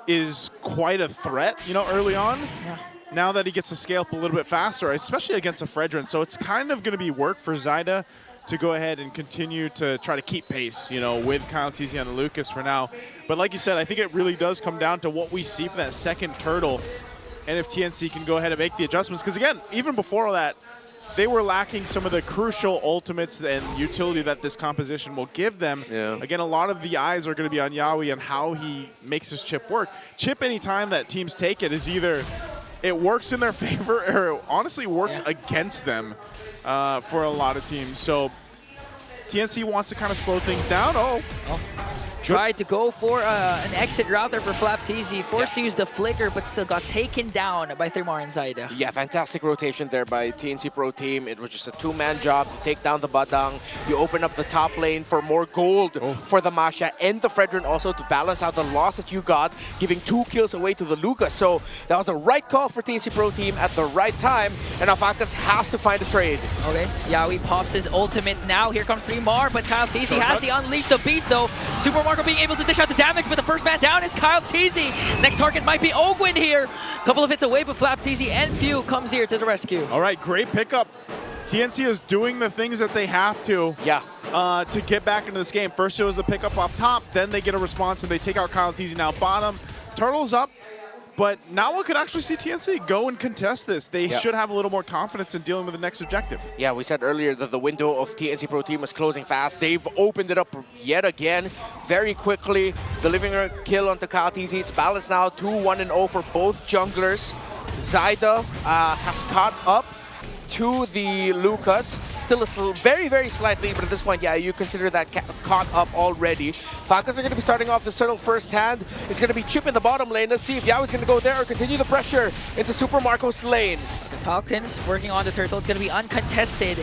is quite a threat, you know, early on. Yeah. Now that he gets to scale up a little bit faster, especially against a Fredrin, so it's kind of going to be work for Zyda to go ahead and continue to try to keep pace, you know, with Kyle TZ and Lucas for now. But like you said, I think it really does come down to what we see for that second turtle, and if TNC can go ahead and make the adjustments. Because again, even before that, they were lacking some of the crucial ultimates and utility that this composition will give them. Again, a lot of the eyes are going to be on Yaoi and how he makes his chip work. Chip, anytime that teams take it, is either it works in their favor or it honestly works against them for a lot of teams. So TNC wants to kind of slow things down. Tried to go for an exit route there for FlapTZ. Forced to use the flicker, but still got taken down by Thrymar and Zaida. Yeah, fantastic rotation there by TNC Pro Team. It was just a two-man job to take down the Badang. You open up the top lane for more gold for the Masha and the Fredrin also to balance out the loss that you got, giving 2 kills away to the Lucas. So that was the right call for TNC Pro Team at the right time. And now Falcons has to find a trade. Okay, Yawi pops his ultimate now. Here comes Thrymar, but Kyle TZ has the Unleash the Beast though. Super Marco being able to dish out the damage, but the first man down is Kyle TZ. Next target might be Ogwin here. Couple of hits away, but FlapTZ and Few comes here to the rescue. All right, great pickup. TNC is doing the things that they have to get back into this game. First it was the pickup off top, then they get a response and they take out Kyle TZ now bottom. Turtle's up, but now we could actually see TNC go and contest this. They should have a little more confidence in dealing with the next objective. Yeah, we said earlier that the window of TNC Pro Team was closing fast. They've opened it up yet again very quickly, delivering a kill onto Kyle TZ. It's balanced now, 2-1-0 for both junglers. Zaida has caught up to the Lucas. Still a very, very slight lead, but at this point, yeah, you consider that caught up already. Falcons are going to be starting off the turtle firsthand. It's going to be Chip in the bottom lane. Let's see if Yaoi's going to go there or continue the pressure into Super Marco's lane. The Falcons working on the turtle. It's going to be uncontested.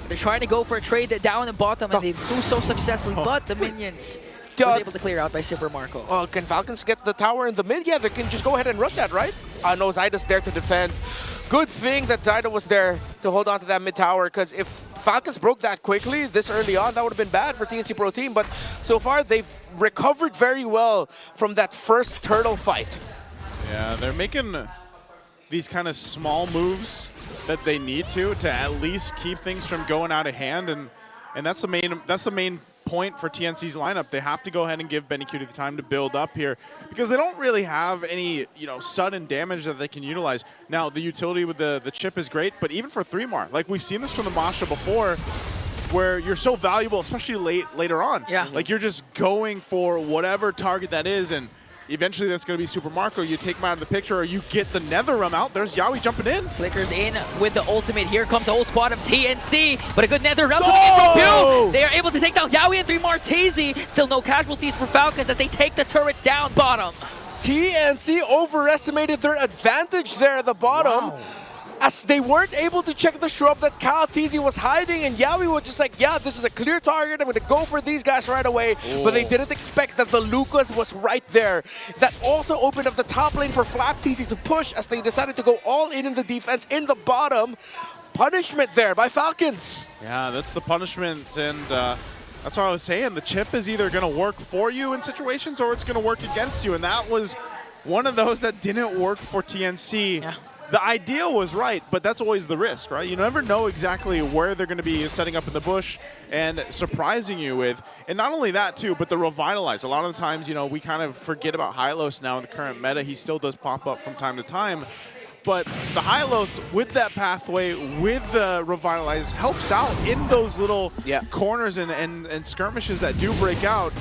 They're trying to go for a trade down the bottom, and they do so successfully, but the minions was able to clear out by Super Marco. Well, can Falcons get the tower in the mid? Yeah, they can just go ahead and rush that, right? No, Zaida's there to defend. Good thing that Zaida was there to hold on to that mid tower, because if Falcons broke that quickly this early on, that would have been bad for TNC Pro Team. But so far, they've recovered very well from that first turtle fight. Yeah, they're making these kind of small moves that they need to at least keep things from going out of hand, and that's the main point for TNC's lineup. They have to go ahead and give BennyQ the time to build up here because they don't really have any, sudden damage that they can utilize. Now, the utility with the chip is great, but even for Thrymar, like we've seen this from the Masha before, where you're so valuable, especially later on. Yeah. Like you're just going for whatever target that is, and eventually that's going to be Super Marco. You take him out of the picture, or you get the Nether Realm out. There's Yaoi jumping in. Flickers in with the ultimate. Here comes the whole squad of TNC, but a good Nether Realm coming in from Pew. They are able to take down Yaoi and Thrymar TZ. Still no casualties for Falcons as they take the turret down bottom. TNC overestimated their advantage there at the bottom. Wow. As they weren't able to check the shrub that Kyle TZ was hiding, and Yaoi was just like, yeah, this is a clear target, I'm going to go for these guys right away. But they didn't expect that the Lucas was right there. That also opened up the top lane for FlapTZ to push as they decided to go all in the defense in the bottom. Punishment there by Falcons. Yeah, that's the punishment, and that's what I was saying. The chip is either going to work for you in situations or it's going to work against you, and that was one of those that didn't work for TNC. Yeah. The idea was right, but that's always the risk, right? You never know exactly where they're going to be setting up in the bush and surprising you with. And not only that, too, but the Revitalize. A lot of the times, we kind of forget about Hylos now in the current meta. He still does pop up from time to time. But the Hylos, with that pathway, with the Revitalize, helps out in those little corners and skirmishes that do break out.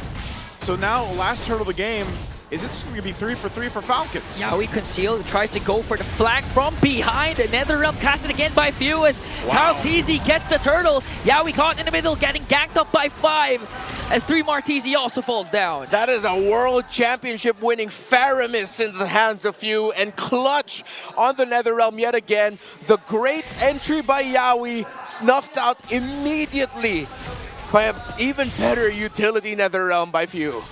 So now, last turtle of the game, is it just going to be 3 for 3 for Falcons? Yaoi concealed, tries to go for the flank from behind. Another realm casted again by Few as Kyle TZ gets the turtle. Yaoi caught in the middle, getting ganked up by 5 as Thrymar TZ also falls down. That is a World Championship winning Faramis in the hands of Few, and clutch on the Netherrealm yet again. The great entry by Yaoi snuffed out immediately by an even better utility Netherrealm by Few.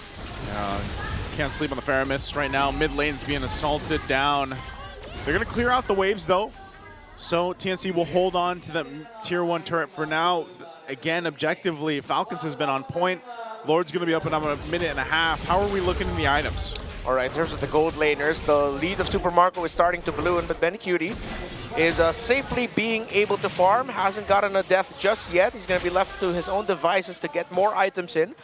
Can't sleep on the Faramis right now. Mid lane's being assaulted down. They're going to clear out the waves, though. So TNC will hold on to the tier 1 turret for now. Again, objectively, Falcons has been on point. Lord's going to be up in a minute and a half. How are we looking in the items? All right, in terms of the gold laners, the lead of Super Marco is starting to balloon, but BennyQ is safely being able to farm. Hasn't gotten a death just yet. He's going to be left to his own devices to get more items in.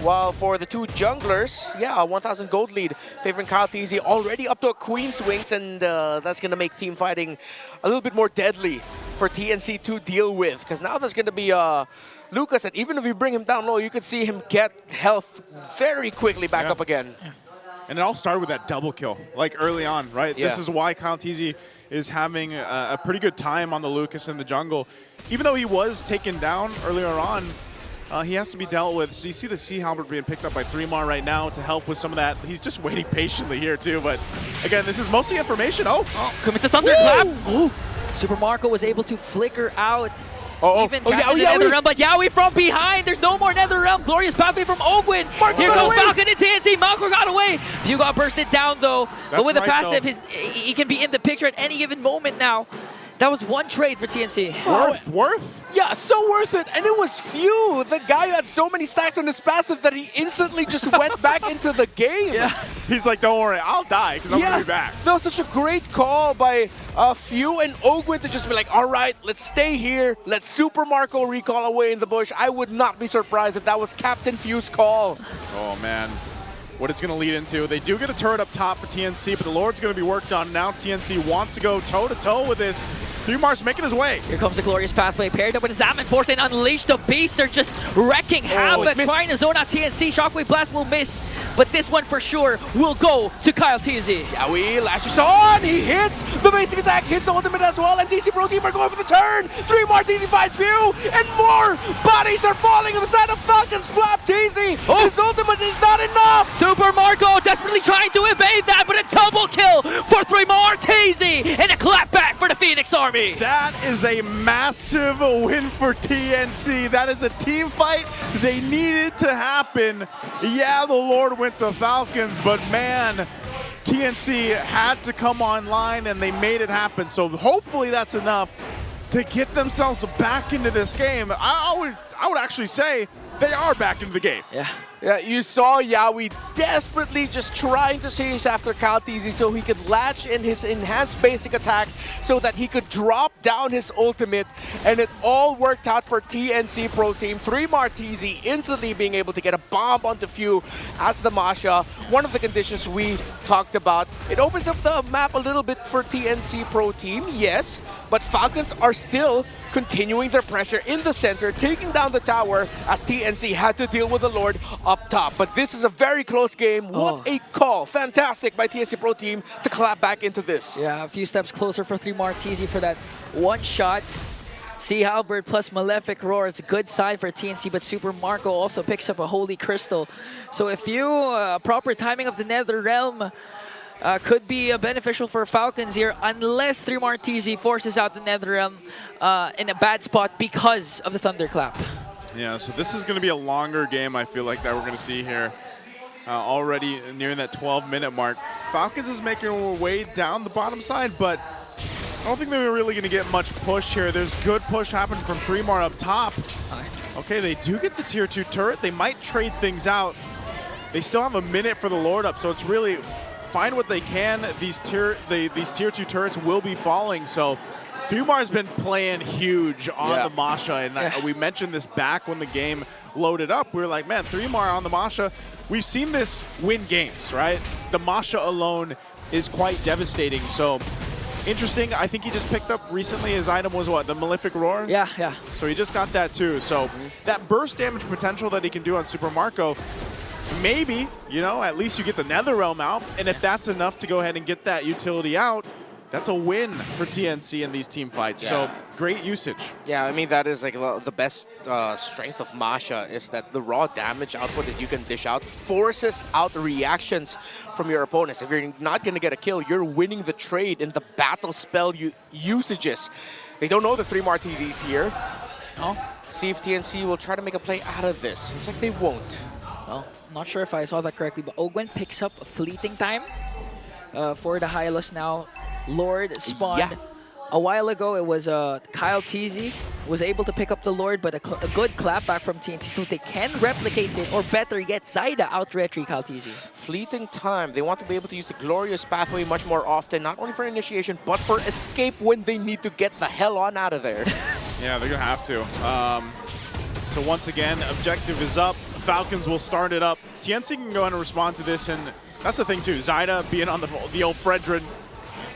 While for the two junglers, a 1,000 gold lead, favoring Kyle TZ, already up to a Queen's Wings, and that's going to make team fighting a little bit more deadly for TNC to deal with. Because now there's going to be Lucas, that even if you bring him down low, you could see him get health very quickly back up again. And it all started with that double kill, like early on, right? This is why Kyle TZ is having a pretty good time on the Lucas in the jungle. Even though he was taken down earlier on, he has to be dealt with. So you see the Sea Halberd being picked up by 3mar right now to help with some of that. He's just waiting patiently here too, but again, this is mostly information. Commits a thunderclap. Super Marco was able to flicker out. Even back to the Netherrealm, but Yaoi from behind. There's no more Netherrealm. Glorious pathway from Ogwin. Here goes Falcon and TNC. Malco got away. Few got bursted down though. But with the passive, he can be in the picture at any given moment now. That was one trade for TNC. Worth? Yeah, so worth it. And it was few. The guy who had so many stacks on his passive that he instantly just went back into the game. Yeah. He's like, don't worry, I'll die because I'm going to be back. That was such a great call by Few and Ogwin to just be like, all right, let's stay here. Let Super Marco recall away in the bush. I would not be surprised if that was Captain Few's call. Oh, man. What it's going to lead into. They do get a turret up top for TNC, but the Lord's going to be worked on. Now TNC wants to go toe-to-toe with this. 3mar's making his way. Here comes the Glorious Pathway paired up with Zaman, forced and Unleash the Beast. They're just wrecking havoc, trying to zone out TNC. Shockwave Blast will miss, but this one for sure will go to Kyle TZ. Yaoi latches on, he hits the basic attack, hits the ultimate as well, and TC Pro Team are going for the turn. 3mar TZ finds Few, and more bodies are falling on the side of Falcons. Flap TZ, his ultimate is not enough. Super Marco desperately trying to evade that, but a double kill for 3mar TZ, and a clap back for the Phoenix Army. That is a massive win for TNC. That is a team fight they needed to happen. Yeah, the Lord went to Falcons, but man, TNC had to come online and they made it happen. So hopefully that's enough to get themselves back into this game. I would actually say they are back into the game. Yeah, you saw Yaoi desperately just trying to chase after Kyle TZ so he could latch in his enhanced basic attack so that he could drop down his ultimate, and it all worked out for TNC Pro Team. 3mar TZ instantly being able to get a bomb onto Few as the Masha. One of the conditions we talked about. It opens up the map a little bit for TNC Pro Team, yes, but Falcons are still continuing their pressure in the center, taking down the tower as TNC had to deal with the Lord up top. But this is a very close game. What a call. Fantastic by TNC Pro Team to clap back into this. Yeah, a few steps closer for 3mar TZ for that one shot. Sea Halberd plus Malefic Roar. It's a good sign for TNC, but Super Marco also picks up a Holy Crystal. So if you, proper timing of the Netherrealm could be beneficial for Falcons here, unless 3mar TZ forces out the Netherrealm in a bad spot because of the Thunderclap. Yeah, so this is going to be a longer game, I feel like, that we're going to see here. Already nearing that 12-minute mark. Falcons is making their way down the bottom side, but I don't think they're really going to get much push here. There's good push happening from 3mar up top. Okay, they do get the tier 2 turret. They might trade things out. They still have a minute for the Lord up, so it's really find what they can. These tier 2 turrets will be falling, so 3mar's been playing huge on the Masha, and we mentioned this back when the game loaded up. We were like, man, 3mar on the Masha. We've seen this win games, right? The Masha alone is quite devastating, so interesting. I think he just picked up recently, his item was what, the Malefic Roar? Yeah. So he just got that too. So that burst damage potential that he can do on Super Marco, maybe, you know, at least you get the Netherrealm out, and if that's enough to go ahead and get that utility out, that's a win for TNC in these team fights. So great usage. Yeah, I mean, that is like the best strength of Masha is that the raw damage output that you can dish out forces out reactions from your opponents. If you're not going to get a kill, you're winning the trade in the battle spell usages. They don't know the 3mar TZ's here. See if TNC will try to make a play out of this. Seems like they won't. Well, not sure if I saw that correctly, but Ogwen picks up a fleeting time for the Hylos now. Lord spawned a while ago. It was Kyle TZ was able to pick up the Lord, but a good clapback from TNC, so they can replicate it, or better yet, Zaida out retry Kyle TZ. Fleeting time. They want to be able to use the Glorious Pathway much more often, not only for initiation, but for escape when they need to get the hell on out of there. Yeah, they're going to have to. So once again, objective is up. Falcons will start it up. TNC can go ahead and respond to this, and that's the thing too. Zaida being on the old Fredrin,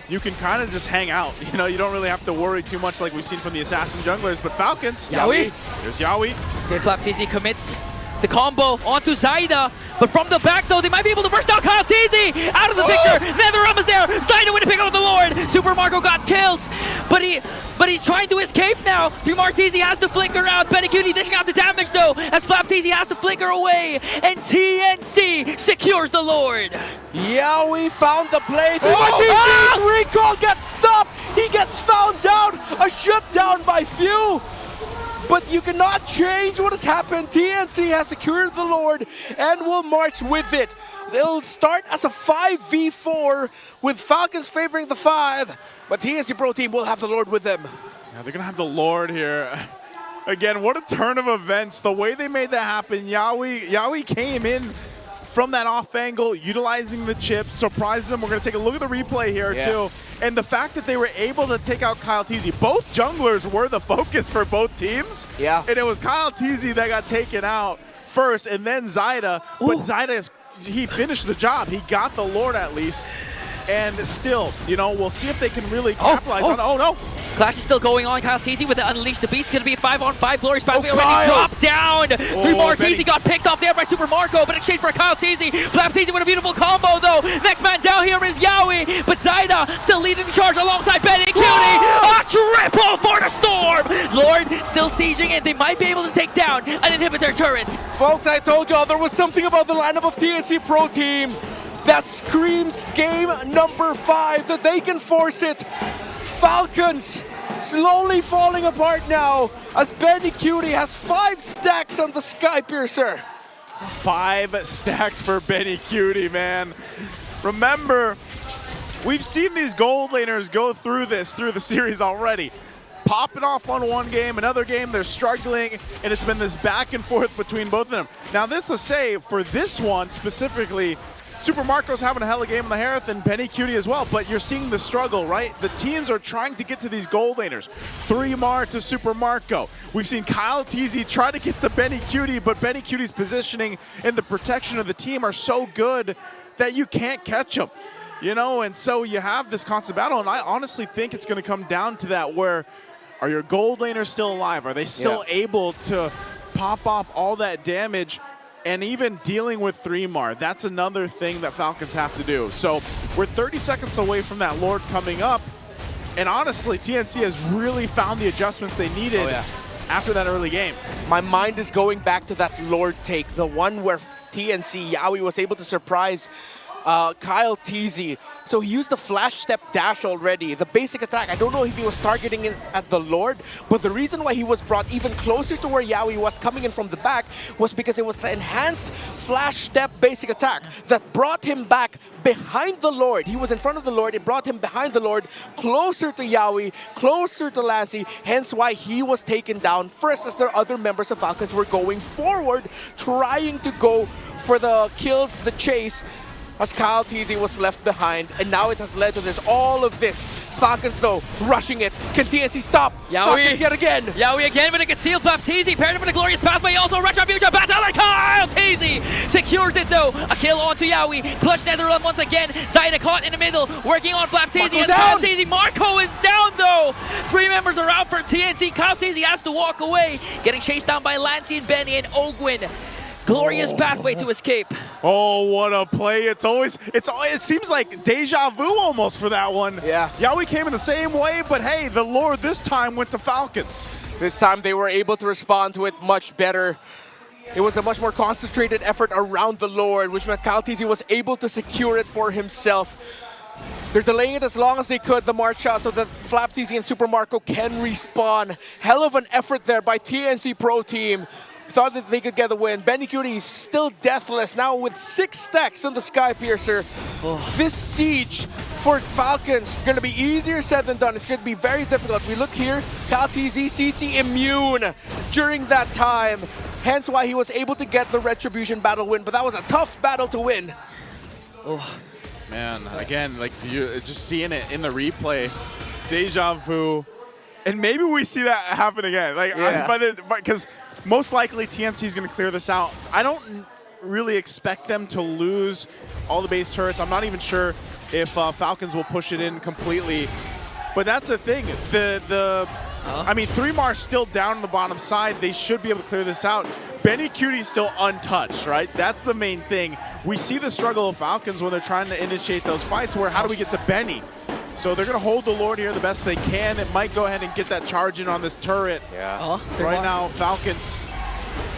you can kind of just hang out. You know, you don't really have to worry too much like we've seen from the Assassin junglers. But Falcons, Yaoi. There's Yaoi. Okay, Flap TZ commits. The combo onto Zaida, but from the back though, they might be able to burst out Kyle TZ out of the picture. Netherrealm is there. Zaida with a pick up the Lord. Super Marco got kills, but he's trying to escape now. 3mar TZ has to flicker out. Benny Cutie dishing out the damage though, as Flap TZ has to flicker away, and TNC secures the Lord. Yeah, we found the play. 3mar TZ's recall gets stopped. He gets found down. A shutdown by Few. But you cannot change what has happened. TNC has secured the Lord and will march with it. They'll start as a 5v4 with Falcons favoring the 5, but TNC Pro Team will have the Lord with them. Yeah, they're going to have the Lord here. Again, what a turn of events. The way they made that happen, Yawi came in from that off angle, utilizing the chip, surprised them. We're going to take a look at the replay here too. And the fact that they were able to take out Kyle TZ. Both junglers were the focus for both teams. Yeah. And it was Kyle TZ that got taken out first, and then Zaida. But Zaida, he finished the job. He got the Lord at least. And still, you know, we'll see if they can really capitalize on it. Oh, no. Clash is still going on. Kyle TZ with the Unleash the Beast. Going to be a 5-on-5. Glorious Pathway already dropped down. 3mar TZ got picked off there by Super Marco, but exchange for Kyle TZ. Flap TZ with a beautiful combo, though. Next man down here is Yawi, but Zaida still leading the charge alongside Benny Cutie. A triple for the Storm. Lord still sieging it. They might be able to take down an inhibitor turret. Folks, I told y'all there was something about the lineup of TNC Pro Team that screams game number 5, that they can force it. Falcons slowly falling apart now as Benny Cutie has 5 stacks on the Skypiercer. 5 stacks for Benny Cutie, man. Remember, we've seen these gold laners go through the series already. Popping off on one game, another game they're struggling, and it's been this back and forth between both of them. Now this, let's say, for this one specifically, Super Marco's having a hell of a game on the Hearth, and Benny Cutie as well, but you're seeing the struggle, right? The teams are trying to get to these gold laners. 3mar to Super Marco. We've seen Kyle TZ try to get to Benny Cutie, but Benny Cutie's positioning and the protection of the team are so good that you can't catch him. You know, and so you have this constant battle, and I honestly think it's going to come down to that, where are your gold laners still alive? Are they still able to pop off all that damage? And even dealing with 3mar, that's another thing that Falcons have to do. So we're 30 seconds away from that Lord coming up. And honestly, TNC has really found the adjustments they needed after that early game. My mind is going back to that Lord take, the one where TNC, Yawi was able to surprise Kyle TZ. So he used the flash step dash already. The basic attack, I don't know if he was targeting it at the Lord, but the reason why he was brought even closer to where Yawi was coming in from the back was because it was the enhanced flash step basic attack that brought him back behind the Lord. He was in front of the Lord, it brought him behind the Lord, closer to Yawi, closer to Lancey, hence why he was taken down first as their other members of Falcons were going forward, trying to go for the kills, the chase, as Kyle TZ was left behind, and now it has led to this, all of this. Falcons though, rushing it. Can TNC stop? Falcons yet again. Yawi again with a concealed Flap TZ, paired up with a glorious pathway, also Retribution battle, and Kyle TZ secures it though. A kill onto Yawi, clutch Netherrealm once again. Zaida caught in the middle, working on Flap TZ and Kyle TZ. Marco is down though. 3 members are out for TNC. Kyle TZ has to walk away, getting chased down by Lancey and Benny and Ogwin. Glorious pathway to escape. Oh, what a play. It seems like deja vu almost for that one. Yeah. Yawi came in the same way, but hey, the Lord this time went to Falcons. This time they were able to respond to it much better. It was a much more concentrated effort around the Lord, which meant Kyle TZ was able to secure it for himself. They're delaying it as long as they could, the march out, so that Flap TZ and Super Marco can respawn. Hell of an effort there by TNC Pro Team. Thought that they could get the win. Benny Cutie is still deathless now with 6 stacks on the Skypiercer. This siege for Falcons is going to be easier said than done. It's going to be very difficult. We look here, Kyle TZ, CC immune during that time. Hence why he was able to get the Retribution battle win, but that was a tough battle to win. Man, again, like you just seeing it in the replay, deja vu, and maybe we see that happen again. Like because most likely TNC is going to clear this out. I don't really expect them to lose all the base turrets. I'm not even sure if Falcons will push it in completely. But that's the thing. I mean, 3mar still down on the bottom side. They should be able to clear this out. Benny Cutie's still untouched, right? That's the main thing. We see the struggle of Falcons when they're trying to initiate those fights where how do we get to Benny? So they're going to hold the Lord here the best they can. It might go ahead and get that charge in on this turret. Yeah. Right now, Falcons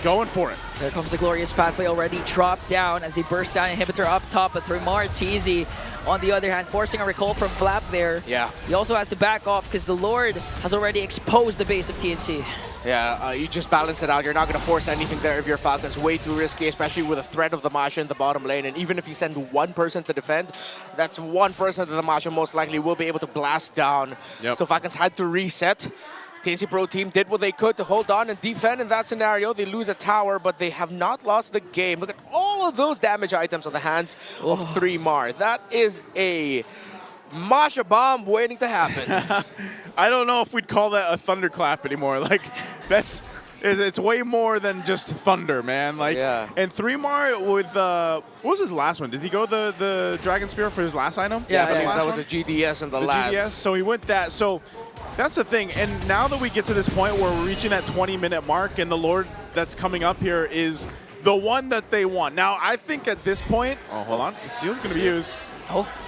going for it. There comes the glorious pathway already dropped down as they burst down inhibitor up top, but Thrumar TZ on the other hand forcing a recall from Flap there. Yeah. He also has to back off because the Lord has already exposed the base of TNC. Yeah, you just balance it out. You're not going to force anything there if you're Falcons. Way too risky, especially with the threat of the Masha in the bottom lane. And even if you send one person to defend, that's one person that the Masha most likely will be able to blast down. Yep. So Falcons had to reset. TNC Pro Team did what they could to hold on and defend in that scenario. They lose a tower, but they have not lost the game. Look at all of those damage items on the hands of Thrumar. That is a Masha bomb waiting to happen. I don't know if we'd call that a thunderclap anymore. Like, it's way more than just thunder, man. Like, and Thrumar with what was his last one? Did he go the Dragon Spear for his last item? Yeah, that was a GDS in the last. GDS, so he went that. So that's the thing. And now that we get to this point where we're reaching that 20-minute mark and the Lord that's coming up here is the one that they want. Now, I think at this point, hold on. Let's see who's going to be used.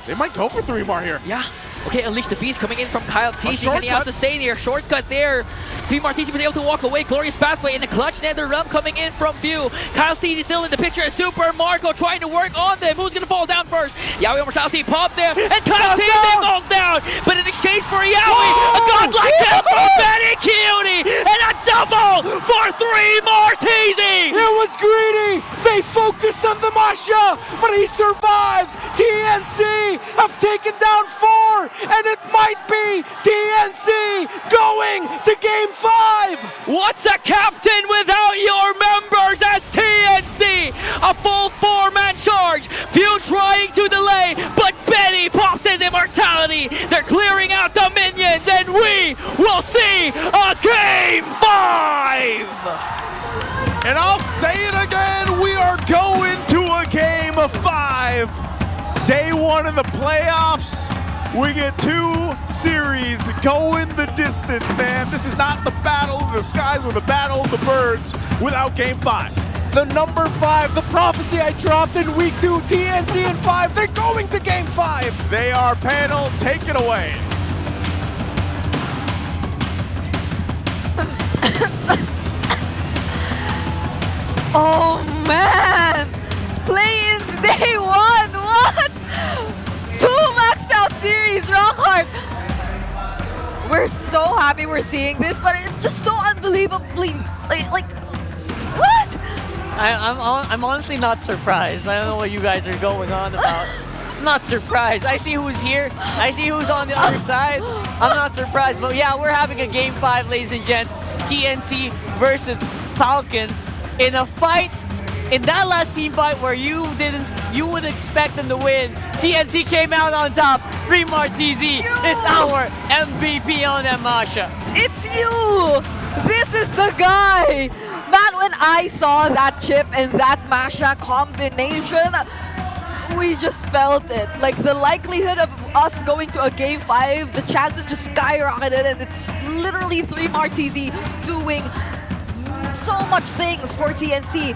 They might go for Thrumar here. Yeah. Okay, Unleash the Beast coming in from Kyle TZ. Can he sustain here? Shortcut there. Thrumar TZ was able to walk away. Glorious pathway in the clutch. Nether Realm coming in from view. Kyle TZ still in the picture. Super Marco trying to work on them. Who's going to fall down first? Yawi Immortality pop there. And Kyle TZ falls down. But in exchange for Yawi, a godlike kill from Benny Cutie. And a double for Thrumar TZ. It was greedy. They focused on the Masha, but he survives. TNC have taken down 4, and it might be TNC going to Game 5. What's a captain without your members as TNC? A full 4-man charge. Few trying to delay, but Benny pops his immortality. They're clearing out the minions, and we will see a Game 5. And I'll say it again, we are going to a Game of 5. Day 1 of the playoffs. We get 2 series going the distance, man. This is not the battle of the skies or the battle of the birds without Game 5. The number 5, the prophecy I dropped in week 2, TNC in 5, they're going to Game 5. They are panel, take it away. Oh man! Play-ins day 1, what? 2 maxed out series, Rockheart! We're so happy we're seeing this, but it's just so unbelievably, like what? I'm honestly not surprised. I don't know what you guys are going on about. I'm not surprised. I see who's here. I see who's on the other side. I'm not surprised. But yeah, we're having a Game 5, ladies and gents. TNC versus Falcons in a fight. In that last team fight where you would expect them to win, TNC came out on top. Thrumar TZ is our MVP on that Masha. It's you! This is the guy! Man, when I saw that chip and that Masha combination, we just felt it. Like the likelihood of us going to a Game 5, the chances just skyrocketed, and it's literally Thrumar TZ doing so much things for TNC.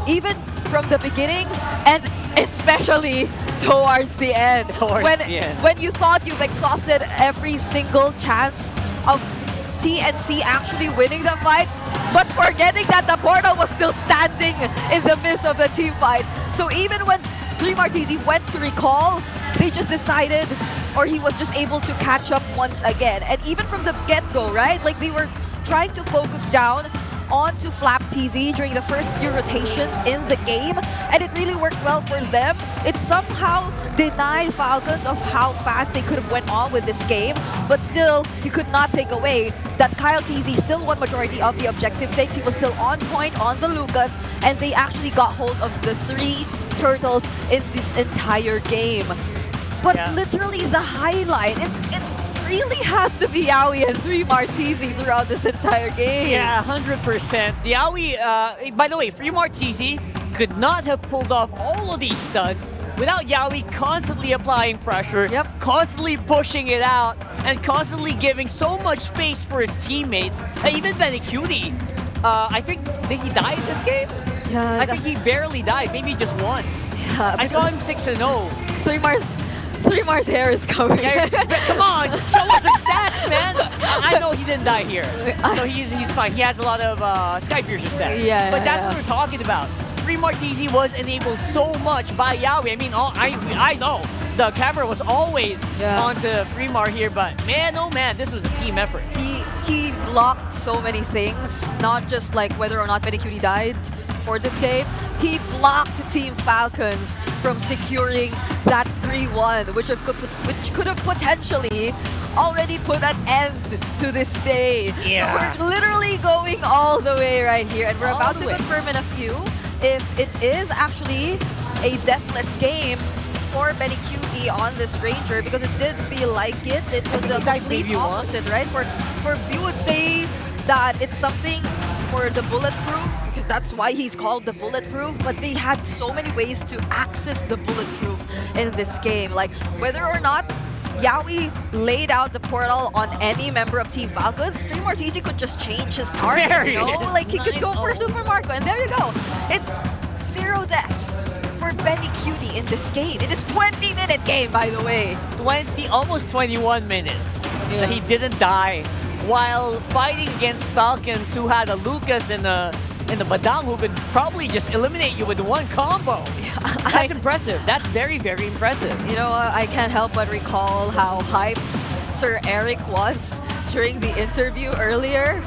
Even from the beginning, and especially towards the end. When you thought you've exhausted every single chance of TNC actually winning the fight, but forgetting that the portal was still standing in the midst of the team fight. So even when Thrumar TZ went to recall, they just decided, or he was just able to catch up once again. And even from the get-go, right? Like they were trying to focus down onto Flap TZ during the first few rotations in the game, and it really worked well for them. It somehow denied Falcons of how fast they could have went on with this game, but still, you could not take away that Kyle TZ still won majority of the objective takes. He was still on point on the Lucas, and they actually got hold of the 3 turtles in this entire game. But literally the highlight, it really has to be Yawi and Thrumar TZ throughout this entire game. Yeah, 100%. The Yawi, by the way, Thrumar TZ could not have pulled off all of these stunts without Yawi constantly applying pressure, constantly pushing it out, and constantly giving so much space for his teammates. Even Benny Cutie I think, did he die in this game? Yeah. I think he barely died, maybe just once. Yeah, I saw him 6-0. 3Mar's hair is coming. Yeah, come on, show us the stats, man. I know he didn't die here, so he's fine. He has a lot of Sky Piercer stats. Yeah, but that's what we're talking about. 3Mar TZ was enabled so much by Yawi. I mean, I know the camera was always onto 3Mar here, but man, oh man, this was a team effort. He blocked so many things, not just like whether or not Medicutie died for this game. He blocked Team Falcons from securing that 3-1, which could have potentially already put an end to this day. Yeah. So we're literally going all the way right here, and we're All about the to way. confirm in a few if it is actually a deathless game for Medicutie on this Ranger, because it did feel like it. It was the complete opposite, right? For you would say that it's something for the bulletproof, because that's why he's called the bulletproof, but they had so many ways to access the bulletproof in this game. Like, whether or not Yawi laid out the portal on any member of Team Falcons, 3Mar TZ could just change his target, There you know? it is. Like, he could go for Super Marco, and there you go. It's 0 deaths for Medicutie in this game. It is 20-minute game, by the way. Almost 21 minutes that he didn't die while fighting against Falcons, who had a Lucas and a Badang who could probably just eliminate you with one combo. That's impressive. That's very, very impressive. You know, I can't help but recall how hyped Sir Eric was during the interview earlier.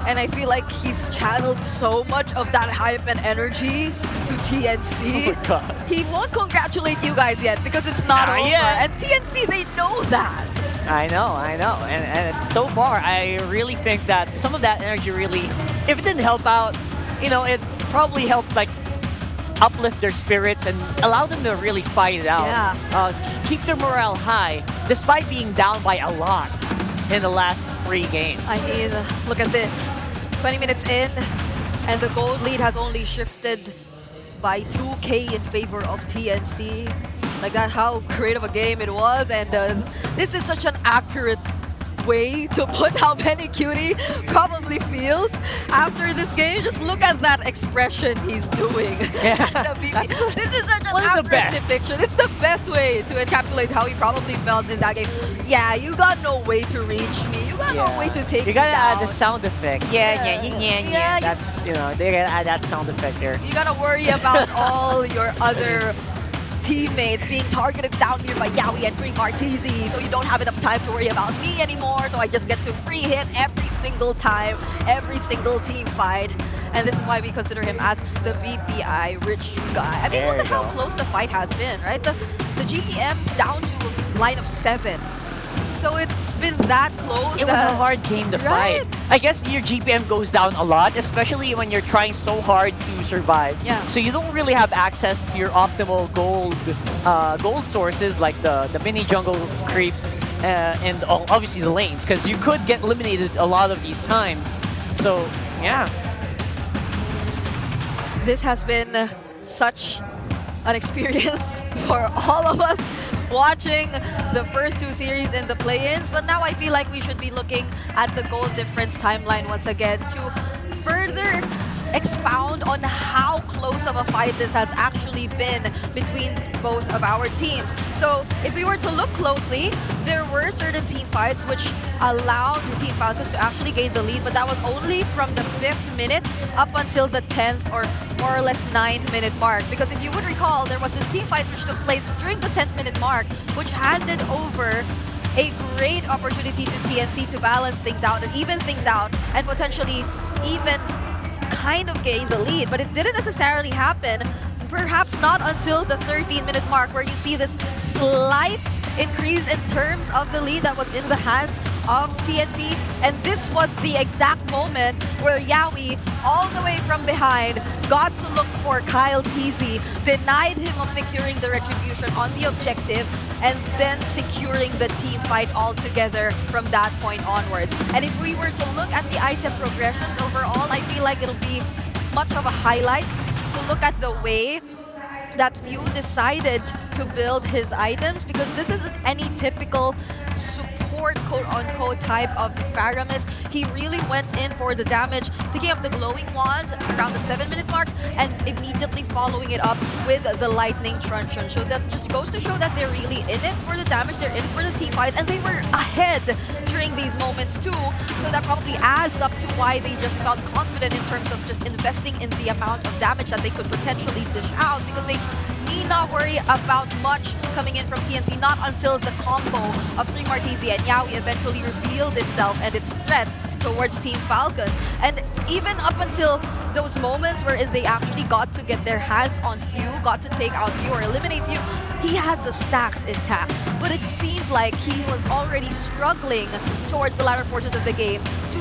And I feel like he's channeled so much of that hype and energy to TNC. Oh my God. He won't congratulate you guys yet because it's not over. yet. And TNC, they know that. I know. And so far, I really think that some of that energy really, if it didn't help out, you know, it probably helped like uplift their spirits and allow them to really fight it out. Yeah. Keep their morale high, despite being down by a lot in the last 3 games. I mean, look at this. 20 minutes in, and the gold lead has only shifted by 2K in favor of TNC. Like that, how great of a game it was, and this is such an accurate way to put how Medicutie probably feels after this game. Just look at that expression he's doing. As the VP. This is such an accurate depiction. It's the best way to encapsulate how he probably felt in that game. Yeah, you got no way to reach me. You got no way to take You gotta me down. add the sound effect. Yeah. That's, you know, they gotta add that sound effect there. You gotta worry about all your other teammates being targeted down here by Yawi and 3Mar TZ, so you don't have enough time to worry about me anymore, so I just get to free hit every single time, every single team fight. And this is why we consider him as the BPI rich guy. I mean, look at how close the fight has been, right? The GPM's down to line of 7. So it's been that close. It was a hard game to fight. I guess your GPM goes down a lot, especially when you're trying so hard to survive. Yeah. So you don't really have access to your optimal gold sources like the mini jungle creeps and obviously the lanes, because you could get eliminated a lot of these times. So yeah. This has been such an experience for all of us watching the first 2 series in the play-ins, but now I feel like we should be looking at the goal difference timeline once again to further expound on how close of a fight this has actually been between both of our teams. So if we were to look closely, there were certain team fights which allowed the Team Falcons to actually gain the lead, but that was only from the 5th minute up until the 10th or more or less 9th minute mark. Because if you would recall, there was this team fight which took place during the 10th minute mark, which handed over a great opportunity to TNC to balance things out and even things out and potentially even kind of gain the lead, but it didn't necessarily happen. Perhaps not until the 13-minute mark, where you see this slight increase in terms of the lead that was in the hands of TNC. And this was the exact moment where Yawi, all the way from behind, got to look for Kyle TZ, denied him of securing the retribution on the objective, and then securing the team fight altogether from that point onwards. And if we were to look at the item progressions overall, I feel like it'll be much of a highlight to look at the way that Few decided to build his items, because this isn't any typical support quote-unquote type of Faramis. He really went in for the damage, picking up the glowing wand around the 7-minute mark and immediately following it up with the lightning truncheon. So that just goes to show that they're really in it for the damage, they're in it for the team fight, and they were ahead during these moments too. So that probably adds up to why they just felt confident in terms of just investing in the amount of damage that they could potentially dish out, because they need not worry about much coming in from TNC, not until the combo of 3 Martisi and Yaoi eventually revealed itself and its threat towards Team Falcons. And even up until those moments wherein they actually got to get their hands on Few, got to take out Few or eliminate Few, he had the stacks intact. But it seemed like he was already struggling towards the latter portions of the game to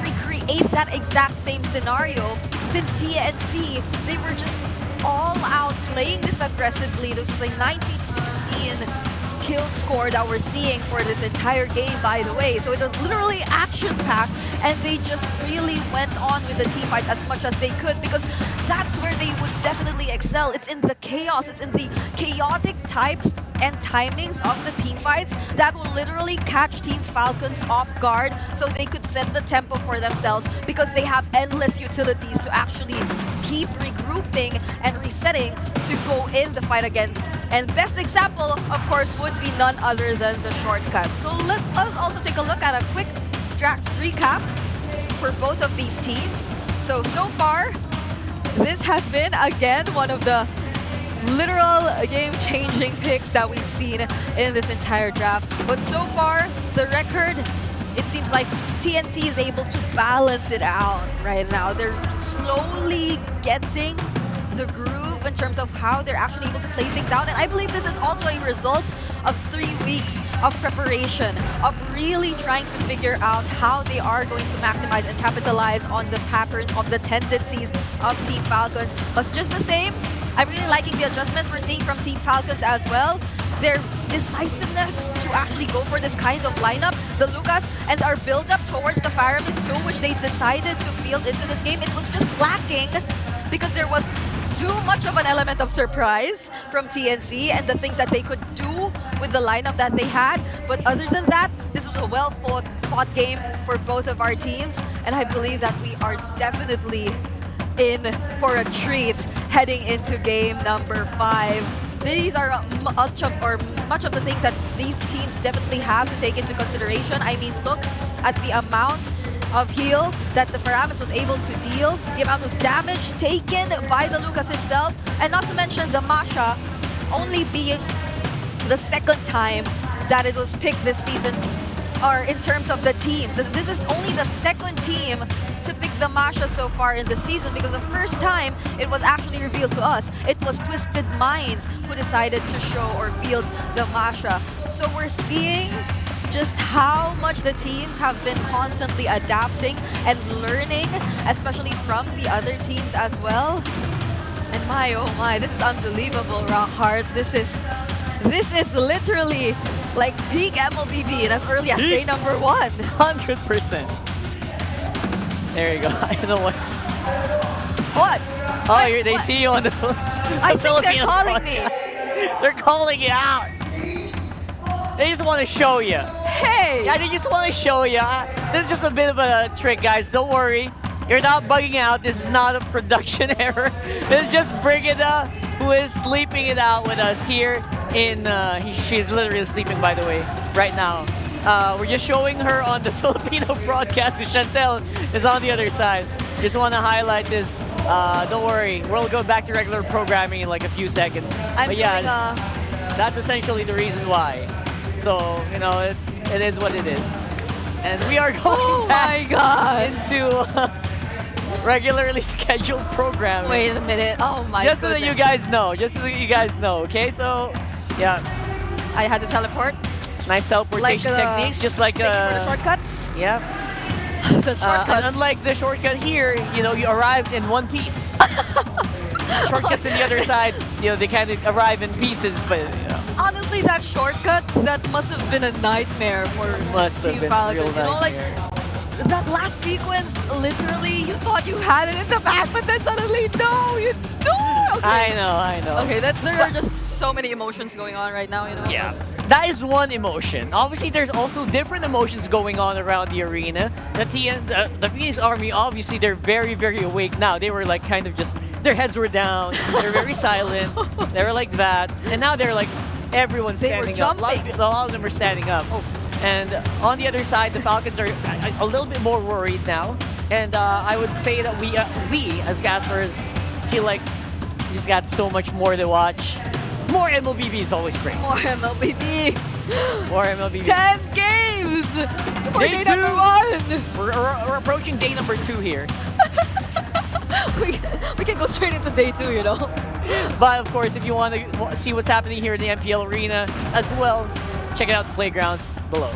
recreate that exact same scenario, since TNC, they were just all out playing this aggressively. This was a 19-16 kill score that we're seeing for this entire game, by the way. So it was literally action-packed, and they just really went on with the team fights as much as they could, because that's where they would definitely excel. It's in the chaos, it's in the chaotic types and timings of the team fights that will literally catch Team Falcons off guard, so they could set the tempo for themselves, because they have endless utilities to actually keep regrouping and resetting to go in the fight again. And best example, of course, would be none other than the shortcut. So let us also take a look at a quick draft recap for both of these teams. So far, this has been, again, one of the literal game-changing picks that we've seen in this entire draft. But so far, the record, it seems like TNC is able to balance it out right now. They're slowly getting the groove in terms of how they're actually able to play things out. And I believe this is also a result of 3 weeks of preparation, of really trying to figure out how they are going to maximize and capitalize on the patterns, of the tendencies of Team Falcons. But just the same, I'm really liking the adjustments we're seeing from Team Falcons as well. Their decisiveness to actually go for this kind of lineup, the Lucas, and our build-up towards the Faramis too, which they decided to field into this game, it was just lacking because there was too much of an element of surprise from TNC and the things that they could do with the lineup that they had. But other than that, this was a well-fought game for both of our teams, and I believe that we are definitely in for a treat heading into game number 5. These are much of the things that these teams definitely have to take into consideration. I mean, look at the amount of heal that the Faramis was able to deal, the amount of damage taken by the Lucas himself, and not to mention the Masha only being the second time that it was picked this season, or in terms of the teams. This is only the second team to pick the Masha so far in the season, because the first time it was actually revealed to us, it was Twisted Minds who decided to show or field the Masha. So we're seeing just how much the teams have been constantly adapting and learning, especially from the other teams as well. And my, oh my, this is unbelievable, Rockhart. This is literally like peak MLBB and as early as day number 1. 100%. There you go. I don't know what. What? Oh, they see you on the I think they're calling me. They're calling you out. They just want to show you. Hey! Yeah, they just want to show you. This is just a bit of a trick, guys. Don't worry. You're not bugging out. This is not a production error. It's just Brigida, who is sleeping it out with us here in... she's literally sleeping, by the way, right now. We're just showing her on the Filipino broadcast, because Chantel is on the other side. Just want to highlight this. Don't worry. We'll go back to regular programming in like a few seconds. But yeah, that's essentially the reason why. So, you know, it is what it is. And we are going back into regularly scheduled programming. Wait a minute. Oh my Just so goodness. that you guys know. Just so that you guys know, okay? So, yeah. I had to teleport. Nice teleportation techniques, just like... Thank you for the shortcuts. Yeah. The shortcuts. And unlike the shortcut here, you know, you arrived in one piece. Shortcuts on the other side, you know, they kind of arrive in pieces, but, you know. Honestly, that shortcut, that must have been a nightmare for Team Falcons. You know, like, that last sequence, literally, you thought you had it in the back, but then suddenly, no, you don't. Okay. I know. Okay, there are just so many emotions going on right now, you know? Yeah. That is one emotion. Obviously, there's also different emotions going on around the arena. The Phoenix Army, obviously, they're very, very awake now. They were like kind of just, their heads were down. They're very silent. They were like that. And now they're like, everyone's standing up. A lot of them are standing up. Oh. And on the other side, the Falcons are a little bit more worried now. And I would say that we as casters, feel like we just got so much more to watch. More MLBB is always great. More MLBB. More MLBB. 10 games for day two. number 1. We're approaching day number 2 here. we can go straight into day 2, you know? But of course, if you want to see what's happening here in the MPL arena as well, check out the playgrounds below.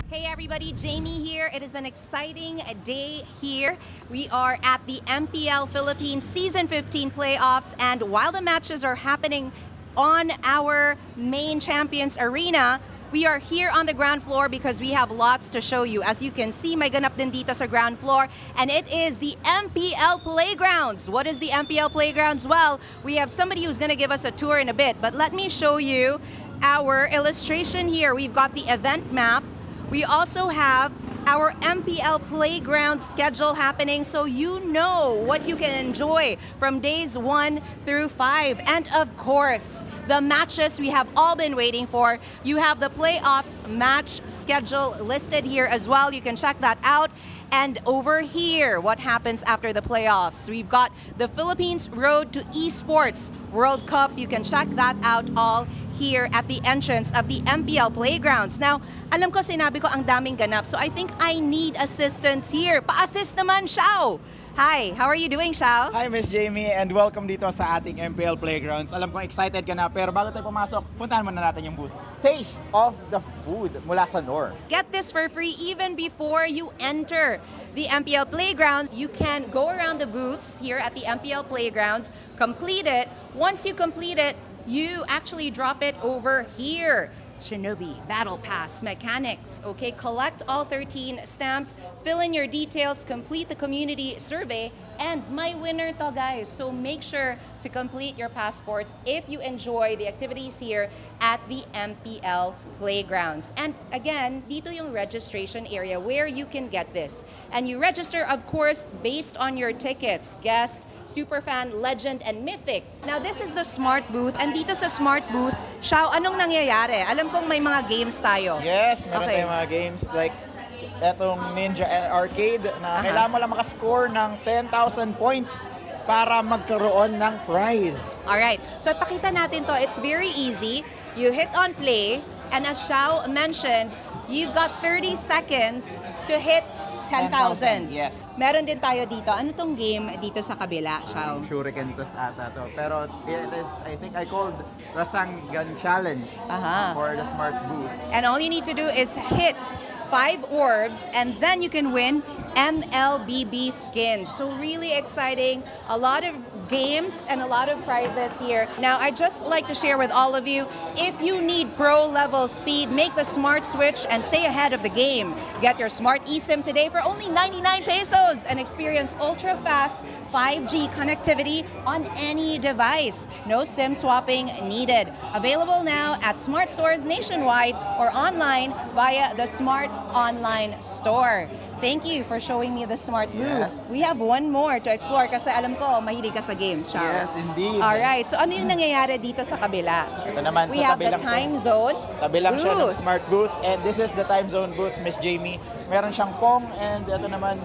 Hey everybody, Jamie here. It is an exciting day here. We are at the MPL Philippines Season 15 playoffs, and while the matches are happening on our main champions arena, we are here on the ground floor because we have lots to show you. As you can see, may ganap din dito sa ground floor, and it is the MPL Playgrounds. What is the MPL Playgrounds? Well, we have somebody who's gonna give us a tour in a bit, but let me show you our illustration here. We've got the event map. We also have our MPL Playground schedule happening, so you know what you can enjoy from days 1 through 5. And of course, the matches we have all been waiting for. You have the playoffs match schedule listed here as well. You can check that out. And over here, what happens after the playoffs? We've got the Philippines Road to Esports World Cup. You can check that out all here at the entrance of the MPL Playgrounds. Now, alam ko sinabi ko ang daming ganap, so I think I need assistance here. Pa-assist naman, Xiao! Hi, how are you doing, Xiao? Hi, Miss Jamie, and welcome dito sa ating MPL Playgrounds. Alam kong excited ka na, pero bago tayo pumasok, puntahan muna natin yung booth. Taste of the food mula sa NOR. Get this for free even before you enter the MPL Playgrounds. You can go around the booths here at the MPL Playgrounds, complete it. Once you complete it, you actually drop it over here. Shinobi, Battle Pass, Mechanics, okay? Collect all 13 stamps, fill in your details, complete the community survey, and my winner to, guys. So make sure to complete your passports if you enjoy the activities here at the MPL Playgrounds. And again, dito yung registration area where you can get this. And you register, of course, based on your tickets, guest, Superfan, Legend, and Mythic. Now, this is the Smart Booth. And dito sa Smart Booth, Xiao, anong nangyayari? Alam kong may mga games tayo. Yes, meron tayong mga games like etong Ninja Arcade na kailangan mo lang makascore ng 10,000 points para magkaroon ng prize. Alright, so ipakita natin to. It's very easy. You hit on play, and as Xiao mentioned, you've got 30 seconds to hit 10,000. Yes. Meron din tayo dito. Ano tong game dito sa kabila, Xiao? Shuriken toss ata to. Pero it is, I think I called Rasanggan Challenge for the Smart Booth. And all you need to do is hit 5 orbs, and then you can win MLBB skins. So really exciting. A lot of games and a lot of prizes here. Now, I'd just like to share with all of you, if you need pro level speed, make the smart switch and stay ahead of the game. Get your smart eSIM today for only 99 pesos and experience ultra fast 5G connectivity on any device. No SIM swapping needed. Available now at smart stores nationwide or online via the Smart Online Store. Thank you for showing me the Smart Booth. Yes. We have one more to explore kasi alam ko, mahilig ka sa games, Xiao. Yes, indeed. Alright, so ano yung nangyayari dito sa kabila? Ito naman, We sa have the tabi lang time zone. Tabi lang siya ng booth. Smart Booth, and this is the time zone booth, Miss Jamie. Meron siyang Pong, and ito naman,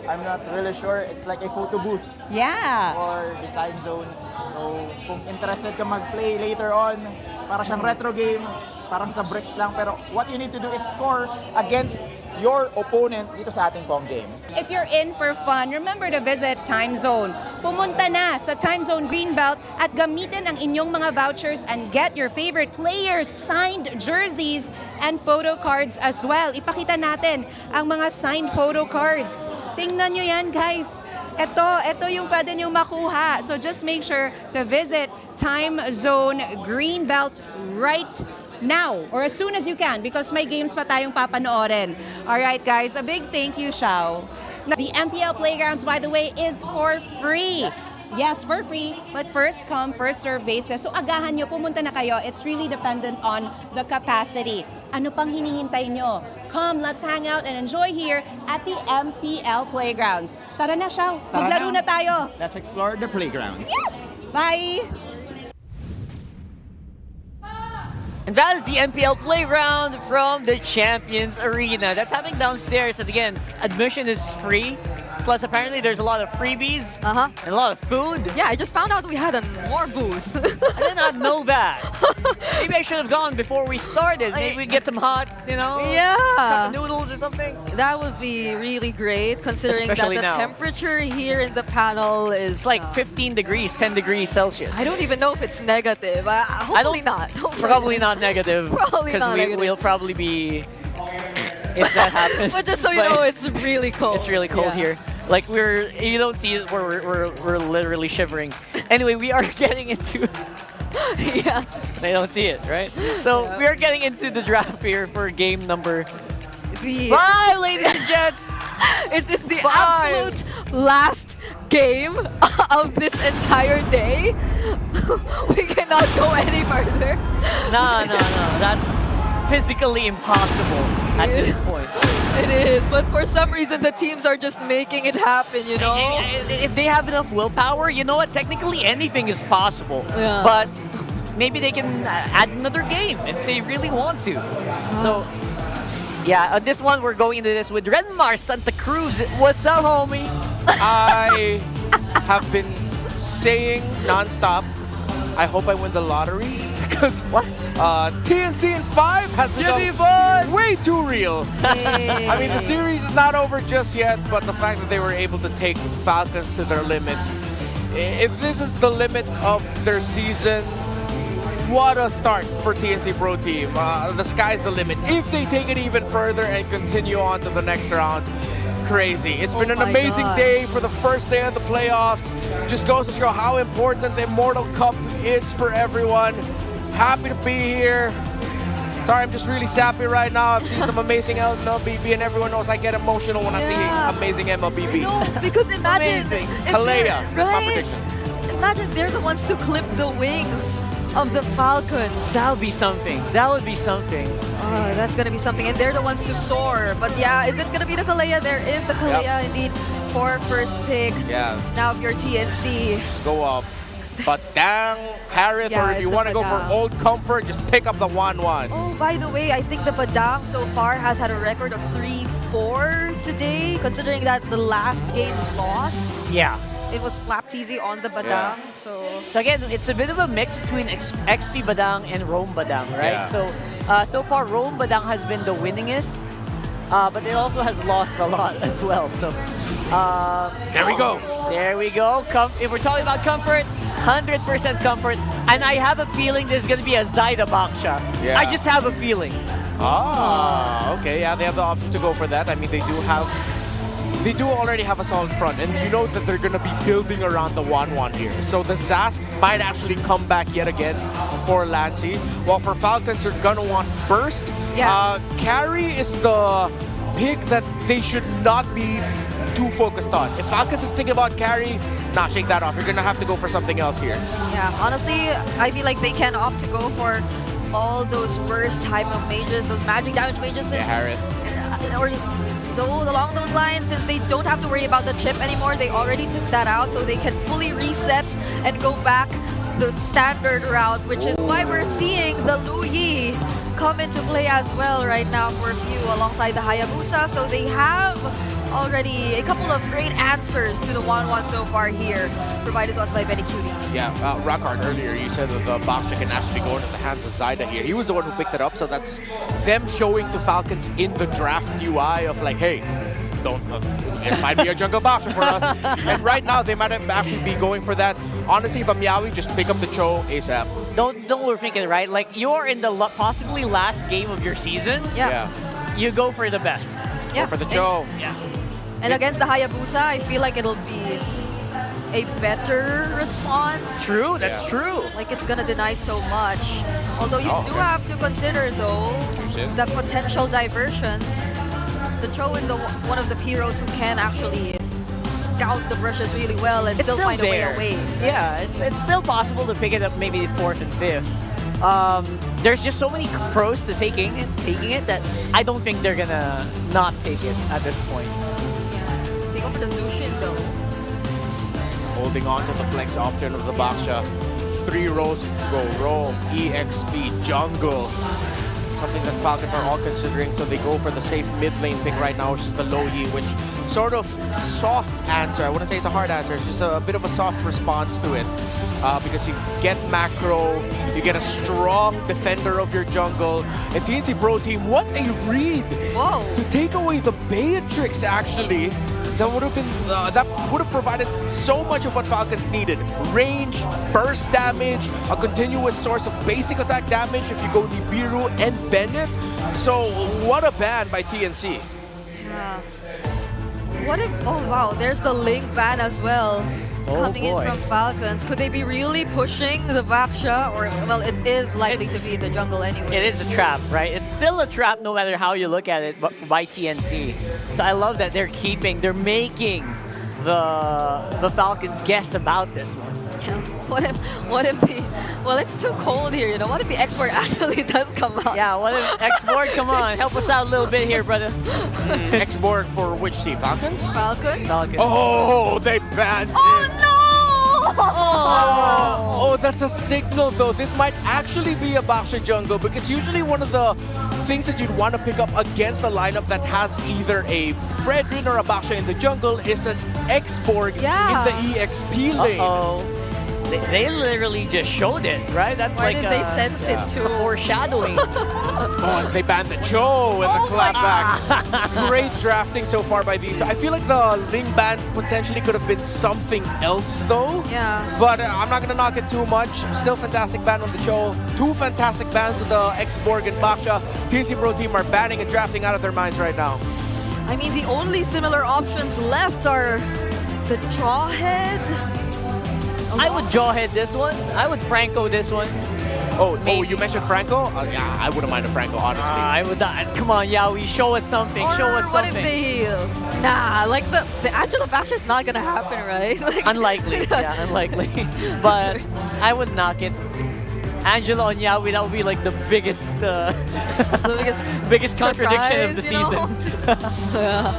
I'm not really sure, it's like a photo booth. Yeah. For the time zone. So, kung interested ka mag-play later on, para siyang retro game, parang sa bricks lang, pero what you need to do is score against your opponent dito sa ating Pong game. If you're in for fun, remember to visit Time Zone. Pumunta na sa Time Zone Greenbelt at gamitin ang inyong mga vouchers and get your favorite players' signed jerseys and photo cards as well. Ipakita natin ang mga signed photo cards. Tingnan nyo yan, guys. Ito yung pwede nyo makuha. So just make sure to visit Time Zone Greenbelt right now or as soon as you can because may games pa tayong papanoorin. Alright guys, a big thank you, Xiao. The MPL Playgrounds, by the way, is for free. Yes, for free, but first come, first serve basis. So agahan nyo, pumunta na kayo. It's really dependent on the capacity. Ano pang hinihintay nyo? Come, let's hang out and enjoy here at the MPL Playgrounds. Tara na, Xiao. Maglaro na tayo. Let's explore the playgrounds. Yes! Bye! And that is the MPL Playground from the Champions Arena. That's happening downstairs. And again, admission is free. Plus, apparently, there's a lot of freebies and a lot of food. Yeah, I just found out we had a more booth. I did not know that. Maybe I should have gone before we started. Maybe we get some hot, cup of noodles or something. That would be really great, considering Especially that the now. temperature here in the panel is It's like 15 degrees, 10 degrees Celsius. I don't even know if it's negative. Hopefully not. Probably not negative. Probably not negative. We'll probably be if that happens. But just so you know, it's really cold. It's really cold here. Like you don't see it. We're literally shivering. Anyway, we are getting into. Yeah. They don't see it, right? So we are getting into the draft here for game number 5, ladies and gents. It is the absolute last game of this entire day. We cannot go any further. No. That's physically impossible at this point. It is, but for some reason the teams are just making it happen, you know? If they have enough willpower, you know what? Technically anything is possible. Yeah. But maybe they can add another game if they really want to. So, yeah, on this one, we're going into this with Renmar Santa Cruz. What's up, homie? I have been saying nonstop, I hope I win the lottery. Because TNC in 5 has become way too real. I mean, the series is not over just yet, but the fact that they were able to take Falcons to their limit. If this is the limit of their season, what a start for TNC Pro Team. The sky's the limit. If they take it even further and continue on to the next round, crazy. It's been an amazing day for the first day of the playoffs. Just goes to show how important the Immortal Cup is for everyone. Happy to be here. Sorry, I'm just really sappy right now. I've seen some amazing MLBB, and everyone knows I get emotional when I see amazing MLBB. No, because imagine Kalea, that's my prediction. Imagine they're the ones to clip the wings of the Falcons. That would be something. That would be something. Oh, that's gonna be something, and they're the ones to soar. But yeah, is it gonna be the Kalea? There is the Kalea indeed for first pick. Yeah. Now if you're TNC, go up. But dang, Harith, or if you want to go for old comfort, just pick up the 1-1. Oh, by the way, I think the Badang so far has had a record of 3-4 today, considering that the last game lost. Yeah. It was Flap TZ on the Badang, so again, it's a bit of a mix between XP Badang and Rome Badang, right? Yeah. So far, Rome Badang has been the winningest, but it also has lost a lot as well. So there we go. There we go. If we're talking about comfort, 100% comfort, and I have a feeling there's going to be a Zaida Baksha. Yeah. I just have a feeling. Okay, yeah, they have the option to go for that. I mean, they do already have a solid front, and you know that they're going to be building around the 1-1 here. So the Zask might actually come back yet again for Lancy, while for Falcons, they're going to want Burst. Yeah. Carry is the pick that they should not be too focused on. If Falcons is thinking about carry, shake that off. You're going to have to go for something else here. yeah, honestly, I feel like they can opt to go for all those burst type of mages, those magic damage mages. Since, Harith. Or so along those lines, since they don't have to worry about the chip anymore, they already took that out, so they can fully reset and go back the standard route, which is why we're seeing the Lu Yi come into play as well right now for a few alongside the Hayabusa. So they have already a couple of great answers to the 1-1 so far here, provided to us by Benny Cutie. Yeah, Rockhard, earlier you said that the Baksha can actually go into the hands of Zaida here. He was the one who picked it up, so that's them showing to Falcons in the draft UI of like, hey, don't find me a jungle Baksha for us. And right now, they might actually be going for that. Honestly, if I'm Yawi, just pick up the Cho ASAP. Don't overthink it, right? Like, you're in the possibly last game of your season. Yeah. You go for the best. Yeah. Go for the Cho. Yeah. And against the Hayabusa, I feel like it'll be a better response. True, that's true. Like it's gonna deny so much. Although you do have to consider though the potential diversions. The Cho is one of the heroes who can actually scout the brushes really well and still find a way away. Yeah, it's still possible to pick it up maybe 4th and 5th. There's just so many pros to taking it that I don't think they're gonna not take it at this point. Yeah, they go for the Zushin though. Holding on to the flex option of the Baksha. 3 rows go roam, EXP, jungle. Something that Falcons are all considering, so they go for the safe mid lane pick right now, which is the low Yi, which sort of soft answer. I wouldn't say it's a hard answer, it's just a bit of a soft response to it. Because you get macro, you get a strong defender of your jungle, and TNC Pro Team, what a read! Whoa! To take away the Beatrix, actually, that would have provided so much of what Falcons needed. Range, burst damage, a continuous source of basic attack damage if you go Nibiru and Bennett. So what a ban by TNC. Yeah. What if, oh wow, there's the Link ban as well. Coming in from Falcons. Could they be really pushing the Baksha? Or, well, it is likely to be in the jungle anyway. It is a trap, right? It's still a trap no matter how you look at it by TNC. So I love that they're making the Falcons guess about this one. Yeah. What if the, well, it's too cold here, you know? What if the export actually does come out? Yeah, what if export, come on, help us out a little bit here, brother. Export for which team? Falcons? Falcons. Oh, they banned Oh no! Oh, that's a signal though. This might actually be a Baksha jungle, because usually one of the things that you'd want to pick up against a lineup that has either a Fredrin or a Baksha in the jungle is an X-Borg in the EXP lane. They literally just showed it, right? That's Why like did they sense it too? It's a foreshadowing. Oh, and they banned the Cho and the clapback. Great drafting so far by these. So I feel like the Ling ban potentially could have been something else though. Yeah. But I'm not going to knock it too much. Still fantastic ban on the Cho. 2 fantastic bans of the X-Borg and Baksha. TNC Pro Team are banning and drafting out of their minds right now. I mean, the only similar options left are the Jawhead. I would Jawhead this one. I would Franco this one. Oh, you mentioned Franco? Yeah, I wouldn't mind a Franco, honestly. I would. Come on, Yaoi, show us something. Or show us what something. if they... Nah, like the Angela Baksha is not gonna happen, right? Like, unlikely, yeah, unlikely. But I would knock it. Angela on Yaoi, that would be like the biggest, biggest contradiction of the season. Yeah.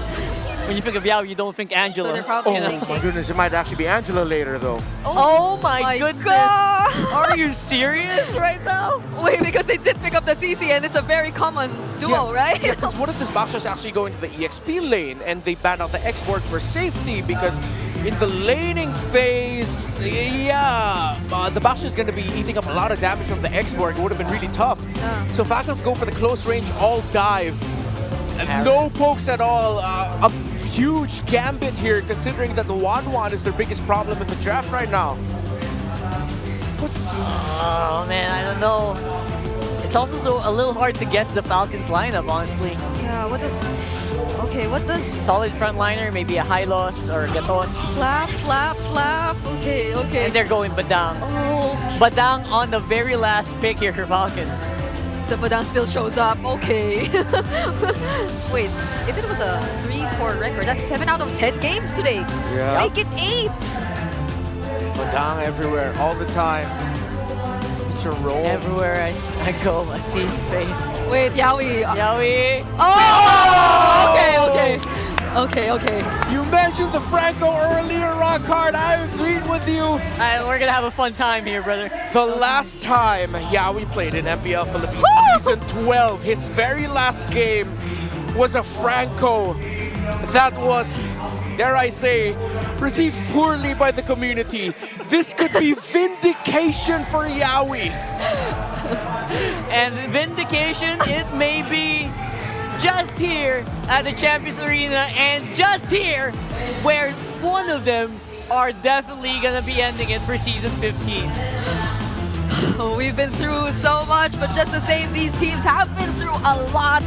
When you think of Yaoi, you don't think Angela. So they're probably Oh my goodness, it might actually be Angela later though. Oh my goodness. God. Are you serious right now? Wait, because they did pick up the CC and it's a very common duo, right? Yeah, because what if this Baksha is actually going to the EXP lane and they ban out the X-Borg for safety, because in the laning phase, the Baksha is going to be eating up a lot of damage from the X-Borg. It would have been really tough. Yeah. So Falcons go for the close range all dive. No pokes at all. A huge gambit here, considering that the 1-1 is their biggest problem in the draft right now. Oh man, I don't know. It's also a little hard to guess the Falcons lineup, honestly. Yeah, what does... Solid frontliner, maybe a Hylos or a Gaton. Flap, flap, flap. Okay. And they're going Badang. Oh. Badang on the very last pick here for Falcons. The Badang still shows up. Okay. Wait, if it was a 3-4 record, that's 7 out of 10 games today. Yeah. Make it 8. Badang everywhere, all the time. It's a roll. Everywhere I go, I see his face. Wait, Yaoi. Yaoi. Oh! Okay. You mentioned the Franco earlier, Rockhard. I agreed with you. We're gonna have a fun time here, brother. The last time Yaoi played in MPL Philippines Season 12, his very last game was a Franco that was, dare I say, received poorly by the community. This could be vindication for Yaoi. And vindication, it may be just here at the Champions Arena, and just here where one of them are definitely gonna be ending it for Season 15. We've been through so much, but just the same, these teams have been through a lot,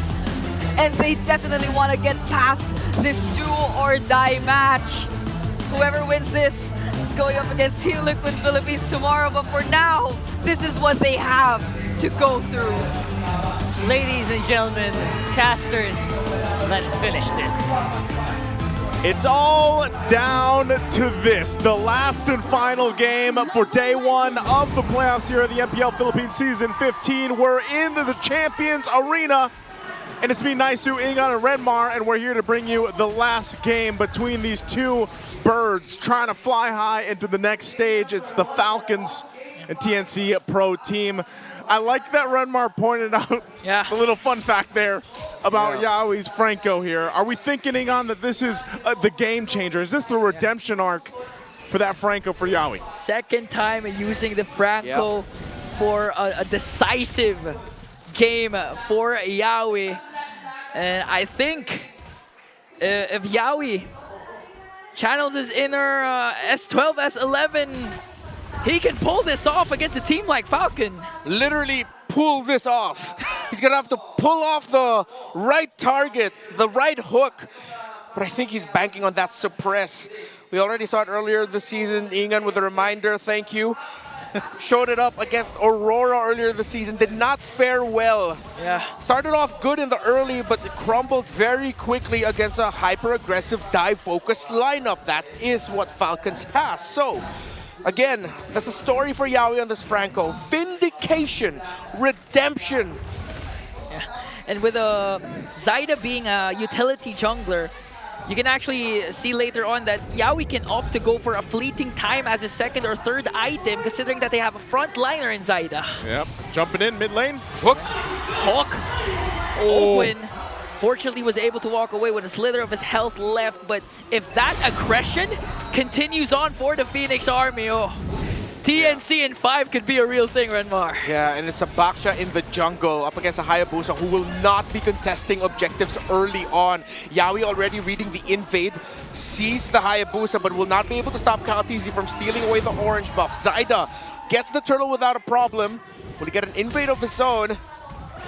and they definitely want to get past this do or die match. Whoever wins this Phoenix going up against Team Liquid Philippines tomorrow, but for now, this is what they have to go through. Ladies and gentlemen, casters, let's finish this. It's all down to this, the last and final game for day one of the playoffs here at the MPL Philippines Season 15. We're into the Champions Arena, and it's me, Naisu, Ingon, and Renmar, and we're here to bring you the last game between these two birds trying to fly high into the next stage. It's the Falcons and TNC Pro Team. I like that Renmar pointed out a little fun fact there about Yawi's Franco here. Are we thinking, Ingon, that this is the game changer? Is this the redemption arc for that Franco for Yawi? Second time using the Franco for a decisive game for Yawi. And I think if Yawi channels his inner S12, S11, he can pull this off against a team like Falcon. Literally pull this off. He's gonna have to pull off the right target, the right hook. But I think he's banking on that suppress. We already saw it earlier this season. Ingan with a reminder, thank you. Showed it up against Aurora earlier this season. Did not fare well. Yeah. Started off good in the early, but crumbled very quickly against a hyper-aggressive dive-focused lineup. That is what Falcons has. So, again, that's the story for Yawi on this Franco. Vindication, redemption. Yeah. And with Zaida being a utility jungler, you can actually see later on that Yawi can opt to go for a fleeting time as his second or third item, considering that they have a frontliner in Zaida. Yep, jumping in mid lane. Hook. Ogwin fortunately was able to walk away with a slither of his health left, but if that aggression continues on for the Phoenix Army, TNC in 5 could be a real thing, Renmar. Yeah, and it's a Baksha in the jungle up against a Hayabusa who will not be contesting objectives early on. Yawi already reading the invade, sees the Hayabusa, but will not be able to stop Kaltizi from stealing away the orange buff. Zaida gets the turtle without a problem. Will he get an invade of his own?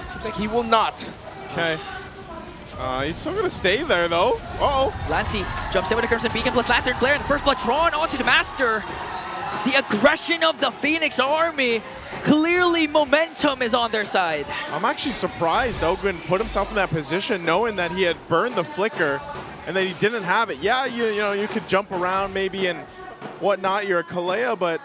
Seems like he will not. Okay. He's still gonna stay there though. Uh-oh. Lancy jumps in with a Crimson Beacon plus Lantern Flare, and the first blood drawn onto the Master. The aggression of the Phoenix Army, clearly momentum is on their side. I'm actually surprised Ogwin put himself in that position knowing that he had burned the flicker and that he didn't have it. Yeah, you know, you could jump around maybe and whatnot, you're a Kalea, but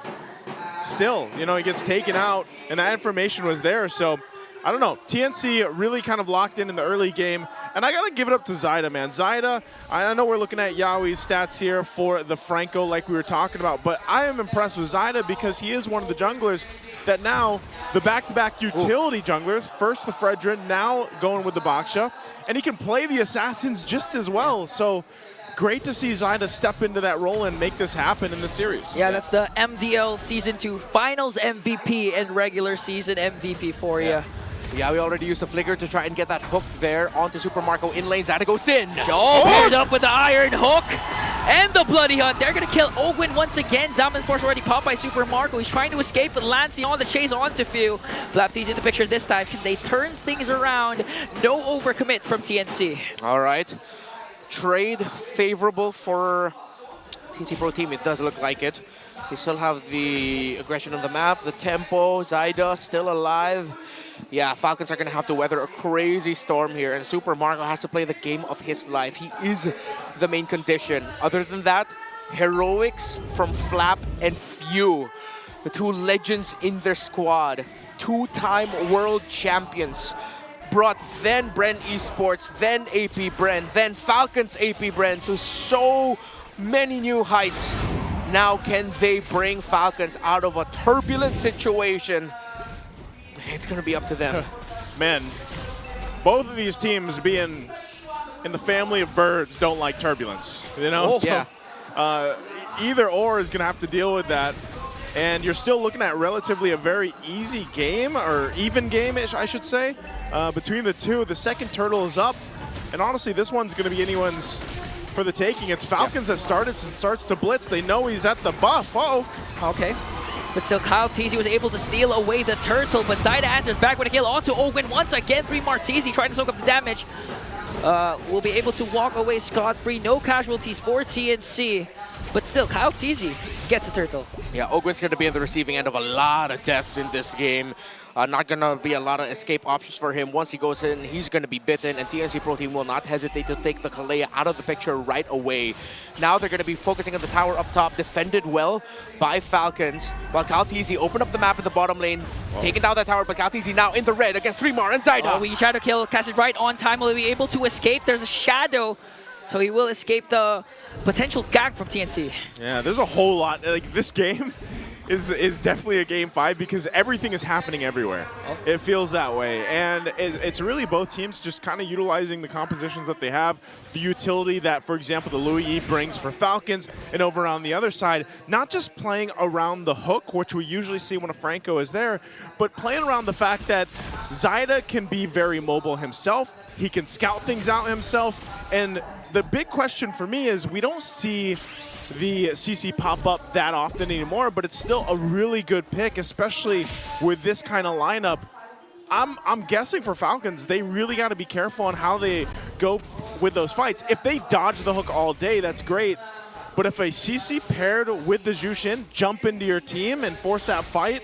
still, you know, he gets taken out and that information was there. So I don't know, TNC really kind of locked in the early game, and I gotta give it up to Zaida, man. Zaida, I know we're looking at Yawi's stats here for the Franco like we were talking about, but I am impressed with Zaida because he is one of the junglers that now, the back-to-back utility junglers, first the Fredrin, now going with the Baksha, and he can play the Assassins just as well, so great to see Zaida step into that role and make this happen in the series. Yeah, that's the MDL Season 2 Finals MVP and regular season MVP for you. Yeah, we already used a flicker to try and get that hook there onto Super Marco in lane. Zaida goes in. Paired up with the Iron Hook and the Bloody Hunt. They're going to kill Ogwin once again. Zaman Force already popped by Super Marco. He's trying to escape, but Lancey on the chase onto Few. Flaptees in the picture this time. Can they turn things around? No overcommit from TNC. All right. Trade favorable for TNC Pro Team. It does look like it. They still have the aggression on the map, the tempo. Zaida still alive. Yeah, Falcons are going to have to weather a crazy storm here, and Super Marco has to play the game of his life. He is the main condition. Other than that, heroics from Flap and Few, the two legends in their squad, two-time world champions, brought then Bren Esports, then AP Bren, then Falcons AP Bren to so many new heights. Now can they bring Falcons out of a turbulent situation? It's going to be up to them. Man, both of these teams being in the family of birds don't like turbulence, you know? So, either or is going to have to deal with that. And you're still looking at relatively a very easy game, or even game-ish, I should say, between the two. The second turtle is up. And honestly, this one's going to be anyone's for the taking. It's Falcons that starts to blitz. They know he's at the buff. Okay. But still, Kyle Teasy was able to steal away the turtle, but Zaida answers back with a kill onto Ogwin once again. 3 Martezi trying to soak up the damage. Will be able to walk away scot-free. No casualties for TNC. But still, Kyle TZ gets a turtle. Yeah, Ogwen's going to be on the receiving end of a lot of deaths in this game. Not going to be a lot of escape options for him. Once he goes in, he's going to be bitten, and TNC Pro Team will not hesitate to take the Kalea out of the picture right away. Now they're going to be focusing on the tower up top, defended well by Falcons, while Kaltizi opened up the map in the bottom lane, taking down that tower, but Kaltizi now in the red against 3mar and Zyda. Oh, we shadow kill, cast it right on time. Will he be able to escape? There's a shadow, so he will escape the potential gag from TNC. Yeah, there's a whole lot. Like, this game is definitely a game 5 because everything is happening everywhere. It feels that way. And it's really both teams just kind of utilizing the compositions that they have, the utility that, for example, the Louis E brings for Falcons, and over on the other side, not just playing around the hook, which we usually see when a Franco is there, but playing around the fact that Zyda can be very mobile himself. He can scout things out himself. And the big question for me is we don't see the CC pop up that often anymore, but it's still a really good pick, especially with this kind of lineup. I'm guessing for Falcons, they really got to be careful on how they go with those fights. If they dodge the hook all day, that's great. But if a CC paired with the Jushin jump into your team and force that fight,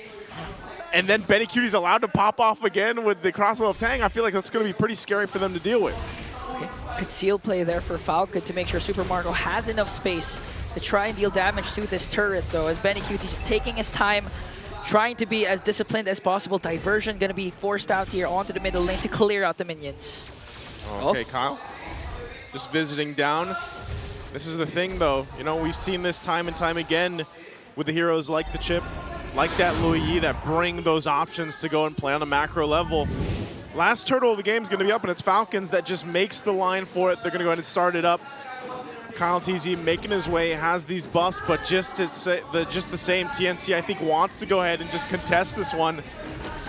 and then Benny Cutie's allowed to pop off again with the crossbow of Tang, I feel like that's going to be pretty scary for them to deal with. Concealed play there for Falcon to make sure Super Marco has enough space to try and deal damage to this turret, though, as Benny Cutie just taking his time, trying to be as disciplined as possible. Diversion going to be forced out here onto the middle lane to clear out the minions. Okay, Kyle. Just visiting down. This is the thing, though. You know, we've seen this time and time again with the heroes like the Chip, like that Louis E, that bring those options to go and play on a macro level. Last turtle of the game is going to be up, and it's Falcons that just makes the line for it. They're going to go ahead and start it up. Kyle TZ making his way, has these buffs, but just the same, TNC I think wants to go ahead and just contest this one.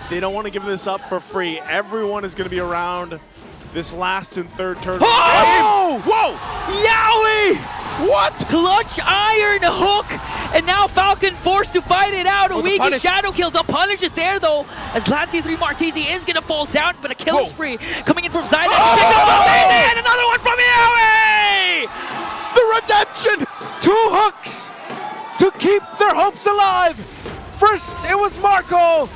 They don't want to give this up for free. Everyone is going to be around this last and third turtle. Oh! Whoa! Yowie! What? Clutch iron hook, and now Falcon forced to fight it out. A weak shadow kill. The punish is there though, as Lancy 3 Martizi is gonna fall down, but a killing spree coming in from Zyda. And another one from Yowie! The redemption! 2 hooks to keep their hopes alive. First it was Marco,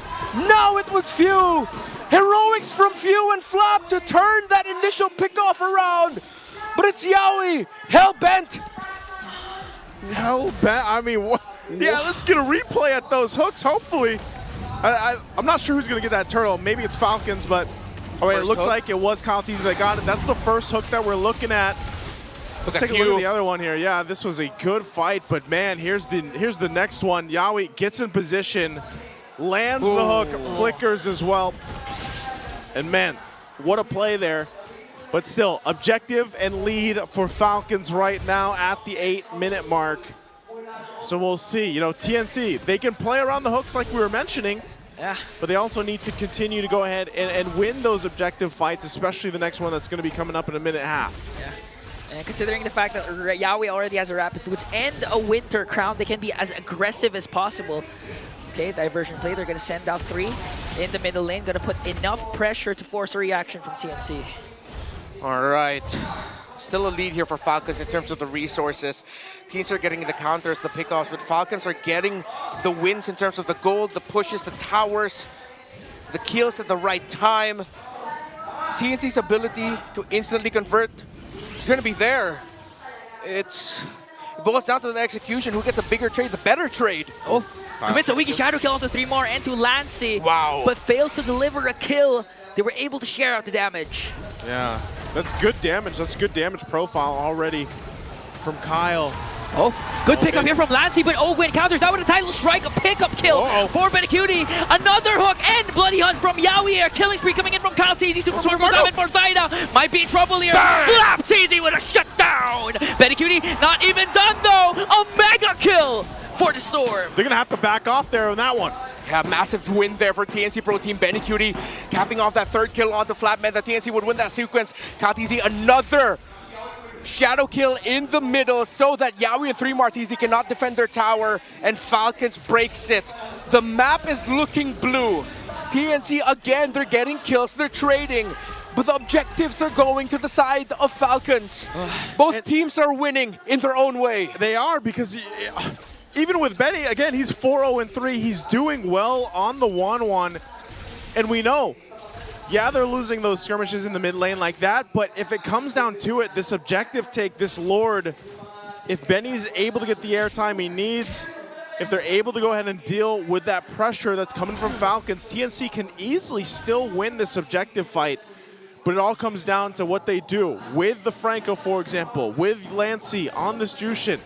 now it was Few. Heroics from Few and Flap to turn that initial pickoff around. But it's Yowie, hell-bent. Hell-bent? I mean, what? Yeah, let's get a replay at those hooks, hopefully. I'm not sure who's going to get that turtle. Maybe it's Falcons, but it looks like it was Kyle TZ that got it. That's the first hook that we're looking at. Let's take a look at the other one here. Yeah, this was a good fight, but man, here's the next one. Yowie gets in position, lands the hook, flickers as well. And man, what a play there. But still, objective and lead for Falcons right now at the 8-minute mark. So we'll see. You know, TNC, they can play around the hooks like we were mentioning. Yeah. But they also need to continue to go ahead and win those objective fights, especially the next one that's going to be coming up in a minute and a half. Yeah. And considering the fact that Yowie already has a Rapid Boots and a Winter Crown, they can be as aggressive as possible. Okay, diversion play. They're going to send out 3 in the middle lane. Going to put enough pressure to force a reaction from TNC. All right. Still a lead here for Falcons in terms of the resources. Teams are getting the counters, the pickoffs, but Falcons are getting the wins in terms of the gold, the pushes, the towers, the kills at the right time. TNC's ability to instantly convert is going to be there. It boils down to the execution. Who gets a bigger trade, the better trade. Oh, commits a weak shadow kill onto 3mar and to Lancy. Wow. But fails to deliver a kill. They were able to share out the damage. Yeah, that's good damage. That's good damage profile already from Kyle. Oh, good pickup here from Lancy, but Ogwen counters that with a title strike, a pickup kill for Benacuti. Another hook and Bloody Hunt from Yowie. A killing spree coming in from Kyle TZ. Super Marco coming for Zyda. Might be in trouble here. Flap TZ with a shutdown. Benacuti not even done though. A mega kill for the Storm. They're going to have to back off there on that one. Yeah, massive win there for TNC Pro Team. Benny Cutie capping off that 3rd kill onto Flatman. That TNC would win that sequence. KTZ another shadow kill in the middle so that Yowie and 3 Martizi cannot defend their tower, and Falcons breaks it. The map is looking blue. TNC again, they're getting kills, they're trading. but the objectives are going to the side of Falcons. Both teams are winning in their own way. They are, because even with Benny, again, he's 4-0-3. He's doing well on the 1-1. And we know, yeah, they're losing those skirmishes in the mid lane like that, but if it comes down to it, this objective take, this Lord, if Benny's able to get the airtime he needs, if they're able to go ahead and deal with that pressure that's coming from Falcons, TNC can easily still win this objective fight. But it all comes down to what they do with the Franco, for example, with Lancey on this Jushin.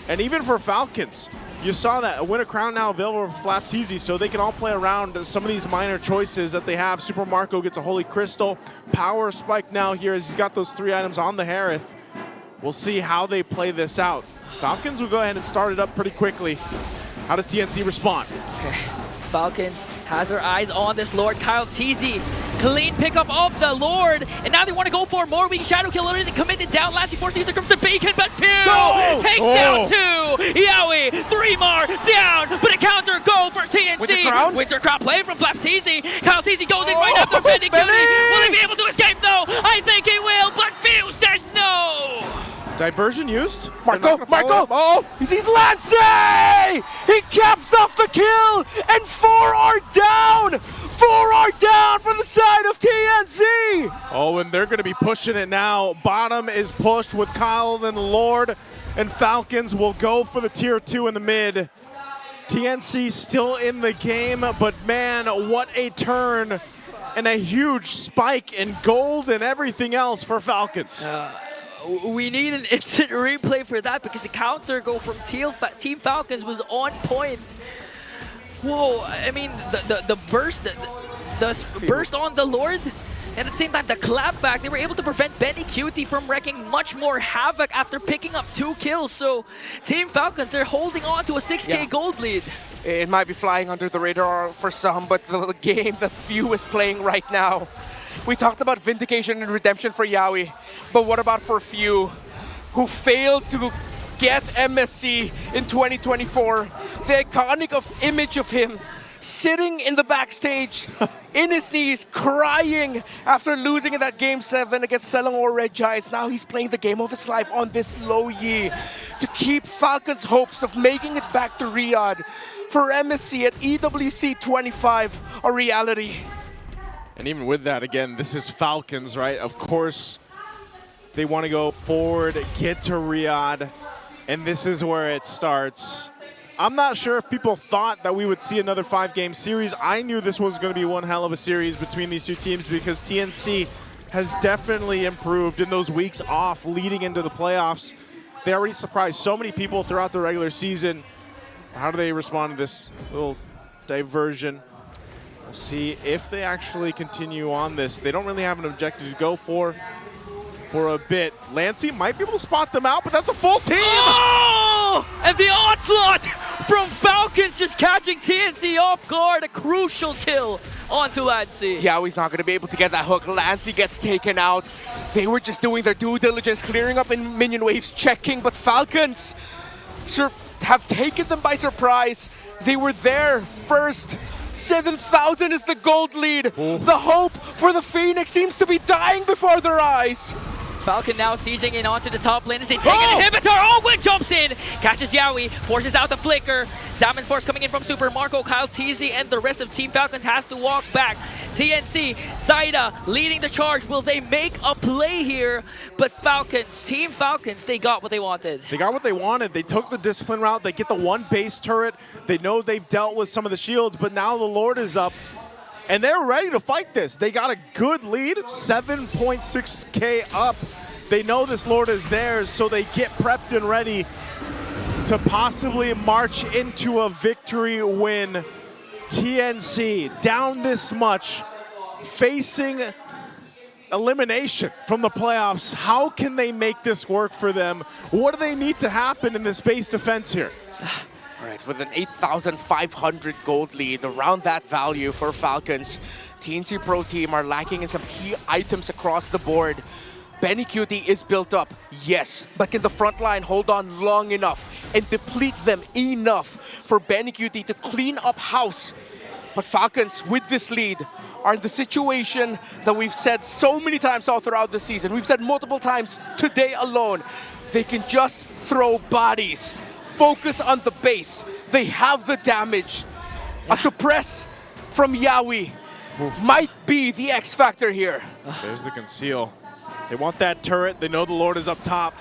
And even for Falcons, you saw that a win a crown now available for Flapteezy, so they can all play around some of these minor choices that they have. Super Marco gets a Holy Crystal. Power Spike now here as he's got those 3 items on the Harith. We'll see how they play this out. Falcons will go ahead and start it up pretty quickly. How does TNC respond? Okay. Falcons has their eyes on this Lord. Kyle Teasy, clean pickup of the Lord, and now they want to go for more weak shadow kill. Already committed down. Lancey forcing user comes to Bacon, but Pew takes down 2. Yowie, 3 more down, but a counter go for TNC. Winter Crown play from Flapteezy. Kyle Teasy goes in right after Benny. Will he be able to escape though? I think he will, but Pew says no. Diversion used. Marco! Oh! He sees Lancey! He caps off the kill! And 4 are down! 4 are down for the side of TNC! Oh, and they're going to be pushing it now. Bottom is pushed with Kyle and Lord, and Falcons will go for the tier 2 in the mid. TNC still in the game, but man, what a turn and a huge spike in gold and everything else for Falcons. We need an instant replay for that because the counter go from Team Falcons was on point. Whoa, I mean, the burst, the burst on the Lord, and at the same time, the clapback, they were able to prevent Benny Cutie from wreaking much more havoc after picking up 2 kills. So Team Falcons, they're holding on to a 6K gold lead. It might be flying under the radar for some, but the game that Few is playing right now. We talked about vindication and redemption for Yowie, but what about for Few, who failed to get MSC in 2024? The iconic image of him sitting in the backstage, in his knees, crying after losing in that Game 7 against Selangor Red Giants. Now he's playing the game of his life on this low Yi to keep Falcons' hopes of making it back to Riyadh for MSC at EWC 25 a reality. And even with that, again, this is Falcons, right? Of course, they want to go forward, get to Riyadh, and this is where it starts. I'm not sure if people thought that we would see another 5-game series. I knew this was going to be one hell of a series between these 2 teams because TNC has definitely improved in those weeks off leading into the playoffs. They already surprised so many people throughout the regular season. How do they respond to this little diversion? We'll see if they actually continue on this. They don't really have an objective to go for a bit. Lancey might be able to spot them out, but that's a full team! Oh! And the onslaught from Falcons just catching TNC off guard. A crucial kill onto Lancey. Yeah, he's not going to be able to get that hook. Lancey gets taken out. They were just doing their due diligence, clearing up in minion waves, checking, but Falcons have taken them by surprise. They were there first. 7,000 is the gold lead. The hope for the Phoenix seems to be dying before their eyes. Falcon now sieging in onto the top lane as they take an inhibitor. Oh, Wind jumps in, catches Yowie, forces out the flicker. Zaman Force coming in from Super Marco, Kyle Teasy, and the rest of Team Falcons has to walk back. TNC, Zaida leading the charge. Will they make a play here? But Falcons, Team Falcons, they got what they wanted. They got what they wanted. They took the discipline route. They get the 1 base turret. They know they've dealt with some of the shields, but now the Lord is up. And they're ready to fight this. They got a good lead, 7.6K up. They know this Lord is theirs, so they get prepped and ready to possibly march into a victory win. TNC down this much, facing elimination from the playoffs. How can they make this work for them? What do they need to happen in this base defense here? All right, with an 8,500 gold lead, around that value for Falcons, TNC Pro Team are lacking in some key items across the board. Benny Cutie is built up, yes, but can the front line hold on long enough and deplete them enough for Benny Cutie to clean up house? But Falcons, with this lead, are in the situation that we've said so many times all throughout the season. We've said multiple times today alone. They can just throw bodies, focus on the base. They have the damage. A suppress from Yawi might be the X factor here. There's the conceal. They want that turret. They know the Lord is up top.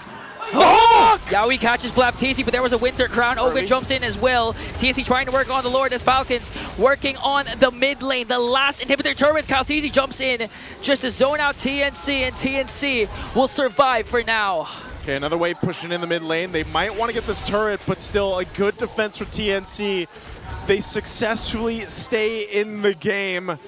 Oh! Yawi catches Flaptisi, but there was a Winter Crown. Ogun jumps in as well. TNC trying to work on the Lord as Falcons working on the mid lane. The last inhibitor turret, Kaltisi jumps in just to zone out TNC, and TNC will survive for now. Okay, another wave pushing in the mid lane. They might want to get this turret, but still a good defense for TNC. They successfully stay in the game,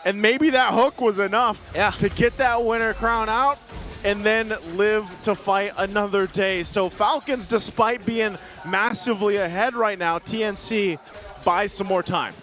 and maybe that hook was enough to get that Winter Crown out and then live to fight another day. So Falcons, despite being massively ahead right now, TNC buys some more time.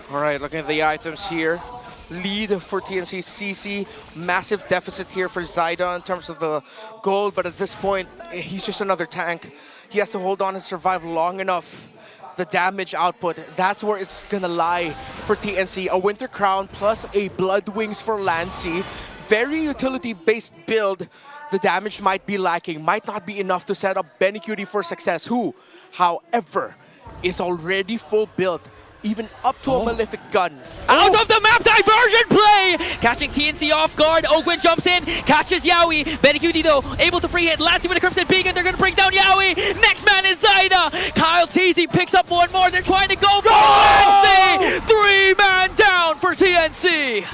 All right, looking at the items here. Lead for TNC CC, massive deficit here for Zaida in terms of the gold, but at this point, he's just another tank. He has to hold on and survive long enough. The damage output, that's where it's gonna lie for TNC. A Winter Crown plus a Blood Wings for Lancy. Very utility-based build. The damage might be lacking, might not be enough to set up Benecutie for success, who, however, is already full built, even up to a Malefic gun. Out of the map, diversion play! Catching TNC off guard, Ogwin jumps in, catches Yawi. Benecutie though, able to free hit. Lancy with a Crimson Beacon, they're gonna bring down Yawi. Next man is Zaida. Kyle Teasy picks up one more, they're trying to go for Lancy! 3-man down for TNC.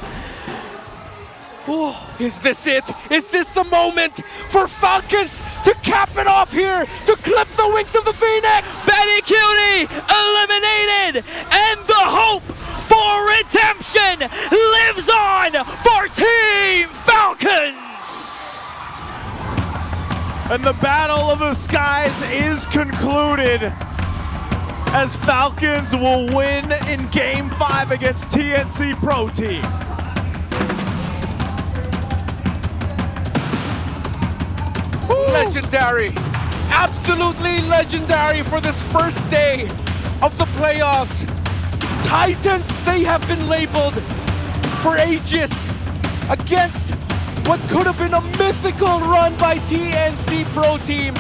Is this it? Is this the moment for Falcons to cap it off here, to clip the wings of the Phoenix? Benecutie eliminated, and the hope for redemption lives on for Team Falcons! And the Battle of the Skies is concluded as Falcons will win in Game 5 against TNC Pro Team. Legendary, absolutely legendary for this first day of the playoffs. Titans, they have been labeled for ages against what could have been a mythical run by TNC Pro Team.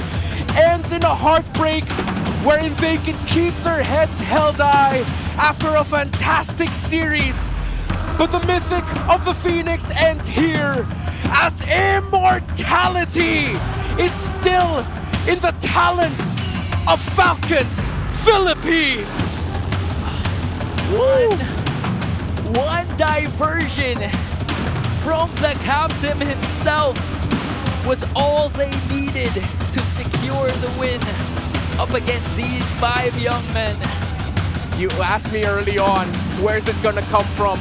Ends in a heartbreak wherein they can keep their heads held high after a fantastic series. But the mythic of the Phoenix ends here as immortality is still in the talents of Falcons Philippines. One diversion from the captain himself was all they needed to secure the win up against these 5 young men. You asked me early on, where's it gonna come from?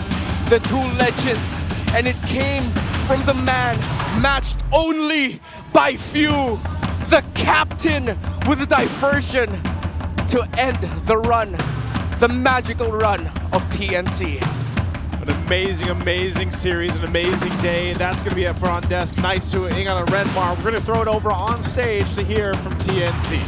The 2 legends, and it came from the man matched only by few, the captain with a diversion to end the run, the magical run of TNC. An amazing, amazing series, an amazing day. That's going to be it for On Desk. Nice to ing on a red bar. We're going to throw it over on stage to hear from TNC.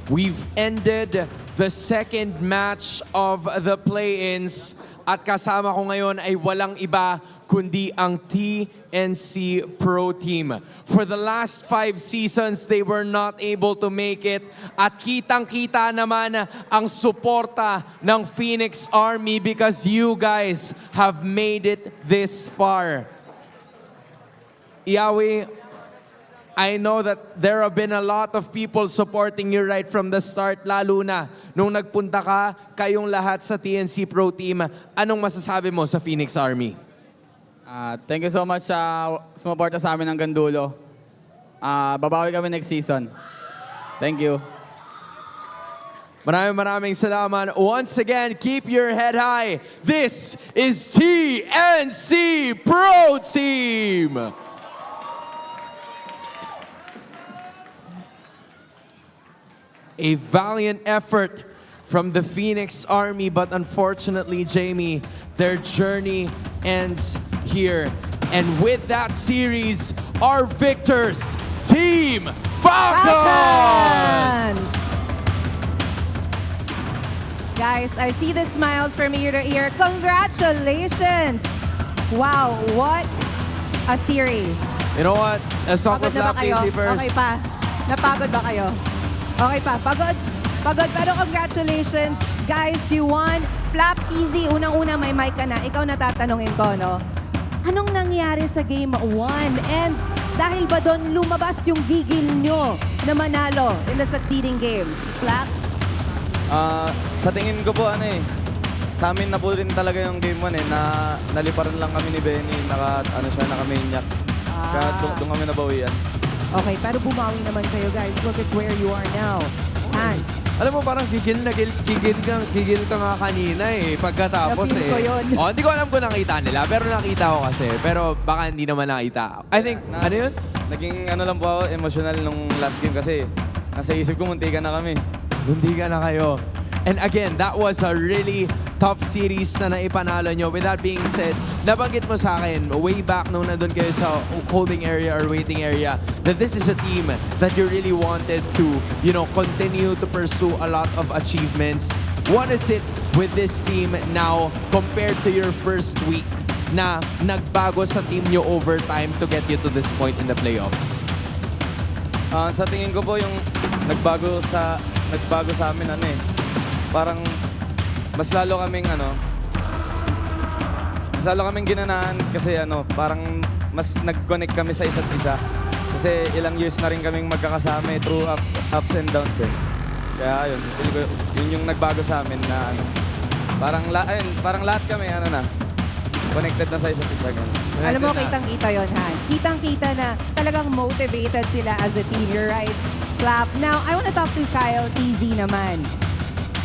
We've ended the second match of the play-ins at kasama ko ngayon ay walang iba kundi ang TNC Pro Team. For the last 5 seasons, they were not able to make it. At kitang-kita naman ang suporta ng Phoenix Army because you guys have made it this far. Yawi, I know that there have been a lot of people supporting you right from the start, lalo na nung nagpunta ka, kayong lahat sa TNC Pro Team. Anong masasabi mo sa Phoenix Army? Thank you so much sa sumuporta sa amin hanggang dulo. Babawi kami next season. Thank you. Maraming salamat. Once again, keep your head high. This is TNC Pro Team. A valiant effort from the Phoenix Army, but unfortunately, Jamie, their journey ends here. And with that series, our victors, Team Falcons! Guys, I see the smiles from ear to ear. Congratulations! Wow, what a series. You know what? A song Pagod of na ba Flap kayo? Easy first. Okay pa. Napagod ba kayo? Okay pa. Pagod. Pagod. Pero congratulations. Guys, you won. Flap Easy. Unang-una may mic ka na. Ikaw natatanungin ko, no? Anong nangyari sa Game 1? And dahil ba doon lumabas yung gigil nyo na manalo in the succeeding games? Flap? Sa tingin ko po, sa amin na po rin talaga yung game 1 na naliparan lang kami ni Benny, naka-maniac. Kaya doon kami nabawian. Okay, pero bumawi naman kayo, guys. Look at where you are now. Hans. Alam mo, parang gigil ka nga kanina pagkatapos Na-feel ko yun. Hindi ko alam kung nakita nila, pero nakita ko kasi. Pero baka hindi naman nakita. I think, ano yun? Naging lang po ako, emotional nung last game kasi nasa isip ko, muntikan na kami. Muntikan na kayo. And again, that was a really tough series na naipanalo nyo. With that being said, nabanggit mo sa akin way back nung nandun kayo sa holding area or waiting area that this is a team that you really wanted to, continue to pursue a lot of achievements. What is it with this team now compared to your first week na nagbago sa team nyo over time to get you to this point in the playoffs? Sa tingin ko po yung nagbago sa amin parang mas lalo kaming ginanahan kasi parang mas nag-connect kami sa isa't isa. Kasi ilang years na rin kaming magkakasama through ups and downs Kaya yun yung nagbago sa amin na parang lahat kami connected na sa isa't isa. Alam mo, kitang-kita yon, Hans. Kitang-kita na talagang motivated sila as a team. You're right, Flap. Now, I want to talk to Kyle TZ naman.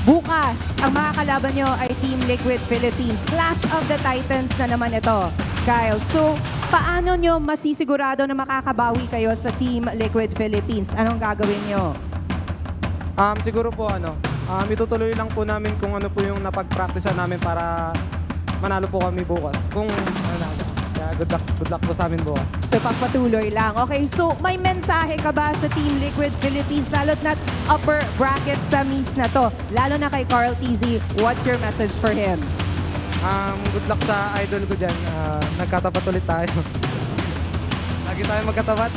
Bukas, ang makakalaban nyo ay Team Liquid Philippines. Clash of the Titans na naman ito, Kyle. So, paano nyo masisigurado na makakabawi kayo sa Team Liquid Philippines? Anong gagawin nyo? Siguro po itutuloy lang po namin kung ano po yung napag-practicean namin para manalo po kami bukas. Good luck po sa amin bukas. So, pagpatuloy lang. Okay, so may mensahe ka ba sa Team Liquid Philippines, lalo't na upper bracket sa Miss na to? Lalo na kay Carl TZ, what's your message for him? Good luck sa idol ko dyan. Nagkatapat ulit tayo. Lagi tayo magkatapat.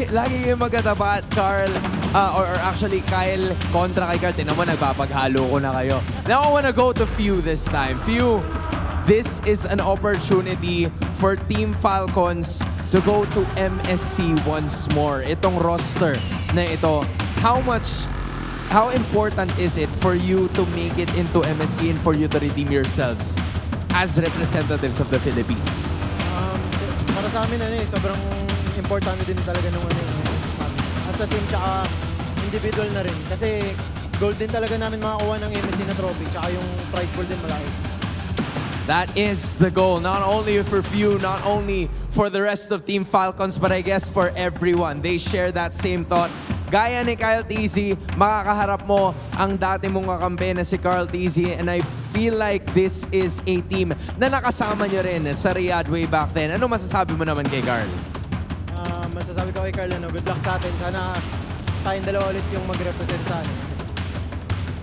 Lagi kayo magkatapat, Carl. Or actually, Kyle kontra kay Carl. Tinan mo, nagpapaghalo ko na kayo. Now, I wanna go to Few this time. Few, this is an opportunity for Team Falcons to go to MSC once more. Itong roster na ito, how important is it for you to make it into MSC and for you to redeem yourselves as representatives of the Philippines? Para sa amin, sobrang importante din talaga nung sa amin. As a team, tsaka individual na rin. Kasi goal din talaga namin makakuha ng MSC na trophy, tsaka yung prize pool din malaki. That is the goal, not only for Few, not only for the rest of Team Falcons, but I guess for everyone. They share that same thought. Gaya ni Kyle TZ, makakaharap mo ang dati mong kakampi na si Carl TZ, and I feel like this is a team na nakasama nyo rin sa Riyadh way back then. Ano masasabi mo naman kay Carl? Masasabi ko kay Carl, good luck sa atin. Sana tayong dalawa ulit yung mag-represent sa atin.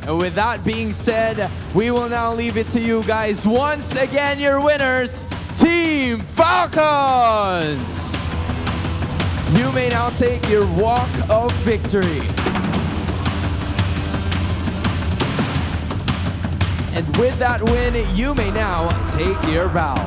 And with that being said, we will now leave it to you guys. Once again, your winners, Team Falcons! You may now take your walk of victory. And with that win, you may now take your bow.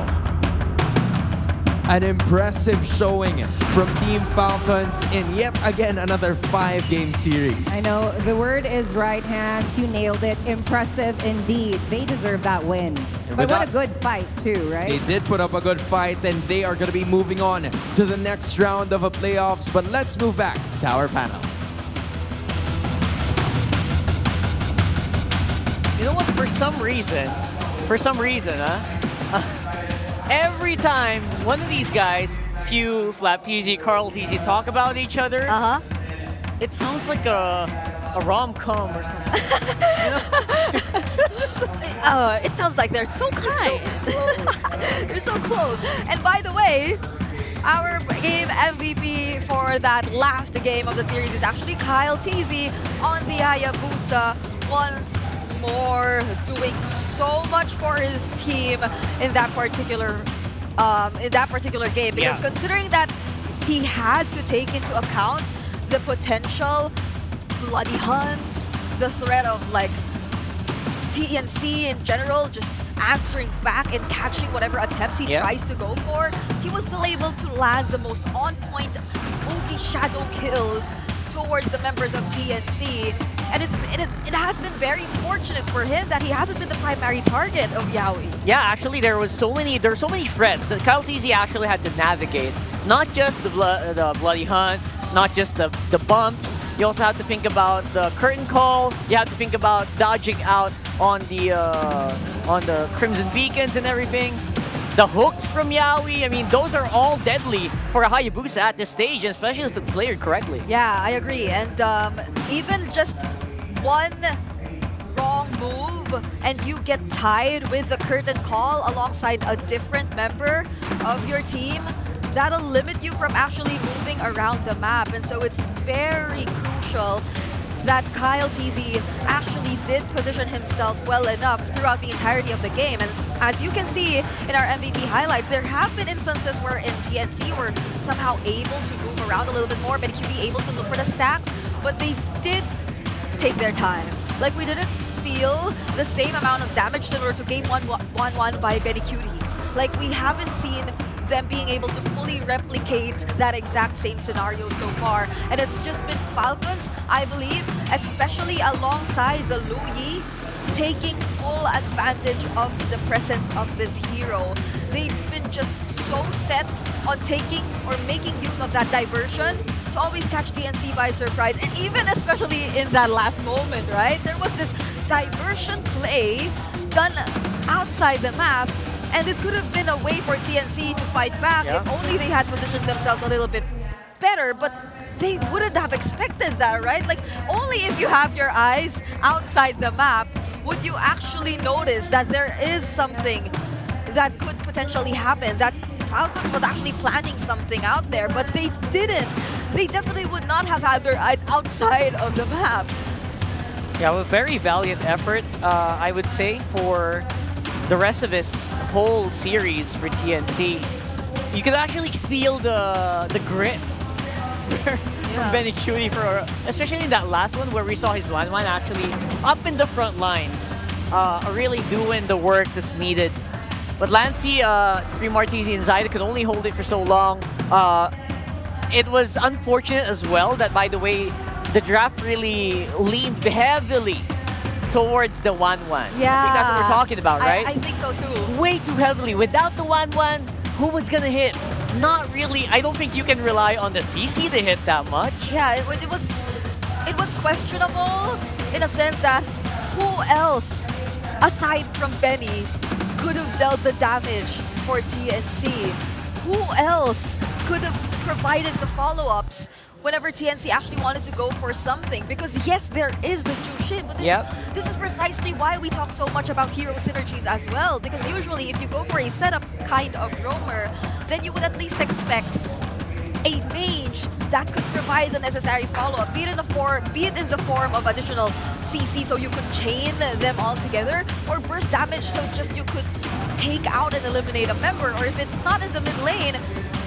An impressive showing from Team Falcons in yet again another 5-game series. I know, the word is right, Hans. You nailed it. Impressive indeed. They deserve that win. But what a good fight too, right? They did put up a good fight, and they are going to be moving on to the next round of a playoffs. But let's move back to our panel. You know what? For some reason, every time one of these guys, Few, Flap TZ, Carl TZ, talk about each other, it sounds like a rom-com or something. It sounds like they're so kind. They're so close. And by the way, our game MVP for that last game of the series is actually Kyle TZ on the Hayabusa once more doing so much for his team in that particular game, because considering that he had to take into account the potential bloody hunts, the threat of like TNC in general just answering back and catching whatever attempts he tries to go for, he was still able to land the most on-point Oogie shadow kills towards the members of TNC. And it has been very fortunate for him that he hasn't been the primary target of Yaoi. Yeah, actually there were so many threats that Kyle TZ actually had to navigate. Not just the bloody hunt, not just the bumps. You also have to think about the curtain call. You have to think about dodging out on the Crimson Beacons and everything. The hooks from Yaoi, I mean, those are all deadly for a Hayabusa at this stage, especially if it's layered correctly. Yeah, I agree. And even just one wrong move and you get tied with the curtain call alongside a different member of your team, that'll limit you from actually moving around the map. And so it's very crucial that Kyle TZ actually did position himself well enough throughout the entirety of the game. And as you can see in our MVP highlights, there have been instances where in TNC were somehow able to move around a little bit more, BennyQt able to look for the stacks, but they did take their time. Like, we didn't feel the same amount of damage similar to game 1-1 by BennyQt. Like, we haven't seen them being able to fully replicate that exact same scenario so far. And it's just been Falcons, I believe, especially alongside the Lu Yi, taking full advantage of the presence of this hero. They've been just so set on taking or making use of that diversion to always catch TNC by surprise. And even especially in that last moment, right? There was this diversion play done outside the map, and it could have been a way for TNC to fight back if only they had positioned themselves a little bit better, but they wouldn't have expected that, right? Like, only if you have your eyes outside the map would you actually notice that there is something that could potentially happen, that Falcons was actually planning something out there, but they didn't. They definitely would not have had their eyes outside of the map. Yeah, a very valiant effort, I would say, for the rest of this whole series for TNC. You could actually feel the grit from BennyQt, especially in that last one where we saw his 1-1 actually up in the front lines, really doing the work that's needed. But Lancey, Free Martizi, and Zyda could only hold it for so long. It was unfortunate as well that, by the way, the draft really leaned heavily towards the 1-1. Yeah. I think that's what we're talking about, right? I think so too. Way too heavily. Without the 1-1, who was gonna hit? Not really. I don't think you can rely on the CC to hit that much. Yeah, it was questionable in a sense that who else, aside from Benny, could have dealt the damage for TNC? Who else could have provided the follow-ups whenever TNC actually wanted to go for something? Because yes, there is the Jushin, but this is precisely why we talk so much about hero synergies as well. Because usually if you go for a setup kind of roamer, then you would at least expect a mage that could provide the necessary follow-up, be it in the form of additional CC so you could chain them all together, or burst damage so just you could take out and eliminate a member, or if it's not in the mid lane,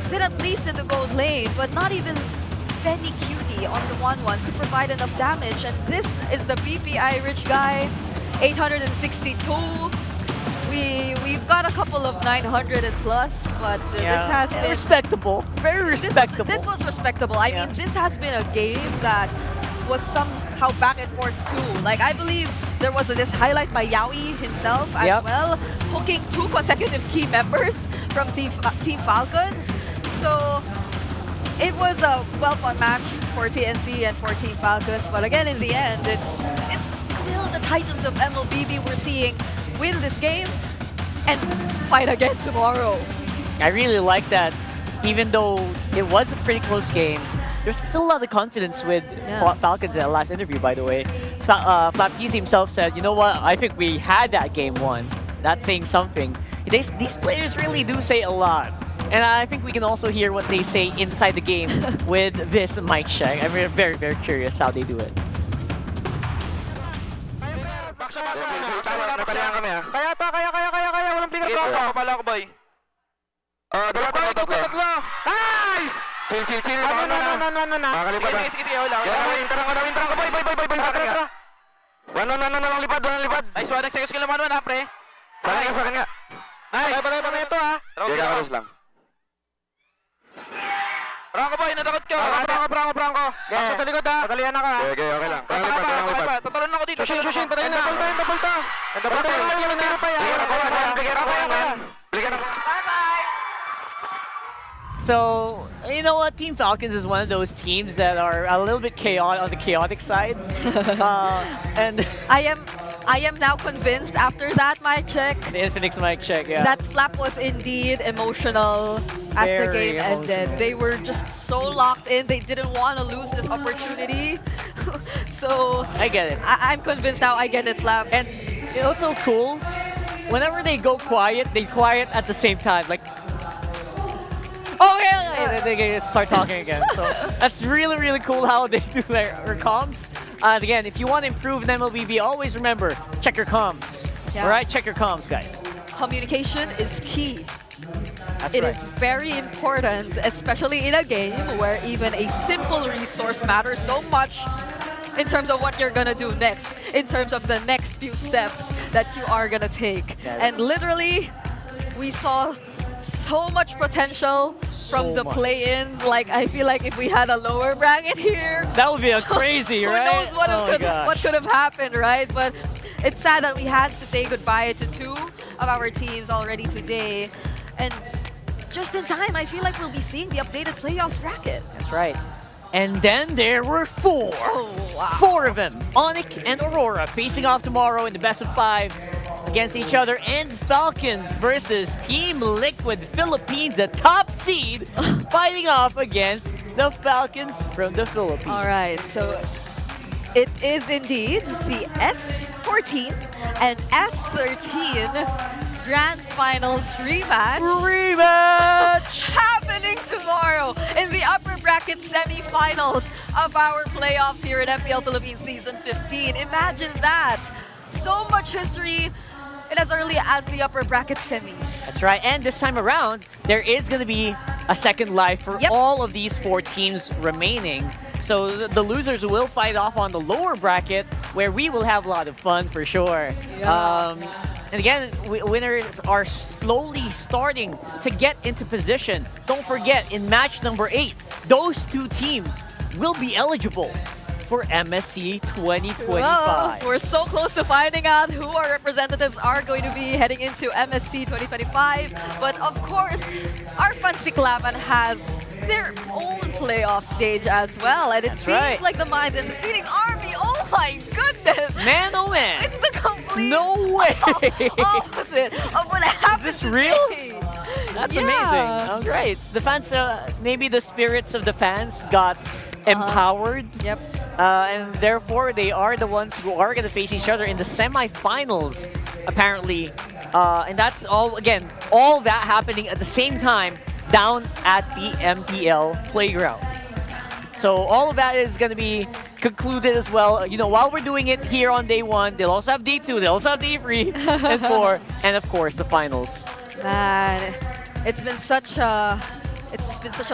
then at least in the gold lane. But not even BennyQt on the 1-1 could provide enough damage, and this is the BPI rich guy, 862. We've got a couple of 900 and plus, but this has been respectable. Very respectable. This was respectable. I mean, this has been a game that was somehow back and forth too. Like, I believe there was this highlight by Yaoi himself as well, hooking 2 consecutive key members from Team Falcons. So it was a well-fun match for TNC and for Team Falcons, but again, in the end, it's still the Titans of MLBB we're seeing win this game and fight again tomorrow. I really like that. Even though it was a pretty close game, there's still a lot of confidence with Falcons in the last interview, by the way. Flapkeezy himself said, you know what, I think we had that game won. That's saying something. These players really do say a lot. And I think we can also hear what they say inside the game with this mic check. I'm very, very curious how they do it. Natalihan kami ha. Kaya. Walang flicker bro. Pala ako boy. Dalawa. Tatlo. Nice! Chill. No. Makakalipat ha. Sige, wala. Winter ko, boy. Tara. Walang lipad. Nice one. Next skill naman ha, pre. Sa akin nga. Nice. Patay ito ha. Sige, kakaros lang. Branko boy, natakot ka. Branko. Basta sa likod ha. Patalihan na ka. Okay lang. Lipad. Tatalon ako dito. Shushin. Patay na. Double ta. Bigyan ako. Bye-bye. So, you know what? Team Falcons is one of those teams that are a little bit chaotic on the chaotic side. And I am now convinced after that mic check. The Infinix mic check, yeah. That flap was indeed emotional as the game ended. They were just so locked in. They didn't want to lose this opportunity. So I get it. I'm convinced now. I get it, flap. And you know what's so cool? Whenever they go quiet, they quiet at the same time. Like, okay, they start talking again. So that's really cool how they do their comms. And again, if you want to improve in MLBB, always remember, check your comms. Yeah. All right, check your comms, guys. Communication is key. That's It right. is very important, especially in a game where even a simple resource matters so much in terms of what you're gonna do next, in terms of the next few steps that you are gonna take. And literally, we saw so much potential from the play-ins. Like, I feel like if we had a lower bracket here, that would be a crazy, who right? knows what, what could have happened, right? But it's sad that we had to say goodbye to two of our teams already today. And just in time, I feel like we'll be seeing the updated playoffs bracket. That's right. And then there were four. Oh, wow. Four of them. Onic and Aurora facing off tomorrow in the best of 5 against each other. And Falcons versus Team Liquid Philippines, a top seed, fighting off against the Falcons from the Philippines. All right, so it is indeed the S14 and S13 Grand Finals rematch. Happening tomorrow in the upper bracket semifinals of our playoffs here at MPL Philippines Season 15. Imagine that. So much history in as early as the upper bracket semis. That's right. And this time around, there is going to be a second life for all of these 4 teams remaining. So the losers will fight off on the lower bracket, where we will have a lot of fun for sure. And again, winners are slowly starting to get into position. Don't forget, in match number 8, those 2 teams will be eligible for MSC 2025. Whoa, we're so close to finding out who our representatives are going to be heading into MSC 2025. But of course, our Fancy Klavan has their own playoff stage as well. And it seems like the Minds and the Phoenix Army, oh my goodness! Man, oh man! It's the complete opposite of what happened. Is this real? That's amazing. Oh, great. The fans, maybe the spirits of the fans got empowered. Yep. And therefore, they are the ones who are going to face each other in the semifinals, apparently. And that's all, again, all that happening at the same time down at the MPL playground. So all of that is going to be concluded as well. You know, while we're doing it here on day 1, they'll also have day 2, they'll also have day 3 and 4, and of course the finals. Man, it's been such a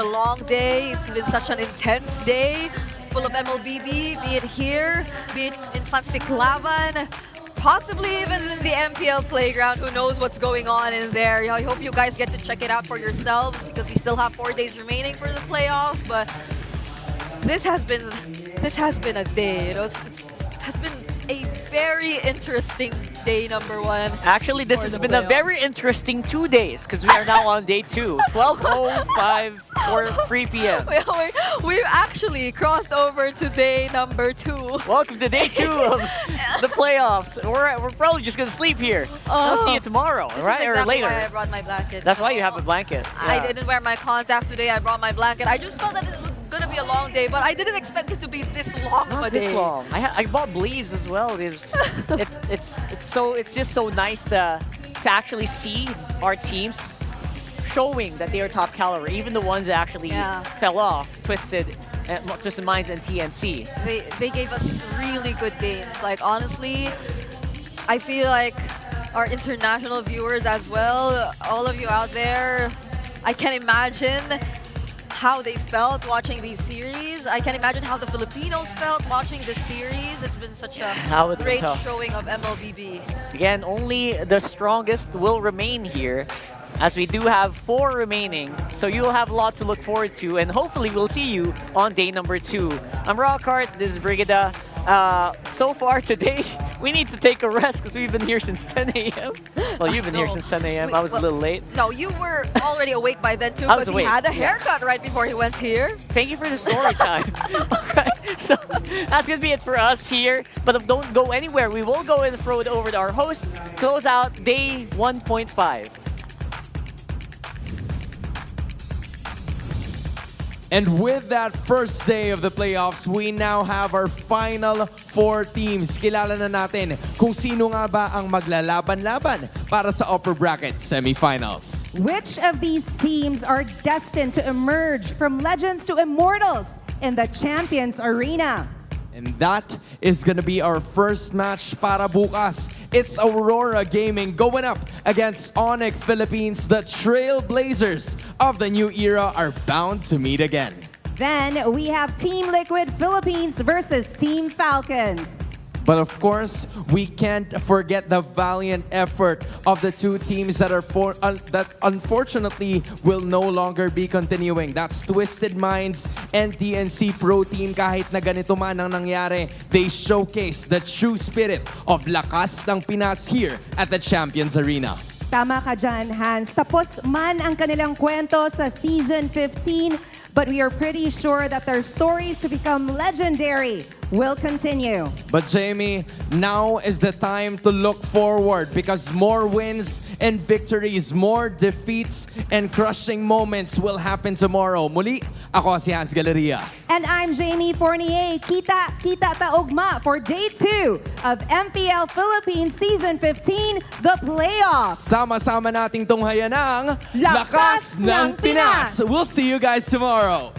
long day. It's been such an intense day, full of MLBB, be it here, be it in Fancy Klavan, possibly even in the MPL playground. Who knows what's going on in there? I hope you guys get to check it out for yourselves, because we still have 4 days remaining for the playoffs. But this has been a day. You know, it has been a very interesting day number 1. Actually, this has been a very interesting 2 days, because we are now on day 2, 12:05 or 3 p.m. We've actually crossed over to day number 2. Welcome to day 2 of the playoffs. We're probably just gonna sleep here. I'll see you tomorrow, This right? is Or exactly later. why I brought my blanket. That's why you have a blanket. I Yeah. didn't wear my contacts today. I brought my blanket. I just thought that it was gonna be a long day, but I didn't expect it to be this long of a Not day. this long. I bought bleaves as well. It's just so nice to actually see our teams showing that they are top caliber, even the ones that actually fell off, Twisted Minds and TNC. They gave us really good games. Like, honestly, I feel like our international viewers as well, all of you out there, I can imagine how they felt watching these series. I can imagine how the Filipinos felt watching this series. It's been such a great showing of MLBB. Again, only the strongest will remain here, as we do have 4 remaining. So you'll have a lot to look forward to, and hopefully we'll see you on day number 2. I'm Rockhart, this is Brigida. So far today, we need to take a rest because we've been here since 10 a.m. Well, you've been here since 10 a.m. I was a little late. No, you were already awake by then too, I was because he awake, had a haircut right before he went here. Thank you for the story time. Alright, so that's going to be it for us here. But don't go anywhere. We will go and throw it over to our host. Close out day 1.5. And with that first day of the playoffs, we now have our final 4 teams. Kilala na natin kung sino nga ba ang maglalaban-laban para sa upper bracket semifinals. Which of these teams are destined to emerge from legends to immortals in the Champions Arena? And that is going to be our first match para bukas. It's Aurora Gaming going up against Onic Philippines. The Trailblazers of the new era are bound to meet again. Then we have Team Liquid Philippines versus Team Falcons. But of course, we can't forget the valiant effort of the 2 teams that that unfortunately will no longer be continuing. That's Twisted Minds and TNC Pro Team. Kahit na ganito man ang nangyari, they showcase the true spirit of lakas ng Pinas here at the Champions Arena. Tama ka dyan, Hans. Tapos man ang kanilang kwento sa Season 15, but we are pretty sure that their stories to become legendary will continue. But Jamie, now is the time to look forward because more wins and victories, more defeats and crushing moments will happen tomorrow. Muli, ako si Hans Galeria. And I'm Jamie Fournier. Kita taugma for day 2 of MPL Philippines Season 15, the playoffs. Sama-sama nating tunghayan ang Lakas ng Pinas. We'll see you guys tomorrow.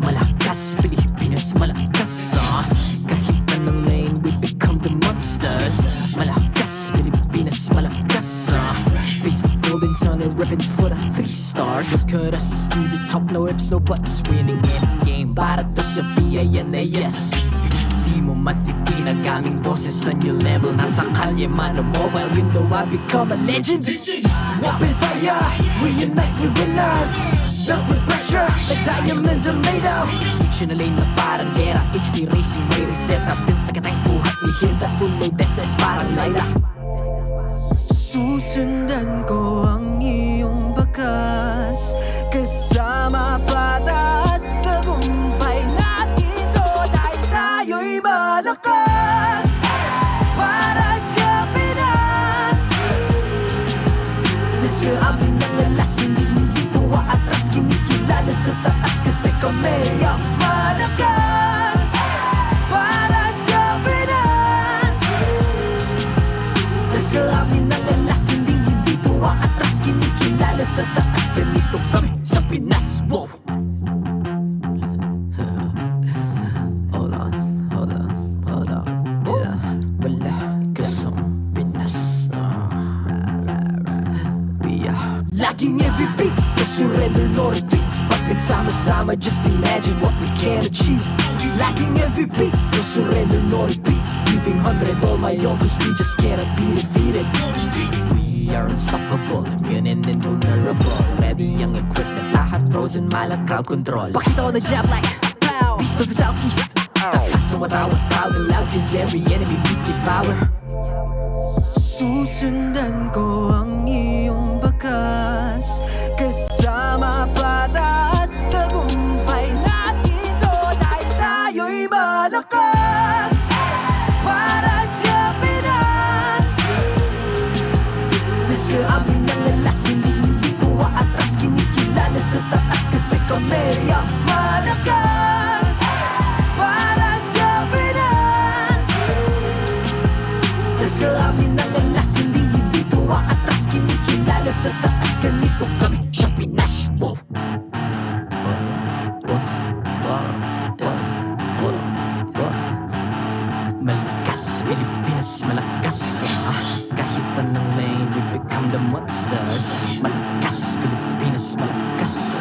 Malakas, Pilipinas, malakas kahit anong lane, we become the monsters. Malakas, Pilipinas, malakas face the golden sun and repping for the 3 stars. Look at us to the top, no ifs, no buts, winning any game para to sa PINAS. Di mo matitinag aming boses sa new level. Nasa kalye man o mobile window, I become a legend. Open fire, we unite, we winners. Built with pressure, like diamonds are made of. Switch in a lane na parang gera, HP racing, way reset up. Built like a tank, buhat ni Hill, that full load SS parang Lyra. Susundan ko ang iyong bakas, kasama patas, tagumpay natin to, dahil tayo'y malakas. Para sa Pinas, nasa amin ang alas, hindi tuwa atras, kinikilala sa taas kasi kami ang malakas. Para sa Pinas, nasa amin ang alas, hindi tuwa atras, kinikilala sa taas, ganito kami sa Pinas. Wow! Hold on. Yeah, wala kasang Pinas. We are laging every beat, no surrender, no retreat. Nagsama-sama, just imagine what we can achieve. Lacking every beat, no surrender, no retreat. Giving 100 all my all, cause we just cannot be defeated. We are unstoppable, immune and invulnerable. Ready ang equipment, lahat frozen, malang crowd control. Pakita ko na jab like pow, beast of the southeast. Taas ang matawag, proud and loud, cause every enemy we devour. Susundan ko ang iyong bakas, kasama patas, tagumpay natin doon ay tayo'y malakas. Para sa Pinas, nasa amin ang alas, hindi ko atras, kinikilala sa taas kasi kami ang malakas. Para sa Pinas, nasa amin ang alas, hindi ko atras, kinikilala sa taas, ganito kami sa Pinas. Wow. Malakas, Pilipinas, malakas. Kahit anong lane, we become the monsters. Malakas, Pilipinas, malakas.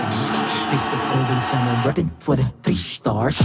Face the golden sun, we're ready for the 3 stars.